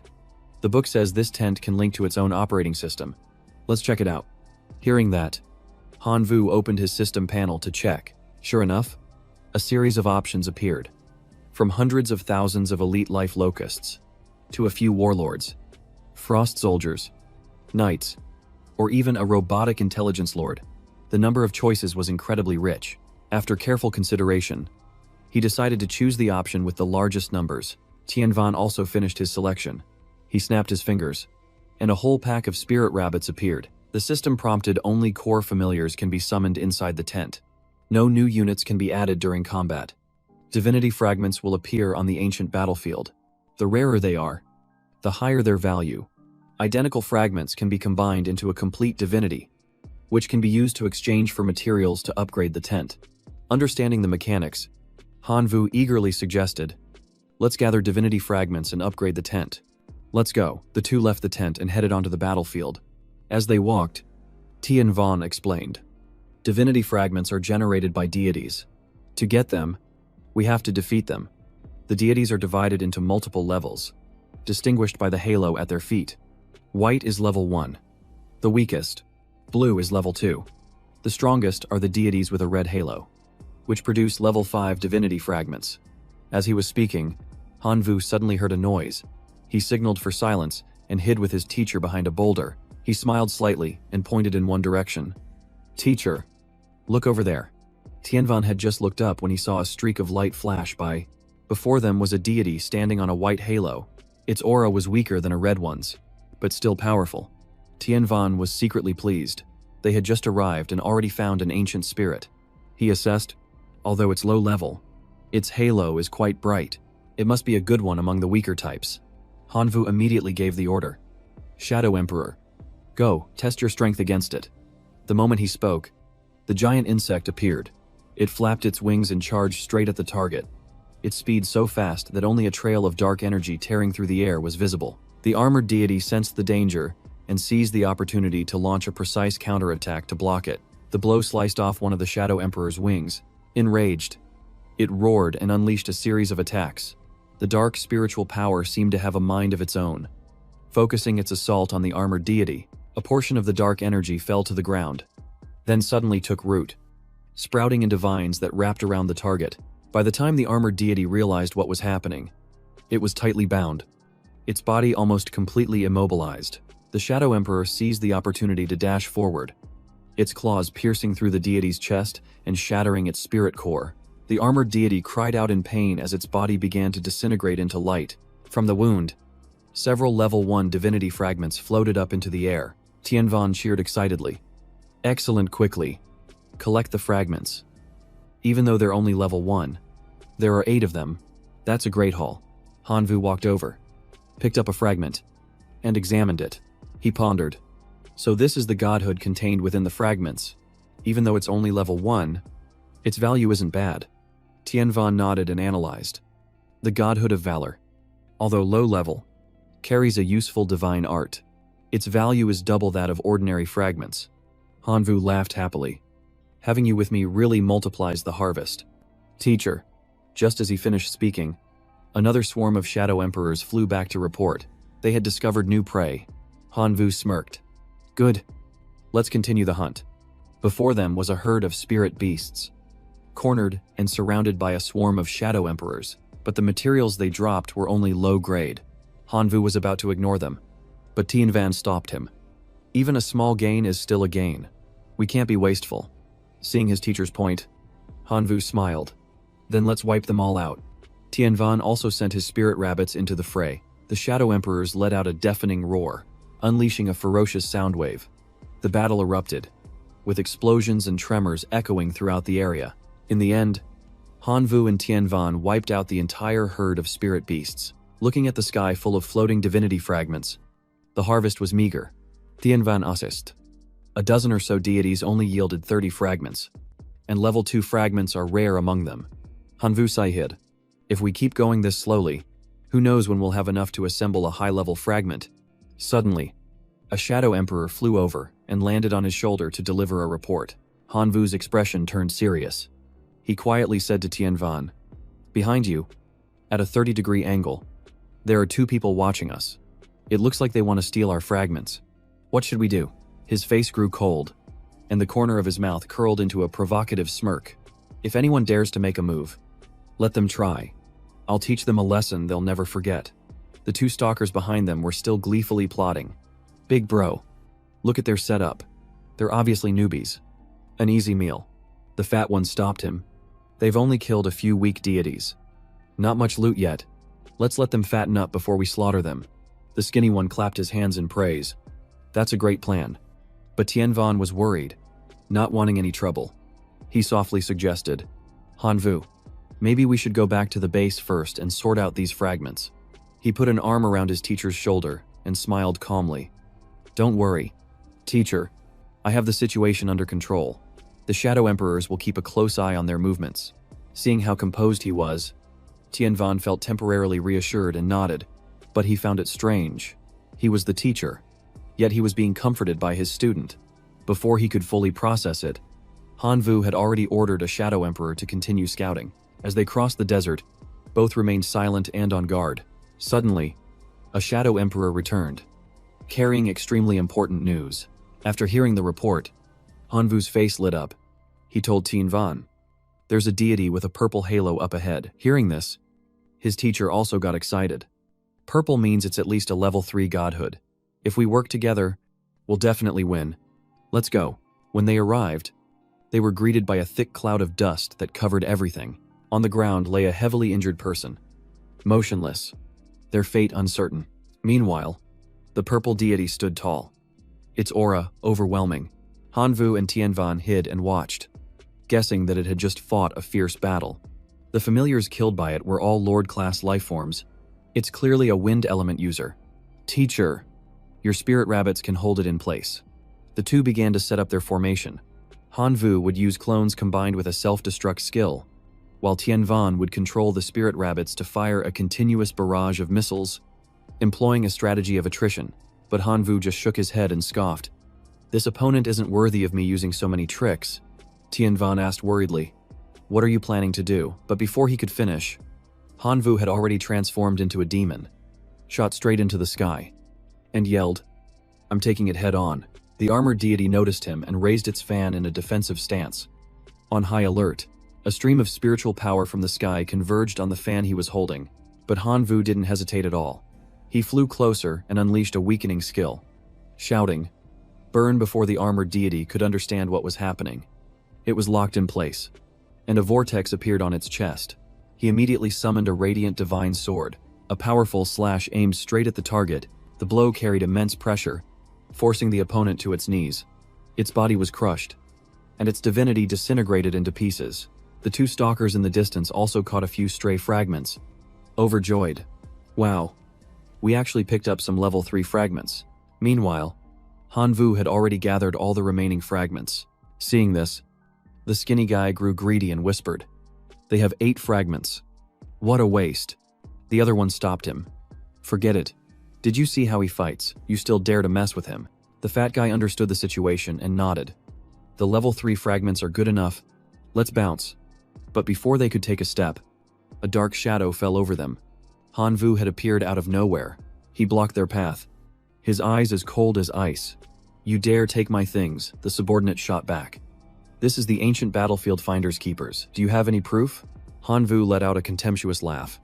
The book says this tent can link to its own operating system. Let's check it out." Hearing that, Hanvu opened his system panel to check. Sure enough, a series of options appeared. From hundreds of thousands of elite life locusts, to a few warlords, frost soldiers, knights, or even a robotic intelligence lord. The number of choices was incredibly rich. After careful consideration, he decided to choose the option with the largest numbers. Tianvan also finished his selection. He snapped his fingers, and a whole pack of spirit rabbits appeared. The system prompted only core familiars can be summoned inside the tent. No new units can be added during combat. Divinity fragments will appear on the ancient battlefield. The rarer they are, the higher their value. Identical fragments can be combined into a complete divinity, which can be used to exchange for materials to upgrade the tent. Understanding the mechanics, Hanvu eagerly suggested, "Let's gather divinity fragments and upgrade the tent." "Let's go." The two left the tent and headed onto the battlefield. As they walked, Tianvan explained, "Divinity fragments are generated by deities. To get them, we have to defeat them. The deities are divided into multiple levels, distinguished by the halo at their feet. White is level 1. The weakest. Blue is level 2. The strongest are the deities with a red halo, which produce level 5 divinity fragments." As he was speaking, Hanvu suddenly heard a noise. He signaled for silence and hid with his teacher behind a boulder. He smiled slightly and pointed in one direction. "Teacher, look over there." Tianvan had just looked up when he saw a streak of light flash by. Before them was a deity standing on a white halo. Its aura was weaker than a red one's, but still powerful. Tianvan was secretly pleased. They had just arrived and already found an ancient spirit. He assessed, although it's low level, its halo is quite bright. It must be a good one among the weaker types. Hanvu immediately gave the order. "Shadow Emperor, go, test your strength against it." The moment he spoke, the giant insect appeared. It flapped its wings and charged straight at the target. Its speed so fast that only a trail of dark energy tearing through the air was visible. The armored deity sensed the danger and seized the opportunity to launch a precise counterattack to block it. The blow sliced off one of the Shadow Emperor's wings. Enraged, it roared and unleashed a series of attacks. The dark spiritual power seemed to have a mind of its own. Focusing its assault on the armored deity, a portion of the dark energy fell to the ground, then suddenly took root, sprouting into vines that wrapped around the target. By the time the armored deity realized what was happening, it was tightly bound, its body almost completely immobilized. The Shadow Emperor seized the opportunity to dash forward, its claws piercing through the deity's chest and shattering its spirit core. The armored deity cried out in pain as its body began to disintegrate into light. From the wound, several level 1 divinity fragments floated up into the air. Tianvan cheered excitedly. Excellent, quickly. Collect the fragments. Even though they're only level 1, there are 8 of them. That's a great haul. Hanvu walked over, picked up a fragment, and examined it. He pondered. So this is the godhood contained within the fragments. Even though it's only level 1, its value isn't bad. Tianvan nodded and analyzed. The godhood of valor, although low level, carries a useful divine art. Its value is double that of ordinary fragments. Hanvu laughed happily. Having you with me really multiplies the harvest. Teacher. Just as he finished speaking, another swarm of shadow emperors flew back to report. They had discovered new prey. Hanvu smirked. Good. Let's continue the hunt. Before them was a herd of spirit beasts, cornered and surrounded by a swarm of shadow emperors, but the materials they dropped were only low grade. Hanvu was about to ignore them, but Tianvan stopped him. Even a small gain is still a gain. We can't be wasteful. Seeing his teacher's point, Hanvu smiled. Then let's wipe them all out. Tianvan also sent his spirit rabbits into the fray. The shadow emperors let out a deafening roar, unleashing a ferocious sound wave. The battle erupted, with explosions and tremors echoing throughout the area. In the end, Hanvu and Tianvan wiped out the entire herd of spirit beasts. Looking at the sky full of floating divinity fragments, the harvest was meager. Tianvan assist. A dozen or so deities only yielded 30 fragments, and level 2 fragments are rare among them. Hanvu Sahid. If we keep going this slowly, who knows when we'll have enough to assemble a high-level fragment. Suddenly, a shadow emperor flew over and landed on his shoulder to deliver a report. Hanvu's expression turned serious. He quietly said to Tianvan, "Behind you, at a 30-degree angle, there are 2 people watching us. It looks like they want to steal our fragments. What should we do?" His face grew cold, and the corner of his mouth curled into a provocative smirk. "If anyone dares to make a move, let them try. I'll teach them a lesson they'll never forget." The 2 stalkers behind them were still gleefully plotting. "Big bro, look at their setup. They're obviously newbies. An easy meal." The fat one stopped him. "They've only killed a few weak deities. Not much loot yet. Let's let them fatten up before we slaughter them." The skinny one clapped his hands in praise. "That's a great plan." But Tianvan was worried, not wanting any trouble. He softly suggested, "Hanvu, maybe we should go back to the base first and sort out these fragments." He put an arm around his teacher's shoulder and smiled calmly. "Don't worry, teacher. I have the situation under control. The Shadow Emperors will keep a close eye on their movements." Seeing how composed he was, Tianvan felt temporarily reassured and nodded, but he found it strange. He was the teacher, yet he was being comforted by his student. Before he could fully process it, Hanvu had already ordered a Shadow Emperor to continue scouting. As they crossed the desert, both remained silent and on guard. Suddenly, a Shadow Emperor returned, carrying extremely important news. After hearing the report, Hanvu's face lit up. He told Tianvan, "There's a deity with a purple halo up ahead." Hearing this, his teacher also got excited. Purple means it's at least a level 3 godhood. If we work together, we'll definitely win. Let's go. When they arrived, they were greeted by a thick cloud of dust that covered everything. On the ground lay a heavily injured person, motionless, their fate uncertain. Meanwhile, the purple deity stood tall, its aura overwhelming. Hanvu and Tianvan hid and watched, guessing that it had just fought a fierce battle. The familiars killed by it were all Lord-class lifeforms. It's clearly a wind element user. "Teacher, your spirit rabbits can hold it in place." The two began to set up their formation. Hanvu would use clones combined with a self-destruct skill, while Tianvan would control the spirit rabbits to fire a continuous barrage of missiles, employing a strategy of attrition. But Hanvu just shook his head and scoffed. "This opponent isn't worthy of me using so many tricks." Tianvan asked worriedly, "What are you planning to do?" But before he could finish, Hanvu had already transformed into a demon, shot straight into the sky, and yelled, "I'm taking it head on." The armored deity noticed him and raised its fan in a defensive stance. On high alert, a stream of spiritual power from the sky converged on the fan he was holding, but Hanvu didn't hesitate at all. He flew closer and unleashed a weakening skill, shouting, "Burn," before the armored deity could understand what was happening. It was locked in place, and a vortex appeared on its chest. He immediately summoned a radiant divine sword, a powerful slash aimed straight at the target. The blow carried immense pressure, forcing the opponent to its knees. Its body was crushed, and its divinity disintegrated into pieces. The two stalkers in the distance also caught a few stray fragments. Overjoyed. Wow. We actually picked up some level 3 fragments. Meanwhile, Hanvu had already gathered all the remaining fragments. Seeing this, the skinny guy grew greedy and whispered, "They have 8 fragments. What a waste." The other one stopped him. "Forget it. Did you see how he fights? You still dare to mess with him?" The fat guy understood the situation and nodded. "The level 3 fragments are good enough. Let's bounce." But before they could take a step, a dark shadow fell over them. Hanvu had appeared out of nowhere. He blocked their path, his eyes as cold as ice. "You dare take my things," the subordinate shot back. "This is the ancient battlefield finders keepers. Do you have any proof?" Hanvu let out a contemptuous laugh,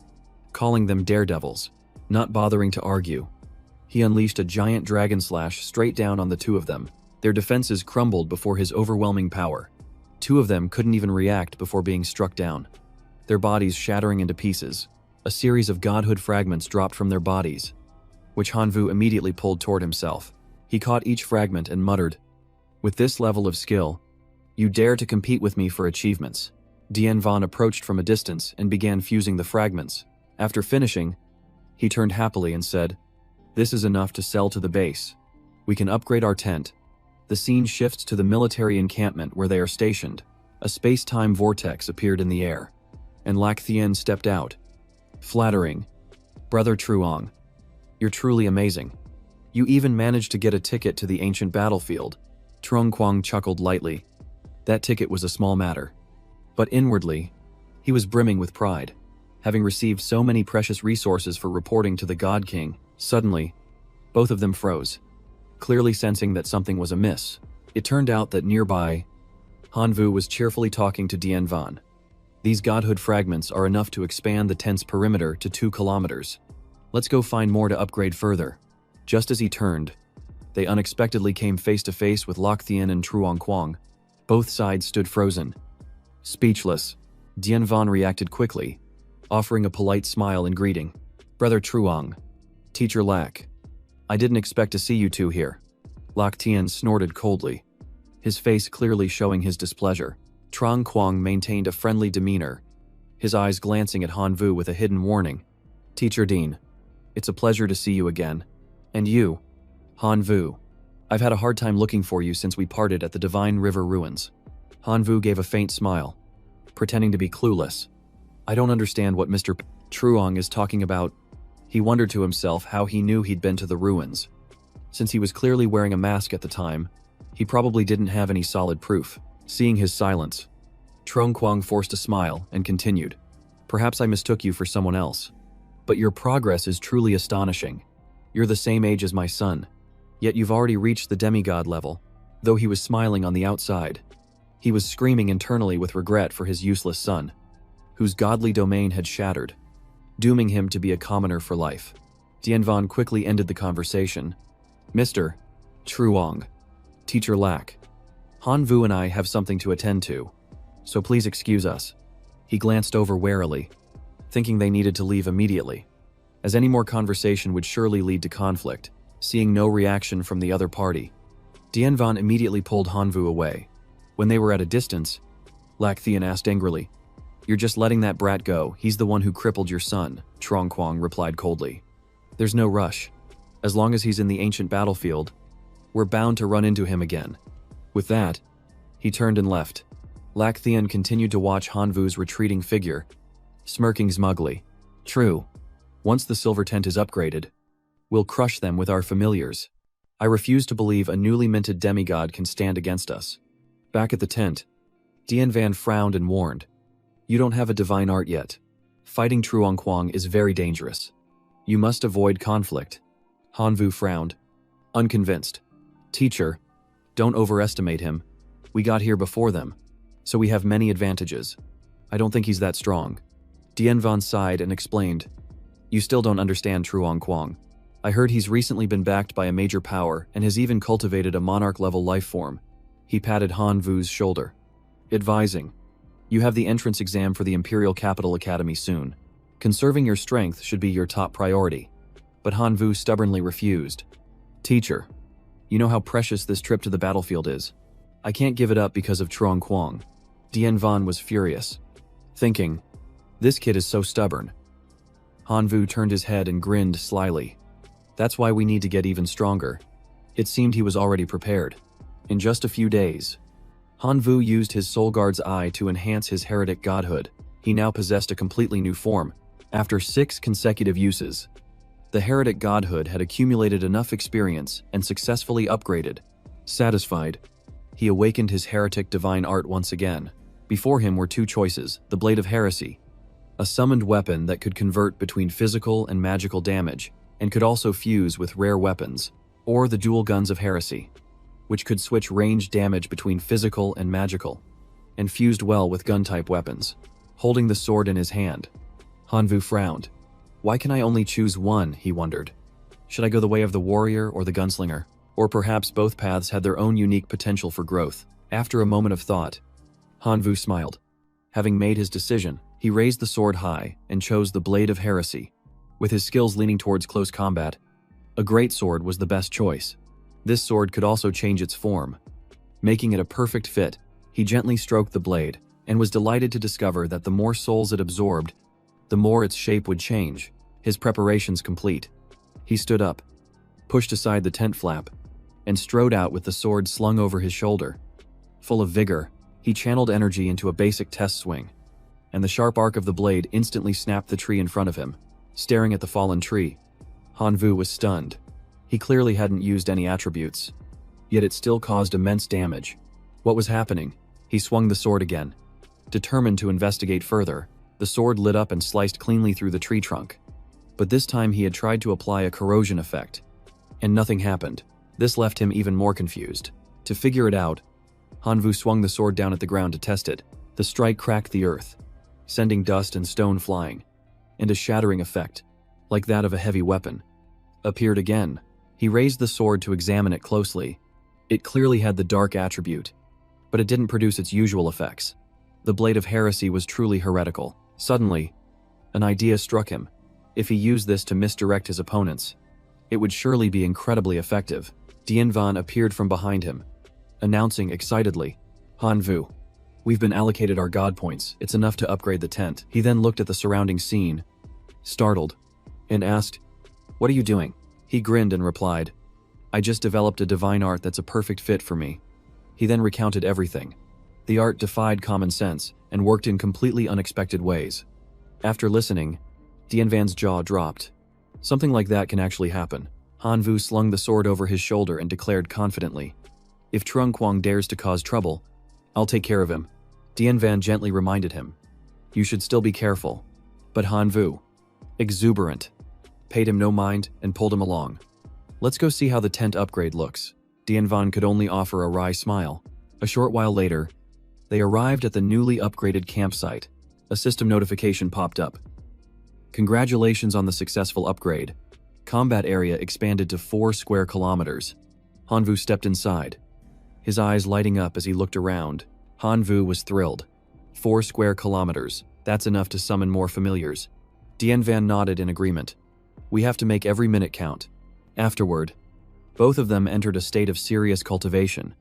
calling them daredevils. Not bothering to argue, he unleashed a giant dragon slash straight down on the two of them. Their defenses crumbled before his overwhelming power. Two of them couldn't even react before being struck down, their bodies shattering into pieces. A series of godhood fragments dropped from their bodies, which Hanvu immediately pulled toward himself. He caught each fragment and muttered, "With this level of skill, you dare to compete with me for achievements." Dien Van approached from a distance and began fusing the fragments. After finishing, he turned happily and said, "This is enough to sell to the base. We can upgrade our tent." The scene shifts to the military encampment where they are stationed. A space-time vortex appeared in the air, and Lac Thien stepped out. Flattering. "Brother Truong, you're truly amazing. You even managed to get a ticket to the ancient battlefield." Truong Quang chuckled lightly. That ticket was a small matter. But inwardly, he was brimming with pride, having received so many precious resources for reporting to the God King. Suddenly, both of them froze, clearly sensing that something was amiss. It turned out that nearby, Hanvu was cheerfully talking to Dien Van. "These godhood fragments are enough to expand the tent's perimeter to 2 kilometers. Let's go find more to upgrade further." Just as he turned, they unexpectedly came face to face with Lac Thien and Truong Quang. Both sides stood frozen. Speechless, Dien Van reacted quickly, offering a polite smile in greeting. "Brother Truong, Teacher Lac, I didn't expect to see you two here." Lac Thien snorted coldly, his face clearly showing his displeasure. Truong Quang maintained a friendly demeanor, his eyes glancing at Hanvu with a hidden warning. "Teacher Dean, it's a pleasure to see you again. And you, Hanvu, I've had a hard time looking for you since we parted at the Divine River ruins." Hanvu gave a faint smile, pretending to be clueless. "I don't understand what Mr. Truong is talking about." He wondered to himself how he knew he'd been to the ruins. Since he was clearly wearing a mask at the time, he probably didn't have any solid proof. Seeing his silence, Truong Quang forced a smile and continued, "Perhaps I mistook you for someone else. But your progress is truly astonishing. You're the same age as my son, yet you've already reached the demigod level." Though he was smiling on the outside, he was screaming internally with regret for his useless son, whose godly domain had shattered, dooming him to be a commoner for life. Dien Van quickly ended the conversation. "Mr. Truong, Teacher Lac, Hanvu and I have something to attend to, so please excuse us." He glanced over warily, thinking they needed to leave immediately, as any more conversation would surely lead to conflict. Seeing no reaction from the other party, Dien Van immediately pulled Hanvu away. When they were at a distance, Lac Thien asked angrily, "You're just letting that brat go. He's the one who crippled your son," Truong Quang replied coldly. "There's no rush. As long as he's in the ancient battlefield, we're bound to run into him again." With that, he turned and left. Lac Thien continued to watch Hanvu's retreating figure, smirking smugly. "True. Once the silver tent is upgraded, we'll crush them with our familiars. I refuse to believe a newly minted demigod can stand against us." Back at the tent, Dien Van frowned and warned, "You don't have a divine art yet. Fighting Truong Quang is very dangerous. You must avoid conflict." Hanvu frowned, unconvinced. "Teacher, don't overestimate him. We got here before them, so we have many advantages. I don't think he's that strong." Dien Van sighed and explained, "You still don't understand Truong Quang. I heard he's recently been backed by a major power and has even cultivated a monarch-level life form." He patted Hanvu's shoulder, advising, "You have the entrance exam for the Imperial Capital Academy soon. Conserving your strength should be your top priority." But Hanvu stubbornly refused. "Teacher, You know how precious this trip to the battlefield is. I can't give it up because of Trong Quang. Dien Van was furious, thinking, this kid is so stubborn. Han Vu turned his head and grinned slyly. That's why we need to get even stronger. It seemed he was already prepared. In just a few days, Han Vu used his Soul Guard's eye to enhance his heretic godhood. He now possessed a completely new form. After 6 consecutive uses, the heretic godhood had accumulated enough experience and successfully upgraded. Satisfied, he awakened his heretic divine art once again. Before him were 2 choices: the Blade of Heresy, a summoned weapon that could convert between physical and magical damage, and could also fuse with rare weapons, or the Dual Guns of Heresy, which could switch range damage between physical and magical, and fused well with gun-type weapons. Holding the sword in his hand, Han Vu frowned. Why can I only choose one, he wondered. Should I go the way of the warrior or the gunslinger? Or perhaps both paths had their own unique potential for growth. After a moment of thought, Han Vu smiled. Having made his decision, he raised the sword high and chose the Blade of Heresy. With his skills leaning towards close combat, a great sword was the best choice. This sword could also change its form, making it a perfect fit. He gently stroked the blade, and was delighted to discover that the more souls it absorbed, the more its shape would change. His preparations complete, he stood up, pushed aside the tent flap, and strode out with the sword slung over his shoulder. Full of vigor, he channeled energy into a basic test swing, and the sharp arc of the blade instantly snapped the tree in front of him. Staring at the fallen tree, Han Vu was stunned. He clearly hadn't used any attributes, yet it still caused immense damage. What was happening? He swung the sword again. Determined to investigate further, the sword lit up and sliced cleanly through the tree trunk. But this time he had tried to apply a corrosion effect, and nothing happened. This left him even more confused. To figure it out, Han Vu swung the sword down at the ground to test it. The strike cracked the earth, sending dust and stone flying, and a shattering effect, like that of a heavy weapon, appeared again. He raised the sword to examine it closely. It clearly had the dark attribute, but it didn't produce its usual effects. The Blade of Heresy was truly heretical. Suddenly, an idea struck him. If he used this to misdirect his opponents, it would surely be incredibly effective. Dien Van appeared from behind him, announcing excitedly, Han Vu, we've been allocated our god points. It's enough to upgrade the tent. He then looked at the surrounding scene, startled, and asked, what are you doing? He grinned and replied, I just developed a divine art that's a perfect fit for me. He then recounted everything. The art defied common sense and worked in completely unexpected ways. After listening, Dien Van's jaw dropped. Something like that can actually happen. Han Vu slung the sword over his shoulder and declared confidently, if Trong Quang dares to cause trouble, I'll take care of him. Dien Van gently reminded him, you should still be careful. But Han Vu, exuberant, paid him no mind and pulled him along. Let's go see how the tent upgrade looks. Dien Van could only offer a wry smile. A short while later, they arrived at the newly upgraded campsite. A system notification popped up. Congratulations on the successful upgrade. Combat area expanded to 4 square kilometers. Han Vu stepped inside, his eyes lighting up as he looked around. Han Vu was thrilled. 4 square kilometers, that's enough to summon more familiars. Dien Van nodded in agreement. We have to make every minute count. Afterward, both of them entered a state of serious cultivation.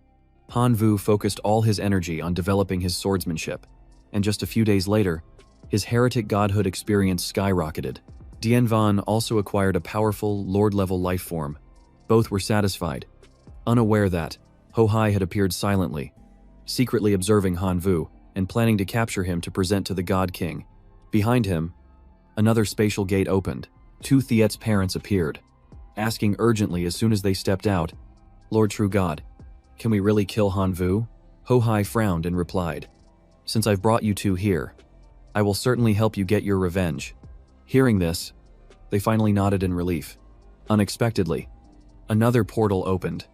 Han Vu focused all his energy on developing his swordsmanship, and just a few days later, his heretic godhood experience skyrocketed. Dien Van also acquired a powerful, lord-level life form. Both were satisfied, unaware that Ho Hai had appeared silently, secretly observing Han Vu and planning to capture him to present to the God King. Behind him, another spatial gate opened. 2 Thiet's parents appeared, asking urgently as soon as they stepped out, Lord True God, can we really kill Han Vu? Ho Hai frowned and replied, since I've brought you 2 here, I will certainly help you get your revenge. Hearing this, they finally nodded in relief. Unexpectedly, another portal opened,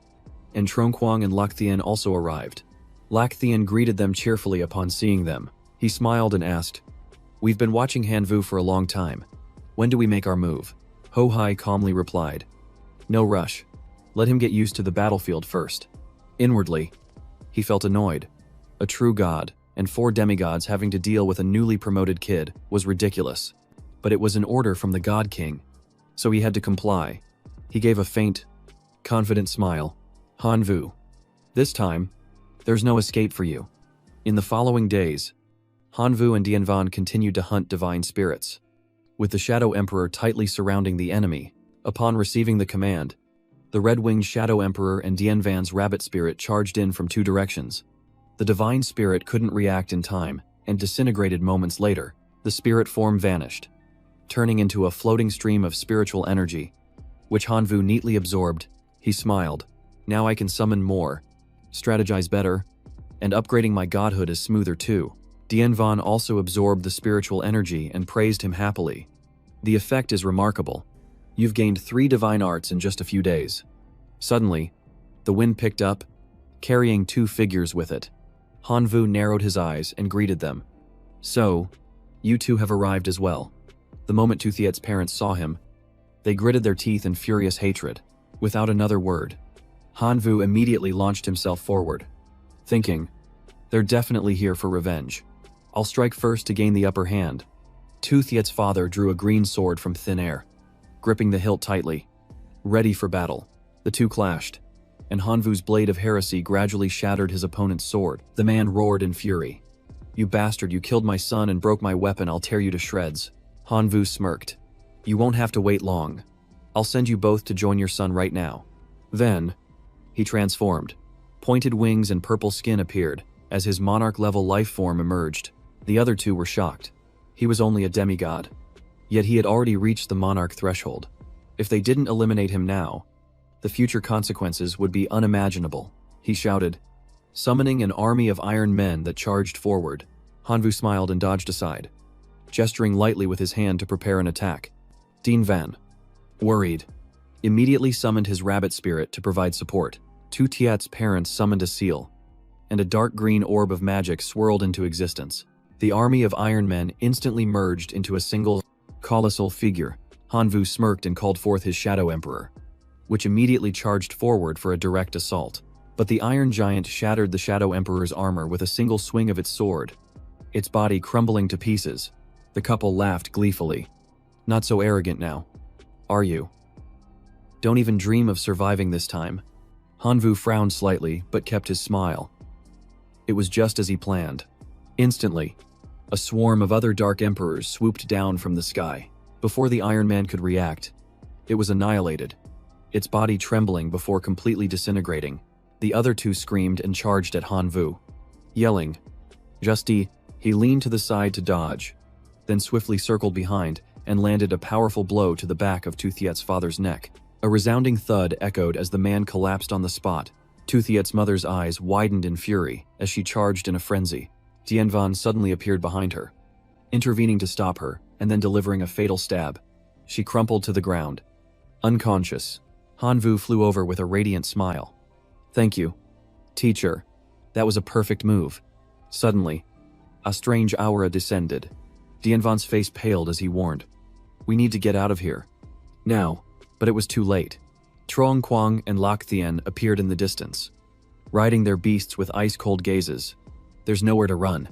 and Trong Quang and Lac Thien also arrived. Lac Thien greeted them cheerfully upon seeing them. He smiled and asked, we've been watching Han Vu for a long time. When do we make our move? Ho Hai calmly replied, no rush. Let him get used to the battlefield first. Inwardly, he felt annoyed. A true god and 4 demigods having to deal with a newly promoted kid was ridiculous. But it was an order from the God King, so he had to comply. He gave a faint, confident smile Hanvu. This time, there's no escape for you. In the following days, Hanvu and Dianvan continued to hunt divine spirits. With the Shadow Emperor tightly surrounding the enemy, upon receiving the command, the red-winged Shadow Emperor and Dianvan's rabbit spirit charged in from two directions. The divine spirit couldn't react in time and disintegrated moments later. The spirit form vanished, turning into a floating stream of spiritual energy, which Hanvu neatly absorbed. He smiled. Now I can summon more, strategize better, and upgrading my godhood is smoother too. Dianvan also absorbed the spiritual energy and praised him happily. The effect is remarkable. You've gained 3 divine arts in just a few days. Suddenly, the wind picked up, carrying 2 figures with it. Hanvu narrowed his eyes and greeted them. So, you two have arrived as well. The moment Tuthiet's parents saw him, they gritted their teeth in furious hatred. Without another word, Hanvu immediately launched himself forward, thinking, they're definitely here for revenge. I'll strike first to gain the upper hand. Tuthiet's father drew a green sword from thin air, gripping the hilt tightly, ready for battle. The two clashed, and Hanvu's blade of heresy gradually shattered his opponent's sword. The man roared in fury. You bastard, you killed my son and broke my weapon, I'll tear you to shreds. Hanvu smirked. You won't have to wait long. I'll send you both to join your son right now. Then, he transformed. Pointed wings and purple skin appeared as his monarch-level life form emerged. The other two were shocked. He was only a demigod, yet he had already reached the monarch threshold. If they didn't eliminate him now, the future consequences would be unimaginable. He shouted, summoning an army of iron men that charged forward. Hanvu smiled and dodged aside, gesturing lightly with his hand to prepare an attack. Dianvan, worried, immediately summoned his rabbit spirit to provide support. Tuthiet's parents summoned a seal, and a dark green orb of magic swirled into existence. The army of iron men instantly merged into a single, colossal figure. Hanvu smirked and called forth his Shadow Emperor, which immediately charged forward for a direct assault. But the Iron Giant shattered the Shadow Emperor's armor with a single swing of its sword, its body crumbling to pieces. The couple laughed gleefully. Not so arrogant now, are you? Don't even dream of surviving this time. Hanvu frowned slightly, but kept his smile. It was just as he planned. Instantly, a swarm of other Dark Emperors swooped down from the sky. Before the Iron Man could react, it was annihilated, its body trembling before completely disintegrating. The other two screamed and charged at Hanvu. Yelling, Justy, he leaned to the side to dodge, then swiftly circled behind and landed a powerful blow to the back of Tuthiet's father's neck. A resounding thud echoed as the man collapsed on the spot. Tuthiet's mother's eyes widened in fury as she charged in a frenzy. Dianvan suddenly appeared behind her, intervening to stop her and then delivering a fatal stab. She crumpled to the ground, unconscious. Hanvu flew over with a radiant smile. Thank you, teacher. That was a perfect move. Suddenly, a strange aura descended. Dianvan's face paled as he warned, we need to get out of here. Now. But it was too late. Trong Quang and Lak Thien appeared in the distance, riding their beasts with ice-cold gazes. There's nowhere to run.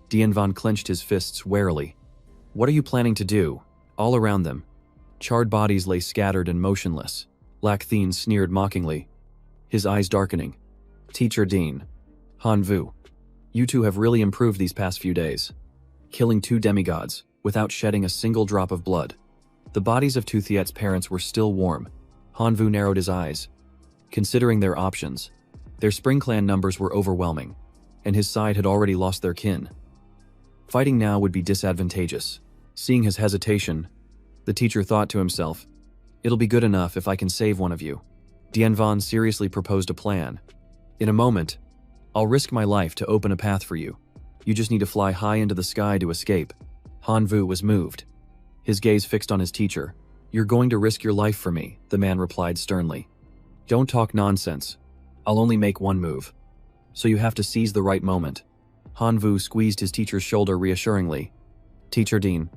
Dianvan clenched his fists warily. What are you planning to do? All around them, charred bodies lay scattered and motionless. Lak Thien sneered mockingly, his eyes darkening. Teacher Dean, Hanvu, you two have really improved these past few days, killing 2 demigods without shedding a single drop of blood. The bodies of Tuthiet's parents were still warm. Hanvu narrowed his eyes, considering their options. Their Spring Clan numbers were overwhelming, and his side had already lost their kin. Fighting now would be disadvantageous. Seeing his hesitation, the teacher thought to himself, it'll be good enough if I can save one of you. Dianvan seriously proposed a plan. In a moment, I'll risk my life to open a path for you. You just need to fly high into the sky to escape. Hanvu was moved, his gaze fixed on his teacher. You're going to risk your life for me, the man replied sternly. Don't talk nonsense. I'll only make one move, so you have to seize the right moment. Hanvu squeezed his teacher's shoulder reassuringly. Teacher Dean,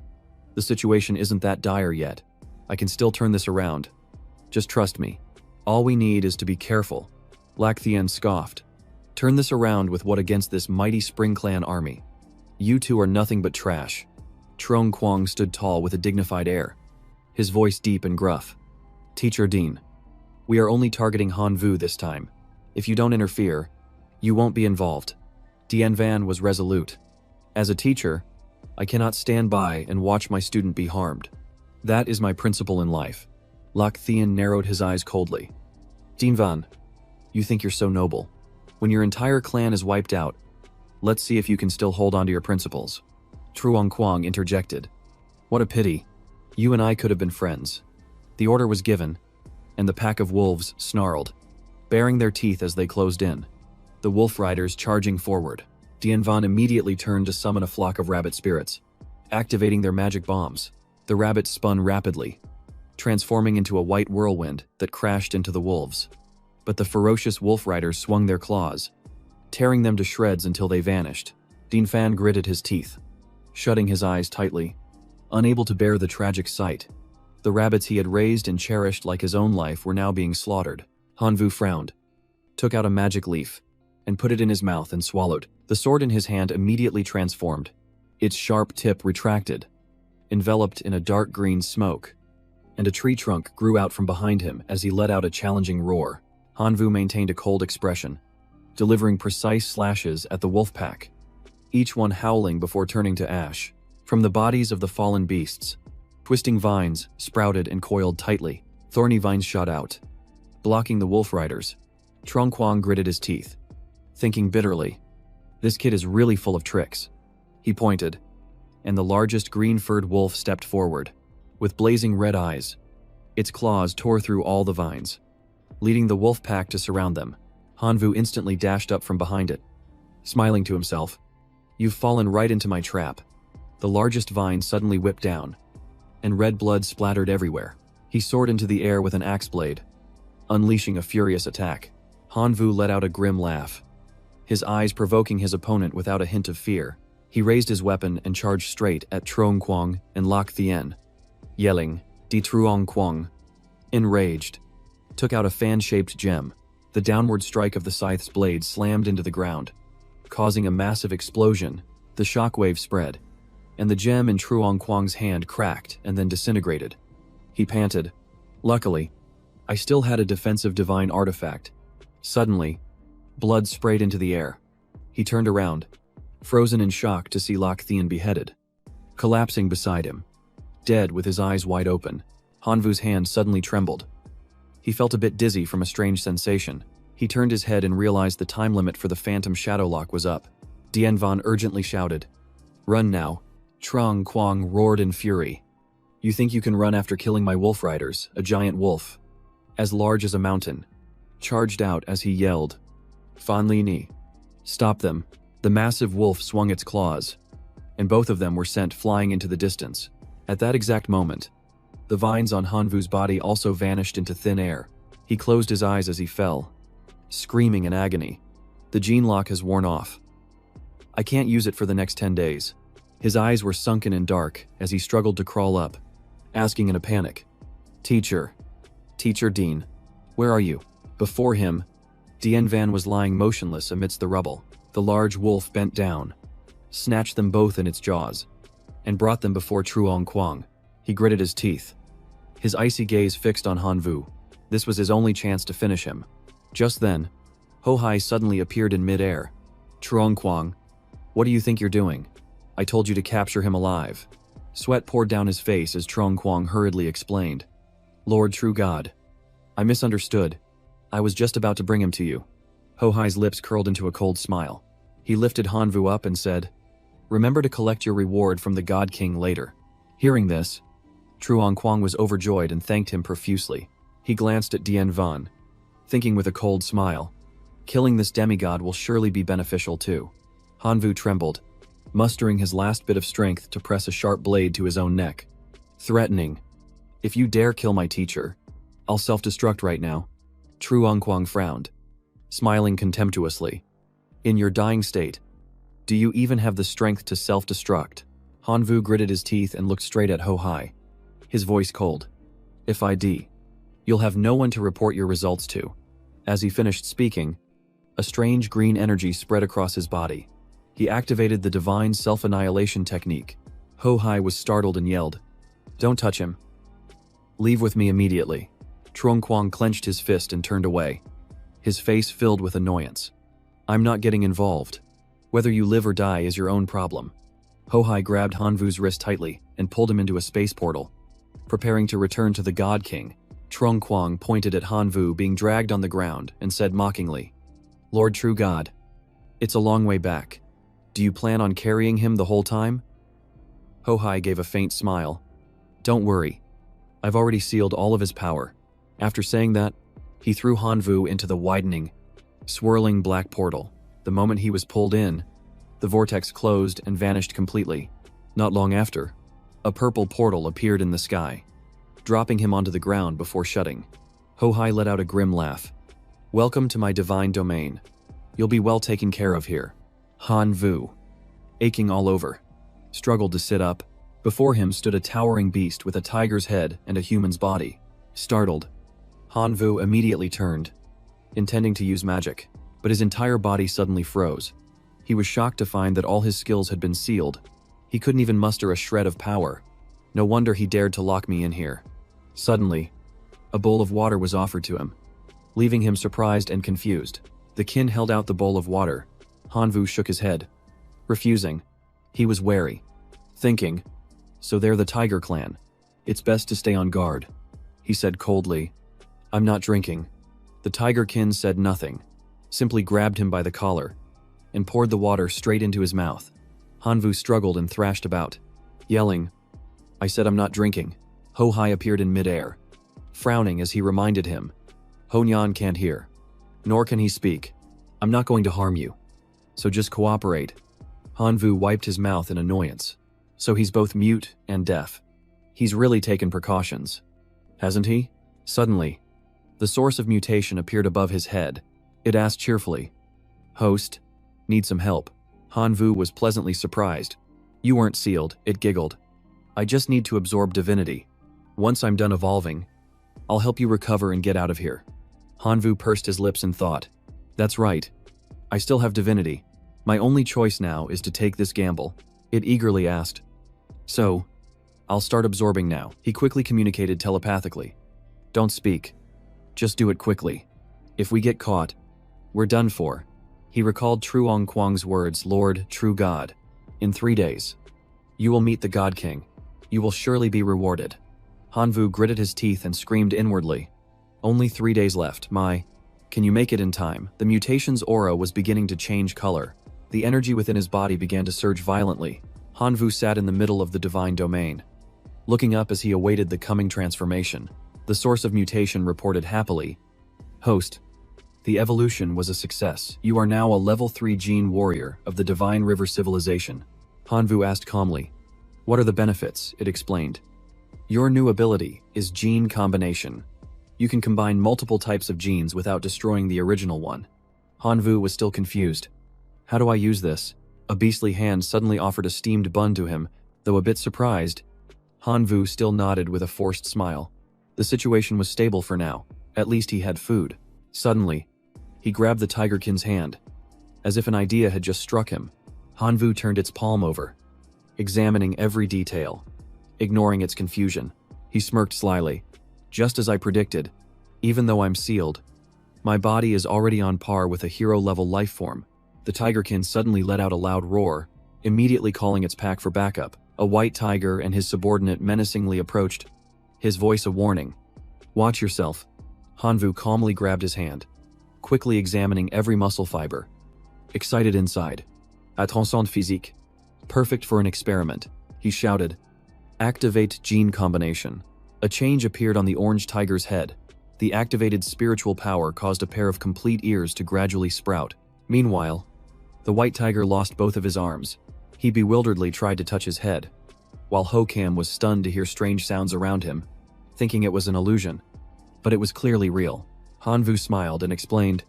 the situation isn't that dire yet. I can still turn this around. Just trust me. All we need is to be careful. Lak Thien scoffed. Turn this around with what against this mighty Spring Clan army? You two are nothing but trash. Trong Quang stood tall with a dignified air, his voice deep and gruff. Teacher Dean, we are only targeting Hanvu this time. If you don't interfere, you won't be involved. Dien Van was resolute. As a teacher, I cannot stand by and watch my student be harmed. That is my principle in life. Loc Thien narrowed his eyes coldly. Dien Van, you think you're so noble. When your entire clan is wiped out, let's see if you can still hold on to your principles. Truong Quang interjected. What a pity. You and I could have been friends. The order was given, and the pack of wolves snarled, baring their teeth as they closed in. The wolf riders charging forward. Dien Van immediately turned to summon a flock of rabbit spirits. Activating their magic bombs, the rabbits spun rapidly, transforming into a white whirlwind that crashed into the wolves. But the ferocious wolf riders swung their claws, tearing them to shreds until they vanished. Dien Van gritted his teeth, shutting his eyes tightly, unable to bear the tragic sight. The rabbits he had raised and cherished like his own life were now being slaughtered. Hanvu frowned, took out a magic leaf, and put it in his mouth and swallowed. The sword in his hand immediately transformed. Its sharp tip retracted, enveloped in a dark green smoke, and a tree trunk grew out from behind him as he let out a challenging roar. Hanvu maintained a cold expression, delivering precise slashes at the wolf pack, each one howling before turning to ash. From the bodies of the fallen beasts, twisting vines sprouted and coiled tightly. Thorny vines shot out, blocking the wolf riders. Truong Quang gritted his teeth, thinking bitterly, this kid is really full of tricks. He pointed, and the largest green-furred wolf stepped forward, with blazing red eyes. Its claws tore through all the vines, leading the wolf pack to surround them. Hanvu instantly dashed up from behind it, smiling to himself. You've fallen right into my trap. The largest vine suddenly whipped down, and red blood splattered everywhere. He soared into the air with an axe blade, unleashing a furious attack. Hanvu let out a grim laugh, his eyes provoking his opponent without a hint of fear. He raised his weapon and charged straight at Truong Quang and Loc Thien, yelling, Di Truong Quang. Enraged, took out a fan-shaped gem. The downward strike of the scythe's blade slammed into the ground, causing a massive explosion. The shockwave spread, and the gem in Truong Quang's hand cracked and then disintegrated. He panted. Luckily, I still had a defensive divine artifact. Suddenly, blood sprayed into the air. He turned around, frozen in shock to see Loc Thien beheaded, collapsing beside him, dead with his eyes wide open. Hanvu's hand suddenly trembled. He felt a bit dizzy from a strange sensation. He turned his head and realized the time limit for the phantom shadow lock was up. Dien Van urgently shouted, Run now. Truong Quang roared in fury. You think you can run after killing my wolf riders? A giant wolf, as large as a mountain, charged out as he yelled, Fan Li Ni. Stop them. The massive wolf swung its claws, and both of them were sent flying into the distance. At that exact moment, the vines on Hanvu's body also vanished into thin air. He closed his eyes as he fell, screaming in agony. The gene lock has worn off. I can't use it for the next 10 days. His eyes were sunken and dark as he struggled to crawl up, asking in a panic, Teacher Dean, where are you? Before him, Dien Van was lying motionless amidst the rubble. The large wolf bent down, snatched them both in its jaws, and brought them before Truong Quang. He gritted his teeth, his icy gaze fixed on Hanvu. This was his only chance to finish him. Just then, Ho Hai suddenly appeared in mid-air. Truong Quang, what do you think you're doing? I told you to capture him alive. Sweat poured down his face as Truong Quang hurriedly explained. Lord True God, I misunderstood. I was just about to bring him to you. Ho Hai's lips curled into a cold smile. He lifted Hanvu up and said, Remember to collect your reward from the God King later. Hearing this, Truong Quang was overjoyed and thanked him profusely. He glanced at Dien Van, thinking with a cold smile, killing this demigod will surely be beneficial too. Hanvu trembled, mustering his last bit of strength to press a sharp blade to his own neck, threatening, If you dare kill my teacher, I'll self-destruct right now. Truong Quang frowned, smiling contemptuously. In your dying state, do you even have the strength to self-destruct? Hanvu gritted his teeth and looked straight at Ho Hai, his voice cold. If I do, you'll have no one to report your results to. As he finished speaking, a strange green energy spread across his body. He activated the divine self-annihilation technique. Ho Hai was startled and yelled, Don't touch him. Leave with me immediately. Truong Quang clenched his fist and turned away, his face filled with annoyance. I'm not getting involved. Whether you live or die is your own problem. Hohai grabbed Hanvu's wrist tightly and pulled him into a space portal. Preparing to return to the God King, Trong Kwang pointed at Hanvu being dragged on the ground and said mockingly, Lord True God, it's a long way back. Do you plan on carrying him the whole time? Hohai gave a faint smile. Don't worry. I've already sealed all of his power. After saying that, he threw Hanvu into the widening, swirling black portal. The moment he was pulled in, the vortex closed and vanished completely. Not long after, a purple portal appeared in the sky, dropping him onto the ground before shutting. Hohai let out a grim laugh. Welcome to my divine domain. You'll be well taken care of here. Hanvu, aching all over, struggled to sit up. Before him stood a towering beast with a tiger's head and a human's body. Startled, Hanvu immediately turned, intending to use magic, but his entire body suddenly froze. He was shocked to find that all his skills had been sealed. He couldn't even muster a shred of power. No wonder he dared to lock me in here. Suddenly, a bowl of water was offered to him, leaving him surprised and confused. The kin held out the bowl of water. Hanvu shook his head, refusing. He was wary, thinking, so they're the Tiger Clan. It's best to stay on guard. He said coldly, I'm not drinking. The Tiger Kin said nothing, simply grabbed him by the collar and poured the water straight into his mouth. Hanvu struggled and thrashed about, yelling, I said I'm not drinking. Hohai appeared in midair, frowning as he reminded him, Honyan can't hear, nor can he speak. I'm not going to harm you, so just cooperate. Hanvu wiped his mouth in annoyance. So he's both mute and deaf. He's really taken precautions, hasn't he? Suddenly, the source of mutation appeared above his head. It asked cheerfully, Host, need some help? Hanvu was pleasantly surprised. You weren't sealed, it giggled. I just need to absorb divinity. Once I'm done evolving, I'll help you recover and get out of here. Hanvu pursed his lips and thought, that's right. I still have divinity. My only choice now is to take this gamble. It eagerly asked, so, I'll start absorbing now. He quickly communicated telepathically. Don't speak. Just do it quickly. If we get caught, we're done for. He recalled Truong Kwang's words, Lord, True God. In 3 days, you will meet the God King. You will surely be rewarded. Hanvu gritted his teeth and screamed inwardly. Only 3 days left, can you make it in time? The mutation's aura was beginning to change color. The energy within his body began to surge violently. Hanvu sat in the middle of the divine domain, looking up as he awaited the coming transformation. The source of mutation reported happily, Host, the evolution was a success. You are now a level 3 gene warrior of the Divine River Civilization. Hanvu asked calmly, what are the benefits? It explained. Your new ability is gene combination. You can combine multiple types of genes without destroying the original one. Hanvu was still confused. How do I use this? A beastly hand suddenly offered a steamed bun to him, though a bit surprised. Hanvu still nodded with a forced smile. The situation was stable for now. At least he had food. Suddenly, he grabbed the Tigerkin's hand. As if an idea had just struck him, Hanvu turned its palm over, examining every detail. Ignoring its confusion, he smirked slyly. Just as I predicted, even though I'm sealed, my body is already on par with a hero-level life form. The Tigerkin suddenly let out a loud roar, immediately calling its pack for backup. A white tiger and his subordinate menacingly approached, his voice a warning. Watch yourself. Hanvu calmly grabbed his hand, quickly examining every muscle fiber. Excited inside. Attention physique. Perfect for an experiment, he shouted. Activate gene combination. A change appeared on the orange tiger's head. The activated spiritual power caused a pair of complete ears to gradually sprout. Meanwhile, the white tiger lost both of his arms. He bewilderedly tried to touch his head, while Hokam was stunned to hear strange sounds around him, thinking it was an illusion. But it was clearly real. Hanvu smiled and explained,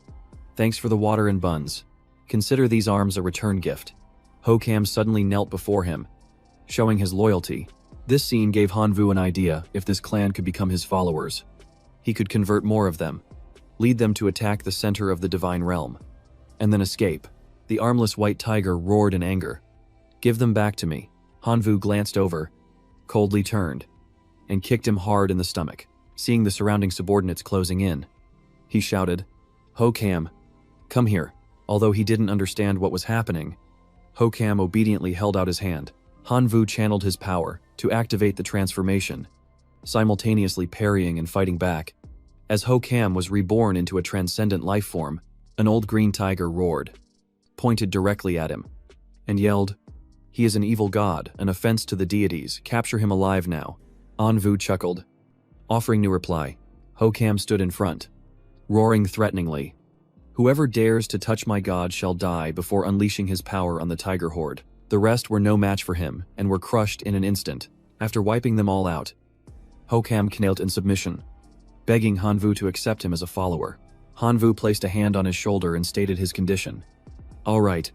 Thanks for the water and buns. Consider these arms a return gift. Hokam suddenly knelt before him, showing his loyalty. This scene gave Hanvu an idea if this clan could become his followers. He could convert more of them, lead them to attack the center of the divine realm, and then escape. The armless white tiger roared in anger. Give them back to me. Hanvu glanced over, coldly turned, and kicked him hard in the stomach. Seeing the surrounding subordinates closing in, he shouted, "Ho-Cam, come here." Although he didn't understand what was happening, Ho-Cam obediently held out his hand. Hanvu channeled his power to activate the transformation, simultaneously parrying and fighting back. As Ho-Cam was reborn into a transcendent life form, an old green tiger roared, pointed directly at him, and yelled, "He is an evil god, an offense to the deities. Capture him alive now." Hanvu chuckled, offering no reply. Ho-Cam stood in front, roaring threateningly, "Whoever dares to touch my god shall die," before unleashing his power on the tiger horde. The rest were no match for him and were crushed in an instant. After wiping them all out, Ho-Cam knelt in submission, begging Hanvu to accept him as a follower. Hanvu placed a hand on his shoulder and stated his condition. "All right,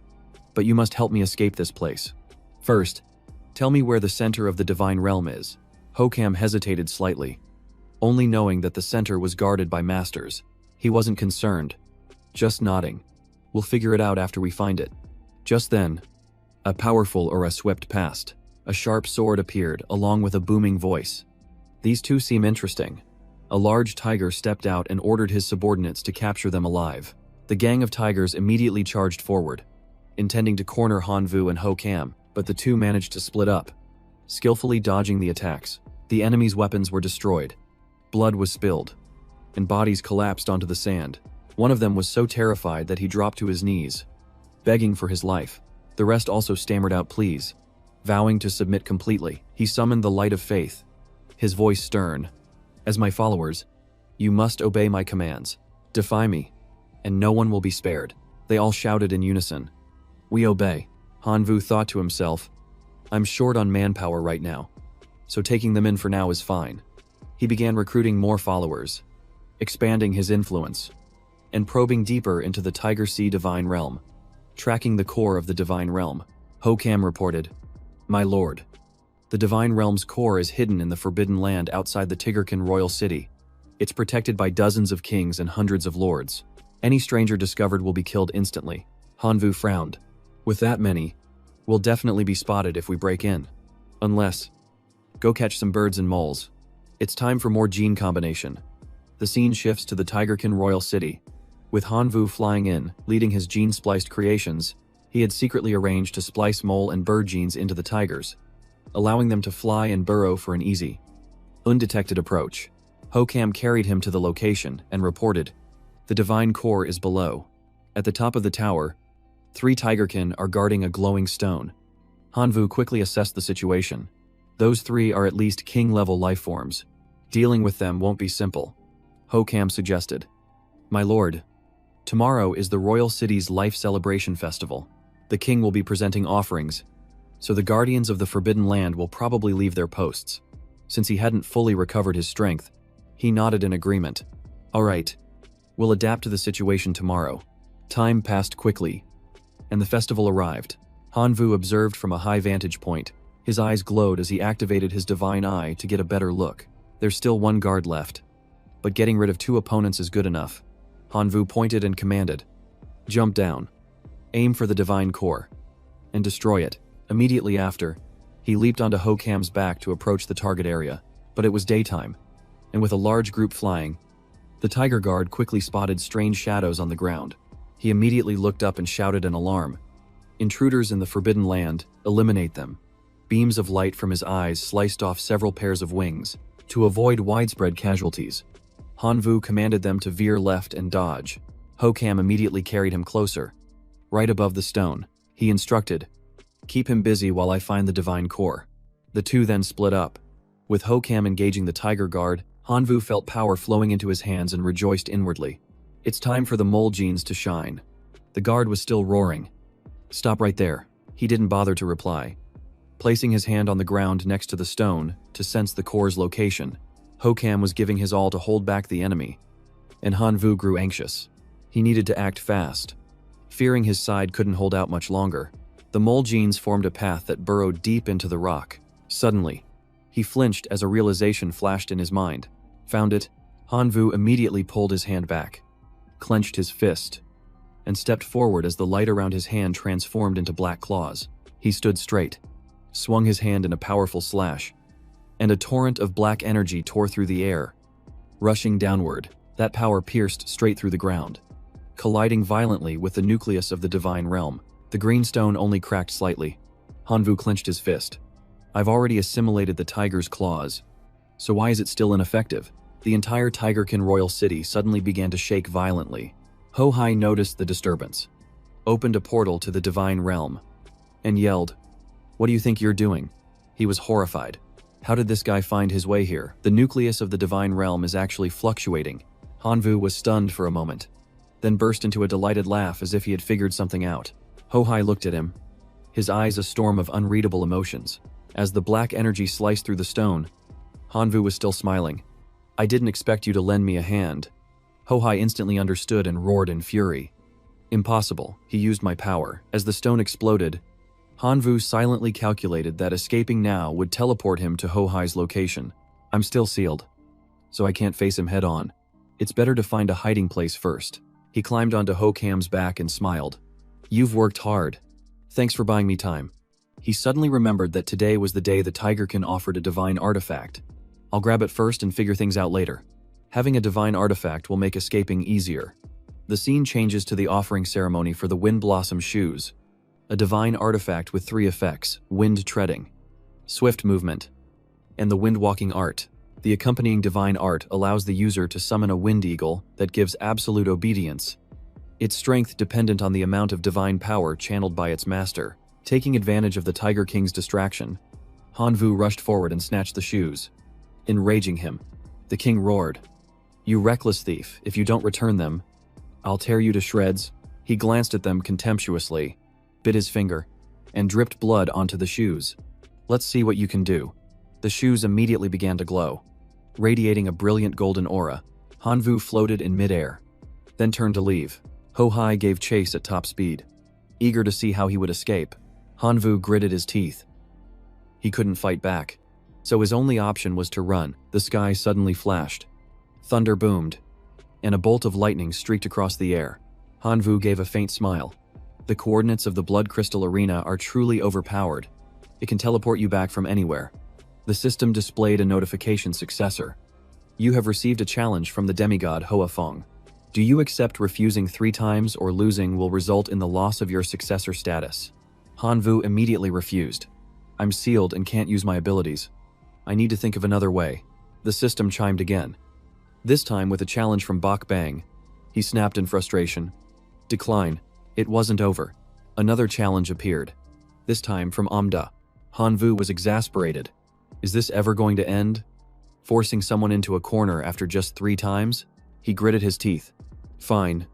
but you must help me escape this place. First, tell me where the center of the divine realm is." Ho-Cam hesitated slightly, only knowing that the center was guarded by masters. He wasn't concerned, just nodding. "We'll figure it out after we find it." Just then, a powerful aura swept past. A sharp sword appeared, along with a booming voice. These two seem interesting. A large tiger stepped out and ordered his subordinates to capture them alive. The gang of tigers immediately charged forward, intending to corner Hanvu and Ho-Cam, but the two managed to split up, skillfully dodging the attacks. The enemy's weapons were destroyed. Blood was spilled, and bodies collapsed onto the sand. One of them was so terrified that he dropped to his knees, begging for his life. The rest also stammered out pleas, vowing to submit completely. He summoned the light of faith, his voice stern. "As my followers, you must obey my commands. Defy me, and no one will be spared." They all shouted in unison, "We obey." Hanvu thought to himself, "I'm short on manpower right now, so taking them in for now is fine." He began recruiting more followers, expanding his influence, and probing deeper into the Tiger Sea Divine Realm. Tracking the core of the Divine Realm, Ho-Cam reported, "My lord, the Divine Realm's core is hidden in the Forbidden Land outside the Tigerkin Royal City. It's protected by dozens of kings and hundreds of lords. Any stranger discovered will be killed instantly." Hanvu frowned. "With that many, we'll definitely be spotted if we break in. Unless, go catch some birds and moles. It's time for more gene combination." The scene shifts to the Tigerkin Royal City. With Hanvu flying in, leading his gene-spliced creations, he had secretly arranged to splice mole and bird genes into the tigers, allowing them to fly and burrow for an easy, undetected approach. Ho-Cam carried him to the location and reported, "The divine core is below. At the top of the tower, 3 tigerkin are guarding a glowing stone." Hanvu quickly assessed the situation. Those 3 are at least king-level life forms. Dealing with them won't be simple. Ho-Cam suggested, "My lord, tomorrow is the Royal City's Life Celebration Festival. The king will be presenting offerings, so the guardians of the Forbidden Land will probably leave their posts." Since he hadn't fully recovered his strength, he nodded in agreement. "All right, we'll adapt to the situation tomorrow." Time passed quickly, and the festival arrived. Hanvu observed from a high vantage point. His eyes glowed as he activated his divine eye to get a better look. There's still 1 guard left, but getting rid of 2 opponents is good enough. Hanvu pointed and commanded, "Jump down, aim for the divine core, and destroy it." Immediately after, he leaped onto Ho-Cam's back to approach the target area, but it was daytime, and with a large group flying, the tiger guard quickly spotted strange shadows on the ground. He immediately looked up and shouted an alarm. "Intruders in the Forbidden Land, eliminate them." Beams of light from his eyes sliced off several pairs of wings. To avoid widespread casualties, Hanvu commanded them to veer left and dodge. Ho-Cam immediately carried him closer, right above the stone. He instructed, "Keep him busy while I find the divine core." The two then split up. With Ho-Cam engaging the tiger guard, Hanvu felt power flowing into his hands and rejoiced inwardly. It's time for the mole genes to shine. The guard was still roaring. "Stop right there." He didn't bother to reply, placing his hand on the ground next to the stone to sense the core's location. Ho-Cam was giving his all to hold back the enemy, and Hanvu grew anxious. He needed to act fast, fearing his side couldn't hold out much longer. The mole genes formed a path that burrowed deep into the rock. Suddenly, he flinched as a realization flashed in his mind. Found it, Hanvu immediately pulled his hand back, clenched his fist, and stepped forward as the light around his hand transformed into black claws. He stood straight, swung his hand in a powerful slash, and a torrent of black energy tore through the air, rushing downward. That power pierced straight through the ground. colliding violently with the nucleus of the divine realm. The green stone only cracked slightly. Hanvu clenched his fist. I've already assimilated the tiger's claws. So why is it still ineffective? The entire Tigerkin royal city suddenly began to shake violently. Ho-Hai noticed the disturbance, opened a portal to the divine realm, and yelled, "What do you think you're doing?" He was horrified. How did this guy find his way here? The nucleus of the divine realm is actually fluctuating. Hanvu was stunned for a moment, then burst into a delighted laugh as if he had figured something out. Ho-Hai looked at him, his eyes a storm of unreadable emotions. As the black energy sliced through the stone, Hanvu was still smiling. "I didn't expect you to lend me a hand." Ho-Hai instantly understood and roared in fury. "Impossible, he used my power." As the stone exploded, Hanvu silently calculated that escaping now would teleport him to Ho-Hai's location. "I'm still sealed, so I can't face him head on. It's better to find a hiding place first." He climbed onto Ho-Kam's back and smiled. "You've worked hard. Thanks for buying me time." He suddenly remembered that today was the day the Tigerkin offered a divine artifact. "I'll grab it first and figure things out later." Having a divine artifact will make escaping easier. The scene changes to the offering ceremony for the Wind Blossom shoes. A divine artifact with 3 effects: wind treading, swift movement, and the wind walking art. The accompanying divine art allows the user to summon a wind eagle that gives absolute obedience, its strength dependent on the amount of divine power channeled by its master. Taking advantage of the Tiger King's distraction, Hanvu rushed forward and snatched the shoes. Enraging him, the king roared, "You reckless thief, if you don't return them, I'll tear you to shreds." He glanced at them contemptuously, bit his finger, and dripped blood onto the shoes. "Let's see what you can do." The shoes immediately began to glow, radiating a brilliant golden aura. Hanvu floated in midair, then turned to leave. Ho-Hai gave chase at top speed, eager to see how he would escape. Hanvu gritted his teeth. He couldn't fight back, so his only option was to run. The sky suddenly flashed. Thunder boomed, and a bolt of lightning streaked across the air. Hanvu gave a faint smile. The coordinates of the Blood Crystal Arena are truly overpowered. It can teleport you back from anywhere. The system displayed a notification successor. You have received a challenge from the demigod Hoa Fong. Do you accept refusing 3 times or losing will result in the loss of your successor status? Hanvu immediately refused. "I'm sealed and can't use my abilities. I need to think of another way." The system chimed again, this time with a challenge from Bak Bang. He snapped in frustration. "Decline." It wasn't over. Another challenge appeared, this time from Amda. Hanvu was exasperated. Is this ever going to end? Forcing someone into a corner after just 3 times? He gritted his teeth. "Fine.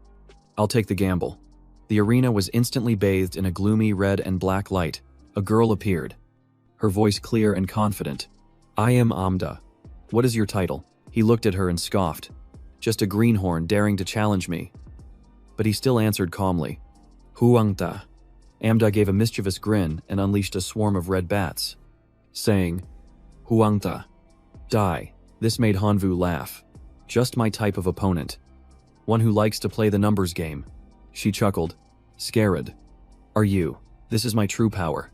I'll take the gamble." The arena was instantly bathed in a gloomy red and black light. A girl appeared, her voice clear and confident. "I am Amda. What is your title?" He looked at her and scoffed. "Just a greenhorn daring to challenge me." But he still answered calmly. "Huangta." Amda gave a mischievous grin and unleashed a swarm of red bats, saying, "Huangta, die." This made Hanvu laugh. Just my type of opponent. One who likes to play the numbers game. She chuckled. "Scared. Are you? This is my true power.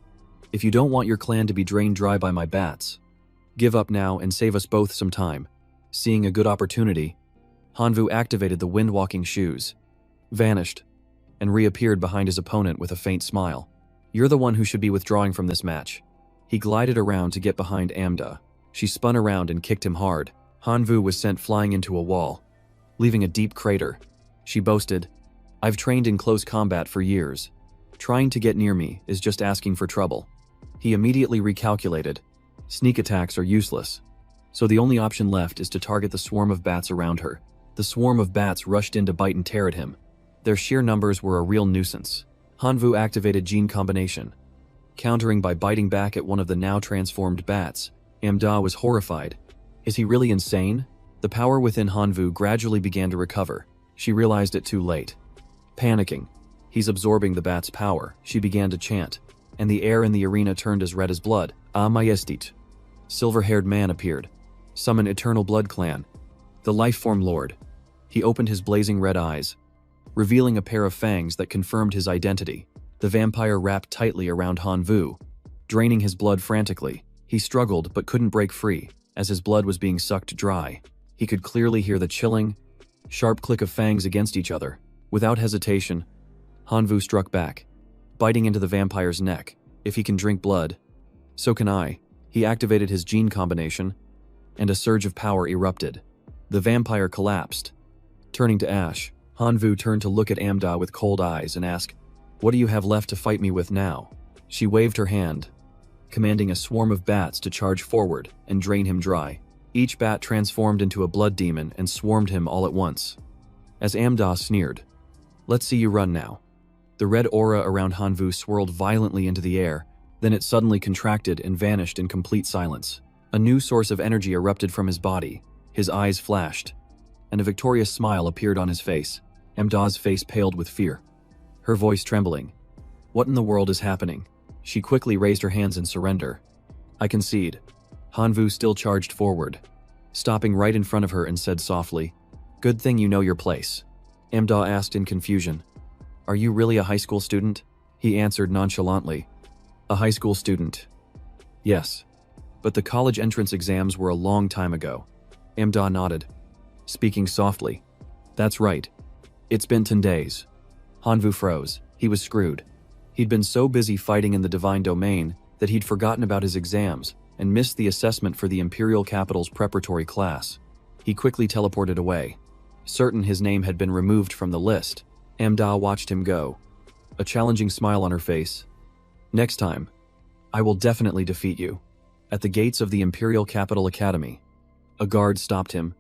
If you don't want your clan to be drained dry by my bats, give up now and save us both some time." Seeing a good opportunity, Hanvu activated the wind-walking shoes, vanished, and reappeared behind his opponent with a faint smile. "You're the one who should be withdrawing from this match." He glided around to get behind Amda. She spun around and kicked him hard. Hanvu was sent flying into a wall, leaving a deep crater. She boasted, "I've trained in close combat for years. Trying to get near me is just asking for trouble." He immediately recalculated. Sneak attacks are useless, so the only option left is to target the swarm of bats around her. The swarm of bats rushed in to bite and tear at him. Their sheer numbers were a real nuisance. Hanvu activated Gene Combination, countering by biting back at one of the now transformed bats. Amda was horrified. Is he really insane? The power within Hanvu gradually began to recover. She realized it too late. Panicking, "He's absorbing the bat's power," she began to chant, and the air in the arena turned as red as blood. "Ah, Majestit." Silver-haired man appeared. "Summon Eternal Blood Clan, the Lifeform Lord." He opened his blazing red eyes, revealing a pair of fangs that confirmed his identity. The vampire wrapped tightly around Hanvu, draining his blood frantically. He struggled but couldn't break free, as his blood was being sucked dry. He could clearly hear the chilling, sharp click of fangs against each other. Without hesitation, Hanvu struck back, biting into the vampire's neck. If he can drink blood, so can I. He activated his gene combination, and a surge of power erupted. The vampire collapsed. Turning to ash, Hanvu turned to look at Amda with cold eyes and asked, "What do you have left to fight me with now?" She waved her hand, commanding a swarm of bats to charge forward and drain him dry. Each bat transformed into a blood demon and swarmed him all at once. As Amda sneered, "Let's see you run now." The red aura around Hanvu swirled violently into the air, then it suddenly contracted and vanished in complete silence. A new source of energy erupted from his body, his eyes flashed, and a victorious smile appeared on his face. Amda's face paled with fear, her voice trembling. What in the world is happening? She quickly raised her hands in surrender. "I concede." Hanvu still charged forward, stopping right in front of her and said softly, "Good thing you know your place." Amda asked in confusion, "Are you really a high school student?" He answered nonchalantly, "A high school student. Yes, but the college entrance exams were a long time ago." Amda nodded, speaking softly, "That's right. It's been 10 days. Hanvu froze. He was screwed. He'd been so busy fighting in the divine domain that he'd forgotten about his exams and missed the assessment for the Imperial Capital's preparatory class. He quickly teleported away, certain his name had been removed from the list. Amda watched him go, a challenging smile on her face. "Next time, I will definitely defeat you." At the gates of the Imperial Capital Academy, a guard stopped him.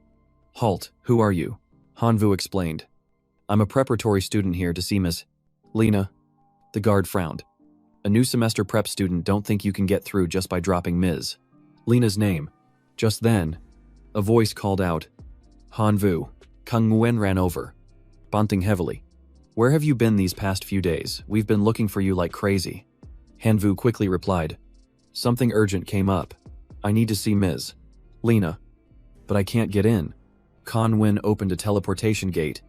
"Halt, who are you?" Hanvu explained. "I'm a preparatory student here to see Miss Lena." The guard frowned. "A new semester prep student don't think you can get through just by dropping Ms. Lena's name." Just then, a voice called out, "Hanvu." Kang Nguyen ran over, bunting heavily. "Where have you been these past few days? We've been looking for you like crazy." Hanvu quickly replied, "Something urgent came up. I need to see Ms. Lena. But I can't get in." Kang Nguyen opened a teleportation gate.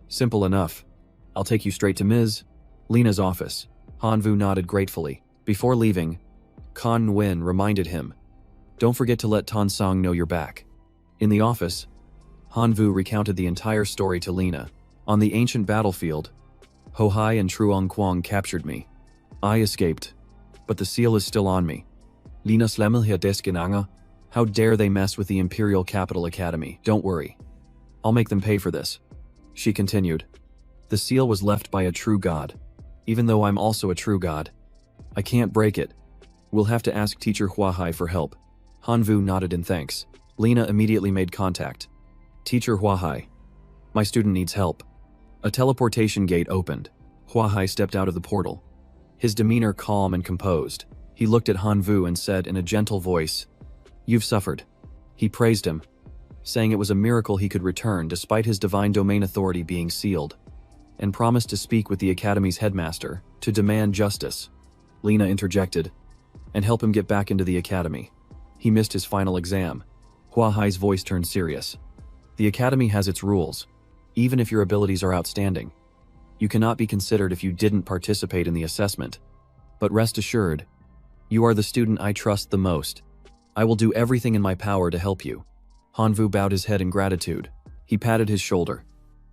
"Simple enough. I'll take you straight to Ms. Lena's office." Hanvu nodded gratefully. Before leaving, Kang Nguyen reminded him, "Don't forget to let Tan Song know you're back." In the office, Hanvu recounted the entire story to Lena. "On the ancient battlefield, Hohai and Truong Quang captured me. I escaped, but the seal is still on me. Lina Slemmel hier deskenanga. How dare they mess with the Imperial Capital Academy? Don't worry. I'll make them pay for this." She continued, "The seal was left by a true god. Even though I'm also a true god, I can't break it. We'll have to ask Teacher Huahai for help." Hanvu nodded in thanks. Lena immediately made contact. "Teacher Huahai, my student needs help." A teleportation gate opened. Huahai stepped out of the portal, his demeanor calm and composed. He looked at Hanvu and said in a gentle voice, "You've suffered." He praised him, saying it was a miracle he could return despite his divine domain authority being sealed, and promised to speak with the Academy's headmaster to demand justice. Lena interjected, "And help him get back into the Academy. He missed his final exam." Huahai's voice turned serious. "The Academy has its rules. Even if your abilities are outstanding, you cannot be considered if you didn't participate in the assessment. But rest assured, you are the student I trust the most. I will do everything in my power to help you." Hanvu bowed his head in gratitude. He patted his shoulder.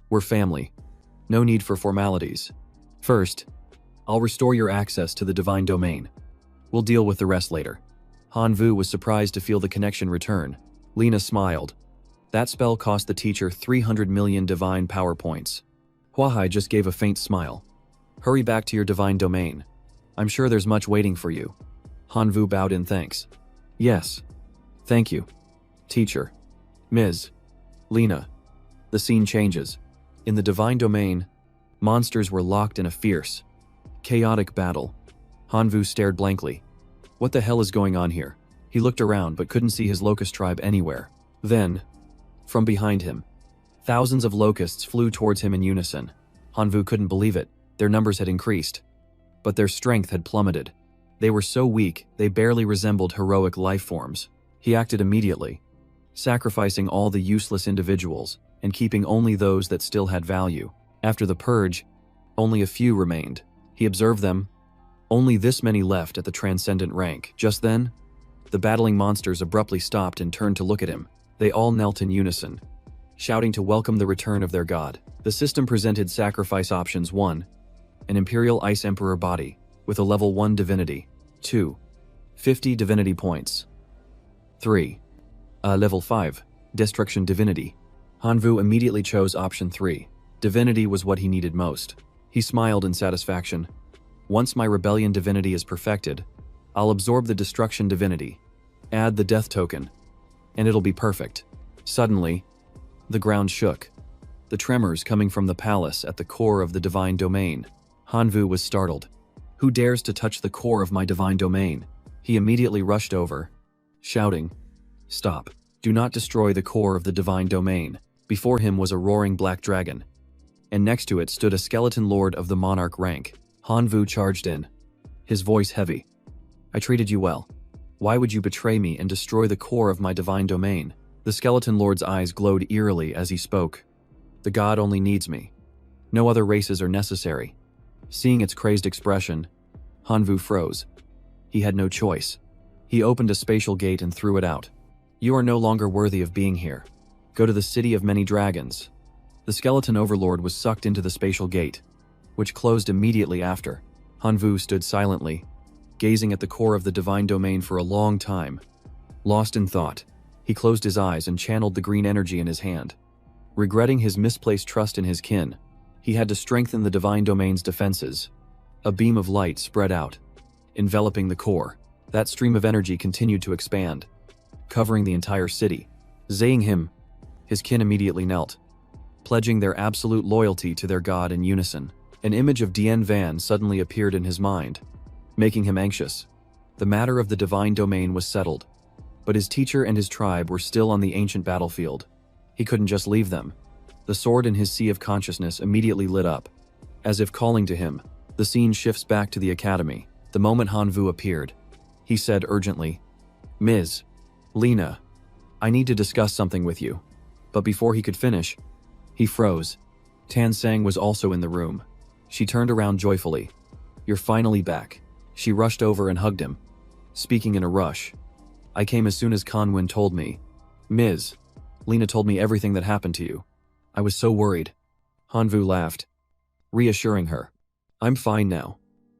"We're family. No need for formalities. First, I'll restore your access to the divine domain. We'll deal with the rest later." Hanvu was surprised to feel the connection return. Lena smiled. That spell cost the teacher 300 million divine power points. Huahai just gave a faint smile. "Hurry back to your divine domain. I'm sure there's much waiting for you." Hanvu bowed in thanks. "Yes. Thank you, teacher. Ms. Lena." The scene changes. In the divine domain, monsters were locked in a fierce, chaotic battle. Hanvu stared blankly. What the hell is going on here? He looked around but couldn't see his locust tribe anywhere. Then, from behind him, thousands of locusts flew towards him in unison. Hanvu couldn't believe it. Their numbers had increased, but their strength had plummeted. They were so weak, they barely resembled heroic life forms. He acted immediately, sacrificing all the useless individuals and keeping only those that still had value. After the purge, only a few remained. He observed them. Only this many left at the transcendent rank. Just then, the battling monsters abruptly stopped and turned to look at him. They all knelt in unison. shouting to welcome the return of their god. The system presented sacrifice options: 1. An Imperial Ice Emperor body, with a level 1 divinity. 2. 50 divinity points. 3. A level 5 destruction divinity. Hanvu immediately chose option 3. Divinity was what he needed most. He smiled in satisfaction. Once my rebellion divinity is perfected, I'll absorb the destruction divinity, add the death token, and it'll be perfect. Suddenly, the ground shook, the tremors coming from the palace at the core of the divine domain. Hanvu was startled. Who dares to touch the core of my divine domain? He immediately rushed over, shouting, "Stop. Do not destroy the core of the divine domain." Before him was a roaring black dragon, and next to it stood a skeleton lord of the monarch rank. Hanvu charged in, his voice heavy. "I treated you well. Why would you betray me and destroy the core of my divine domain?" The skeleton lord's eyes glowed eerily as he spoke. "The god only needs me. No other races are necessary." Seeing its crazed expression, Hanvu froze. He had no choice. He opened a spatial gate and threw it out. "You are no longer worthy of being here. Go to the city of many dragons." The skeleton overlord was sucked into the spatial gate, which closed immediately after. Hanvu stood silently, gazing at the core of the divine domain for a long time. Lost in thought, he closed his eyes and channeled the green energy in his hand. Regretting his misplaced trust in his kin, he had to strengthen the divine domain's defenses. A beam of light spread out, enveloping the core. That stream of energy continued to expand, covering the entire city. Zaying him, his kin immediately knelt, pledging their absolute loyalty to their god in unison. An image of Dien Van suddenly appeared in his mind, making him anxious. The matter of the divine domain was settled, but his teacher and his tribe were still on the ancient battlefield. He couldn't just leave them. The sword in his sea of consciousness immediately lit up, as if calling to him. The scene shifts back to the academy. The moment Hanvu appeared, he said urgently, "Ms. Lena, I need to discuss something with you." But before he could finish, he froze. Tan Sang was also in the room. She turned around joyfully. "You're finally back." She rushed over and hugged him, speaking in a rush. "I came as soon as Conwin told me. Ms. Lena told me everything that happened to you. I was so worried." Hanvu laughed, reassuring her. "I'm fine now."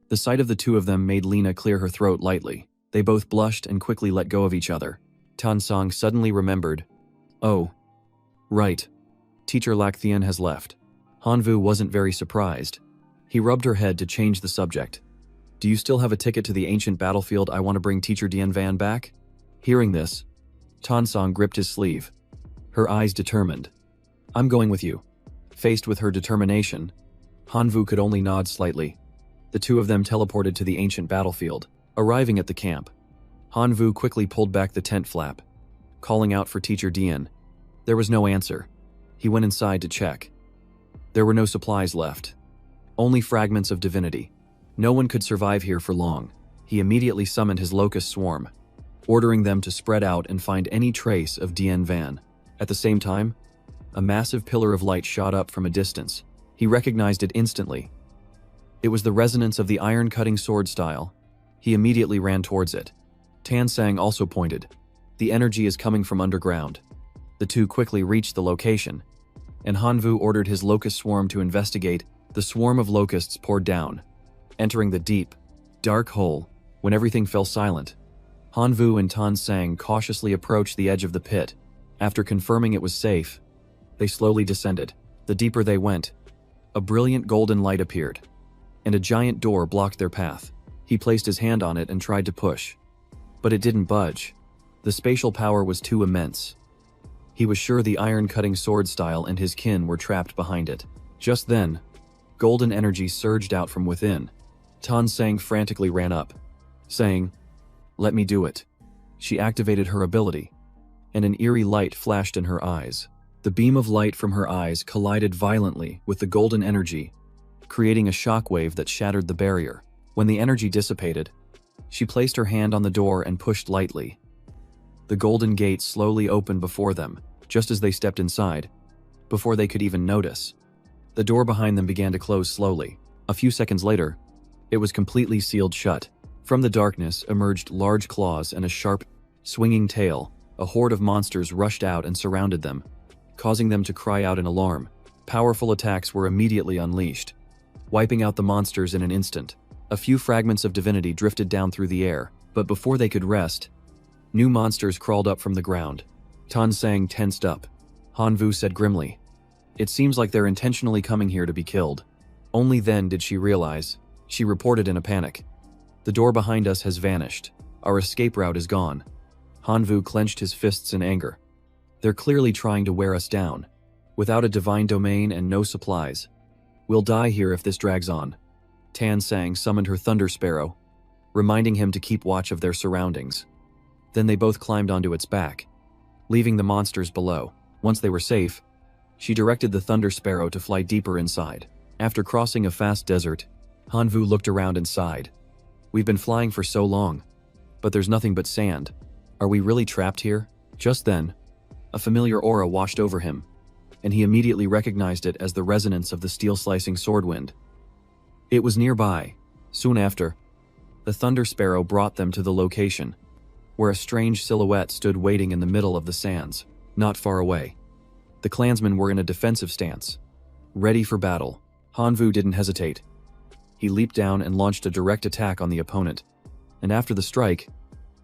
The sight of the two of them made Lena clear her throat lightly. They both blushed and quickly let go of each other. Tan Sang suddenly remembered. "Oh, right. Teacher Lacthian has left." Hanvu wasn't very surprised. He rubbed her head to change the subject. "Do you still have a ticket to the ancient battlefield? I want to bring Teacher Dien Van back." Hearing this, Tan Sang gripped his sleeve, her eyes determined. "I'm going with you." Faced with her determination, Hanvu could only nod slightly. The two of them teleported to the ancient battlefield. Arriving at the camp, Hanvu quickly pulled back the tent flap, calling out for Teacher Dien. There was no answer. He went inside to check. There were no supplies left, only fragments of divinity. No one could survive here for long. He immediately summoned his locust swarm, ordering them to spread out and find any trace of Dien Van. At the same time, a massive pillar of light shot up from a distance. He recognized it instantly. It was the resonance of the iron-cutting sword style. He immediately ran towards it. Tan Sang also pointed. The energy is coming from underground. The two quickly reached the location, and Hanvu ordered his locust swarm to investigate. The swarm of locusts poured down, entering the deep, dark hole. When everything fell silent, Hanvu and Tan Sang cautiously approached the edge of the pit. After confirming it was safe, they slowly descended. The deeper they went, a brilliant golden light appeared, and a giant door blocked their path. He placed his hand on it and tried to push, but it didn't budge. The spatial power was too immense. He was sure the iron-cutting sword style and his kin were trapped behind it. Just then, golden energy surged out from within. Tan Sang frantically ran up, saying, "Let me do it." She activated her ability, and an eerie light flashed in her eyes. The beam of light from her eyes collided violently with the golden energy, creating a shockwave that shattered the barrier. When the energy dissipated, she placed her hand on the door and pushed lightly. The golden gate slowly opened before them, just as they stepped inside. Before they could even notice, the door behind them began to close slowly. A few seconds later, it was completely sealed shut. From the darkness emerged large claws and a sharp, swinging tail. A horde of monsters rushed out and surrounded them, causing them to cry out in alarm. Powerful attacks were immediately unleashed, wiping out the monsters in an instant. A few fragments of divinity drifted down through the air, but before they could rest, new monsters crawled up from the ground. Tan Sang tensed up. Hanvu said grimly, "It seems like they're intentionally coming here to be killed." Only then did she realize. She reported in a panic. "The door behind us has vanished. Our escape route is gone." Hanvu clenched his fists in anger. "They're clearly trying to wear us down. Without a divine domain and no supplies, we'll die here if this drags on." Tan Sang summoned her Thunder Sparrow, reminding him to keep watch of their surroundings. Then they both climbed onto its back, leaving the monsters below. Once they were safe, she directed the Thunder Sparrow to fly deeper inside. After crossing a vast desert, Hanvu looked around and sighed. "We've been flying for so long, but there's nothing but sand. Are we really trapped here?" Just then, a familiar aura washed over him, and he immediately recognized it as the resonance of the steel-slicing swordwind. It was nearby. Soon after, the Thunder Sparrow brought them to the location, where a strange silhouette stood waiting in the middle of the sands, not far away. The clansmen were in a defensive stance, ready for battle. Hanvu didn't hesitate. He leaped down and launched a direct attack on the opponent, and after the strike,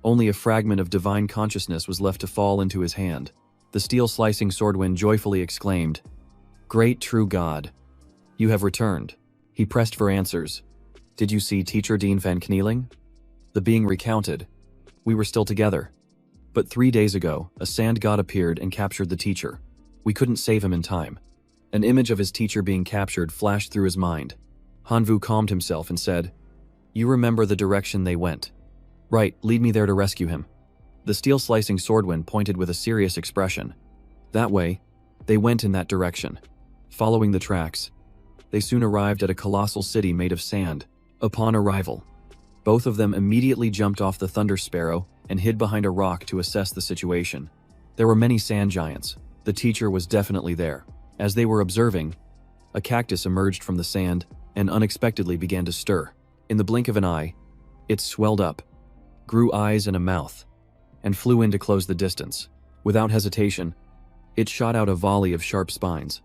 only a fragment of divine consciousness was left to fall into his hand. The steel-slicing swordwind joyfully exclaimed, "Great true God, you have returned." He pressed for answers. "Did you see Teacher Dean Van Kneeling?" The being recounted, "We were still together. But 3 days ago, a sand god appeared and captured the teacher. We couldn't save him in time." An image of his teacher being captured flashed through his mind. Hanvu calmed himself and said, "You remember the direction they went. Right, lead me there to rescue him." The steel-slicing swordwind pointed with a serious expression. That way, they went in that direction. Following the tracks, they soon arrived at a colossal city made of sand. Upon arrival, both of them immediately jumped off the Thunder Sparrow and hid behind a rock to assess the situation. There were many sand giants. The teacher was definitely there. As they were observing, a cactus emerged from the sand and unexpectedly began to stir. In the blink of an eye, it swelled up, grew eyes and a mouth, and flew in to close the distance. Without hesitation, it shot out a volley of sharp spines.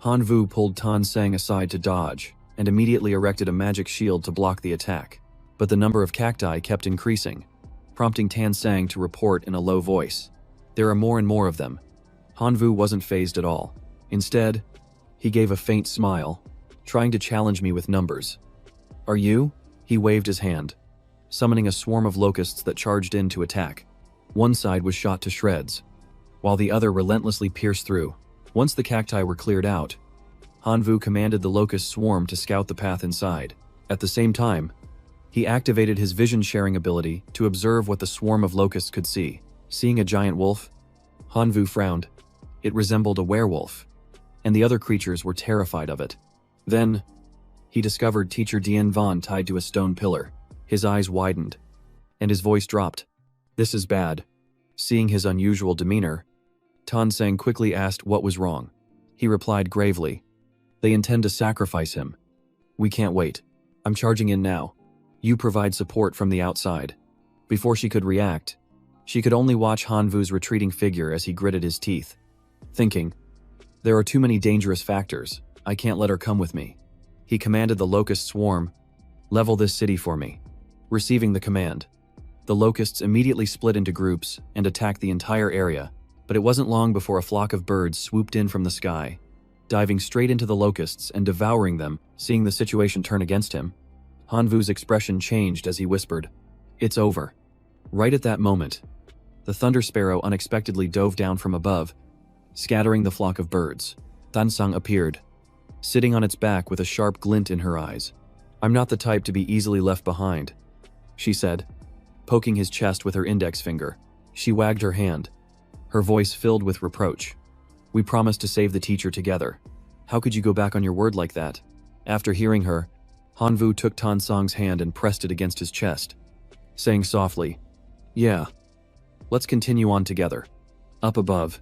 Hanvu pulled Tan Sang aside to dodge, and immediately erected a magic shield to block the attack. But the number of cacti kept increasing, prompting Tan Sang to report in a low voice, "There are more and more of them." Hanvu wasn't fazed at all. Instead, he gave a faint smile, trying to challenge me with numbers. "Are you?" He waved his hand, summoning a swarm of locusts that charged in to attack. One side was shot to shreds, while the other relentlessly pierced through. Once the cacti were cleared out, Hanvu commanded the locust swarm to scout the path inside. At the same time, he activated his vision-sharing ability to observe what the swarm of locusts could see. Seeing a giant wolf, Hanvu frowned. It resembled a werewolf, and the other creatures were terrified of it. Then, he discovered Teacher Dien Van tied to a stone pillar. His eyes widened, and his voice dropped. "This is bad." Seeing his unusual demeanor, Tan Sang quickly asked what was wrong. He replied gravely, "They intend to sacrifice him. We can't wait. I'm charging in now. You provide support from the outside." Before she could react, she could only watch Hanvu's retreating figure as he gritted his teeth, thinking, "There are too many dangerous factors. I can't let her come with me." He commanded the locust swarm, "Level this city for me." Receiving the command, the locusts immediately split into groups and attacked the entire area, but it wasn't long before a flock of birds swooped in from the sky, diving straight into the locusts and devouring them. Seeing the situation turn against him, Hanvu's expression changed as he whispered, "It's over." Right at that moment, the Thunder Sparrow unexpectedly dove down from above, scattering the flock of birds. Tansang appeared, sitting on its back with a sharp glint in her eyes. "I'm not the type to be easily left behind," she said, poking his chest with her index finger. She wagged her hand, her voice filled with reproach. "We promised to save the teacher together. How could you go back on your word like that?" After hearing her, Hanvu took Tansang's hand and pressed it against his chest, saying softly, "Yeah, let's continue on together." Up above,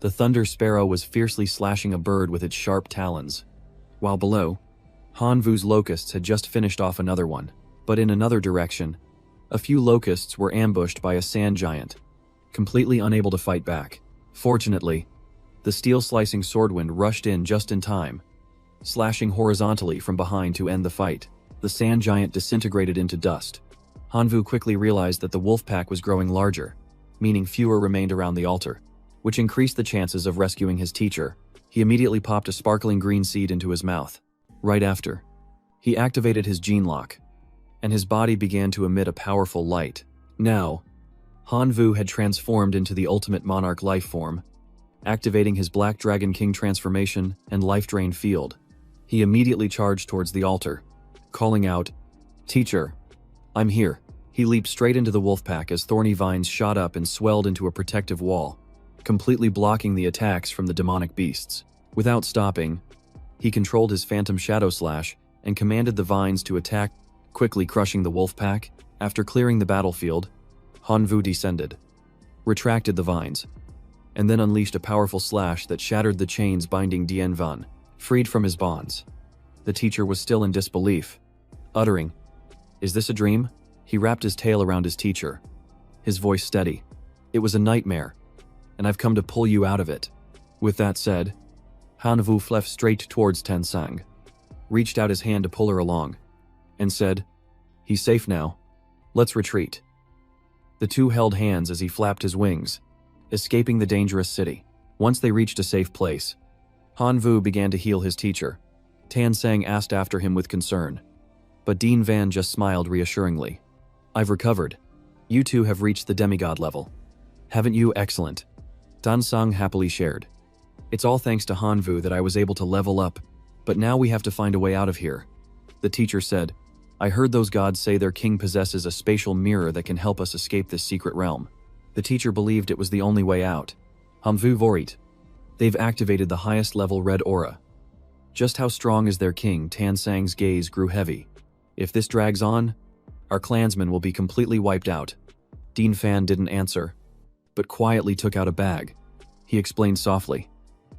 the Thunder Sparrow was fiercely slashing a bird with its sharp talons, while below, Hanvu's locusts had just finished off another one. But in another direction, a few locusts were ambushed by a sand giant, completely unable to fight back. Fortunately, The steel-slicing swordwind rushed in just in time, slashing horizontally from behind to end the fight. The sand giant disintegrated into dust. Hanvu quickly realized that the wolf pack was growing larger, meaning fewer remained around the altar, which increased the chances of rescuing his teacher. He immediately popped a sparkling green seed into his mouth. Right after, he activated his gene lock, and his body began to emit a powerful light. Now, Hanvu had transformed into the ultimate monarch life form, activating his Black Dragon King transformation and life drain field. He immediately charged towards the altar, calling out, "Teacher, I'm here." He leaped straight into the wolf pack as thorny vines shot up and swelled into a protective wall, completely blocking the attacks from the demonic beasts. Without stopping, he controlled his phantom shadow slash and commanded the vines to attack, quickly crushing the wolf pack. After clearing the battlefield, Hanvu descended, retracted the vines, and then unleashed a powerful slash that shattered the chains binding Dianvan, freed from his bonds. The teacher was still in disbelief, uttering, "Is this a dream?" He wrapped his tail around his teacher, his voice steady. "It was a nightmare, and I've come to pull you out of it." With that said, Hanvu flew straight towards Tensang, reached out his hand to pull her along, and said, "He's safe now. Let's retreat." The two held hands as he flapped his wings, escaping the dangerous city. Once they reached a safe place, Hanvu began to heal his teacher. Tansang asked after him with concern, but Dean Van just smiled reassuringly. "I've recovered. You two have reached the demigod level. Haven't you? Excellent." Dansang happily shared. "It's all thanks to Hanvu that I was able to level up, but now we have to find a way out of here." The teacher said, "I heard those gods say their king possesses a spatial mirror that can help us escape this secret realm." The teacher believed it was the only way out. Hanvu Vorit. They've activated the highest level red aura. Just how strong is their king? Tansang's gaze grew heavy. "If this drags on, our clansmen will be completely wiped out." Dean Fan didn't answer, but quietly took out a bag. He explained softly,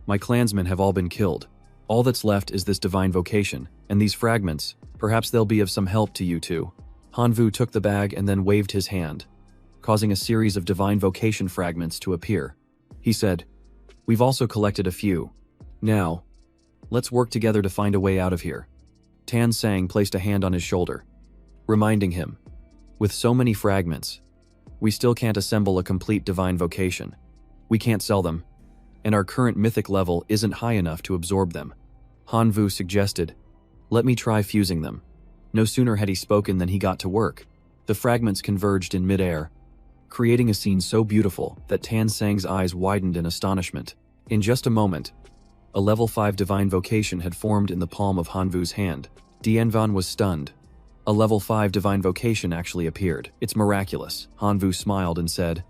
"My clansmen have all been killed. All that's left is this divine vocation, and these fragments. Perhaps they'll be of some help to you two." Hanvu took the bag and then waved his hand, causing a series of divine vocation fragments to appear. He said, "We've also collected a few. Now, let's work together to find a way out of here." Tan Sang placed a hand on his shoulder, reminding him, "With so many fragments, we still can't assemble a complete divine vocation. We can't sell them, and our current mythic level isn't high enough to absorb them." Hanvu suggested, "Let me try fusing them." No sooner had he spoken than he got to work. The fragments converged in midair, creating a scene so beautiful that Tan Sang's eyes widened in astonishment. In just a moment, a level 5 divine vocation had formed in the palm of Hanvu's hand. Dianvan was stunned. A level 5 divine vocation actually appeared. "It's miraculous." Hanvu smiled and said,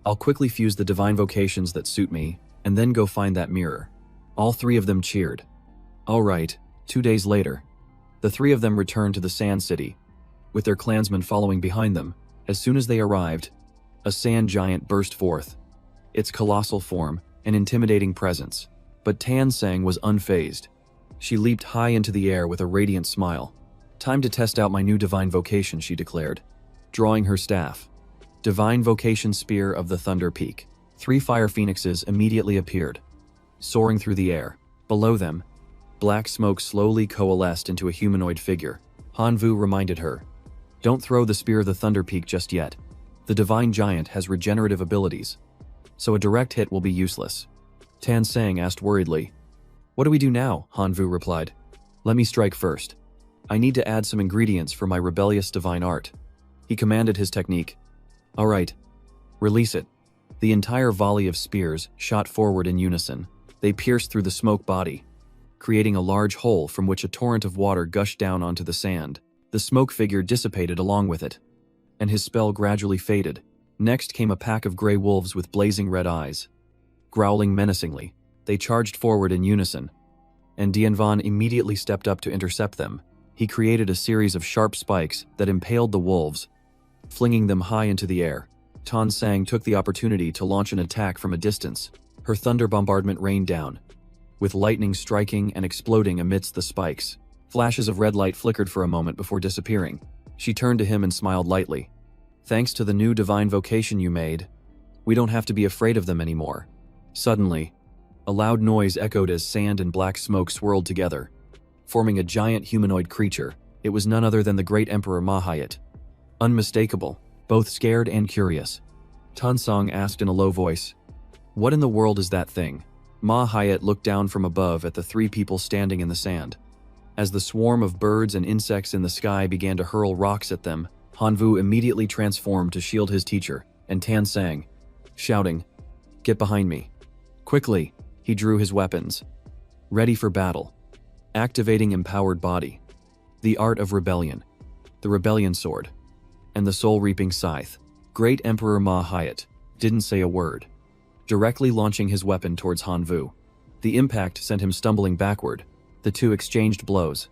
"I'll quickly fuse the divine vocations that suit me, and then go find that mirror." All three of them cheered. All right. 2 days later, the three of them returned to the Sand City, with their clansmen following behind them. As soon as they arrived, a sand giant burst forth, its colossal form an intimidating presence. But Tan Sang was unfazed. She leaped high into the air with a radiant smile. "Time to test out my new divine vocation," she declared, drawing her staff. Divine Vocation Spear of the Thunder Peak. 3 fire phoenixes immediately appeared, soaring through the air. Below them, black smoke slowly coalesced into a humanoid figure. Hanvu reminded her, "Don't throw the Spear of the Thunder Peak just yet. The divine giant has regenerative abilities, so a direct hit will be useless." Tan Sang asked worriedly, "What do we do now?" Hanvu replied, "Let me strike first. I need to add some ingredients for my rebellious divine art." He commanded his technique. "All right, release it." The entire volley of spears shot forward in unison. They pierced through the smoke body, creating a large hole from which a torrent of water gushed down onto the sand. The smoke figure dissipated along with it, and his spell gradually faded. Next came a pack of gray wolves with blazing red eyes. Growling menacingly, they charged forward in unison, and Dianvan immediately stepped up to intercept them. He created a series of sharp spikes that impaled the wolves, flinging them high into the air. Tan Sang took the opportunity to launch an attack from a distance. Her thunder bombardment rained down, with lightning striking and exploding amidst the spikes. Flashes of red light flickered for a moment before disappearing. She turned to him and smiled lightly. "Thanks to the new divine vocation you made, we don't have to be afraid of them anymore." Suddenly, A loud noise echoed as sand and black smoke swirled together, forming a giant humanoid creature. It was none other than the great Emperor Mahayat. Unmistakable, both scared and curious. Tansong asked in a low voice, "What in the world is that thing?" Mahayat looked down from above at the three people standing in the sand. As the swarm of birds and insects in the sky began to hurl rocks at them, Hanvu immediately transformed to shield his teacher, and Tan sang, shouting, "Get behind me." Quickly, he drew his weapons. Ready for battle. Activating Empowered Body. The Art of Rebellion. The Rebellion Sword. And the Soul-Reaping Scythe. Great Emperor Mahayat didn't say a word, directly launching his weapon towards Hanvu. The impact sent him stumbling backward. The two exchanged blows,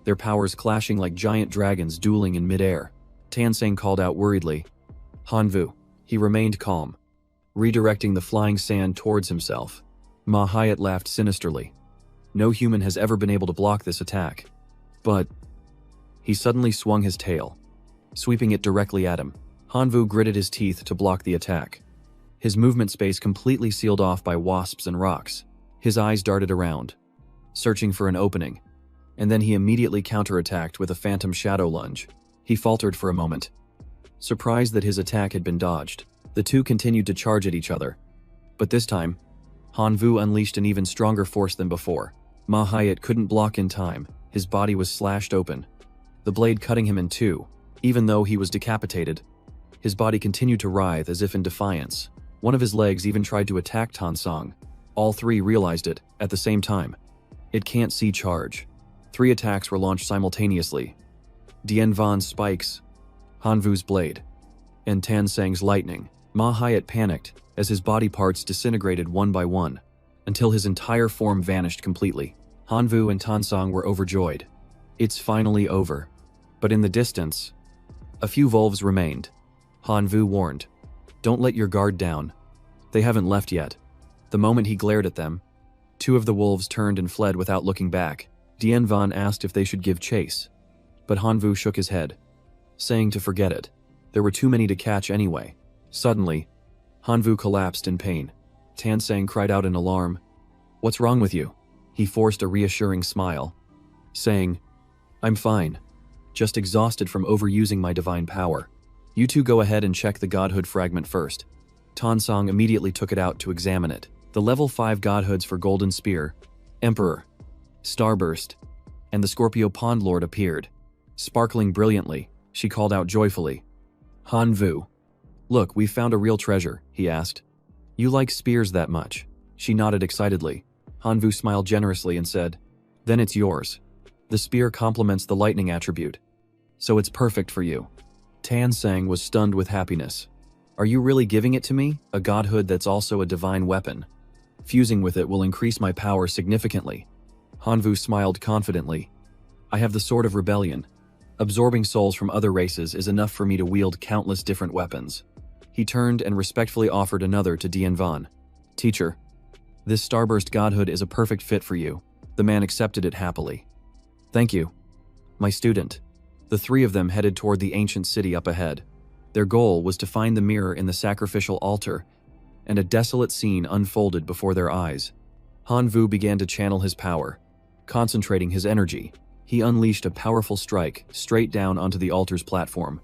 their powers clashing like giant dragons dueling in midair. Tansang called out worriedly, "Hanvu." He remained calm, redirecting the flying sand towards himself. Mahayat laughed sinisterly. No human has ever been able to block this attack. But he suddenly swung his tail, sweeping it directly at him. Hanvu gritted his teeth to block the attack. His movement space completely sealed off by wasps and rocks. His eyes darted around, searching for an opening, and then he immediately counterattacked with a phantom shadow lunge. He faltered for a moment, surprised that his attack had been dodged. The two continued to charge at each other, but this time, Hanvu unleashed an even stronger force than before. Mahayat couldn't block in time. His body was slashed open, the blade cutting him in two. Even though he was decapitated, his body continued to writhe as if in defiance. One of his legs even tried to attack Tansong. All three realized it at the same time. It can't see charge. 3 attacks were launched simultaneously. Dianvan's spikes, Hanvu's blade, and Tansang's lightning. Mahayat panicked as his body parts disintegrated one by one, until his entire form vanished completely. Hanvu and Tansong were overjoyed. It's finally over. But in the distance, a few wolves remained. Hanvu warned, "Don't let your guard down. They haven't left yet." The moment he glared at them, 2 of the wolves turned and fled without looking back. Dianvan asked if they should give chase, but Hanvu shook his head, saying to forget it. There were too many to catch anyway. Suddenly, Hanvu collapsed in pain. Tansang cried out in alarm, "What's wrong with you?" He forced a reassuring smile, saying, "I'm fine, just exhausted from overusing my divine power. You two go ahead and check the godhood fragment first." Tansong immediately took it out to examine it. The level 5 godhoods for Golden Spear, Emperor, Starburst, and the Scorpio Pond Lord appeared. Sparkling brilliantly, she called out joyfully, "Hanvu, look, we've found a real treasure," he asked. "You like spears that much?" She nodded excitedly. Hanvu smiled generously and said, "Then it's yours. The spear complements the lightning attribute, so it's perfect for you." Tansang was stunned with happiness. "Are you really giving it to me? A godhood that's also a divine weapon? Fusing with it will increase my power significantly." Hanvu smiled confidently. "I have the Sword of Rebellion. Absorbing souls from other races is enough for me to wield countless different weapons." He turned and respectfully offered another to Dianvan. "Teacher, this Starburst godhood is a perfect fit for you." The man accepted it happily. "Thank you, my student." The 3 of them headed toward the ancient city up ahead. Their goal was to find the mirror in the sacrificial altar, and a desolate scene unfolded before their eyes. Hanvu began to channel his power, concentrating his energy. He unleashed a powerful strike straight down onto the altar's platform,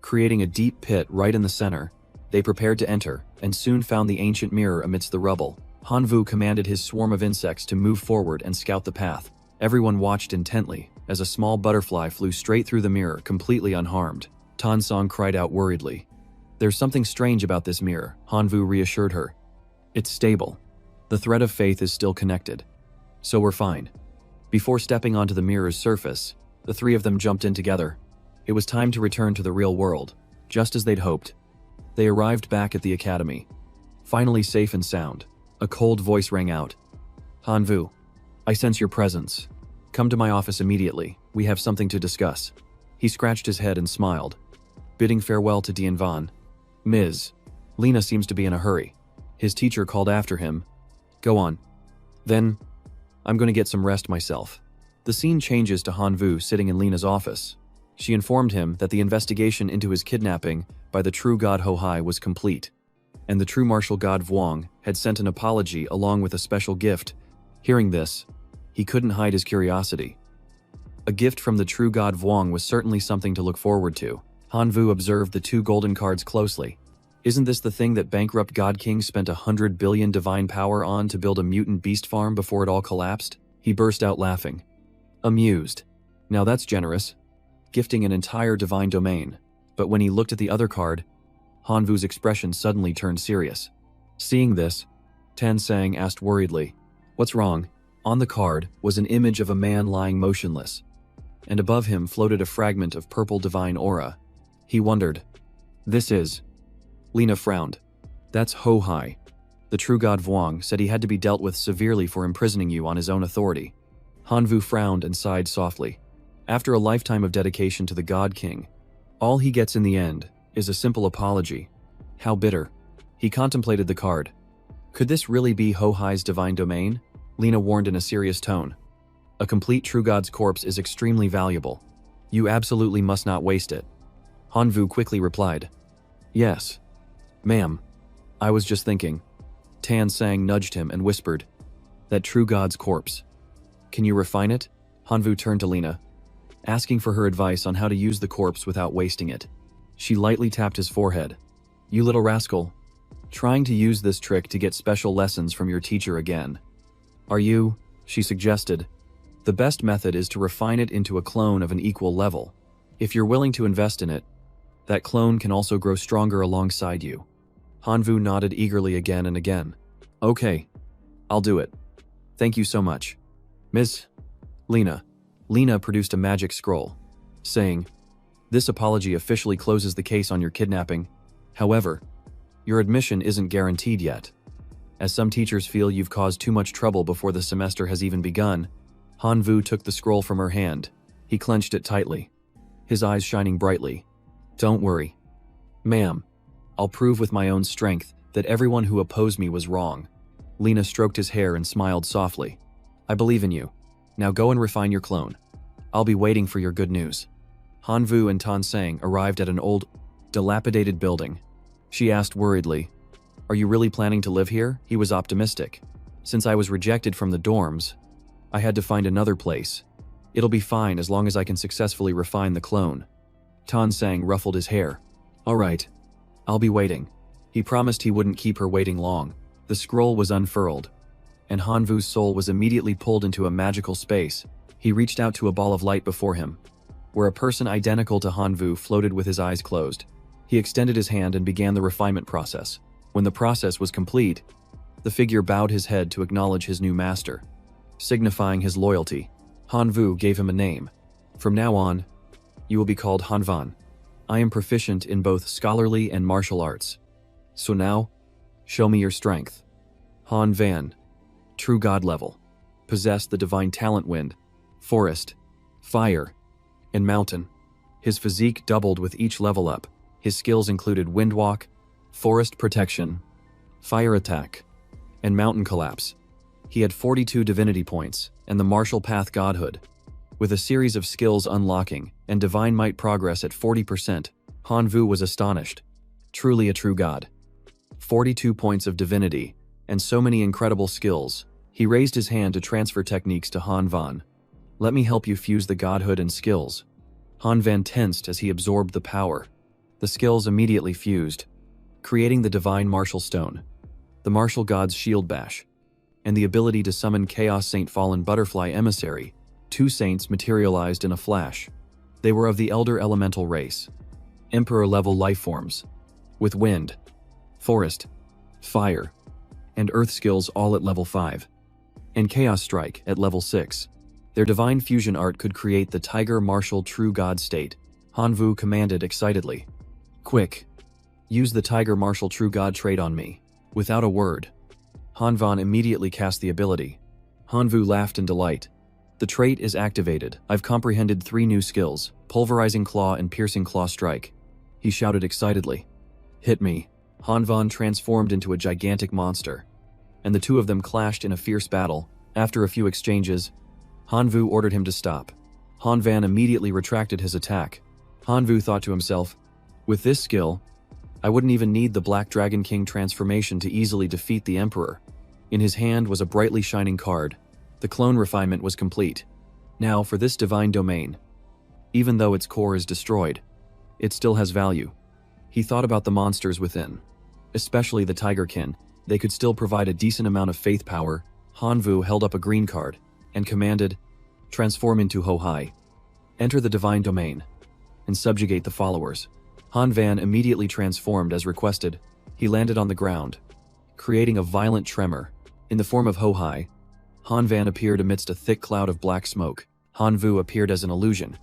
creating a deep pit right in the center. They prepared to enter, and soon found the ancient mirror amidst the rubble. Hanvu commanded his swarm of insects to move forward and scout the path. Everyone watched intently as a small butterfly flew straight through the mirror, completely unharmed. Tansong cried out worriedly, "There's something strange about this mirror," Hanvu reassured her. "It's stable. The thread of faith is still connected, so we're fine." Before stepping onto the mirror's surface, the 3 of them jumped in together. It was time to return to the real world, just as they'd hoped. They arrived back at the academy, finally safe and sound. A cold voice rang out. "Hanvu, I sense your presence. Come to my office immediately. We have something to discuss." He scratched his head and smiled, bidding farewell to Dianvan. "Ms. Lena seems to be in a hurry." His teacher called after him, "Go on. Then, I'm going to get some rest myself." The scene changes to Hanvu sitting in Lena's office. She informed him that the investigation into his kidnapping by the true god Hohai was complete. and the true martial god Vuong had sent an apology along with a special gift. Hearing this, he couldn't hide his curiosity. A gift from the true god Vuong was certainly something to look forward to. Hanvu observed the 2 golden cards closely. Isn't this the thing that bankrupt God King spent 100 billion divine power on to build a mutant beast farm before it all collapsed? He burst out laughing. Amused. Now that's generous. Gifting an entire divine domain. But when he looked at the other card, Hanvu's expression suddenly turned serious. Seeing this, Tan Sang asked worriedly, "What's wrong?" On the card was an image of a man lying motionless, and above him floated a fragment of purple divine aura. He wondered, "This is..." Lena frowned. "That's Ho-Hai. The true god Vuong said he had to be dealt with severely for imprisoning you on his own authority." Hanvu frowned and sighed softly. After a lifetime of dedication to the God King, all he gets in the end is a simple apology. How bitter. He contemplated the card. Could this really be Ho-Hai's divine domain? Lena warned in a serious tone. "A complete true god's corpse is extremely valuable. You absolutely must not waste it." Hanvu quickly replied, "Yes, ma'am. I was just thinking." Tan Sang nudged him and whispered, "That true god's corpse. Can you refine it?" Hanvu turned to Lena, asking for her advice on how to use the corpse without wasting it. She lightly tapped his forehead. "You little rascal. Trying to use this trick to get special lessons from your teacher again. Are you?" she suggested. "The best method is to refine it into a clone of an equal level. If you're willing to invest in it, that clone can also grow stronger alongside you." Hanvu nodded eagerly again and again. "Okay, I'll do it. Thank you so much. Miss Lena." Lena produced a magic scroll, saying, "This apology officially closes the case on your kidnapping. However, your admission isn't guaranteed yet, as some teachers feel you've caused too much trouble before the semester has even begun." Hanvu took the scroll from her hand. He clenched it tightly, his eyes shining brightly. "Don't worry, ma'am. I'll prove with my own strength that everyone who opposed me was wrong." Lena stroked his hair and smiled softly. "I believe in you. Now go and refine your clone. I'll be waiting for your good news." Hanvu and Tan Sang arrived at an old, dilapidated building. She asked worriedly, "Are you really planning to live here?" He was optimistic. "Since I was rejected from the dorms, I had to find another place. It'll be fine as long as I can successfully refine the clone." Tan Sang ruffled his hair. "All right, I'll be waiting." He promised he wouldn't keep her waiting long. The scroll was unfurled, and Hanvu's soul was immediately pulled into a magical space. He reached out to a ball of light before him, where a person identical to Hanvu floated with his eyes closed. He extended his hand and began the refinement process. When the process was complete, the figure bowed his head to acknowledge his new master, signifying his loyalty. Hanvu gave him a name. "From now on, you will be called Hanvan. I am proficient in both scholarly and martial arts. So now, show me your strength." Han Van, true god level, possessed the divine talent wind, forest, fire, and mountain. His physique doubled with each level up. His skills included windwalk, forest protection, fire attack, and mountain collapse. He had 42 divinity points and the martial path godhood, with a series of skills unlocking and divine might progress at 40%. Hanvu was astonished. Truly a true god. 42 points of divinity, and so many incredible skills. He raised his hand to transfer techniques to Han Van. "Let me help you fuse the godhood and skills." Han Van tensed as he absorbed the power. The skills immediately fused, creating the divine martial stone, the martial god's shield bash, and the ability to summon Chaos Saint Fallen Butterfly Emissary. 2 saints materialized in a flash. They were of the Elder Elemental race, Emperor-level lifeforms, with wind, forest, fire, and earth skills all at level 5, and Chaos Strike at level 6. Their divine fusion art could create the Tiger Martial True God state. Hanvu commanded excitedly, "Quick, use the Tiger Martial True God trait on me." Without a word, Hanvan immediately cast the ability. Hanvu laughed in delight. "The trait is activated. I've comprehended 3 new skills, Pulverizing Claw and Piercing Claw Strike." He shouted excitedly. "Hit me." Hanvan transformed into a gigantic monster, and the two of them clashed in a fierce battle. After a few exchanges, Hanvu ordered him to stop. Hanvan immediately retracted his attack. Hanvu thought to himself, "With this skill, I wouldn't even need the Black Dragon King transformation to easily defeat the Emperor. In his hand was a brightly shining card. The clone refinement was complete. Now for this divine domain. Even though its core is destroyed, it still has value. He thought about the monsters within, especially the Tigerkin. They could still provide a decent amount of faith power. Hanvu held up a green card and commanded, "Transform into Hohai. Enter the divine domain and subjugate the followers." Han Van immediately transformed as requested. He landed on the ground, creating a violent tremor. In the form of Hohai, Han Van appeared amidst a thick cloud of black smoke. Han Vu appeared as an illusion,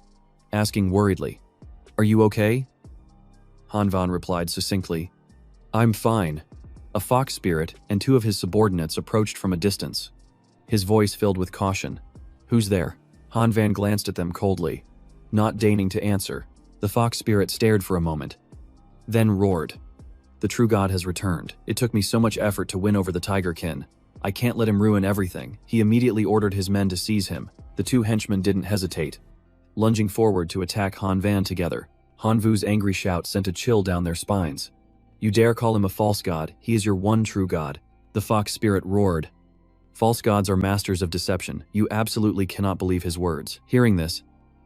asking worriedly, "Are you okay?" Han Van replied succinctly, "I'm fine." A fox spirit and two of his subordinates approached from a distance, his voice filled with caution. "Who's there?" Han Van glanced at them coldly, not deigning to answer. The fox spirit stared for a moment, then roared, "The true god has returned. It took me so much effort to win over the Tigerkin. I can't let him ruin everything." He immediately ordered his men to seize him. The two henchmen didn't hesitate, lunging forward to attack Han Van together. Han Vu's angry shout sent a chill down their spines. "You dare call him a false god? He is your one true god." The fox spirit roared. "False gods are masters of deception. You absolutely cannot believe his words." Hearing this,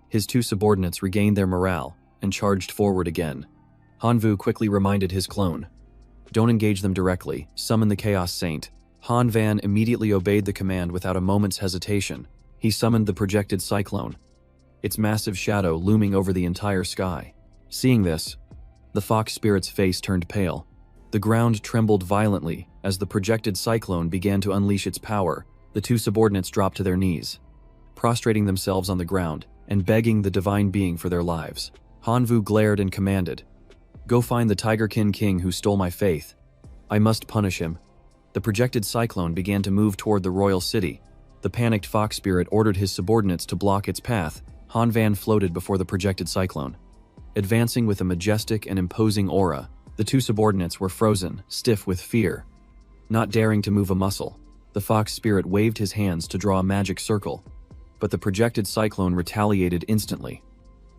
his two subordinates regained their morale and charged forward again. Han Vu quickly reminded his clone, "Don't engage them directly. Summon the Chaos Saint." Han Van immediately obeyed the command without a moment's hesitation. He summoned the projected cyclone, its massive shadow looming over the entire sky. Seeing this, the fox spirit's face turned pale. The ground trembled violently as the projected cyclone began to unleash its power. The two subordinates dropped to their knees, prostrating themselves on the ground and begging the divine being for their lives. Han Vu glared and commanded, "Go find the Tigerkin king who stole my faith. I must punish him." The projected cyclone began to move toward the royal city. The panicked fox spirit ordered his subordinates to block its path. Han Van floated before the projected cyclone, advancing with a majestic and imposing aura. The two subordinates were frozen, stiff with fear, not daring to move a muscle. The fox spirit waved his hands to draw a magic circle, but the projected cyclone retaliated instantly,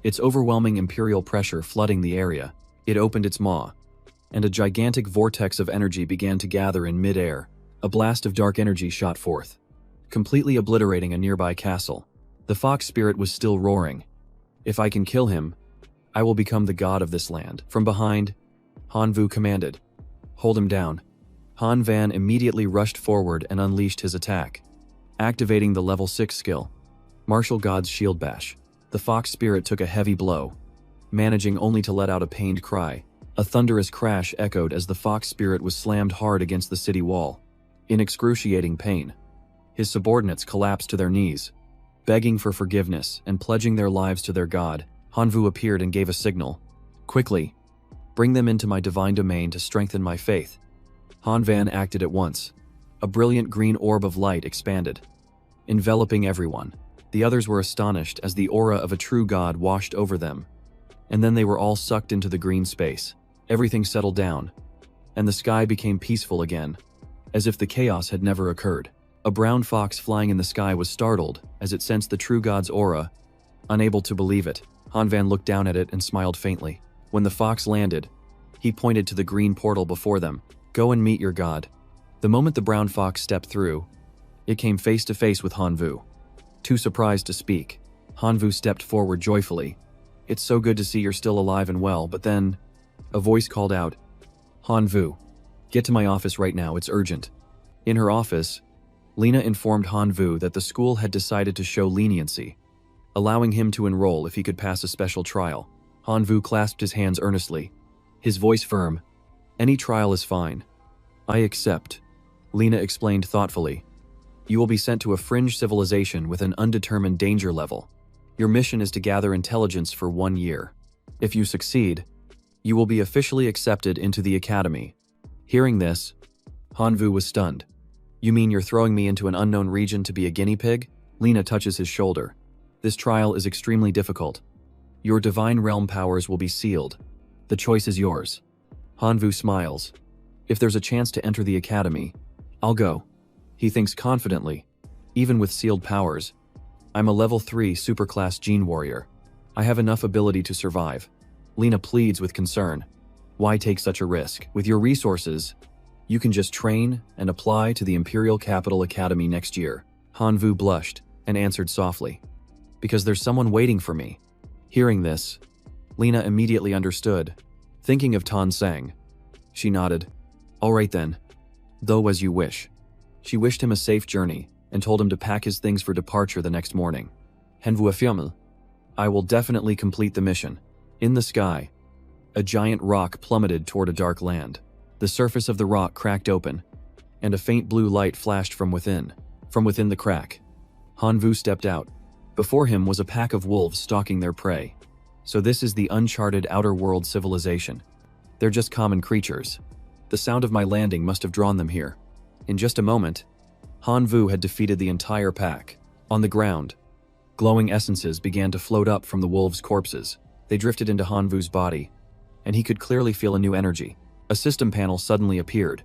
its overwhelming imperial pressure flooding the area. It opened its maw, and a gigantic vortex of energy began to gather in mid-air. A blast of dark energy shot forth, completely obliterating a nearby castle. The fox spirit was still roaring, "If I can kill him, I will become the god of this land." From behind, Han Vu commanded, "Hold him down." Han Van immediately rushed forward and unleashed his attack, activating the level 6 skill, Martial God's Shield Bash. The fox spirit took a heavy blow, managing only to let out a pained cry. A thunderous crash echoed as the fox spirit was slammed hard against the city wall. In excruciating pain, his subordinates collapsed to their knees, begging for forgiveness and pledging their lives to their god. Han Vu appeared and gave a signal. "Quickly, bring them into my divine domain to strengthen my faith." Han Van acted at once. A brilliant green orb of light expanded, enveloping everyone. The others were astonished as the aura of a true god washed over them, and then they were all sucked into the green space. Everything settled down, and the sky became peaceful again, as if the chaos had never occurred. A brown fox flying in the sky was startled as it sensed the true god's aura, unable to believe it. Han Van looked down at it and smiled faintly. When the fox landed, he pointed to the green portal before them. "Go and meet your god." The moment the brown fox stepped through, it came face to face with Han Vu. Too surprised to speak, Han Vu stepped forward joyfully. "It's so good to see you're still alive and well," but then a voice called out, "Han Vu, get to my office right now, it's urgent." In her office, Lena informed Han Vu that the school had decided to show leniency, allowing him to enroll if he could pass a special trial. Han Vu clasped his hands earnestly, his voice firm. "Any trial is fine. I accept," Lena explained thoughtfully. "You will be sent to a fringe civilization with an undetermined danger level. Your mission is to gather intelligence for 1 year. If you succeed, you will be officially accepted into the academy." Hearing this, Han Vu was stunned. "You mean you're throwing me into an unknown region to be a guinea pig?" Lena touches his shoulder. "This trial is extremely difficult. Your divine realm powers will be sealed. The choice is yours." Han Vu smiles. "If there's a chance to enter the academy, I'll go." He thinks confidently. "Even with sealed powers, I'm a level 3 superclass gene warrior. I have enough ability to survive." Lena pleads with concern. Why take such a risk? With your resources, you can just train and apply to the Imperial Capital Academy next year. Hanvu blushed and answered softly. Because there's someone waiting for me. Hearing this, Lena immediately understood. Thinking of Tan Sang, she nodded. All right then. Though as you wish. She wished him a safe journey and told him to pack his things for departure the next morning. Henvuafyamel. I will definitely complete the mission. In the sky, a giant rock plummeted toward a dark land. The surface of the rock cracked open, and a faint blue light flashed from within. From within the crack, Hanvu stepped out. Before him was a pack of wolves stalking their prey. So this is the uncharted outer world civilization. They're just common creatures. The sound of my landing must have drawn them here. In just a moment, Hanvu had defeated the entire pack. On the ground, glowing essences began to float up from the wolves' corpses. They drifted into Hanvu's body, and he could clearly feel a new energy. A system panel suddenly appeared,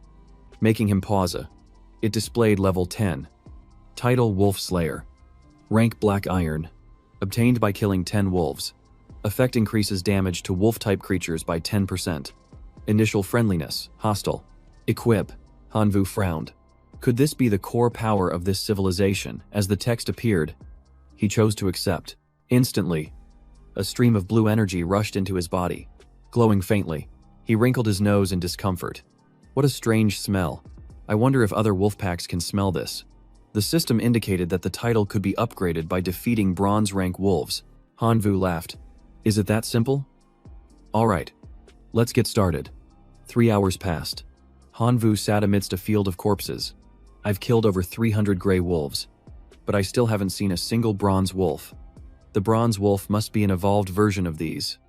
making him pause. It displayed level 10. Title Wolf Slayer. Rank Black Iron. Obtained by killing 10 wolves. Effect increases damage to wolf-type creatures by 10%. Initial friendliness, hostile. Equip. Hanvu frowned. Could this be the core power of this civilization? As the text appeared, he chose to accept. Instantly, a stream of blue energy rushed into his body. Glowing faintly, he wrinkled his nose in discomfort. What a strange smell. I wonder if other wolf packs can smell this. The system indicated that the title could be upgraded by defeating bronze rank wolves. Hanvu laughed. Is it that simple? All right, let's get started. 3 hours passed. Hanvu sat amidst a field of corpses. I've killed over 300 gray wolves, but I still haven't seen a single bronze wolf. The bronze wolf must be an evolved version of these,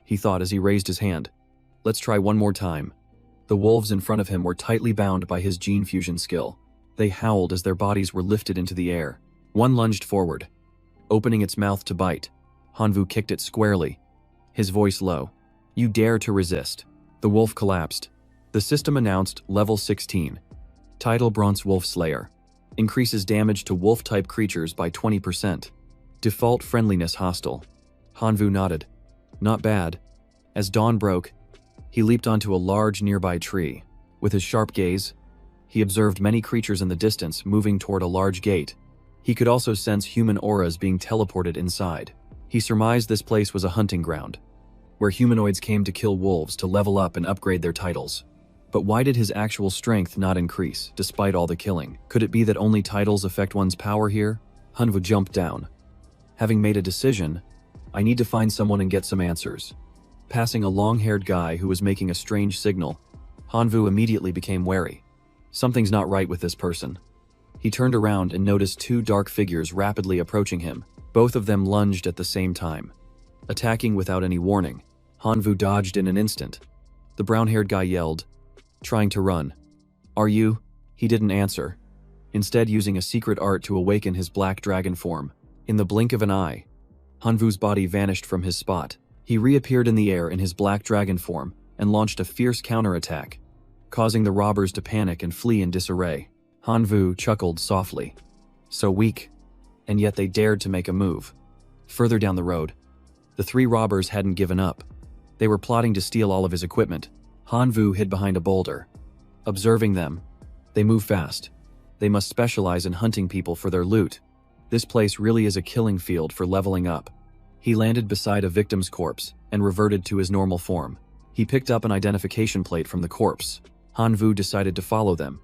he thought as he raised his hand. Let's try one more time. The wolves in front of him were tightly bound by his gene fusion skill. They howled as their bodies were lifted into the air. One lunged forward, opening its mouth to bite. Hanvu kicked it squarely, his voice low. You dare to resist. The wolf collapsed. The system announced level 16. Title Bronze Wolf Slayer. Increases damage to wolf-type creatures by 20%. Default friendliness hostile. Hanvu nodded. Not bad. As dawn broke, he leaped onto a large nearby tree. With his sharp gaze, he observed many creatures in the distance moving toward a large gate. He could also sense human auras being teleported inside. He surmised this place was a hunting ground, where humanoids came to kill wolves to level up and upgrade their titles. But why did his actual strength not increase, despite all the killing? Could it be that only titles affect one's power here? Hanvu jumped down. Having made a decision, I need to find someone and get some answers. Passing a long-haired guy who was making a strange signal, Hanvu immediately became wary. Something's not right with this person. He turned around and noticed 2 dark figures rapidly approaching him. Both of them lunged at the same time, attacking without any warning. Hanvu dodged in an instant. The brown-haired guy yelled, trying to run. Are you? He didn't answer, instead using a secret art to awaken his black dragon form. In the blink of an eye, Hanvu's body vanished from his spot. He reappeared in the air in his black dragon form and launched a fierce counterattack, causing the robbers to panic and flee in disarray. Hanvu chuckled softly. So weak, and yet they dared to make a move. Further down the road, the 3 robbers hadn't given up. They were plotting to steal all of his equipment. Hanvu hid behind a boulder. Observing them, they move fast. They must specialize in hunting people for their loot. This place really is a killing field for leveling up. He landed beside a victim's corpse and reverted to his normal form. He picked up an identification plate from the corpse. Hanvu decided to follow them.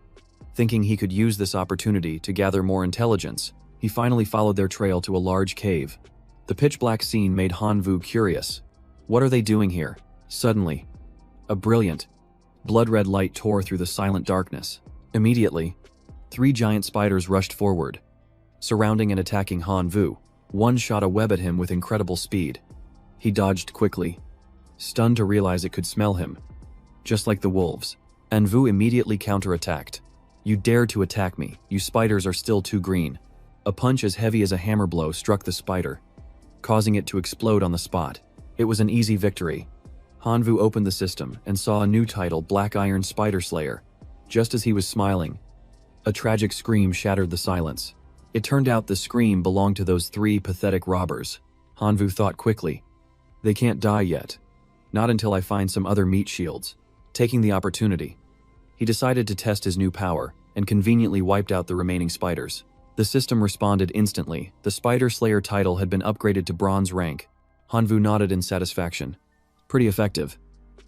Thinking he could use this opportunity to gather more intelligence, he finally followed their trail to a large cave. The pitch-black scene made Hanvu curious. What are they doing here? Suddenly, a brilliant, blood-red light tore through the silent darkness. Immediately, 3 giant spiders rushed forward, surrounding and attacking Hanvu. One shot a web at him with incredible speed. He dodged quickly, stunned to realize it could smell him. Just like the wolves, Hanvu immediately counterattacked. You dare to attack me, you spiders are still too green. A punch as heavy as a hammer blow struck the spider, causing it to explode on the spot. It was an easy victory. Hanvu opened the system and saw a new title, Black Iron Spider Slayer. Just as he was smiling, a tragic scream shattered the silence. It turned out the scream belonged to those 3 pathetic robbers. Hanvu thought quickly. They can't die yet. Not until I find some other meat shields. Taking the opportunity, he decided to test his new power and conveniently wiped out the remaining spiders. The system responded instantly. The Spider Slayer title had been upgraded to bronze rank. Hanvu nodded in satisfaction. Pretty effective.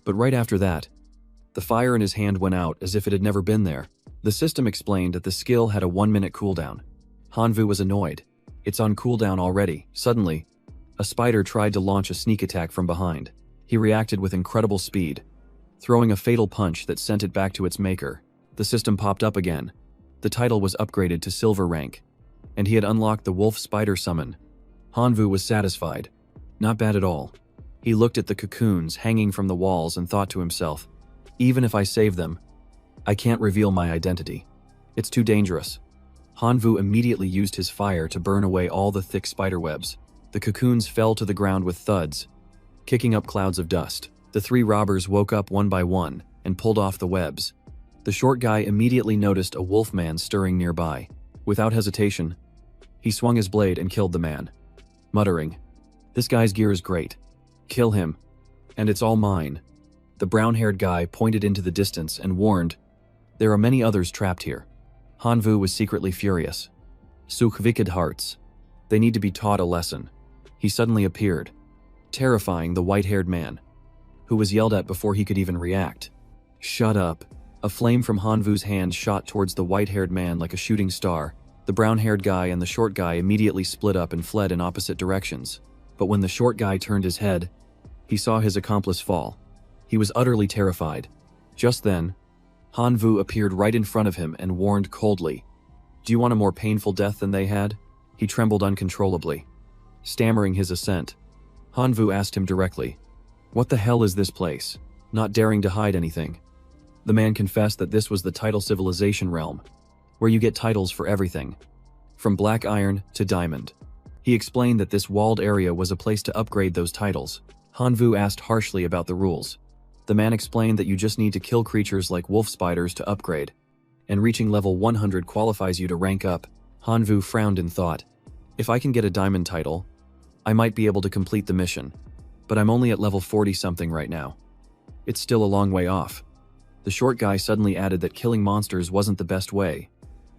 But right after that, the fire in his hand went out as if it had never been there. The system explained that the skill had a 1-minute cooldown. Hanvu was annoyed. It's on cooldown already. Suddenly, a spider tried to launch a sneak attack from behind. He reacted with incredible speed, throwing a fatal punch that sent it back to its maker. The system popped up again. The title was upgraded to silver rank, and he had unlocked the wolf spider summon. Hanvu was satisfied. Not bad at all. He looked at the cocoons hanging from the walls and thought to himself, even if I save them, I can't reveal my identity. It's too dangerous. Hanvu immediately used his fire to burn away all the thick spider webs. The cocoons fell to the ground with thuds, kicking up clouds of dust. The 3 robbers woke up one by one and pulled off the webs. The short guy immediately noticed a wolf man stirring nearby. Without hesitation, he swung his blade and killed the man, muttering, "This guy's gear is great. Kill him, and it's all mine." The brown-haired guy pointed into the distance and warned, "There are many others trapped here." Hanvu was secretly furious. Such wicked hearts. They need to be taught a lesson. He suddenly appeared, terrifying the white-haired man, who was yelled at before he could even react. "Shut up." A flame from Hanvu's hand shot towards the white-haired man like a shooting star. The brown-haired guy and the short guy immediately split up and fled in opposite directions. But when the short guy turned his head, he saw his accomplice fall. He was utterly terrified. Just then, Hanvu appeared right in front of him and warned coldly, "Do you want a more painful death than they had?" He trembled uncontrollably. Stammering his assent, Hanvu asked him directly, "What the hell is this place?" Not daring to hide anything, the man confessed that this was the title civilization realm, where you get titles for everything, from black iron to diamond. He explained that this walled area was a place to upgrade those titles. Hanvu asked harshly about the rules. The man explained that you just need to kill creatures like wolf spiders to upgrade, and reaching level 100 qualifies you to rank up. Hanvu frowned in thought. If I can get a diamond title, I might be able to complete the mission, but I'm only at level 40-something right now. It's still a long way off. The short guy suddenly added that killing monsters wasn't the best way.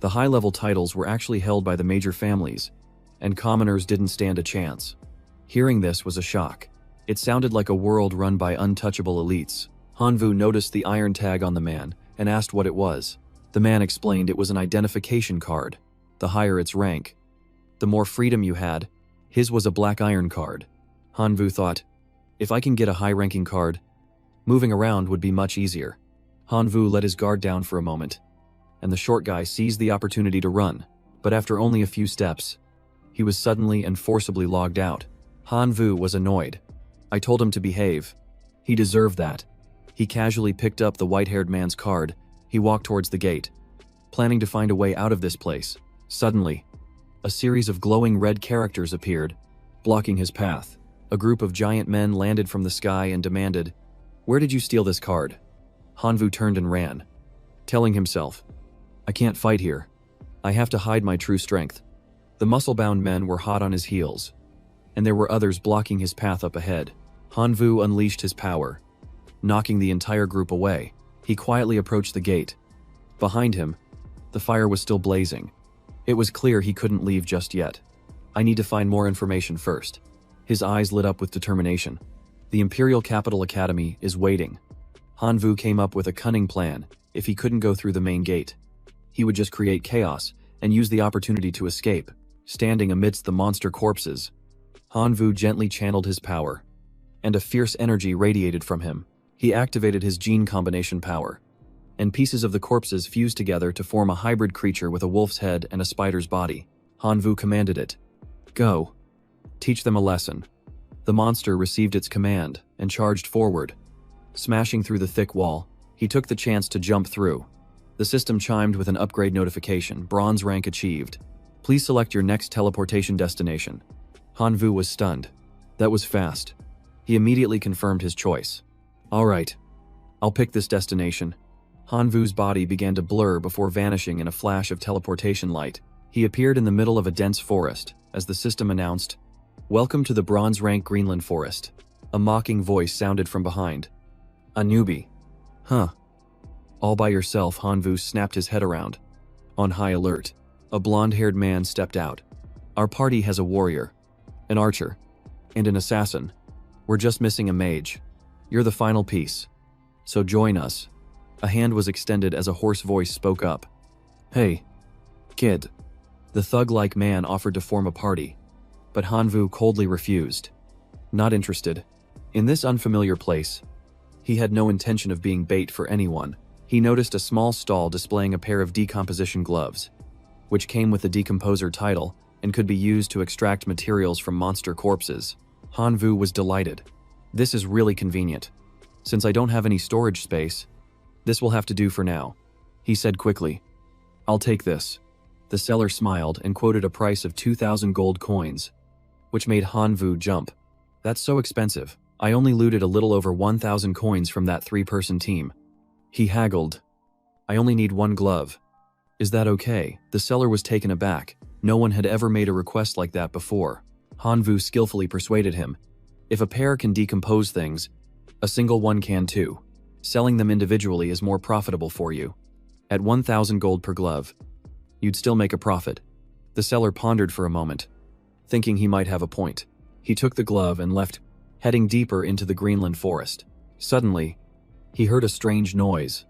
The high-level titles were actually held by the major families, and commoners didn't stand a chance. Hearing this was a shock. It sounded like a world run by untouchable elites. Hanvu noticed the iron tag on the man and asked what it was. The man explained it was an identification card. The higher its rank, the more freedom you had. His was a black iron card. Hanvu thought, if I can get a high-ranking card, moving around would be much easier. Hanvu let his guard down for a moment, and the short guy seized the opportunity to run. But after only a few steps, he was suddenly and forcibly logged out. Hanvu was annoyed. I told him to behave. He deserved that. He casually picked up the white-haired man's card. He walked towards the gate, planning to find a way out of this place. Suddenly, a series of glowing red characters appeared, blocking his path. A group of giant men landed from the sky and demanded, "Where did you steal this card?" Hanvu turned and ran, telling himself, "I can't fight here. I have to hide my true strength." The muscle-bound men were hot on his heels, and there were others blocking his path up ahead. Hanvu unleashed his power, knocking the entire group away. He quietly approached the gate. Behind him, the fire was still blazing. It was clear he couldn't leave just yet. "I need to find more information first." His eyes lit up with determination. "The Imperial Capital Academy is waiting." Hanvu came up with a cunning plan. If he couldn't go through the main gate, he would just create chaos and use the opportunity to escape. Standing amidst the monster corpses, Hanvu gently channeled his power, and a fierce energy radiated from him. He activated his gene combination power, and pieces of the corpses fused together to form a hybrid creature with a wolf's head and a spider's body. Hanvu commanded it, "Go. Teach them a lesson." The monster received its command and charged forward. Smashing through the thick wall, he took the chance to jump through. The system chimed with an upgrade notification. Bronze rank achieved. Please select your next teleportation destination. Hanvu was stunned. That was fast. He immediately confirmed his choice. "All right, I'll pick this destination." Hanvu's body began to blur before vanishing in a flash of teleportation light. He appeared in the middle of a dense forest as the system announced, "Welcome to the Bronze Rank Greenland Forest. A mocking voice sounded from behind. A newbie. Huh. All by yourself, Hanvu snapped his head around. On high alert, a blonde-haired man stepped out. Our party has a warrior, an archer, and an assassin. We're just missing a mage. You're the final piece. So join us. A hand was extended as a hoarse voice spoke up. Hey, kid. The thug-like man offered to form a party, but Hanvu coldly refused. Not interested. In this unfamiliar place, he had no intention of being bait for anyone. He noticed a small stall displaying a pair of decomposition gloves, which came with the decomposer title and could be used to extract materials from monster corpses. Hanvu was delighted. This is really convenient. Since I don't have any storage space, this will have to do for now, he said quickly. I'll take this. The seller smiled and quoted a price of 2,000 gold coins, which made Hanvu jump. That's so expensive. I only looted a little over 1,000 coins from that 3-person team. He haggled. I only need 1 glove. Is that okay? The seller was taken aback. No one had ever made a request like that before. Hanvu skillfully persuaded him. If a pair can decompose things, a single one can too. Selling them individually is more profitable for you. At 1,000 gold per glove, you'd still make a profit. The seller pondered for a moment, thinking he might have a point. He took the glove and left, heading deeper into the Greenland forest. Suddenly, he heard a strange noise,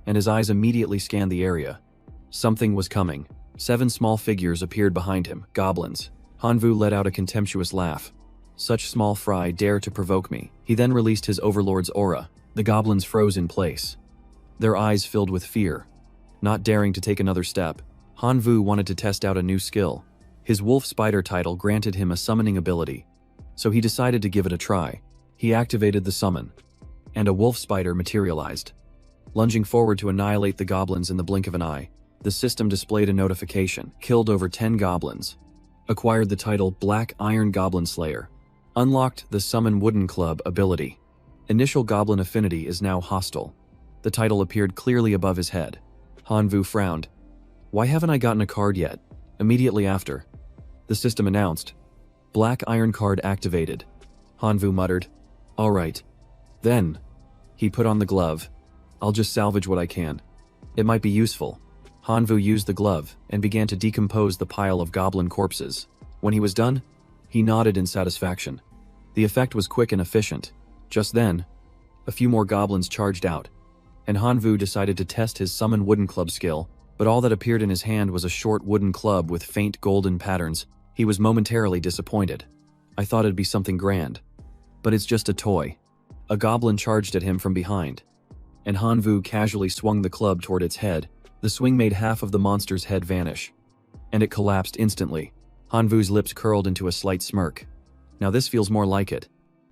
and his eyes immediately scanned the area. Something was coming. 7 small figures appeared behind him, goblins. Hanvu let out a contemptuous laugh. Such small fry dare to provoke me. He then released his overlord's aura. The goblins froze in place, their eyes filled with fear. Not daring to take another step, Hanvu wanted to test out a new skill. His wolf spider title granted him a summoning ability, so he decided to give it a try. He activated the summon, and a wolf spider materialized. Lunging forward to annihilate the goblins in the blink of an eye, the system displayed a notification. Killed over 10 goblins. Acquired the title Black Iron Goblin Slayer. Unlocked the Summon Wooden Club ability. Initial goblin affinity is now hostile. The title appeared clearly above his head. Hanvu frowned. Why haven't I gotten a card yet? Immediately after, the system announced, Black Iron card activated. Hanvu muttered, all right. Then, he put on the glove. I'll just salvage what I can. It might be useful. Hanvu used the glove and began to decompose the pile of goblin corpses. When he was done, he nodded in satisfaction. The effect was quick and efficient. Just then, a few more goblins charged out, and Hanvu decided to test his Summon Wooden Club skill, but all that appeared in his hand was a short wooden club with faint golden patterns. He was momentarily disappointed. I thought it'd be something grand, but it's just a toy. A goblin charged at him from behind, and Hanvu casually swung the club toward its head. The swing made half of the monster's head vanish, and it collapsed instantly. Hanvu's lips curled into a slight smirk. Now this feels more like it.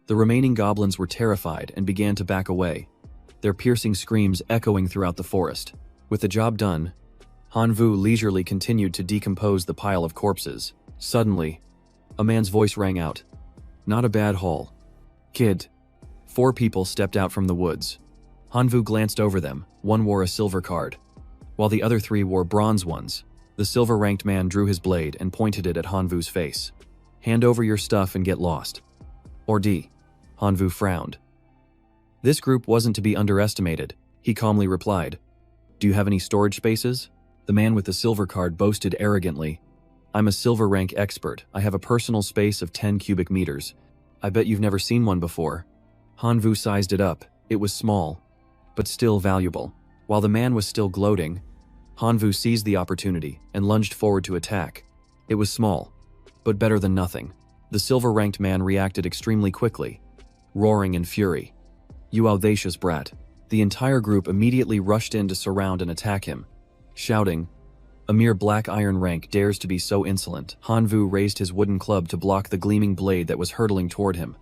The remaining goblins were terrified and began to back away, their piercing screams echoing throughout the forest. With the job done, Hanvu leisurely continued to decompose the pile of corpses. Suddenly, a man's voice rang out. Not a bad haul, kid. 4 people stepped out from the woods. Hanvu glanced over them. One wore a silver card, while the other 3 wore bronze ones. The silver-ranked man drew his blade and pointed it at Hanvu's face. Hand over your stuff and get lost. Or D. Hanvu frowned. This group wasn't to be underestimated. He calmly replied. Do you have any storage spaces? The man with the silver card boasted arrogantly. I'm a silver rank expert. I have a personal space of 10 cubic meters. I bet you've never seen one before. Hanvu sized it up. It was small, but still valuable. While the man was still gloating, Hanvu seized the opportunity and lunged forward to attack. It was small, but better than nothing. The silver-ranked man reacted extremely quickly, roaring in fury. You audacious brat. The entire group immediately rushed in to surround and attack him, shouting, a mere black iron rank dares to be so insolent. Hanvu raised his wooden club to block the gleaming blade that was hurtling toward him.